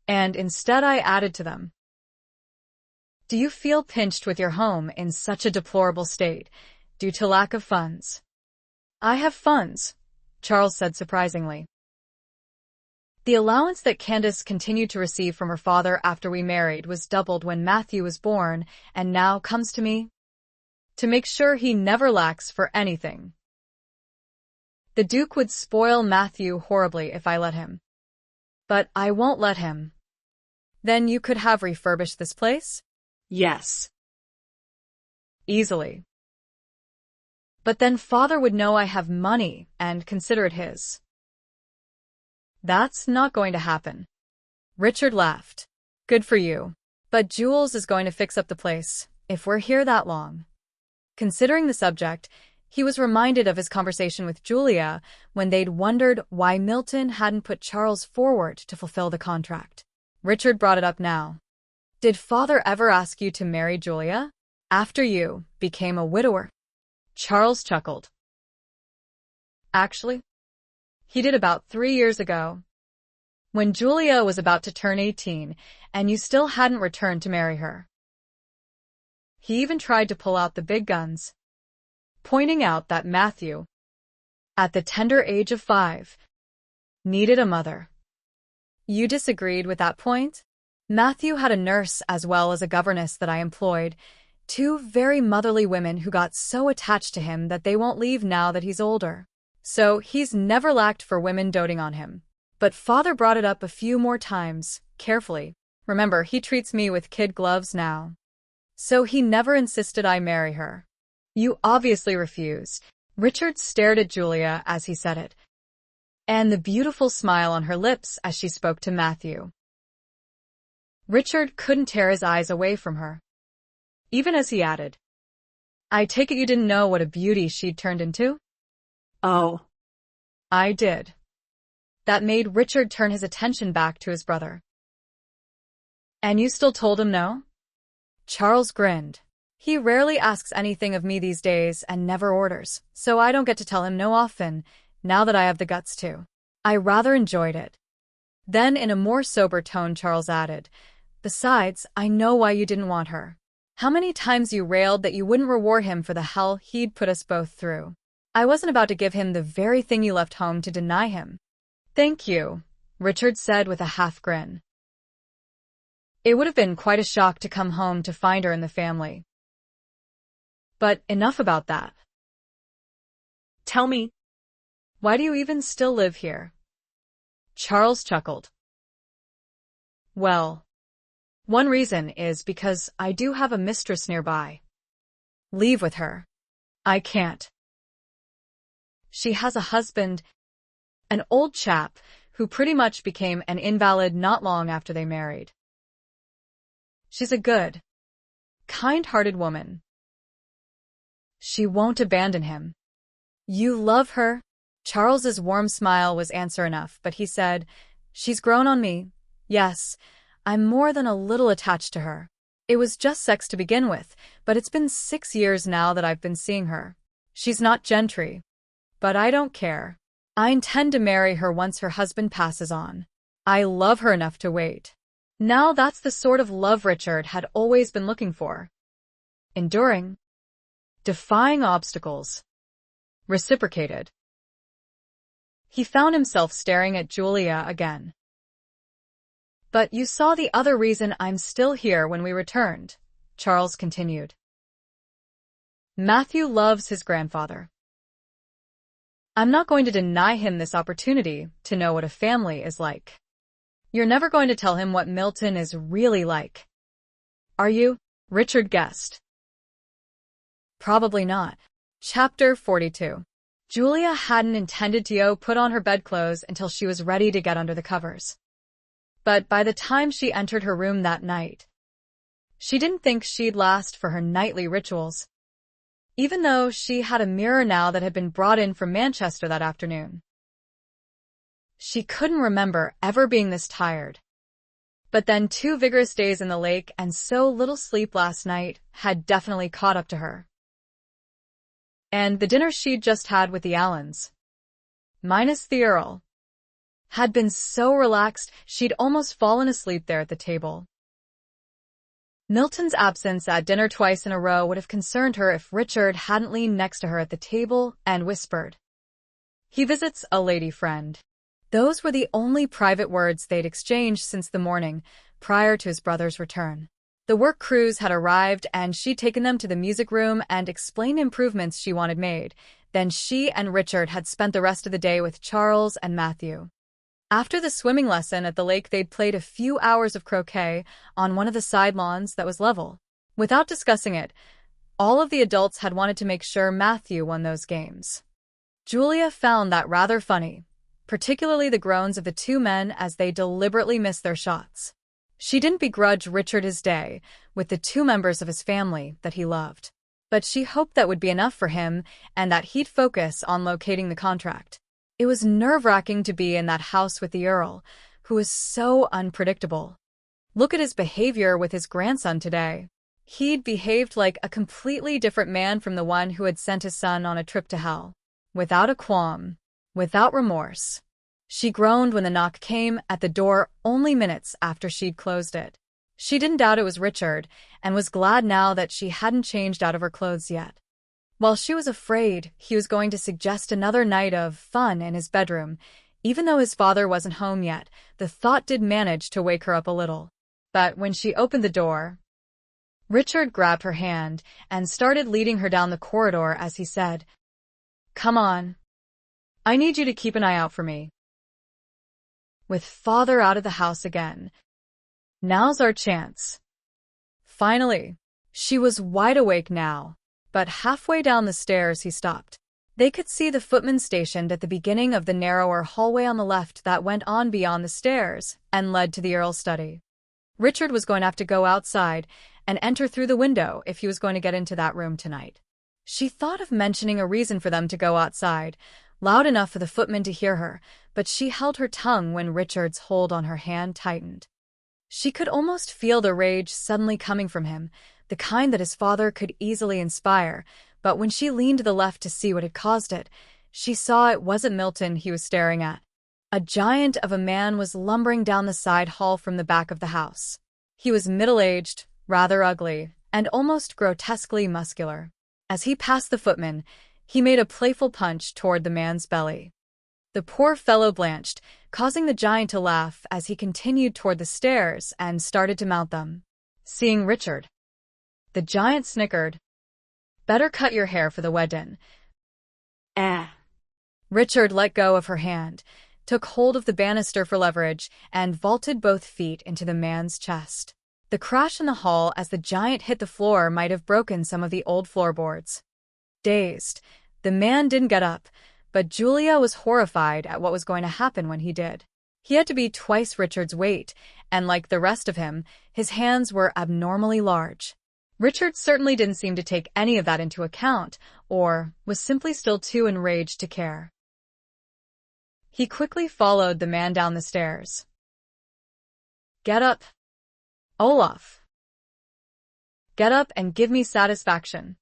"And instead I added to them. Do you feel pinched with your home in such a deplorable state, due to lack of funds?" "I have funds," Charles said surprisingly. "The allowance that Candace continued to receive from her father after we married was doubled when Matthew was born, and now comes to me to make sure he never lacks for anything. The Duke would spoil Matthew horribly if I let him. But I won't let him. Then you could have refurbished this place? Yes. Easily. But then father would know I have money and consider it his. That's not going to happen. Richard laughed. Good for you. But Jules is going to fix up the place, if we're here that long. Considering the subject, he was reminded of his conversation with Julia when they'd wondered why Milton hadn't put Charles forward to fulfill the contract. Richard brought it up now. Did father ever ask you to marry Julia after you became a widower? Charles chuckled. Actually, he did about 3 years ago, when Julia was about to turn 18 and you still hadn't returned to marry her. He even tried to pull out the big guns, pointing out that Matthew, at the tender age of 5, needed a mother. You disagreed with that point? Matthew had a nurse as well as a governess that I employed, 2 very motherly women who got so attached to him that they won't leave now that he's older. So he's never lacked for women doting on him. But father brought it up a few more times, carefully. Remember, he treats me with kid gloves now. So he never insisted I marry her. You obviously refused. Richard stared at Julia as he said it, and the beautiful smile on her lips as she spoke to Matthew. Richard couldn't tear his eyes away from her, even as he added, I take it you didn't know what a beauty she'd turned into? Oh. I did. That made Richard turn his attention back to his brother. And you still told him no? Charles grinned. He rarely asks anything of me these days and never orders, so I don't get to tell him no often, now that I have the guts to. I rather enjoyed it. Then in a more sober tone Charles added, besides, I know why you didn't want her. How many times you railed that you wouldn't reward him for the hell he'd put us both through. I wasn't about to give him the very thing you left home to deny him. Thank you, Richard said with a half grin. It would have been quite a shock to come home to find her in the family. But enough about that. Tell me, why do you even still live here? Charles chuckled. Well, one reason is because I do have a mistress nearby. Leave with her. I can't. She has a husband, an old chap who pretty much became an invalid not long after they married. She's a good, kind-hearted woman. She won't abandon him. You love her? Charles's warm smile was answer enough, but he said, she's grown on me. Yes, I'm more than a little attached to her. It was just sex to begin with, but it's been 6 years now that I've been seeing her. She's not gentry, but I don't care. I intend to marry her once her husband passes on. I love her enough to wait. Now that's the sort of love Richard had always been looking for. Enduring. Defying obstacles. Reciprocated. He found himself staring at Julia again. But you saw the other reason I'm still here when we returned, Charles continued. Matthew loves his grandfather. I'm not going to deny him this opportunity to know what a family is like. You're never going to tell him what Milton is really like, are you? Richard guessed. Probably not. Chapter 42. Julia hadn't intended to put on her bedclothes until she was ready to get under the covers. But by the time she entered her room that night, she didn't think she'd last for her nightly rituals, even though she had a mirror now that had been brought in from Manchester that afternoon. She couldn't remember ever being this tired. But then 2 vigorous days in the lake and so little sleep last night had definitely caught up to her. And the dinner she'd just had with the Allens, minus the Earl, had been so relaxed she'd almost fallen asleep there at the table. Milton's absence at dinner twice in a row would have concerned her if Richard hadn't leaned next to her at the table and whispered, "He visits a lady friend." Those were the only private words they'd exchanged since the morning prior to his brother's return. The work crews had arrived and she'd taken them to the music room and explained improvements she wanted made. Then she and Richard had spent the rest of the day with Charles and Matthew. After the swimming lesson at the lake, they'd played a few hours of croquet on one of the side lawns that was level. Without discussing it, all of the adults had wanted to make sure Matthew won those games. Julia found that rather funny, particularly the groans of the two men as they deliberately missed their shots. She didn't begrudge Richard his day with the two members of his family that he loved, but she hoped that would be enough for him and that he'd focus on locating the contract. It was nerve-wracking to be in that house with the Earl, who was so unpredictable. Look at his behavior with his grandson today. He'd behaved like a completely different man from the one who had sent his son on a trip to hell. Without a qualm, without remorse. She groaned when the knock came at the door only minutes after she'd closed it. She didn't doubt it was Richard, and was glad now that she hadn't changed out of her clothes yet. While she was afraid he was going to suggest another night of fun in his bedroom, even though his father wasn't home yet, the thought did manage to wake her up a little. But when she opened the door, Richard grabbed her hand and started leading her down the corridor as he said, "Come on. I need you to keep an eye out for me." With father out of the house again, now's our chance. Finally, she was wide awake now, but halfway down the stairs he stopped. They could see the footman stationed at the beginning of the narrower hallway on the left that went on beyond the stairs and led to the Earl's study. Richard was going to have to go outside and enter through the window if he was going to get into that room tonight. She thought of mentioning a reason for them to go outside, loud enough for the footman to hear her, but she held her tongue when Richard's hold on her hand tightened. She could almost feel the rage suddenly coming from him, the kind that his father could easily inspire, but when she leaned to the left to see what had caused it, she saw it wasn't Milton he was staring at. A giant of a man was lumbering down the side hall from the back of the house. He was middle-aged, rather ugly, and almost grotesquely muscular. As he passed the footman, he made a playful punch toward the man's belly. The poor fellow blanched, causing the giant to laugh as he continued toward the stairs and started to mount them. Seeing Richard, the giant snickered. "Better cut your hair for the wedding." Richard let go of her hand, took hold of the banister for leverage, and vaulted both feet into the man's chest. The crash in the hall as the giant hit the floor might have broken some of the old floorboards. Dazed, the man didn't get up, but Julia was horrified at what was going to happen when he did. He had to be twice Richard's weight, and like the rest of him, his hands were abnormally large. Richard certainly didn't seem to take any of that into account, or was simply still too enraged to care. He quickly followed the man down the stairs. "Get up, Olaf. Get up and give me satisfaction.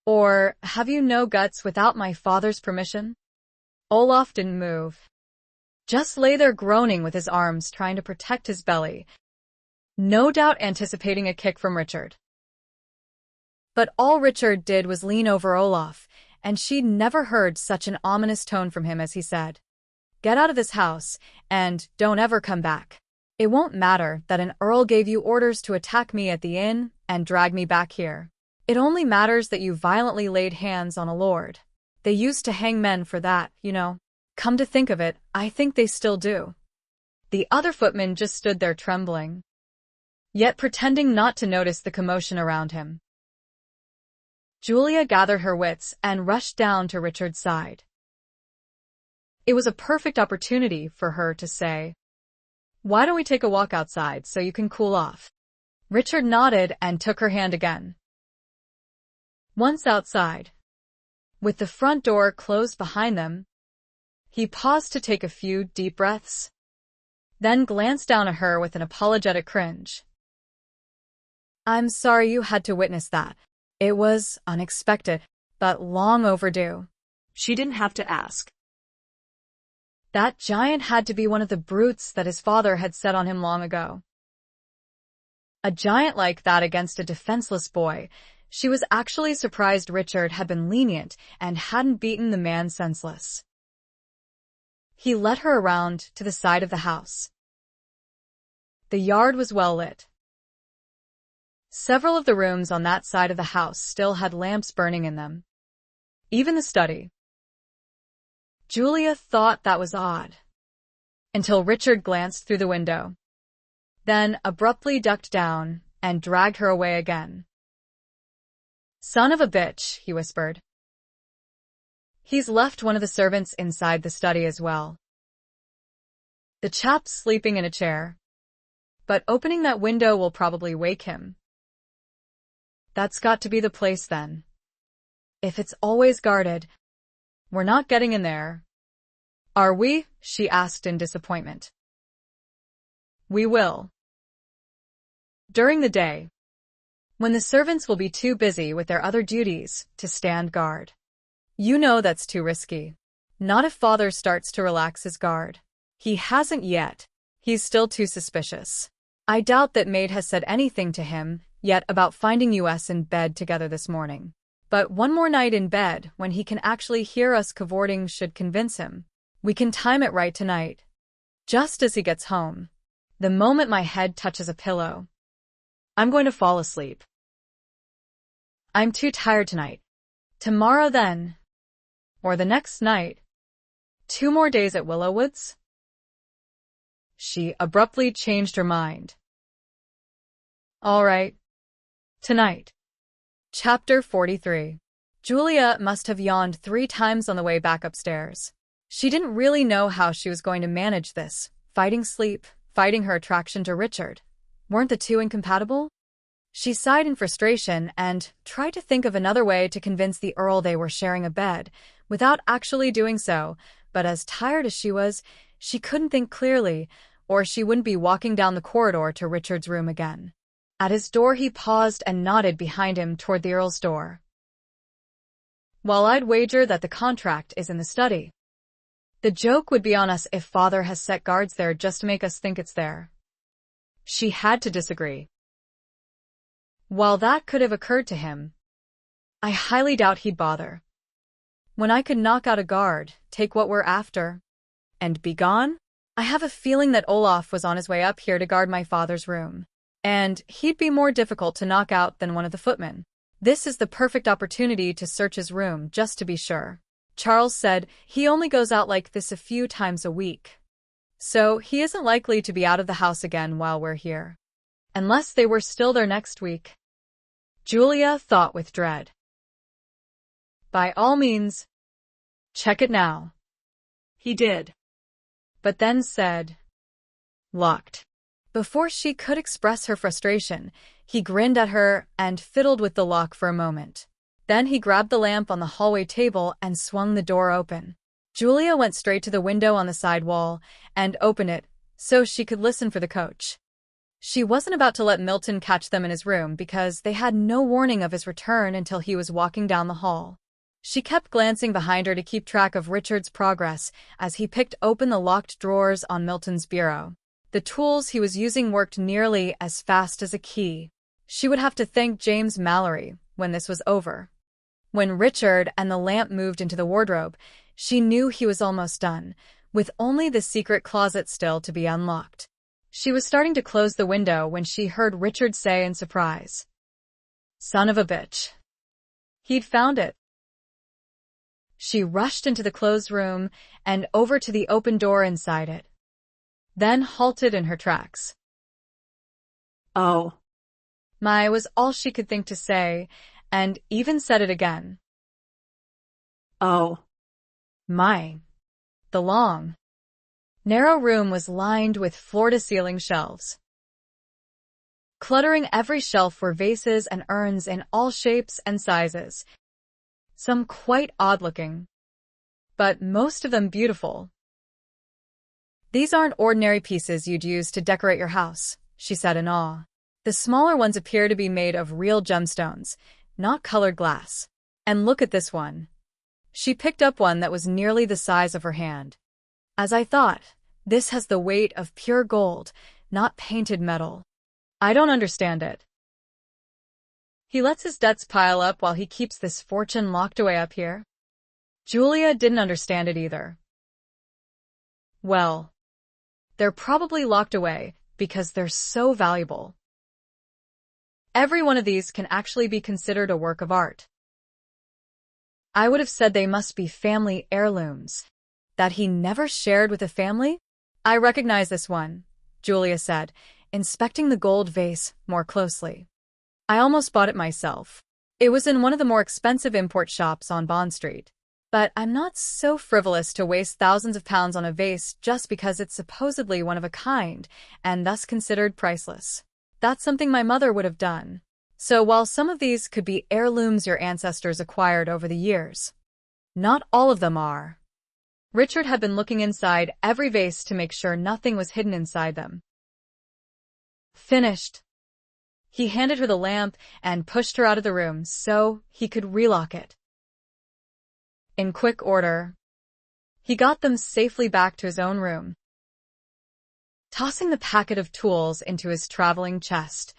Or have you no guts without my father's permission?" Olaf didn't move. Just lay there groaning with his arms trying to protect his belly, no doubt anticipating a kick from Richard. But all Richard did was lean over Olaf, and she'd never heard such an ominous tone from him as he said, "Get out of this house, and don't ever come back. It won't matter that an earl gave you orders to attack me at the inn and drag me back here. It only matters that you violently laid hands on a lord. They used to hang men for that, you know. Come to think of it, I think they still do." The other footman just stood there trembling, yet pretending not to notice the commotion around him. Julia gathered her wits and rushed down to Richard's side. It was a perfect opportunity for her to say, "Why don't we take a walk outside so you can cool off?" Richard nodded and took her hand again. Once outside, with the front door closed behind them, he paused to take a few deep breaths, then glanced down at her with an apologetic cringe. "I'm sorry you had to witness that. It was unexpected, but long overdue." She didn't have to ask. That giant had to be one of the brutes that his father had set on him long ago. A giant like that against a defenseless boy. She was actually surprised Richard had been lenient and hadn't beaten the man senseless. He led her around to the side of the house. The yard was well lit. Several of the rooms on that side of the house still had lamps burning in them. Even the study. Julia thought that was odd. until Richard glanced through the window, then abruptly ducked down and dragged her away again. "Son of a bitch," he whispered. "He's left one of the servants inside the study as well. The chap's sleeping in a chair, but opening that window will probably wake him." "That's got to be the place then. If it's always guarded, we're not getting in there, are we?" she asked in disappointment. "We will. During the day, when the servants will be too busy with their other duties to stand guard." "You know that's too risky. Not if Father starts to relax his guard." "He hasn't yet. He's still too suspicious. I doubt that Maid has said anything to him yet about finding us in bed together this morning. But one more night in bed when he can actually hear us cavorting should convince him. We can time it right tonight. Just as he gets home. The moment my head touches a pillow, I'm going to fall asleep. I'm too tired tonight. Tomorrow then. Or the next night. 2 more days at Willowwoods?" She abruptly changed her mind. "All right. Tonight." Chapter 43. Julia must have yawned 3 times on the way back upstairs. She didn't really know how she was going to manage this, fighting sleep, fighting her attraction to Richard. Weren't the two incompatible? She sighed in frustration and tried to think of another way to convince the Earl they were sharing a bed, without actually doing so, but as tired as she was, she couldn't think clearly, or she wouldn't be walking down the corridor to Richard's room again. At his door he paused and nodded behind him toward the Earl's door. "Well, I'd wager that the contract is in the study. The joke would be on us if Father has set guards there just to make us think it's there." She had to disagree. While that could have occurred to him, I highly doubt he'd bother. When I could knock out a guard, take what we're after, and be gone? I have a feeling that Olaf was on his way up here to guard my father's room, and he'd be more difficult to knock out than one of the footmen. This is the perfect opportunity to search his room just to be sure. Charles said he only goes out like this a few times a week, so he isn't likely to be out of the house again while we're here. Unless they were still there next week. Julia thought with dread. By all means, check it now. He did. But then said, "Locked." Before she could express her frustration, he grinned at her and fiddled with the lock for a moment. Then he grabbed the lamp on the hallway table and swung the door open. Julia went straight to the window on the side wall and opened it so she could listen for the coach. She wasn't about to let Milton catch them in his room because they had no warning of his return until he was walking down the hall. She kept glancing behind her to keep track of Richard's progress as he picked open the locked drawers on Milton's bureau. The tools he was using worked nearly as fast as a key. She would have to thank James Mallory when this was over. When Richard and the lamp moved into the wardrobe, she knew he was almost done, with only the secret closet still to be unlocked. She was starting to close the window when she heard Richard say in surprise, "Son of a bitch." He'd found it. She rushed into the closed room and over to the open door inside it, then halted in her tracks. "Oh." My was all she could think to say, and even said it again. "Oh." My. The long, narrow room was lined with floor-to-ceiling shelves. Cluttering every shelf were vases and urns in all shapes and sizes, some quite odd-looking, but most of them beautiful. "These aren't ordinary pieces you'd use to decorate your house," she said in awe. The smaller ones appear to be made of real gemstones, not colored glass. And look at this one. She picked up one that was nearly the size of her hand. "As I thought, this has the weight of pure gold, not painted metal. I don't understand it. He lets his debts pile up while he keeps this fortune locked away up here." Julia didn't understand it either. Well, they're probably locked away because they're so valuable. Every one of these can actually be considered a work of art. I would have said they must be family heirlooms. That he never shared with the family? I recognize this one, Julia said, inspecting the gold vase more closely. I almost bought it myself. It was in one of the more expensive import shops on Bond Street. But I'm not so frivolous to waste thousands of pounds on a vase just because it's supposedly one of a kind, and thus considered priceless. That's something my mother would have done. So while some of these could be heirlooms your ancestors acquired over the years, not all of them are. Richard had been looking inside every vase to make sure nothing was hidden inside them. Finished. He handed her the lamp and pushed her out of the room so he could relock it. In quick order, he got them safely back to his own room. Tossing the packet of tools into his traveling chest,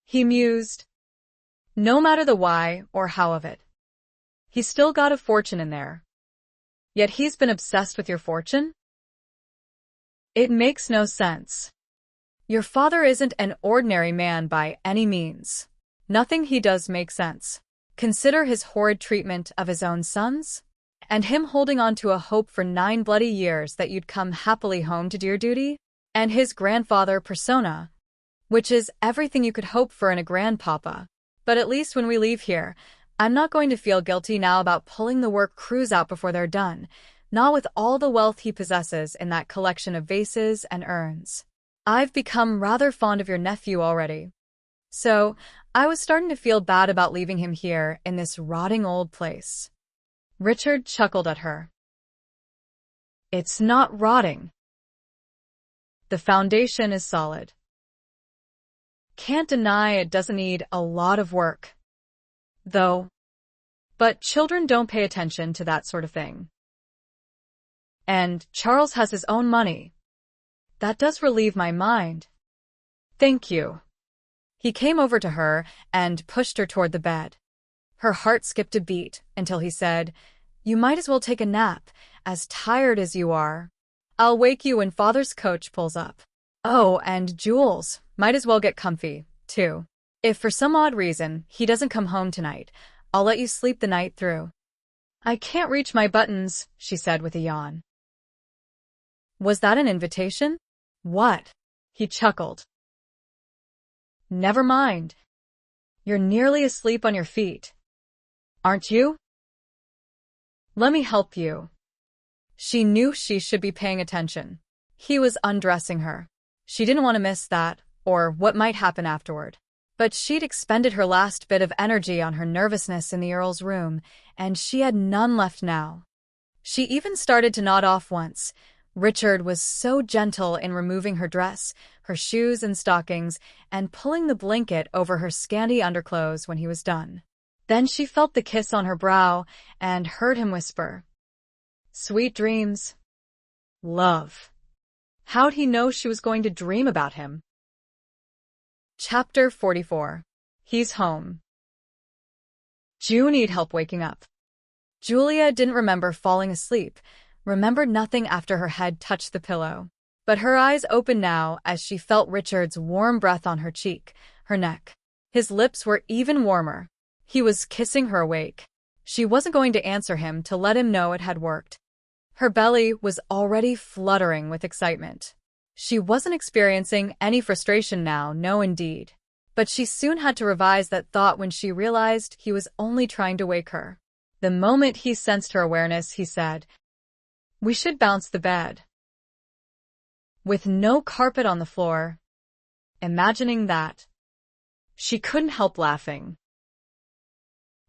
he mused, no matter the why or how of it, he's still got a fortune in there. Yet he's been obsessed with your fortune? It makes no sense. Your father isn't an ordinary man by any means. Nothing he does makes sense. Consider his horrid treatment of his own sons, and him holding on to a hope for 9 bloody years that you'd come happily home to dear duty, and his grandfather persona, which is everything you could hope for in a grandpapa. But at least when we leave here, I'm not going to feel guilty now about pulling the work crews out before they're done, not with all the wealth he possesses in that collection of vases and urns. I've become rather fond of your nephew already. So, I was starting to feel bad about leaving him here in this rotting old place. Richard chuckled at her. It's not rotting. The foundation is solid. Can't deny it doesn't need a lot of work, though. But children don't pay attention to that sort of thing. And Charles has his own money. That does relieve my mind. Thank you. He came over to her and pushed her toward the bed. Her heart skipped a beat until he said, You might as well take a nap, as tired as you are. I'll wake you when Father's coach pulls up. Oh, and Jules, might as well get comfy, too. If for some odd reason he doesn't come home tonight, I'll let you sleep the night through. I can't reach my buttons, she said with a yawn. Was that an invitation? What? He chuckled. Never mind. You're nearly asleep on your feet. Aren't you? Let me help you. She knew she should be paying attention. He was undressing her. She didn't want to miss that, or what might happen afterward. But she'd expended her last bit of energy on her nervousness in the Earl's room, and she had none left now. She even started to nod off once. Richard was so gentle in removing her dress, her shoes and stockings, and pulling the blanket over her scanty underclothes when he was done. Then she felt the kiss on her brow and heard him whisper, Sweet dreams. Love. How'd he know she was going to dream about him? Chapter 44. He's home. Do you need help waking up? Julia didn't remember falling asleep, remembered nothing after her head touched the pillow. But her eyes opened now as she felt Richard's warm breath on her cheek, her neck. His lips were even warmer. He was kissing her awake. She wasn't going to answer him to let him know it had worked. Her belly was already fluttering with excitement. She wasn't experiencing any frustration now, no indeed. But she soon had to revise that thought when she realized he was only trying to wake her. The moment he sensed her awareness, he said, We should bounce the bed. With no carpet on the floor. Imagining that, she couldn't help laughing.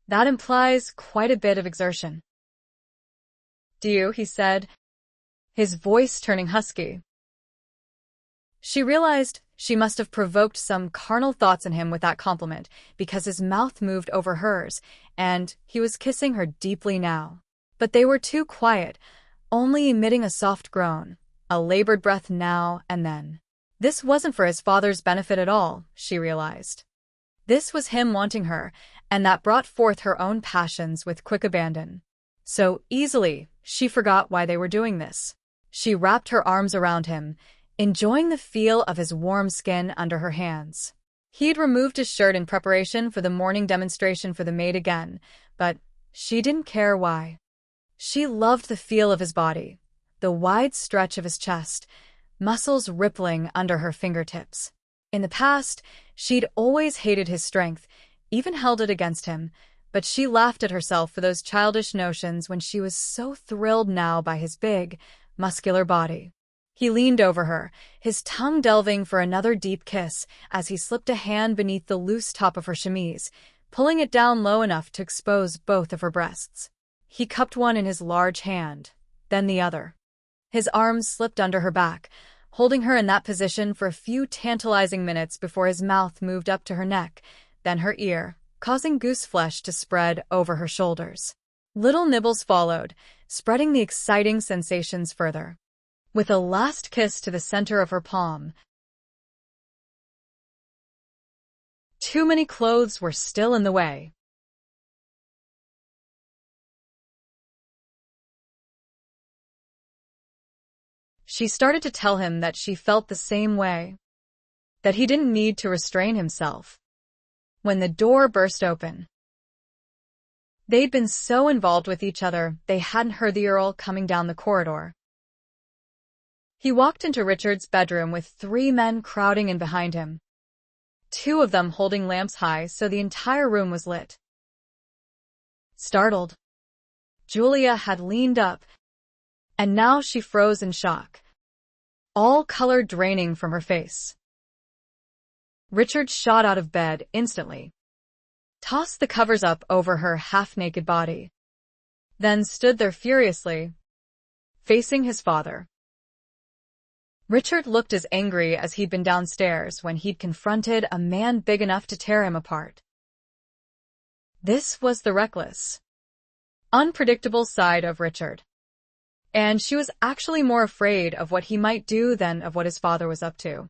That implies quite a bit of exertion. Do you? He said, his voice turning husky. She realized she must have provoked some carnal thoughts in him with that compliment, because his mouth moved over hers, and he was kissing her deeply now. But they were too quiet, only emitting a soft groan, a labored breath now and then. This wasn't for his father's benefit at all, she realized. This was him wanting her, and that brought forth her own passions with quick abandon. So easily, she forgot why they were doing this. She wrapped her arms around him, enjoying the feel of his warm skin under her hands. He'd removed his shirt in preparation for the morning demonstration for the maid again, but she didn't care why. She loved the feel of his body, the wide stretch of his chest, muscles rippling under her fingertips. In the past, she'd always hated his strength, even held it against him, but she laughed at herself for those childish notions when she was so thrilled now by his big, muscular body. He leaned over her, his tongue delving for another deep kiss as he slipped a hand beneath the loose top of her chemise, pulling it down low enough to expose both of her breasts. He cupped one in his large hand, then the other. His arms slipped under her back, holding her in that position for a few tantalizing minutes before his mouth moved up to her neck, then her ear, causing goose flesh to spread over her shoulders. Little nibbles followed, spreading the exciting sensations further. With a last kiss to the center of her palm, too many clothes were still in the way. She started to tell him that she felt the same way, that he didn't need to restrain himself. When the door burst open, they'd been so involved with each other they hadn't heard the Earl coming down the corridor. He walked into Richard's bedroom with 3 men crowding in behind him, 2 of them holding lamps high so the entire room was lit. Startled, Julia had leaned up, and now she froze in shock, all color draining from her face. Richard shot out of bed instantly, tossed the covers up over her half-naked body, then stood there furiously, facing his father. Richard looked as angry as he'd been downstairs when he'd confronted a man big enough to tear him apart. This was the reckless, unpredictable side of Richard, and she was actually more afraid of what he might do than of what his father was up to.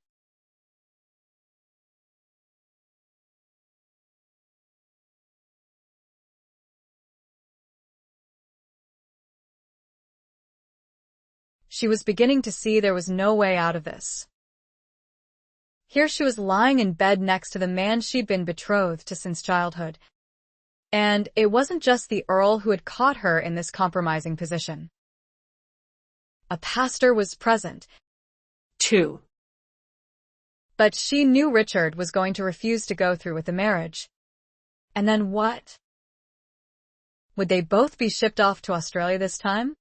She was beginning to see there was no way out of this. Here she was lying in bed next to the man she'd been betrothed to since childhood. And it wasn't just the Earl who had caught her in this compromising position. A pastor was present, too. But she knew Richard was going to refuse to go through with the marriage. And then what? Would they both be shipped off to Australia this time?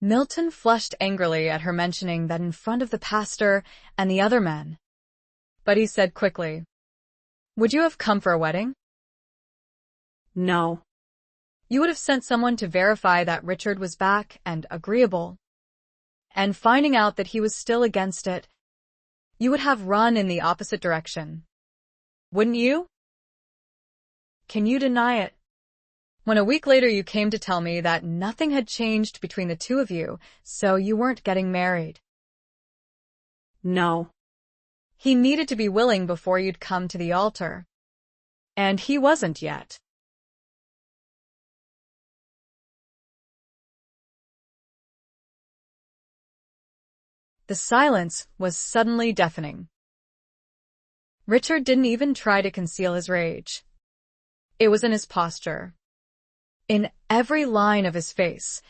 Milton flushed angrily at her mentioning that in front of the pastor and the other men. But he said quickly, "Would you have come for a wedding?" No. You would have sent someone to verify that Richard was back and agreeable. And finding out that he was still against it, you would have run in the opposite direction. Wouldn't you? Can you deny it? When a week later you came to tell me that nothing had changed between the two of you, so you weren't getting married. No. He needed to be willing before you'd come to the altar. And he wasn't yet. The silence was suddenly deafening. Richard didn't even try to conceal his rage. It was in his posture, in every line of his face,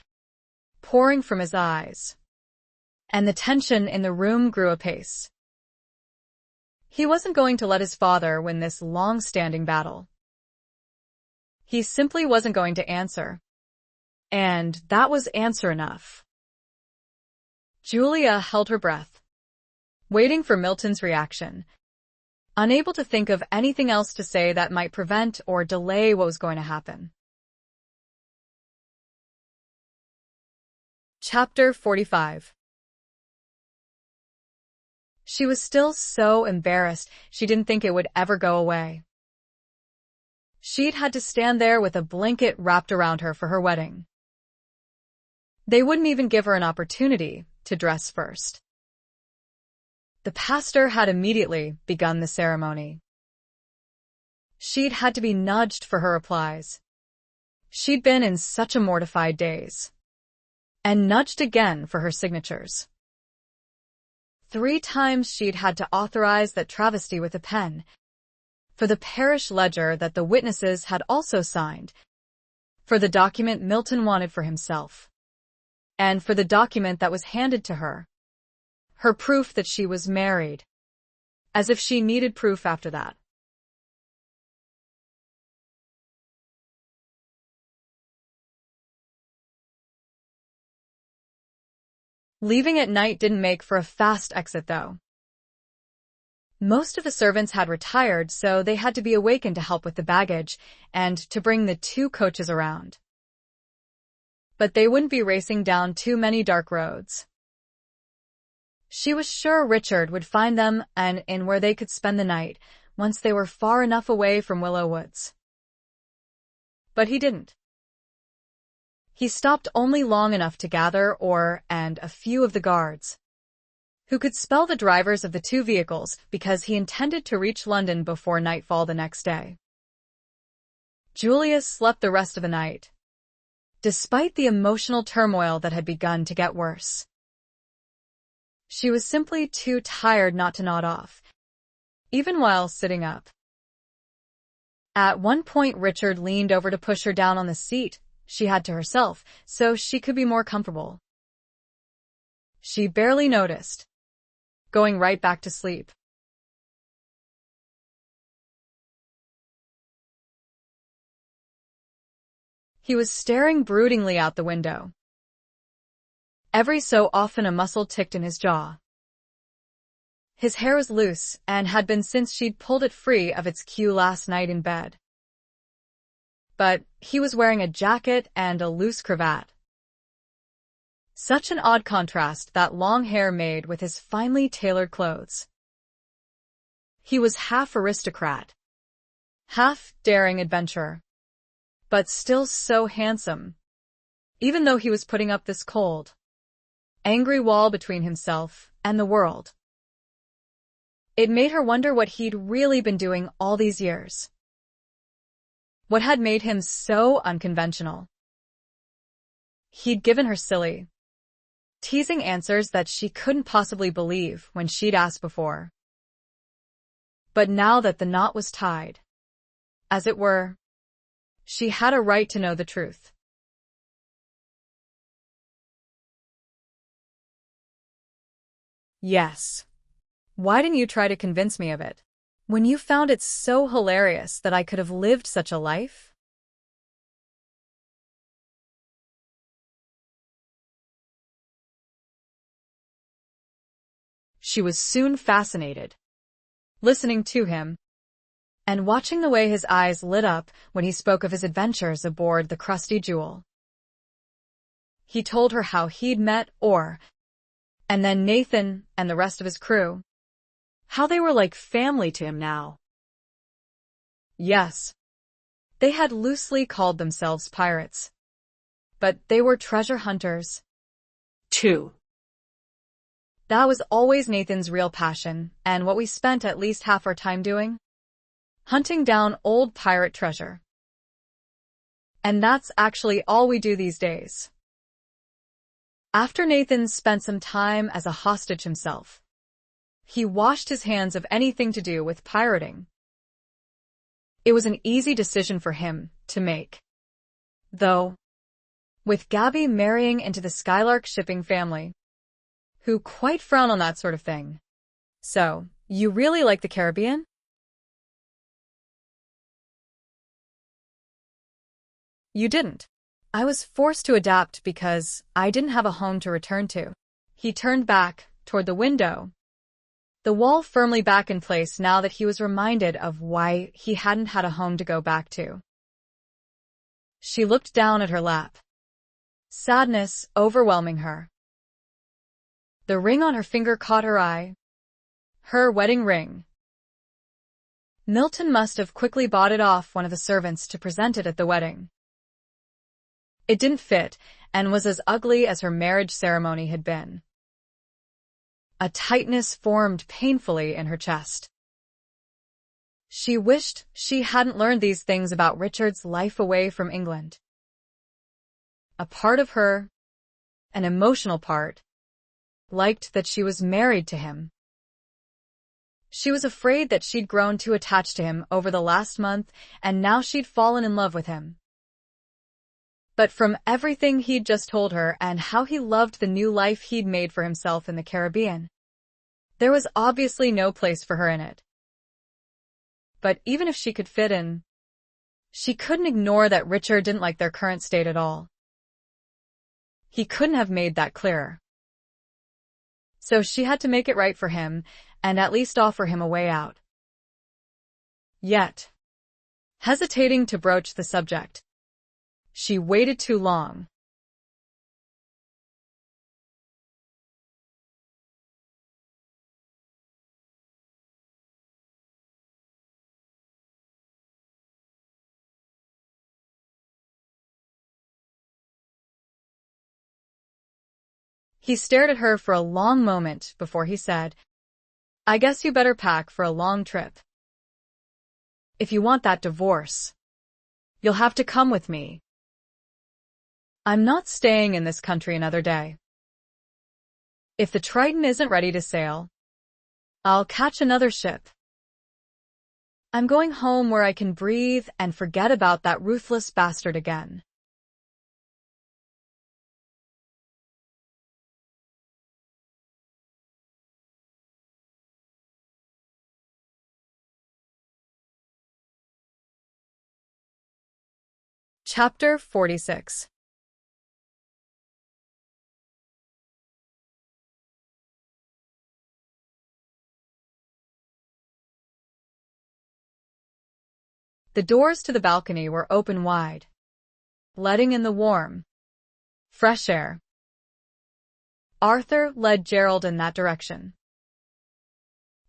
pouring from his eyes. And the tension in the room grew apace. He wasn't going to let his father win this long-standing battle. He simply wasn't going to answer. And that was answer enough. Julia held her breath, waiting for Milton's reaction, unable to think of anything else to say that might prevent or delay what was going to happen. Chapter 45. She was still so embarrassed she didn't think it would ever go away. She'd had to stand there with a blanket wrapped around her for her wedding. They wouldn't even give her an opportunity to dress first. The pastor had immediately begun the ceremony. She'd had to be nudged for her replies. She'd been in such a mortified daze. And nudged again for her signatures. 3 times she'd had to authorize that travesty with a pen. for the parish ledger that the witnesses had also signed, for the document Milton wanted for himself, and for the document that was handed to her. Her proof that she was married. As if she needed proof after that. Leaving at night didn't make for a fast exit, though. Most of the servants had retired, so they had to be awakened to help with the baggage and to bring the 2 coaches around. But they wouldn't be racing down too many dark roads. She was sure Richard would find them an inn where they could spend the night once they were far enough away from Willow Woods. But he didn't. He stopped only long enough to gather Orr and a few of the guards, who could spell the drivers of the 2 vehicles because he intended to reach London before nightfall the next day. Julia slept the rest of the night, despite the emotional turmoil that had begun to get worse. She was simply too tired not to nod off, even while sitting up. At one point, Richard leaned over to push her down on the seat she had to herself so she could be more comfortable. She barely noticed, going right back to sleep. He was staring broodingly out the window. Every so often a muscle ticked in his jaw. His hair was loose and had been since she'd pulled it free of its queue last night in bed. But he was wearing a jacket and a loose cravat. Such an odd contrast that long hair made with his finely tailored clothes. He was half aristocrat, half daring adventurer, but still so handsome, even though he was putting up this cold, angry wall between himself and the world. It made her wonder what he'd really been doing all these years. What had made him so unconventional? He'd given her silly, teasing answers that she couldn't possibly believe when she'd asked before. But now that the knot was tied, as it were, she had a right to know the truth. Yes. Why didn't you try to convince me of it? When you found it so hilarious that I could have lived such a life? She was soon fascinated, listening to him, and watching the way his eyes lit up when he spoke of his adventures aboard the Crusty Jewel. He told her how he'd met Orr, and then Nathan and the rest of his crew. How they were like family to him now. Yes. They had loosely called themselves pirates. But they were treasure hunters, too. That was always Nathan's real passion, and what we spent at least half our time doing. Hunting down old pirate treasure. And that's actually all we do these days. After Nathan spent some time as a hostage himself, he washed his hands of anything to do with pirating. It was an easy decision for him to make. Though, with Gabby marrying into the Skylark shipping family, who quite frown on that sort of thing. So, you really like the Caribbean? You didn't. I was forced to adapt because I didn't have a home to return to. He turned back toward the window, the wall firmly back in place now that he was reminded of why he hadn't had a home to go back to. She looked down at her lap, sadness overwhelming her. The ring on her finger caught her eye. Her wedding ring. Milton must have quickly bought it off one of the servants to present it at the wedding. It didn't fit and was as ugly as her marriage ceremony had been. A tightness formed painfully in her chest. She wished she hadn't learned these things about Richard's life away from England. A part of her, an emotional part, liked that she was married to him. She was afraid that she'd grown too attached to him over the last month, and now she'd fallen in love with him. But from everything he'd just told her and how he loved the new life he'd made for himself in the Caribbean, there was obviously no place for her in it. But even if she could fit in, she couldn't ignore that Richard didn't like their current state at all. He couldn't have made that clearer. So she had to make it right for him, and at least offer him a way out. Yet, hesitating to broach the subject, she waited too long. He stared at her for a long moment before he said, "I guess you better pack for a long trip. If you want that divorce, you'll have to come with me. I'm not staying in this country another day. If the Triton isn't ready to sail, I'll catch another ship. I'm going home where I can breathe and forget about that ruthless bastard again." Chapter 46. The doors to the balcony were open wide, letting in the warm, fresh air. Arthur led Gerald in that direction.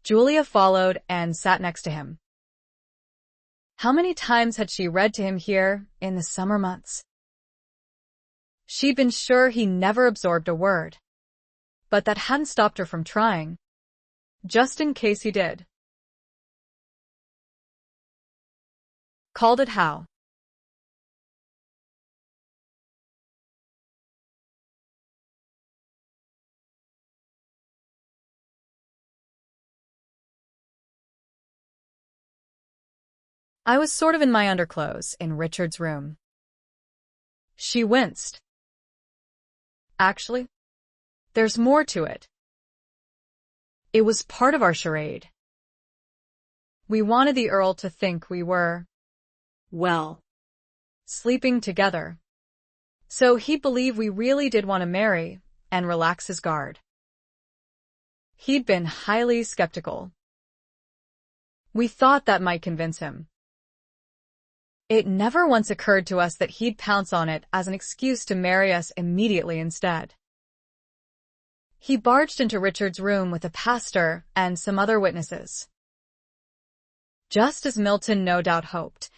Julia followed and sat next to him. How many times had she read to him here in the summer months? She'd been sure he never absorbed a word, but that hadn't stopped her from trying, just in case he did. Called it how? I was sort of in my underclothes in Richard's room. She winced. Actually, there's more to it. It was part of our charade. We wanted the Earl to think we were, well, sleeping together. So he'd believe we really did want to marry and relax his guard. He'd been highly skeptical. We thought that might convince him. It never once occurred to us that he'd pounce on it as an excuse to marry us immediately instead. He barged into Richard's room with a pastor and some other witnesses. Just as Milton no doubt hoped,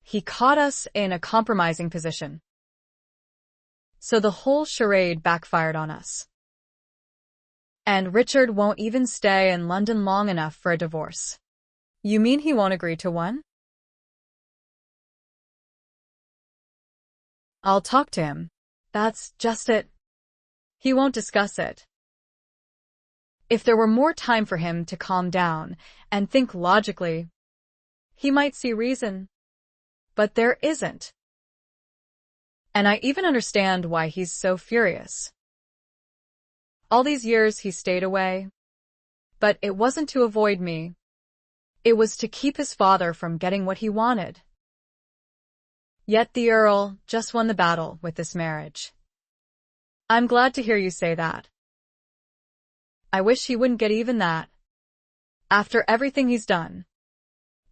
he caught us in a compromising position. So the whole charade backfired on us. And Richard won't even stay in London long enough for a divorce. You mean he won't agree to one? I'll talk to him. That's just it. He won't discuss it. If there were more time for him to calm down and think logically, he might see reason. But there isn't. And I even understand why he's so furious. All these years he stayed away. But it wasn't to avoid me. It was to keep his father from getting what he wanted. Yet the Earl just won the battle with this marriage. I'm glad to hear you say that. I wish he wouldn't get even that, after everything he's done.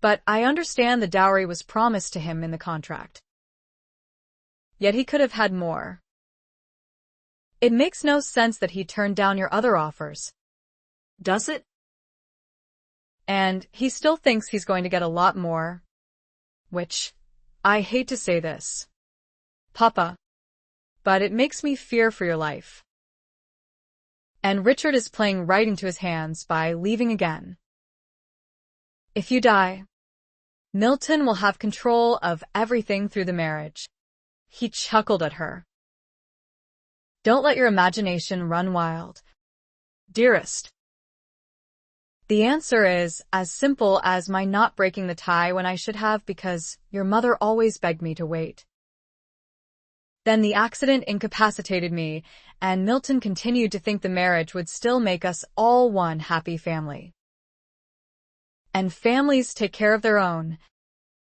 But I understand the dowry was promised to him in the contract. Yet he could have had more. It makes no sense that he turned down your other offers. Does it? And he still thinks he's going to get a lot more. Which, I hate to say this, Papa, but it makes me fear for your life. And Richard is playing right into his hands by leaving again. If you die, Milton will have control of everything through the marriage. He chuckled at her. Don't let your imagination run wild, dearest. The answer is as simple as my not breaking the tie when I should have because your mother always begged me to wait. Then the accident incapacitated me, and Milton continued to think the marriage would still make us all one happy family. And families take care of their own,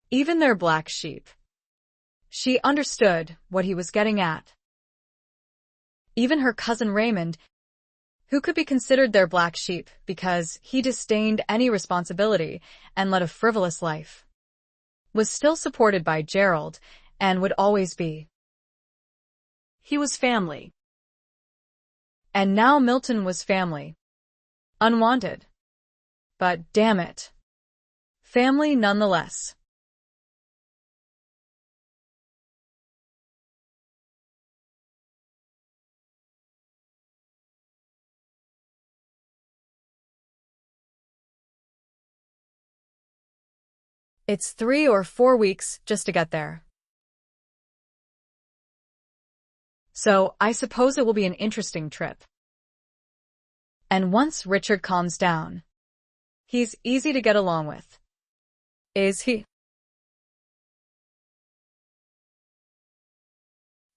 even their black sheep. She understood what he was getting at. Even her cousin Raymond, who could be considered their black sheep because he disdained any responsibility and led a frivolous life, was still supported by Gerald and would always be. He was family. And now Milton was family. Unwanted. But damn it. Family nonetheless. It's 3 or 4 weeks just to get there. So, I suppose it will be an interesting trip. And once Richard calms down, he's easy to get along with. Is he?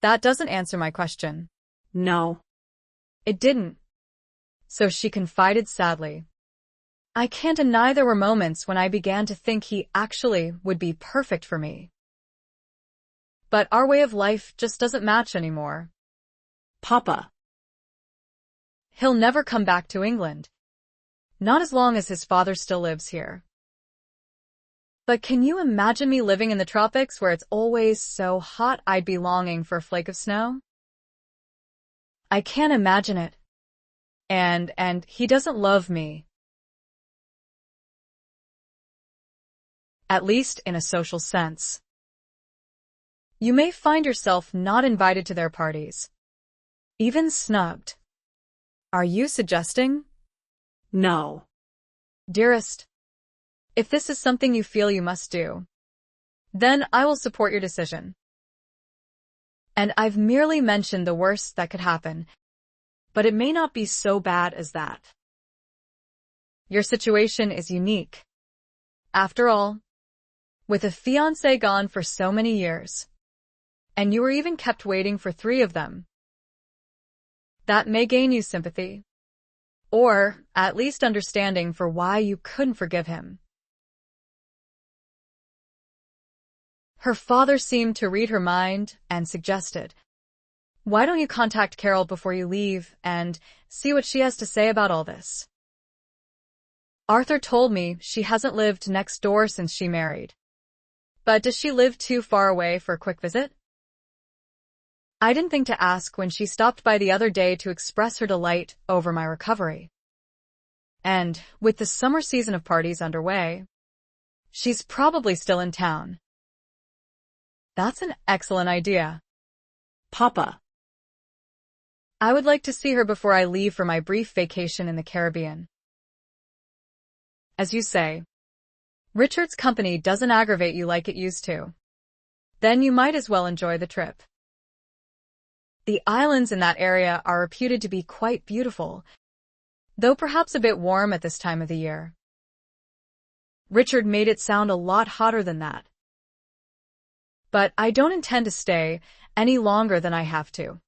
That doesn't answer my question. No. It didn't. So she confided sadly. I can't deny there were moments when I began to think he actually would be perfect for me. But our way of life just doesn't match anymore. Papa. He'll never come back to England. Not as long as his father still lives here. But can you imagine me living in the tropics where it's always so hot I'd be longing for a flake of snow? I can't imagine it. And he doesn't love me. At least in a social sense. You may find yourself not invited to their parties. Even snubbed. Are you suggesting? No. Dearest, if this is something you feel you must do, then I will support your decision. And I've merely mentioned the worst that could happen, but it may not be so bad as that. Your situation is unique. After all, with a fiancé gone for so many years, and you were even kept waiting for 3 of them, that may gain you sympathy, or at least understanding for why you couldn't forgive him. Her father seemed to read her mind and suggested, why don't you contact Carol before you leave and see what she has to say about all this? Arthur told me she hasn't lived next door since she married. But does she live too far away for a quick visit? I didn't think to ask when she stopped by the other day to express her delight over my recovery. And with the summer season of parties underway, she's probably still in town. That's an excellent idea. Papa. I would like to see her before I leave for my brief vacation in the Caribbean. As you say, Richard's company doesn't aggravate you like it used to. Then you might as well enjoy the trip. The islands in that area are reputed to be quite beautiful, though perhaps a bit warm at this time of the year. Richard made it sound a lot hotter than that. But I don't intend to stay any longer than I have to.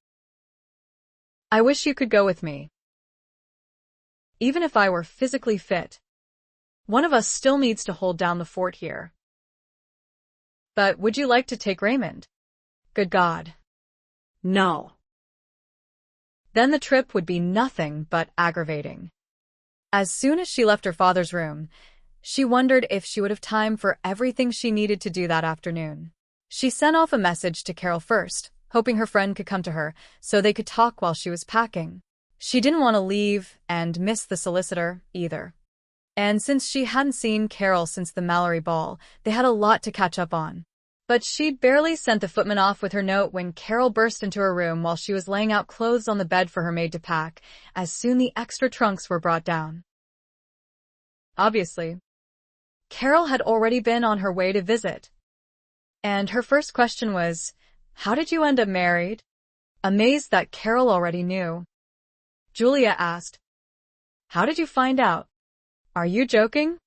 I wish you could go with me. Even if I were physically fit, one of us still needs to hold down the fort here. But would you like to take Raymond? Good God. No. Then the trip would be nothing but aggravating. As soon as she left her father's room, she wondered if she would have time for everything she needed to do that afternoon. She sent off a message to Carol first, hoping her friend could come to her so they could talk while she was packing. She didn't want to leave and miss the solicitor either. And since she hadn't seen Carol since the Mallory ball, they had a lot to catch up on. But she'd barely sent the footman off with her note when Carol burst into her room while she was laying out clothes on the bed for her maid to pack, as soon the extra trunks were brought down. Obviously, Carol had already been on her way to visit. And her first question was, "How did you end up married?" Amazed that Carol already knew, Julia asked, "How did you find out?" Are you joking?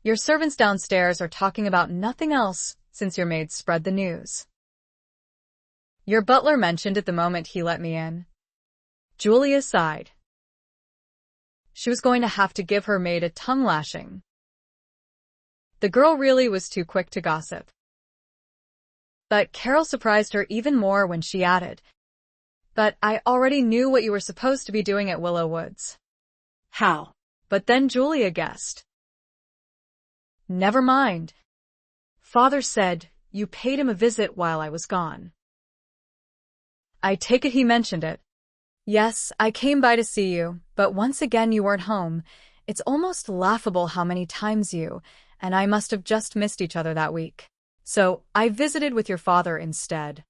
Your servants downstairs are talking about nothing else since your maid spread the news. Your butler mentioned it the moment he let me in. Julia sighed. She was going to have to give her maid a tongue lashing. The girl really was too quick to gossip. But Carol surprised her even more when she added, "But I already knew what you were supposed to be doing at Willow Woods." How? But then Julia guessed. Never mind. Father said you paid him a visit while I was gone. I take it he mentioned it. Yes, I came by to see you, but once again you weren't home. It's almost laughable how many times you and I must have just missed each other that week. So I visited with your father instead,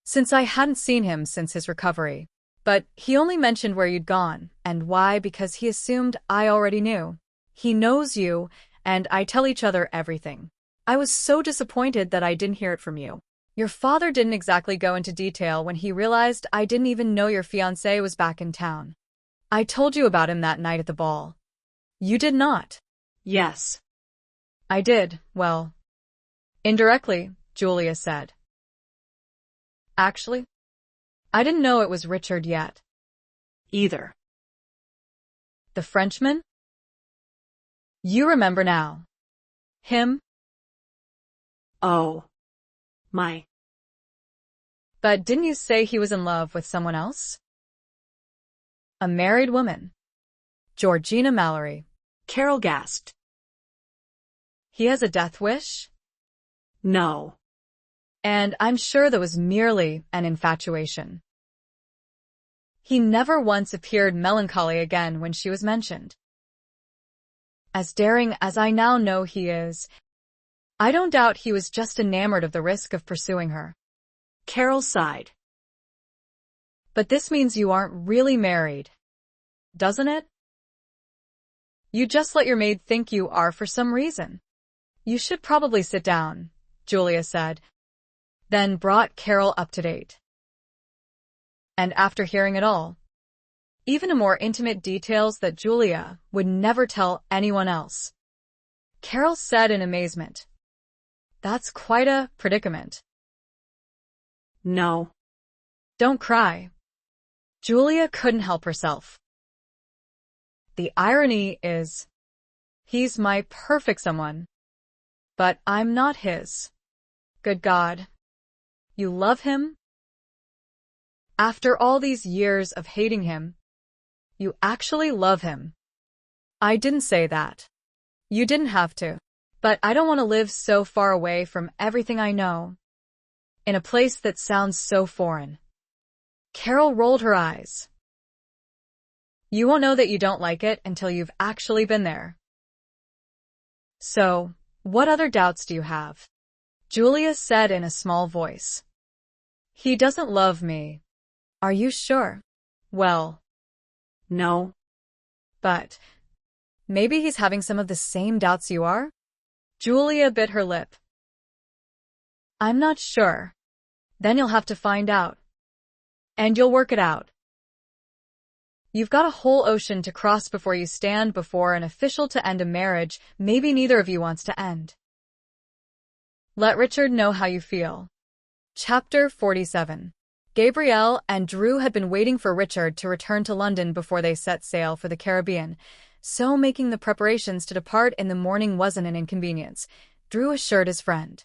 since I hadn't seen him since his recovery. But he only mentioned where you'd gone, and why, because he assumed I already knew. He knows you, and I tell each other everything. I was so disappointed that I didn't hear it from you. Your father didn't exactly go into detail when he realized I didn't even know your fiancé was back in town. I told you about him that night at the ball. You did not. Yes. I did, well, indirectly, Julia said. Actually, I didn't know it was Richard yet. Either. The Frenchman? You remember now. Him? Oh. My. But didn't you say he was in love with someone else? A married woman. Georgina Mallory. Carol gasped. He has a death wish? No. And I'm sure that was merely an infatuation. He never once appeared melancholy again when she was mentioned. As daring as I now know he is, I don't doubt he was just enamored of the risk of pursuing her. Carol sighed. But this means you aren't really married, doesn't it? You just let your maid think you are for some reason. You should probably sit down, Julia said, then brought Carol up to date. And after hearing it all, even the more intimate details that Julia would never tell anyone else, Carol said in amazement, "That's quite a predicament." No. Don't cry. Julia couldn't help herself. The irony is, he's my perfect someone, but I'm not his. Good God. You love him? After all these years of hating him, you actually love him. I didn't say that. You didn't have to. But I don't want to live so far away from everything I know, in a place that sounds so foreign. Carol rolled her eyes. You won't know that you don't like it until you've actually been there. So, what other doubts do you have? Julia said in a small voice. He doesn't love me. Are you sure? Well, no. But maybe he's having some of the same doubts you are? Julia bit her lip. I'm not sure. Then you'll have to find out. And you'll work it out. You've got a whole ocean to cross before you stand before an official to end a marriage maybe neither of you wants to end. Let Richard know how you feel. Chapter 47. Gabrielle and Drew had been waiting for Richard to return to London before they set sail for the Caribbean, so making the preparations to depart in the morning wasn't an inconvenience, Drew assured his friend.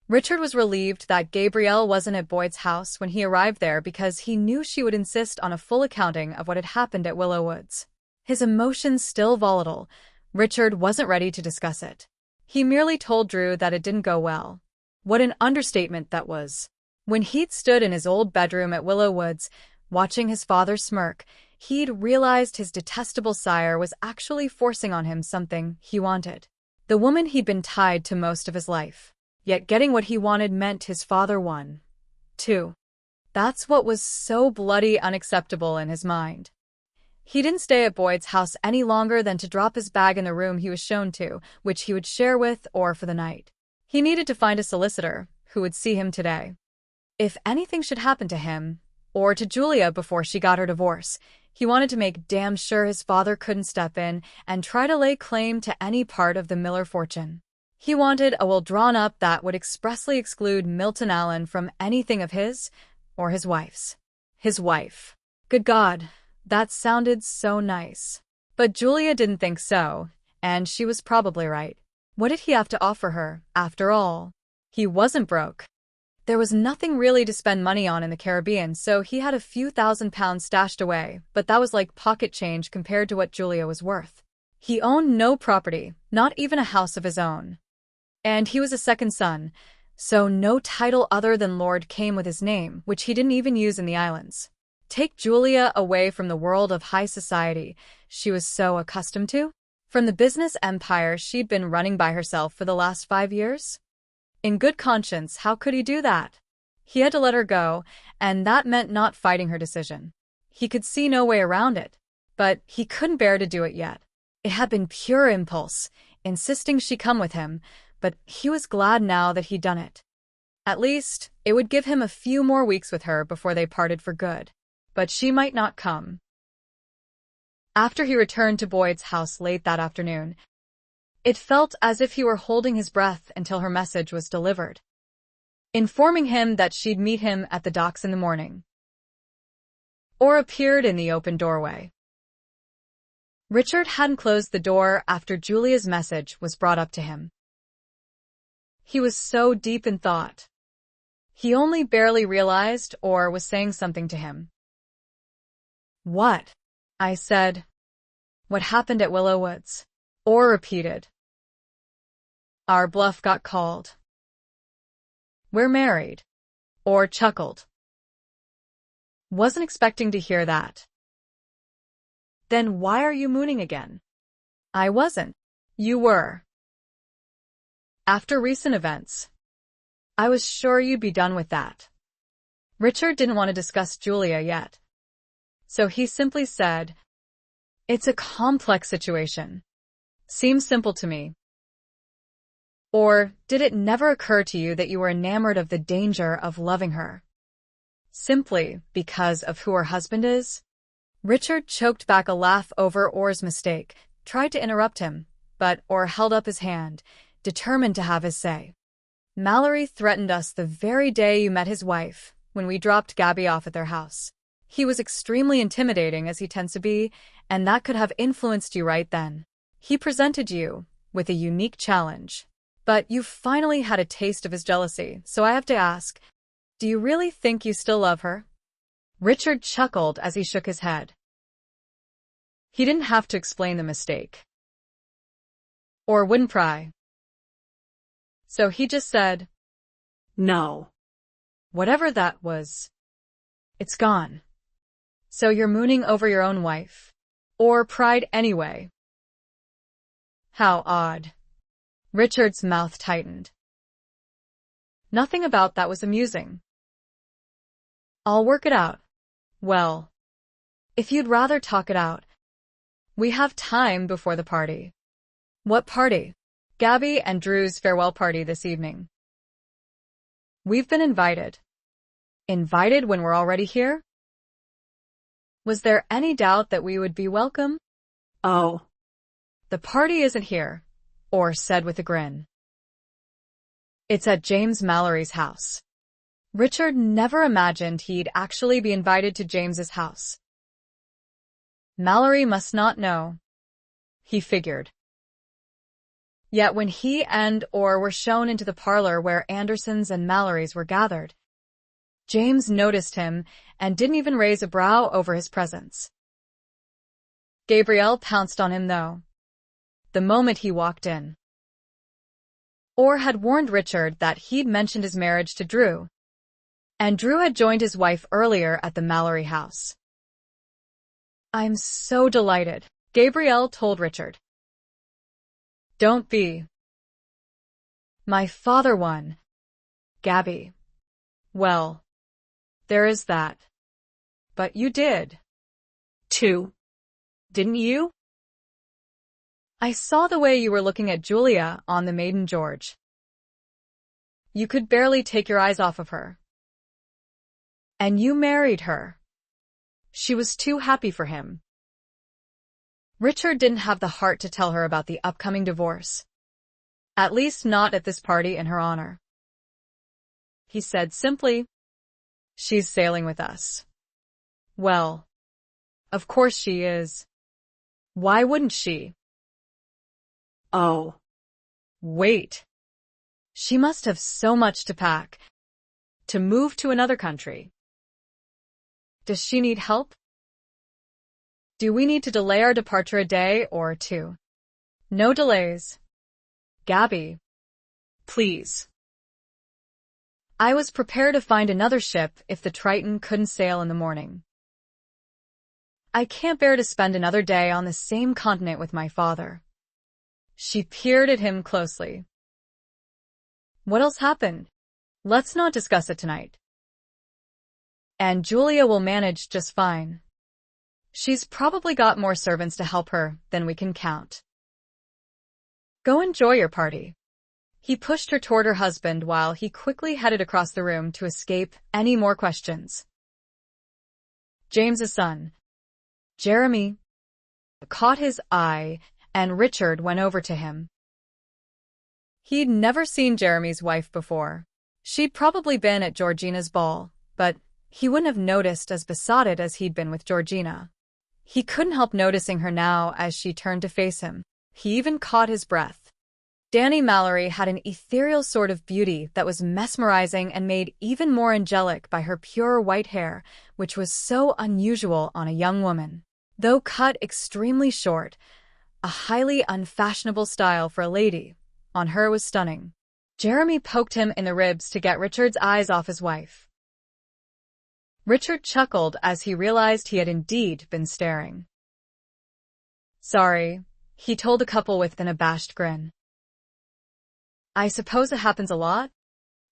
Richard was relieved that Gabrielle wasn't at Boyd's house when he arrived there because he knew she would insist on a full accounting of what had happened at Willow Woods. His emotions still volatile, Richard wasn't ready to discuss it. He merely told Drew that it didn't go well. What an understatement that was. When he'd stood in his old bedroom at Willow Woods, watching his father smirk, he'd realized his detestable sire was actually forcing on him something he wanted. The woman he'd been tied to most of his life. Yet getting what he wanted meant his father won, too. That's what was so bloody unacceptable in his mind. He didn't stay at Boyd's house any longer than to drop his bag in the room he was shown to, which he would share with or for the night. He needed to find a solicitor who would see him today. If anything should happen to him, or to Julia before she got her divorce, He wanted to make damn sure his father couldn't step in and try to lay claim to any part of the Miller fortune. He wanted a will drawn up that would expressly exclude Milton Allen from anything of his or his wife's. His wife. Good God, that sounded so nice. But Julia didn't think so, and she was probably right. What did he have to offer her, after all? He wasn't broke. There was nothing really to spend money on in the Caribbean, so he had a few £1,000s stashed away, but that was like pocket change compared to what Julia was worth. He owned no property, not even a house of his own. And he was a second son, so no title other than Lord came with his name, which he didn't even use in the islands. Take Julia away from the world of high society she was so accustomed to, from the business empire she'd been running by herself for the last 5 years. In good conscience, how could he do that? He had to let her go, and that meant not fighting her decision. He could see no way around it, but he couldn't bear to do it yet. It had been pure impulse, insisting she come with him, but he was glad now that he'd done it. At least, it would give him a few more weeks with her before they parted for good. But she might not come. After he returned to Boyd's house late that afternoon, it felt as if he were holding his breath until her message was delivered, informing him that she'd meet him at the docks in the morning, or appeared in the open doorway. Richard hadn't closed the door after Julia's message was brought up to him. He was so deep in thought. He only barely realized Orr was saying something to him. "What?" I said. "What happened at Willow Woods?" Orr repeated. "Our bluff got called. We're married." Orr chuckled. "Wasn't expecting to hear that." "Then why are you mooning again?" "I wasn't. You were. After recent events. I was sure you'd be done with that." Richard didn't want to discuss Julia yet. So he simply said, "It's a complex situation. Seems simple to me." Or, did it never occur to you that you were enamored of the danger of loving her? Simply because of who her husband is? Richard choked back a laugh over Orr's mistake, tried to interrupt him, but Orr held up his hand, determined to have his say. "Mallory threatened us the very day you met his wife, when we dropped Gabby off at their house. He was extremely intimidating, as he tends to be, and that could have influenced you right then. He presented you with a unique challenge. But you finally had a taste of his jealousy, so I have to ask, do you really think you still love her?" Richard chuckled as he shook his head. He didn't have to explain the mistake. Or wouldn't pry. So he just said, "No. Whatever that was, it's gone. So you're mooning over your own wife. Or pried anyway." How odd. Richard's mouth tightened. Nothing about that was amusing. "I'll work it out." "Well, if you'd rather talk it out, we have time before the party." "What party?" "Gabby and Drew's farewell party this evening." "We've been invited." "Invited when we're already here?" Was there any doubt that we would be welcome? "Oh. The party isn't here," Orr said with a grin. "It's at James Mallory's house." Richard never imagined he'd actually be invited to James's house. Mallory must not know, he figured. Yet when he and Orr were shown into the parlor where Andersons and Mallorys were gathered, James noticed him and didn't even raise a brow over his presence. Gabrielle pounced on him, though, the moment he walked in. Orr had warned Richard that he'd mentioned his marriage to Drew, and Drew had joined his wife earlier at the Mallory house. "I'm so delighted," Gabrielle told Richard. "Don't be." "My father won, Gabby." "Well, there is that. But you did, too, didn't you?" "I saw the way you were looking at Julia on the Maiden George. You could barely take your eyes off of her. And you married her." She was too happy for him. Richard didn't have the heart to tell her about the upcoming divorce. At least not at this party in her honor. He said simply, "She's sailing with us." Well, of course she is. Why wouldn't she? Oh. Wait. She must have so much to pack. To move to another country. Does she need help? Do we need to delay our departure a day or two? No delays. Gabby. Please. I was prepared to find another ship if the Triton couldn't sail in the morning. I can't bear to spend another day on the same continent with my father. She peered at him closely. What else happened? Let's not discuss it tonight. And Julia will manage just fine. She's probably got more servants to help her than we can count. Go enjoy your party. He pushed her toward her husband while he quickly headed across the room to escape any more questions. James's son, Jeremy, caught his eye, and Richard went over to him. He'd never seen Jeremy's wife before. She'd probably been at Georgina's ball, but he wouldn't have noticed as besotted as he'd been with Georgina. He couldn't help noticing her now as she turned to face him. He even caught his breath. Dani Mallory had an ethereal sort of beauty that was mesmerizing and made even more angelic by her pure white hair, which was so unusual on a young woman. Though cut extremely short, a highly unfashionable style for a lady, on her was stunning. Jeremy poked him in the ribs to get Richard's eyes off his wife. Richard chuckled as he realized he had indeed been staring. Sorry, he told the couple with an abashed grin. I suppose it happens a lot?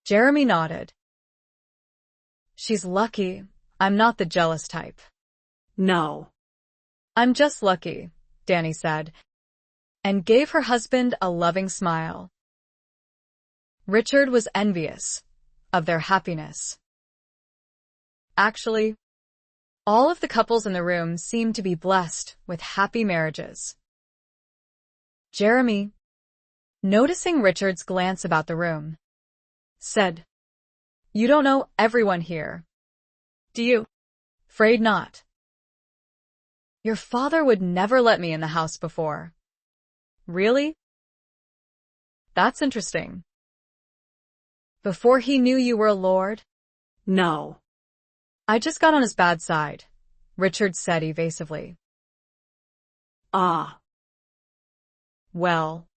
Jeremy nodded. She's lucky. I'm not the jealous type. No. I'm just lucky, Dani said, and gave her husband a loving smile. Richard was envious of their happiness. Actually, all of the couples in the room seemed to be blessed with happy marriages. Jeremy, noticing Richard's glance about the room, said, You don't know everyone here, do you? Afraid not. Your father would never let me in the house before. Really? That's interesting. Before he knew you were a lord? No. I just got on his bad side, Richard said evasively. Ah. Well,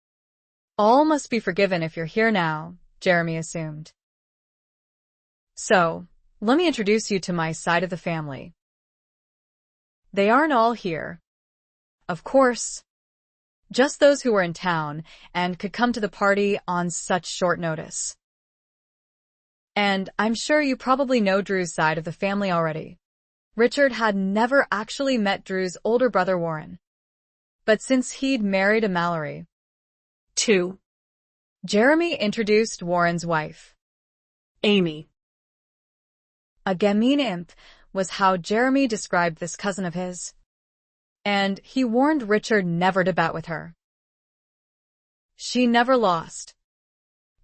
all must be forgiven if you're here now, Jeremy assumed. So, let me introduce you to my side of the family. They aren't all here. Of course. Just those who were in town and could come to the party on such short notice. And I'm sure you probably know Drew's side of the family already. Richard had never actually met Drew's older brother Warren. But since he'd married a Mallory, too, Jeremy introduced Warren's wife, Amy. A gamine imp was how Jeremy described this cousin of his. And he warned Richard never to bet with her. She never lost.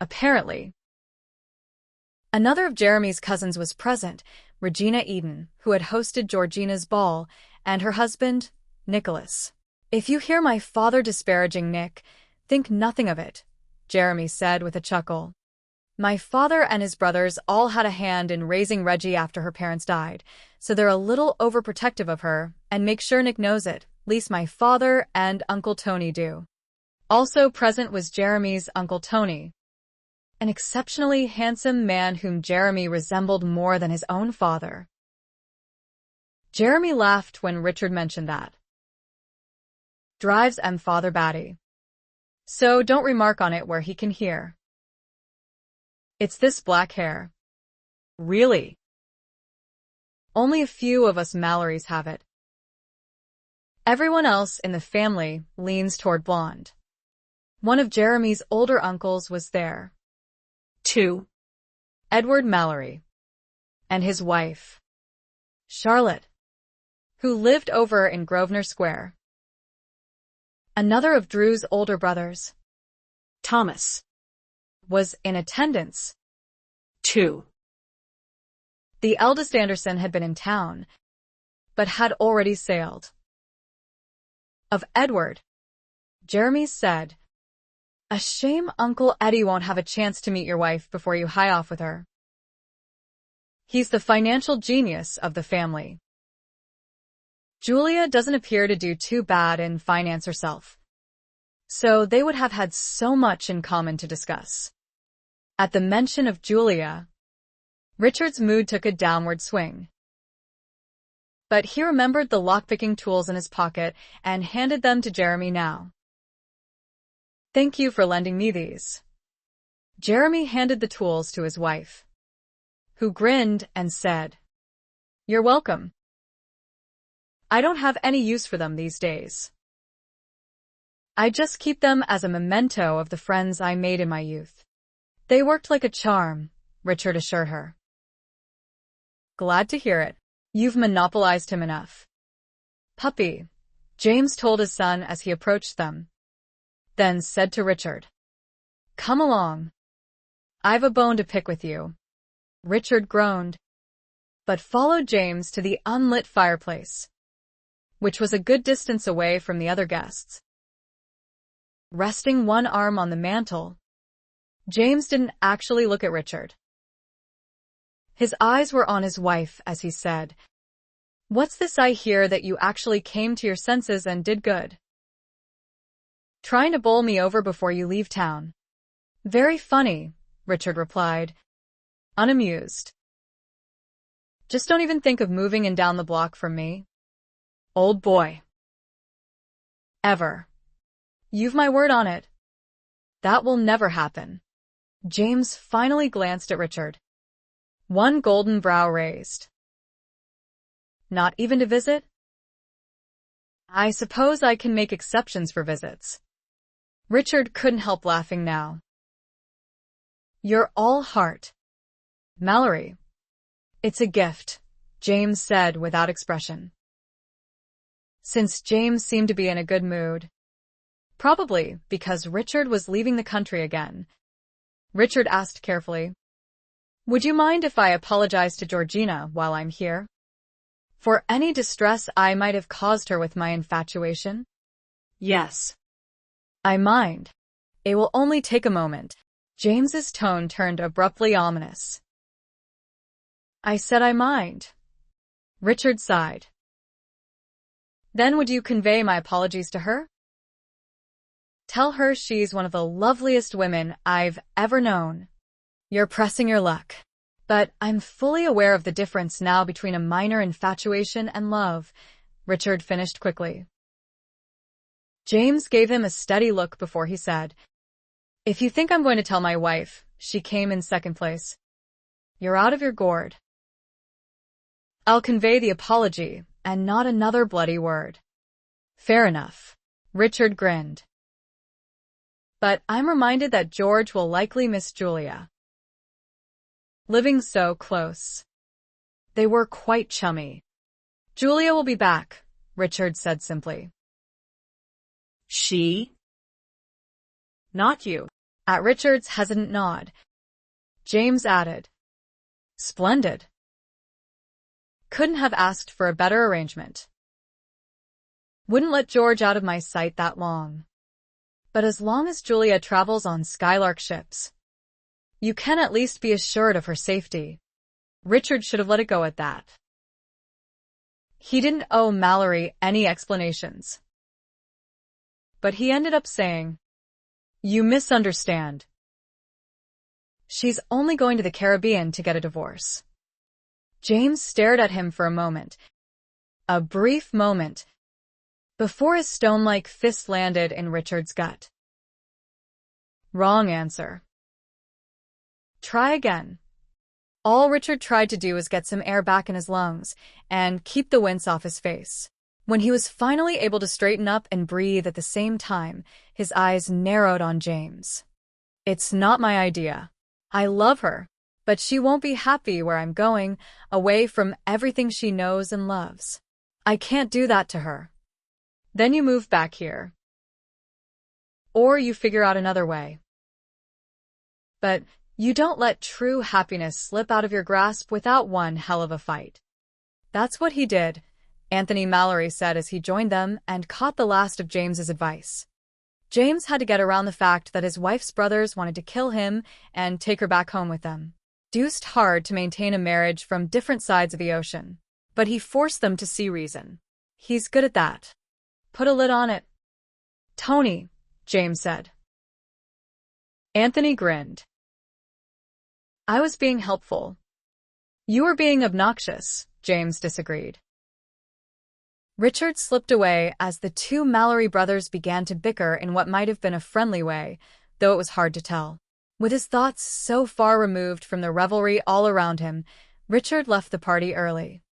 Apparently. Another of Jeremy's cousins was present, Regina Eden, who had hosted Georgina's ball, and her husband, Nicholas. If you hear my father disparaging Nick, think nothing of it, Jeremy said with a chuckle. My father and his brothers all had a hand in raising Reggie after her parents died, so they're a little overprotective of her, and make sure Nick knows it, at least my father and Uncle Tony do. Also present was Jeremy's Uncle Tony, an exceptionally handsome man whom Jeremy resembled more than his own father. Jeremy laughed when Richard mentioned that. Drives father batty. So don't remark on it where he can hear. It's this black hair. Really? Only a few of us Mallorys have it. Everyone else in the family leans toward blonde. One of Jeremy's older uncles was there, too. Edward Mallory. And his wife, Charlotte. who lived over in Grosvenor Square. Another of Drew's older brothers, Thomas, was in attendance. 2. The eldest Anderson had been in town, but had already sailed. Of Edward, Jeremy said, "A shame Uncle Eddie won't have a chance to meet your wife before you hie off with her. He's the financial genius of the family. Julia doesn't appear to do too bad in finance herself, so they would have had so much in common to discuss." At the mention of Julia, Richard's mood took a downward swing. But he remembered the lockpicking tools in his pocket and handed them to Jeremy now. "Thank you for lending me these." Jeremy handed the tools to his wife, who grinned and said, "You're welcome. I don't have any use for them these days. I just keep them as a memento of the friends I made in my youth." "They worked like a charm," Richard assured her. "Glad to hear it. You've monopolized him enough." "Puppy," James told his son as he approached them, then said to Richard, "Come along. I've a bone to pick with you." Richard groaned, but followed James to the unlit fireplace, which was a good distance away from the other guests. Resting one arm on the mantel, James didn't actually look at Richard. His eyes were on his wife as he said, "What's this I hear that you actually came to your senses and did good? Trying to bowl me over before you leave town." "Very funny," Richard replied, unamused. "Just don't even think of moving in down the block from me, old boy. Ever. You've my word on it. That will never happen." James finally glanced at Richard, one golden brow raised. "Not even to visit?" "I suppose I can make exceptions for visits." Richard couldn't help laughing now. "You're all heart, Mallory." "It's a gift," James said without expression. Since James seemed to be in a good mood, probably because Richard was leaving the country again, Richard asked carefully, "Would you mind if I apologize to Georgina while I'm here? For any distress I might have caused her with my infatuation?" "Yes." "I mind. It will only take a moment." James's tone turned abruptly ominous. "I said I mind." Richard sighed. "Then would you convey my apologies to her? Tell her she's one of the loveliest women I've ever known." "You're pressing your luck. But I'm fully aware of the difference now between a minor infatuation and love," Richard finished quickly. James gave him a steady look before he said, "If you think I'm going to tell my wife she came in second place, you're out of your gourd. I'll convey the apology and not another bloody word." "Fair enough," Richard grinned. "But I'm reminded that George will likely miss Julia. Living so close. They were quite chummy." "Julia will be back," Richard said simply. "She? Not you." At Richard's hesitant nod, James added, "Splendid. Couldn't have asked for a better arrangement. Wouldn't let George out of my sight that long. But as long as Julia travels on Skylark ships, you can at least be assured of her safety." Richard should have let it go at that. He didn't owe Mallory any explanations. But he ended up saying, "You misunderstand. She's only going to the Caribbean to get a divorce." James stared at him for a moment, a brief moment, before his stone-like fist landed in Richard's gut. "Wrong answer. Try again." All Richard tried to do was get some air back in his lungs and keep the wince off his face. When he was finally able to straighten up and breathe at the same time, his eyes narrowed on James. "It's not my idea. I love her, but she won't be happy where I'm going, away from everything she knows and loves. I can't do that to her. Then you move back here. Or you figure out another way. But you don't let true happiness slip out of your grasp without one hell of a fight. That's what he did, Anthony Mallory said as he joined them and caught the last of James's advice. James had to get around the fact that his wife's brothers wanted to kill him and take her back home with them. Deuced hard to maintain a marriage from different sides of the ocean. But he forced them to see reason. He's good at that. Put a lid on it. Tony, James said. Anthony grinned. I was being helpful. You were being obnoxious, James disagreed. Richard slipped away as the two Mallory brothers began to bicker in what might have been a friendly way, though it was hard to tell. With his thoughts so far removed from the revelry all around him, Richard left the party early.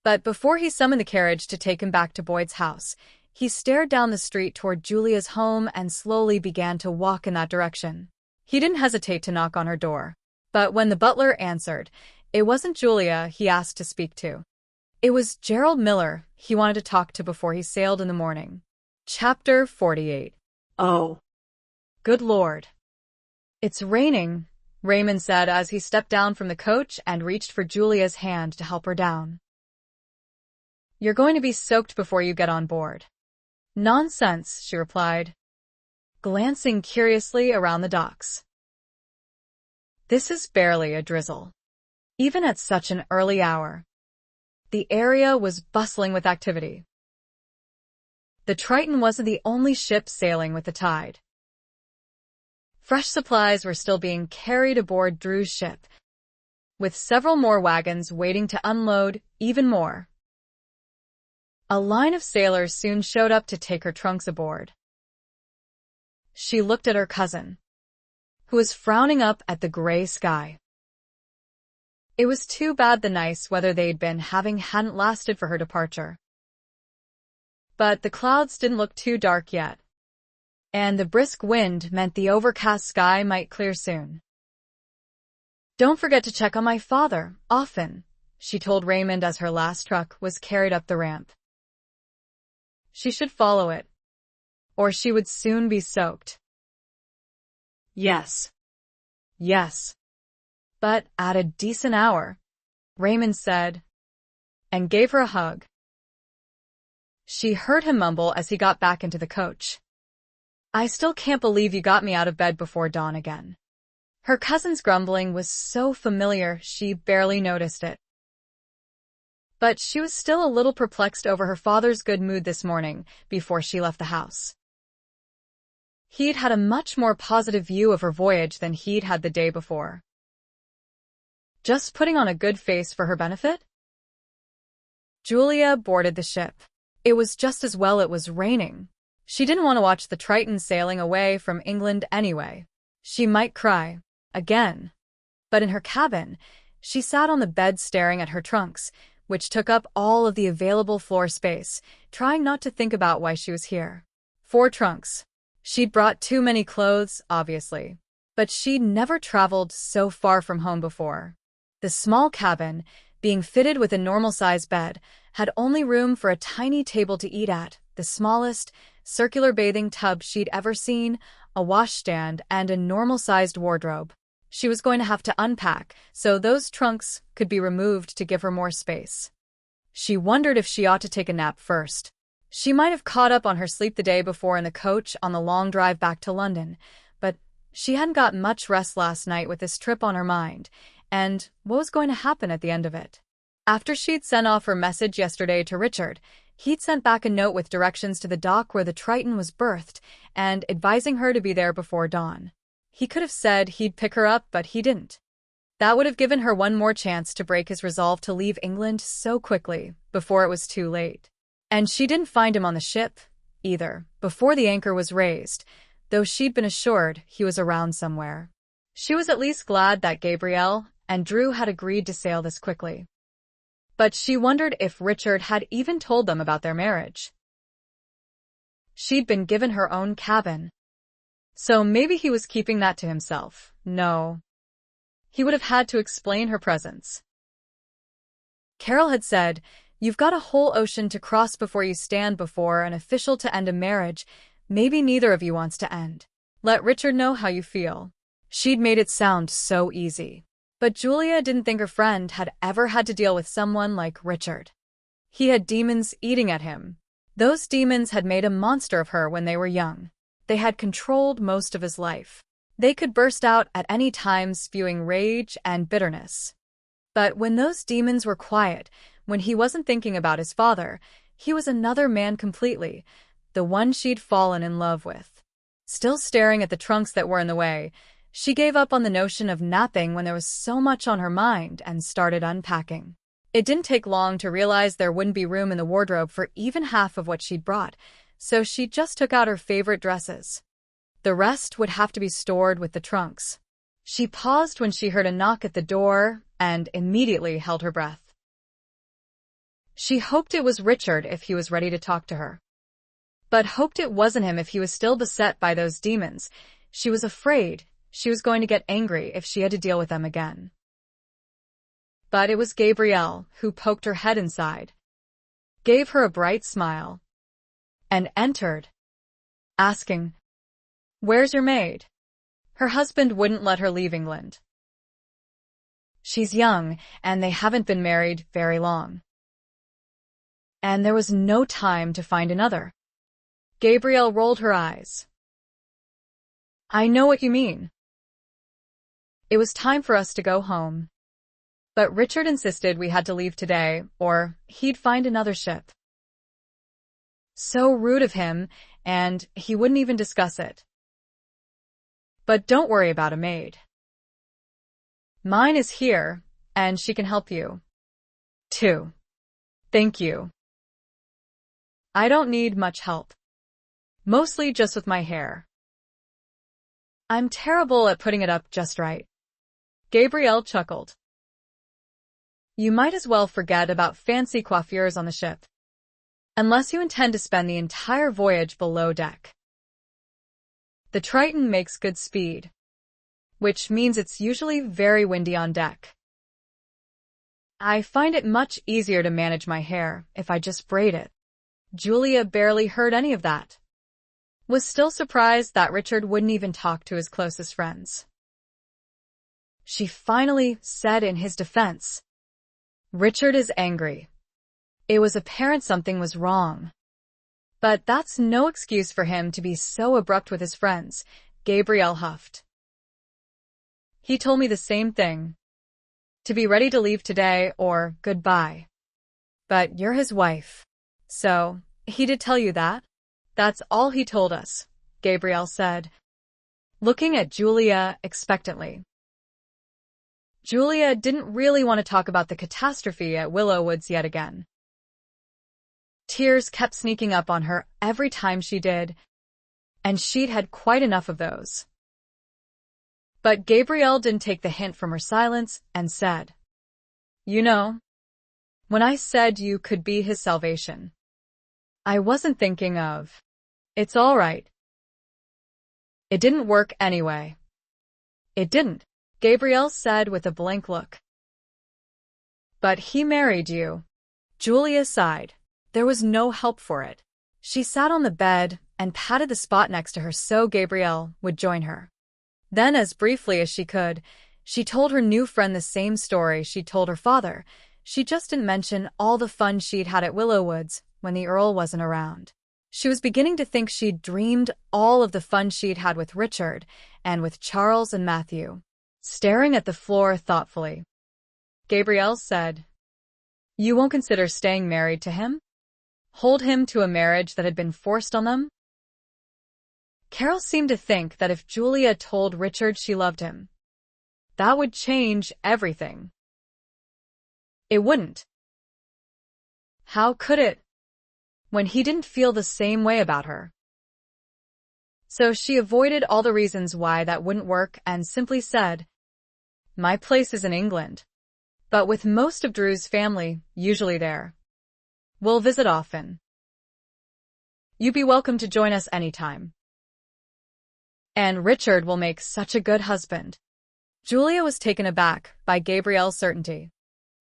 But before he summoned the carriage to take him back to Boyd's house, he stared down the street toward Julia's home and slowly began to walk in that direction. He didn't hesitate to knock on her door. But when the butler answered, it wasn't Julia he asked to speak to. It was Gerald Miller he wanted to talk to before he sailed in the morning. Chapter 48. Oh. Good Lord. It's raining, Raymond said as he stepped down from the coach and reached for Julia's hand to help her down. You're going to be soaked before you get on board. Nonsense, she replied, glancing curiously around the docks. This is barely a drizzle. Even at such an early hour. The area was bustling with activity. The Triton wasn't the only ship sailing with the tide. Fresh supplies were still being carried aboard Drew's ship, with several more wagons waiting to unload even more. A line of sailors soon showed up to take her trunks aboard. She looked at her cousin, who was frowning up at the gray sky. It was too bad the nice weather they'd been having hadn't lasted for her departure. But the clouds didn't look too dark yet, and the brisk wind meant the overcast sky might clear soon. Don't forget to check on my father, often, she told Raymond as her last truck was carried up the ramp. She should follow it, or she would soon be soaked. Yes. Yes. But at a decent hour, Raymond said, and gave her a hug. She heard him mumble as he got back into the coach. I still can't believe you got me out of bed before dawn again. Her cousin's grumbling was so familiar she barely noticed it. But she was still a little perplexed over her father's good mood this morning before she left the house. He'd had a much more positive view of her voyage than he'd had the day before. Just putting on a good face for her benefit? Julia boarded the ship. It was just as well it was raining. She didn't want to watch the Triton sailing away from England anyway. She might cry. Again. But in her cabin, she sat on the bed staring at her trunks, which took up all of the available floor space, trying not to think about why she was here. 4 trunks. She'd brought too many clothes, obviously. But she'd never traveled so far from home before. The small cabin, being fitted with a normal-sized bed, had only room for a tiny table to eat at, the smallest, circular bathing tub she'd ever seen, a washstand, and a normal-sized wardrobe. She was going to have to unpack, so those trunks could be removed to give her more space. She wondered if she ought to take a nap first. She might have caught up on her sleep the day before in the coach on the long drive back to London, but she hadn't got much rest last night with this trip on her mind, and what was going to happen at the end of it? After she'd sent off her message yesterday to Richard, he'd sent back a note with directions to the dock where the Triton was berthed and advising her to be there before dawn. He could have said he'd pick her up, but he didn't. That would have given her one more chance to break his resolve to leave England so quickly, before it was too late. And she didn't find him on the ship, either, before the anchor was raised, though she'd been assured he was around somewhere. She was at least glad that Gabrielle and Drew had agreed to sail this quickly. But she wondered if Richard had even told them about their marriage. She'd been given her own cabin. So maybe he was keeping that to himself. No. He would have had to explain her presence. Carol had said, You've got a whole ocean to cross before you stand before an official to end a marriage maybe neither of you wants to end. Let Richard know how you feel. She'd made it sound so easy. But Julia didn't think her friend had ever had to deal with someone like Richard. He had demons eating at him. Those demons had made a monster of her when they were young. They had controlled most of his life. They could burst out at any time spewing rage and bitterness. But when those demons were quiet, when he wasn't thinking about his father, he was another man completely, the one she'd fallen in love with. Still staring at the trunks that were in the way, she gave up on the notion of napping when there was so much on her mind and started unpacking. It didn't take long to realize there wouldn't be room in the wardrobe for even half of what she'd brought, so she just took out her favorite dresses. The rest would have to be stored with the trunks. She paused when she heard a knock at the door and immediately held her breath. She hoped it was Richard if he was ready to talk to her. But hoped it wasn't him if he was still beset by those demons. She was afraid she was going to get angry if she had to deal with them again. But it was Gabrielle who poked her head inside, gave her a bright smile, and entered, asking, "Where's your maid?" Her husband wouldn't let her leave England. She's young, and they haven't been married very long. And there was no time to find another. Gabrielle rolled her eyes. I know what you mean. It was time for us to go home. But Richard insisted we had to leave today, or he'd find another ship. So rude of him, and he wouldn't even discuss it. But don't worry about a maid. Mine is here, and she can help you. Too. Thank you. I don't need much help. Mostly just with my hair. I'm terrible at putting it up just right. Gabrielle chuckled. You might as well forget about fancy coiffures on the ship. Unless you intend to spend the entire voyage below deck. The Triton makes good speed, which means it's usually very windy on deck. I find it much easier to manage my hair if I just braid it. Julia barely heard any of that. Was still surprised that Richard wouldn't even talk to his closest friends. She finally said in his defense, Richard is angry. It was apparent something was wrong. But that's no excuse for him to be so abrupt with his friends, Gabrielle huffed. He told me the same thing. To be ready to leave today or goodbye. But you're his wife. So, he did tell you that? That's all he told us, Gabrielle said, looking at Julia expectantly. Julia didn't really want to talk about the catastrophe at Willowwoods yet again. Tears kept sneaking up on her every time she did, and she'd had quite enough of those. But Gabrielle didn't take the hint from her silence and said, You know, when I said you could be his salvation, I wasn't thinking of, it's all right. It didn't work anyway. It didn't, Gabrielle said with a blank look. But he married you. Julia sighed. There was no help for it. She sat on the bed and patted the spot next to her so Gabrielle would join her. Then, as briefly as she could, she told her new friend the same story she'd told her father. She just didn't mention all the fun she'd had at Willowwoods when the Earl wasn't around. She was beginning to think she'd dreamed all of the fun she'd had with Richard and with Charles and Matthew. Staring at the floor thoughtfully, Gabrielle said, You won't consider staying married to him? Hold him to a marriage that had been forced on them? Carol seemed to think that if Julia told Richard she loved him, that would change everything. It wouldn't. How could it, when he didn't feel the same way about her? So she avoided all the reasons why that wouldn't work and simply said, My place is in England, but with most of Drew's family usually there. We'll visit often. You'd be welcome to join us anytime. And Richard will make such a good husband. Julia was taken aback by Gabrielle's certainty.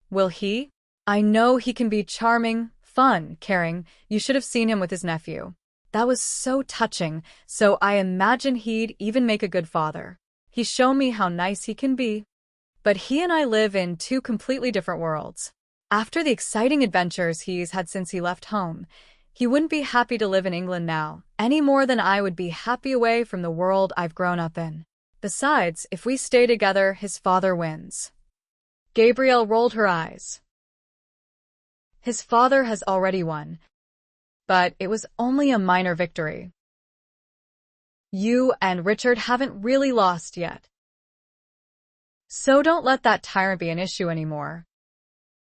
Will he? I know he can be charming, fun, caring. You should have seen him with his nephew. That was so touching, so I imagine he'd even make a good father. He's shown me how nice he can be. But he and I live in two completely different worlds. After the exciting adventures he's had since he left home, he wouldn't be happy to live in England now, any more than I would be happy away from the world I've grown up in. Besides, if we stay together, his father wins. Gabrielle rolled her eyes. His father has already won, but it was only a minor victory. You and Richard haven't really lost yet. So don't let that tyrant be an issue anymore,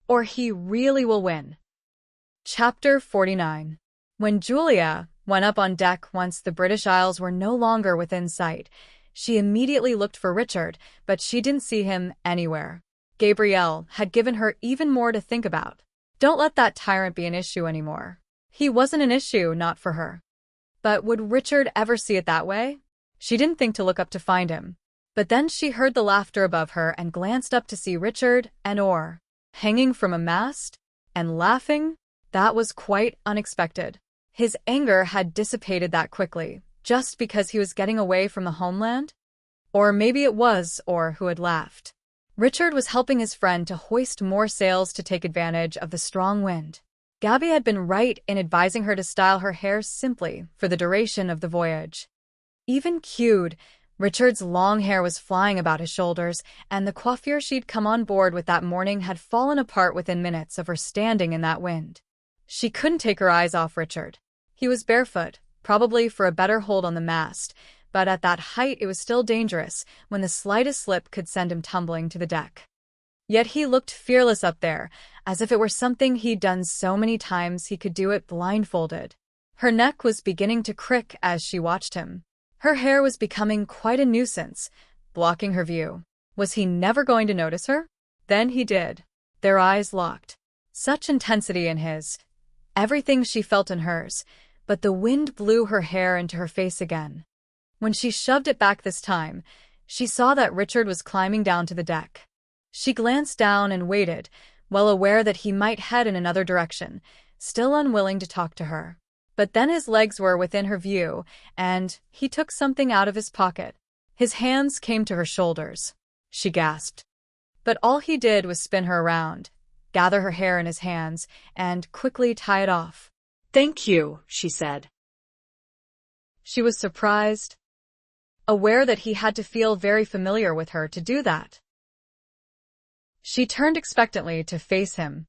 or he really will win. Chapter 49. When Julia went up on deck once the British Isles were no longer within sight, she immediately looked for Richard, but she didn't see him anywhere. Gabrielle had given her even more to think about. Don't let that tyrant be an issue anymore. He wasn't an issue, not for her. But would Richard ever see it that way? She didn't think to look up to find him. But then she heard the laughter above her and glanced up to see Richard and Orr hanging from a mast and laughing. That was quite unexpected. His anger had dissipated that quickly, just because he was getting away from the homeland? Or maybe it was Orr who had laughed. Richard was helping his friend to hoist more sails to take advantage of the strong wind. Gabby had been right in advising her to style her hair simply for the duration of the voyage. Even cued, Richard's long hair was flying about his shoulders, and the coiffure she'd come on board with that morning had fallen apart within minutes of her standing in that wind. She couldn't take her eyes off Richard. He was barefoot, probably for a better hold on the mast, but at that height it was still dangerous when the slightest slip could send him tumbling to the deck. Yet he looked fearless up there, as if it were something he'd done so many times he could do it blindfolded. Her neck was beginning to crick as she watched him. Her hair was becoming quite a nuisance, blocking her view. Was he never going to notice her? Then he did. Their eyes locked. Such intensity in his. Everything she felt in hers, but the wind blew her hair into her face again. When she shoved it back this time, she saw that Richard was climbing down to the deck. She glanced down and waited, well aware that he might head in another direction, still unwilling to talk to her. But then his legs were within her view, and he took something out of his pocket. His hands came to her shoulders. She gasped. But all he did was spin her around, gather her hair in his hands, and quickly tie it off. "Thank you," she said. She was surprised, aware that he had to feel very familiar with her to do that. She turned expectantly to face him,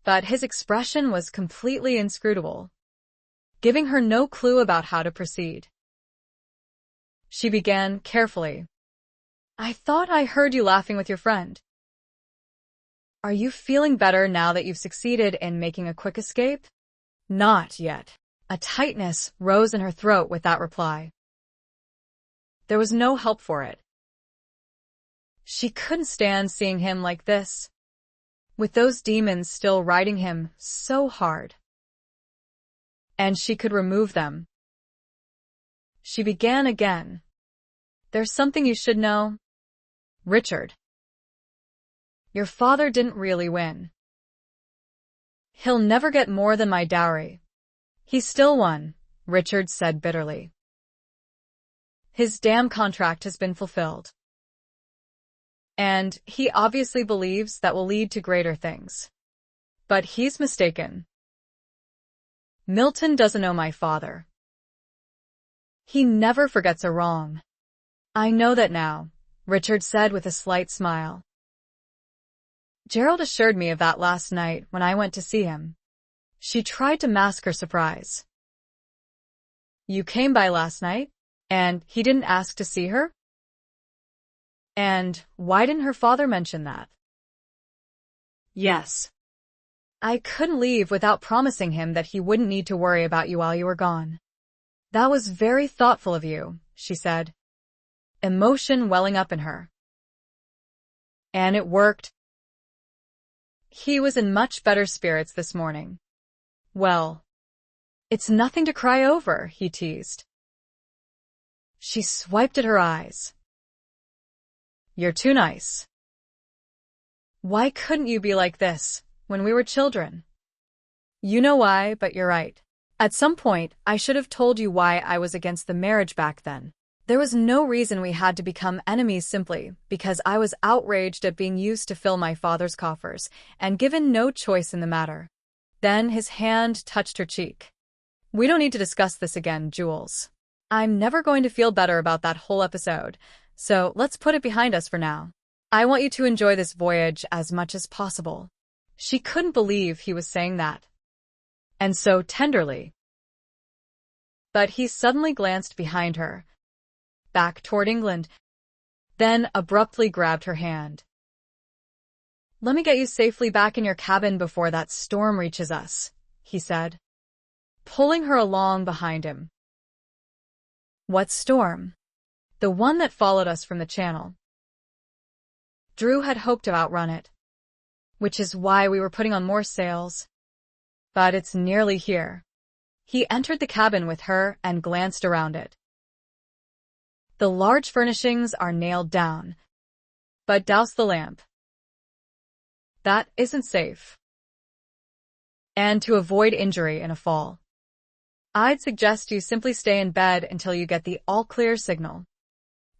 but his expression was completely inscrutable, giving her no clue about how to proceed. She began carefully. "I thought I heard you laughing with your friend. Are you feeling better now that you've succeeded in making a quick escape?" Not yet. A tightness rose in her throat with that reply. There was no help for it. She couldn't stand seeing him like this, with those demons still riding him so hard. And she could remove them. She began again. "There's something you should know, Richard. Your father didn't really win. He'll never get more than my dowry." "He still won," Richard said bitterly. "His damn contract has been fulfilled. And he obviously believes that will lead to greater things. But he's mistaken. Milton doesn't know my father. He never forgets a wrong." "I know that now," Richard said with a slight smile. "Gerald assured me of that last night when I went to see him." She tried to mask her surprise. "You came by last night? And he didn't ask to see her? And why didn't her father mention that?" "Yes. I couldn't leave without promising him that he wouldn't need to worry about you while you were gone." "That was very thoughtful of you," she said, emotion welling up in her. "And it worked." He was in much better spirits this morning. "Well, it's nothing to cry over," he teased. She swiped at her eyes. "You're too nice. Why couldn't you be like this, When we were children. You know why, but you're right. At some point, I should have told you why I was against the marriage back then. There was no reason we had to become enemies simply because I was outraged at being used to fill my father's coffers and given no choice in the matter. Then his hand touched her cheek. We don't need to discuss this again, Jules. I'm never going to feel better about that whole episode, so let's put it behind us for now. I want you to enjoy this voyage as much as possible. She couldn't believe he was saying that. And so tenderly. But he suddenly glanced behind her, back toward England, then abruptly grabbed her hand. Let me get you safely back in your cabin before that storm reaches us, he said, pulling her along behind him. What storm? The one that followed us from the channel. Drew had hoped to outrun it, which is why we were putting on more sails. But it's nearly here. He entered the cabin with her and glanced around it. The large furnishings are nailed down, but douse the lamp. That isn't safe. And to avoid injury in a fall, I'd suggest you simply stay in bed until you get the all-clear signal.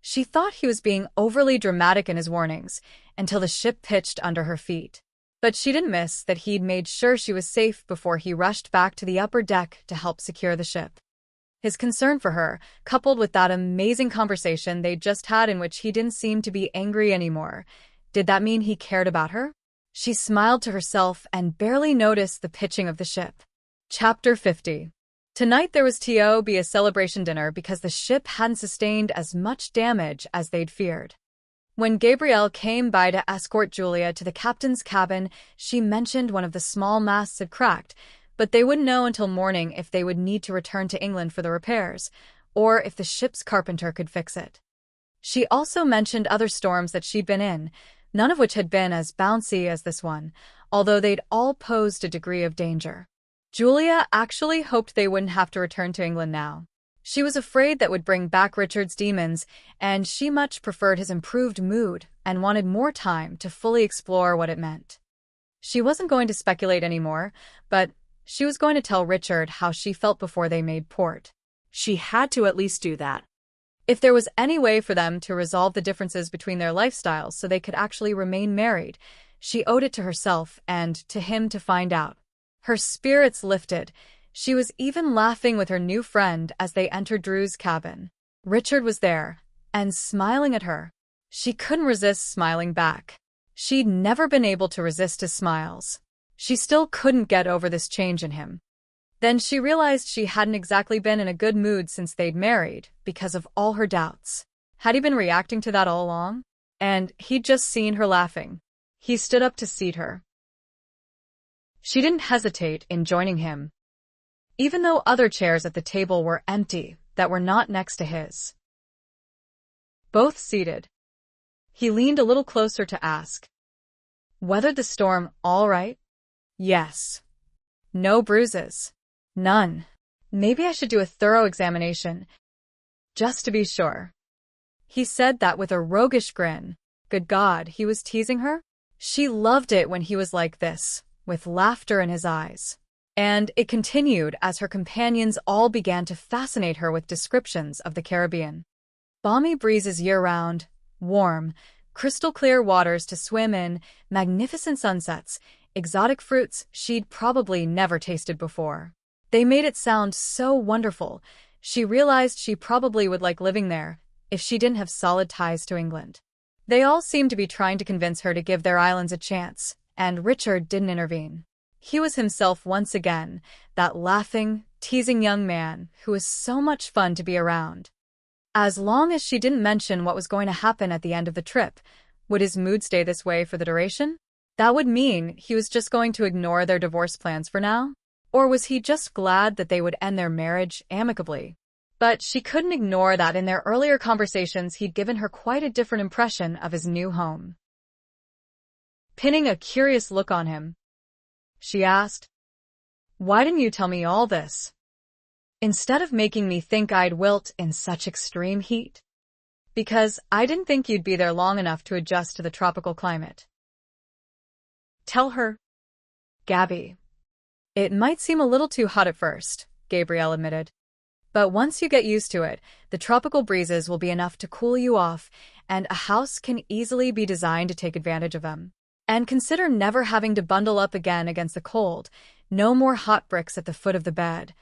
She thought he was being overly dramatic in his warnings until the ship pitched under her feet. But she didn't miss that he'd made sure she was safe before he rushed back to the upper deck to help secure the ship. His concern for her, coupled with that amazing conversation they'd just had in which he didn't seem to be angry anymore, did that mean he cared about her? She smiled to herself and barely noticed the pitching of the ship. Chapter 50. Tonight there was to be a celebration dinner because the ship hadn't sustained as much damage as they'd feared. When Gabrielle came by to escort Julia to the captain's cabin, she mentioned one of the small masts had cracked, but they wouldn't know until morning if they would need to return to England for the repairs, or if the ship's carpenter could fix it. She also mentioned other storms that she'd been in, none of which had been as bouncy as this one, although they'd all posed a degree of danger. Julia actually hoped they wouldn't have to return to England now. She was afraid that would bring back Richard's demons, and she much preferred his improved mood and wanted more time to fully explore what it meant. She wasn't going to speculate anymore, but she was going to tell Richard how she felt before they made port. She had to at least do that. If there was any way for them to resolve the differences between their lifestyles so they could actually remain married, she owed it to herself and to him to find out. Her spirits lifted. She was even laughing with her new friend as they entered Drew's cabin. Richard was there, and smiling at her. She couldn't resist smiling back. She'd never been able to resist his smiles. She still couldn't get over this change in him. Then she realized she hadn't exactly been in a good mood since they'd married, because of all her doubts. Had he been reacting to that all along? And he'd just seen her laughing. He stood up to seat her. She didn't hesitate in joining him, even though other chairs at the table were empty that were not next to his. Both seated. He leaned a little closer to ask, "Weathered the storm all right?" "Yes." "No bruises?" "None." "Maybe I should do a thorough examination, just to be sure." He said that with a roguish grin. Good God, he was teasing her? She loved it when he was like this, with laughter in his eyes. And it continued as her companions all began to fascinate her with descriptions of the Caribbean. Balmy breezes year-round, warm, crystal-clear waters to swim in, magnificent sunsets, exotic fruits she'd probably never tasted before. They made it sound so wonderful. She realized she probably would like living there if she didn't have solid ties to England. They all seemed to be trying to convince her to give their islands a chance, and Richard didn't intervene. He was himself once again, that laughing, teasing young man who was so much fun to be around. As long as she didn't mention what was going to happen at the end of the trip, would his mood stay this way for the duration? That would mean he was just going to ignore their divorce plans for now? Or was he just glad that they would end their marriage amicably? But she couldn't ignore that in their earlier conversations he'd given her quite a different impression of his new home. Pinning a curious look on him, she asked, "Why didn't you tell me all this? Instead of making me think I'd wilt in such extreme heat?" "Because I didn't think you'd be there long enough to adjust to the tropical climate." "Tell her." Gabby. It might seem a little too hot at first, Gabrielle admitted. But once you get used to it, the tropical breezes will be enough to cool you off, and a house can easily be designed to take advantage of them. And consider never having to bundle up again against the cold. No more hot bricks at the foot of the bed.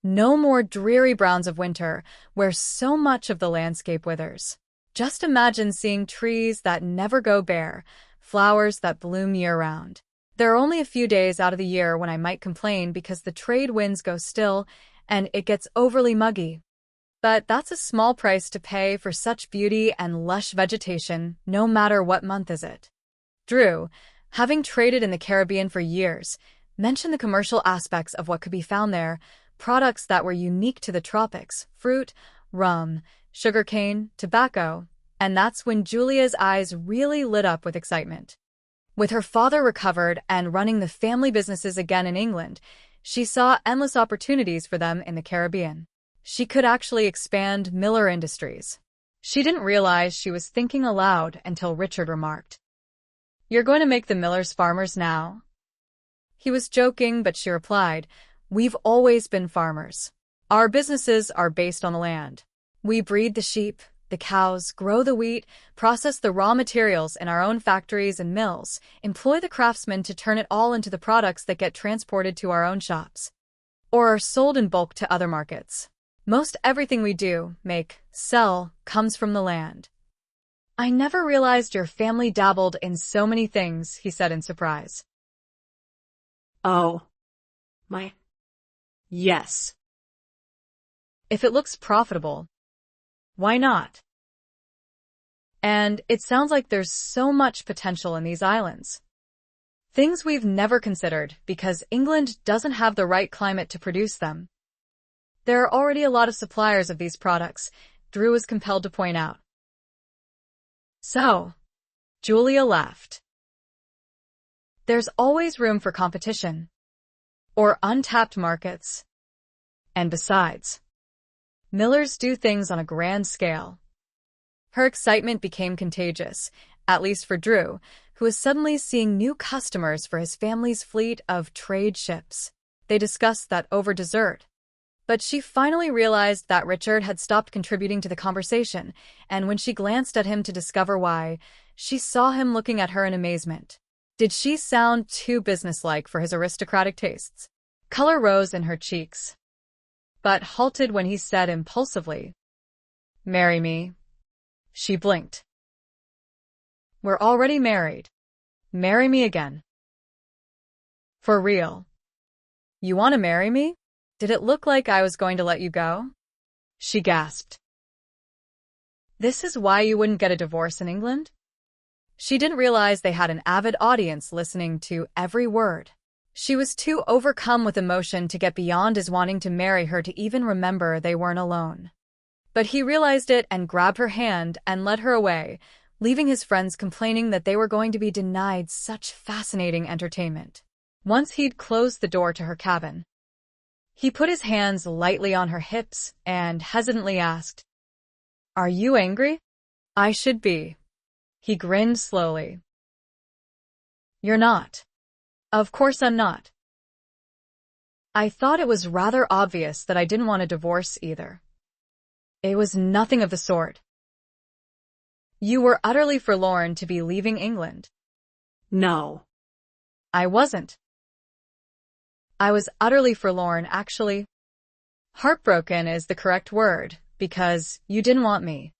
No more dreary browns of winter, where so much of the landscape withers. Just imagine seeing trees that never go bare, flowers that bloom year-round. There are only a few days out of the year when I might complain because the trade winds go still and it gets overly muggy. But that's a small price to pay for such beauty and lush vegetation, no matter what month is it. Drew, having traded in the Caribbean for years, mentioned the commercial aspects of what could be found there, products that were unique to the tropics, fruit, rum, sugarcane, tobacco, and that's when Julia's eyes really lit up with excitement. With her father recovered and running the family businesses again in England, she saw endless opportunities for them in the Caribbean. She could actually expand Miller Industries. She didn't realize she was thinking aloud until Richard remarked, "You're going to make the Millers farmers now?" He was joking, but she replied, "We've always been farmers. Our businesses are based on the land. We breed the sheep, the cows, grow the wheat, process the raw materials in our own factories and mills, employ the craftsmen to turn it all into the products that get transported to our own shops, or are sold in bulk to other markets. Most everything we do, make, sell, comes from the land." "I never realized your family dabbled in so many things," he said in surprise. Oh, my. Yes. "If it looks profitable, why not? And it sounds like there's so much potential in these islands. Things we've never considered because England doesn't have the right climate to produce them. There are already a lot of suppliers of these products," Drew was compelled to point out. "So," Julia laughed, "there's always room for competition. Or untapped markets. And besides, Millers do things on a grand scale." Her excitement became contagious, at least for Drew, who was suddenly seeing new customers for his family's fleet of trade ships. They discussed that over dessert. But she finally realized that Richard had stopped contributing to the conversation, and when she glanced at him to discover why, she saw him looking at her in amazement. Did she sound too businesslike for his aristocratic tastes? Color rose in her cheeks, but halted when he said impulsively, "Marry me." She blinked. "We're already married. Marry me again." "For real? You want to marry me? Did it look like I was going to let you go?" She gasped. "This is why you wouldn't get a divorce in England?" She didn't realize they had an avid audience listening to every word. She was too overcome with emotion to get beyond his wanting to marry her to even remember they weren't alone. But he realized it and grabbed her hand and led her away, leaving his friends complaining that they were going to be denied such fascinating entertainment. Once he'd closed the door to her cabin, he put his hands lightly on her hips and hesitantly asked, "Are you angry?" "I should be." He grinned slowly. "You're not." "Of course I'm not. I thought it was rather obvious that I didn't want a divorce either." "It was nothing of the sort. You were utterly forlorn to be leaving England." No. "I wasn't. I was utterly forlorn, actually. Heartbroken is the correct word, because you didn't want me."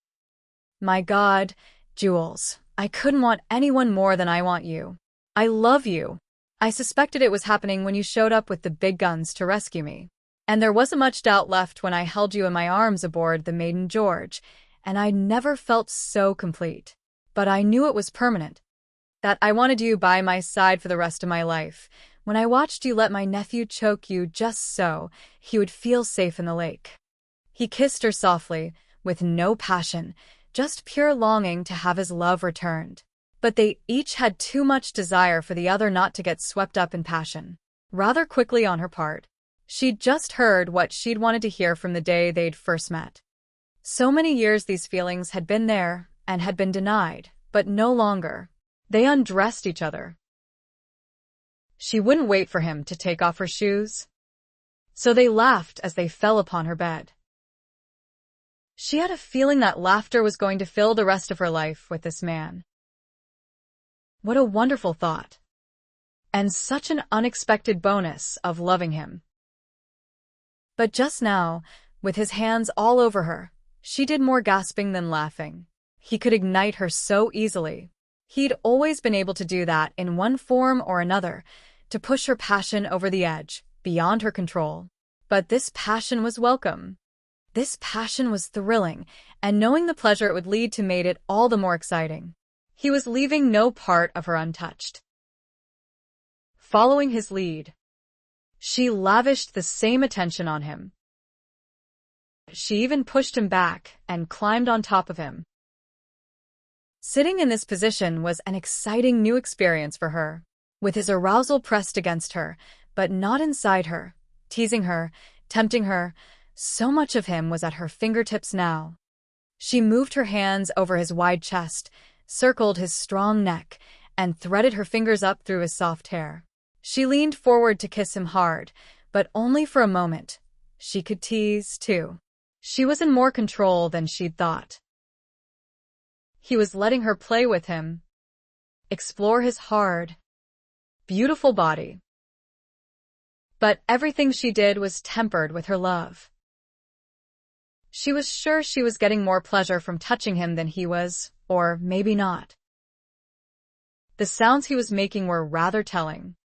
"My God, Jules, I couldn't want anyone more than I want you. I love you. I suspected it was happening when you showed up with the big guns to rescue me. And there wasn't much doubt left when I held you in my arms aboard the Maiden George, and I never felt so complete. But I knew it was permanent. That I wanted you by my side for the rest of my life. When I watched you let my nephew choke you just so he would feel safe in the lake." He kissed her softly, with no passion, just pure longing to have his love returned. But they each had too much desire for the other not to get swept up in passion. Rather quickly on her part, she'd just heard what she'd wanted to hear from the day they'd first met. So many years these feelings had been there and had been denied, but no longer. They undressed each other. She wouldn't wait for him to take off her shoes. So they laughed as they fell upon her bed. She had a feeling that laughter was going to fill the rest of her life with this man. What a wonderful thought. And such an unexpected bonus of loving him. But just now, with his hands all over her, she did more gasping than laughing. He could ignite her so easily. He'd always been able to do that in one form or another, to push her passion over the edge, beyond her control. But this passion was welcome. This passion was thrilling, and knowing the pleasure it would lead to made it all the more exciting. He was leaving no part of her untouched. Following his lead, she lavished the same attention on him. She even pushed him back and climbed on top of him. Sitting in this position was an exciting new experience for her, with his arousal pressed against her, but not inside her, teasing her, tempting her. So much of him was at her fingertips now. She moved her hands over his wide chest, circled his strong neck, and threaded her fingers up through his soft hair. She leaned forward to kiss him hard, but only for a moment. She could tease, too. She was in more control than she'd thought. He was letting her play with him, explore his hard, beautiful body. But everything she did was tempered with her love. She was sure she was getting more pleasure from touching him than he was, or maybe not. The sounds he was making were rather telling.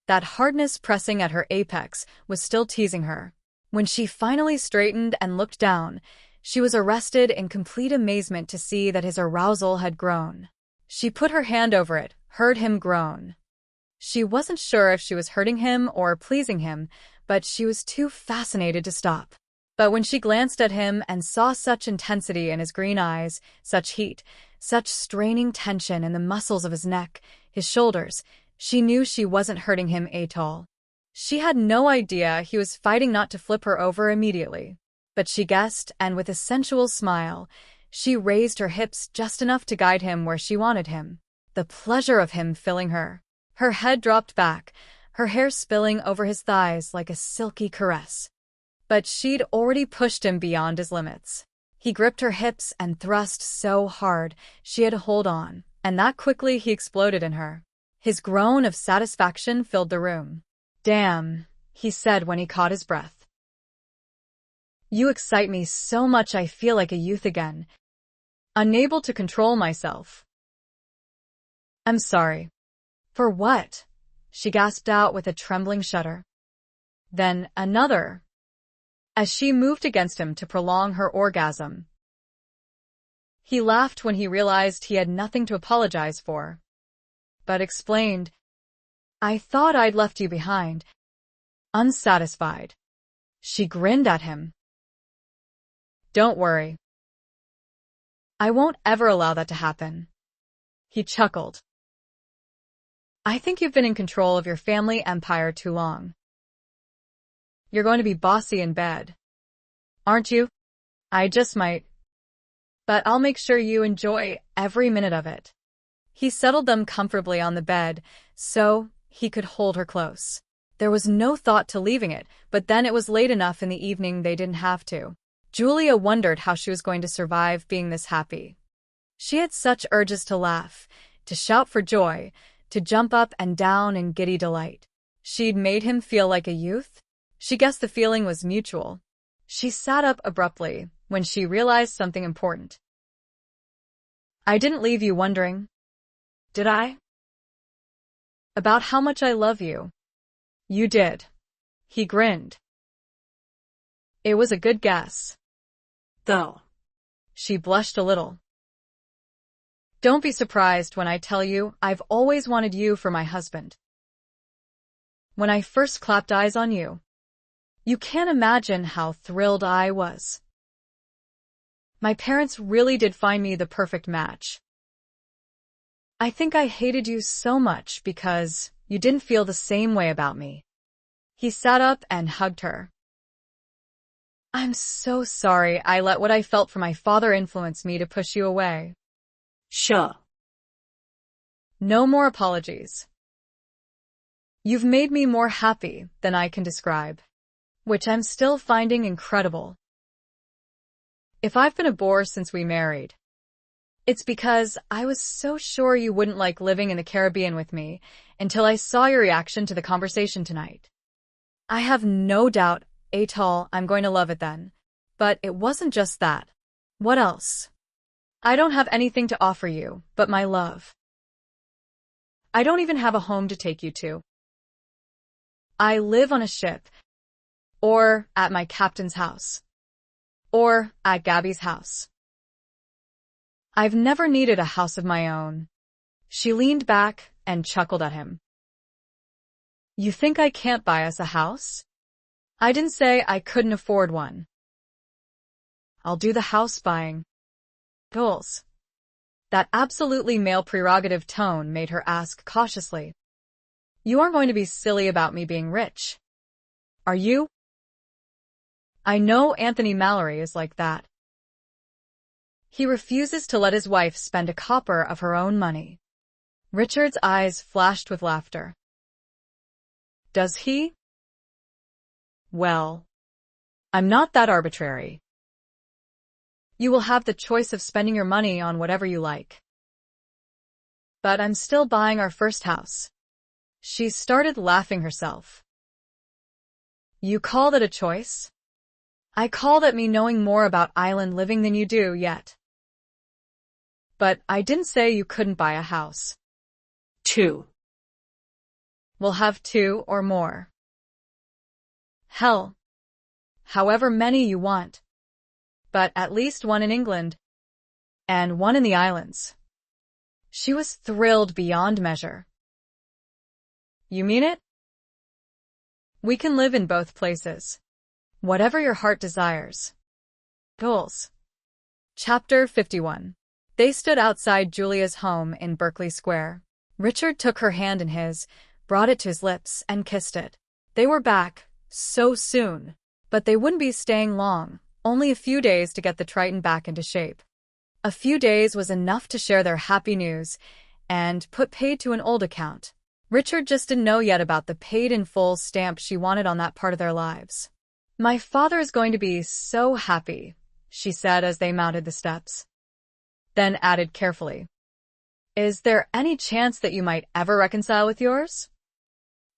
That hardness pressing at her apex was still teasing her. When she finally straightened and looked down, she was arrested in complete amazement to see that his arousal had grown. She put her hand over it, heard him groan. She wasn't sure if she was hurting him or pleasing him, but she was too fascinated to stop. But when she glanced at him and saw such intensity in his green eyes, such heat, such straining tension in the muscles of his neck, his shoulders, she knew she wasn't hurting him at all. She had no idea he was fighting not to flip her over immediately. But she guessed, and with a sensual smile, she raised her hips just enough to guide him where she wanted him. The pleasure of him filling her. Her head dropped back, her hair spilling over his thighs like a silky caress. But she'd already pushed him beyond his limits. He gripped her hips and thrust so hard she had to hold on, and that quickly he exploded in her. His groan of satisfaction filled the room. "Damn," he said when he caught his breath. "You excite me so much I feel like a youth again, unable to control myself." "I'm sorry." "For what?" she gasped out with a trembling shudder. Then another, as she moved against him to prolong her orgasm. He laughed when he realized he had nothing to apologize for, but explained, "I thought I'd left you behind, unsatisfied." She grinned at him. "Don't worry. I won't ever allow that to happen." He chuckled. "I think you've been in control of your family empire too long. You're going to be bossy in bed, aren't you?" "I just might. But I'll make sure you enjoy every minute of it." He settled them comfortably on the bed, so he could hold her close. There was no thought to leaving it, but then it was late enough in the evening they didn't have to. Julia wondered how she was going to survive being this happy. She had such urges to laugh, to shout for joy, to jump up and down in giddy delight. She'd made him feel like a youth. She guessed the feeling was mutual. She sat up abruptly when she realized something important. "I didn't leave you wondering, did I? About how much I love you." "You did." He grinned. "It was a good guess, though." She blushed a little. "Don't be surprised when I tell you I've always wanted you for my husband. When I first clapped eyes on you, you can't imagine how thrilled I was. My parents really did find me the perfect match. I think I hated you so much because you didn't feel the same way about me." He sat up and hugged her. "I'm so sorry I let what I felt for my father influence me to push you away." "Sure. No more apologies. You've made me more happy than I can describe, which I'm still finding incredible. If I've been a bore since we married, it's because I was so sure you wouldn't like living in the Caribbean with me until I saw your reaction to the conversation tonight. I have no doubt, Atoll, I'm going to love it then. But it wasn't just that. What else? I don't have anything to offer you but my love. I don't even have a home to take you to. I live on a ship, or at my captain's house, or at Gabby's house. I've never needed a house of my own. She leaned back and chuckled at him. You think I can't buy us a house? I didn't say I couldn't afford one. I'll do the house buying. Goals. That absolutely male prerogative tone made her ask cautiously. You aren't going to be silly about me being rich, are you? I know Anthony Mallory is like that. He refuses to let his wife spend a copper of her own money. Richard's eyes flashed with laughter. Does he? Well, I'm not that arbitrary. You will have the choice of spending your money on whatever you like. But I'm still buying our first house. She started laughing herself. You call that a choice? I call that me knowing more about island living than you do yet. But I didn't say you couldn't buy a house. 2. We'll have 2 or more. Hell, however many you want. But at least 1 in England, and 1 in the islands. She was thrilled beyond measure. You mean it? We can live in both places. Whatever your heart desires. Goals. Chapter 51. They stood outside Julia's home in Berkeley Square. Richard took her hand in his, brought it to his lips, and kissed it. They were back, so soon. But they wouldn't be staying long, only a few days to get the Triton back into shape. A few days was enough to share their happy news and put paid to an old account. Richard just didn't know yet about the paid-in-full stamp she wanted on that part of their lives. My father is going to be so happy, she said as they mounted the steps. Then added carefully, Is there any chance that you might ever reconcile with yours?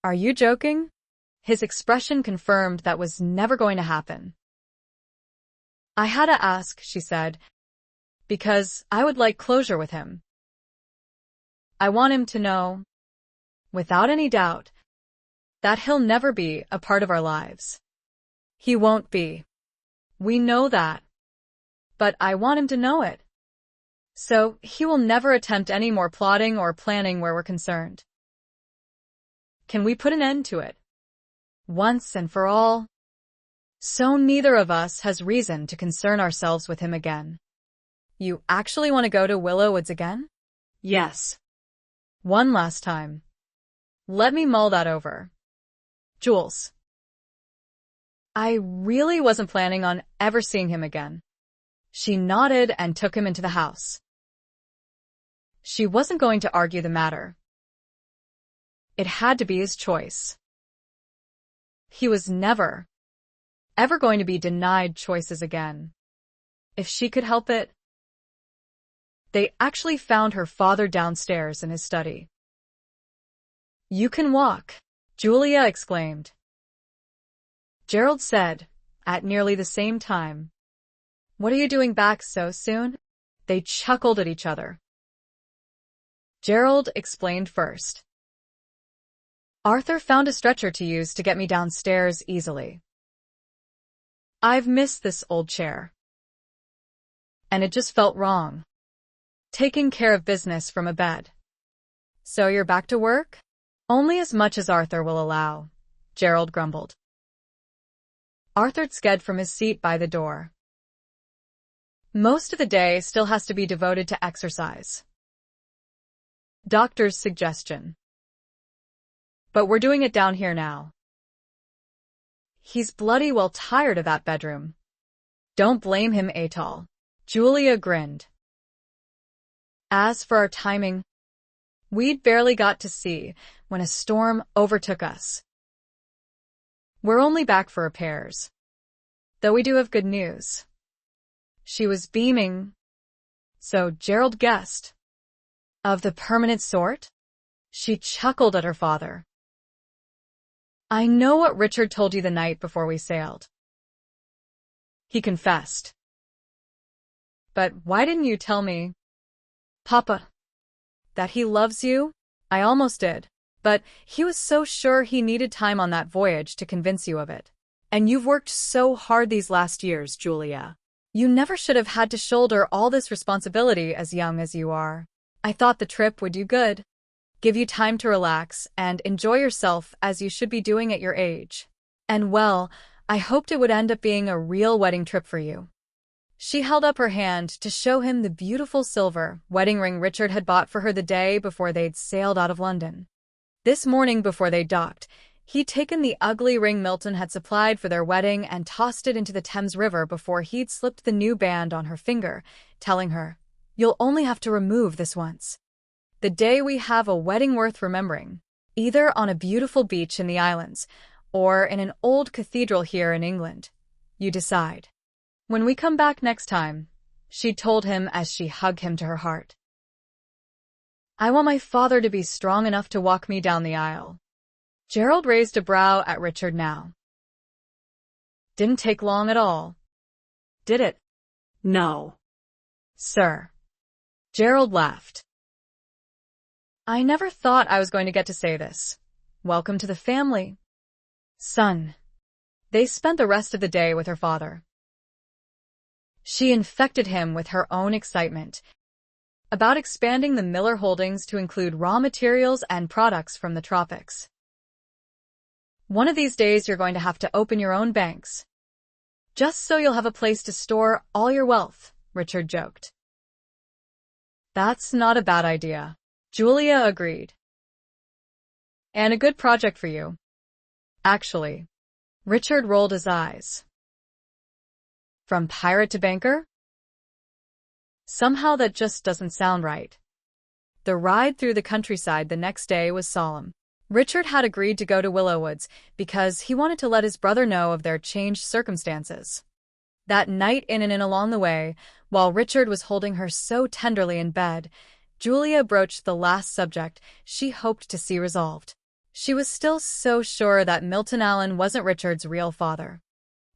Are you joking? His expression confirmed that was never going to happen. I had to ask, she said, because I would like closure with him. I want him to know, without any doubt, that he'll never be a part of our lives. He won't be. We know that. But I want him to know it. So he will never attempt any more plotting or planning where we're concerned. Can we put an end to it? Once and for all? So neither of us has reason to concern ourselves with him again. You actually want to go to Willow Woods again? Yes. One last time. Let me mull that over. Jules. I really wasn't planning on ever seeing him again. She nodded and took him into the house. She wasn't going to argue the matter. It had to be his choice. He was never, ever going to be denied choices again. If she could help it. They actually found her father downstairs in his study. You can walk, Julia exclaimed. Gerald said, at nearly the same time. What are you doing back so soon? They chuckled at each other. Gerald explained first. Arthur found a stretcher to use to get me downstairs easily. I've missed this old chair. And it just felt wrong. Taking care of business from a bed. So you're back to work? Only as much as Arthur will allow, Gerald grumbled. Arthur sked from his seat by the door. Most of the day still has to be devoted to exercise. Doctor's suggestion. But we're doing it down here now. He's bloody well tired of that bedroom. Don't blame him, Atoll. Julia grinned. As for our timing, We'd barely got to sea when a storm overtook us. We're only back for repairs. Though we do have good news. She was beaming. So Gerald guessed. Of the permanent sort? She chuckled at her father. I know what Richard told you the night before we sailed. He confessed. But why didn't you tell me, Papa, that he loves you? I almost did. But he was so sure he needed time on that voyage to convince you of it. And you've worked so hard these last years, Julia. You never should have had to shoulder all this responsibility as young as you are. I thought the trip would do good. Give you time to relax and enjoy yourself as you should be doing at your age. And well, I hoped it would end up being a real wedding trip for you. She held up her hand to show him the beautiful silver wedding ring Richard had bought for her the day before they'd sailed out of London. This morning before they docked, he'd taken the ugly ring Milton had supplied for their wedding and tossed it into the Thames River before he'd slipped the new band on her finger, telling her, "You'll only have to remove this once. The day we have a wedding worth remembering, either on a beautiful beach in the islands or in an old cathedral here in England. You decide." When we come back next time, she told him as she hugged him to her heart. I want my father to be strong enough to walk me down the aisle. Gerald raised a brow at Richard now. Didn't take long at all. Did it? No. Sir. Gerald laughed. I never thought I was going to get to say this. Welcome to the family, son. They spent the rest of the day with her father. She infected him with her own excitement about expanding the Miller holdings to include raw materials and products from the tropics. One of these days you're going to have to open your own banks. Just so you'll have a place to store all your wealth, Richard joked. That's not a bad idea, Julia agreed. And a good project for you. Actually, Richard rolled his eyes. From pirate to banker? Somehow that just doesn't sound right. The ride through the countryside the next day was solemn. Richard had agreed to go to Willowwoods because he wanted to let his brother know of their changed circumstances. That night in and along the way, while Richard was holding her so tenderly in bed, Julia broached the last subject she hoped to see resolved. She was still so sure that Milton Allen wasn't Richard's real father.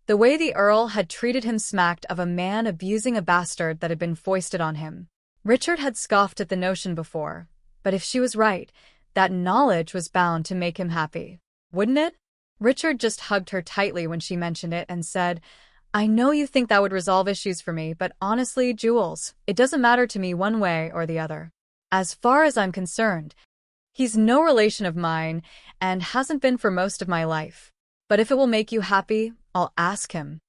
The way the Earl had treated him smacked of a man abusing a bastard that had been foisted on him. Richard had scoffed at the notion before, but if she was right, that knowledge was bound to make him happy, wouldn't it? Richard just hugged her tightly when she mentioned it and said, I know you think that would resolve issues for me, but honestly, Jules, it doesn't matter to me one way or the other. As far as I'm concerned, he's no relation of mine and hasn't been for most of my life. But if it will make you happy, I'll ask him.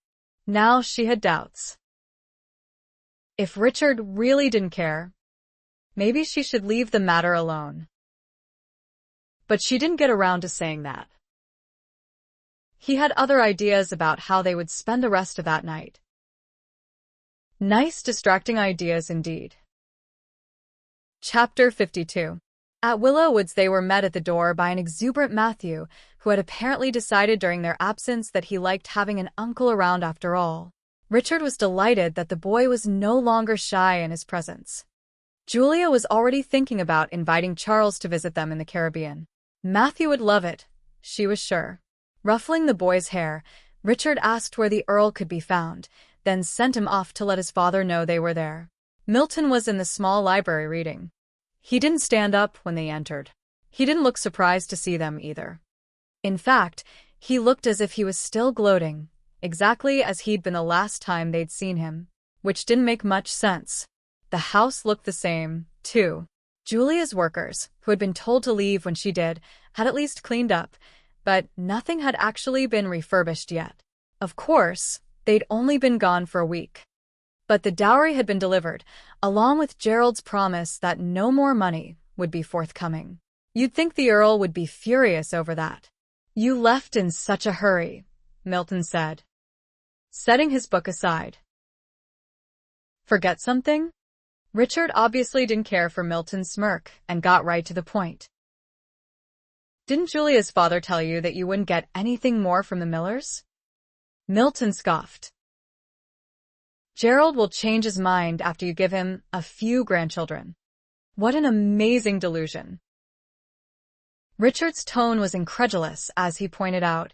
Now she had doubts. If Richard really didn't care, maybe she should leave the matter alone. But she didn't get around to saying that. He had other ideas about how they would spend the rest of that night. Nice, distracting ideas indeed. Chapter 52. At Willowwoods they were met at the door by an exuberant Matthew, who had apparently decided during their absence that he liked having an uncle around after all. Richard was delighted that the boy was no longer shy in his presence. Julia was already thinking about inviting Charles to visit them in the Caribbean. Matthew would love it, she was sure. Ruffling the boy's hair, Richard asked where the Earl could be found, then sent him off to let his father know they were there. Milton was in the small library reading. He didn't stand up when they entered. He didn't look surprised to see them either. In fact, he looked as if he was still gloating, exactly as he'd been the last time they'd seen him, which didn't make much sense. The house looked the same, too. Julia's workers, who had been told to leave when she did, had at least cleaned up, but nothing had actually been refurbished yet. Of course, they'd only been gone for a week. But the dowry had been delivered, along with Gerald's promise that no more money would be forthcoming. You'd think the Earl would be furious over that. You left in such a hurry, Milton said, setting his book aside. Forget something? Richard obviously didn't care for Milton's smirk and got right to the point. Didn't Julia's father tell you that you wouldn't get anything more from the Millers? Milton scoffed. Gerald will change his mind after you give him a few grandchildren. What an amazing delusion. Richard's tone was incredulous as he pointed out,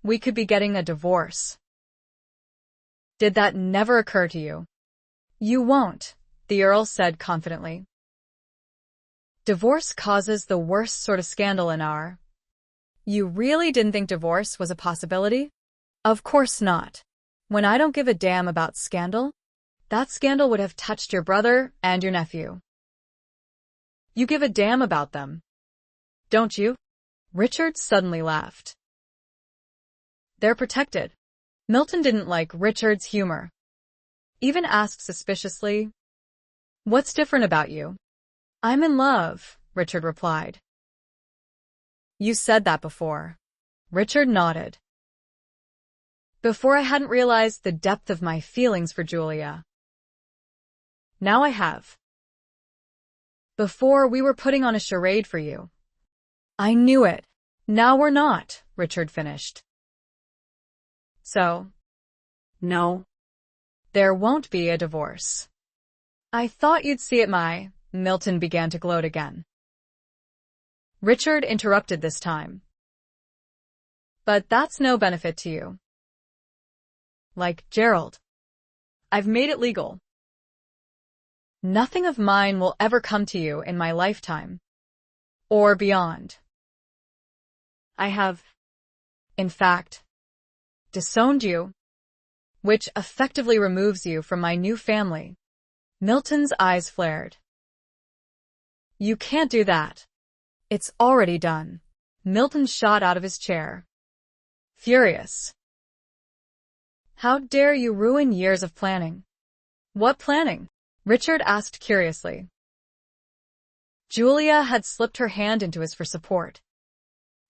we could be getting a divorce. Did that never occur to you? You won't, the Earl said confidently. Divorce causes the worst sort of scandal in our... You really didn't think divorce was a possibility? Of course not. When I don't give a damn about scandal, that scandal would have touched your brother and your nephew. You give a damn about them, don't you? Richard suddenly laughed. They're protected. Milton didn't like Richard's humor. Even asked suspiciously, what's different about you? I'm in love, Richard replied. You said that before. Richard nodded. Before I hadn't realized the depth of my feelings for Julia. Now I have. Before we were putting on a charade for you. I knew it. Now we're not, Richard finished. So, no. There won't be a divorce. I thought you'd see it, Milton began to gloat again. Richard interrupted this time. But that's no benefit to you. Like Gerald. I've made it legal. Nothing of mine will ever come to you in my lifetime. Or beyond. I have, in fact, disowned you, which effectively removes you from my new family. Milton's eyes flared. You can't do that. It's already done. Milton shot out of his chair. Furious. How dare you ruin years of planning? What planning? Richard asked curiously. Julia had slipped her hand into his for support.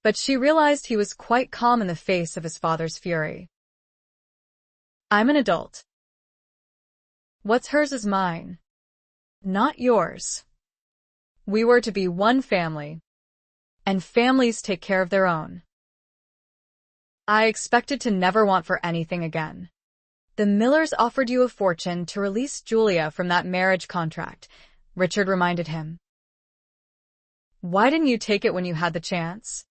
But she realized he was quite calm in the face of his father's fury. I'm an adult. What's hers is mine. Not yours. We were to be one family. And families take care of their own. I expected to never want for anything again. The Millers offered you a fortune to release Julia from that marriage contract, Richard reminded him. Why didn't you take it when you had the chance?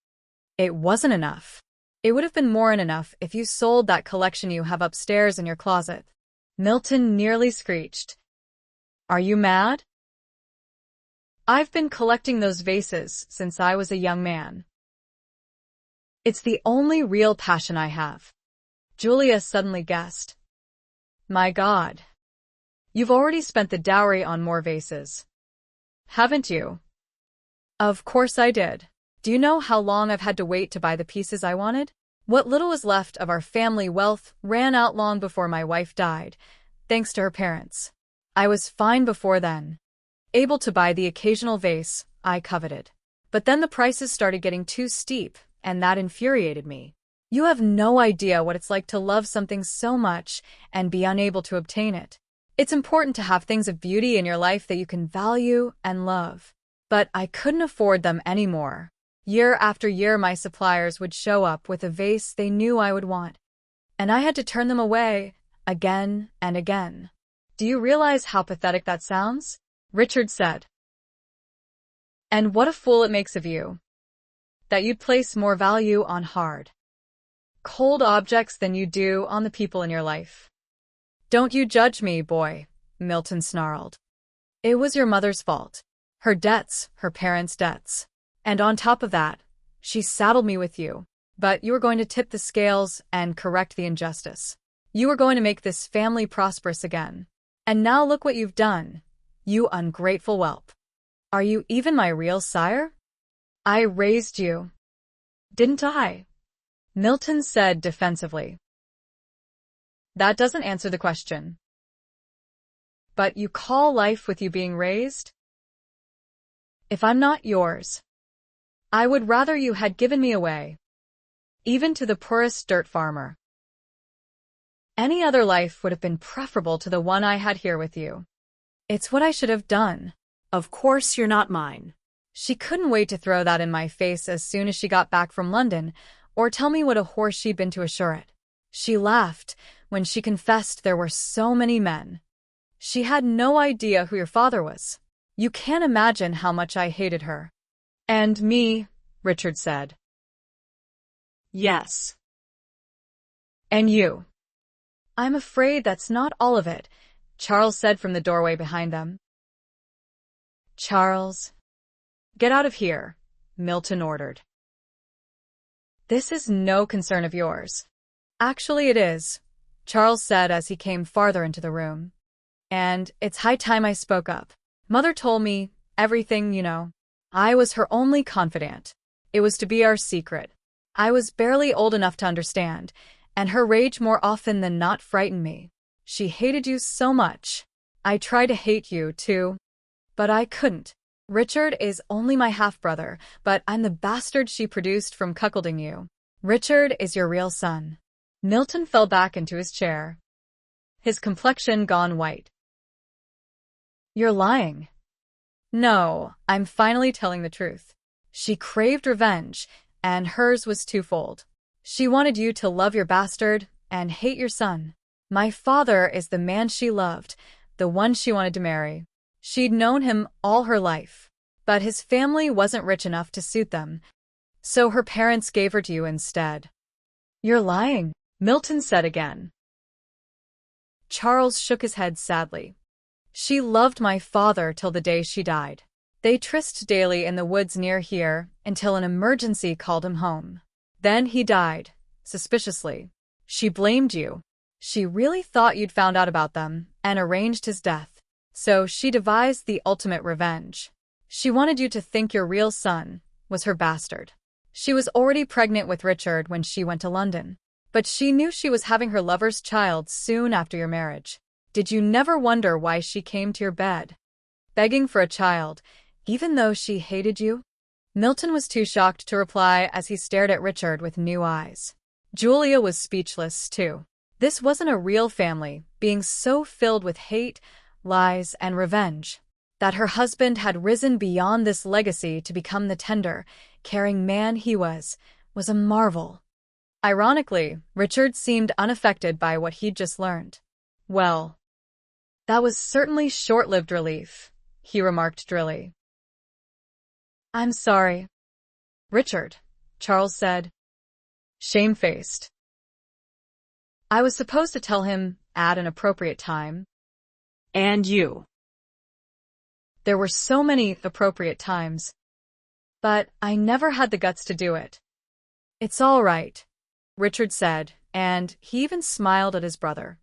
It wasn't enough. It would have been more than enough if you sold that collection you have upstairs in your closet. Milton nearly screeched. Are you mad? I've been collecting those vases since I was a young man. It's the only real passion I have. Julia suddenly guessed. My God. You've already spent the dowry on more vases. Haven't you? Of course I did. Do you know how long I've had to wait to buy the pieces I wanted? What little was left of our family wealth ran out long before my wife died, thanks to her parents. I was fine before then, able to buy the occasional vase I coveted. But then the prices started getting too steep, and that infuriated me. You have no idea what it's like to love something so much and be unable to obtain it. It's important to have things of beauty in your life that you can value and love. But I couldn't afford them anymore. Year after year my suppliers would show up with a vase they knew I would want, and I had to turn them away again and again. Do you realize how pathetic that sounds? Richard said. And what a fool it makes of you. That you'd place more value on hard, cold objects than you do on the people in your life. Don't you judge me, boy, Milton snarled. It was your mother's fault. Her debts, her parents' debts. And on top of that, she saddled me with you. But you were going to tip the scales and correct the injustice. You were going to make this family prosperous again. And now look what you've done, you ungrateful whelp. Are you even my real sire? I raised you. Didn't I? Milton said defensively. That doesn't answer the question. But you call life with you being raised? If I'm not yours, I would rather you had given me away, even to the poorest dirt farmer. Any other life would have been preferable to the one I had here with you. It's what I should have done. Of course you're not mine. She couldn't wait to throw that in my face as soon as she got back from London, or tell me what a horse she'd been to assure it. She laughed when she confessed there were so many men. She had no idea who your father was. You can't imagine how much I hated her. And me, Richard said. Yes. And you. I'm afraid that's not all of it, Charles said from the doorway behind them. Charles. Get out of here, Milton ordered. This is no concern of yours. Actually, it is, Charles said as he came farther into the room. And it's high time I spoke up. Mother told me everything, you know. I was her only confidant. It was to be our secret. I was barely old enough to understand, and her rage more often than not frightened me. She hated you so much. I tried to hate you, too. But I couldn't. Richard is only my half-brother, but I'm the bastard she produced from cuckolding you. Richard is your real son. Milton fell back into his chair, his complexion gone white. You're lying. No, I'm finally telling the truth. She craved revenge, and hers was twofold. She wanted you to love your bastard and hate your son. My father is the man she loved, the one she wanted to marry. She'd known him all her life, but his family wasn't rich enough to suit them, so her parents gave her to you instead. You're lying, Milton said again. Charles shook his head sadly. She loved my father till the day she died. They tryst daily in the woods near here until an emergency called him home. Then he died, suspiciously. She blamed you. She really thought you'd found out about them and arranged his death. So she devised the ultimate revenge. She wanted you to think your real son was her bastard. She was already pregnant with Richard when she went to London. But she knew she was having her lover's child soon after your marriage. Did you never wonder why she came to your bed, begging for a child, even though she hated you? Milton was too shocked to reply as he stared at Richard with new eyes. Julia was speechless, too. This wasn't a real family, being so filled with hate, lies, and revenge. That her husband had risen beyond this legacy to become the tender, caring man he was a marvel. Ironically, Richard seemed unaffected by what he'd just learned. Well, that was certainly short-lived relief, he remarked drily. I'm sorry, Richard, Charles said, shamefaced. I was supposed to tell him at an appropriate time. And you. There were so many appropriate times. But I never had the guts to do it. It's all right, Richard said, and he even smiled at his brother.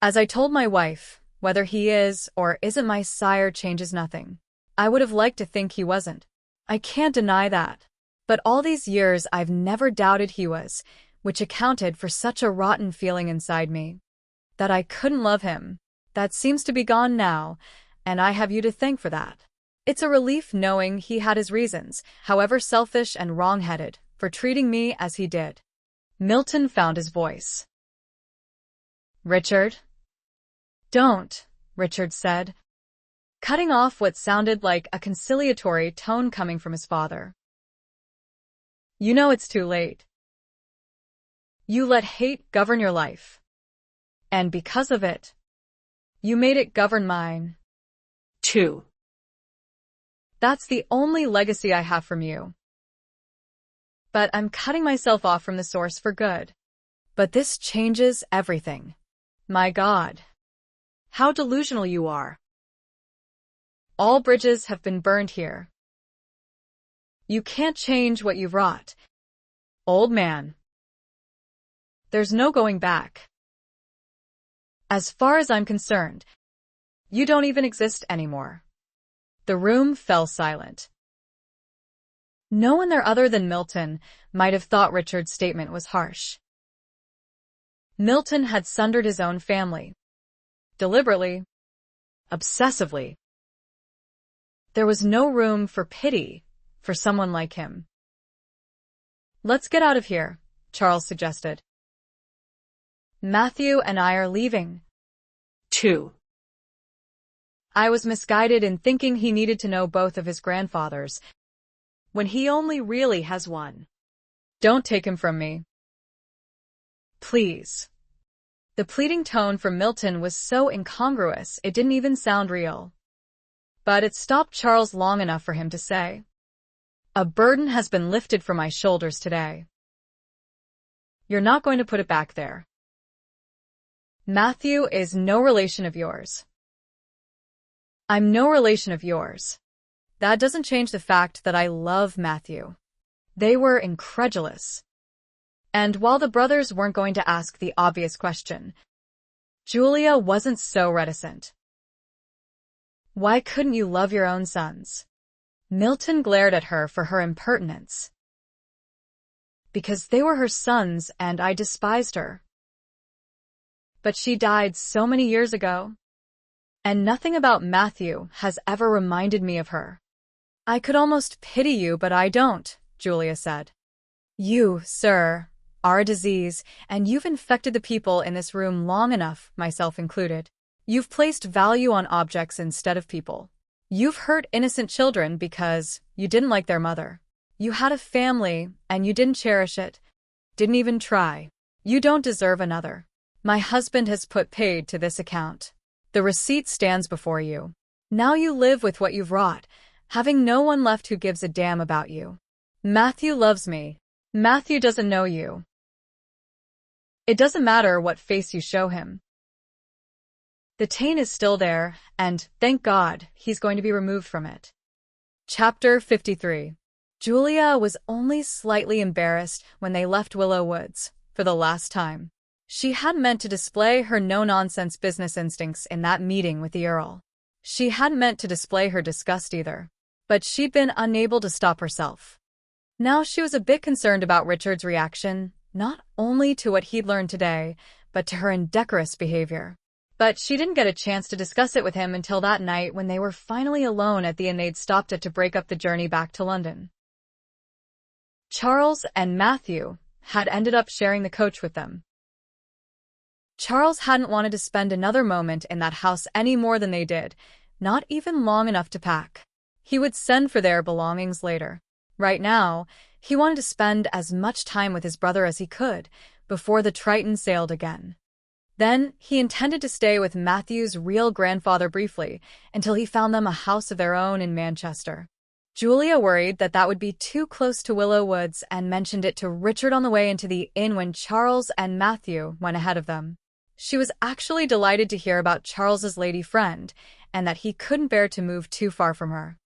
As I told my wife, whether he is or isn't my sire changes nothing. I would have liked to think he wasn't. I can't deny that. But all these years I've never doubted he was, which accounted for such a rotten feeling inside me. That I couldn't love him. That seems to be gone now, and I have you to thank for that. It's a relief knowing he had his reasons, however selfish and wrong-headed, for treating me as he did. Milton found his voice. Richard? Don't, Richard said, cutting off what sounded like a conciliatory tone coming from his father. You know it's too late. You let hate govern your life. And because of it, you made it govern mine. Too. That's the only legacy I have from you. But I'm cutting myself off from the source for good. But this changes everything. My God. How delusional you are. All bridges have been burned here. You can't change what you've wrought, old man. There's no going back. As far as I'm concerned, you don't even exist anymore. The room fell silent. No one there other than Milton might have thought Richard's statement was harsh. Milton had sundered his own family. Deliberately. Obsessively. There was no room for pity for someone like him. Let's get out of here, Charles suggested. Matthew and I are leaving. Too. I was misguided in thinking he needed to know both of his grandfathers, when he only really has one. Don't take him from me. Please. The pleading tone from Milton was so incongruous it didn't even sound real. But it stopped Charles long enough for him to say, "A burden has been lifted from my shoulders today. You're not going to put it back there. Matthew is no relation of yours." "I'm no relation of yours. That doesn't change the fact that I love Matthew." They were incredulous. And while the brothers weren't going to ask the obvious question, Julia wasn't so reticent. "Why couldn't you love your own sons?" Milton glared at her for her impertinence. "Because they were her sons and I despised her. But she died so many years ago, and nothing about Matthew has ever reminded me of her." "I could almost pity you, but I don't," Julia said. "You, sir, are a disease, and you've infected the people in this room long enough, myself included. You've placed value on objects instead of people. You've hurt innocent children because you didn't like their mother. You had a family, and you didn't cherish it, didn't even try. You don't deserve another. My husband has put paid to this account. The receipt stands before you. Now you live with what you've wrought, having no one left who gives a damn about you. Matthew loves me. Matthew doesn't know you. It doesn't matter what face you show him. The taint is still there, and, thank God, he's going to be removed from it." Chapter 53. Julia was only slightly embarrassed when they left Willow Woods, for the last time. She hadn't meant to display her no-nonsense business instincts in that meeting with the Earl. She hadn't meant to display her disgust either, but she'd been unable to stop herself. Now she was a bit concerned about Richard's reaction, not only to what he'd learned today, but to her indecorous behavior. But she didn't get a chance to discuss it with him until that night when they were finally alone at the inn they'd stopped at to break up the journey back to London. Charles and Matthew had ended up sharing the coach with them. Charles hadn't wanted to spend another moment in that house any more than they did, not even long enough to pack. He would send for their belongings later. Right now, he wanted to spend as much time with his brother as he could before the Triton sailed again. Then, he intended to stay with Matthew's real grandfather briefly until he found them a house of their own in Manchester. Julia worried that that would be too close to Willow Woods and mentioned it to Richard on the way into the inn when Charles and Matthew went ahead of them. She was actually delighted to hear about Charles's lady friend and that he couldn't bear to move too far from her.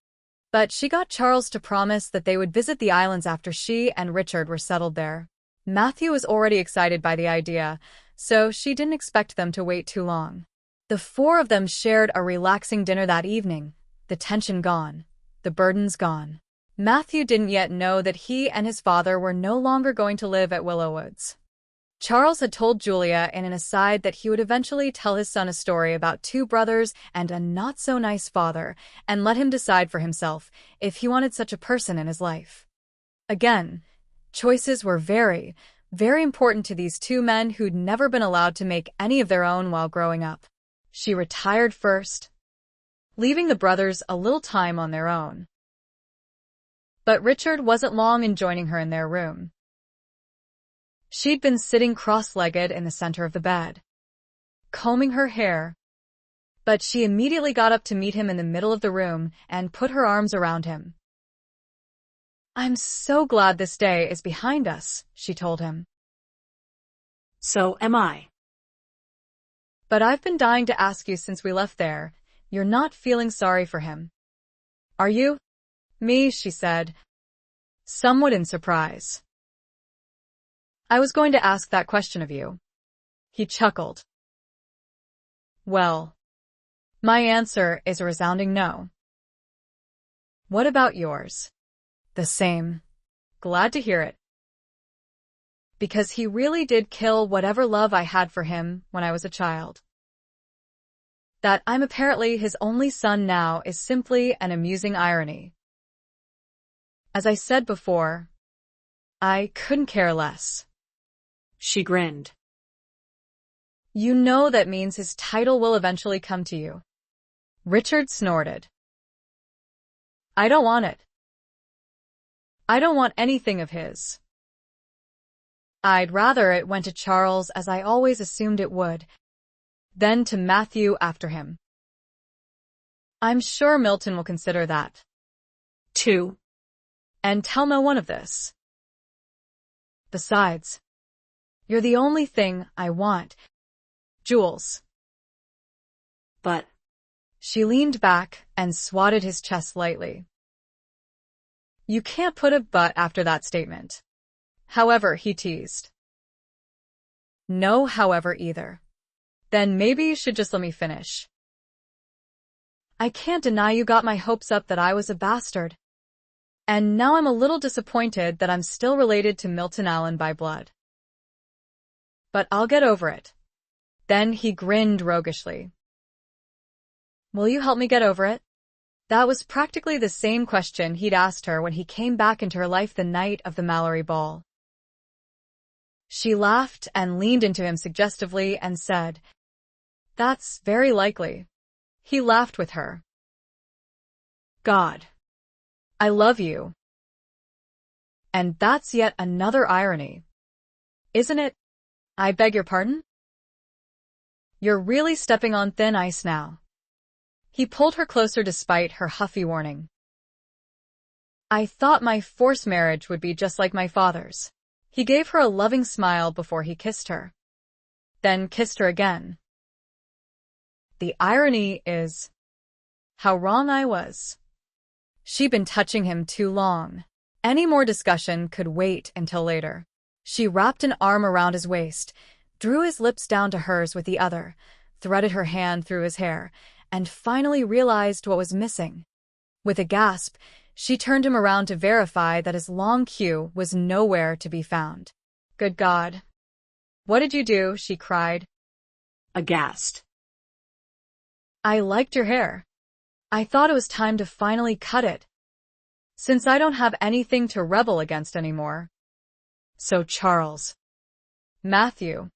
But she got Charles to promise that they would visit the islands after she and Richard were settled there. Matthew was already excited by the idea, so she didn't expect them to wait too long. The four of them shared a relaxing dinner that evening, the tension gone, the burdens gone. Matthew didn't yet know that he and his father were no longer going to live at Willow Woods. Charles had told Julia in an aside that he would eventually tell his son a story about two brothers and a not-so-nice father, and let him decide for himself if he wanted such a person in his life. Again, choices were very, very important to these two men who'd never been allowed to make any of their own while growing up. She retired first, leaving the brothers a little time on their own. But Richard wasn't long in joining her in their room. She'd been sitting cross-legged in the center of the bed, combing her hair, but she immediately got up to meet him in the middle of the room and put her arms around him. "I'm so glad this day is behind us," she told him. "So am I. But I've been dying to ask you since we left there, you're not feeling sorry for him, are you?" "Me," she said, somewhat in surprise. "I was going to ask that question of you." He chuckled. "Well, my answer is a resounding no." "What about yours?" "The same." "Glad to hear it. Because he really did kill whatever love I had for him when I was a child. That I'm apparently his only son now is simply an amusing irony. As I said before, I couldn't care less." She grinned. "You know that means his title will eventually come to you. Richard snorted. I don't want it. I don't want anything of his. I'd rather it went to Charles, as I always assumed it would, then to Matthew after him. I'm sure Milton will consider that. 2. And tell no one of this. Besides, you're the only thing I want, Jules. But She leaned back and swatted his chest lightly. You can't put a but after that statement. However, he teased. No however either. Then maybe you should just let me finish. I can't deny you got my hopes up that I was a bastard. And now I'm a little disappointed that I'm still related to Milton Allen by blood. But I'll get over it. Then he grinned roguishly. Will you help me get over it? That was practically the same question he'd asked her when he came back into her life the night of the Mallory ball. She laughed and leaned into him suggestively and said, That's very likely. He laughed with her. God. I love you. And that's yet another irony. Isn't it? I beg your pardon? You're really stepping on thin ice now. He pulled her closer despite her huffy warning. I thought my forced marriage would be just like my father's. He gave her a loving smile before he kissed her. Then kissed her again. The irony is how wrong I was. She'd been touching him too long. Any more discussion could wait until later. She wrapped an arm around his waist, drew his lips down to hers with the other, threaded her hand through his hair, and finally realized what was missing. With a gasp, she turned him around to verify that his long queue was nowhere to be found. Good God. What did you do? She cried. Aghast. I liked your hair. I thought it was time to finally cut it, since I don't have anything to rebel against anymore. So Charles, Matthew,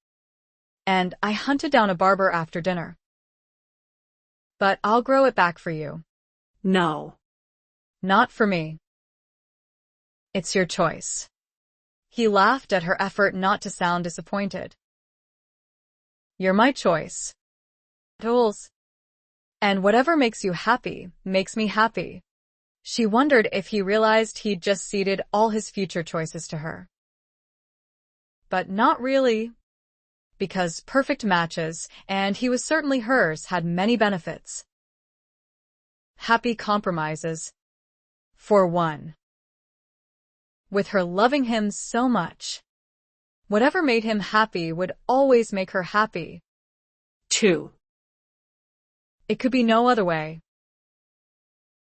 and I hunted down a barber after dinner. But I'll grow it back for you. No. Not for me. It's your choice. He laughed at her effort not to sound disappointed. You're my choice, Jules. And whatever makes you happy makes me happy. She wondered if he realized he'd just ceded all his future choices to her. But not really. Because perfect matches, and he was certainly hers, had many benefits. Happy compromises. For one. With her loving him so much, whatever made him happy would always make her happy. 2. It could be no other way.